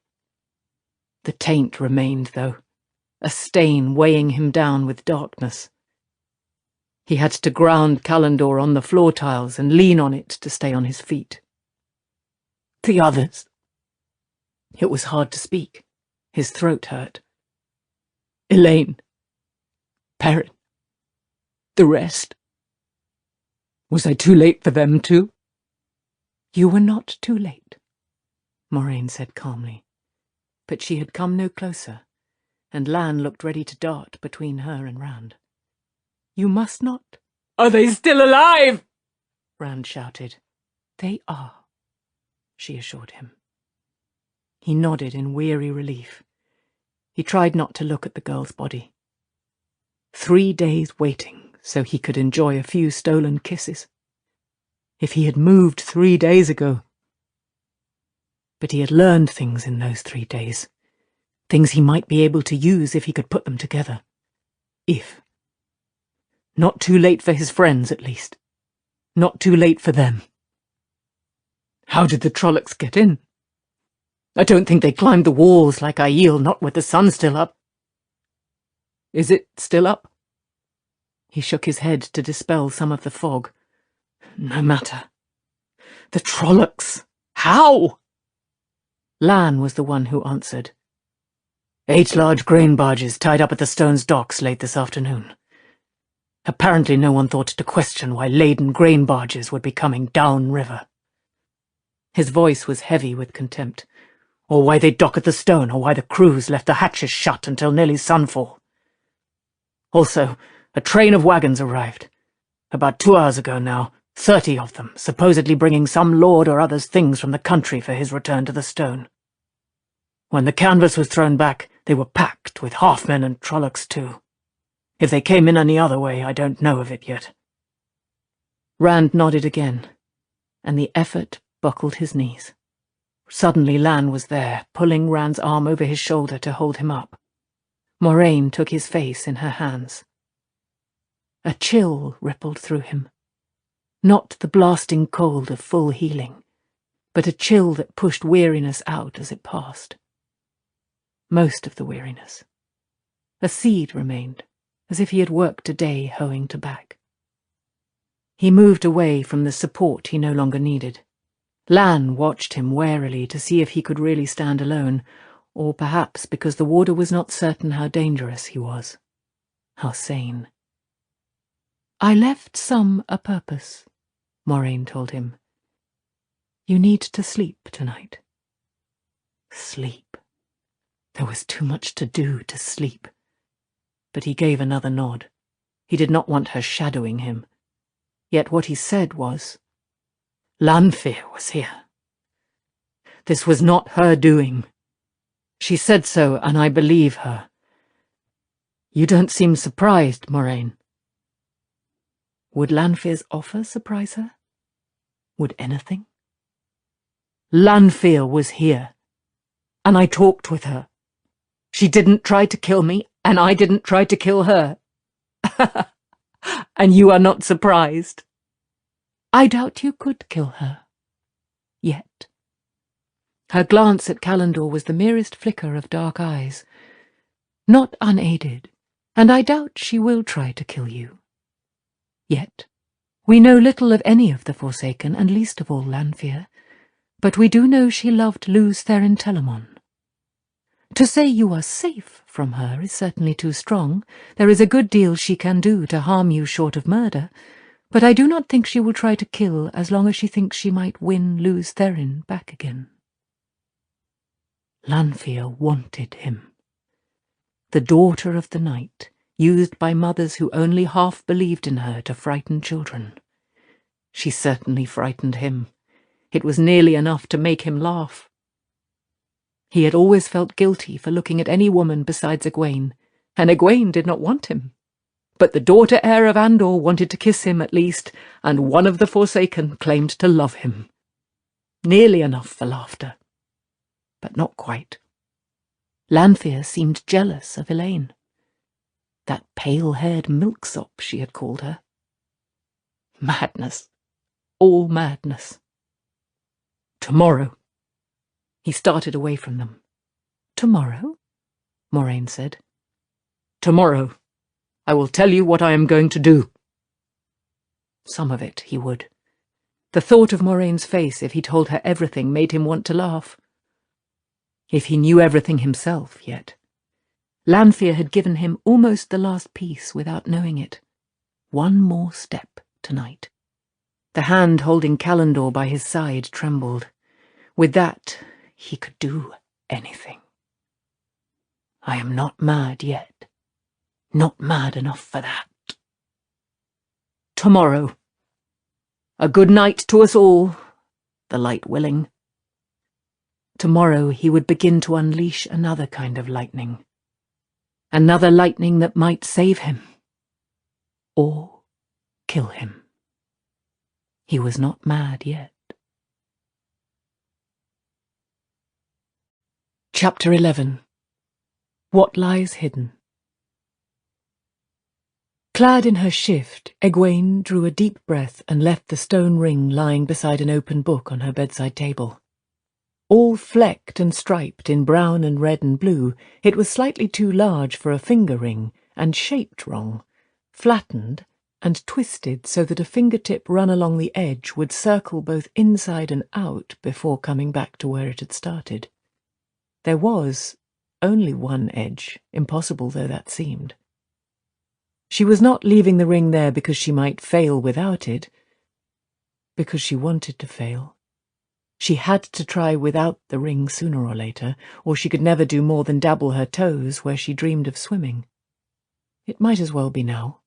The taint remained, though, a stain weighing him down with darkness. He had to ground Callandor on the floor tiles and lean on it to stay on his feet. The others. It was hard to speak. His throat hurt. Elaine. Perrin. The rest. Was I too late for them too? You were not too late, Moraine said calmly. But she had come no closer, and Lan looked ready to dart between her and Rand. You must not. Are they still alive? Rand shouted. They are, she assured him. He nodded in weary relief. He tried not to look at the girl's body. 3 days waiting so he could enjoy a few stolen kisses. If he had moved 3 days ago. But he had learned things in those 3 days. Things he might be able to use if he could put them together. If. Not too late for his friends, at least. Not too late for them. How did the Trollocs get in? I don't think they climbed the walls like Aiel, not with the sun still up. Is it still up? He shook his head to dispel some of the fog. No matter. The Trollocs. How? Lan was the one who answered. 8 large grain barges tied up at the Stone's docks late this afternoon. Apparently no one thought to question why laden grain barges would be coming downriver. His voice was heavy with contempt. or why they dock at the stone, or why the crews left the hatches shut until nearly sunfall. Also, a train of wagons arrived. About 2 hours ago now, 30 of them, supposedly bringing some lord or other's things from the country for his return to the stone. When the canvas was thrown back, they were packed, with half-men and trollocs too. If they came in any other way, I don't know of it yet. Rand nodded again, and the effort buckled his knees. Suddenly Lan was there, pulling Rand's arm over his shoulder to hold him up. Moraine took his face in her hands. A chill rippled through him. Not the blasting cold of full healing, but a chill that pushed weariness out as it passed. Most of the weariness. A seed remained, as if he had worked a day hoeing to back. He moved away from the support he no longer needed. Lan watched him warily to see if he could really stand alone, or perhaps because the warder was not certain how dangerous he was. How sane. "I left some a purpose," Moraine told him. "You need to sleep tonight." Sleep. There was too much to do to sleep. But he gave another nod. He did not want her shadowing him. Yet what he said was, "Lanfear was here. This was not her doing. She said so, and I believe her. You don't seem surprised, Moraine." Would Lanfear's offer surprise her? Would anything? "Lanfear was here, and I talked with her. She didn't try to kill me, and I didn't try to kill her." "And you are not surprised?" "I doubt you could kill her. Yet." Her glance at Callandor was the merest flicker of dark eyes. "Not unaided, and I doubt she will try to kill you. Yet, we know little of any of the Forsaken, and least of all Lanfear, but we do know she loved Luz Therin Telamon. To say you are safe from her is certainly too strong. There is a good deal she can do to harm you short of murder, but I do not think she will try to kill as long as she thinks she might win Luz Therin back again." Lanfear wanted him. The daughter of the night, used by mothers who only half believed in her to frighten children. She certainly frightened him. It was nearly enough to make him laugh. He had always felt guilty for looking at any woman besides Egwene, and Egwene did not want him. But the daughter-heir of Andor wanted to kiss him at least, and one of the Forsaken claimed to love him. Nearly enough for laughter. But not quite. Lanfear seemed jealous of Elaine. That pale-haired milksop, she had called her. Madness. All madness. "Tomorrow." He started away from them. "Tomorrow?" Moraine said. "Tomorrow. I will tell you what I am going to do." Some of it he would. The thought of Moraine's face if he told her everything made him want to laugh. If he knew everything himself yet. Lanfear had given him almost the last piece without knowing it. One more step tonight. The hand holding Callandor by his side trembled. With that, he could do anything. I am not mad yet. Not mad enough for that. Tomorrow. A good night to us all, the light willing. Tomorrow he would begin to unleash another kind of lightning. Another lightning that might save him. Or kill him. He was not mad yet. Chapter 11. What Lies Hidden. Clad in her shift, Egwene drew a deep breath and left the stone ring lying beside an open book on her bedside table. All flecked and striped in brown and red and blue, it was slightly too large for a finger ring, and shaped wrong, flattened and twisted so that a fingertip run along the edge would circle both inside and out before coming back to where it had started. There was only one edge, impossible though that seemed. She was not leaving the ring there because she might fail without it, because she wanted to fail. She had to try without the ring sooner or later, or she could never do more than dabble her toes where she dreamed of swimming. It might as well be now.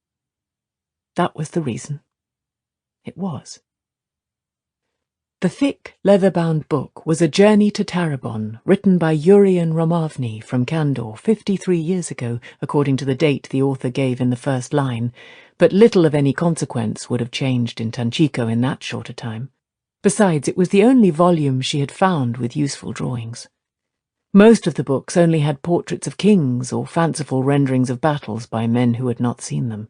That was the reason. It was. The thick, leather-bound book was A Journey to Tarabon, written by Urian Romavny from Kandor 53 years ago, according to the date the author gave in the first line, but little of any consequence would have changed in Tanchico in that short a time. Besides, it was the only volume she had found with useful drawings. Most of the books only had portraits of kings or fanciful renderings of battles by men who had not seen them.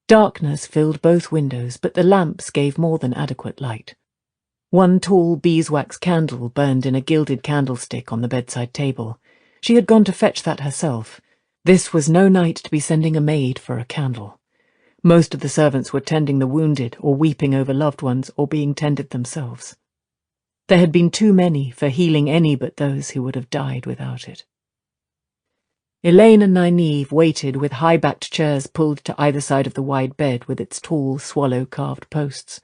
Darkness filled both windows, but the lamps gave more than adequate light. One tall beeswax candle burned in a gilded candlestick on the bedside table. She had gone to fetch that herself. This was no night to be sending a maid for a candle. Most of the servants were tending the wounded, or weeping over loved ones, or being tended themselves. There had been too many for healing any but those who would have died without it. Elaine and Nynaeve waited with high-backed chairs pulled to either side of the wide bed with its tall, swallow-carved posts.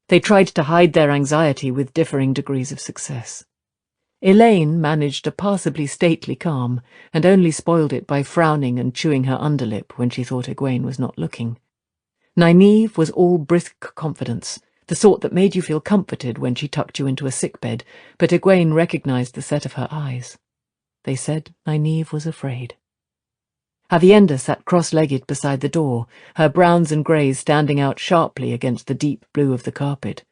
They tried to hide their anxiety with differing degrees of success. Elaine managed a passably stately calm, and only spoiled it by frowning and chewing her underlip when she thought Egwene was not looking. Nynaeve was all brisk confidence, the sort that made you feel comforted when she tucked you into a sickbed, but Egwene recognized the set of her eyes. They said Nynaeve was afraid. Avienda sat cross-legged beside the door, her browns and greys standing out sharply against the deep blue of the carpet.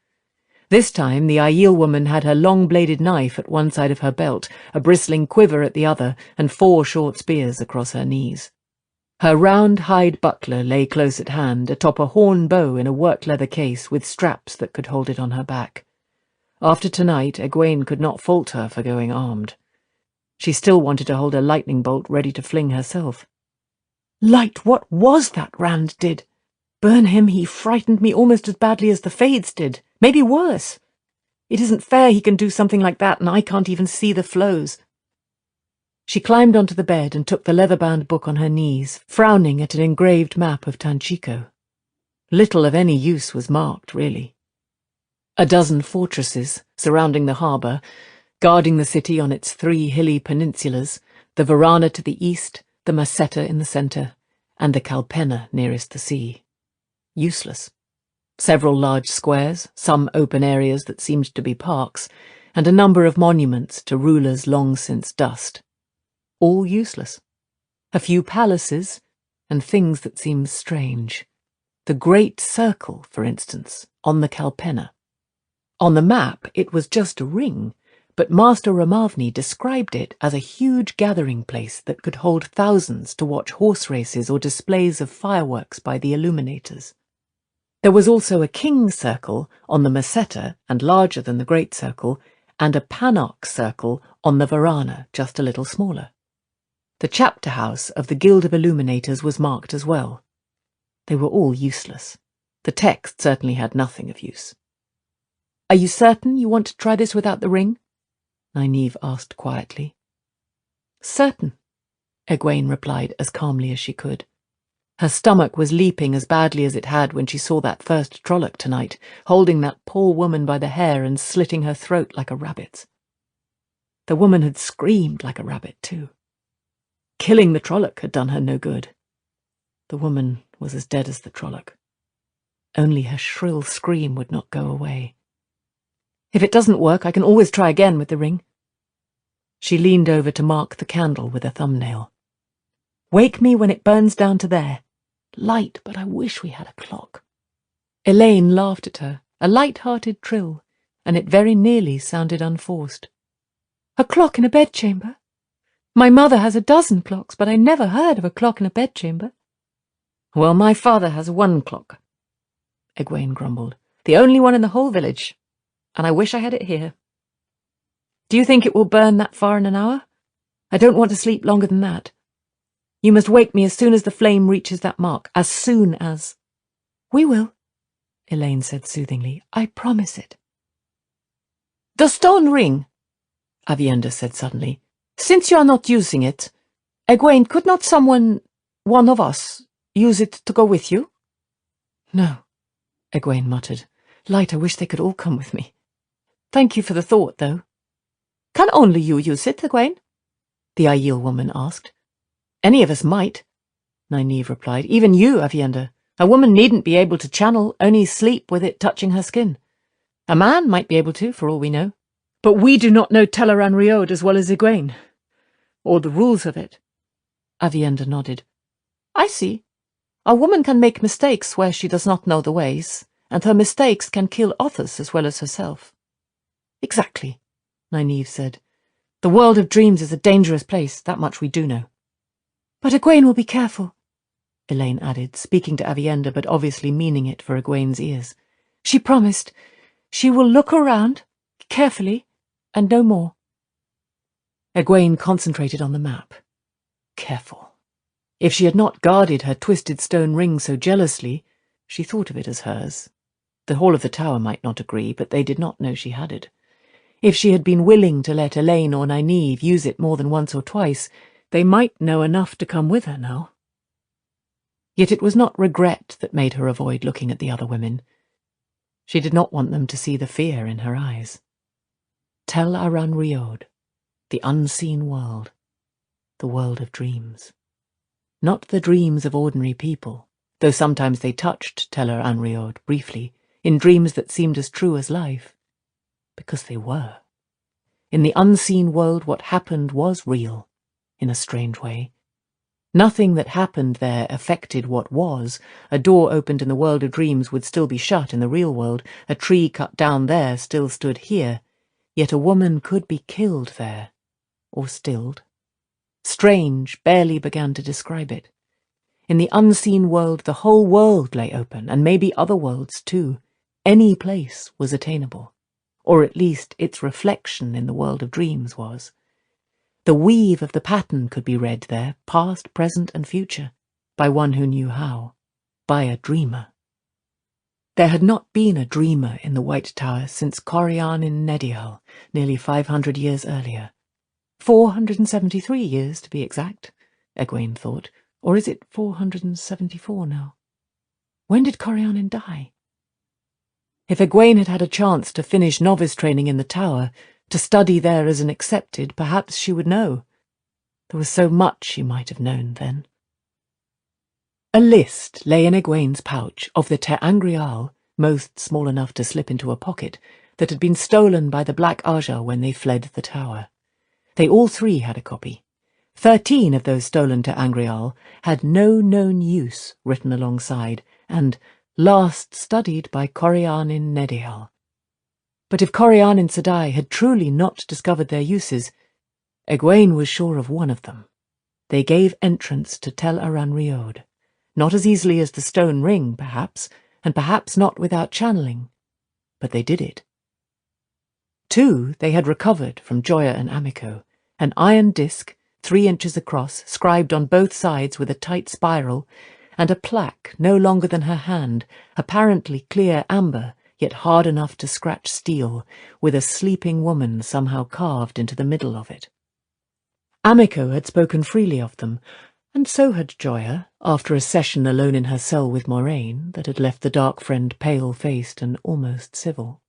This time the Aiel woman had her long-bladed knife at one side of her belt, a bristling quiver at the other, and 4 short spears across her knees. Her round hide buckler lay close at hand, atop a horn bow in a work-leather case with straps that could hold it on her back. After tonight, Egwene could not fault her for going armed. She still wanted to hold a lightning bolt ready to fling herself. Light, what was that Rand did? Burn him, he frightened me almost as badly as the Fades did, maybe worse. It isn't fair he can do something like that and I can't even see the flows. She climbed onto the bed and took the leather-bound book on her knees, frowning at an engraved map of Tanchico. Little of any use was marked, really. A dozen fortresses surrounding the harbour, guarding the city on its 3 hilly peninsulas, the Varana to the east, the Maceta in the centre, and the Calpena nearest the sea. Useless. Several large squares, some open areas that seemed to be parks, and a number of monuments to rulers long since dust. All useless. A few palaces, and things that seemed strange. The Great Circle, for instance, on the Calpena. On the map it was just a ring, but Master Romavny described it as a huge gathering place that could hold thousands to watch horse races or displays of fireworks by the illuminators. There was also a King's Circle on the Maceta, and larger than the Great Circle, and a Panarch Circle on the Varana, just a little smaller. The chapter house of the Guild of Illuminators was marked as well. They were all useless. The text certainly had nothing of use. "Are you certain you want to try this without the ring?" Nynaeve asked quietly. "Certain," Egwene replied as calmly as she could. Her stomach was leaping as badly as it had when she saw that first Trolloc tonight, holding that poor woman by the hair and slitting her throat like a rabbit's. The woman had screamed like a rabbit, too. Killing the Trolloc had done her no good. The woman was as dead as the Trolloc. Only her shrill scream would not go away. "If it doesn't work, I can always try again with the ring." She leaned over to mark the candle with a thumbnail. "Wake me when it burns down to there. Light, but I wish we had a clock." Elaine laughed at her, a light-hearted trill, and it very nearly sounded unforced. "A clock in a bedchamber? My mother has a dozen clocks, but I never heard of a clock in a bedchamber." "Well, my father has 1 clock," Egwene grumbled. "The only one in the whole village, and I wish I had it here. Do you think it will burn that far in an hour? I don't want to sleep longer than that. You must wake me as soon as the flame reaches that mark, as soon as—" "We will," Elaine said soothingly. "I promise it." "The stone ring," Avienda said suddenly. "Since you are not using it, Egwene, could not someone, one of us, use it to go with you?" "No," Egwene muttered. "Light, I wish they could all come with me." Thank you for the thought, though. Can only you use it, Egwene? The Aiel woman asked. Any of us might, Nynaeve replied. Even you, Avienda. A woman needn't be able to channel, only sleep with it touching her skin. A man might be able to, for all we know. But we do not know Teleran Riod as well as Egwene, or the rules of it. Avienda nodded. I see. A woman can make mistakes where she does not know the ways, and her mistakes can kill others as well as herself. Exactly, Nynaeve said. The world of dreams is a dangerous place, that much we do know. But Egwene will be careful, Elaine added, speaking to Avienda but obviously meaning it for Egwene's ears. She promised. She will look around, carefully, and no more. Egwene concentrated on the map. Careful. If she had not guarded her twisted stone ring so jealously, she thought of it as hers. The Hall of the Tower might not agree, but they did not know she had it. If she had been willing to let Elaine or Nynaeve use it more than once or twice, they might know enough to come with her now. Yet it was not regret that made her avoid looking at the other women. She did not want them to see the fear in her eyes. Tel Aran Riod, the unseen world, the world of dreams. Not the dreams of ordinary people, though sometimes they touched Tel Aran Riod briefly, in dreams that seemed as true as life, because they were. In the unseen world what happened was real, in a strange way. Nothing that happened there affected what was. A door opened in the world of dreams would still be shut in the real world. A tree cut down there still stood here. Yet a woman could be killed there, or stilled. Strange barely began to describe it. In the unseen world, the whole world lay open, and maybe other worlds too. Any place was attainable, or at least its reflection in the world of dreams was. The weave of the pattern could be read there, past, present, and future, by one who knew how, by a dreamer. There had not been a dreamer in the White Tower since Corian in Nedial, nearly 500 years earlier. 473 years, to be exact, Egwene thought. Or is it 474 now? When did Corianin die? If Egwene had had a chance to finish novice training in the tower, to study there as an accepted, perhaps she would know. There was so much she might have known then. A list lay in Egwene's pouch of the Te Angreal, most small enough to slip into a pocket, that had been stolen by the Black Aja when they fled the tower. They all three had a copy. 13 of those stolen Te Angreal had no known use written alongside, and last studied by Corianin Nedial. But if Corianin Sedai had truly not discovered their uses, Egwene was sure of one of them. They gave entrance to Tel Aran Riod, not as easily as the stone ring, perhaps, and perhaps not without channeling, but they did it. 2 they had recovered from Joya and Amico, an iron disc, 3 inches across, scribed on both sides with a tight spiral, and a plaque no longer than her hand, apparently clear amber, yet hard enough to scratch steel, with a sleeping woman somehow carved into the middle of it. Amico had spoken freely of them, and so had Joya, after a session alone in her cell with Moraine that had left the dark friend pale-faced and almost civil.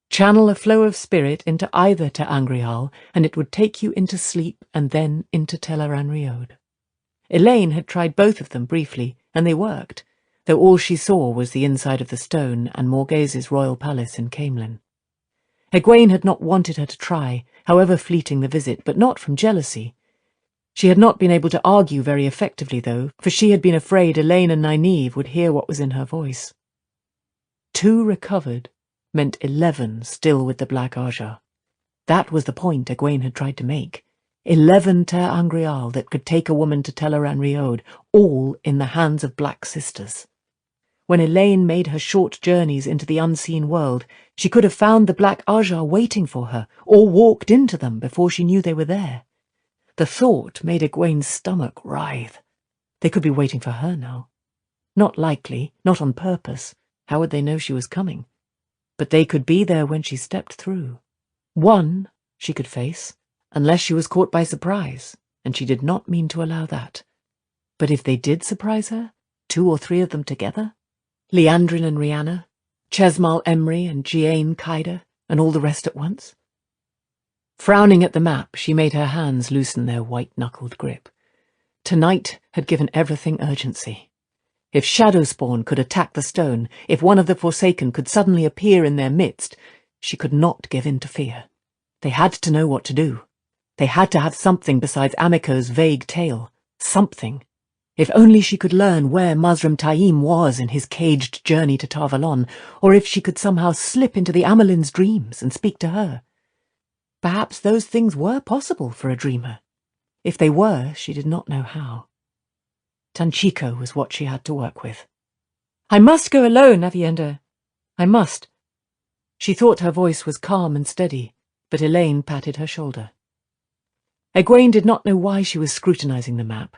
Channel a flow of spirit into either Te Angreal, and it would take you into sleep and then into Tel Aran Riod. Elaine had tried both of them briefly, and they worked, though all she saw was the inside of the stone and Morghase's royal palace in Camelin. Egwene had not wanted her to try, however fleeting the visit, but not from jealousy. She had not been able to argue very effectively, though, for she had been afraid Elaine and Nynaeve would hear what was in her voice. 2 recovered meant 11 still with the Black Aja. That was the point Egwene had tried to make. 11 Te Angreal that could take a woman to Tel Aran Riod, all in the hands of Black Sisters. When Elaine made her short journeys into the unseen world, she could have found the Black Aja waiting for her, or walked into them before she knew they were there. The thought made Egwene's stomach writhe. They could be waiting for her now. Not likely, not on purpose. How would they know she was coming? But they could be there when she stepped through. One she could face, unless she was caught by surprise, and she did not mean to allow that. But if they did surprise her, 2 or 3 of them together, Liandrin and Rhianna, Chesmal Emry and Giain Kaida, and all the rest at once? Frowning at the map, she made her hands loosen their white-knuckled grip. Tonight had given everything urgency. If Shadowspawn could attack the stone, if one of the Forsaken could suddenly appear in their midst, she could not give in to fear. They had to know what to do. They had to have something besides Amiko's vague tale. Something. If only she could learn where Mazrim Taim was in his caged journey to Tarvalon, or if she could somehow slip into the Amelin's dreams and speak to her. Perhaps those things were possible for a dreamer. If they were, she did not know how. Tanchico was what she had to work with. "I must go alone, Avienda. I must." She thought her voice was calm and steady, but Elaine patted her shoulder. Egwene did not know why she was scrutinizing the map.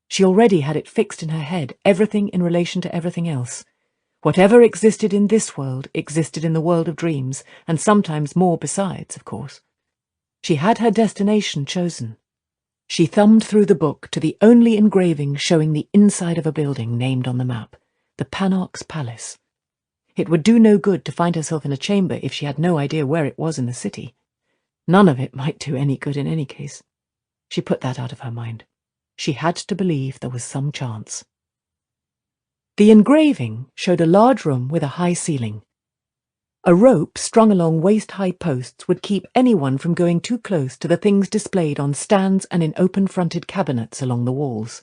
She already had it fixed in her head, everything in relation to everything else. Whatever existed in this world existed in the world of dreams, and sometimes more besides, of course. She had her destination chosen. She thumbed through the book to the only engraving showing the inside of a building named on the map, the Panarch's Palace. It would do no good to find herself in a chamber if she had no idea where it was in the city. None of it might do any good in any case. She put that out of her mind. She had to believe there was some chance. The engraving showed a large room with a high ceiling. A rope strung along waist-high posts would keep anyone from going too close to the things displayed on stands and in open-fronted cabinets along the walls.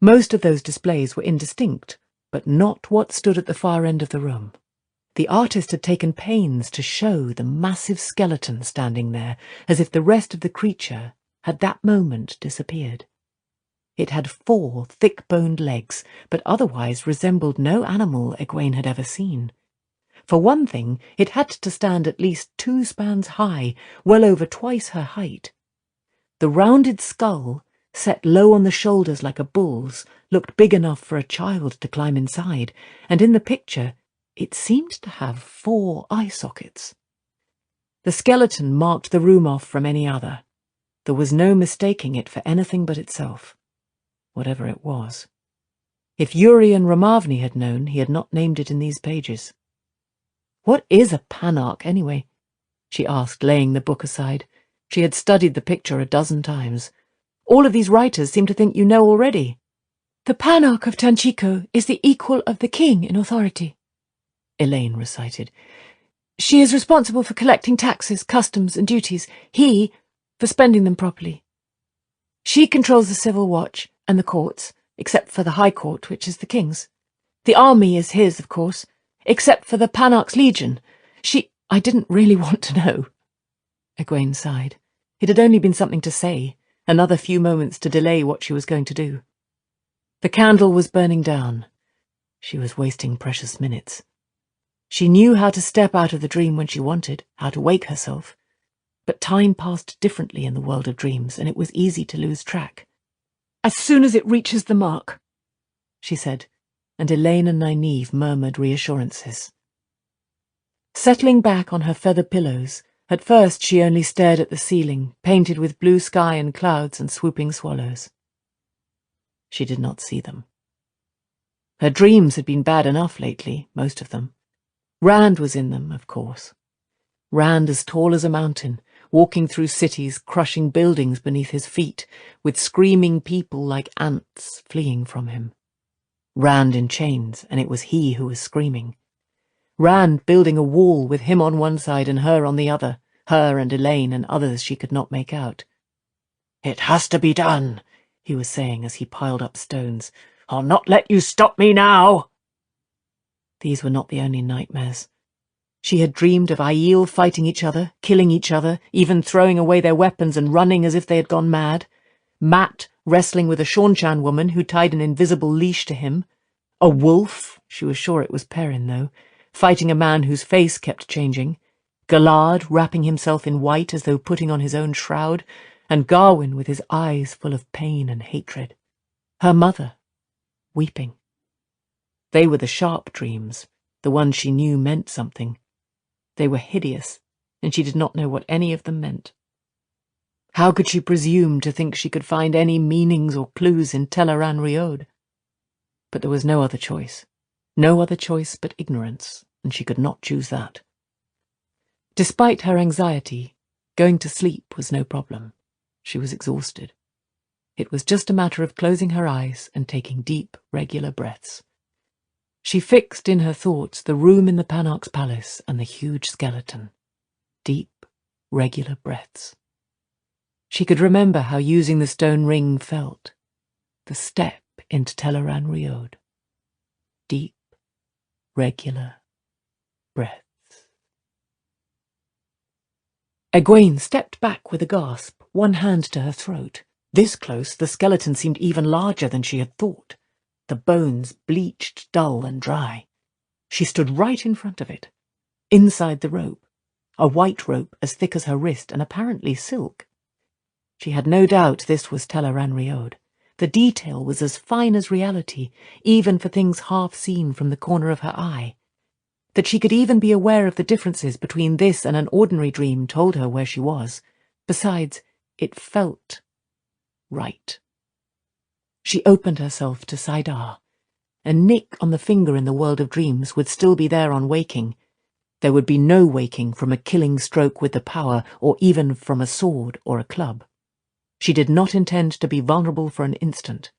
Most of those displays were indistinct, but not what stood at the far end of the room. The artist had taken pains to show the massive skeleton standing there, as if the rest of the creature had that moment disappeared. It had 4 thick-boned legs, but otherwise resembled no animal Egwene had ever seen. For one thing, it had to stand at least 2 spans high, well over twice her height. The rounded skull, set low on the shoulders like a bull's, looked big enough for a child to climb inside, and in the picture it seemed to have 4 eye sockets. The skeleton marked the room off from any other. There was no mistaking it for anything but itself, whatever it was. If Urian Ramavni had known, he had not named it in these pages. "What is a Panarch, anyway?" she asked, laying the book aside. She had studied the picture a dozen times. "All of these writers seem to think you know already." "The Panarch of Tanchico is the equal of the king in authority," Elaine recited. "She is responsible for collecting taxes, customs, and duties. He, for spending them properly. She controls the civil watch and the courts, except for the High Court, which is the king's. The army is his, of course, except for the Panarch's Legion. I didn't really want to know." Egwene sighed. It had only been something to say, another few moments to delay what she was going to do. The candle was burning down. She was wasting precious minutes. She knew how to step out of the dream when she wanted, how to wake herself. But time passed differently in the world of dreams, and it was easy to lose track. "As soon as it reaches the mark," she said, and Elaine and Nynaeve murmured reassurances. Settling back on her feather pillows, at first she only stared at the ceiling, painted with blue sky and clouds and swooping swallows. She did not see them. Her dreams had been bad enough lately, most of them. Rand was in them, of course. Rand as tall as a mountain, walking through cities, crushing buildings beneath his feet, with screaming people like ants fleeing from him. Rand in chains, and it was he who was screaming. Rand building a wall with him on one side and her on the other, her and Elaine and others she could not make out. "It has to be done," he was saying as he piled up stones. "I'll not let you stop me now." These were not the only nightmares. She had dreamed of Aiel fighting each other, killing each other, even throwing away their weapons and running as if they had gone mad. Matt wrestling with a Shaunchan woman who tied an invisible leash to him. A wolf, she was sure it was Perrin though, fighting a man whose face kept changing. Galad wrapping himself in white as though putting on his own shroud, and Garwin with his eyes full of pain and hatred. Her mother, weeping. They were the sharp dreams, the ones she knew meant something. They were hideous, and she did not know what any of them meant. How could she presume to think she could find any meanings or clues in Teleran Riod? But there was no other choice but ignorance, and she could not choose that. Despite her anxiety, going to sleep was no problem. She was exhausted. It was just a matter of closing her eyes and taking deep, regular breaths. She fixed in her thoughts the room in the Panarch's palace and the huge skeleton. Deep, regular breaths. She could remember how using the stone ring felt. The step into Teleran Riod. Deep, regular breaths. Egwene stepped back with a gasp, one hand to her throat. This close, the skeleton seemed even larger than she had thought, the bones bleached, dull and dry. She stood right in front of it, inside the rope, a white rope as thick as her wrist and apparently silk. She had no doubt this was Teleran Riod. The detail was as fine as reality, even for things half seen from the corner of her eye. That she could even be aware of the differences between this and an ordinary dream told her where she was. Besides, it felt right. She opened herself to Saidar. A nick on the finger in the world of dreams would still be there on waking. There would be no waking from a killing stroke with the power, or even from a sword or a club. She did not intend to be vulnerable for an instant.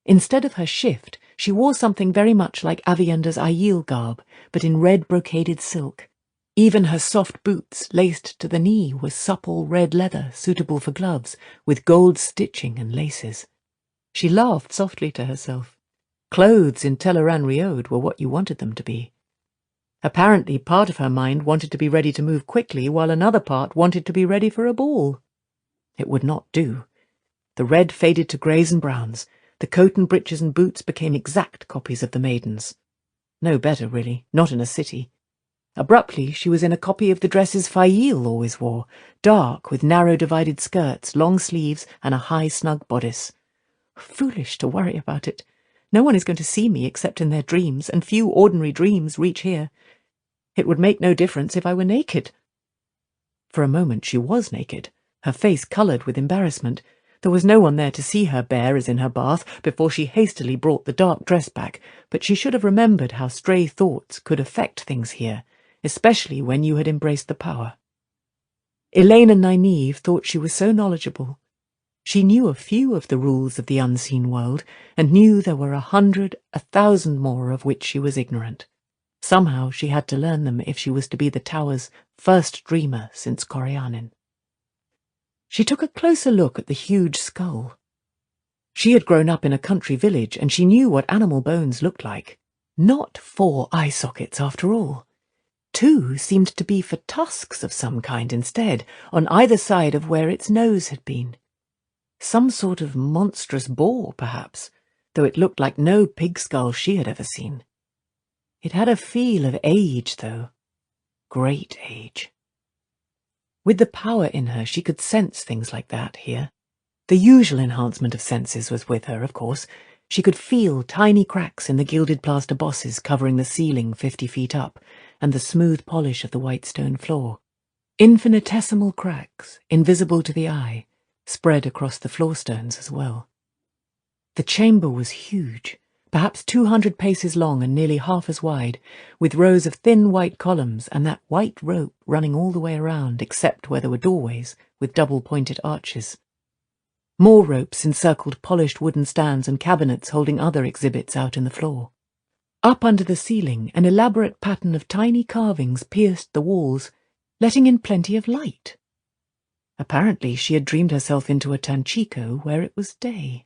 Instead of her shift, she wore something very much like Avienda's Aiel garb, but in red brocaded silk. Even her soft boots, laced to the knee, were supple red leather suitable for gloves, with gold stitching and laces. She laughed softly to herself. Clothes in Teleran Riod were what you wanted them to be. Apparently part of her mind wanted to be ready to move quickly, while another part wanted to be ready for a ball. It would not do. The red faded to greys and browns. The coat and breeches and boots became exact copies of the maiden's. No better, really, not in a city. Abruptly, she was in a copy of the dresses Fail always wore, dark, with narrow divided skirts, long sleeves, and a high snug bodice. Foolish to worry about it. No one is going to see me except in their dreams, and few ordinary dreams reach here. It would make no difference if I were naked. For a moment she was naked, her face coloured with embarrassment. There was no one there to see her bare as in her bath before she hastily brought the dark dress back, but she should have remembered how stray thoughts could affect things here, especially when you had embraced the power. Elaine and Nynaeve thought she was so knowledgeable. She knew a few of the rules of the unseen world, and knew there were 100, 1,000 more of which she was ignorant. Somehow she had to learn them if she was to be the Tower's first dreamer since Corianin. She took a closer look at the huge skull. She had grown up in a country village, and she knew what animal bones looked like. Not 4 eye sockets, after all. 2 seemed to be for tusks of some kind instead, on either side of where its nose had been. Some sort of monstrous boar, perhaps, though it looked like no pig skull she had ever seen. It had a feel of age, though. Great age. With the power in her, she could sense things like that here. The usual enhancement of senses was with her, of course. She could feel tiny cracks in the gilded plaster bosses covering the ceiling 50 feet up, and the smooth polish of the white stone floor. Infinitesimal cracks, invisible to the eye, spread across the floor stones as well. The chamber was huge, perhaps 200 paces long and nearly half as wide, with rows of thin white columns and that white rope running all the way around except where there were doorways with double-pointed arches. More ropes encircled polished wooden stands and cabinets holding other exhibits out in the floor. Up under the ceiling, an elaborate pattern of tiny carvings pierced the walls, letting in plenty of light. Apparently she had dreamed herself into a Tanchico where it was day.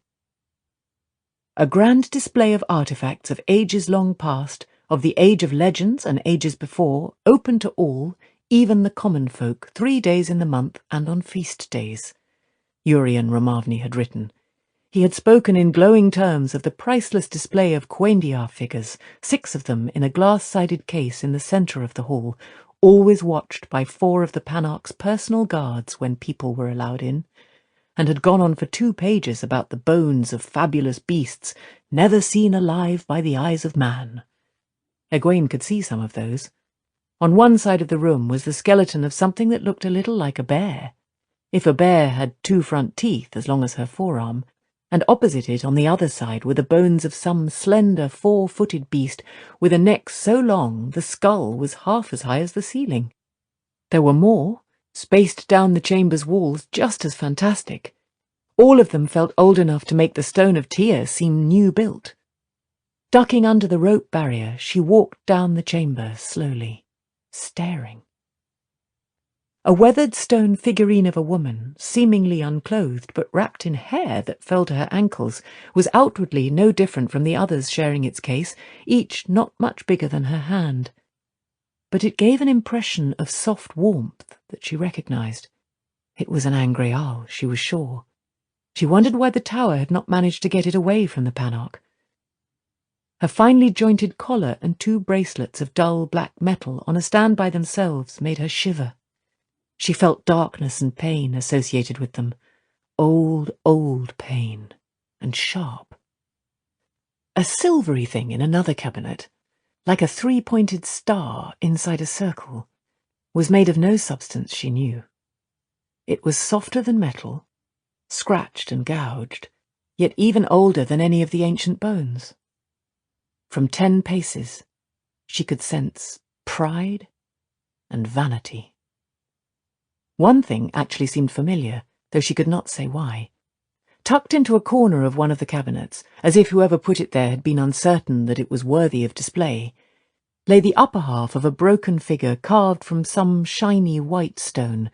A grand display of artifacts of ages long past, of the age of legends and ages before, open to all, even the common folk, 3 days in the month and on feast days. Urian Ramavni had written. He had spoken in glowing terms of the priceless display of Quendiar figures, 6 of them in a glass-sided case in the centre of the hall, always watched by 4 of the Panarch's personal guards when people were allowed in, and had gone on for 2 pages about the bones of fabulous beasts never seen alive by the eyes of man. Egwene could see some of those. On one side of the room was the skeleton of something that looked a little like a bear, if a bear had 2 front teeth as long as her forearm, and opposite it on the other side were the bones of some slender 4-footed beast with a neck so long the skull was half as high as the ceiling. There were more, spaced down the chamber's walls, just as fantastic. All of them felt old enough to make the stone of Tyr seem new-built. Ducking under the rope barrier, she walked down the chamber slowly, staring. A weathered stone figurine of a woman, seemingly unclothed but wrapped in hair that fell to her ankles, was outwardly no different from the others sharing its case, each not much bigger than her hand. But it gave an impression of soft warmth that she recognized. It was an Angreal, she was sure. She wondered why the tower had not managed to get it away from the Panarch. Her finely jointed collar and 2 bracelets of dull black metal on a stand by themselves made her shiver. She felt darkness and pain associated with them. Old, old pain, and sharp. A silvery thing in another cabinet, like a 3-pointed star inside a circle, was made of no substance she knew. It was softer than metal, scratched and gouged, yet even older than any of the ancient bones. From 10 paces, she could sense pride and vanity. One thing actually seemed familiar, though she could not say why. Tucked into a corner of one of the cabinets, as if whoever put it there had been uncertain that it was worthy of display, lay the upper half of a broken figure carved from some shiny white stone,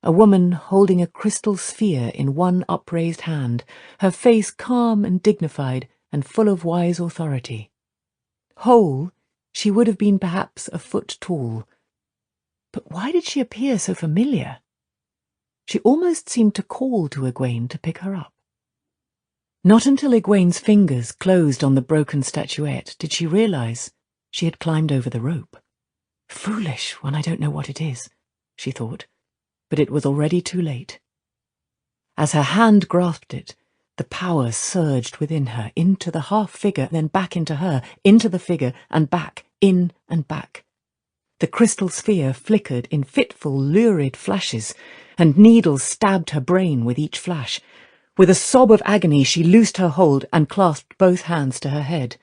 a woman holding a crystal sphere in one upraised hand, her face calm and dignified and full of wise authority. Whole, she would have been perhaps a foot tall. But why did she appear so familiar? She almost seemed to call to Egwene to pick her up. Not until Egwene's fingers closed on the broken statuette did she realize she had climbed over the rope. Foolish when I don't know what it is, she thought, but it was already too late. As her hand grasped it, the power surged within her, into the half-figure, then back into her, into the figure, and back, in and back. The crystal sphere flickered in fitful, lurid flashes, and needles stabbed her brain with each flash. With a sob of agony, she loosed her hold and clasped both hands to her head.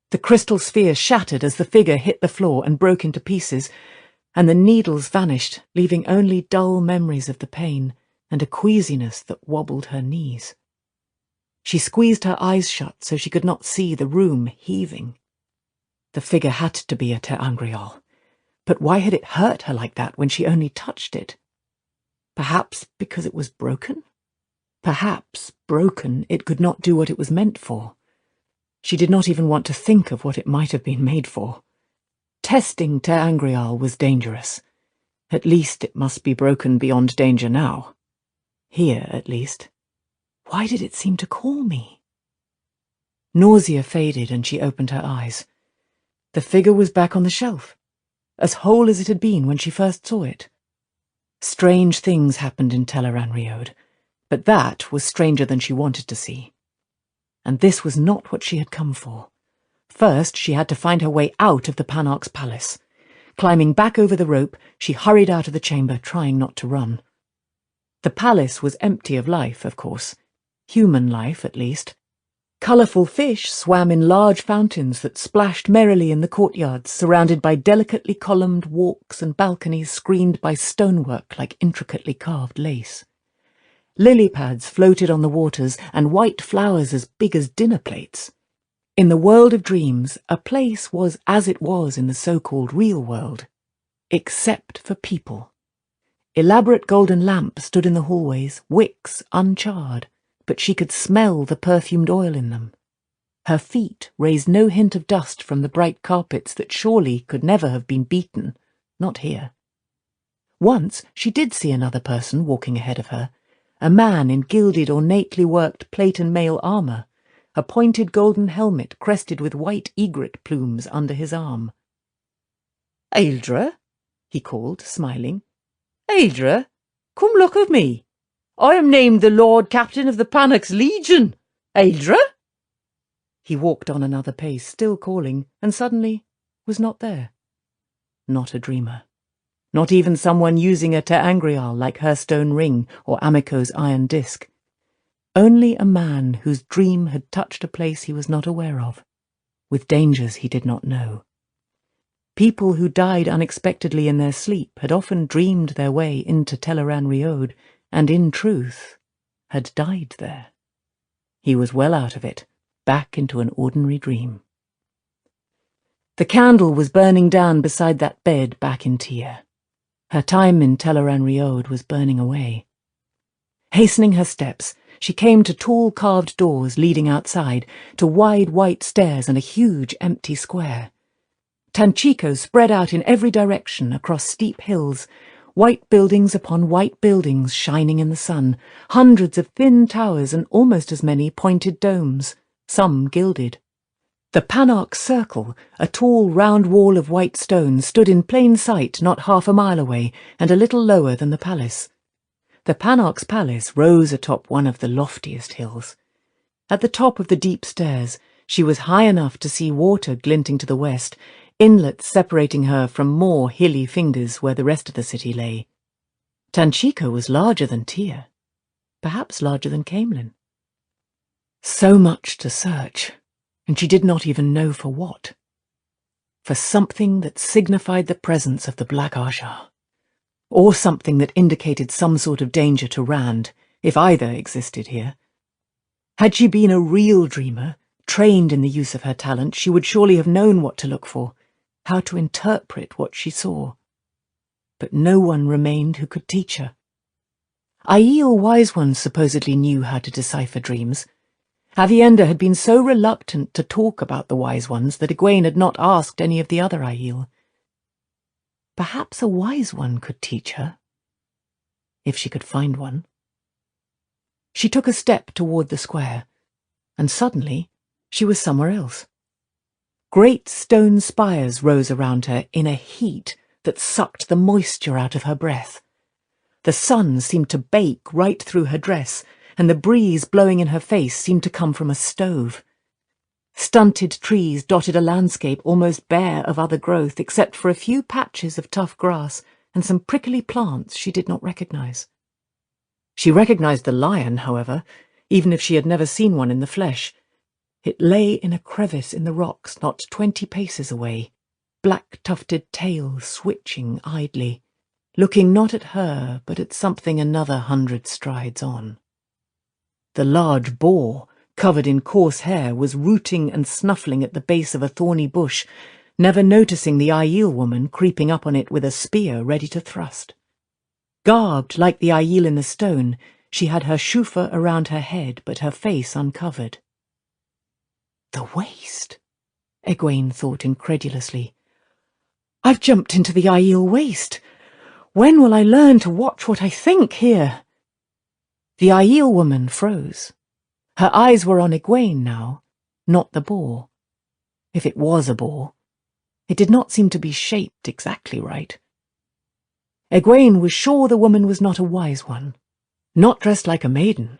The crystal sphere shattered as the figure hit the floor and broke into pieces, and the needles vanished, leaving only dull memories of the pain and a queasiness that wobbled her knees. She squeezed her eyes shut so she could not see the room heaving. The figure had to be a Ter Angreal. But why had it hurt her like that when she only touched it? Perhaps because it was broken? Perhaps, broken, it could not do what it was meant for. She did not even want to think of what it might have been made for. Testing Ter Angreal was dangerous. At least it must be broken beyond danger now. Here, at least. Why did it seem to call me? Nausea faded and she opened her eyes. The figure was back on the shelf, as whole as it had been when she first saw it. Strange things happened in Tel'aran'rhiod, but that was stranger than she wanted to see. And this was not what she had come for. First, she had to find her way out of the Panarch's palace. Climbing back over the rope, she hurried out of the chamber, trying not to run. The palace was empty of life, of course. Human life, at least. Colourful fish swam in large fountains that splashed merrily in the courtyards, surrounded by delicately columned walks and balconies screened by stonework like intricately carved lace. Lily pads floated on the waters, and white flowers as big as dinner plates. In the world of dreams, a place was as it was in the so-called real world, except for people. Elaborate golden lamps stood in the hallways, wicks uncharred, but she could smell the perfumed oil in them. Her feet raised no hint of dust from the bright carpets that surely could never have been beaten, not here. Once she did see another person walking ahead of her, a man in gilded, ornately worked plate and mail armour, a pointed golden helmet crested with white egret plumes under his arm. "Aildra," he called, smiling. "Aildra, come look at me. I am named the Lord Captain of the Panarch's Legion. Aildra?" He walked on another pace, still calling, and suddenly was not there. Not a dreamer. Not even someone using a Ter Angreal like her stone ring or Amiko's iron disc. Only a man whose dream had touched a place he was not aware of, with dangers he did not know. People who died unexpectedly in their sleep had often dreamed their way into Teleran Riod, and in truth had died there. He was well out of it, back into an ordinary dream. The candle was burning down beside that bed back in Tyr. Her time in Teleran Riod was burning away. Hastening her steps, she came to tall carved doors leading outside, to wide white stairs and a huge empty square. Tanchico spread out in every direction across steep hills, white buildings upon white buildings shining in the sun, hundreds of thin towers and almost as many pointed domes, some gilded. The Panarch Circle, a tall round wall of white stone, stood in plain sight not half a mile away and a little lower than the palace. The Panarch's palace rose atop one of the loftiest hills. At the top of the deep stairs, she was high enough to see water glinting to the west, inlets separating her from more hilly fingers where the rest of the city lay. Tanchico was larger than Tyr, perhaps larger than Camelin. So much to search, and she did not even know for what. For something that signified the presence of the Black Ajah, or something that indicated some sort of danger to Rand, if either existed here. Had she been a real dreamer, trained in the use of her talent, she would surely have known what to look for, how to interpret what she saw. But no one remained who could teach her. Aiel Wise Ones supposedly knew how to decipher dreams. Avienda had been so reluctant to talk about the Wise Ones that Egwene had not asked any of the other Aiel. Perhaps a wise one could teach her, if she could find one. She took a step toward the square, and suddenly she was somewhere else. Great stone spires rose around her in a heat that sucked the moisture out of her breath. The sun seemed to bake right through her dress, and the breeze blowing in her face seemed to come from a stove. Stunted trees dotted a landscape almost bare of other growth, except for a few patches of tough grass and some prickly plants she did not recognize. She recognized the lion, however, even if she had never seen one in the flesh. It lay in a crevice in the rocks not 20 paces away, black-tufted tail switching idly, looking not at her but at something another 100 strides on. The large boar, covered in coarse hair, was rooting and snuffling at the base of a thorny bush, never noticing the Aiel woman creeping up on it with a spear ready to thrust. Garbed like the Aiel in the stone, she had her shufa around her head, but her face uncovered. The waste, Egwene thought incredulously. I've jumped into the Aiel waste. When will I learn to watch what I think here? The Aiel woman froze. Her eyes were on Egwene now, not the boar. If it was a boar, it did not seem to be shaped exactly right. Egwene was sure the woman was not a wise one, not dressed like a maiden.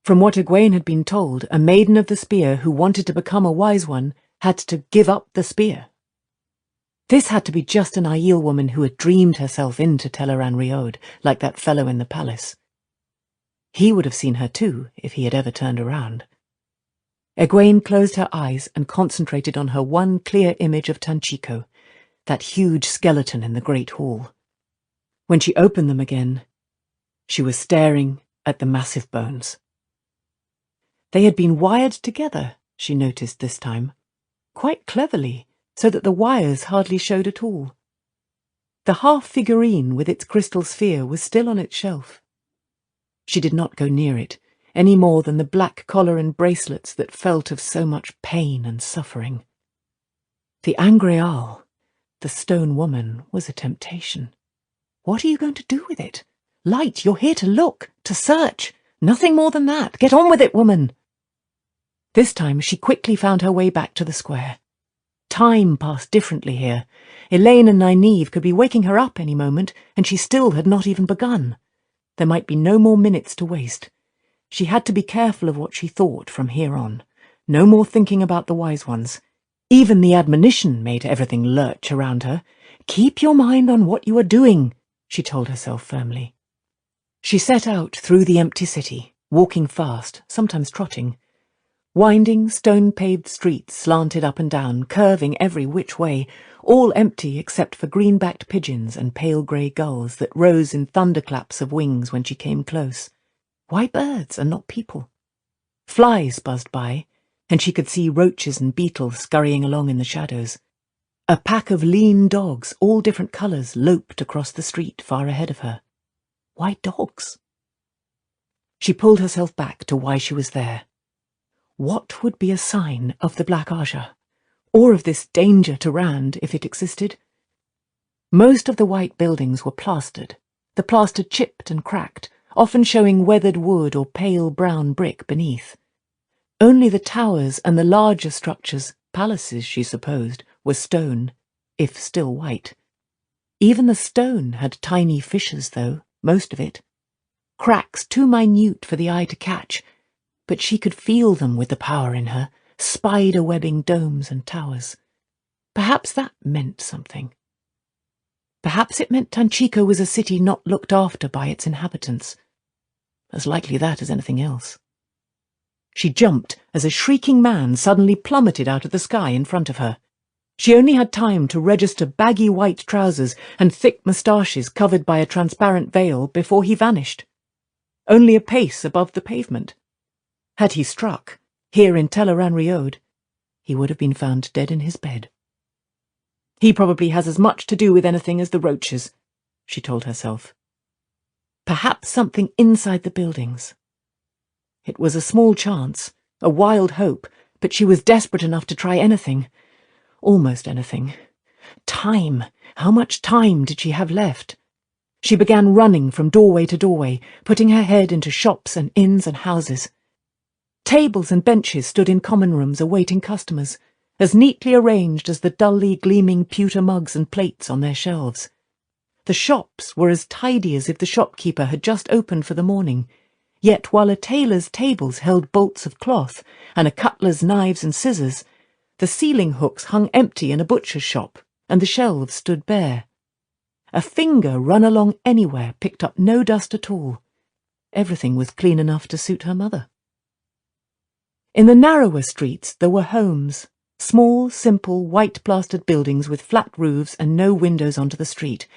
From what Egwene had been told, a maiden of the spear who wanted to become a wise one had to give up the spear. This had to be just an Aiel woman who had dreamed herself into Teleran Riod, like that fellow in the palace. He would have seen her too, if he had ever turned around. Egwene closed her eyes and concentrated on her one clear image of Tanchico, that huge skeleton in the great hall. When she opened them again, she was staring at the massive bones. They had been wired together, she noticed this time, quite cleverly, so that the wires hardly showed at all. The half-figurine with its crystal sphere was still on its shelf. She did not go near it, any more than the black collar and bracelets that felt of so much pain and suffering. The Angreal, the stone woman, was a temptation. What are you going to do with it? Light, you're here to look, to search. Nothing more than that. Get on with it, woman. This time she quickly found her way back to the square. Time passed differently here. Elaine and Nynaeve could be waking her up any moment, and she still had not even begun. There might be no more minutes to waste. She had to be careful of what she thought from here on. No more thinking about the wise ones. Even the admonition made everything lurch around her. Keep your mind on what you are doing, she told herself firmly. She set out through the empty city, walking fast, sometimes trotting. Winding, stone-paved streets slanted up and down, curving every which way, all empty except for green-backed pigeons and pale grey gulls that rose in thunderclaps of wings when she came close. Why birds and not people? Flies buzzed by, and she could see roaches and beetles scurrying along in the shadows. A pack of lean dogs, all different colours, loped across the street far ahead of her. Why dogs? She pulled herself back to why she was there. What would be a sign of the Black Ajah, or of this danger to Rand if it existed? Most of the white buildings were plastered, the plaster chipped and cracked, often showing weathered wood or pale brown brick beneath. Only the towers and the larger structures, palaces she supposed, were stone, if still white. Even the stone had tiny fissures, though, most of it. Cracks too minute for the eye to catch, but she could feel them with the power in her, spider-webbing domes and towers. Perhaps that meant something. Perhaps it meant Tanchico was a city not looked after by its inhabitants. As likely that as anything else. She jumped as a shrieking man suddenly plummeted out of the sky in front of her. She only had time to register baggy white trousers and thick moustaches covered by a transparent veil before he vanished. Only a pace above the pavement. Had he struck, here in Telleran-Riod, he would have been found dead in his bed. He probably has as much to do with anything as the roaches, she told herself. Perhaps something inside the buildings. It was a small chance, a wild hope, but she was desperate enough to try anything. Almost anything. Time! How much time did she have left? She began running from doorway to doorway, putting her head into shops and inns and houses. Tables and benches stood in common rooms awaiting customers, as neatly arranged as the dully gleaming pewter mugs and plates on their shelves. The shops were as tidy as if the shopkeeper had just opened for the morning, yet while a tailor's tables held bolts of cloth and a cutler's knives and scissors, the ceiling hooks hung empty in a butcher's shop, and the shelves stood bare. A finger run along anywhere picked up no dust at all. Everything was clean enough to suit her mother. In the narrower streets there were homes, small, simple, white-plastered buildings with flat roofs and no windows onto the street,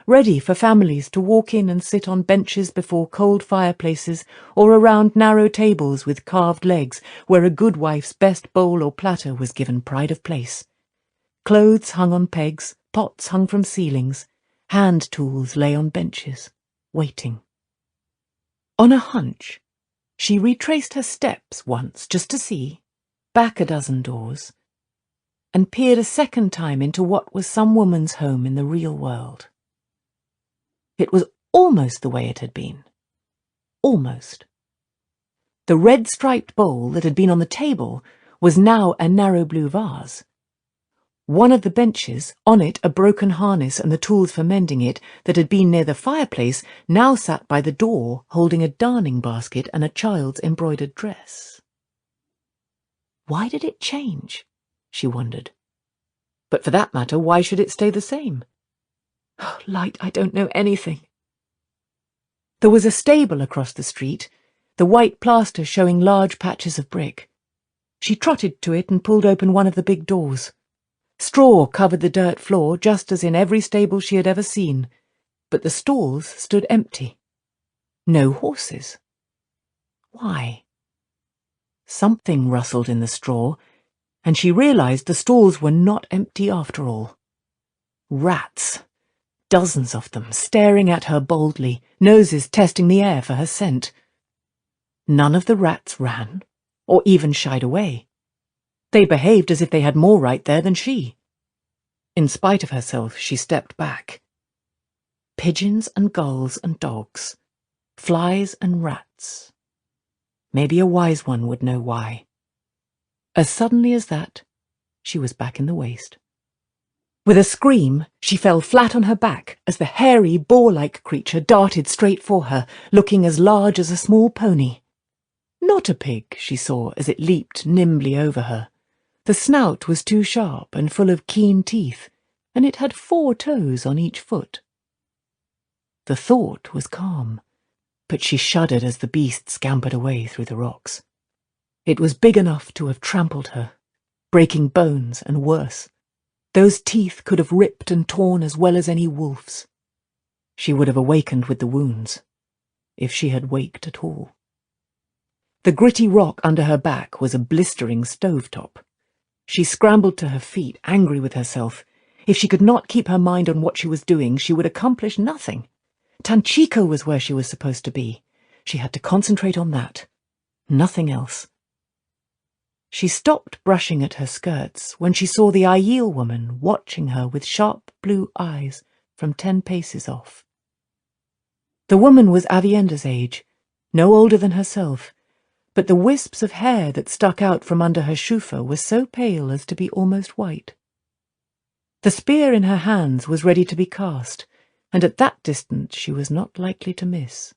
ready for families to walk in and sit on benches before cold fireplaces or around narrow tables with carved legs where a good wife's best bowl or platter was given pride of place. Clothes hung on pegs, pots hung from ceilings, hand tools lay on benches, waiting. On a hunch, she retraced her steps once just to see, back a dozen doors, and peered a second time into what was some woman's home in the real world. It was almost the way it had been. Almost. The red-striped bowl that had been on the table was now a narrow blue vase. One of the benches, on it a broken harness and the tools for mending it, that had been near the fireplace, now sat by the door holding a darning basket and a child's embroidered dress. Why did it change? She wondered. But for that matter, why should it stay the same? Oh, Light, I don't know anything. There was a stable across the street, the white plaster showing large patches of brick. She trotted to it and pulled open one of the big doors. Straw covered the dirt floor, just as in every stable she had ever seen, but the stalls stood empty. No horses. Why? Something rustled in the straw, and she realized the stalls were not empty after all. Rats. Dozens of them, staring at her boldly, noses testing the air for her scent. None of the rats ran, or even shied away. They behaved as if they had more right there than she. In spite of herself, she stepped back. Pigeons and gulls and dogs, flies and rats. Maybe a wise one would know why. As suddenly as that, she was back in the waste. With a scream, she fell flat on her back as the hairy, boar-like creature darted straight for her, looking as large as a small pony. Not a pig, she saw as it leaped nimbly over her. The snout was too sharp and full of keen teeth, and it had 4 toes on each foot. The thought was calm, but she shuddered as the beast scampered away through the rocks. It was big enough to have trampled her, breaking bones and worse. Those teeth could have ripped and torn as well as any wolf's. She would have awakened with the wounds, if she had waked at all. The gritty rock under her back was a blistering stovetop. She scrambled to her feet, angry with herself. If she could not keep her mind on what she was doing, she would accomplish nothing. Tanchico was where she was supposed to be. She had to concentrate on that. Nothing else. She stopped brushing at her skirts when she saw the Aiel woman watching her with sharp blue eyes from 10 paces off. The woman was Avienda's age, no older than herself, but the wisps of hair that stuck out from under her shufa were so pale as to be almost white. The spear in her hands was ready to be cast, and at that distance she was not likely to miss.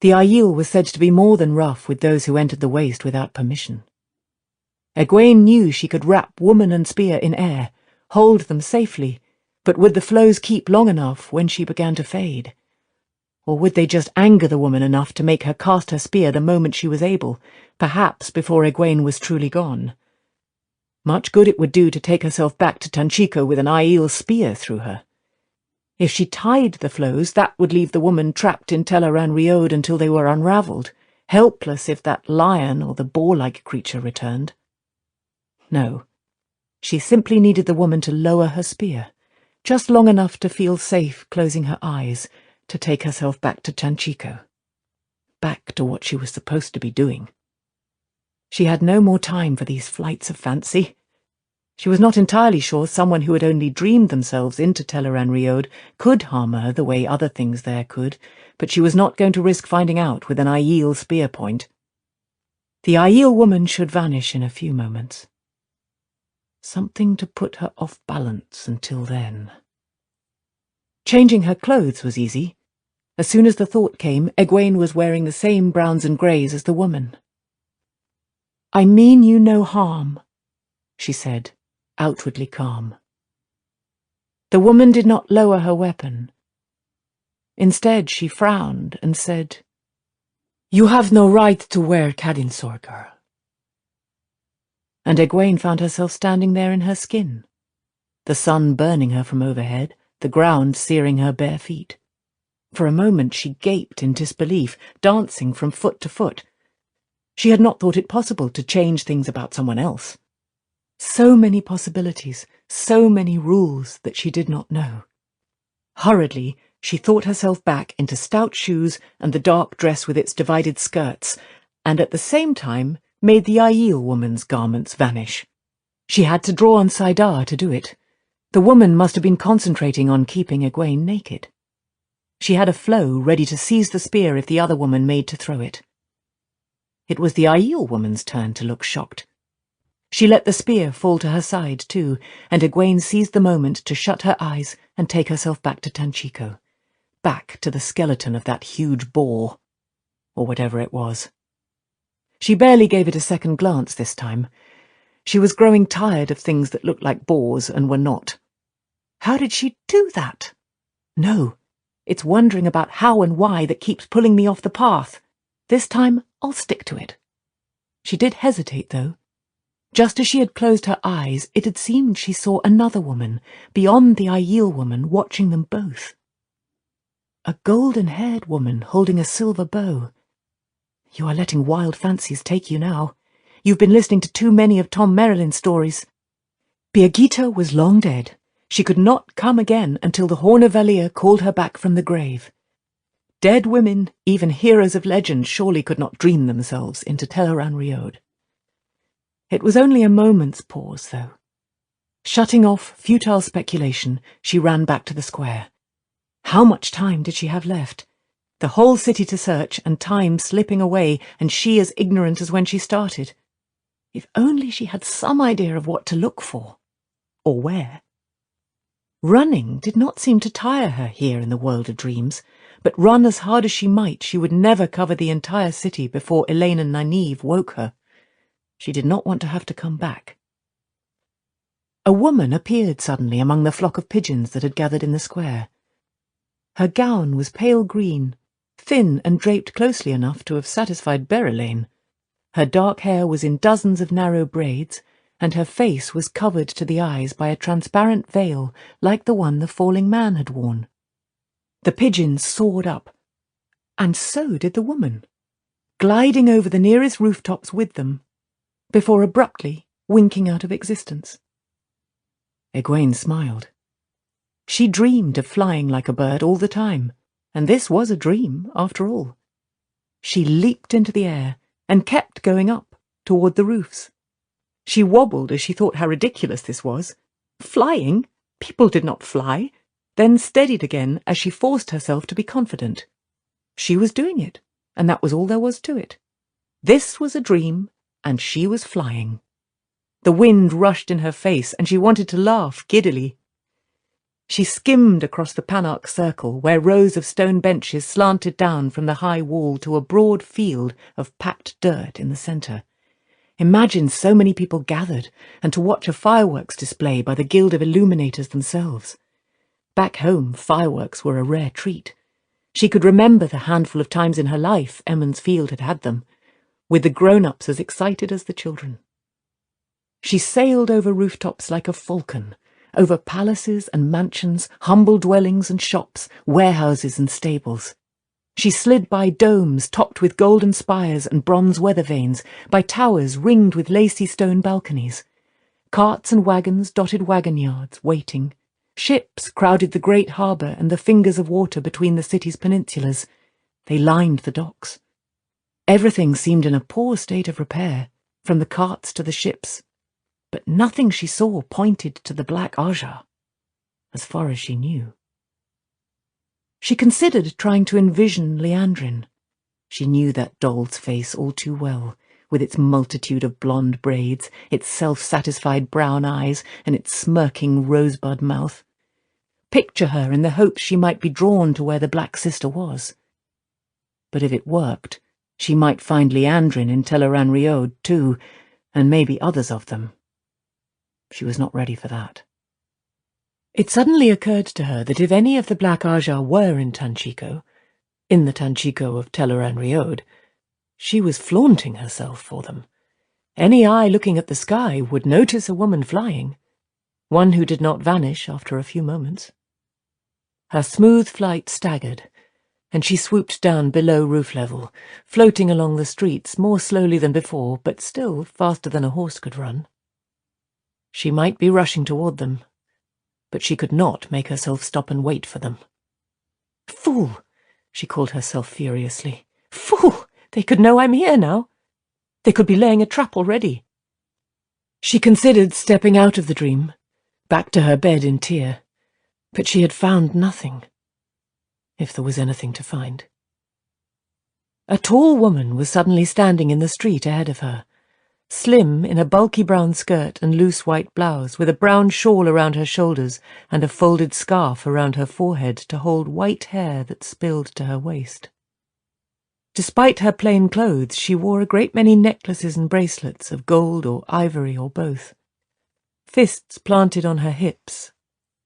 The Aiel was said to be more than rough with those who entered the waste without permission. Egwene knew she could wrap woman and spear in air, hold them safely, but would the flows keep long enough when she began to fade? Or would they just anger the woman enough to make her cast her spear the moment she was able, perhaps before Egwene was truly gone? Much good it would do to take herself back to Tanchico with an Aiel spear through her. If she tied the flows, that would leave the woman trapped in Teleran Riode until they were unravelled, helpless if that lion or the boar-like creature returned. No, she simply needed the woman to lower her spear, just long enough to feel safe closing her eyes, to take herself back to Tanchico. Back to what she was supposed to be doing. She had no more time for these flights of fancy. She was not entirely sure someone who had only dreamed themselves into Teleran Riode could harm her the way other things there could, but she was not going to risk finding out with an Aiel spear point. The Aiel woman should vanish in a few moments. Something to put her off balance until then. Changing her clothes was easy. As soon as the thought came, Egwene was wearing the same browns and greys as the woman. "I mean you no harm," she said, outwardly calm. The woman did not lower her weapon. Instead, she frowned and said, "You have no right to wear Cadinsor, girl." And Egwene found herself standing there in her skin, the sun burning her from overhead, the ground searing her bare feet. For a moment she gaped in disbelief, dancing from foot to foot. She had not thought it possible to change things about someone else. So many possibilities, so many rules that she did not know. Hurriedly, she thought herself back into stout shoes and the dark dress with its divided skirts, and at the same time made the Aiel woman's garments vanish. She had to draw on Saidar to do it. The woman must have been concentrating on keeping Egwene naked. She had a flow ready to seize the spear if the other woman made to throw it. It was the Aiel woman's turn to look shocked. She let the spear fall to her side, too, and Egwene seized the moment to shut her eyes and take herself back to Tanchico, back to the skeleton of that huge boar, or whatever it was. She barely gave it a second glance this time. She was growing tired of things that looked like boars and were not. How did she do that? No, it's wondering about how and why that keeps pulling me off the path. This time, I'll stick to it. She did hesitate, though. Just as she had closed her eyes, it had seemed she saw another woman, beyond the Aiel woman, watching them both. A golden-haired woman holding a silver bow. You are letting wild fancies take you now. You've been listening to too many of Tom Merrilin's stories. Birgitta was long dead. She could not come again until the Horn of Valir called her back from the grave. Dead women, even heroes of legend, surely could not dream themselves into Teleran Riode. It was only a moment's pause, though. Shutting off futile speculation, she ran back to the square. How much time did she have left? The whole city to search, and time slipping away, and she as ignorant as when she started. If only she had some idea of what to look for. Or where. Running did not seem to tire her here in the world of dreams, but run as hard as she might, she would never cover the entire city before Elaine and Nynaeve woke her. She did not want to have to come back. A woman appeared suddenly among the flock of pigeons that had gathered in the square. Her gown was pale green, thin and draped closely enough to have satisfied Berelain. Her dark hair was in dozens of narrow braids, and her face was covered to the eyes by a transparent veil like the one the falling man had worn. The pigeons soared up, and so did the woman, gliding over the nearest rooftops with them, before abruptly winking out of existence. Egwene smiled. She dreamed of flying like a bird all the time, and this was a dream, after all. She leaped into the air and kept going up toward the roofs. She wobbled as she thought how ridiculous this was. Flying? People did not fly. Then steadied again as she forced herself to be confident. She was doing it, and that was all there was to it. This was a dream, and she was flying. The wind rushed in her face, and she wanted to laugh giddily. She skimmed across the Panarch circle, where rows of stone benches slanted down from the high wall to a broad field of packed dirt in the centre. Imagine so many people gathered, and to watch a fireworks display by the Guild of Illuminators themselves. Back home, fireworks were a rare treat. She could remember the handful of times in her life Emond's Field had had them, with the grown-ups as excited as the children. She sailed over rooftops like a falcon, over palaces and mansions, humble dwellings and shops, warehouses and stables. She slid by domes topped with golden spires and bronze weather vanes, by towers ringed with lacy stone balconies. Carts and wagons dotted wagon yards, waiting. Ships crowded the great harbour and the fingers of water between the city's peninsulas. They lined the docks. Everything seemed in a poor state of repair, from the carts to the ships, but nothing she saw pointed to the Black Aja, as far as she knew. She considered trying to envision Liandrin. She knew that doll's face all too well, with its multitude of blonde braids, its self-satisfied brown eyes, and its smirking rosebud mouth. Picture her in the hopes she might be drawn to where the Black Sister was. But if it worked, she might find Liandrin in Tel'aran'rhiod too, and maybe others of them. She was not ready for that. It suddenly occurred to her that if any of the Black Aja were in Tanchico, in the Tanchico of Tel'aran'rhiod, she was flaunting herself for them. Any eye looking at the sky would notice a woman flying, one who did not vanish after a few moments. Her smooth flight staggered, and she swooped down below roof level, floating along the streets more slowly than before, but still faster than a horse could run. She might be rushing toward them, but she could not make herself stop and wait for them. Fool! She called herself furiously. Fool! They could know I'm here now. They could be laying a trap already. She considered stepping out of the dream, back to her bed in Tyr, but she had found nothing, if there was anything to find. A tall woman was suddenly standing in the street ahead of her, slim in a bulky brown skirt and loose white blouse, with a brown shawl around her shoulders and a folded scarf around her forehead to hold white hair that spilled to her waist. Despite her plain clothes, she wore a great many necklaces and bracelets of gold or ivory or both. Fists planted on her hips,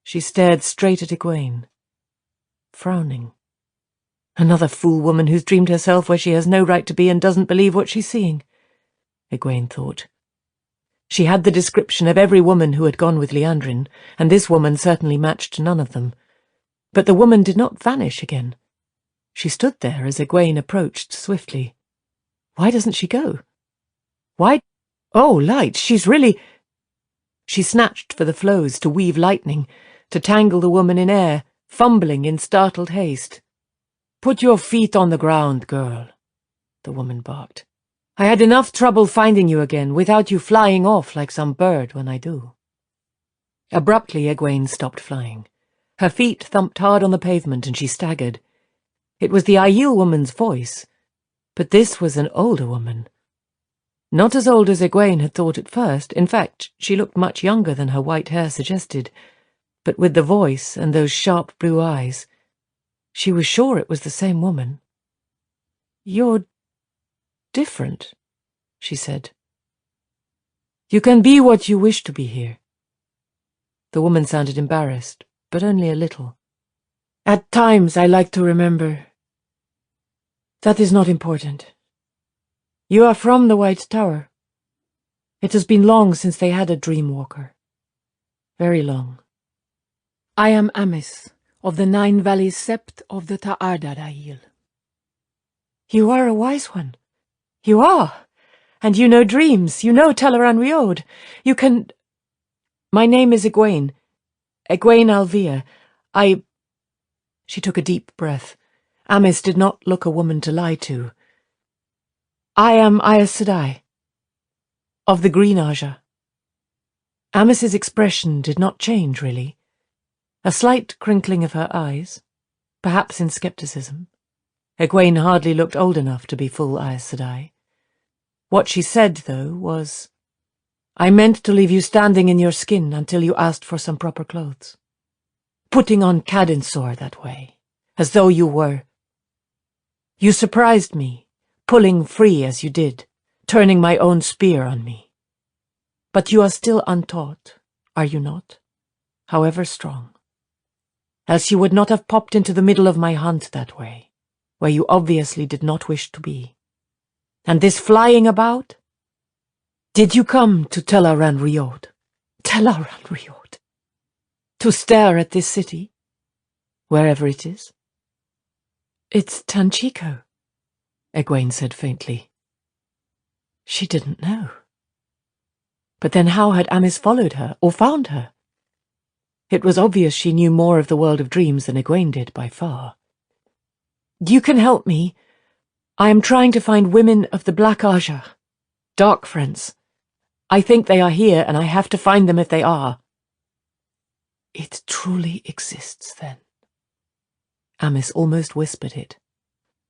she stared straight at Egwene, frowning. Another fool woman who's dreamed herself where she has no right to be and doesn't believe what she's seeing, Egwene thought. She had the description of every woman who had gone with Liandrin, and this woman certainly matched none of them. But the woman did not vanish again. She stood there as Egwene approached swiftly. Why doesn't she go? Why? Oh, light, she's really... She snatched for the flows to weave lightning, to tangle the woman in air, fumbling in startled haste. "Put your feet on the ground, girl," the woman barked. "I had enough trouble finding you again without you flying off like some bird when I do." Abruptly, Egwene stopped flying. Her feet thumped hard on the pavement and she staggered. It was the Aiel woman's voice, but this was an older woman. Not as old as Egwene had thought at first. In fact, she looked much younger than her white hair suggested, but with the voice and those sharp blue eyes, she was sure it was the same woman. "You're different," she said. "You can be what you wish to be here." The woman sounded embarrassed, but only a little. "At times I like to remember. That is not important. You are from the White Tower. It has been long since they had a dream walker. Very long. I am Amis, of the 9 Valleys Sept of the Ta'ardadail. You are a wise one. You are. And you know dreams. You know Teleran Riod. You can... My name is Egwene. Egwene Alvia. She took a deep breath. Amis did not look a woman to lie to. I am Aes Sedai, of the Green Aja. Amis's expression did not change, really. A slight crinkling of her eyes, perhaps in skepticism. Egwene hardly looked old enough to be full Aes Sedai. What she said, though, was, I meant to leave you standing in your skin until you asked for some proper clothes. Putting on Cadinsor that way, as though you were. You surprised me, pulling free as you did, turning my own spear on me. But you are still untaught, are you not? However strong. Else you would not have popped into the middle of my hunt that way, where you obviously did not wish to be. And this flying about? Did you come to Teleran Riod? Teleran Riod? To stare at this city? Wherever it is? It's Tanchico, Egwene said faintly. She didn't know. But then how had Amis followed her, or found her? It was obvious she knew more of the world of dreams than Egwene did, by far. You can help me. I am trying to find women of the Black Aja. Dark friends. I think they are here, and I have to find them if they are. It truly exists, then. Amis almost whispered it.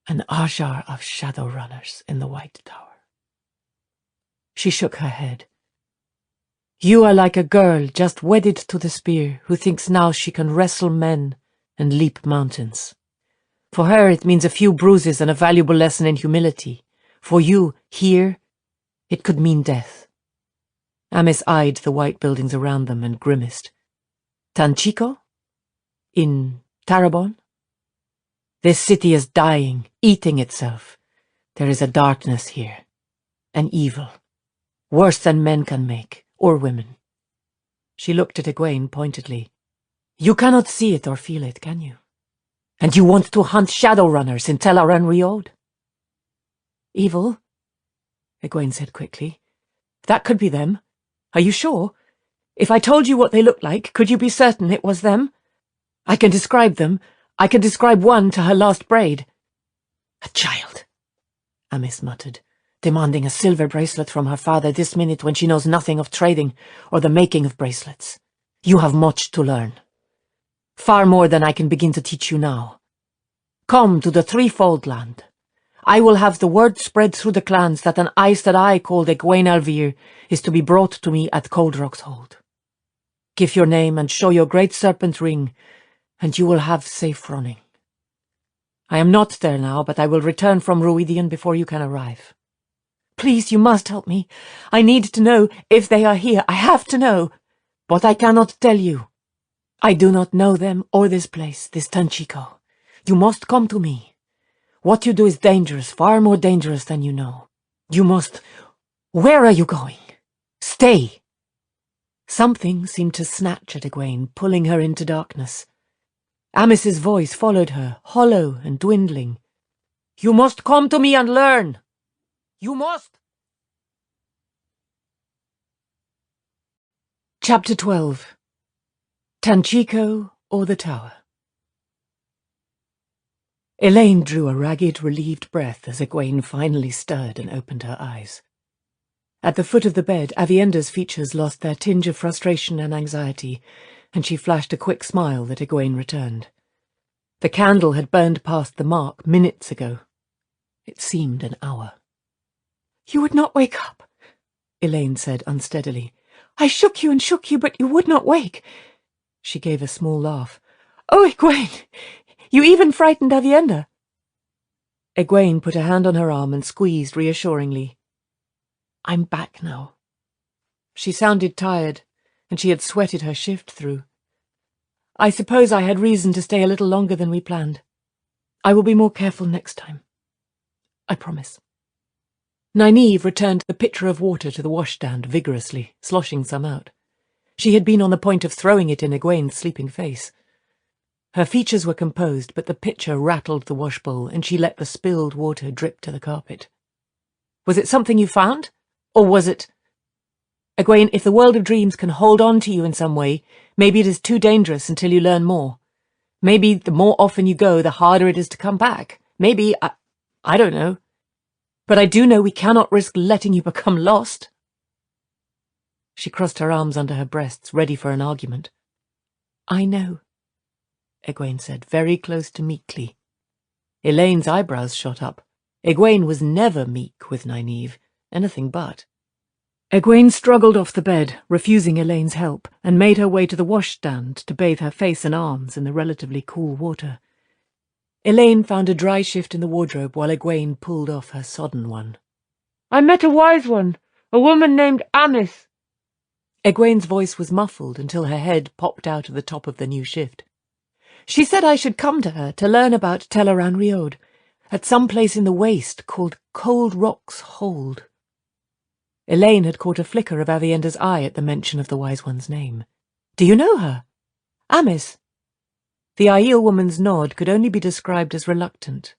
An Ajar of Shadowrunners in the White Tower. She shook her head. You are like a girl just wedded to the spear who thinks now she can wrestle men and leap mountains. For her it means a few bruises and a valuable lesson in humility. For you, here, it could mean death. Amis eyed the white buildings around them and grimaced. Tanchico? In Tarabon? This city is dying, eating itself. There is a darkness here, an evil, worse than men can make, or women. She looked at Egwene pointedly. You cannot see it or feel it, can you? And you want to hunt Shadowrunners in Teleran Riod? Evil? Egwene said quickly. That could be them. Are you sure? If I told you what they looked like, could you be certain it was them? I can describe them. I can describe one to her last braid. A child, Amis muttered, demanding a silver bracelet from her father this minute when she knows nothing of trading or the making of bracelets. You have much to learn. Far more than I can begin to teach you now. Come to the Threefold Land. I will have the word spread through the clans that an Aes Sedai called Egwene Alvir is to be brought to me at Cold Rock's Hold. Give your name and show your great serpent ring, and you will have safe running. I am not there now, but I will return from Ruidian before you can arrive. Please, you must help me. I need to know if they are here. I have to know. But I cannot tell you. I do not know them or this place, this Tanchico. You must come to me. What you do is dangerous, far more dangerous than you know. You must... Where are you going? Stay! Something seemed to snatch at Egwene, pulling her into darkness. Amis's voice followed her, hollow and dwindling. You must come to me and learn! You must! Chapter 12. Tanchico or the Tower. Elaine drew a ragged, relieved breath as Egwene finally stirred and opened her eyes. At the foot of the bed, Avienda's features lost their tinge of frustration and anxiety, and she flashed a quick smile that Egwene returned. The candle had burned past the mark minutes ago. It seemed an hour. "You would not wake up," Elaine said unsteadily. "I shook you and shook you, but you would not wake." She gave a small laugh. "Oh, Egwene! You even frightened Avienda." Egwene put a hand on her arm and squeezed reassuringly. "I'm back now." She sounded tired, and she had sweated her shift through. "I suppose I had reason to stay a little longer than we planned. I will be more careful next time. I promise." Nynaeve returned the pitcher of water to the washstand vigorously, sloshing some out. She had been on the point of throwing it in Egwene's sleeping face. Her features were composed, but the pitcher rattled the washbowl, and she let the spilled water drip to the carpet. "Was it something you found? Or was it— Egwene, if the world of dreams can hold on to you in some way, maybe it is too dangerous until you learn more. Maybe the more often you go, the harder it is to come back. Maybe— I don't know. But I do know we cannot risk letting you become lost." She crossed her arms under her breasts, ready for an argument. "I know," Egwene said, very close to meekly. Elaine's eyebrows shot up. Egwene was never meek with Nynaeve, anything but. Egwene struggled off the bed, refusing Elaine's help, and made her way to the washstand to bathe her face and arms in the relatively cool water. Elaine found a dry shift in the wardrobe while Egwene pulled off her sodden one. "I met a wise one, a woman named Amis." Egwene's voice was muffled until her head popped out of the top of the new shift. "She said I should come to her to learn about Teleran Riod, at some place in the waste called Cold Rock's Hold." Elaine had caught a flicker of Avienda's eye at the mention of the Wise One's name. "Do you know her? Amis?" The Aiel woman's nod could only be described as reluctant.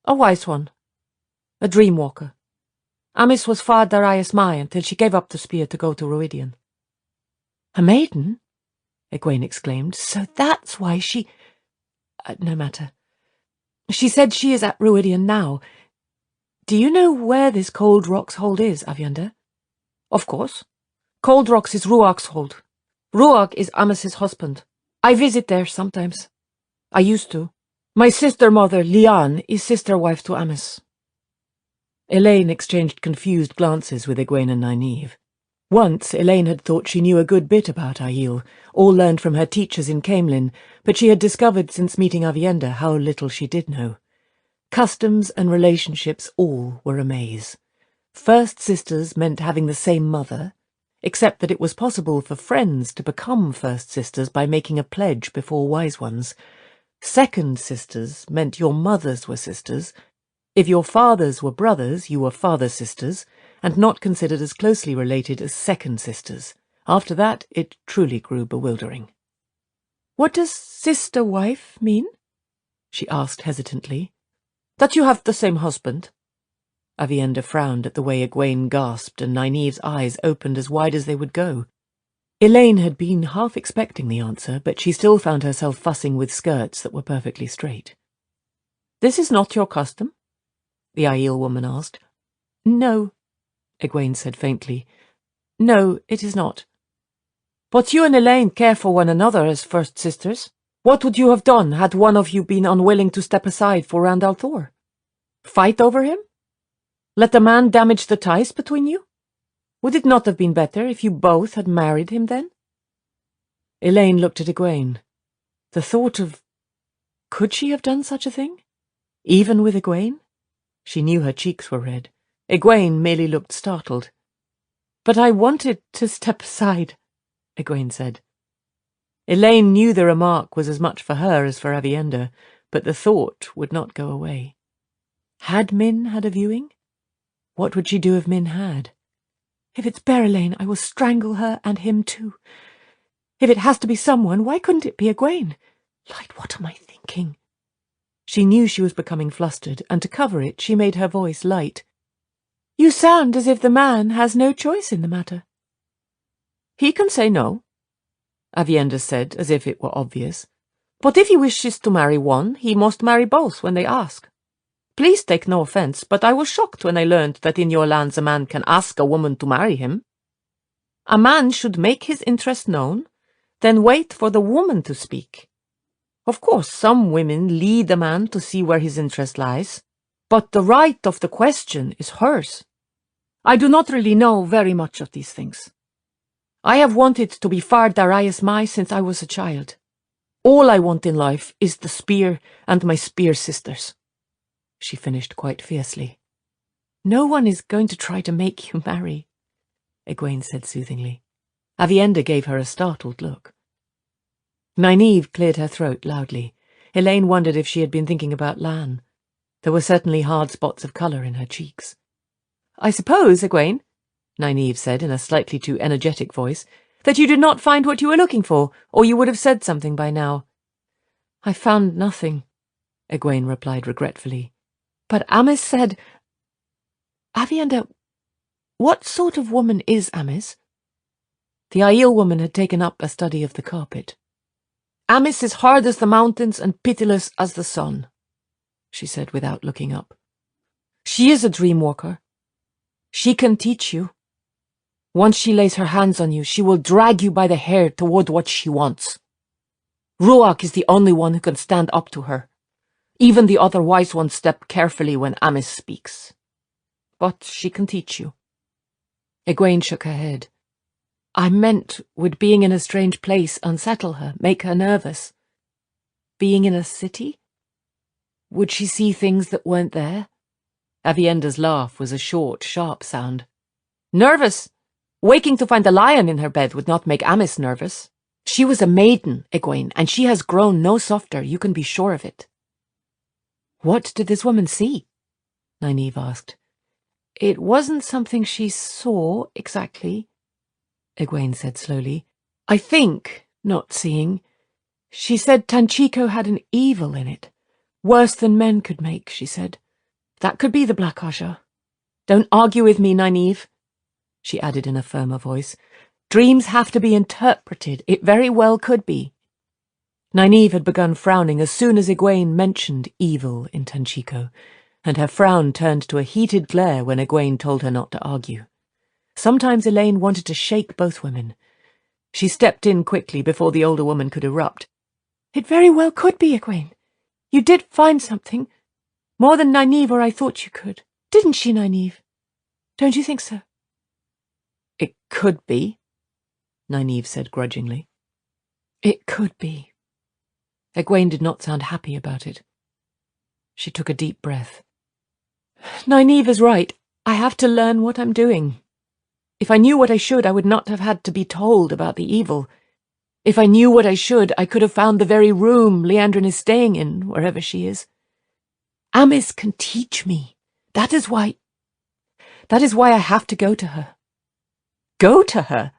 "A wise one. A dream-walker. Amis was Far Darius Mai until she gave up the spear to go to Ruidian." "A maiden?" Egwene exclaimed. "So that's why she— no matter. She said she is at Ruidian now. Do you know where this Cold Rock's Hold is, Avienda?" "Of course. Cold Rocks is Ruach's hold. Ruach is Amis's husband. I visit there sometimes. I used to. My sister-mother, Lian, is sister-wife to Amis." Elaine exchanged confused glances with Egwene and Nynaeve. Once, Elaine had thought she knew a good bit about Aiel, all learned from her teachers in Caemlyn, but she had discovered since meeting Avienda how little she did know. Customs and relationships all were a maze. First sisters meant having the same mother, except that it was possible for friends to become first sisters by making a pledge before wise ones. Second sisters meant your mothers were sisters. If your fathers were brothers, you were father sisters, and not considered as closely related as second sisters. After that, it truly grew bewildering. "What does sister-wife mean?" she asked hesitantly. "That you have the same husband." Avienda frowned at the way Egwene gasped, and Nynaeve's eyes opened as wide as they would go. Elaine had been half expecting the answer, but she still found herself fussing with skirts that were perfectly straight. "This is not your custom?" the Aiel woman asked. "No," Egwene said faintly. "No, it is not." "But you and Elaine care for one another as first sisters. What would you have done had one of you been unwilling to step aside for Randall Thor? Fight over him? Let the man damage the ties between you? Would it not have been better if you both had married him then?" Elaine looked at Egwene. The thought of— could she have done such a thing? Even with Egwene? She knew her cheeks were red. Egwene merely looked startled. "But I wanted to step aside," Egwene said. Elaine knew the remark was as much for her as for Avienda, but the thought would not go away. Had Min had a viewing? What would she do if Min had? "If it's Berelain, I will strangle her and him too. If it has to be someone, why couldn't it be Egwene? Light, what am I thinking?" She knew she was becoming flustered, and to cover it, she made her voice light. "You sound as if the man has no choice in the matter." "He can say no," Avienda said, as if it were obvious. "But if he wishes to marry one, he must marry both when they ask. Please take no offence, but I was shocked when I learned that in your lands a man can ask a woman to marry him. A man should make his interest known, then wait for the woman to speak. Of course, some women lead a man to see where his interest lies, but the right of the question is hers. I do not really know very much of these things. I have wanted to be Far Darius Mai since I was a child. All I want in life is the spear and my spear sisters," she finished quite fiercely. "No one is going to try to make you marry," Egwene said soothingly. Avienda gave her a startled look. Nynaeve cleared her throat loudly. Elaine wondered if she had been thinking about Lan. There were certainly hard spots of colour in her cheeks. I suppose, Egwene, Nynaeve said in a slightly too energetic voice, that you did not find what you were looking for, or you would have said something by now. I found nothing, Egwene replied regretfully. But Amis said... Avienda, what sort of woman is Amis? The Aiel woman had taken up a study of the carpet. Amis is hard as the mountains and pitiless as the sun, she said without looking up. She is a dream walker. She can teach you. Once she lays her hands on you, she will drag you by the hair toward what she wants. Ruach is the only one who can stand up to her. Even the other wise ones step carefully when Amis speaks. But she can teach you. Egwene shook her head. I meant, would being in a strange place unsettle her, make her nervous? Being in a city? Would she see things that weren't there? Avienda's laugh was a short, sharp sound. Nervous? Waking to find a lion in her bed would not make Amis nervous. She was a maiden, Egwene, and she has grown no softer, you can be sure of it. What did this woman see? Nynaeve asked. It wasn't something she saw, exactly, Egwene said slowly. I think, not seeing. She said Tanchico had an evil in it. Worse than men could make, she said. That could be the Black Ajah. Don't argue with me, Nynaeve, she added in a firmer voice. Dreams have to be interpreted. It very well could be. Nynaeve had begun frowning as soon as Egwene mentioned evil in Tanchico, and her frown turned to a heated glare when Egwene told her not to argue. Sometimes Elaine wanted to shake both women. She stepped in quickly before the older woman could erupt. It very well could be, Egwene. You did find something. More than Nynaeve or I thought you could. Didn't she, Nynaeve? Don't you think so? It could be, Nynaeve said grudgingly. It could be. Egwene did not sound happy about it. She took a deep breath. Nynaeve is right. I have to learn what I'm doing. If I knew what I should, I would not have had to be told about the evil. If I knew what I should, I could have found the very room Liandrin is staying in, wherever she is. Amis can teach me. That is why I have to go to her. Go to her?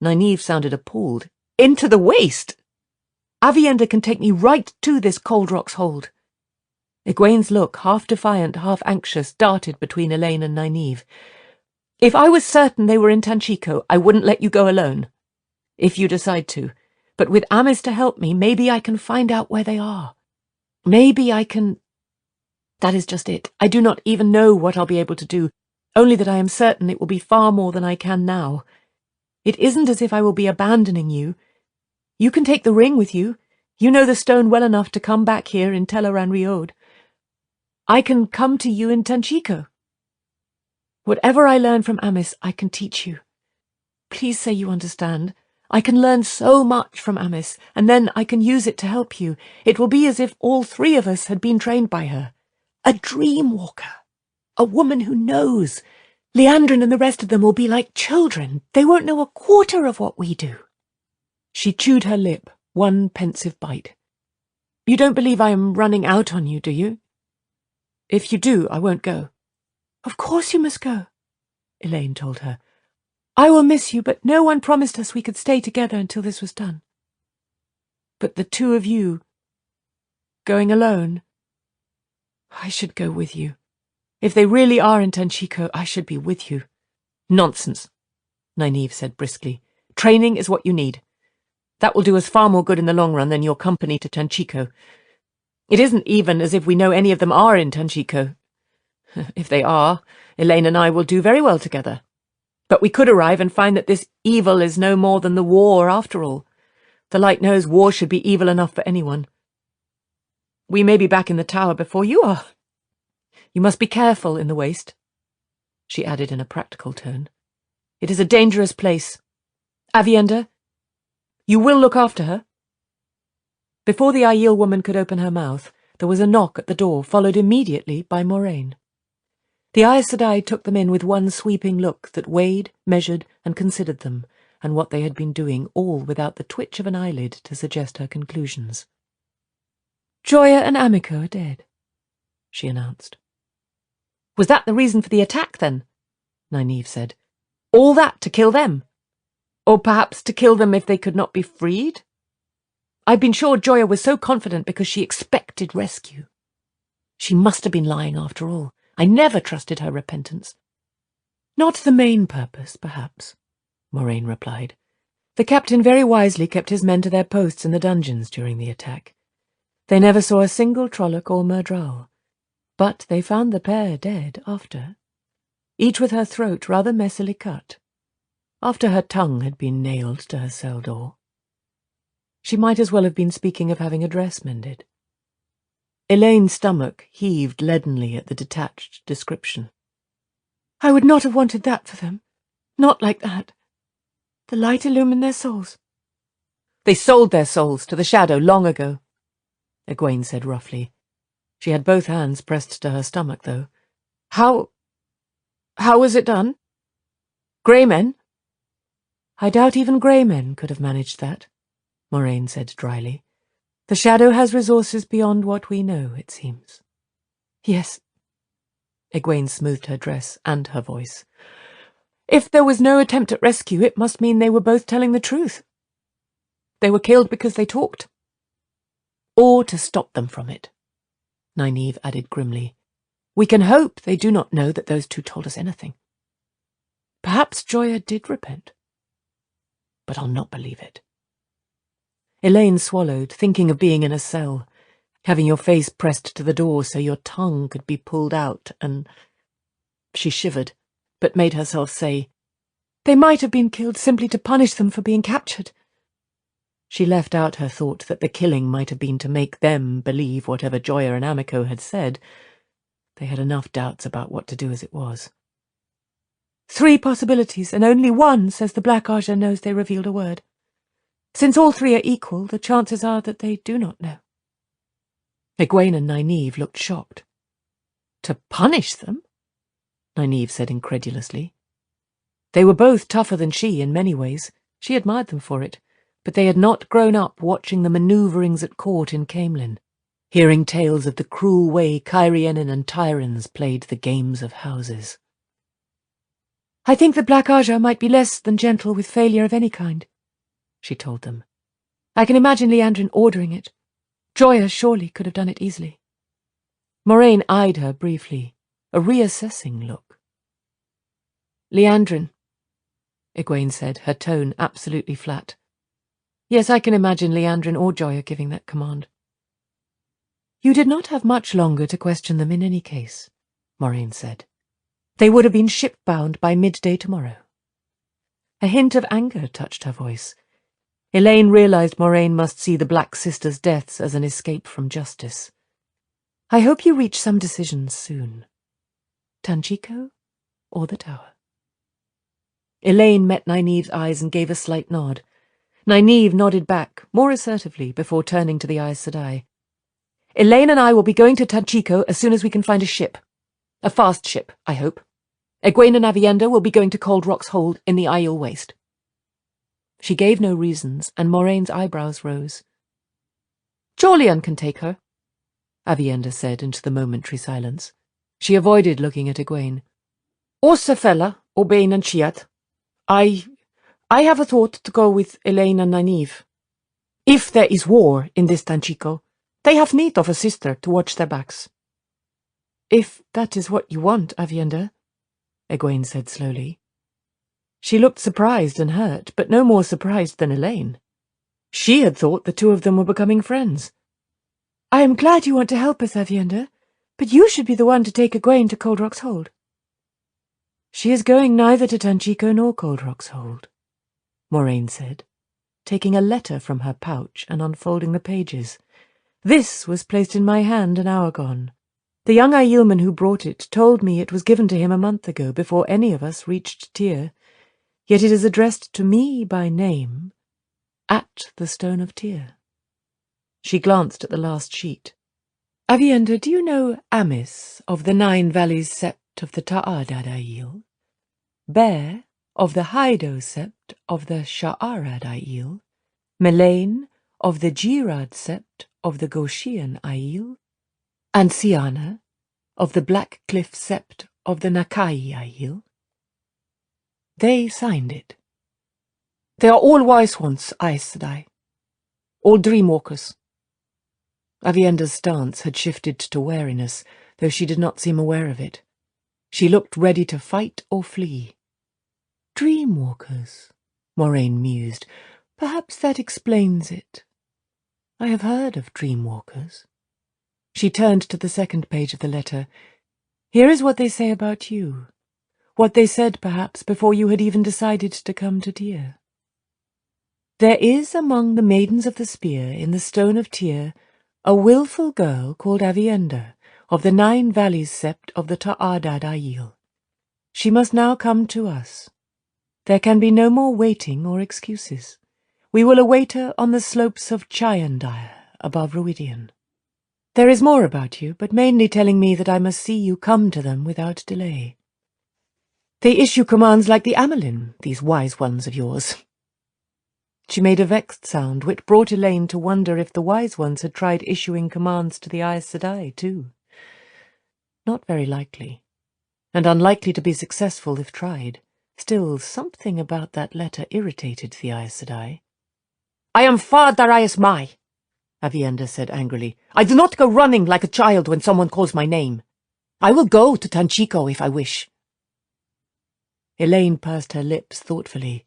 Nynaeve sounded appalled. Into the waste? Avienda can take me right to this Cold Rock's hold. Egwene's look, half defiant, half anxious, darted between Elaine and Nynaeve. If I was certain they were in Tanchico, I wouldn't let you go alone. If you decide to. But with Amis to help me, maybe I can find out where they are. Maybe I can... That is just it. I do not even know what I'll be able to do, only that I am certain it will be far more than I can now. It isn't as if I will be abandoning you. You can take the ring with you. You know the stone well enough to come back here in Teleran Riod. I can come to you in Tanchico. Whatever I learn from Amis, I can teach you. Please say you understand. I can learn so much from Amis, and then I can use it to help you. It will be as if all three of us had been trained by her. A dream walker. A woman who knows. Liandrin and the rest of them will be like children. They won't know a quarter of what we do. She chewed her lip, one pensive bite. You don't believe I am running out on you, do you? If you do, I won't go. Of course you must go, Elaine told her. I will miss you, but no one promised us we could stay together until this was done. But the two of you, going alone, I should go with you. If they really are in Tanchico, I should be with you. Nonsense, Nynaeve said briskly. Training is what you need. That will do us far more good in the long run than your company to Tanchico. It isn't even as if we know any of them are in Tanchico. If they are, Elaine and I will do very well together. But we could arrive and find that this evil is no more than the war after all. The Light knows war should be evil enough for anyone. We may be back in the tower before you are. You must be careful in the waste, she added in a practical tone. It is a dangerous place. Avienda, you will look after her? Before the Aiel woman could open her mouth, there was a knock at the door, followed immediately by Moraine. The Aes Sedai took them in with one sweeping look that weighed, measured, and considered them, and what they had been doing, all without the twitch of an eyelid to suggest her conclusions. Joya and Amico are dead, she announced. Was that the reason for the attack, then? Nynaeve said. All that to kill them? Or perhaps to kill them if they could not be freed? I've been sure Joya was so confident because she expected rescue. She must have been lying after all. I never trusted her repentance. Not the main purpose, perhaps, Moraine replied. The captain very wisely kept his men to their posts in the dungeons during the attack. They never saw a single Trolloc or Myrddraal, but they found the pair dead after, each with her throat rather messily cut, after her tongue had been nailed to her cell door. She might as well have been speaking of having a dress mended. Elaine's stomach heaved leadenly at the detached description. I would not have wanted that for them. Not like that. The light illumined their souls. They sold their souls to the shadow long ago, Egwene said roughly. She had both hands pressed to her stomach, though. How was it done? Grey men? I doubt even grey men could have managed that, Moraine said dryly. The shadow has resources beyond what we know, it seems. Yes. Egwene smoothed her dress and her voice. If there was no attempt at rescue, it must mean they were both telling the truth. They were killed because they talked. Or to stop them from it, Nynaeve added grimly. We can hope they do not know that those two told us anything. Perhaps Joya did repent. But I'll not believe it. Elaine swallowed, thinking of being in a cell, having your face pressed to the door so your tongue could be pulled out, and she shivered, but made herself say, They might have been killed simply to punish them for being captured. She left out her thought that the killing might have been to make them believe whatever Joya and Amico had said. They had enough doubts about what to do as it was. 3 possibilities, and only one says the Black Ajah knows they revealed a word. Since all 3 are equal, the chances are that they do not know. Egwene and Nynaeve looked shocked. To punish them? Nynaeve said incredulously. They were both tougher than she in many ways. She admired them for it, but they had not grown up watching the manoeuvrings at court in Caemlyn, hearing tales of the cruel way Cairhienin and Tyrins played the games of houses. I think the Black Ajah might be less than gentle with failure of any kind, she told them. I can imagine Liandrin ordering it. Joya surely could have done it easily. Moraine eyed her briefly, a reassessing look. Liandrin, Egwene said, her tone absolutely flat. Yes, I can imagine Liandrin or Joya giving that command. You did not have much longer to question them in any case, Moraine said. They would have been ship-bound by midday tomorrow. A hint of anger touched her voice. Elaine realized Moraine must see the Black Sisters' deaths as an escape from justice. I hope you reach some decisions soon. Tanchico or the Tower? Elaine met Nynaeve's eyes and gave a slight nod. Nynaeve nodded back, more assertively, before turning to the Aes Sedai. Elaine and I will be going to Tanchico as soon as we can find a ship. A fast ship, I hope. Egwene and Aviendha will be going to Cold Rock's Hold in the Aiel Waste. She gave no reasons, and Moraine's eyebrows rose. Jorlian can take her, Aviendha said into the momentary silence. She avoided looking at Egwene. Or Sefella, or Bain and Chiat. I have a thought to go with Elaine and Nynaeve. If there is war in this Tanchico, they have need of a sister to watch their backs. If that is what you want, Aviendha, Egwene said slowly. She looked surprised and hurt, but no more surprised than Elaine. She had thought the two of them were becoming friends. I am glad you want to help us, Aviendha, but you should be the one to take Egwene to Cold Rock's Hold. She is going neither to Tanchico nor Cold Rock's Hold, Moraine said, taking a letter from her pouch and unfolding the pages. This was placed in my hand an hour gone. The young Aielman who brought it told me it was given to him a month ago, before any of us reached Tyr, yet it is addressed to me by name, at the Stone of Tyr. She glanced at the last sheet. Aviendha, do you know Amis of the 9 Valleys Sept of the Ta'adad Aiel? Bear of the Hydo Sept of the Sha'arad Aiel? Melaine of the Girard Sept of the Goshian Aiel? And Siana of the Black Cliff Sept of the Nakai Aiel? They signed it. They are all wise ones, Aes Sedai. All dreamwalkers. Avienda's stance had shifted to wariness, though she did not seem aware of it. She looked ready to fight or flee. Dreamwalkers, Moraine mused. Perhaps that explains it. I have heard of dreamwalkers. She turned to the second page of the letter. Here is what they say about you. What they said, perhaps, before you had even decided to come to Tyr. There is among the maidens of the spear in the stone of Tyr a wilful girl called Avienda, of the 9 valleys sept of the Ta'adad Aiel. She must now come to us. There can be no more waiting or excuses. We will await her on the slopes of Chayandire, above Ruidian. There is more about you, but mainly telling me that I must see you come to them without delay. They issue commands like the Amelin, these wise ones of yours. She made a vexed sound, which brought Elaine to wonder if the wise ones had tried issuing commands to the Aes Sedai, too. Not very likely, and unlikely to be successful if tried. Still, something about that letter irritated the Aes Sedai. I am Far Darius Mai, Avienda said angrily. I do not go running like a child when someone calls my name. I will go to Tanchico if I wish. Elaine pursed her lips thoughtfully.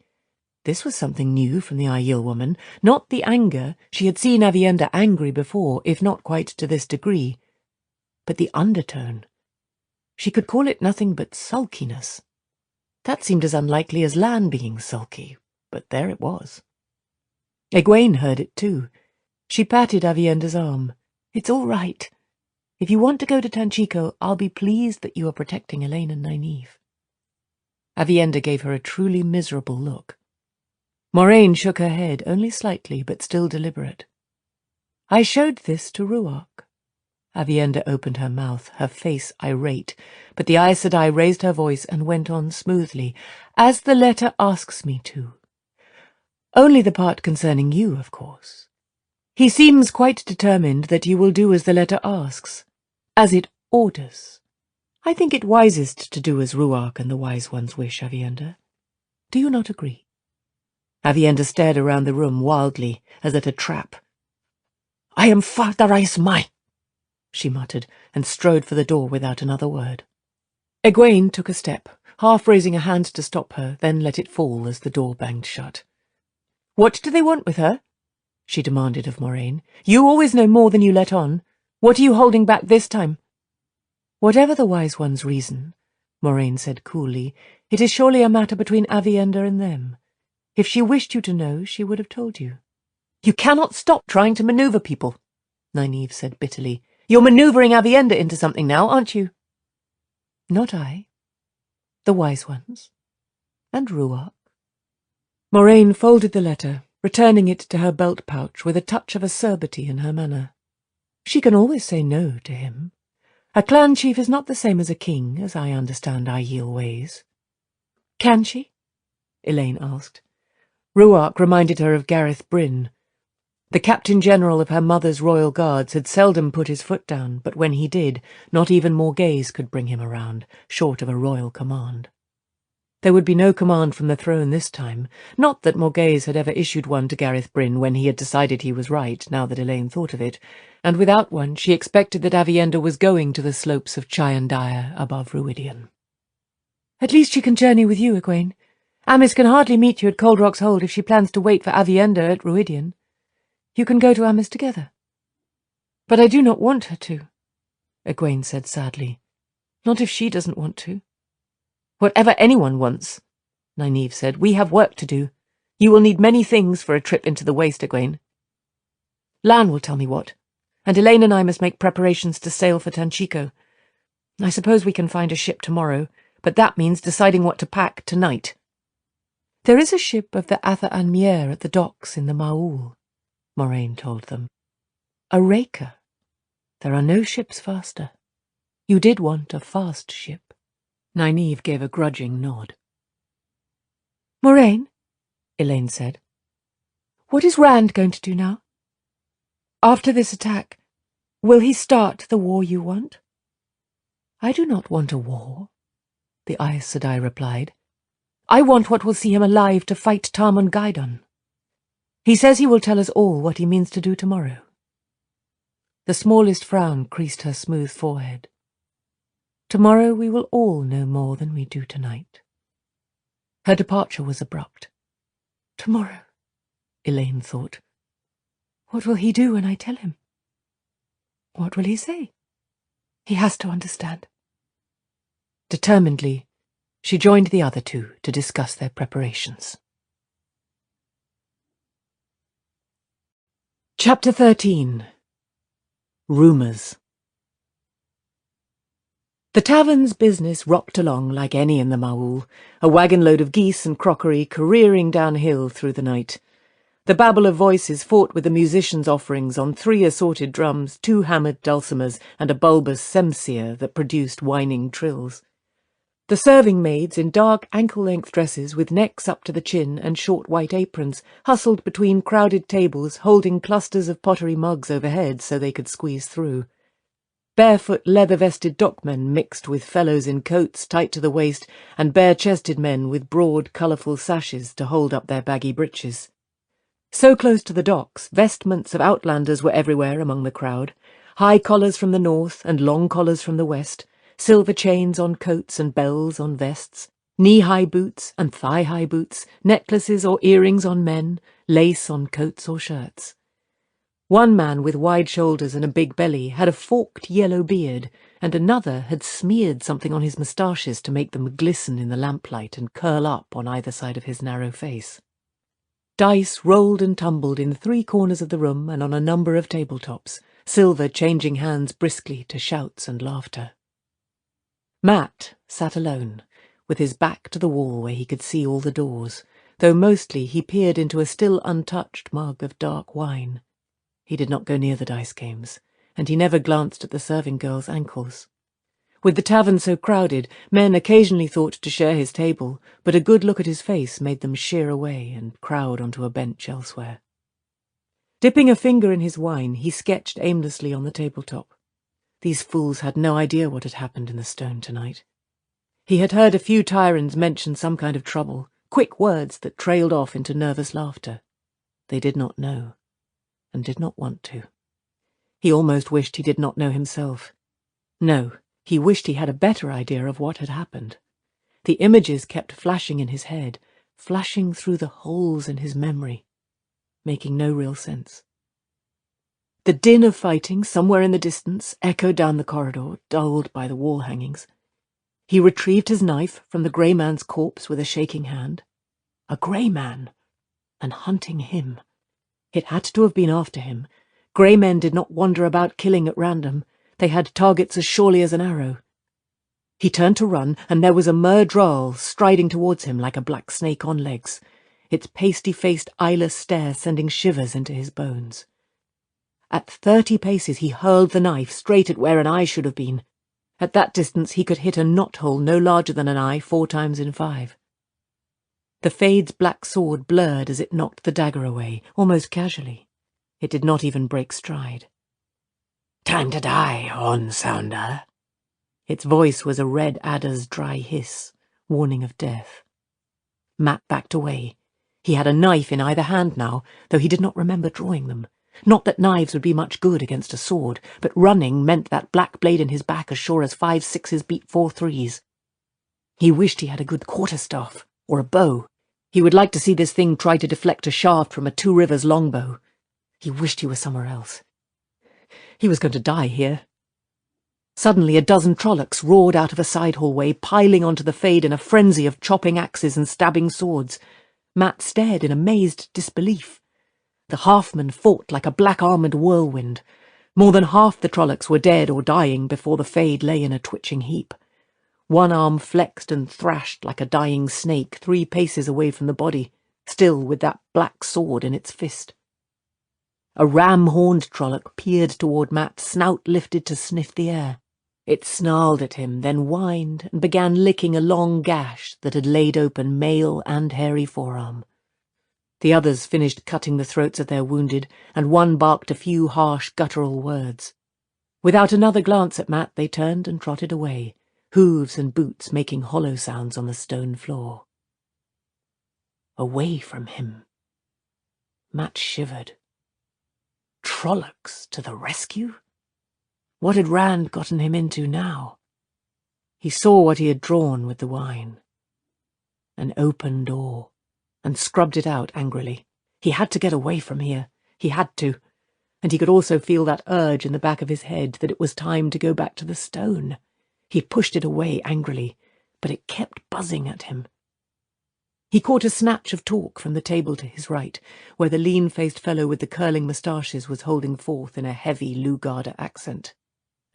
This was something new from the Aiel woman, not the anger. She had seen Avienda angry before, if not quite to this degree. But the undertone. She could call it nothing but sulkiness. That seemed as unlikely as Lan being sulky, but there it was. Egwene heard it too. She patted Avienda's arm. It's all right. If you want to go to Tanchico, I'll be pleased that you are protecting Elaine and Nynaeve. Avienda gave her a truly miserable look. Moraine shook her head, only slightly, but still deliberate. I showed this to Ruark. Avienda opened her mouth, her face irate, but the Aes Sedai raised her voice and went on smoothly, as the letter asks me to. Only the part concerning you, of course. He seems quite determined that you will do as the letter asks, as it orders. I think it wisest to do as Ruark and the wise ones wish, Avienda. Do you not agree? Avienda stared around the room wildly, as at a trap. I am Far Darius Mai, she muttered, and strode for the door without another word. Egwene took a step, half raising a hand to stop her, then let it fall as the door banged shut. What do they want with her? She demanded of Moraine. You always know more than you let on. What are you holding back this time? Whatever the wise one's reason, Moraine said coolly, it is surely a matter between Avienda and them. If she wished you to know, she would have told you. You cannot stop trying to maneuver people, Nynaeve said bitterly. You're maneuvering Avienda into something now, aren't you? Not I. The wise ones. And Ruark. Moraine folded the letter, returning it to her belt pouch with a touch of acerbity in her manner. She can always say no to him. A clan chief is not the same as a king, as I understand Aiel ways. Can she? Elaine asked. Ruark reminded her of Gareth Bryn. The Captain-General of her mother's royal guards had seldom put his foot down, but when he did, not even Morghese could bring him around, short of a royal command. There would be no command from the throne this time, not that Morghese had ever issued one to Gareth Bryn when he had decided he was right, now that Elaine thought of it, and without one she expected that Avienda was going to the slopes of Chayandire above Ruidian. At least she can journey with you, Egwene. Amis can hardly meet you at Cold Rock's Hold if she plans to wait for Avienda at Ruidian. You can go to Amis together. But I do not want her to, Egwene said sadly. Not if she doesn't want to. Whatever anyone wants, Nynaeve said, we have work to do. You will need many things for a trip into the waste, Egwene. Lan will tell me what, and Elaine and I must make preparations to sail for Tanchico. I suppose we can find a ship tomorrow, but that means deciding what to pack tonight. There is a ship of the Atha Anmier at the docks in the Maul, Moraine told them. A raker. There are no ships faster. You did want a fast ship. Nynaeve gave a grudging nod. Moraine, Elaine said, what is Rand going to do now? After this attack, will he start the war you want? I do not want a war, the Aes Sedai replied. I want what will see him alive to fight Tarmon Gaidon. He says he will tell us all what he means to do tomorrow. The smallest frown creased her smooth forehead. Tomorrow we will all know more than we do tonight. Her departure was abrupt. Tomorrow, Elaine thought. What will he do when I tell him? What will he say? He has to understand. Determinedly, she joined the other two to discuss their preparations. Chapter 13. Rumours. The tavern's business rocked along like any in the Maul, a wagon-load of geese and crockery careering downhill through the night. The babble of voices fought with the musicians' offerings on 3 assorted drums, 2 hammered dulcimers, and a bulbous semseer that produced whining trills. The serving maids, in dark ankle-length dresses with necks up to the chin and short white aprons, hustled between crowded tables, holding clusters of pottery mugs overhead so they could squeeze through. Barefoot, leather-vested dockmen mixed with fellows in coats tight to the waist and bare-chested men with broad, colourful sashes to hold up their baggy breeches. So close to the docks, vestments of outlanders were everywhere among the crowd, high collars from the north and long collars from the west, silver chains on coats and bells on vests, knee-high boots and thigh-high boots, necklaces or earrings on men, lace on coats or shirts. One man with wide shoulders and a big belly had a forked yellow beard, and another had smeared something on his moustaches to make them glisten in the lamplight and curl up on either side of his narrow face. Dice rolled and tumbled in 3 corners of the room and on a number of tabletops, silver changing hands briskly to shouts and laughter. Matt sat alone, with his back to the wall where he could see all the doors, though mostly he peered into a still untouched mug of dark wine. He did not go near the dice games, and he never glanced at the serving girl's ankles. With the tavern so crowded, men occasionally thought to share his table, but a good look at his face made them sheer away and crowd onto a bench elsewhere. Dipping a finger in his wine, he sketched aimlessly on the tabletop. These fools had no idea what had happened in the stone tonight. He had heard a few tyrants mention some kind of trouble, quick words that trailed off into nervous laughter. They did not know, and did not want to. He almost wished he did not know himself. No, he wished he had a better idea of what had happened. The images kept flashing in his head, flashing through the holes in his memory, making no real sense. The din of fighting somewhere in the distance echoed down the corridor, dulled by the wall hangings. He retrieved his knife from the grey man's corpse with a shaking hand. A grey man, and hunting him. It had to have been after him. Grey men did not wander about killing at random. They had targets as surely as an arrow. He turned to run, and there was a murdral striding towards him like a black snake on legs, its pasty-faced, eyeless stare sending shivers into his bones. At 30 paces he hurled the knife straight at where an eye should have been. At that distance he could hit a knot-hole no larger than an eye 4 times in 5. The Fade's black sword blurred as it knocked the dagger away, almost casually. It did not even break stride. "Time to die, horn-sounder." Its voice was a red adder's dry hiss, warning of death. Matt backed away. He had a knife in either hand now, though he did not remember drawing them. Not that knives would be much good against a sword, but running meant that black blade in his back as sure as 5 6s beat 4 3s. He wished he had a good quarterstaff, or a bow. He would like to see this thing try to deflect a shaft from a 2 Rivers longbow. He wished he was somewhere else. He was going to die here. Suddenly a dozen Trollocs roared out of a side hallway, piling onto the Fade in a frenzy of chopping axes and stabbing swords. Matt stared in amazed disbelief. The halfmen fought like a black-armoured whirlwind. More than half the Trollocs were dead or dying before the Fade lay in a twitching heap. One arm flexed and thrashed like a dying snake 3 paces away from the body, still with that black sword in its fist. A ram-horned Trolloc peered toward Matt, snout lifted to sniff the air. It snarled at him, then whined and began licking a long gash that had laid open mail and hairy forearm. The others finished cutting the throats of their wounded, and one barked a few harsh, guttural words. Without another glance at Matt, they turned and trotted away, hooves and boots making hollow sounds on the stone floor. away from him. Matt shivered. Trollocs to the rescue? What had Rand gotten him into now? He saw what he had drawn with the wine. An open door, and scrubbed it out angrily. He had to get away from here. He had to. And he could also feel that urge in the back of his head that it was time to go back to the stone. He pushed it away angrily, but it kept buzzing at him. He caught a snatch of talk from the table to his right, where the lean-faced fellow with the curling moustaches was holding forth in a heavy Lugarda accent.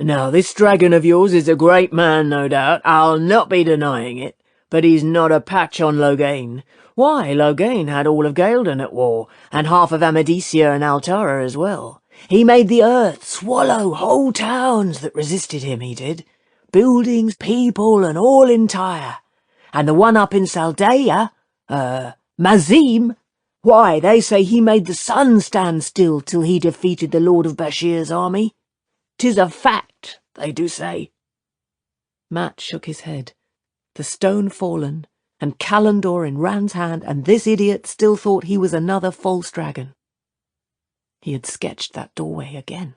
Now, this dragon of yours is a great man, no doubt. I'll not be denying it. But he's not a patch on Loghain. Why, Loghain had all of Gaeldon at war, and half of Amadicia and Altara as well. He made the earth swallow whole towns that resisted him, he did. Buildings, people, and all entire. And the one up in Saldaea, Mazim, why, they say he made the sun stand still till he defeated the Lord of Bashir's army. 'Tis a fact, they do say. Matt shook his head. The stone fallen, and Callandor in Rand's hand, and this idiot still thought he was another false dragon. He had sketched that doorway again.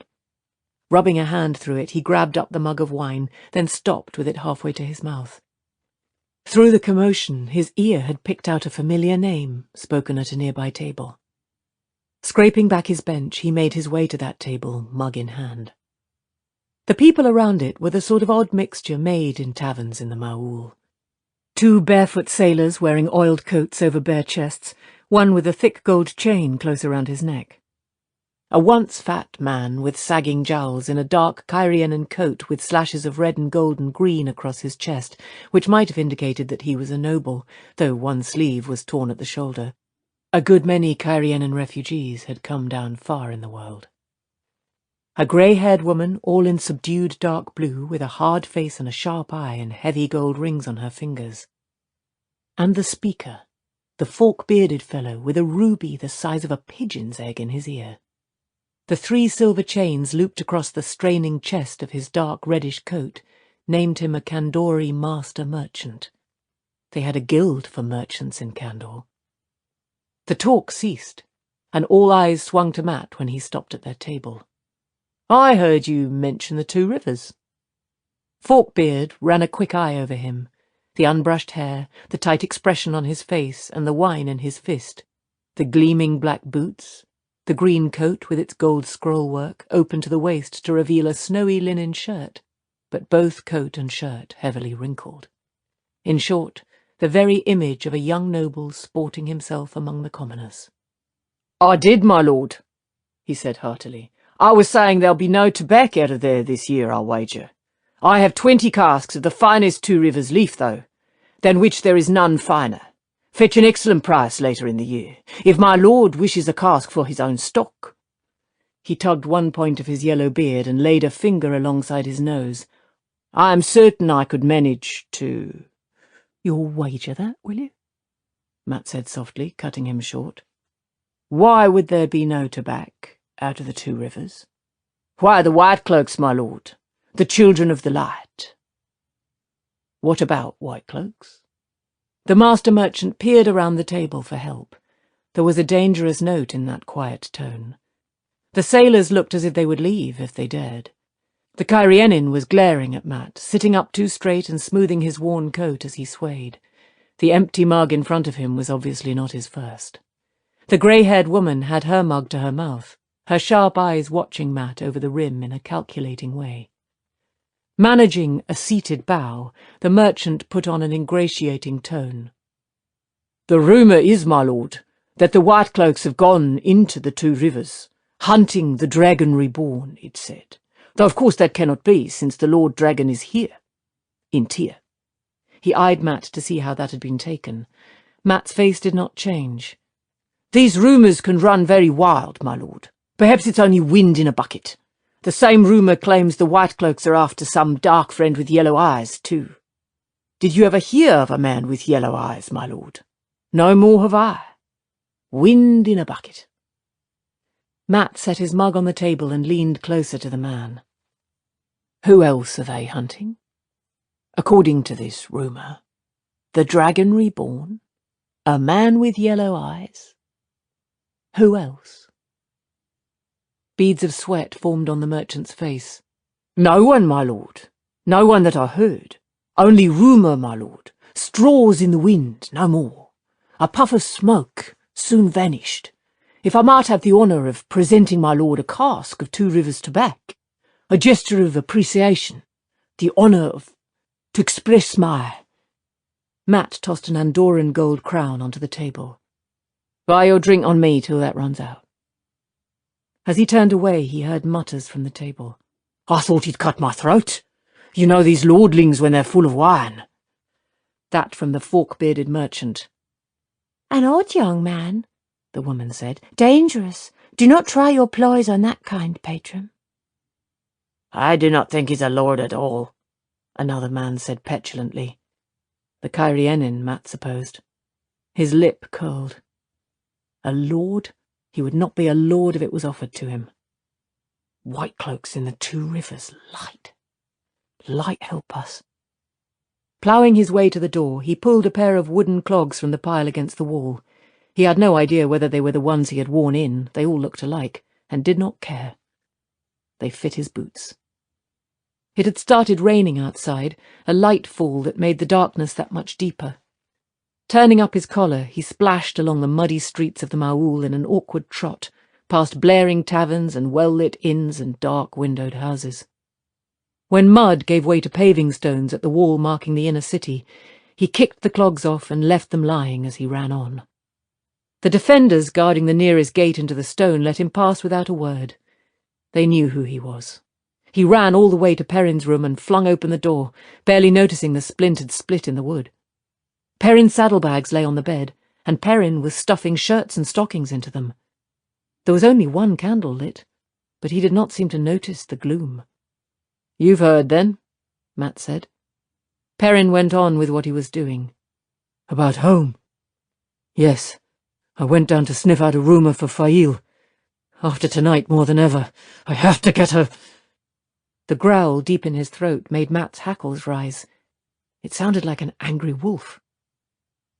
Rubbing a hand through it, he grabbed up the mug of wine, then stopped with it halfway to his mouth. Through the commotion, his ear had picked out a familiar name, spoken at a nearby table. Scraping back his bench, he made his way to that table, mug in hand. The people around it were the sort of odd mixture made in taverns in the Maul. 2 barefoot sailors wearing oiled coats over bare chests, one with a thick gold chain close around his neck. A once-fat man with sagging jowls in a dark Kyrianan coat with slashes of red and gold and green across his chest, which might have indicated that he was a noble, though one sleeve was torn at the shoulder. A good many Kyrianan refugees had come down far in the world. A grey-haired woman, all in subdued dark blue, with a hard face and a sharp eye and heavy gold rings on her fingers. And the speaker, the fork-bearded fellow with a ruby the size of a pigeon's egg in his ear. The 3 silver chains looped across the straining chest of his dark reddish coat named him a Kandori master merchant. They had a guild for merchants in Kandor. The talk ceased, and all eyes swung to Matt when he stopped at their table. I heard you mention the 2 rivers. Forkbeard ran a quick eye over him, the unbrushed hair, the tight expression on his face, and the wine in his fist, the gleaming black boots, the green coat with its gold scrollwork, open to the waist to reveal a snowy linen shirt, but both coat and shirt heavily wrinkled. In short, the very image of a young noble sporting himself among the commoners. I did, my lord, he said heartily. I was saying there'll be no tobacco out of there this year, I'll wager. I have 20 casks of the finest 2 Rivers leaf, though, than which there is none finer. Fetch an excellent price later in the year, if my lord wishes a cask for his own stock. He tugged one point of his yellow beard and laid a finger alongside his nose. I am certain I could manage to— You'll wager that, will you? Matt said softly, cutting him short. Why would there be no tobacco out of the 2 rivers? Why, the white cloaks, my lord, the children of the light. What about white cloaks? The master merchant peered around the table for help. There was a dangerous note in that quiet tone. The sailors looked as if they would leave if they dared. The Kyrianin was glaring at Matt, sitting up too straight and smoothing his worn coat as he swayed. The empty mug in front of him was obviously not his first. The grey-haired woman had her mug to her mouth, her sharp eyes watching Matt over the rim in a calculating way. Managing a seated bow, the merchant put on an ingratiating tone. The rumour is, my lord, that the white cloaks have gone into the 2 rivers, hunting the dragon reborn, it said. Though of course that cannot be, since the Lord Dragon is here, in Tyr. He eyed Matt to see how that had been taken. Matt's face did not change. These rumours can run very wild, my lord. Perhaps it's only wind in a bucket. The same rumour claims the white cloaks are after some dark friend with yellow eyes, too. Did you ever hear of a man with yellow eyes, my lord? No more have I. Wind in a bucket. Matt set his mug on the table and leaned closer to the man. Who else are they hunting? According to this rumour, the dragon reborn, A man with yellow eyes. Who else? Beads of sweat formed on the merchant's face. No one, my lord. No one that I heard. Only rumour, my lord. Straws in the wind, no more. A puff of smoke, soon vanished. If I might have the honour of presenting my lord a cask of 2 Rivers tobacco, a gesture of appreciation, the honour of... to express my... Matt tossed an Andorran gold crown onto the table. Buy your drink on me till that runs out. As he turned away, he heard mutters from the table. I thought he'd cut my throat. You know these lordlings when they're full of wine. That from the fork-bearded merchant. An odd young man, the woman said. Dangerous. Do not try your ploys on that kind, patron. I do not think he's a lord at all, another man said petulantly. The Cairienin, Matt supposed. His lip curled. A lord? He would not be a lord if it was offered to him. White cloaks in the 2 Rivers. Light. Light help us. Ploughing his way to the door, he pulled a pair of wooden clogs from the pile against the wall. He had no idea whether they were the ones he had worn in. They all looked alike, and did not care. They fit his boots. It had started raining outside, a light fall that made the darkness that much deeper. Turning up his collar, he splashed along the muddy streets of the Maul in an awkward trot, past blaring taverns and well-lit inns and dark windowed houses. When mud gave way to paving stones at the wall marking the inner city, he kicked the clogs off and left them lying as he ran on. The defenders guarding the nearest gate into the stone let him pass without a word. They knew who he was. He ran all the way to Perrin's room and flung open the door, barely noticing the splintered split in the wood. Perrin's saddlebags lay on the bed, and Perrin was stuffing shirts and stockings into them. There was only one candle lit, but he did not seem to notice the gloom. "You've heard, then," Matt said. Perrin went on with what he was doing. "About home? Yes, I went down to sniff out a rumour for Fail. After tonight, more than ever, I have to get her—" The growl deep in his throat made Matt's hackles rise. It sounded like an angry wolf.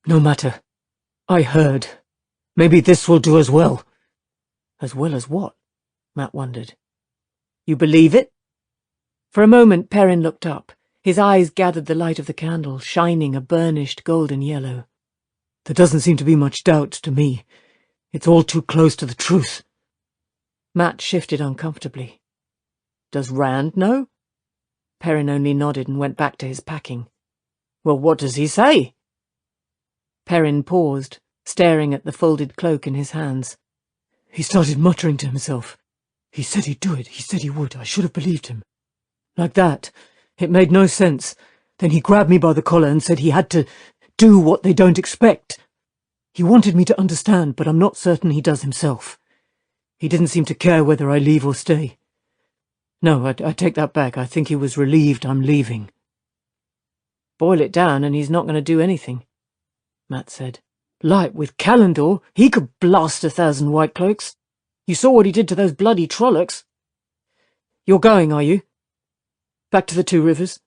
"No matter. I heard. Maybe this will do as well." As well as what? Matt wondered. "You believe it?" For a moment Perrin looked up. His eyes gathered the light of the candle, shining a burnished golden yellow. "There doesn't seem to be much doubt to me. It's all too close to the truth." Matt shifted uncomfortably. "Does Rand know?" Perrin only nodded and went back to his packing. "Well, what does he say?" Perrin paused, staring at the folded cloak in his hands. "He started muttering to himself. He said he'd do it. He said he would. I should have believed him. Like that. It made no sense. Then he grabbed me by the collar and said he had to do what they don't expect. He wanted me to understand, but I'm not certain he does himself. He didn't seem to care whether I leave or stay. No, I take that back. I think he was relieved I'm leaving." "Boil it down and he's not going to do anything," Matt said. "Like with Callandor, he could blast 1,000 white cloaks. You saw what he did to those bloody Trollocs. You're going, are you? Back to the 2 Rivers?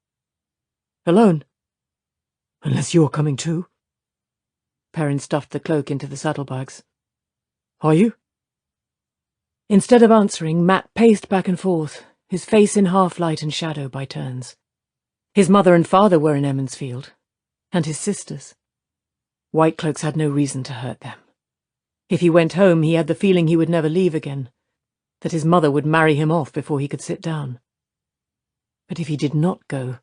Alone? Unless you're coming too." Perrin stuffed the cloak into the saddlebags. "Are you?" Instead of answering, Matt paced back and forth, his face in half-light and shadow by turns. His mother and father were in Emmonsfield, and his sisters. White cloaks had no reason to hurt them. If he went home, he had the feeling he would never leave again, that his mother would marry him off before he could sit down. But if he did not go,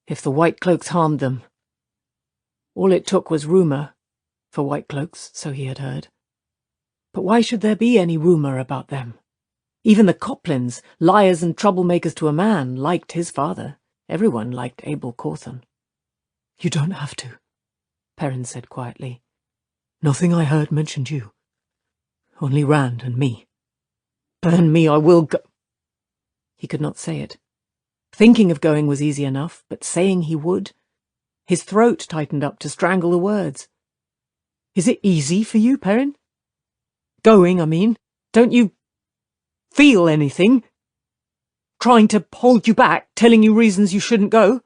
if the white cloaks harmed them, all it took was rumour, for white cloaks, so he had heard. But why should there be any rumour about them? Even the Coplins, liars and troublemakers to a man, liked his father. Everyone liked Abel Cawthon. "You don't have to," Perrin said quietly. "Nothing I heard mentioned you. Only Rand and me." "Burn me, I will go—" He could not say it. Thinking of going was easy enough, but saying he would? His throat tightened up to strangle the words. "Is it easy for you, Perrin? Going, I mean. Don't you feel anything? Trying to hold you back, telling you reasons you shouldn't go?"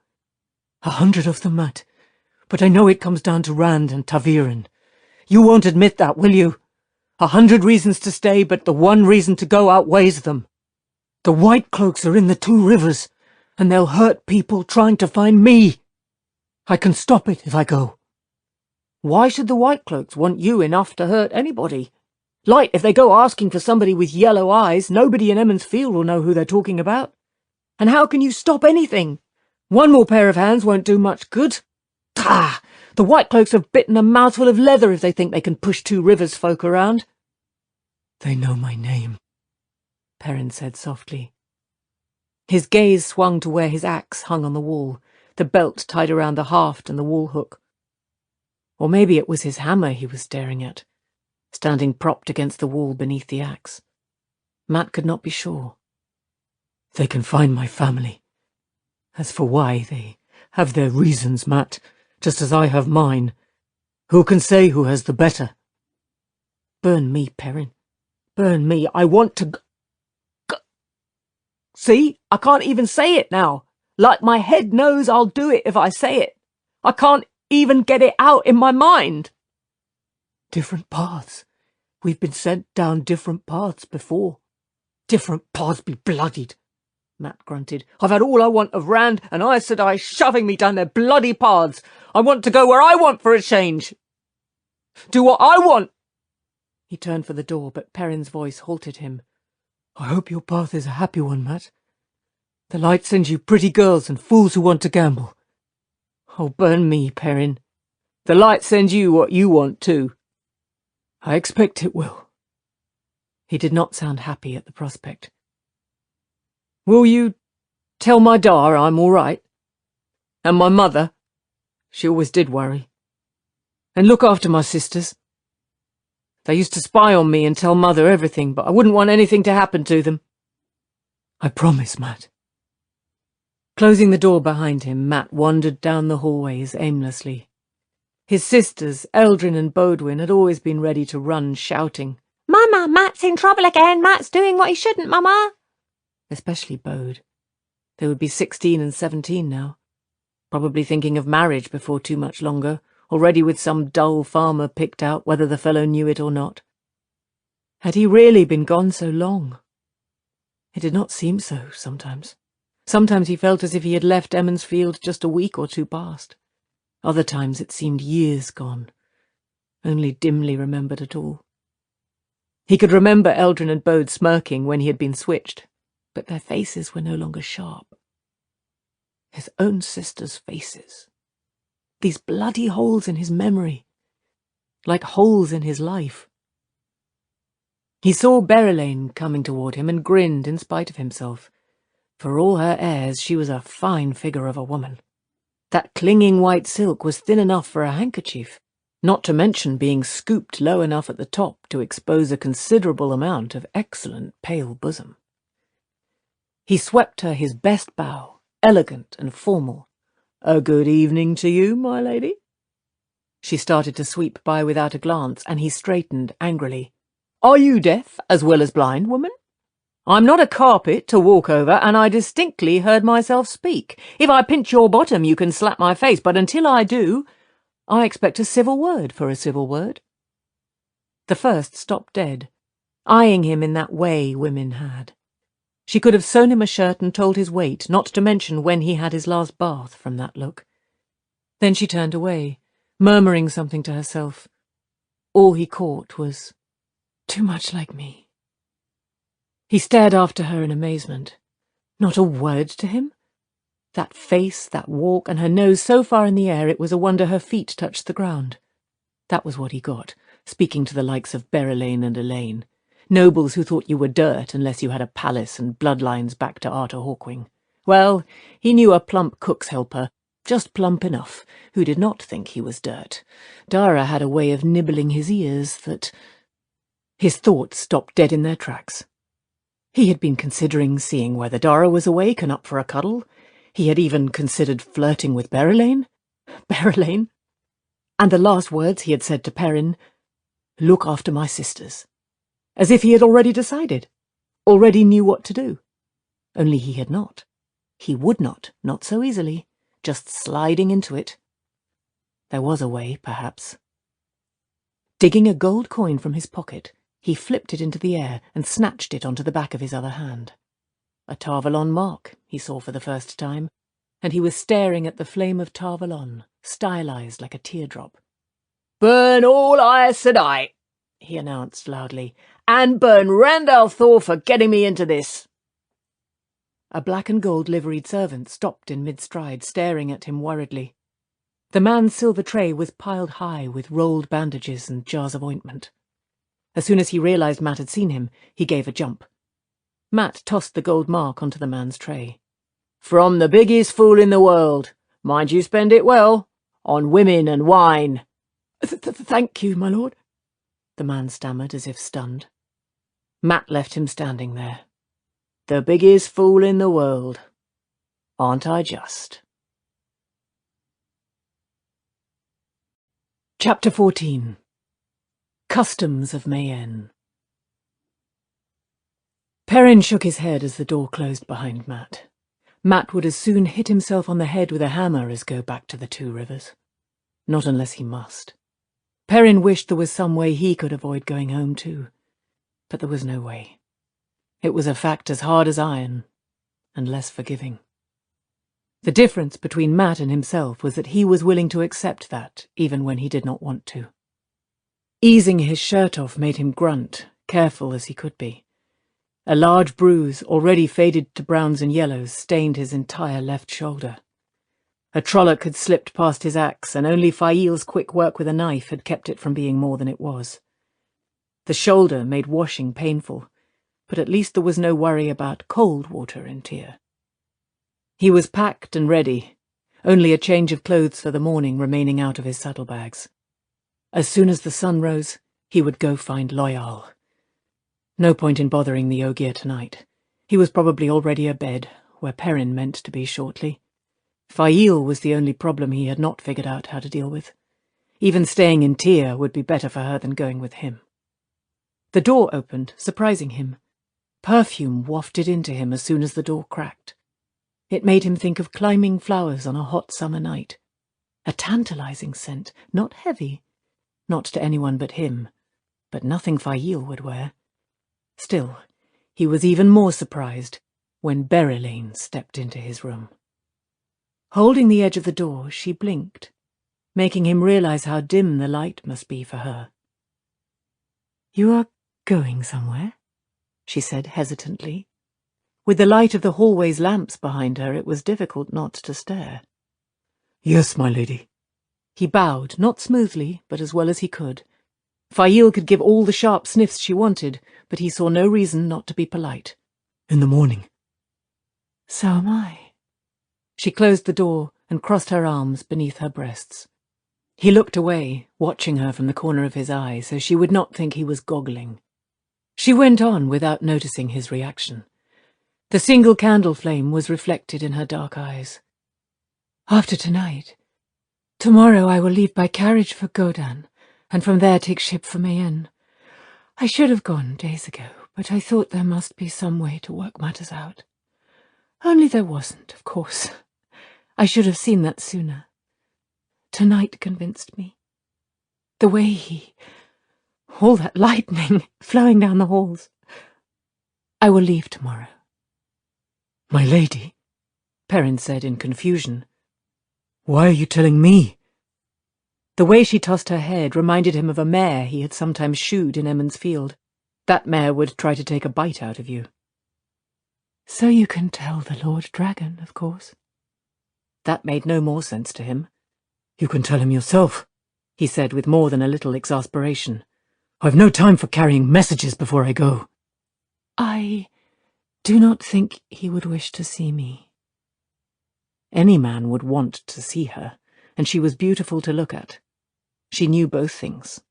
100 of them, Matt. But I know it comes down to Rand and Taviran. You won't admit that, will you? 100 reasons to stay, but the one reason to go outweighs them. The White Cloaks are in the 2 rivers, and they'll hurt people trying to find me. I can stop it if I go. Why should the White Cloaks want you enough to hurt anybody? Like, if they go asking for somebody with yellow eyes, nobody in Emond's Field will know who they're talking about. And how can you stop anything? One more pair of hands won't do much good. Ah! The White Cloaks have bitten a mouthful of leather if they think they can push 2 rivers folk around. They know my name, Perrin said softly. His gaze swung to where his axe hung on the wall, the belt tied around the haft and the wall hook. Or maybe it was his hammer he was staring at, standing propped against the wall beneath the axe. Matt could not be sure. They can find my family. As for why, they have their reasons, Matt, just as I have mine. Who can say who has the better? Burn me, Perrin. Burn me. I want to go. See? I can't even say it now. Like my head knows I'll do it if I say it. I can't even get it out in my mind. Different paths. We've been sent down different paths before. Different paths be bloodied, Matt grunted. I've had all I want of Rand and Aes Sedai shoving me down their bloody paths. I want to go where I want for a change. Do what I want. He turned for the door, but Perrin's voice halted him. I hope your path is a happy one, Matt. The light sends you pretty girls and fools who want to gamble. Oh, burn me, Perrin. The light sends you what you want, too. I expect it will. He did not sound happy at the prospect. Will you tell my dar I'm all right? And my mother? She always did worry. And look after my sisters. They used to spy on me and tell Mother everything, but I wouldn't want anything to happen to them. I promise, Matt. Closing the door behind him, Matt wandered down the hallways aimlessly. His sisters, Eldrin and Bodwin, had always been ready to run, shouting, Mama, Matt's in trouble again! Matt's doing what he shouldn't, Mama! Especially Bode. They would be 16 and 17 now. Probably thinking of marriage before too much longer, already with some dull farmer picked out, whether the fellow knew it or not. Had he really been gone so long? It did not seem so, sometimes. Sometimes he felt as if he had left Emond's Field just a week or 2 past. Other times it seemed years gone, only dimly remembered at all. He could remember Eldrin and Bode smirking when he had been switched, but their faces were no longer sharp. His own sisters' faces. These bloody holes in his memory, like holes in his life. He saw Berylane coming toward him and grinned in spite of himself. For all her airs, she was a fine figure of a woman. That clinging white silk was thin enough for a handkerchief, not to mention being scooped low enough at the top to expose a considerable amount of excellent pale bosom. He swept her his best bow, elegant and formal. A good evening to you, my lady. She started to sweep by without a glance, and he straightened angrily. Are you deaf as well as blind, woman? I'm not a carpet to walk over, and I distinctly heard myself speak. If I pinch your bottom, you can slap my face, but until I do, I expect a civil word for a civil word. The first stopped dead, eyeing him in that way women had. She could have sewn him a shirt and told his weight, not to mention when he had his last bath, from that look. Then she turned away, murmuring something to herself. All he caught was, too much like me. He stared after her in amazement. Not a word to him? That face, that walk, and her nose so far in the air it was a wonder her feet touched the ground. That was what he got, speaking to the likes of Berylane and Elaine. Nobles who thought you were dirt unless you had a palace and bloodlines back to Arthur Hawkwing. Well, he knew a plump cook's helper, just plump enough, who did not think he was dirt. Dara had a way of nibbling his ears that... His thoughts stopped dead in their tracks. He had been considering seeing whether Dara was awake and up for a cuddle. He had even considered flirting with Berylane. Berylane? And the last words he had said to Perrin, look after my sisters. As if he had already decided, already knew what to do. Only he had not. He would not so easily, just sliding into it. There was a way, perhaps. Digging a gold coin from his pocket, he flipped it into the air and snatched it onto the back of his other hand. A Tarvalon mark, he saw for the first time, and he was staring at the flame of Tarvalon, stylized like a teardrop. "Burn all Aes Sedai," he announced loudly, "and burn Randall Thor for getting me into this." A black and gold liveried servant stopped in mid-stride, staring at him worriedly. The man's silver tray was piled high with rolled bandages and jars of ointment. As soon as he realized Matt had seen him, he gave a jump. Matt tossed the gold mark onto the man's tray. "From the biggest fool in the world. Mind you spend it well. On women and wine." Thank you, my lord," the man stammered as if stunned. Matt left him standing there. "The biggest fool in the world. Aren't I just?" Chapter 14. Customs of Mayenne. Perrin shook his head as the door closed behind Matt. Matt would as soon hit himself on the head with a hammer as go back to the Two Rivers. Not unless he must. Perrin wished there was some way he could avoid going home too, but there was no way. It was a fact as hard as iron, and less forgiving. The difference between Matt and himself was that he was willing to accept that, even when he did not want to. Easing his shirt off made him grunt, careful as he could be. A large bruise, already faded to browns and yellows, stained his entire left shoulder. A trolloc had slipped past his axe, and only Fail's quick work with a knife had kept it from being more than it was. The shoulder made washing painful, but at least there was no worry about cold water in Tyr. He was packed and ready, only a change of clothes for the morning remaining out of his saddlebags. As soon as the sun rose, he would go find Loyal. No point in bothering the Ogier tonight. He was probably already abed, where Perrin meant to be shortly. Fail was the only problem he had not figured out how to deal with. Even staying in Tyr would be better for her than going with him. The door opened, surprising him. Perfume wafted into him as soon as the door cracked. It made him think of climbing flowers on a hot summer night. A tantalizing scent, not heavy, not to anyone but him, but nothing Fail would wear. Still, he was even more surprised when Berylane stepped into his room. Holding the edge of the door, she blinked, making him realize how dim the light must be for her. "You are going somewhere?" she said hesitantly. With the light of the hallway's lamps behind her, it was difficult not to stare. "Yes, my lady." He bowed, not smoothly, but as well as he could. Fail could give all the sharp sniffs she wanted, but he saw no reason not to be polite. "In the morning." "So am I." She closed the door and crossed her arms beneath her breasts. He looked away, watching her from the corner of his eye, so she would not think he was goggling. She went on without noticing his reaction. The single candle flame was reflected in her dark eyes. "After tonight. Tomorrow I will leave by carriage for Godan, and from there take ship for Mayenne. I should have gone days ago, but I thought there must be some way to work matters out. Only there wasn't, of course. I should have seen that sooner. Tonight convinced me. The way all that lightning flowing down the halls. I will leave tomorrow." "My lady," Perrin said in confusion. "Why are you telling me?" The way she tossed her head reminded him of a mare he had sometimes shoed in Emond's Field. That mare would try to take a bite out of you. "So you can tell the Lord Dragon, of course." That made no more sense to him. "You can tell him yourself," he said with more than a little exasperation. "I've no time for carrying messages before I go." "I do not think he would wish to see me." Any man would want to see her, and she was beautiful to look at. She knew both things.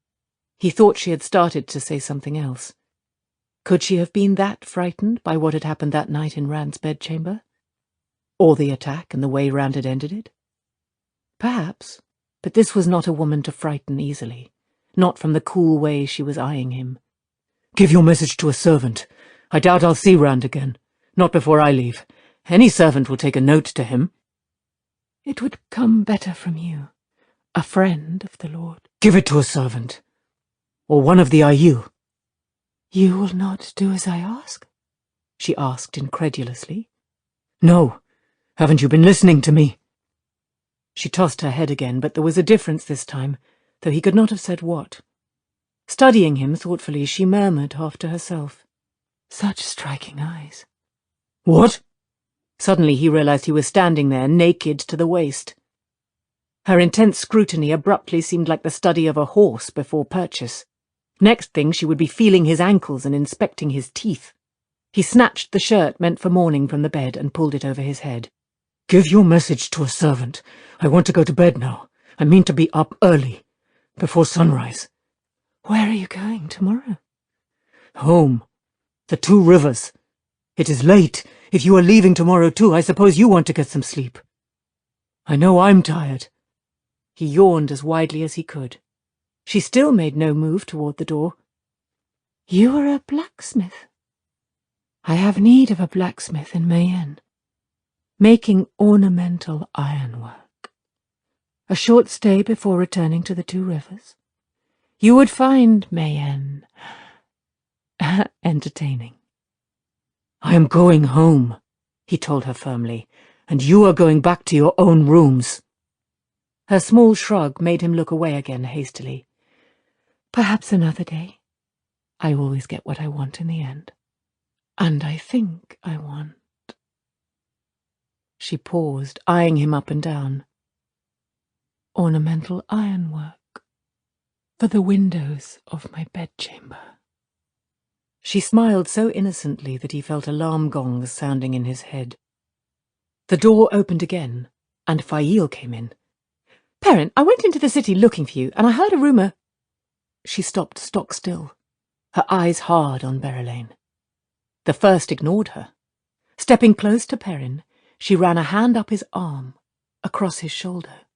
He thought she had started to say something else. Could she have been that frightened by what had happened that night in Rand's bedchamber? Or the attack and the way Rand had ended it? Perhaps, but this was not a woman to frighten easily, not from the cool way she was eyeing him. "Give your message to a servant. I doubt I'll see Rand again. Not before I leave. Any servant will take a note to him." "It would come better from you, a friend of the Lord." "Give it to a servant." or one of the Aiel. You will not do as I ask? She asked incredulously. No, haven't you been listening to me? She tossed her head again, but there was a difference this time, though he could not have said what. Studying him thoughtfully, she murmured half to herself. Such striking eyes. What? Suddenly he realized he was standing there, naked to the waist. Her intense scrutiny abruptly seemed like the study of a horse before purchase. Next thing she would be feeling his ankles and inspecting his teeth. He snatched the shirt meant for morning from the bed and pulled it over his head. Give your message to a servant. I want to go to bed now. I mean to be up early, before sunrise. Where are you going tomorrow? Home. The 2 Rivers. It is late. If you are leaving tomorrow too, I suppose you want to get some sleep. I know I'm tired. He yawned as widely as he could. She still made no move toward the door. You are a blacksmith. I have need of a blacksmith in Mayenne, making ornamental ironwork. A short stay before returning to the 2 Rivers. You would find Mayenne entertaining. I am going home, he told her firmly, and you are going back to your own rooms. Her small shrug made him look away again hastily. Perhaps another day. I always get what I want in the end. And I think I want... She paused, eyeing him up and down. Ornamental ironwork for the windows of my bedchamber. She smiled so innocently that he felt alarm gongs sounding in his head. The door opened again, and Fail came in. Perrin, I went into the city looking for you, and I heard a rumour. She stopped stock still, her eyes hard on Berelain. The first ignored her. Stepping close to Perrin, she ran a hand up his arm, across his shoulder.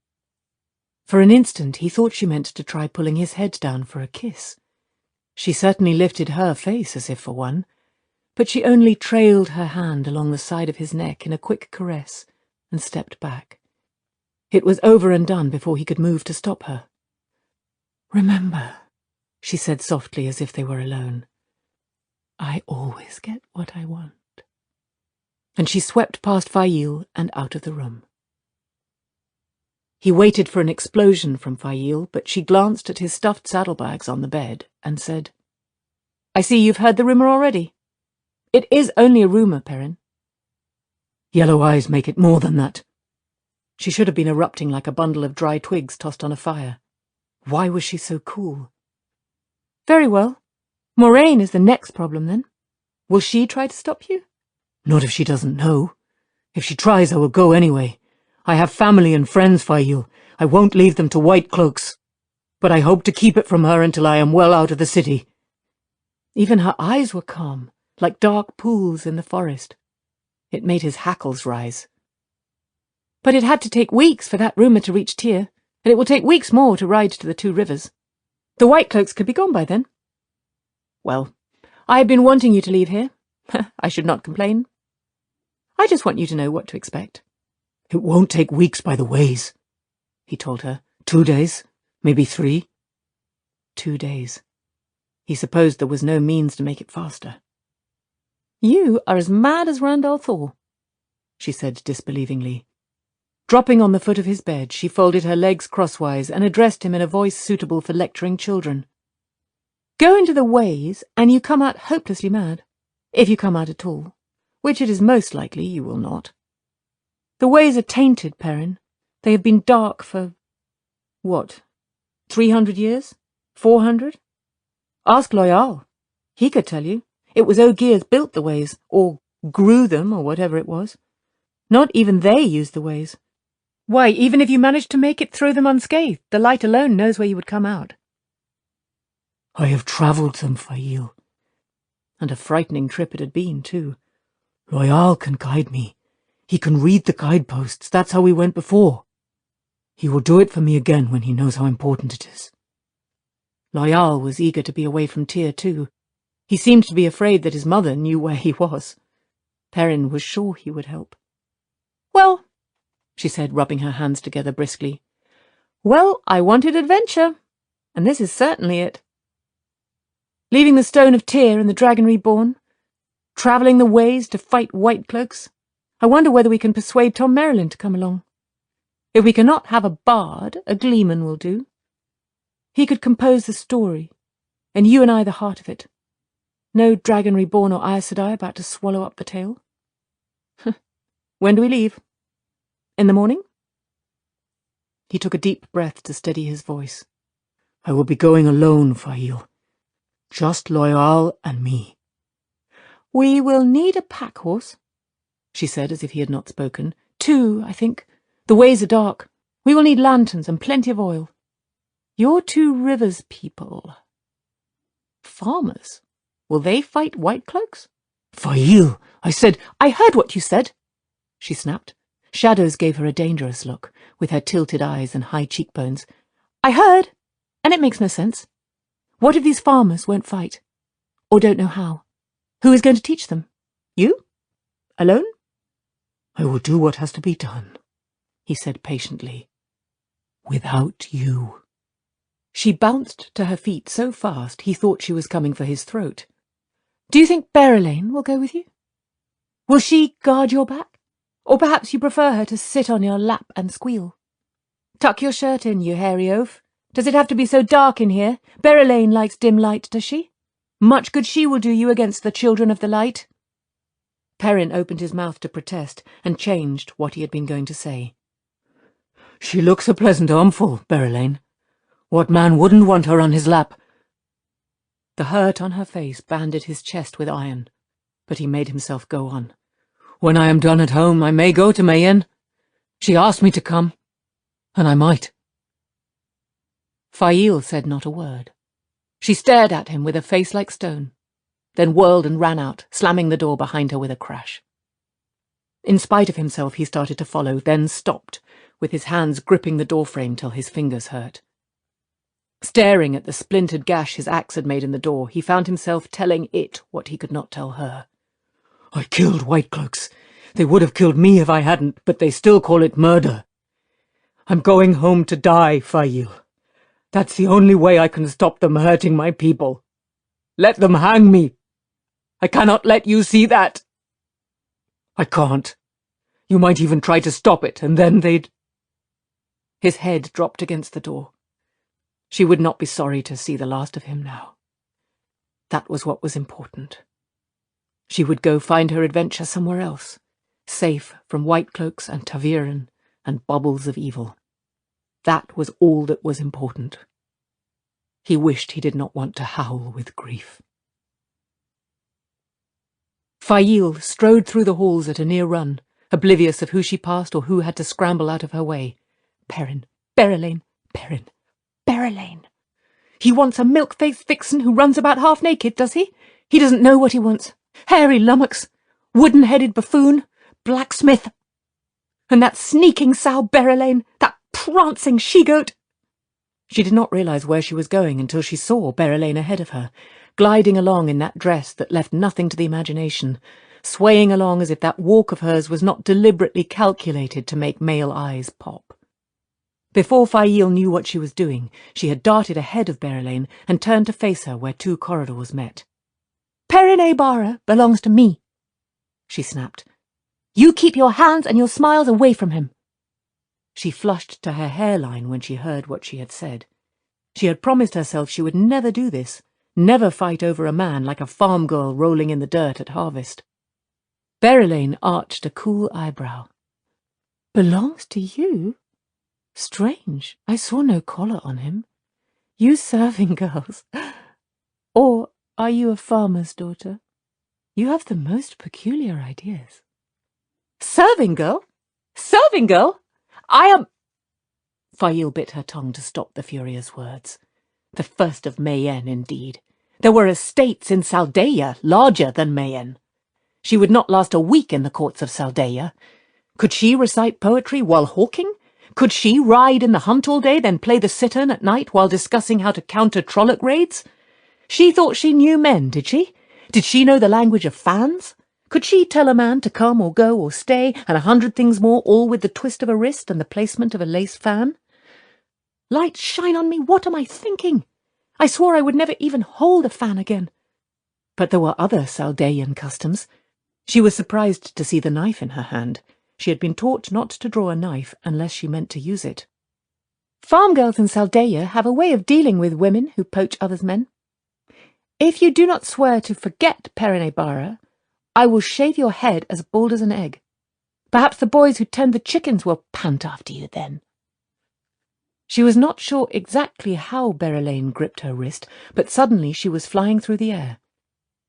For an instant he thought she meant to try pulling his head down for a kiss. She certainly lifted her face as if for one, but she only trailed her hand along the side of his neck in a quick caress and stepped back. It was over and done before he could move to stop her. Remember, she said softly as if they were alone, I always get what I want. And she swept past Fail and out of the room. He waited for an explosion from Fail, but she glanced at his stuffed saddlebags on the bed and said, I see you've heard the rumour already. It is only a rumour, Perrin. Yellow eyes make it more than that. She should have been erupting like a bundle of dry twigs tossed on a fire. Why was she so cool? Very well. Moraine is the next problem, then. Will she try to stop you? Not if she doesn't know. If she tries, I will go anyway. I have family and friends, Fail. I won't leave them to white cloaks. But I hope to keep it from her until I am well out of the city. Even her eyes were calm, like dark pools in the forest. It made his hackles rise. But it had to take weeks for that rumour to reach Tyr, and it will take weeks more to ride to the 2 Rivers. The white cloaks could be gone by then. Well, I have been wanting you to leave here. I should not complain. I just want you to know what to expect. It won't take weeks by the ways, he told her. 2 days, maybe 3. 2 days. He supposed there was no means to make it faster. You are as mad as Randall Thor, she said disbelievingly. Dropping on the foot of his bed, she folded her legs crosswise and addressed him in a voice suitable for lecturing children. Go into the ways, and you come out hopelessly mad. If you come out at all, which it is most likely you will not. The ways are tainted, Perrin. They have been dark for, what, 300 years? 400? Ask Loyal. He could tell you. It was Ogiers built the ways, or grew them, or whatever it was. Not even they used the ways. Why, even if you managed to make it through them unscathed, the light alone knows where you would come out. I have travelled them, Fail. And a frightening trip it had been, too. Loyal can guide me. He can read the guideposts. That's how we went before. He will do it for me again when he knows how important it is. Loyal was eager to be away from Tyr, too. He seemed to be afraid that his mother knew where he was. Perrin was sure he would help. Well, she said, rubbing her hands together briskly. Well, I wanted adventure, and this is certainly it. Leaving the Stone of Tyr and the Dragon Reborn? Travelling the ways to fight white cloaks? I wonder whether we can persuade Tom Merrilin to come along. If we cannot have a bard, a gleeman will do. He could compose the story, and you and I the heart of it. No Dragon Reborn or Aes Sedai about to swallow up the tale. When do we leave? In the morning? He took a deep breath to steady his voice. I will be going alone, Fail. Just Loyal and me. We will need a pack horse, she said as if he had not spoken. 2, I think. The ways are dark. We will need lanterns and plenty of oil. You're 2 rivers people. Farmers? Will they fight white cloaks? Fail, I said— I heard what you said, she snapped. Shadows gave her a dangerous look, with her tilted eyes and high cheekbones. I heard, and it makes no sense. What if these farmers won't fight? Or don't know how? Who is going to teach them? You? Alone? I will do what has to be done, he said patiently. Without you. She bounced to her feet so fast he thought she was coming for his throat. Do you think Berylane will go with you? Will she guard your back? Or perhaps you prefer her to sit on your lap and squeal? Tuck your shirt in, you hairy oaf. Does it have to be so dark in here? Berylane likes dim light, does she? Much good she will do you against the children of the light. Perrin opened his mouth to protest and changed what he had been going to say. She looks a pleasant armful, Berylane. What man wouldn't want her on his lap? The hurt on her face banded his chest with iron, but he made himself go on. When I am done at home, I may go to Mayenne. She asked me to come, and I might. Fail said not a word. She stared at him with a face like stone, then whirled and ran out, slamming the door behind her with a crash. In spite of himself, he started to follow, then stopped, with his hands gripping the doorframe till his fingers hurt. Staring at the splintered gash his axe had made in the door, he found himself telling it what he could not tell her. I killed white cloaks. They would have killed me if I hadn't, but they still call it murder. I'm going home to die, Fail. That's the only way I can stop them hurting my people. Let them hang me. I cannot let you see that. I can't. You might even try to stop it, and then they'd— His head dropped against the door. She would not be sorry to see the last of him now. That was what was important. She would go find her adventure somewhere else, safe from white cloaks and Taviran and bubbles of evil. That was all that was important. He wished he did not want to howl with grief. Fail strode through the halls at a near run, oblivious of who she passed or who had to scramble out of her way. Perrin, Berylane, Perrin, Berylane. He wants a milk-faced vixen who runs about half-naked, does he? He doesn't know what he wants. Hairy lummox, wooden-headed buffoon, blacksmith. And that sneaking sow Berylane, that prancing she-goat. She did not realize where she was going until she saw Berylane ahead of her, gliding along in that dress that left nothing to the imagination, swaying along as if that walk of hers was not deliberately calculated to make male eyes pop. Before Fail knew what she was doing, she had darted ahead of Berylane and turned to face her where 2 corridors met. Perrin Aybara belongs to me, she snapped. You keep your hands and your smiles away from him. She flushed to her hairline when she heard what she had said. She had promised herself she would never do this, never fight over a man like a farm girl rolling in the dirt at harvest. Berylane arched a cool eyebrow. Belongs to you? Strange, I saw no collar on him. You serving girls. Or are you a farmer's daughter? You have the most peculiar ideas. Serving girl? Serving girl? I am— Fail bit her tongue to stop the furious words. The first of Mayenne, indeed. There were estates in Saldaea larger than Mayenne. She would not last a week in the courts of Saldaea. Could she recite poetry while hawking? Could she ride in the hunt all day, then play the cittern at night while discussing how to counter Trolloc raids? She thought she knew men, did she? Did she know the language of fans? Could she tell a man to come or go or stay, and 100 things more, all with the twist of a wrist and the placement of a lace fan? Light shine on me, what am I thinking? I swore I would never even hold a fan again. But there were other Saldean customs. She was surprised to see the knife in her hand. She had been taught not to draw a knife unless she meant to use it. Farm girls in Saldaea have a way of dealing with women who poach others' men. If you do not swear to forget Perenebara, I will shave your head as bald as an egg. Perhaps the boys who tend the chickens will pant after you then. She was not sure exactly how Berelaine gripped her wrist, but suddenly she was flying through the air.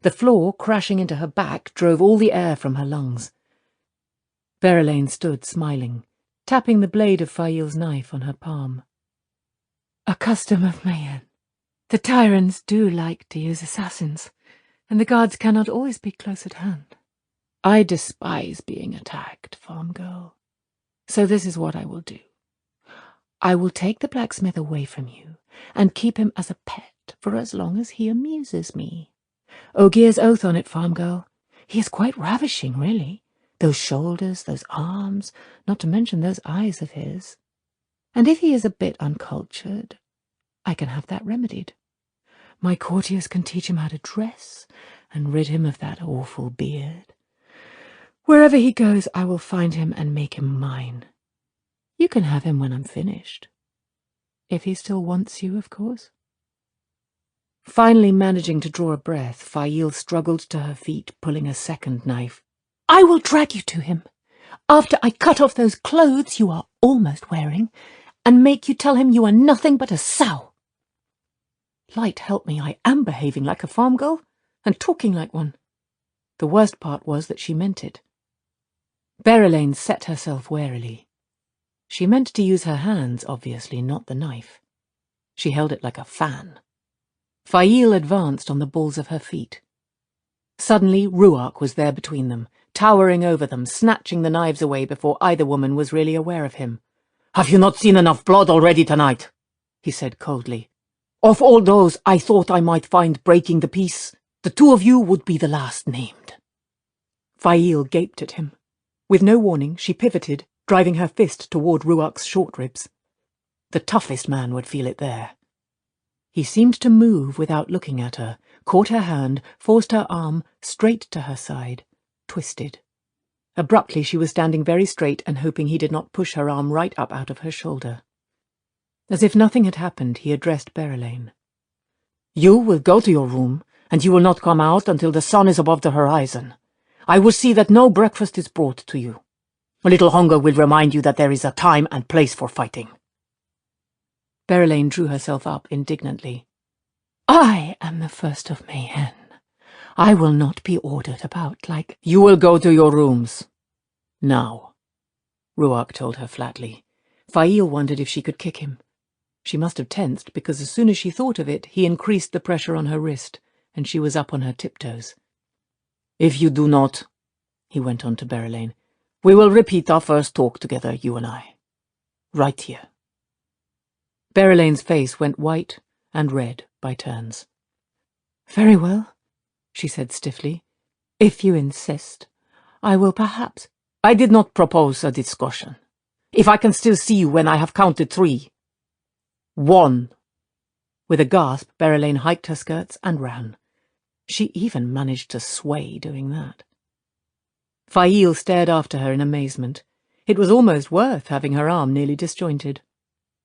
The floor, crashing into her back, drove all the air from her lungs. Berelaine stood smiling, tapping the blade of Fail's knife on her palm. A custom of Mayenne. The tyrants do like to use assassins, and the guards cannot always be close at hand. I despise being attacked, farm girl. So this is what I will do. I will take the blacksmith away from you, and keep him as a pet for as long as he amuses me. Ogier's oath on it, farm girl. He is quite ravishing, really. Those shoulders, those arms, not to mention those eyes of his. And if he is a bit uncultured, I can have that remedied. My courtiers can teach him how to dress, and rid him of that awful beard. Wherever he goes, I will find him and make him mine. You can have him when I'm finished. If he still wants you, of course. Finally managing to draw a breath, Fail struggled to her feet, pulling a second knife. I will drag you to him, after I cut off those clothes you are almost wearing, and make you tell him you are nothing but a sow. Light help me, I am behaving like a farm girl, and talking like one. The worst part was that she meant it. Berelaine set herself warily. She meant to use her hands, obviously, not the knife. She held it like a fan. Fail advanced on the balls of her feet. Suddenly, Ruark was there between them, towering over them, snatching the knives away before either woman was really aware of him. "Have you not seen enough blood already tonight?" he said coldly. "Of all those I thought I might find breaking the peace, the two of you would be the last named." Fail gaped at him. With no warning, she pivoted, driving her fist toward Ruark's short ribs. The toughest man would feel it there. He seemed to move without looking at her, caught her hand, forced her arm straight to her side, twisted. Abruptly she was standing very straight and hoping he did not push her arm right up out of her shoulder. As if nothing had happened, he addressed Berelaine. "You will go to your room, and you will not come out until the sun is above the horizon. I will see that no breakfast is brought to you. A little hunger will remind you that there is a time and place for fighting." Berelaine drew herself up indignantly. I am the first of Mayenne. I will not be ordered about like— "You will go to your rooms. Now," Ruark told her flatly. Fail wondered if she could kick him. She must have tensed, because as soon as she thought of it, he increased the pressure on her wrist, and she was up on her tiptoes. "If you do not," he went on to Berelaine, "we will repeat our first talk together, you and I. Right here." Berelaine's face went white and red by turns. "Very well," she said stiffly. "If you insist, I will perhaps—" "I did not propose a discussion. If I can still see you when I have counted 3. 1. With a gasp, Berelaine hiked her skirts and ran. She even managed to sway doing that. Fail stared after her in amazement. It was almost worth having her arm nearly disjointed.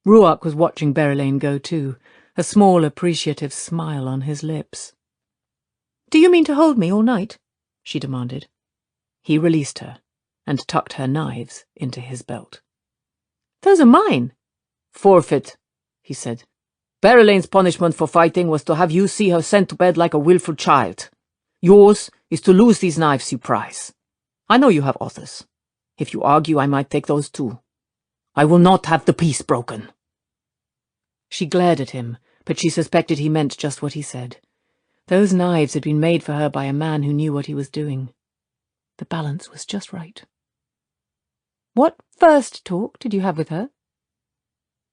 Ruark was watching Berelaine go too, a small appreciative smile on his lips. "Do you mean to hold me all night?" she demanded. He released her and tucked her knives into his belt. "Those are mine." "Forfeit," he said. "Berelaine's punishment for fighting was to have you see her sent to bed like a willful child. Yours is to lose these knives you prize. I know you have others. If you argue, I might take those too. I will not have the peace broken." She glared at him, but she suspected he meant just what he said. Those knives had been made for her by a man who knew what he was doing. The balance was just right. "What first talk did you have with her?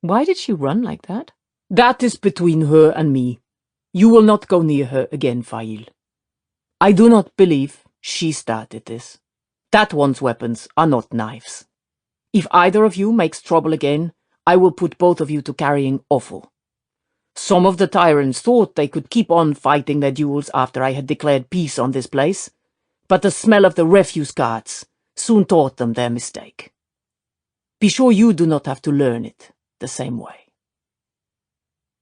Why did she run like that?" "That is between her and me. You will not go near her again, Fail. I do not believe she started this. That one's weapons are not knives. If either of you makes trouble again, I will put both of you to carrying offal. Some of the tyrants thought they could keep on fighting their duels after I had declared peace on this place, but the smell of the refuse carts soon taught them their mistake. Be sure you do not have to learn it the same way."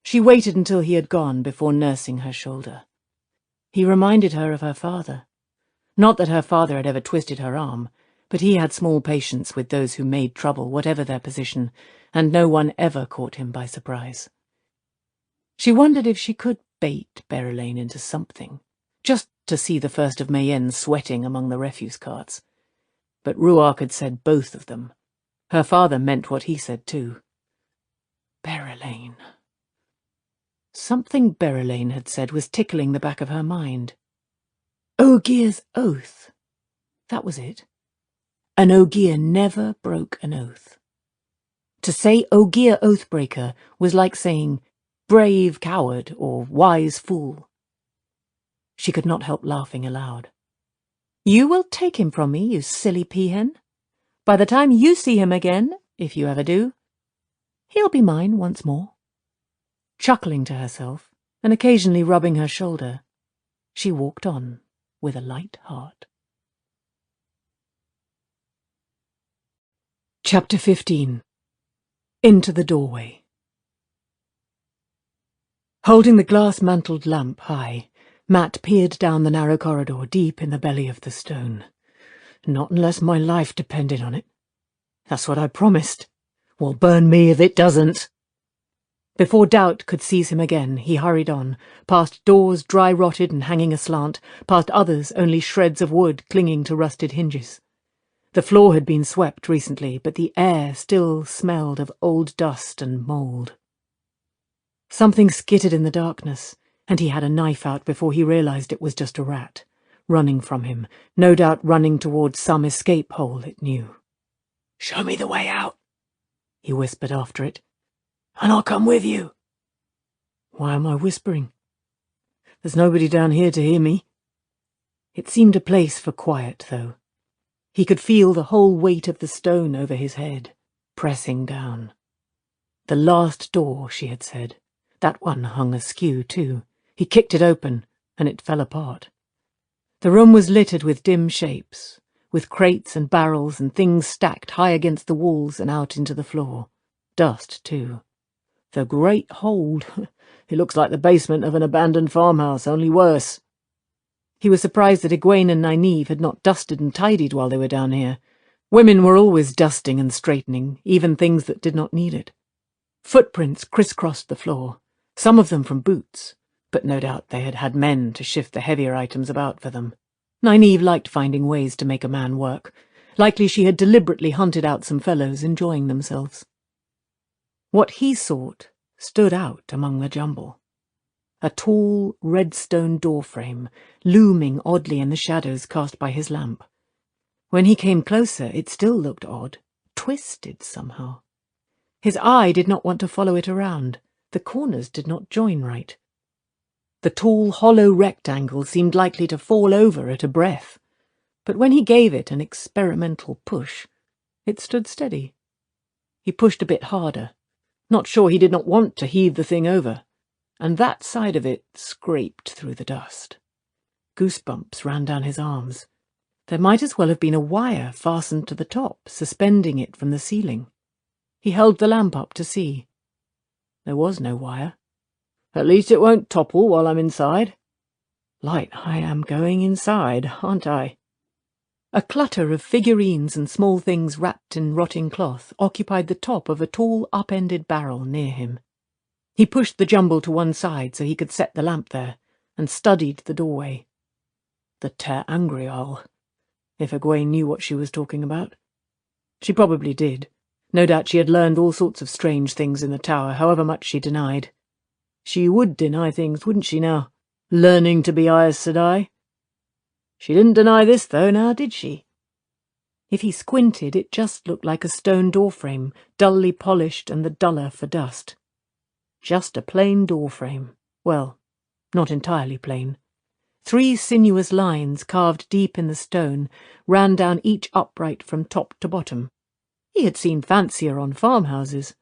She waited until he had gone before nursing her shoulder. He reminded her of her father. Not that her father had ever twisted her arm, but he had small patience with those who made trouble, whatever their position, and no one ever caught him by surprise. She wondered if she could bait Berelain into something, just to see the first of Mayenne sweating among the refuse carts. But Ruark had said both of them. Her father meant what he said too. Berelain. Something Berelain had said was tickling the back of her mind. Ogier's oath. That was it. An Ogier never broke an oath. To say Ogier Oathbreaker was like saying brave coward or wise fool. She could not help laughing aloud. You will take him from me, you silly peahen. By the time you see him again, if you ever do, he'll be mine once more. Chuckling to herself, and occasionally rubbing her shoulder, she walked on with a light heart. Chapter 15. Into the Doorway. Holding the glass-mantled lamp high, Matt peered down the narrow corridor deep in the belly of the stone. Not unless my life depended on it. That's what I promised. Well, burn me if it doesn't. Before doubt could seize him again, he hurried on, past doors dry-rotted and hanging aslant, past others only shreds of wood clinging to rusted hinges. The floor had been swept recently, but the air still smelled of old dust and mould. Something skittered in the darkness, and he had a knife out before he realized it was just a rat, running from him, no doubt running towards some escape hole it knew. "Show me the way out," he whispered after it, "and I'll come with you." Why am I whispering? There's nobody down here to hear me. It seemed a place for quiet, though. He could feel the whole weight of the stone over his head, pressing down. The last door, she had said. That one hung askew, too. He kicked it open, and it fell apart. The room was littered with dim shapes, with crates and barrels and things stacked high against the walls and out into the floor. Dust, too. The great hold. It looks like the basement of an abandoned farmhouse, only worse. He was surprised that Egwene and Nynaeve had not dusted and tidied while they were down here. Women were always dusting and straightening, even things that did not need it. Footprints crisscrossed the floor, some of them from boots, but no doubt they had had men to shift the heavier items about for them. Nynaeve liked finding ways to make a man work. Likely she had deliberately hunted out some fellows enjoying themselves. What he sought stood out among the jumble. A tall, red-stone doorframe, looming oddly in the shadows cast by his lamp. When he came closer, it still looked odd, twisted somehow. His eye did not want to follow it around. The corners did not join right. The tall, hollow rectangle seemed likely to fall over at a breath, but when he gave it an experimental push, it stood steady. He pushed a bit harder, not sure he did not want to heave the thing over, and that side of it scraped through the dust. Goosebumps ran down his arms. There might as well have been a wire fastened to the top, suspending it from the ceiling. He held the lamp up to see. There was no wire. At least it won't topple while I'm inside. Light, I am going inside, aren't I? A clutter of figurines and small things wrapped in rotting cloth occupied the top of a tall, up-ended barrel near him. He pushed the jumble to one side so he could set the lamp there, and studied the doorway. The Ter Angrial, if Egwene knew what she was talking about. She probably did. No doubt she had learned all sorts of strange things in the tower, however much she denied. She would deny things, wouldn't she now? Learning to be Aes Sedai. She didn't deny this, though, now did she? If he squinted, it just looked like a stone doorframe, dully polished and the duller for dust. Just a plain doorframe. Well, not entirely plain. 3 sinuous lines carved deep in the stone ran down each upright from top to bottom. He had seen fancier on farmhouses.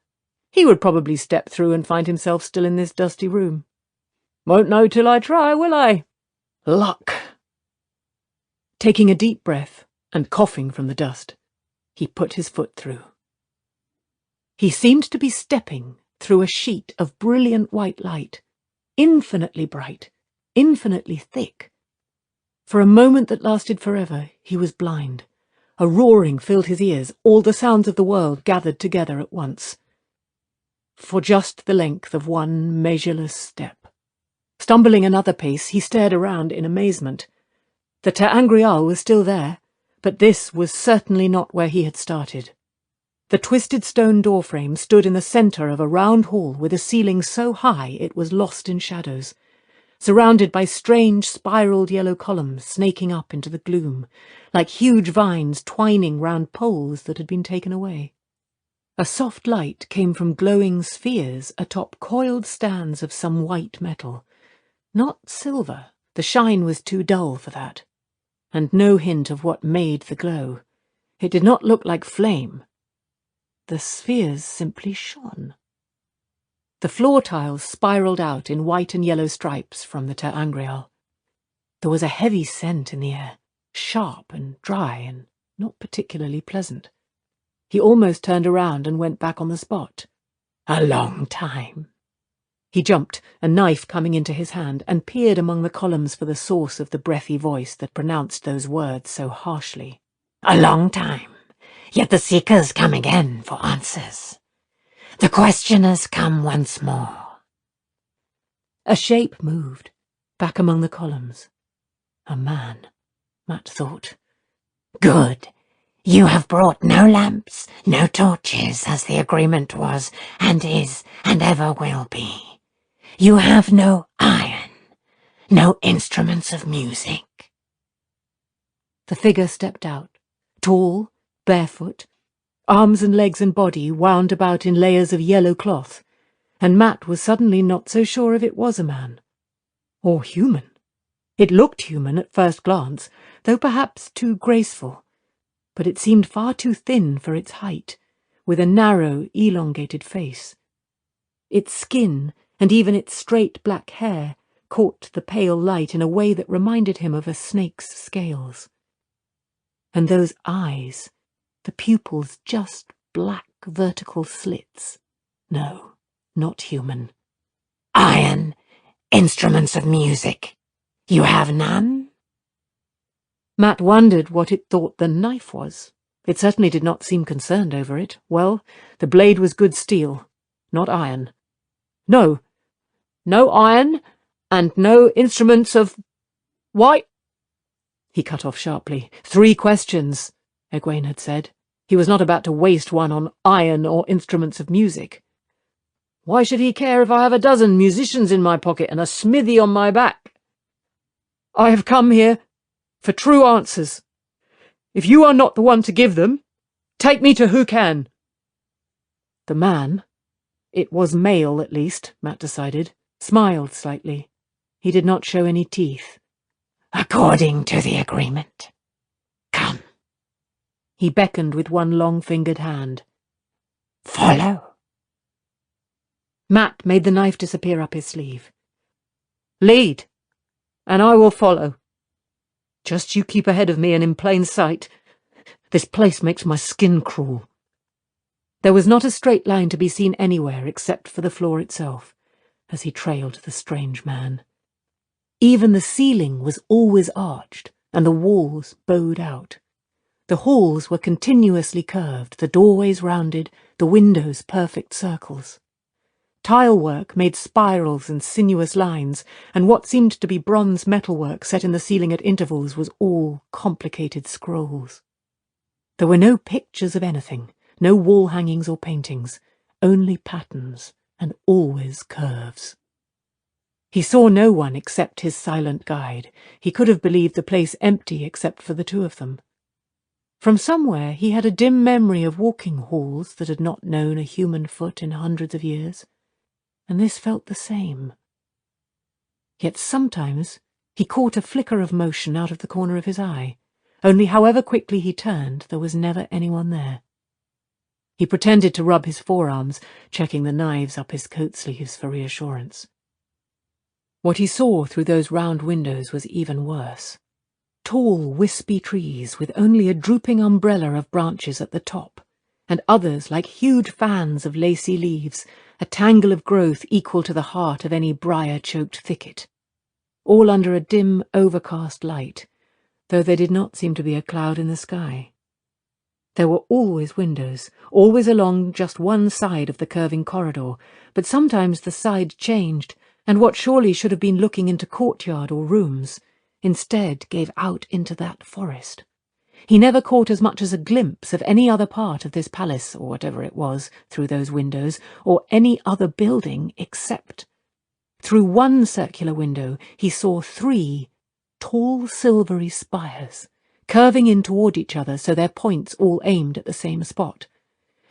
He would probably step through and find himself still in this dusty room. Won't know till I try, will I? Luck. Taking a deep breath and coughing from the dust, he put his foot through. He seemed to be stepping through a sheet of brilliant white light, infinitely bright, infinitely thick. For a moment that lasted forever, he was blind. A roaring filled his ears, all the sounds of the world gathered together at once. For just the length of one measureless step. Stumbling another pace, he stared around in amazement. The Ter'angreal was still there, but this was certainly not where he had started. The twisted stone doorframe stood in the centre of a round hall with a ceiling so high it was lost in shadows, surrounded by strange spiralled yellow columns snaking up into the gloom, like huge vines twining round poles that had been taken away. A soft light came from glowing spheres atop coiled stands of some white metal. Not silver, the shine was too dull for that, and no hint of what made the glow. It did not look like flame. The spheres simply shone. The floor tiles spiralled out in white and yellow stripes from the Ter'angreal. There was a heavy scent in the air, sharp and dry and not particularly pleasant. He almost turned around and went back on the spot. A long time. He jumped, a knife coming into his hand, and peered among the columns for the source of the breathy voice that pronounced those words so harshly. A long time. Yet the seekers come again for answers. The questioners come once more. A shape moved, back among the columns. A man, Matt thought. Good. You have brought no lamps, no torches, as the agreement was, and is, and ever will be. You have no iron, no instruments of music. The figure stepped out, tall, barefoot, arms and legs and body wound about in layers of yellow cloth, and Matt was suddenly not so sure if it was a man. Or human. It looked human at first glance, though perhaps too graceful, but it seemed far too thin for its height, with a narrow, elongated face. Its skin, and even its straight black hair, caught the pale light in a way that reminded him of a snake's scales. And those eyes, the pupils just black vertical slits. No, not human. Iron, instruments of music. You have none? Matt wondered what it thought the knife was. It certainly did not seem concerned over it. Well, the blade was good steel, not iron. No iron, and no instruments of... Why? He cut off sharply. 3 questions, Egwene had said. He was not about to waste one on iron or instruments of music. Why should he care if I have a dozen musicians in my pocket and a smithy on my back? I have come here for true answers. If you are not the one to give them, take me to who can. The man, it was male at least, Matt decided, smiled slightly. He did not show any teeth. According to the agreement. Come. He beckoned with one long-fingered hand. Follow. Matt made the knife disappear up his sleeve. Lead, and I will follow. Just you keep ahead of me and in plain sight. This place makes my skin crawl. There was not a straight line to be seen anywhere except for the floor itself, as he trailed the strange man. Even the ceiling was always arched, and the walls bowed out. The halls were continuously curved, the doorways rounded, the windows perfect circles. Tilework made spirals and sinuous lines, and what seemed to be bronze metalwork set in the ceiling at intervals was all complicated scrolls. There were no pictures of anything, no wall hangings or paintings, only patterns, and always curves. He saw no one except his silent guide. He could have believed the place empty except for the 2 of them. From somewhere he had a dim memory of walking halls that had not known a human foot in hundreds of years, and this felt the same. Yet sometimes he caught a flicker of motion out of the corner of his eye, only however quickly he turned there was never anyone there. He pretended to rub his forearms, checking the knives up his coat sleeves for reassurance. What he saw through those round windows was even worse. Tall, wispy trees with only a drooping umbrella of branches at the top, and others like huge fans of lacy leaves, a tangle of growth equal to the heart of any briar-choked thicket, all under a dim, overcast light, though there did not seem to be a cloud in the sky. There were always windows, always along just one side of the curving corridor, but sometimes the side changed, and what surely should have been looking into courtyard or rooms, instead gave out into that forest. He never caught as much as a glimpse of any other part of this palace, or whatever it was, through those windows, or any other building except. Through one circular window he saw 3 tall silvery spires, curving in toward each other so their points all aimed at the same spot.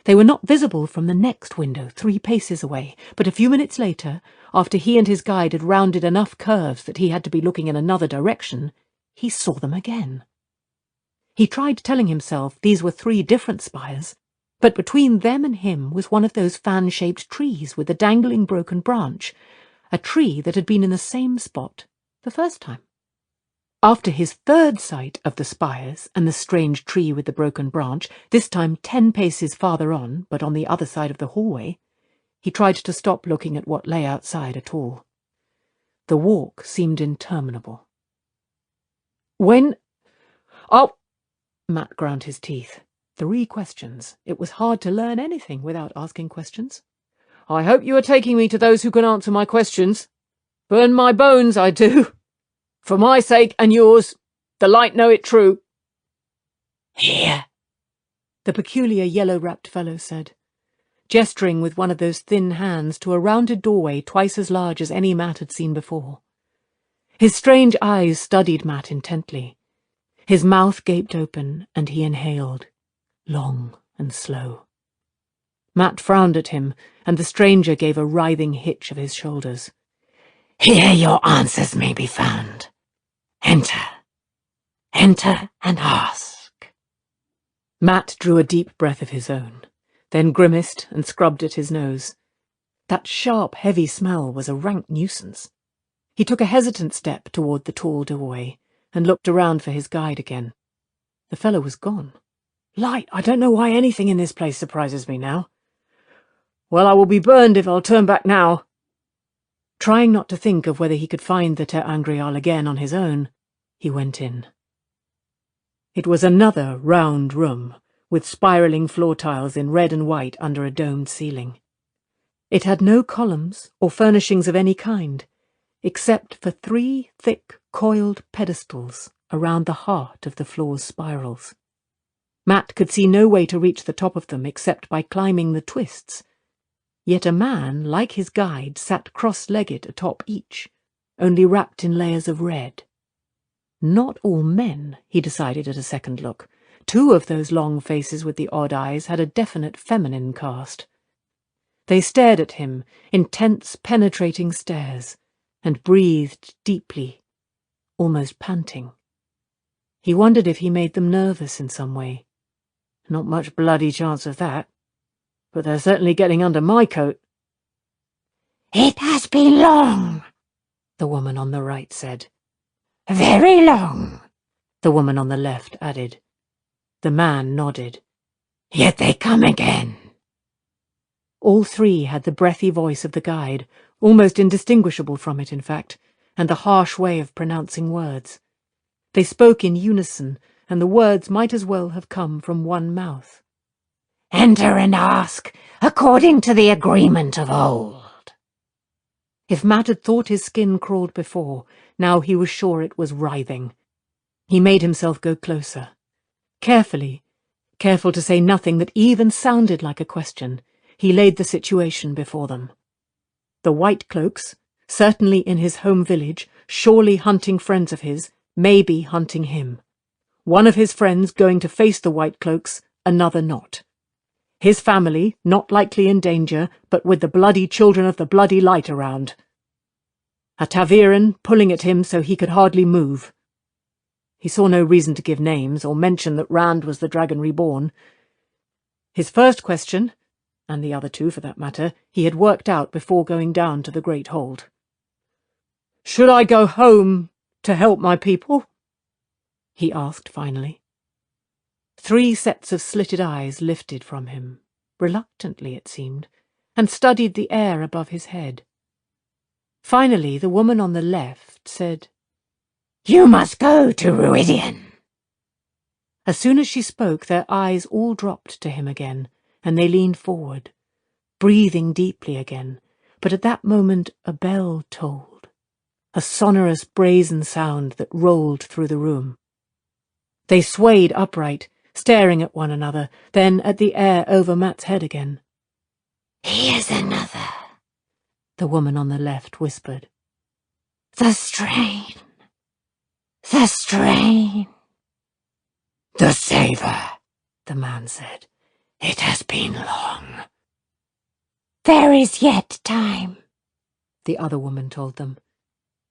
They were not visible from the next window 3 paces away, but a few minutes later, after he and his guide had rounded enough curves that he had to be looking in another direction, he saw them again. He tried telling himself these were 3 different spires, but between them and him was one of those fan-shaped trees with the dangling broken branch, a tree that had been in the same spot the first time. After his 3rd sight of the spires and the strange tree with the broken branch, this time 10 paces farther on, but on the other side of the hallway, he tried to stop looking at what lay outside at all. The walk seemed interminable. Matt ground his teeth. 3 questions. It was hard to learn anything without asking questions. I hope you are taking me to those who can answer my questions. Burn my bones, I do. For my sake and yours, the light know it true. Here, the peculiar yellow-wrapped fellow said, gesturing with one of those thin hands to a rounded doorway twice as large as any Matt had seen before. His strange eyes studied Matt intently. His mouth gaped open, and he inhaled, long and slow. Matt frowned at him, and the stranger gave a writhing hitch of his shoulders. Here your answers may be found. Enter. Enter and ask. Matt drew a deep breath of his own, then grimaced and scrubbed at his nose. That sharp, heavy smell was a rank nuisance. He took a hesitant step toward the tall doorway, and looked around for his guide again. The fellow was gone. Light, I don't know why anything in this place surprises me now. Well, I will be burned if I'll turn back now. Trying not to think of whether he could find the Ter Angrial again on his own, he went in. It was another round room, with spiralling floor tiles in red and white under a domed ceiling. It had no columns or furnishings of any kind, except for 3 thick, coiled pedestals around the heart of the floor's spirals. Matt could see no way to reach the top of them except by climbing the twists, yet a man, like his guide, sat cross-legged atop each, only wrapped in layers of red. Not all men, he decided at a second look. 2 of those long faces with the odd eyes had a definite feminine cast. They stared at him, intense, penetrating stares, and breathed deeply, almost panting. He wondered if he made them nervous in some way. Not much bloody chance of that, but they're certainly getting under my coat. It has been long, the woman on the right said. Very long, the woman on the left added. The man nodded. Yet they come again. All 3 had the breathy voice of the guide, almost indistinguishable from it, in fact, and the harsh way of pronouncing words. They spoke in unison, and the words might as well have come from one mouth. Enter and ask, according to the agreement of old. If Matt had thought his skin crawled before, now he was sure it was writhing. He made himself go closer. Carefully, careful to say nothing that even sounded like a question, he laid the situation before them. The white cloaks, certainly in his home village, surely hunting friends of his, maybe hunting him. One of his friends going to face the white cloaks, another not. His family, not likely in danger, but with the bloody children of the bloody light around. A Taviran pulling at him so he could hardly move. He saw no reason to give names or mention that Rand was the Dragon Reborn. His first question, and the other two for that matter, he had worked out before going down to the great hold. "Should I go home to help my people?" he asked finally. 3 sets of slitted eyes lifted from him, reluctantly it seemed, and studied the air above his head. Finally, the woman on the left said, "You must go to Ruidian." As soon as she spoke, their eyes all dropped to him again, and they leaned forward, breathing deeply again. But at that moment a bell tolled, a sonorous brazen sound that rolled through the room. They swayed upright, staring at one another, then at the air over Matt's head again. "Here's another," the woman on the left whispered. "The strain. The strain." "The savour," the man said. "It has been long." "There is yet time," the other woman told them.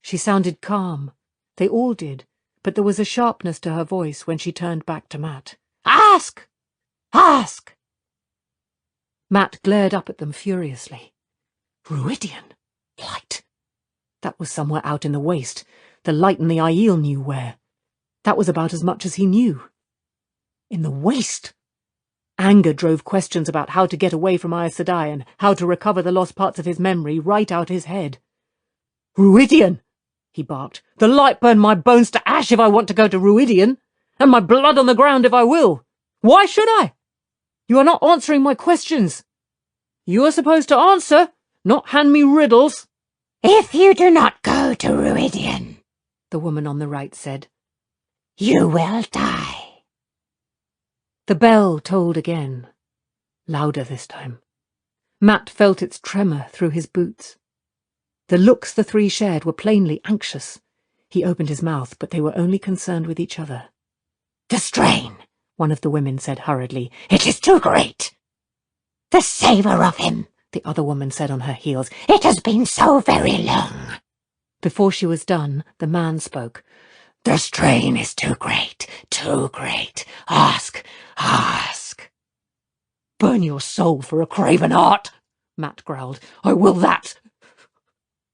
She sounded calm. They all did, but there was a sharpness to her voice when she turned back to Matt. "Ask! Ask!" Matt glared up at them furiously. Ruidian? Light? That was somewhere out in the waste. The light and the Aiel knew where. That was about as much as he knew. In the waste? Anger drove questions about how to get away from Aes Sedai and how to recover the lost parts of his memory right out his head. "Ruidian!" he barked. "The light burned my bones to ash if I want to go to Ruidian, and my blood on the ground if I will. Why should I? You are not answering my questions. You are supposed to answer, not hand me riddles." "If you do not go to Ruidian," the woman on the right said, "you will die." The bell tolled again, louder this time. Matt felt its tremor through his boots. The looks the 3 shared were plainly anxious. He opened his mouth, but they were only concerned with each other. "The strain," one of the women said hurriedly. "It is too great." "The savour of him," the other woman said on her heels. "It has been so very long." Before she was done, the man spoke. "The strain is too great, too great. Ask, ask." "Burn your soul for a craven heart," Matt growled. "I will that.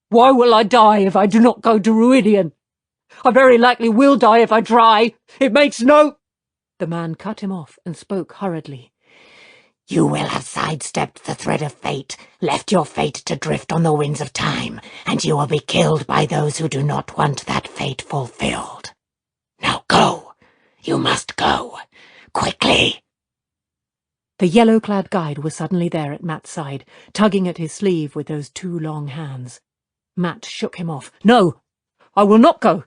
Why will I die if I do not go to Ruidian? I very likely will die if I try. It makes no—" The man cut him off and spoke hurriedly. "You will have sidestepped the thread of fate, left your fate to drift on the winds of time, and you will be killed by those who do not want that fate fulfilled. Now go. You must go. Quickly." The yellow-clad guide was suddenly there at Matt's side, tugging at his sleeve with those 2 long hands. Matt shook him off. "No, I will not go.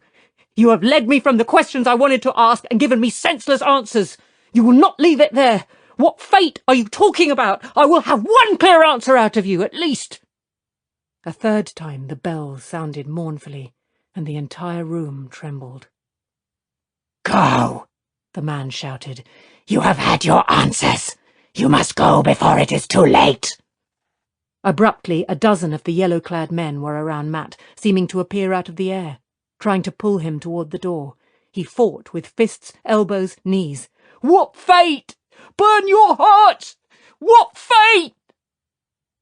You have led me from the questions I wanted to ask and given me senseless answers. You will not leave it there. What fate are you talking about? I will have one clear answer out of you, at least." A third time the bell sounded mournfully, and the entire room trembled. "Go," the man shouted. "You have had your answers. You must go before it is too late." Abruptly, a dozen of the yellow-clad men were around Matt, seeming to appear out of the air, trying to pull him toward the door. He fought with fists, elbows, knees. "What fate? Burn your hearts! What fate?"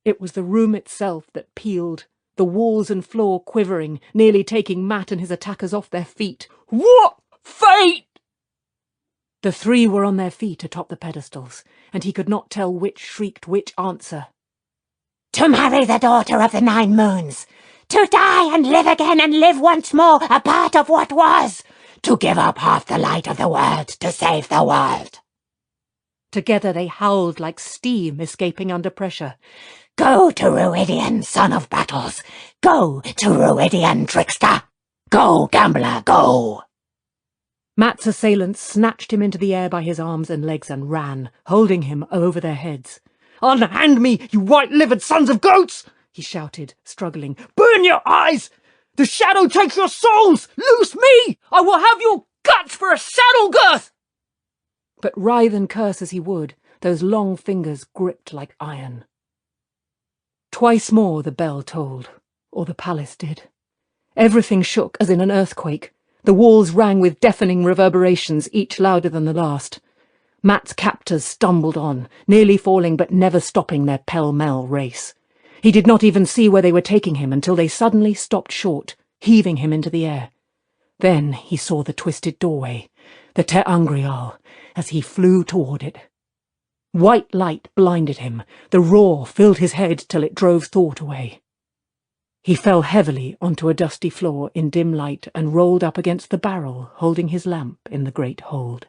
It was the room itself that peeled, the walls and floor quivering, nearly taking Matt and his attackers off their feet. "What fate?" The 3 were on their feet atop the pedestals, and he could not tell which shrieked which answer. "To marry the daughter of the 9 moons. To die and live again and live once more, a part of what was. To give up half the light of the world to save the world." Together they howled like steam escaping under pressure. "Go to Ruidian, son of battles. Go to Ruidian, trickster. Go, gambler, go." Matt's assailants snatched him into the air by his arms and legs and ran, holding him over their heads. "Unhand me, you white-livered sons of goats!" he shouted, struggling. "Burn your eyes! The shadow takes your souls! Loose me! I will have your guts for a saddle girth!" But writhe and curse as he would, those long fingers gripped like iron. Twice more the bell tolled, or the palace did. Everything shook as in an earthquake. The walls rang with deafening reverberations, each louder than the last. Mat's captors stumbled on, nearly falling but never stopping their pell-mell race. He did not even see where they were taking him until they suddenly stopped short, heaving him into the air. Then he saw the twisted doorway, the Te Angreal, as he flew toward it. White light blinded him. The roar filled his head till it drove thought away. He fell heavily onto a dusty floor in dim light and rolled up against the barrel, holding his lamp in the great hold.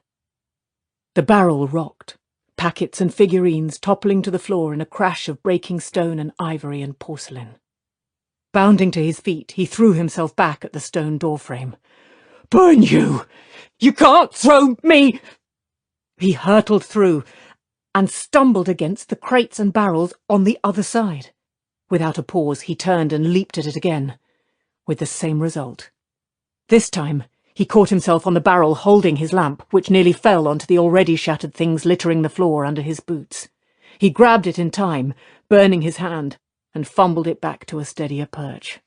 The barrel rocked, packets and figurines toppling to the floor in a crash of breaking stone and ivory and porcelain. Bounding to his feet, he threw himself back at the stone doorframe. "Burn you! You can't throw me!" He hurtled through and stumbled against the crates and barrels on the other side. Without a pause, he turned and leaped at it again, with the same result. This time, he caught himself on the barrel holding his lamp, which nearly fell onto the already shattered things littering the floor under his boots. He grabbed it in time, burning his hand, and fumbled it back to a steadier perch.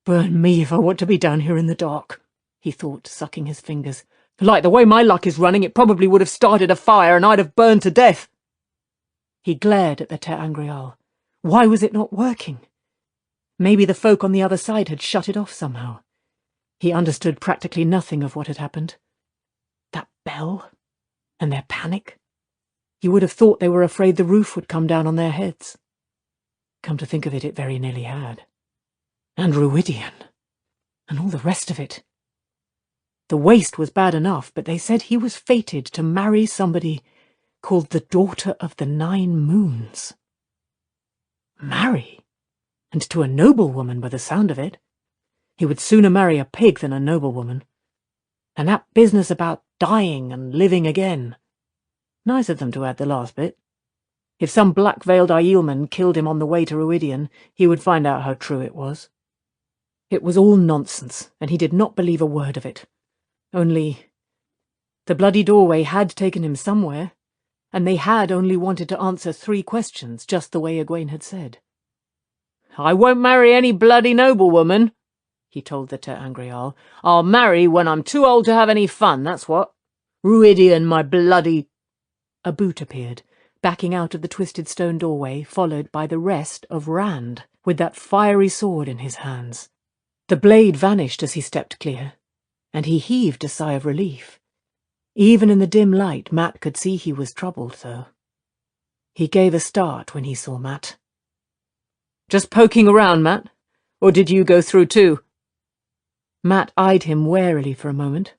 "Burn me if I want to be down here in the dark," he thought, sucking his fingers. "Like the way my luck is running, it probably would have started a fire and I'd have burned to death." He glared at the Te Angreal. Why was it not working? Maybe the folk on the other side had shut it off somehow. He understood practically nothing of what had happened. That bell, and their panic. You would have thought they were afraid the roof would come down on their heads. Come to think of it, it very nearly had. And Ruidian, and all the rest of it. The waste was bad enough, but they said he was fated to marry somebody called the Daughter of the Nine Moons. Marry? And to a noblewoman by the sound of it. He would sooner marry a pig than a noblewoman. And that business about dying and living again. Nice of them to add the last bit. If some black-veiled Aielman killed him on the way to Ruidian, he would find out how true it was. It was all nonsense, and he did not believe a word of it. Only, the bloody doorway had taken him somewhere, and they had only wanted to answer 3 questions, just the way Egwene had said. "I won't marry any bloody noblewoman," he told the Te Angreal. "I'll marry when I'm too old to have any fun, that's what. Ruidian, my bloody—" A boot appeared, backing out of the twisted stone doorway, followed by the rest of Rand, with that fiery sword in his hands. The blade vanished as he stepped clear, and he heaved a sigh of relief. Even in the dim light, Mat could see he was troubled, though. He gave a start when he saw Mat. "Just poking around, Mat? Or did you go through too?" Mat eyed him warily for a moment.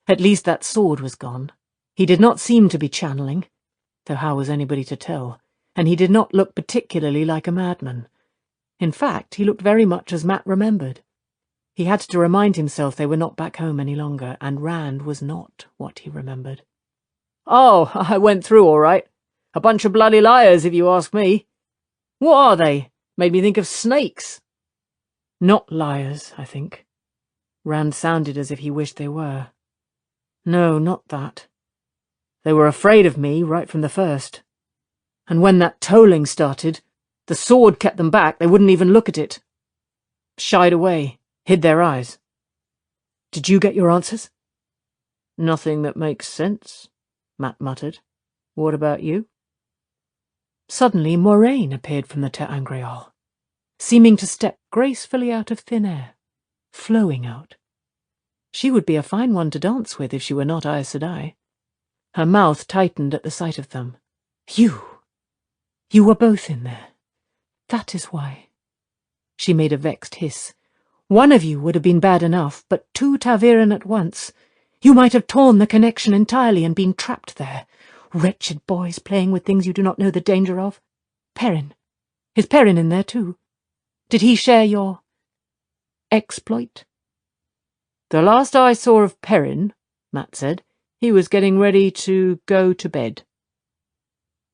At least that sword was gone. He did not seem to be channeling, though how was anybody to tell, and he did not look particularly like a madman. In fact, he looked very much as Mat remembered. He had to remind himself they were not back home any longer, and Rand was not what he remembered. "Oh, I went through all right. A bunch of bloody liars, if you ask me. What are they? Made me think of snakes." "Not liars, I think." Rand sounded as if he wished they were. "No, not that. They were afraid of me right from the first. And when that tolling started, the sword kept them back. They wouldn't even look at it. Shied away. Hid their eyes." "Did you get your answers?" "Nothing that makes sense," Mat muttered. "What about you?" Suddenly Moraine appeared from the Te Angreal, seeming to step gracefully out of thin air, flowing out. She would be a fine one to dance with if she were not Aes Sedai. Her mouth tightened at the sight of them. You were both in there. That is why." She made a vexed hiss. "One of you would have been bad enough, but 2 ta'veren at once. You might have torn the connection entirely and been trapped there. Wretched boys playing with things you do not know the danger of. Perrin. Is Perrin in there too? Did he share your exploit?" "The last I saw of Perrin," Mat said, "he was getting ready to go to bed."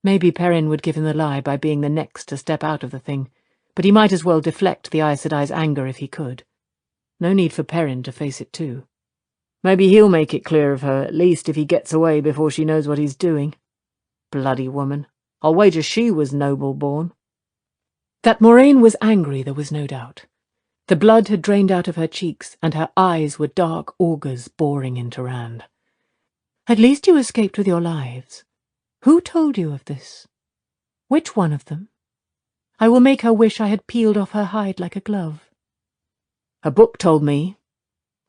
Maybe Perrin would give him the lie by being the next to step out of the thing, but he might as well deflect the Aes Sedai's anger if he could. No need for Perrin to face it too. Maybe he'll make it clear of her, at least if he gets away before she knows what he's doing. Bloody woman. I'll wager she was noble-born. That Moraine was angry there was no doubt. The blood had drained out of her cheeks, and her eyes were dark augers boring into Rand. At least you escaped with your lives. Who told you of this? Which one of them? I will make her wish I had peeled off her hide like a glove. A book told me,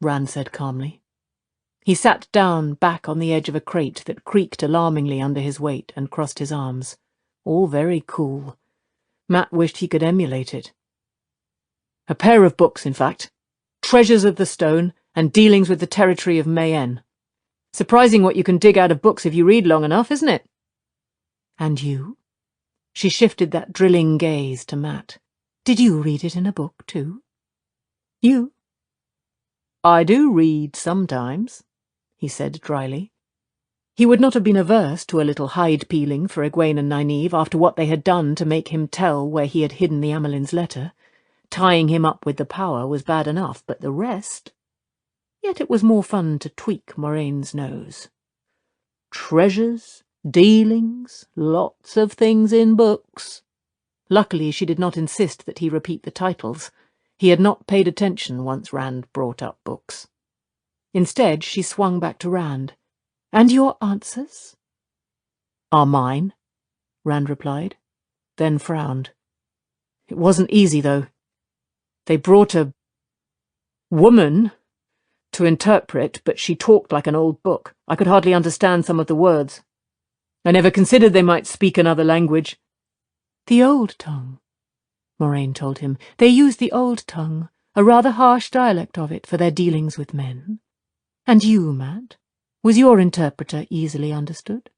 Rand said calmly. He sat down back on the edge of a crate that creaked alarmingly under his weight and crossed his arms. All very cool. Matt wished he could emulate it. A pair of books, in fact. Treasures of the Stone and Dealings with the Territory of Mayenne. Surprising what you can dig out of books if you read long enough, isn't it? And you? She shifted that drilling gaze to Matt. Did you read it in a book, too? You? I do read sometimes, he said dryly. He would not have been averse to a little hide-peeling for Egwene and Nynaeve after what they had done to make him tell where he had hidden the Amelin's letter. Tying him up with the power was bad enough, but the rest... Yet it was more fun to tweak Moraine's nose. Treasures, dealings, lots of things in books. Luckily she did not insist that he repeat the titles. He had not paid attention once Rand brought up books. Instead she swung back to Rand. And your answers? Are mine, Rand replied, then frowned. It wasn't easy, though. They brought a woman to interpret, but she talked like an old book. I could hardly understand some of the words. I never considered they might speak another language. The old tongue, Moraine told him. They use the old tongue, a rather harsh dialect of it, for their dealings with men. And you, Matt? Was your interpreter easily understood?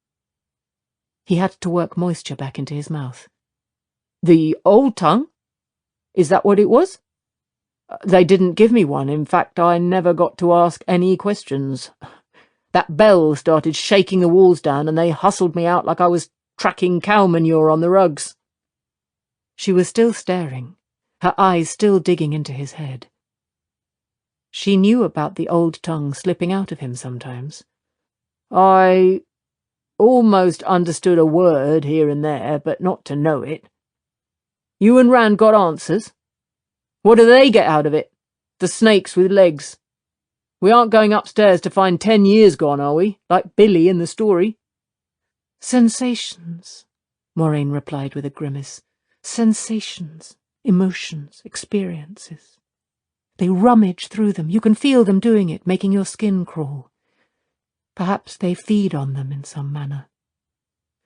He had to work moisture back into his mouth. The old tongue? Is that what it was? They didn't give me one. In fact, I never got to ask any questions. That bell started shaking the walls down, and they hustled me out like I was tracking cow manure on the rugs. She was still staring, her eyes still digging into his head. She knew about the old tongue slipping out of him sometimes. I almost understood a word here and there, but not to know it. You and Rand got answers? What do they get out of it? The snakes with legs. We aren't going upstairs to find 10 years gone, are we? Like Billy in the story. Sensations, Moraine replied with a grimace. Sensations, emotions, experiences. They rummage through them. You can feel them doing it, making your skin crawl. Perhaps they feed on them in some manner.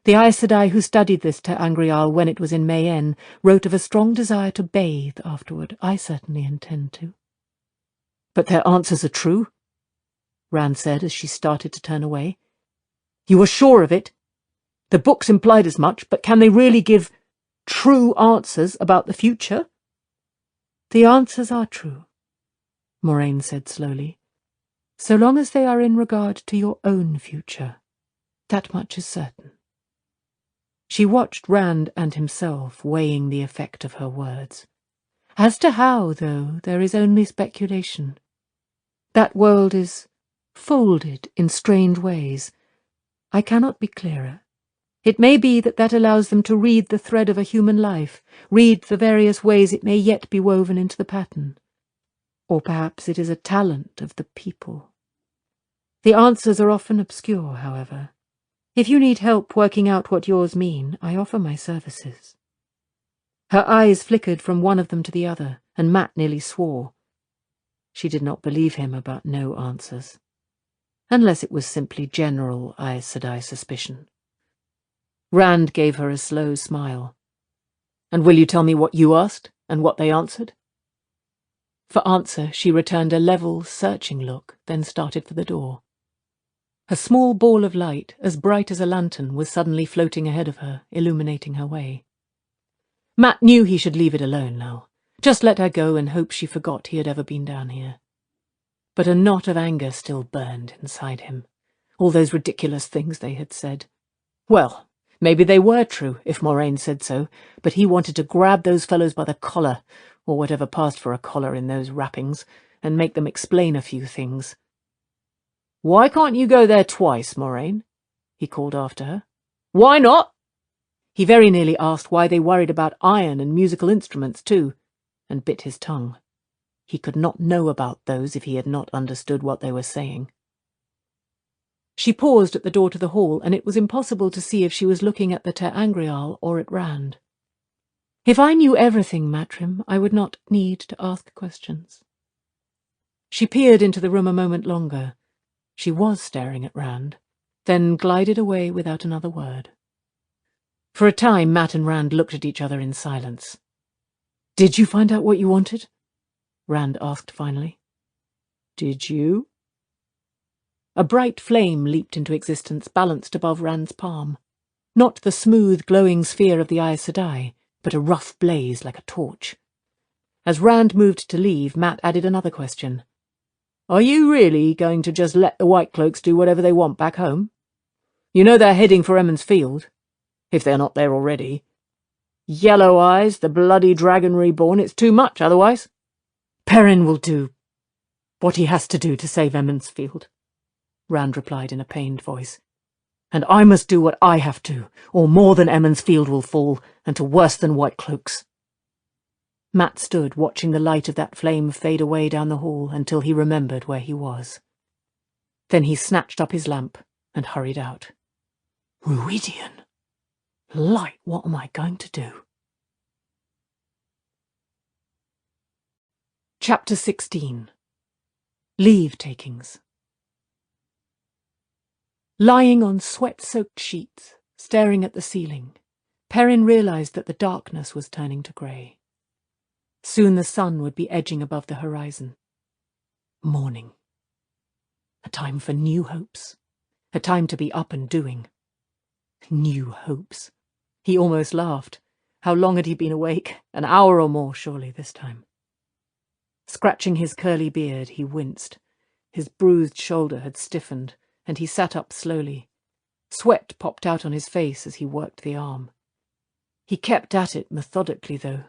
The Aes Sedai who studied this Ter Angrial when it was in Mayenne wrote of a strong desire to bathe afterward. I certainly intend to. But their answers are true, Rand said as she started to turn away. You are sure of it? The books implied as much, but can they really give true answers about the future? The answers are true, Moraine said slowly. So long as they are in regard to your own future. That much is certain. She watched Rand and himself weighing the effect of her words. As to how, though, there is only speculation. That world is folded in strange ways. I cannot be clearer. It may be that that allows them to read the thread of a human life, read the various ways it may yet be woven into the pattern. Or perhaps it is a talent of the people. The answers are often obscure, however. If you need help working out what yours mean, I offer my services. Her eyes flickered from one of them to the other, and Matt nearly swore. She did not believe him about no answers, unless it was simply general Aes Sedai suspicion. Rand gave her a slow smile. And will you tell me what you asked, and what they answered? For answer, she returned a level, searching look, then started for the door. A small ball of light, as bright as a lantern, was suddenly floating ahead of her, illuminating her way. Matt knew he should leave it alone now. Just let her go and hope she forgot he had ever been down here. But a knot of anger still burned inside him. All those ridiculous things they had said. Well, maybe they were true, if Moraine said so, but he wanted to grab those fellows by the collar, or whatever passed for a collar in those wrappings, and make them explain a few things. Why can't you go there twice, Moraine? He called after her. Why not? He very nearly asked why they worried about iron and musical instruments too, and bit his tongue. He could not know about those if he had not understood what they were saying. She paused at the door to the hall, and it was impossible to see if she was looking at the Ter Angrial or at Rand. "If I knew everything, Matrim, I would not need to ask questions." She peered into the room a moment longer. She was staring at Rand, then glided away without another word. For a time, Matt and Rand looked at each other in silence. "Did you find out what you wanted?" Rand asked finally. "Did you?" A bright flame leaped into existence, balanced above Rand's palm. Not the smooth, glowing sphere of the Aes Sedai, but a rough blaze like a torch. As Rand moved to leave, Matt added another question. "Are you really going to just let the White Cloaks do whatever they want back home? You know they're heading for Emond's Field, if they're not there already. Yellow Eyes, the bloody dragon reborn, it's too much otherwise." "Perrin will do what he has to do to save Emond's Field," Rand replied in a pained voice. "And I must do what I have to, or more than Emond's Field will fall, and to worse than White Cloaks." Matt stood watching the light of that flame fade away down the hall until he remembered where he was. Then he snatched up his lamp and hurried out. Ruidian! Light, what am I going to do? Chapter 16. Leave-takings. Lying on sweat-soaked sheets, staring at the ceiling, Perrin realized that the darkness was turning to grey. Soon the sun would be edging above the horizon. Morning. A time for new hopes. A time to be up and doing. New hopes. He almost laughed. How long had he been awake? An hour or more, surely, this time. Scratching his curly beard, he winced. His bruised shoulder had stiffened, and he sat up slowly. Sweat popped out on his face as he worked the arm. He kept at it methodically, though,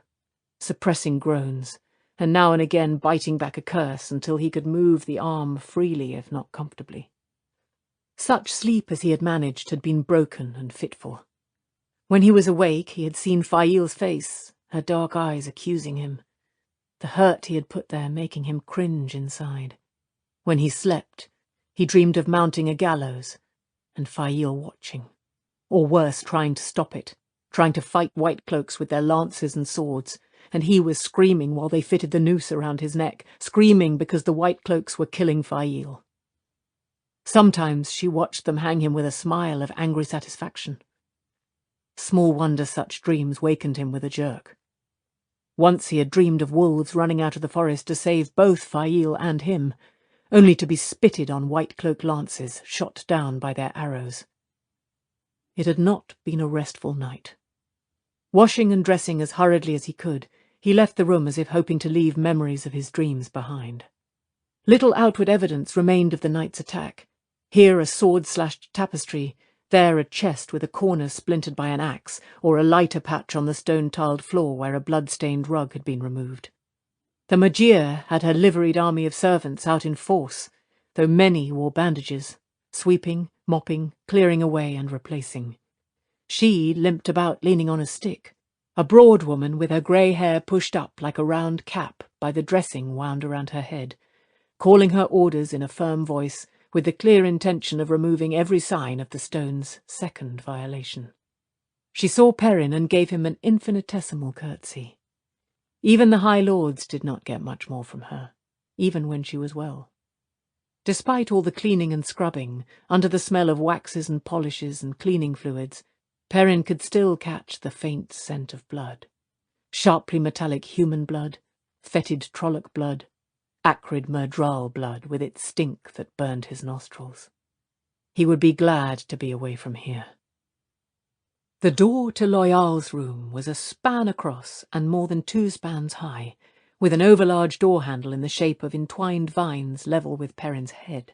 suppressing groans, and now and again biting back a curse until he could move the arm freely, if not comfortably. Such sleep as he had managed had been broken and fitful. When he was awake, he had seen Fail's face, her dark eyes accusing him, the hurt he had put there making him cringe inside. When he slept, he dreamed of mounting a gallows, and Fail watching, or worse, trying to stop it, trying to fight White Cloaks with their lances and swords, and he was screaming while they fitted the noose around his neck, screaming because the White Cloaks were killing Fail. Sometimes she watched them hang him with a smile of angry satisfaction. Small wonder such dreams wakened him with a jerk. Once he had dreamed of wolves running out of the forest to save both Fail and him, only to be spitted on White Cloak lances, shot down by their arrows. It had not been a restful night. Washing and dressing as hurriedly as he could, he left the room as if hoping to leave memories of his dreams behind. Little outward evidence remained of the night's attack. Here a sword-slashed tapestry, there a chest with a corner splintered by an axe, or a lighter patch on the stone-tiled floor where a blood-stained rug had been removed. The Magier had her liveried army of servants out in force, though many wore bandages, sweeping, mopping, clearing away and replacing. She limped about leaning on a stick, a broad woman with her grey hair pushed up like a round cap by the dressing wound around her head, calling her orders in a firm voice with the clear intention of removing every sign of the stone's second violation. She saw Perrin and gave him an infinitesimal curtsy. Even the High Lords did not get much more from her, even when she was well. Despite all the cleaning and scrubbing, under the smell of waxes and polishes and cleaning fluids, Perrin could still catch the faint scent of blood. Sharply metallic human blood, fetid Trolloc blood, acrid Murdral blood with its stink that burned his nostrils. He would be glad to be away from here. The door to Loyal's room was a span across and more than 2 spans high, with an overlarge door handle in the shape of entwined vines level with Perrin's head.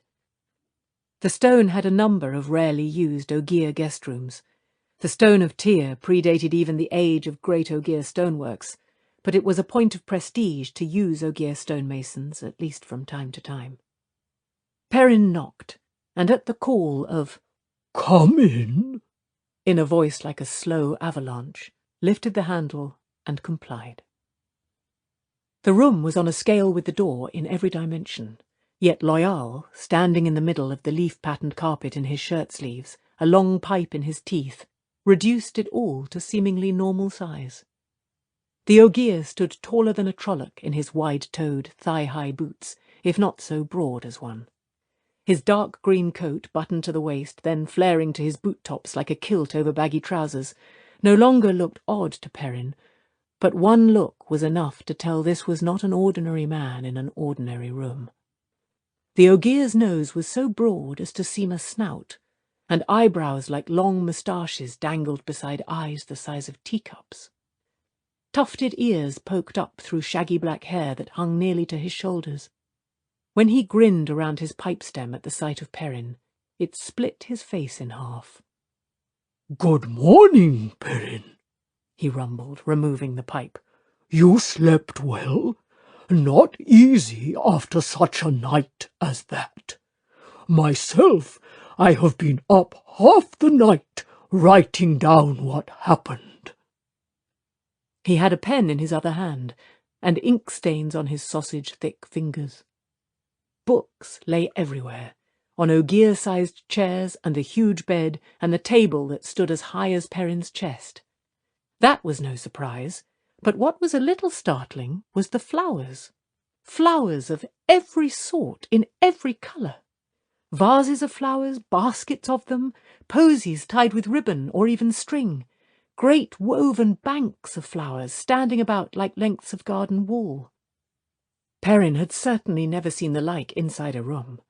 The stone had a number of rarely used Ogier guest rooms. The stone of Tyr predated even the age of great Ogier stoneworks, but it was a point of prestige to use Ogier stonemasons, at least from time to time. Perrin knocked, and at the call of "Come in a voice like a slow avalanche, lifted the handle and complied. The room was on a scale with the door in every dimension. Yet Loyal, standing in the middle of the leaf-patterned carpet in his shirt-sleeves, a long pipe in his teeth, reduced it all to seemingly normal size. The Ogier stood taller than a Trolloc in his wide-toed, thigh-high boots, if not so broad as one. His dark green coat, buttoned to the waist, then flaring to his boot-tops like a kilt over baggy trousers, no longer looked odd to Perrin, but one look was enough to tell this was not an ordinary man in an ordinary room. The Ogier's nose was so broad as to seem a snout, and eyebrows like long moustaches dangled beside eyes the size of teacups. Tufted ears poked up through shaggy black hair that hung nearly to his shoulders. When he grinned around his pipe-stem at the sight of Perrin, it split his face in half. "Good morning, Perrin," he rumbled, removing the pipe. "You slept well? Not easy after such a night as that. Myself, I have been up half the night writing down what happened." He had a pen in his other hand, and ink stains on his sausage-thick fingers. Books lay everywhere, on Ogier-sized chairs and the huge bed and the table that stood as high as Perrin's chest. That was no surprise, but what was a little startling was the flowers. Flowers of every sort, in every colour. Vases of flowers, baskets of them, posies tied with ribbon or even string, great woven banks of flowers standing about like lengths of garden wall. Perrin had certainly never seen the like inside a room.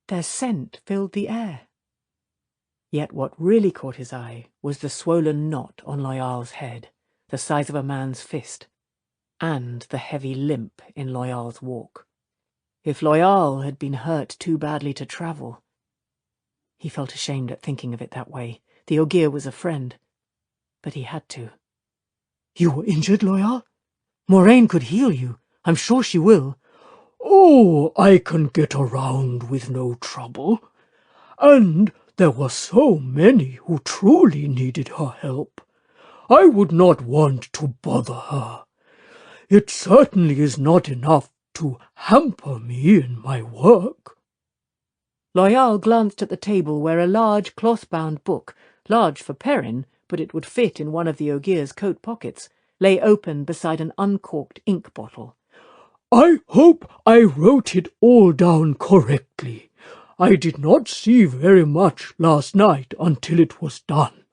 Their scent filled the air. Yet what really caught his eye was the swollen knot on Loyal's head, the size of a man's fist, and the heavy limp in Loyal's walk. If Loyal had been hurt too badly to travel... He felt ashamed at thinking of it that way. The Ogier was a friend. But he had to. "You were injured, Loyal? Moraine could heal you. I'm sure she will." "Oh, I can get around with no trouble. And there were so many who truly needed her help. I would not want to bother her. It certainly is not enough to hamper me in my work." Loyal glanced at the table where a large cloth-bound book, large for Perrin, but it would fit in one of the Ogier's coat pockets, lay open beside an uncorked ink bottle. "I hope I wrote it all down correctly. I did not see very much last night until it was done."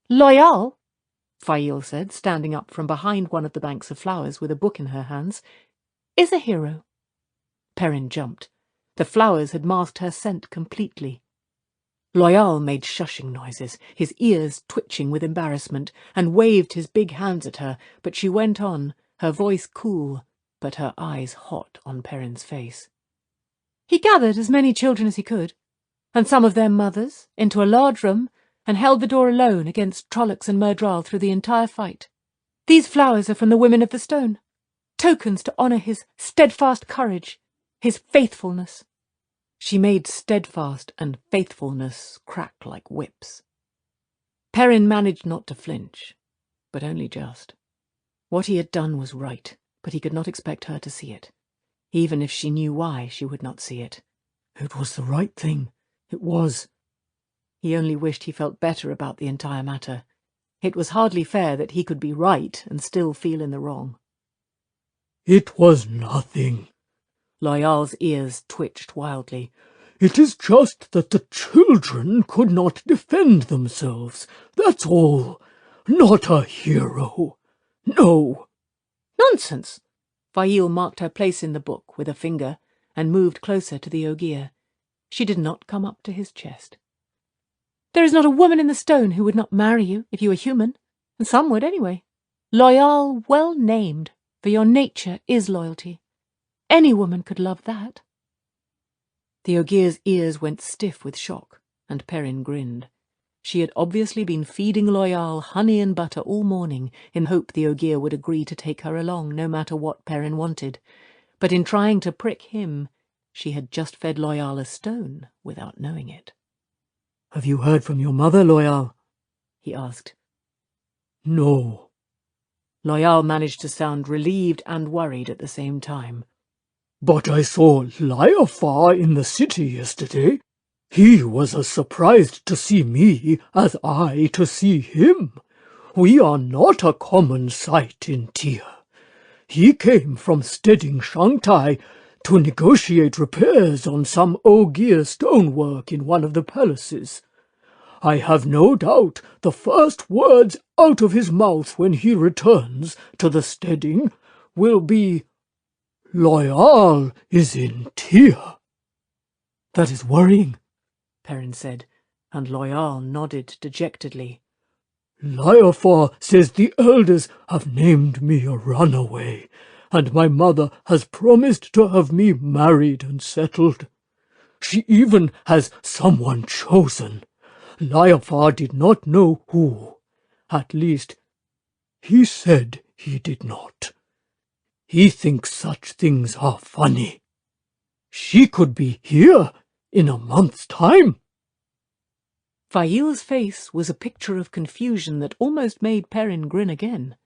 "Loyal," Fail said, standing up from behind one of the banks of flowers with a book in her hands, "is a hero." Perrin jumped. The flowers had masked her scent completely. Loyal made shushing noises, his ears twitching with embarrassment, and waved his big hands at her, but she went on, her voice cool, but her eyes hot on Perrin's face. "He gathered as many children as he could, and some of their mothers, into a large room, and held the door alone against Trollocs and Myrddraal through the entire fight. These flowers are from the women of the stone, tokens to honour his steadfast courage, his faithfulness." She made steadfast and faithfulness crack like whips. Perrin managed not to flinch, but only just. What he had done was right, but he could not expect her to see it. Even if she knew why, she would not see it. It was the right thing. It was. He only wished he felt better about the entire matter. It was hardly fair that he could be right and still feel in the wrong. "It was nothing." Loyal's ears twitched wildly. "It is just that the children could not defend themselves. That's all. Not a hero. No." "Nonsense!" Fail marked her place in the book with a finger and moved closer to the Ogier. She did not come up to his chest. "There is not a woman in the stone who would not marry you if you were human, and some would anyway. Loyal, well named, for your nature is loyalty. Any woman could love that." The Ogier's ears went stiff with shock, and Perrin grinned. She had obviously been feeding Loyal honey and butter all morning in hope the Ogier would agree to take her along no matter what Perrin wanted, but in trying to prick him, she had just fed Loyal a stone without knowing it. "Have you heard from your mother, Loyal?" he asked. "No." Loyal managed to sound relieved and worried at the same time. But I saw Lyafar in the city yesterday. He was as surprised to see me as I to see him. We are not a common sight in Tyr. He came from Stedding Shangtai to negotiate repairs on some Ogier stonework in one of the palaces. I have no doubt the first words out of his mouth when he returns to the Stedding will be, "Loyal is in Tyr." That is worrying, Perrin said, and Loyal nodded dejectedly. Lyafar says the elders have named me a runaway, and my mother has promised to have me married and settled. She even has someone chosen. Lyafar did not know who. At least, he said he did not. He thinks such things are funny. She could be here in a month's time. Fail's face was a picture of confusion that almost made Perrin grin again.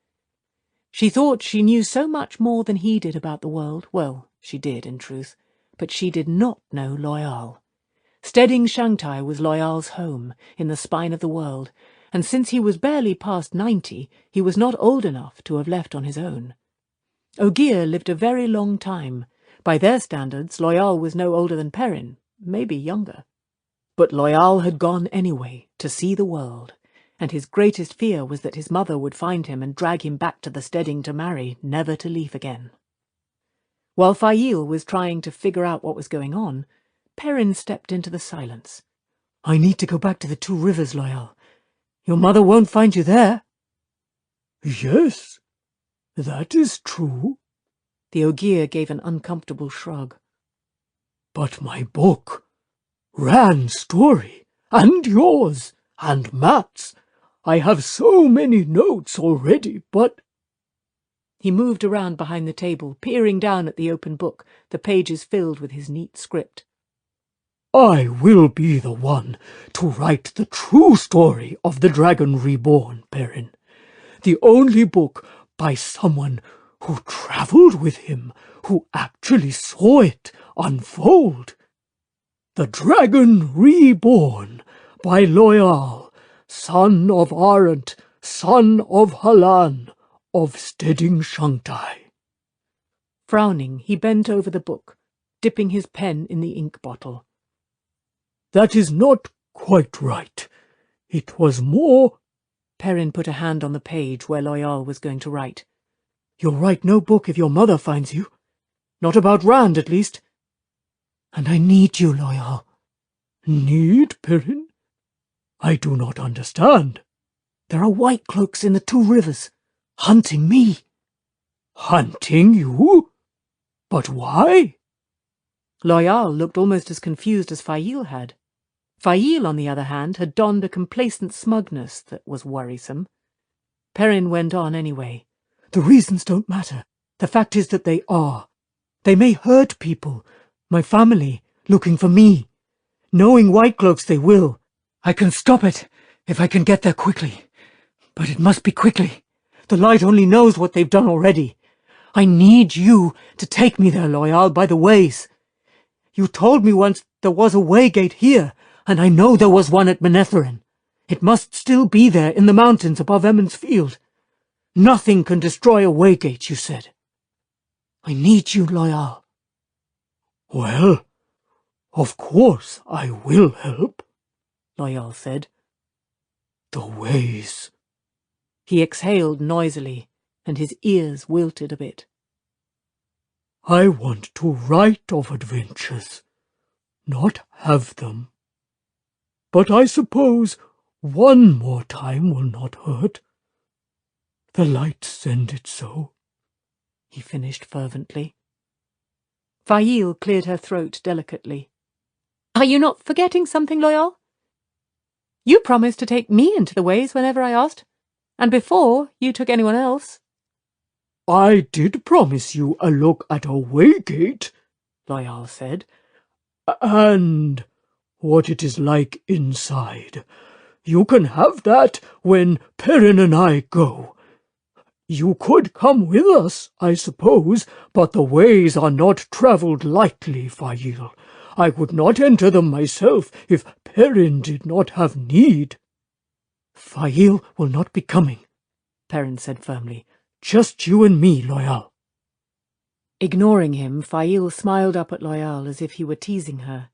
She thought she knew so much more than he did about the world. Well, she did, in truth, but she did not know Loyal. Stedding Shangtai was Loyal's home, in the spine of the world, and since he was barely past 90, he was not old enough to have left on his own. Ogier lived a very long time. By their standards, Loyal was no older than Perrin, maybe younger. But Loyal had gone anyway, to see the world, and his greatest fear was that his mother would find him and drag him back to the Stedding to marry, never to leave again. While Fail was trying to figure out what was going on, Perrin stepped into the silence. I need to go back to the Two Rivers, Loyal. Your mother won't find you there. Yes, that is true. The Ogier gave an uncomfortable shrug. But my book, Ran's story, and yours, and Matt's. I have so many notes already, but... He moved around behind the table, peering down at the open book, the pages filled with his neat script. I will be the one to write the true story of the Dragon Reborn, Perrin. The only book by someone who travelled with him, who actually saw it unfold. The Dragon Reborn by Loyal, son of Arendt, son of Halan, of Stedding Shangtai. Frowning, he bent over the book, dipping his pen in the ink bottle. That is not quite right. It was more... Perrin put a hand on the page where Loyal was going to write. You'll write no book if your mother finds you. Not about Rand, at least. And I need you, Loyal. Need, Perrin? I do not understand. There are white cloaks in the Two Rivers, hunting me. Hunting you? But why? Loyal looked almost as confused as Fail had. Fail, on the other hand, had donned a complacent smugness that was worrisome. Perrin went on anyway. The reasons don't matter. The fact is that they are. They may hurt people, my family, looking for me. Knowing white cloaks they will. I can stop it if I can get there quickly. But it must be quickly. The light only knows what they've done already. I need you to take me there, Loyal, by the ways. You told me once there was a waygate here, and I know there was one at Manetheren. It must still be there in the mountains above Emmons Field. Nothing can destroy a waygate, you said. I need you, Loyal. Well, of course I will help, Loyal said. The ways. He exhaled noisily, and his ears wilted a bit. I want to write of adventures, not have them. But I suppose one more time will not hurt. The lights send it so, he finished fervently. Fail cleared her throat delicately. Are you not forgetting something, Loyal? You promised to take me into the ways whenever I asked, and before you took anyone else. I did promise you a look at a waygate, Loyal said, and what it is like inside. You can have that when Perrin and I go. You could come with us, I suppose, but the ways are not travelled lightly, Fail. I would not enter them myself if Perrin did not have need. Fail will not be coming, Perrin said firmly. Just you and me, Loyal. Ignoring him, Fail smiled up at Loyal as if he were teasing her.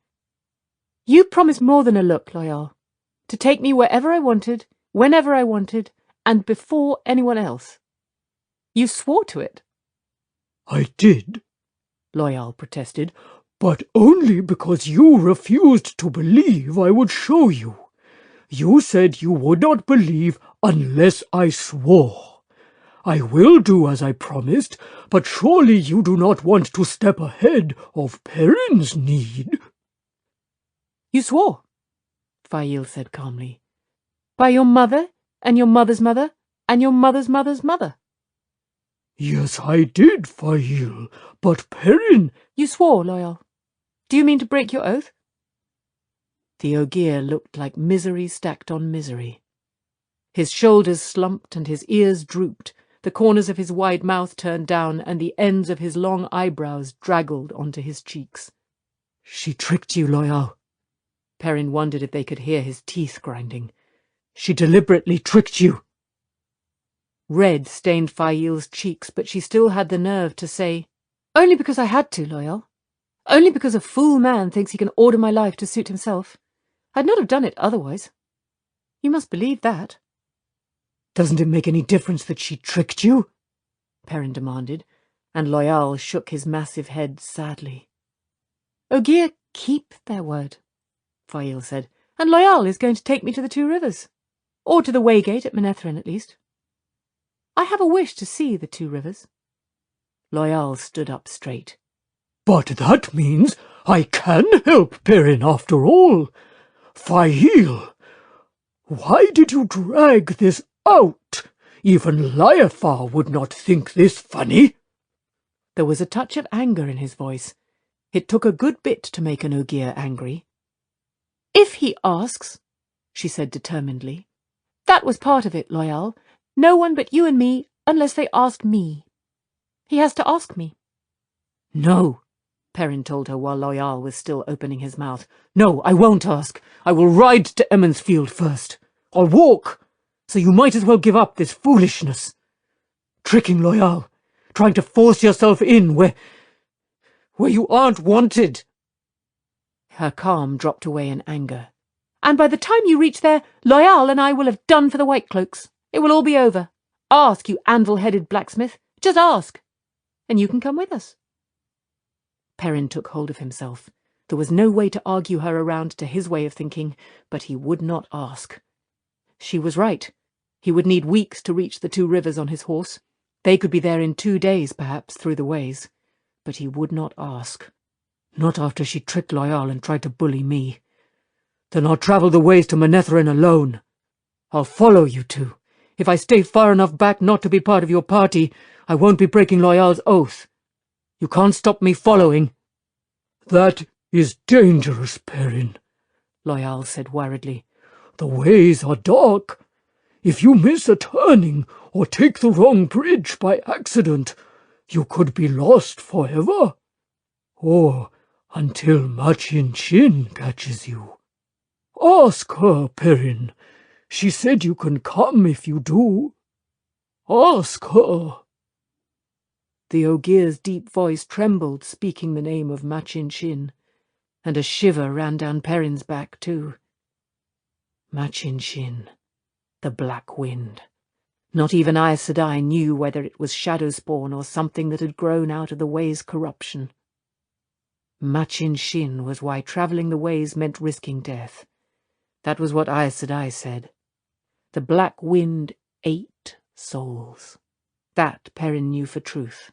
You promised more than a look, Loyal. To take me wherever I wanted, whenever I wanted, and before anyone else. You swore to it. I did, Loyal protested, but only because you refused to believe I would show you. You said you would not believe unless I swore. I will do as I promised, but surely you do not want to step ahead of Perrin's need. You swore, Fail said calmly. By your mother, and your mother's mother, and your mother's mother's mother. Yes, I did, Fail, but Perrin— You swore, Loyal. Do you mean to break your oath? The Ogier looked like misery stacked on misery. His shoulders slumped and his ears drooped, the corners of his wide mouth turned down, and the ends of his long eyebrows draggled onto his cheeks. She tricked you, Loyal. Perrin wondered if they could hear his teeth grinding. She deliberately tricked you. Red stained Fail's cheeks, but she still had the nerve to say, Only because I had to, Loyal. Only because a fool man thinks he can order my life to suit himself. I'd not have done it otherwise. You must believe that. Doesn't it make any difference that she tricked you? Perrin demanded, and Loyal shook his massive head sadly. Ogier keep their word, Fail said, and Loyal is going to take me to the Two Rivers. Or to the Waygate at Manetheren, at least. I have a wish to see the Two Rivers. Loyal stood up straight. But that means I can help Perrin after all. Fail, why did you drag this out? Even Liafar would not think this funny. There was a touch of anger in his voice. It took a good bit to make an Ogier angry. If he asks, she said determinedly. That was part of it, Loyal. No one but you and me, unless they ask me. He has to ask me. No, Perrin told her while Loyal was still opening his mouth. No, I won't ask. I will ride to Emmonsfield first. I'll walk, so you might as well give up this foolishness. Tricking Loyal, trying to force yourself in where you aren't wanted. Her calm dropped away in anger. And by the time you reach there, Loyal and I will have done for the White Cloaks. It will all be over. Ask, you anvil-headed blacksmith. Just ask. And you can come with us. Perrin took hold of himself. There was no way to argue her around to his way of thinking, but he would not ask. She was right. He would need weeks to reach the Two Rivers on his horse. They could be there in 2 days, perhaps, through the ways. But he would not ask. Not after she tricked Loyal and tried to bully me. Then I'll travel the ways to Manetheren alone. I'll follow you two. If I stay far enough back not to be part of your party, I won't be breaking Loyal's oath. You can't stop me following. That is dangerous, Perrin, Loyal said worriedly. The ways are dark. If you miss a turning or take the wrong bridge by accident, you could be lost forever. Or until Machin Shin catches you. Ask her, Perrin. She said you can come if you do. Ask her. The Ogier's deep voice trembled, speaking the name of Machin Shin, and a shiver ran down Perrin's back, too. Machin Shin, the Black Wind. Not even Aes Sedai knew whether it was Shadowspawn or something that had grown out of the Way's corruption. Machin Shin was why travelling the Ways meant risking death. That was what Aes Sedai said. The Black Wind ate souls. That Perrin knew for truth.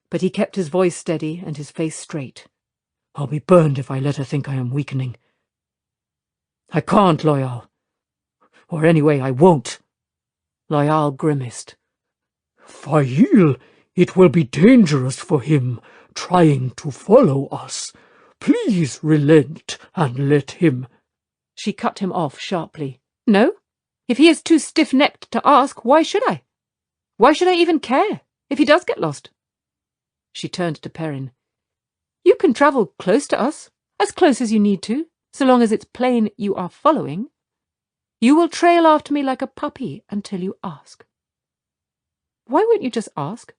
But he kept his voice steady and his face straight. I'll be burned if I let her think I am weakening. I can't, Loyal. Or anyway, I won't. Loyal grimaced. Fail, it will be dangerous for him, trying to follow us. Please relent and let him. She cut him off sharply. No? If he is too stiff-necked to ask, why should I? Why should I even care if he does get lost? She turned to Perrin. You can travel close to us, as close as you need to, so long as it's plain you are following. You will trail after me like a puppy until you ask. Why won't you just ask?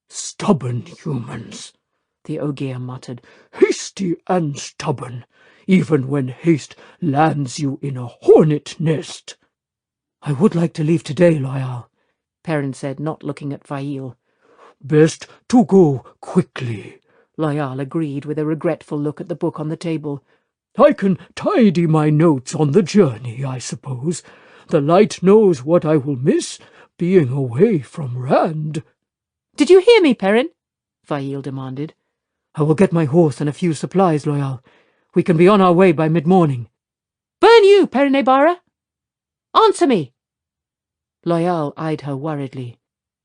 Stubborn humans, the Ogier muttered, hasty and stubborn, even when haste lands you in a hornet nest. I would like to leave today, Loyal, Perrin said, not looking at Fail. Best to go quickly, Loyal agreed with a regretful look at the book on the table. I can tidy my notes on the journey, I suppose. The light knows what I will miss, being away from Rand. Did you hear me, Perrin? Fail demanded. I will get my horse and a few supplies, Loyal. We can be on our way by mid-morning. Burn you, Perrin Ebara! Answer me! Loyal eyed her worriedly.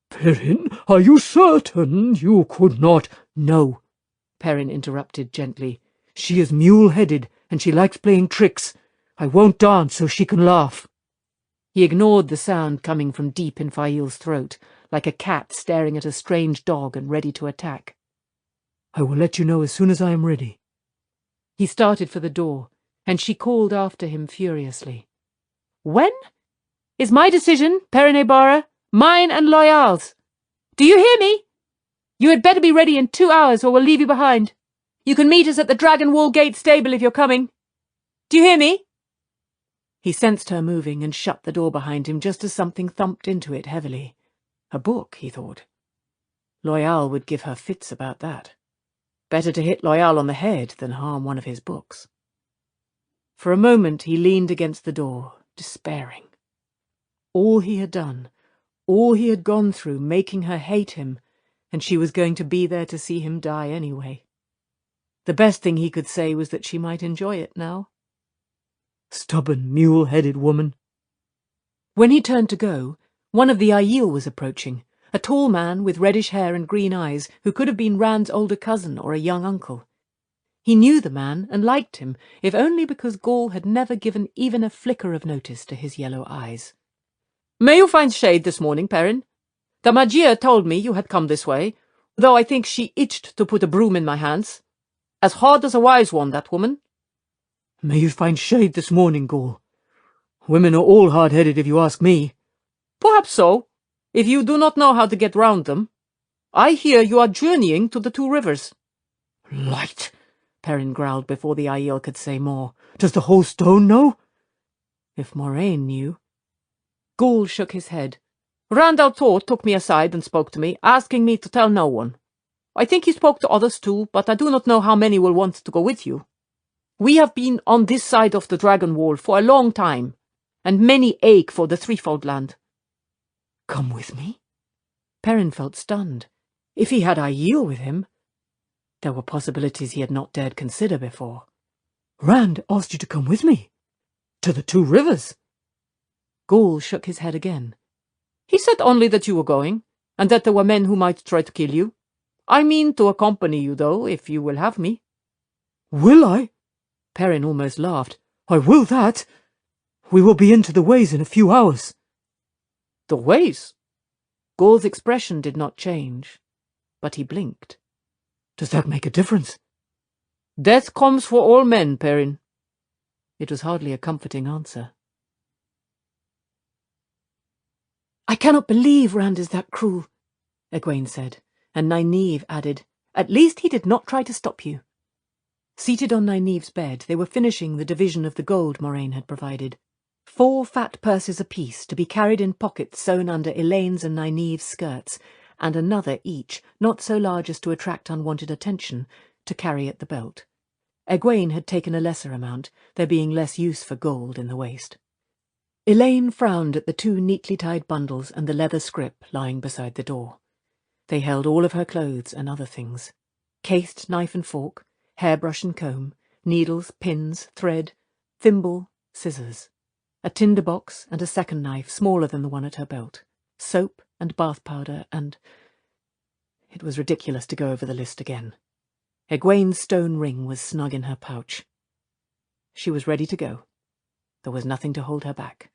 Perrin, are you certain you could not— No, Perrin interrupted gently. She is mule-headed, and she likes playing tricks. I won't dance so she can laugh. He ignored the sound coming from deep in Fail's throat, like a cat staring at a strange dog and ready to attack. I will let you know as soon as I am ready. He started for the door, and she called after him furiously. When? Is my decision, Perrin Ebara, mine and Loyal's. Do you hear me? You had better be ready in 2 hours or we'll leave you behind. You can meet us at the Dragon Wall Gate stable if you're coming. Do you hear me? He sensed her moving and shut the door behind him just as something thumped into it heavily. A book, he thought. Loyal would give her fits about that. Better to hit Loyal on the head than harm one of his books. For a moment he leaned against the door, despairing. All he had done, all he had gone through, making her hate him, and she was going to be there to see him die anyway. The best thing he could say was that she might enjoy it now. Stubborn, mule-headed woman. When he turned to go, one of the Aiel was approaching, a tall man with reddish hair and green eyes who could have been Rand's older cousin or a young uncle. He knew the man and liked him, if only because Gaul had never given even a flicker of notice to his yellow eyes. "May you find shade this morning, Perrin? The Magia told me you had come this way, though I think she itched to put a broom in my hands. As hard as a wise one, that woman." May you find shade this morning, Gaul. Women are all hard-headed if you ask me. Perhaps so, if you do not know how to get round them. I hear you are journeying to the Two Rivers. Light, Perrin growled before the Aiel could say more. Does the whole stone know? If Moraine knew. Gaul shook his head. Rand Altor took me aside and spoke to me, asking me to tell no one. I think he spoke to others too, but I do not know how many will want to go with you. We have been on this side of the Dragon Wall for a long time, and many ache for the Threefold Land. Come with me? Perrin felt stunned. If he had Aiel with him, there were possibilities he had not dared consider before. Rand asked you to come with me? To the Two Rivers? Gaul shook his head again. He said only that you were going, and that there were men who might try to kill you. I mean to accompany you, though, if you will have me. Will I? Perrin almost laughed. I will that. We will be into the ways in a few hours. The ways? Gaul's expression did not change, but he blinked. Does that make a difference? Death comes for all men, Perrin. It was hardly a comforting answer. I cannot believe Rand is that cruel, Egwene said, and Nynaeve added, At least he did not try to stop you. Seated on Nynaeve's bed, they were finishing the division of the gold Moraine had provided. 4 fat purses apiece, to be carried in pockets sewn under Elaine's and Nynaeve's skirts, and another each, not so large as to attract unwanted attention, to carry at the belt. Egwene had taken a lesser amount, there being less use for gold in the waist. Elaine frowned at the 2 neatly tied bundles and the leather scrip lying beside the door. They held all of her clothes and other things. Cased knife and fork, hairbrush and comb, needles, pins, thread, thimble, scissors. A tinder box and a second knife smaller than the one at her belt. Soap and bath powder and— It was ridiculous to go over the list again. Egwene's stone ring was snug in her pouch. She was ready to go. There was nothing to hold her back.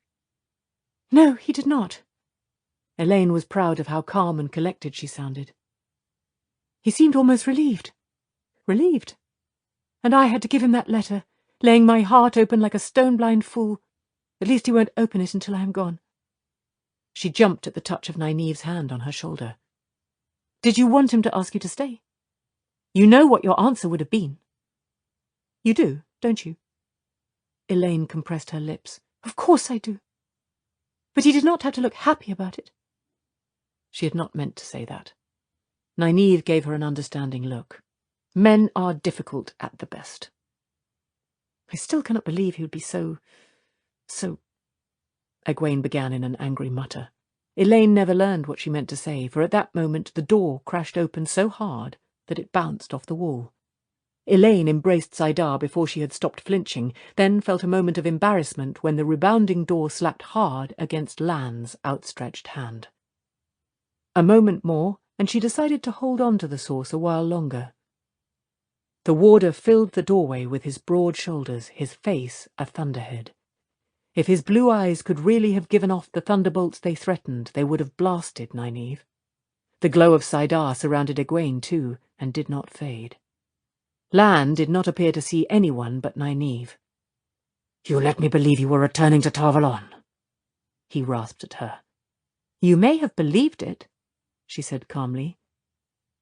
No, he did not. Elaine was proud of how calm and collected she sounded. He seemed almost relieved. Relieved. And I had to give him that letter, laying my heart open like a stone-blind fool. At least he won't open it until I am gone. She jumped at the touch of Nynaeve's hand on her shoulder. Did you want him to ask you to stay? You know what your answer would have been. You do, don't you? Elaine compressed her lips. Of course I do. But he did not have to look happy about it. She had not meant to say that. Nynaeve gave her an understanding look. Men are difficult at the best. I still cannot believe he would be so... Egwene began in an angry mutter. Elaine never learned what she meant to say, for at that moment the door crashed open so hard that it bounced off the wall. Elaine embraced Saidar before she had stopped flinching, then felt a moment of embarrassment when the rebounding door slapped hard against Lan's outstretched hand. A moment more, and she decided to hold on to the source a while longer. The warder filled the doorway with his broad shoulders, his face a thunderhead. If his blue eyes could really have given off the thunderbolts they threatened, they would have blasted Nynaeve. The glow of Saidar surrounded Egwene too, and did not fade. Lan did not appear to see anyone but Nynaeve. "You let me believe you were returning to Tarvalon," he rasped at her. "You may have believed it," she said calmly.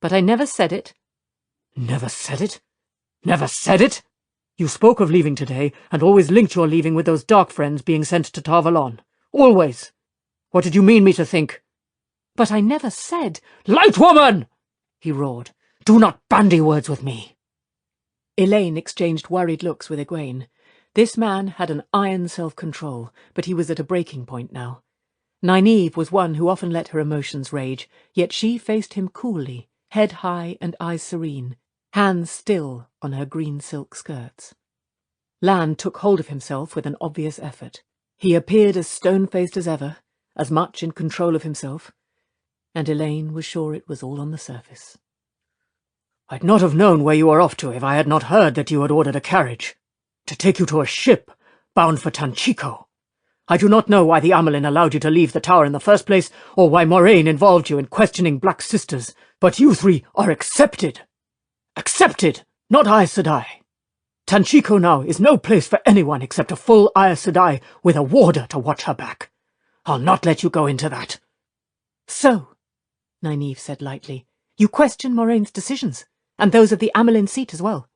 "But I never said it." "Never said it? Never said it? You spoke of leaving today, and always linked your leaving with those dark friends being sent to Tarvalon. Always. What did you mean me to think?" "But I never said—" "Light woman!" he roared. "Do not bandy words with me." Elaine exchanged worried looks with Egwene. This man had an iron self-control, but he was at a breaking point now. Nynaeve was one who often let her emotions rage, yet she faced him coolly, head high and eyes serene, hands still on her green silk skirts. Lan took hold of himself with an obvious effort. He appeared as stone-faced as ever, as much in control of himself, and Elaine was sure it was all on the surface. "I'd not have known where you were off to if I had not heard that you had ordered a carriage, to take you to a ship bound for Tanchico. I do not know why the Amelin allowed you to leave the tower in the first place, or why Moraine involved you in questioning Black Sisters, but you three are accepted. Accepted, not Aes Sedai. Tanchico now is no place for anyone except a full Aes Sedai with a warder to watch her back. I'll not let you go into that." "So," Nynaeve said lightly, "you question Moraine's decisions, and those of the Amelin seat as well.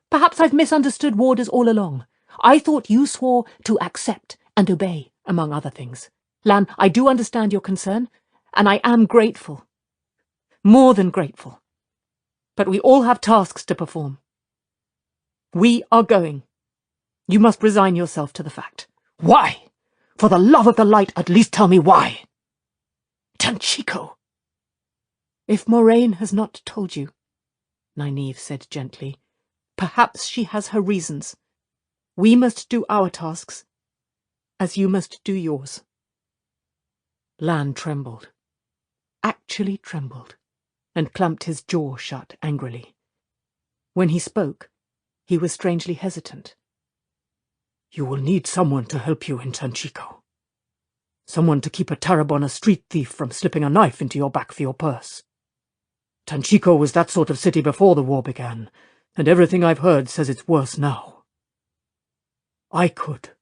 Perhaps I've misunderstood warders all along. I thought you swore to accept and obey, among other things. Lan, I do understand your concern, and I am grateful. More than grateful. But we all have tasks to perform. We are going. You must resign yourself to the fact." "Why? For the love of the light, at least tell me why." "Tanchico." "If Moraine has not told you," Nynaeve said gently, "perhaps she has her reasons. We must do our tasks, as you must do yours." Lan trembled, actually trembled, and clamped his jaw shut angrily. When he spoke, he was strangely hesitant. "You will need someone to help you in Tanchico. Someone to keep a Tarabona street thief from slipping a knife into your back for your purse. Tanchico was that sort of city before the war began, and everything I've heard says it's worse now. I could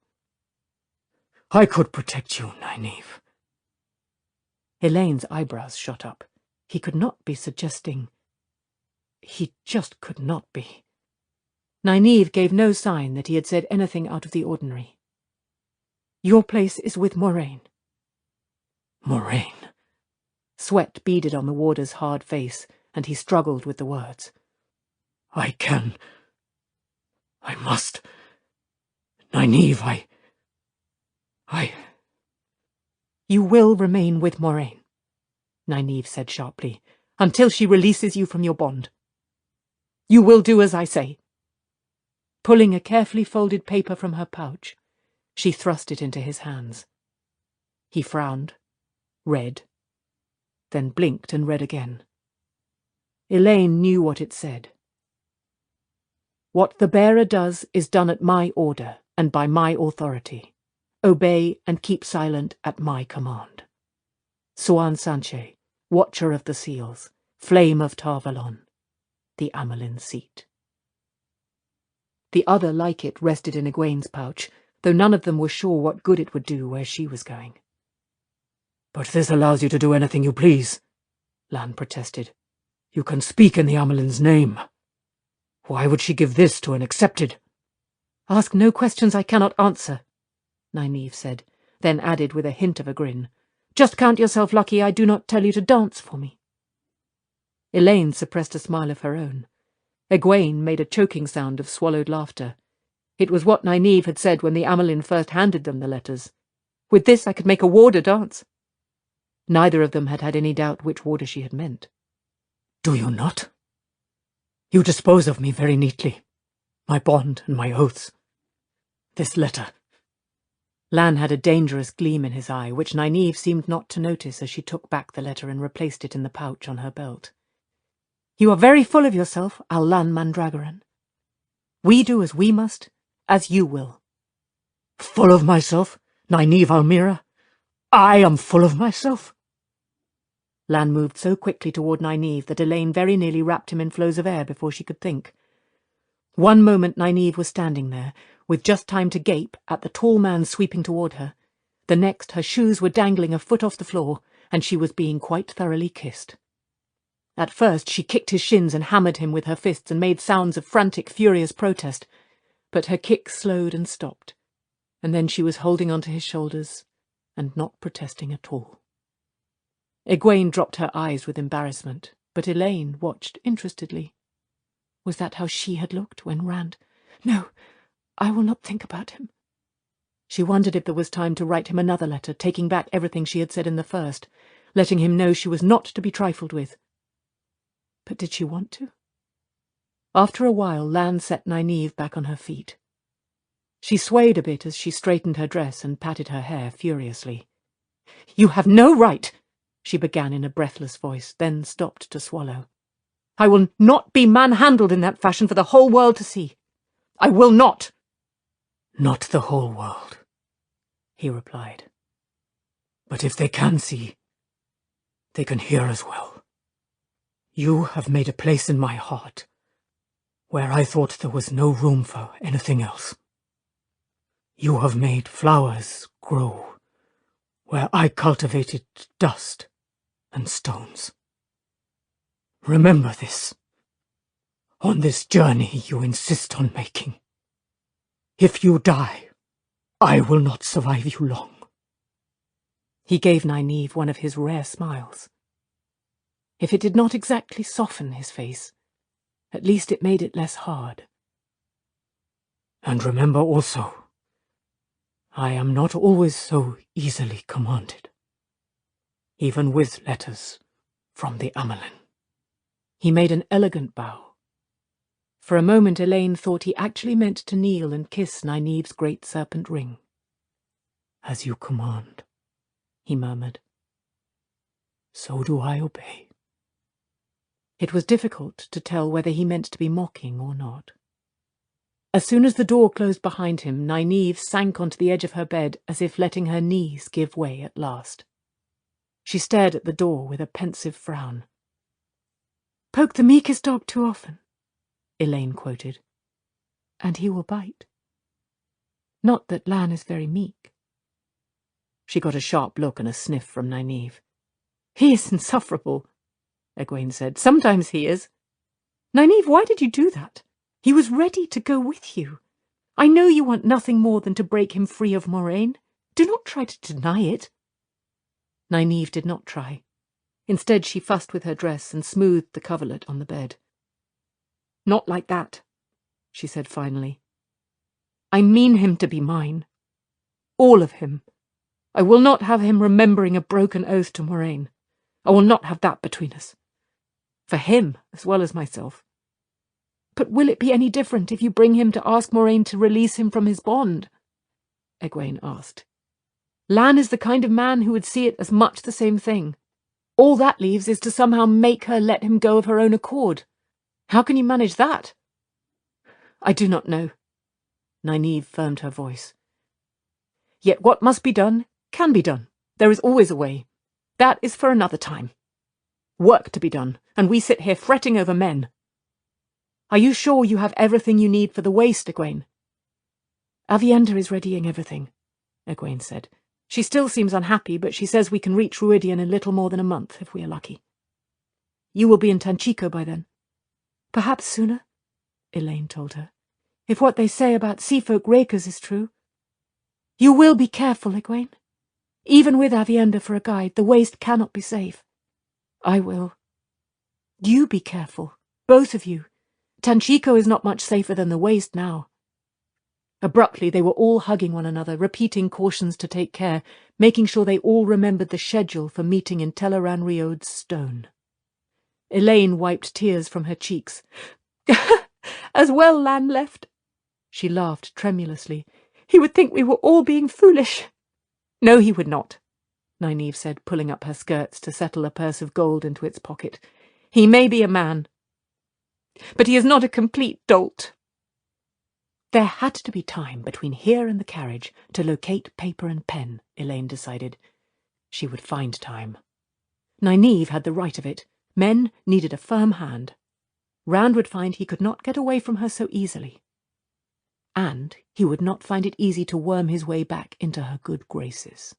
protect you, Nynaeve." Elaine's eyebrows shot up. He could not be suggesting... He just could not be. Nynaeve gave no sign that he had said anything out of the ordinary. "Your place is with Moraine." "Moraine." Sweat beaded on the warder's hard face, and he struggled with the words. I must. Nynaeve, I... "You will remain with Moraine," Nynaeve said sharply, "until she releases you from your bond. You will do as I say." Pulling a carefully folded paper from her pouch, she thrust it into his hands. He frowned, read, then blinked and read again. Elaine knew what it said. "What the bearer does is done at my order and by my authority. Obey and keep silent at my command. Suan Sanche, Watcher of the Seals, Flame of Tarvalon, the Amelin seat. The other like it rested in Egwene's pouch, though none of them were sure what good it would do where she was going. "But this allows you to do anything you please," Lan protested. "You can speak in the Amelin's name. Why would she give this to an accepted?" "Ask no questions I cannot answer," Nynaeve said, then added with a hint of a grin, "Just count yourself lucky I do not tell you to dance for me." Elaine suppressed a smile of her own. Egwene made a choking sound of swallowed laughter. It was what Nynaeve had said when the Amelin first handed them the letters. With this I could make a warder dance. Neither of them had had any doubt which warder she had meant. "Do you not? You dispose of me very neatly. My bond and my oaths. This letter—" Lan had a dangerous gleam in his eye, which Nynaeve seemed not to notice as she took back the letter and replaced it in the pouch on her belt. "You are very full of yourself, Al-Lan Mandragoran. We do as we must, as you will." "Full of myself, Nynaeve Almira? I am full of myself?" Lan moved so quickly toward Nynaeve that Elaine very nearly wrapped him in flows of air before she could think. One moment Nynaeve was standing there, with just time to gape at the tall man sweeping toward her. The next her shoes were dangling a foot off the floor, and she was being quite thoroughly kissed. At first she kicked his shins and hammered him with her fists and made sounds of frantic, furious protest, but her kick slowed and stopped, and then she was holding onto his shoulders and not protesting at all. Egwene dropped her eyes with embarrassment, but Elaine watched interestedly. Was that how she had looked when Rand— "No, I will not think about him." She wondered if there was time to write him another letter, taking back everything she had said in the first, letting him know she was not to be trifled with. But did she want to? After a while, Lan set Nynaeve back on her feet. She swayed a bit as she straightened her dress and patted her hair furiously. "You have no right," she began in a breathless voice, then stopped to swallow. "I will not be manhandled in that fashion for the whole world to see. I will not." "Not the whole world," he replied. "But if they can see, they can hear as well. You have made a place in my heart where I thought there was no room for anything else. You have made flowers grow where I cultivated dust and stones. Remember this, on this journey you insist on making. If you die, I will not survive you long." He gave Nynaeve one of his rare smiles. If it did not exactly soften his face, at least it made it less hard. "And remember also, I am not always so easily commanded, even with letters from the Amelin." He made an elegant bow. For a moment Elaine thought he actually meant to kneel and kiss Nynaeve's great serpent ring. "As you command," he murmured. "So do I obey." It was difficult to tell whether he meant to be mocking or not. As soon as the door closed behind him, Nynaeve sank onto the edge of her bed as if letting her knees give way at last. She stared at the door with a pensive frown. "Poke the meekest dog too often," Elaine quoted, "and he will bite. Not that Lan is very meek." She got a sharp look and a sniff from Nynaeve. "He is insufferable," Egwene said. "Sometimes he is. Nynaeve, why did you do that? He was ready to go with you. I know you want nothing more than to break him free of Moraine. Do not try to deny it." Nynaeve did not try. Instead, she fussed with her dress and smoothed the coverlet on the bed. "Not like that," she said finally. "I mean him to be mine. All of him. I will not have him remembering a broken oath to Moraine. I will not have that between us. For him as well as myself. But will it be any different if you bring him to ask Moraine to release him from his bond?" Egwene asked. "Lan is the kind of man who would see it as much the same thing. All that leaves is to somehow make her let him go of her own accord. How can you manage that?" "I do not know." Nynaeve firmed her voice. "Yet what must be done can be done. There is always a way. That is for another time. Work to be done, and we sit here fretting over men. Are you sure you have everything you need for the waste, Egwene? Avienda is readying everything, Egwene said. She still seems unhappy, but she says we can reach Ruidian in little more than a month, if we are lucky. You will be in Tanchico by then. Perhaps sooner, Elaine told her, if what they say about seafolk rakers is true. You will be careful, Egwene. Even with Avienda for a guide, the waste cannot be safe. I will. You be careful, both of you. Tanchico is not much safer than the waste now. Abruptly they were all hugging one another, repeating cautions to take care, making sure they all remembered the schedule for meeting in Teleran Riod's stone. Elaine wiped tears from her cheeks. As well Lan left. She laughed tremulously. He would think we were all being foolish. No, he would not, Nynaeve said, pulling up her skirts to settle a purse of gold into its pocket. He may be a man, but he is not a complete dolt. There had to be time between here and the carriage to locate paper and pen, Elaine decided. She would find time. Nynaeve had the right of it. Men needed a firm hand. Rand would find he could not get away from her so easily. And he would not find it easy to worm his way back into her good graces.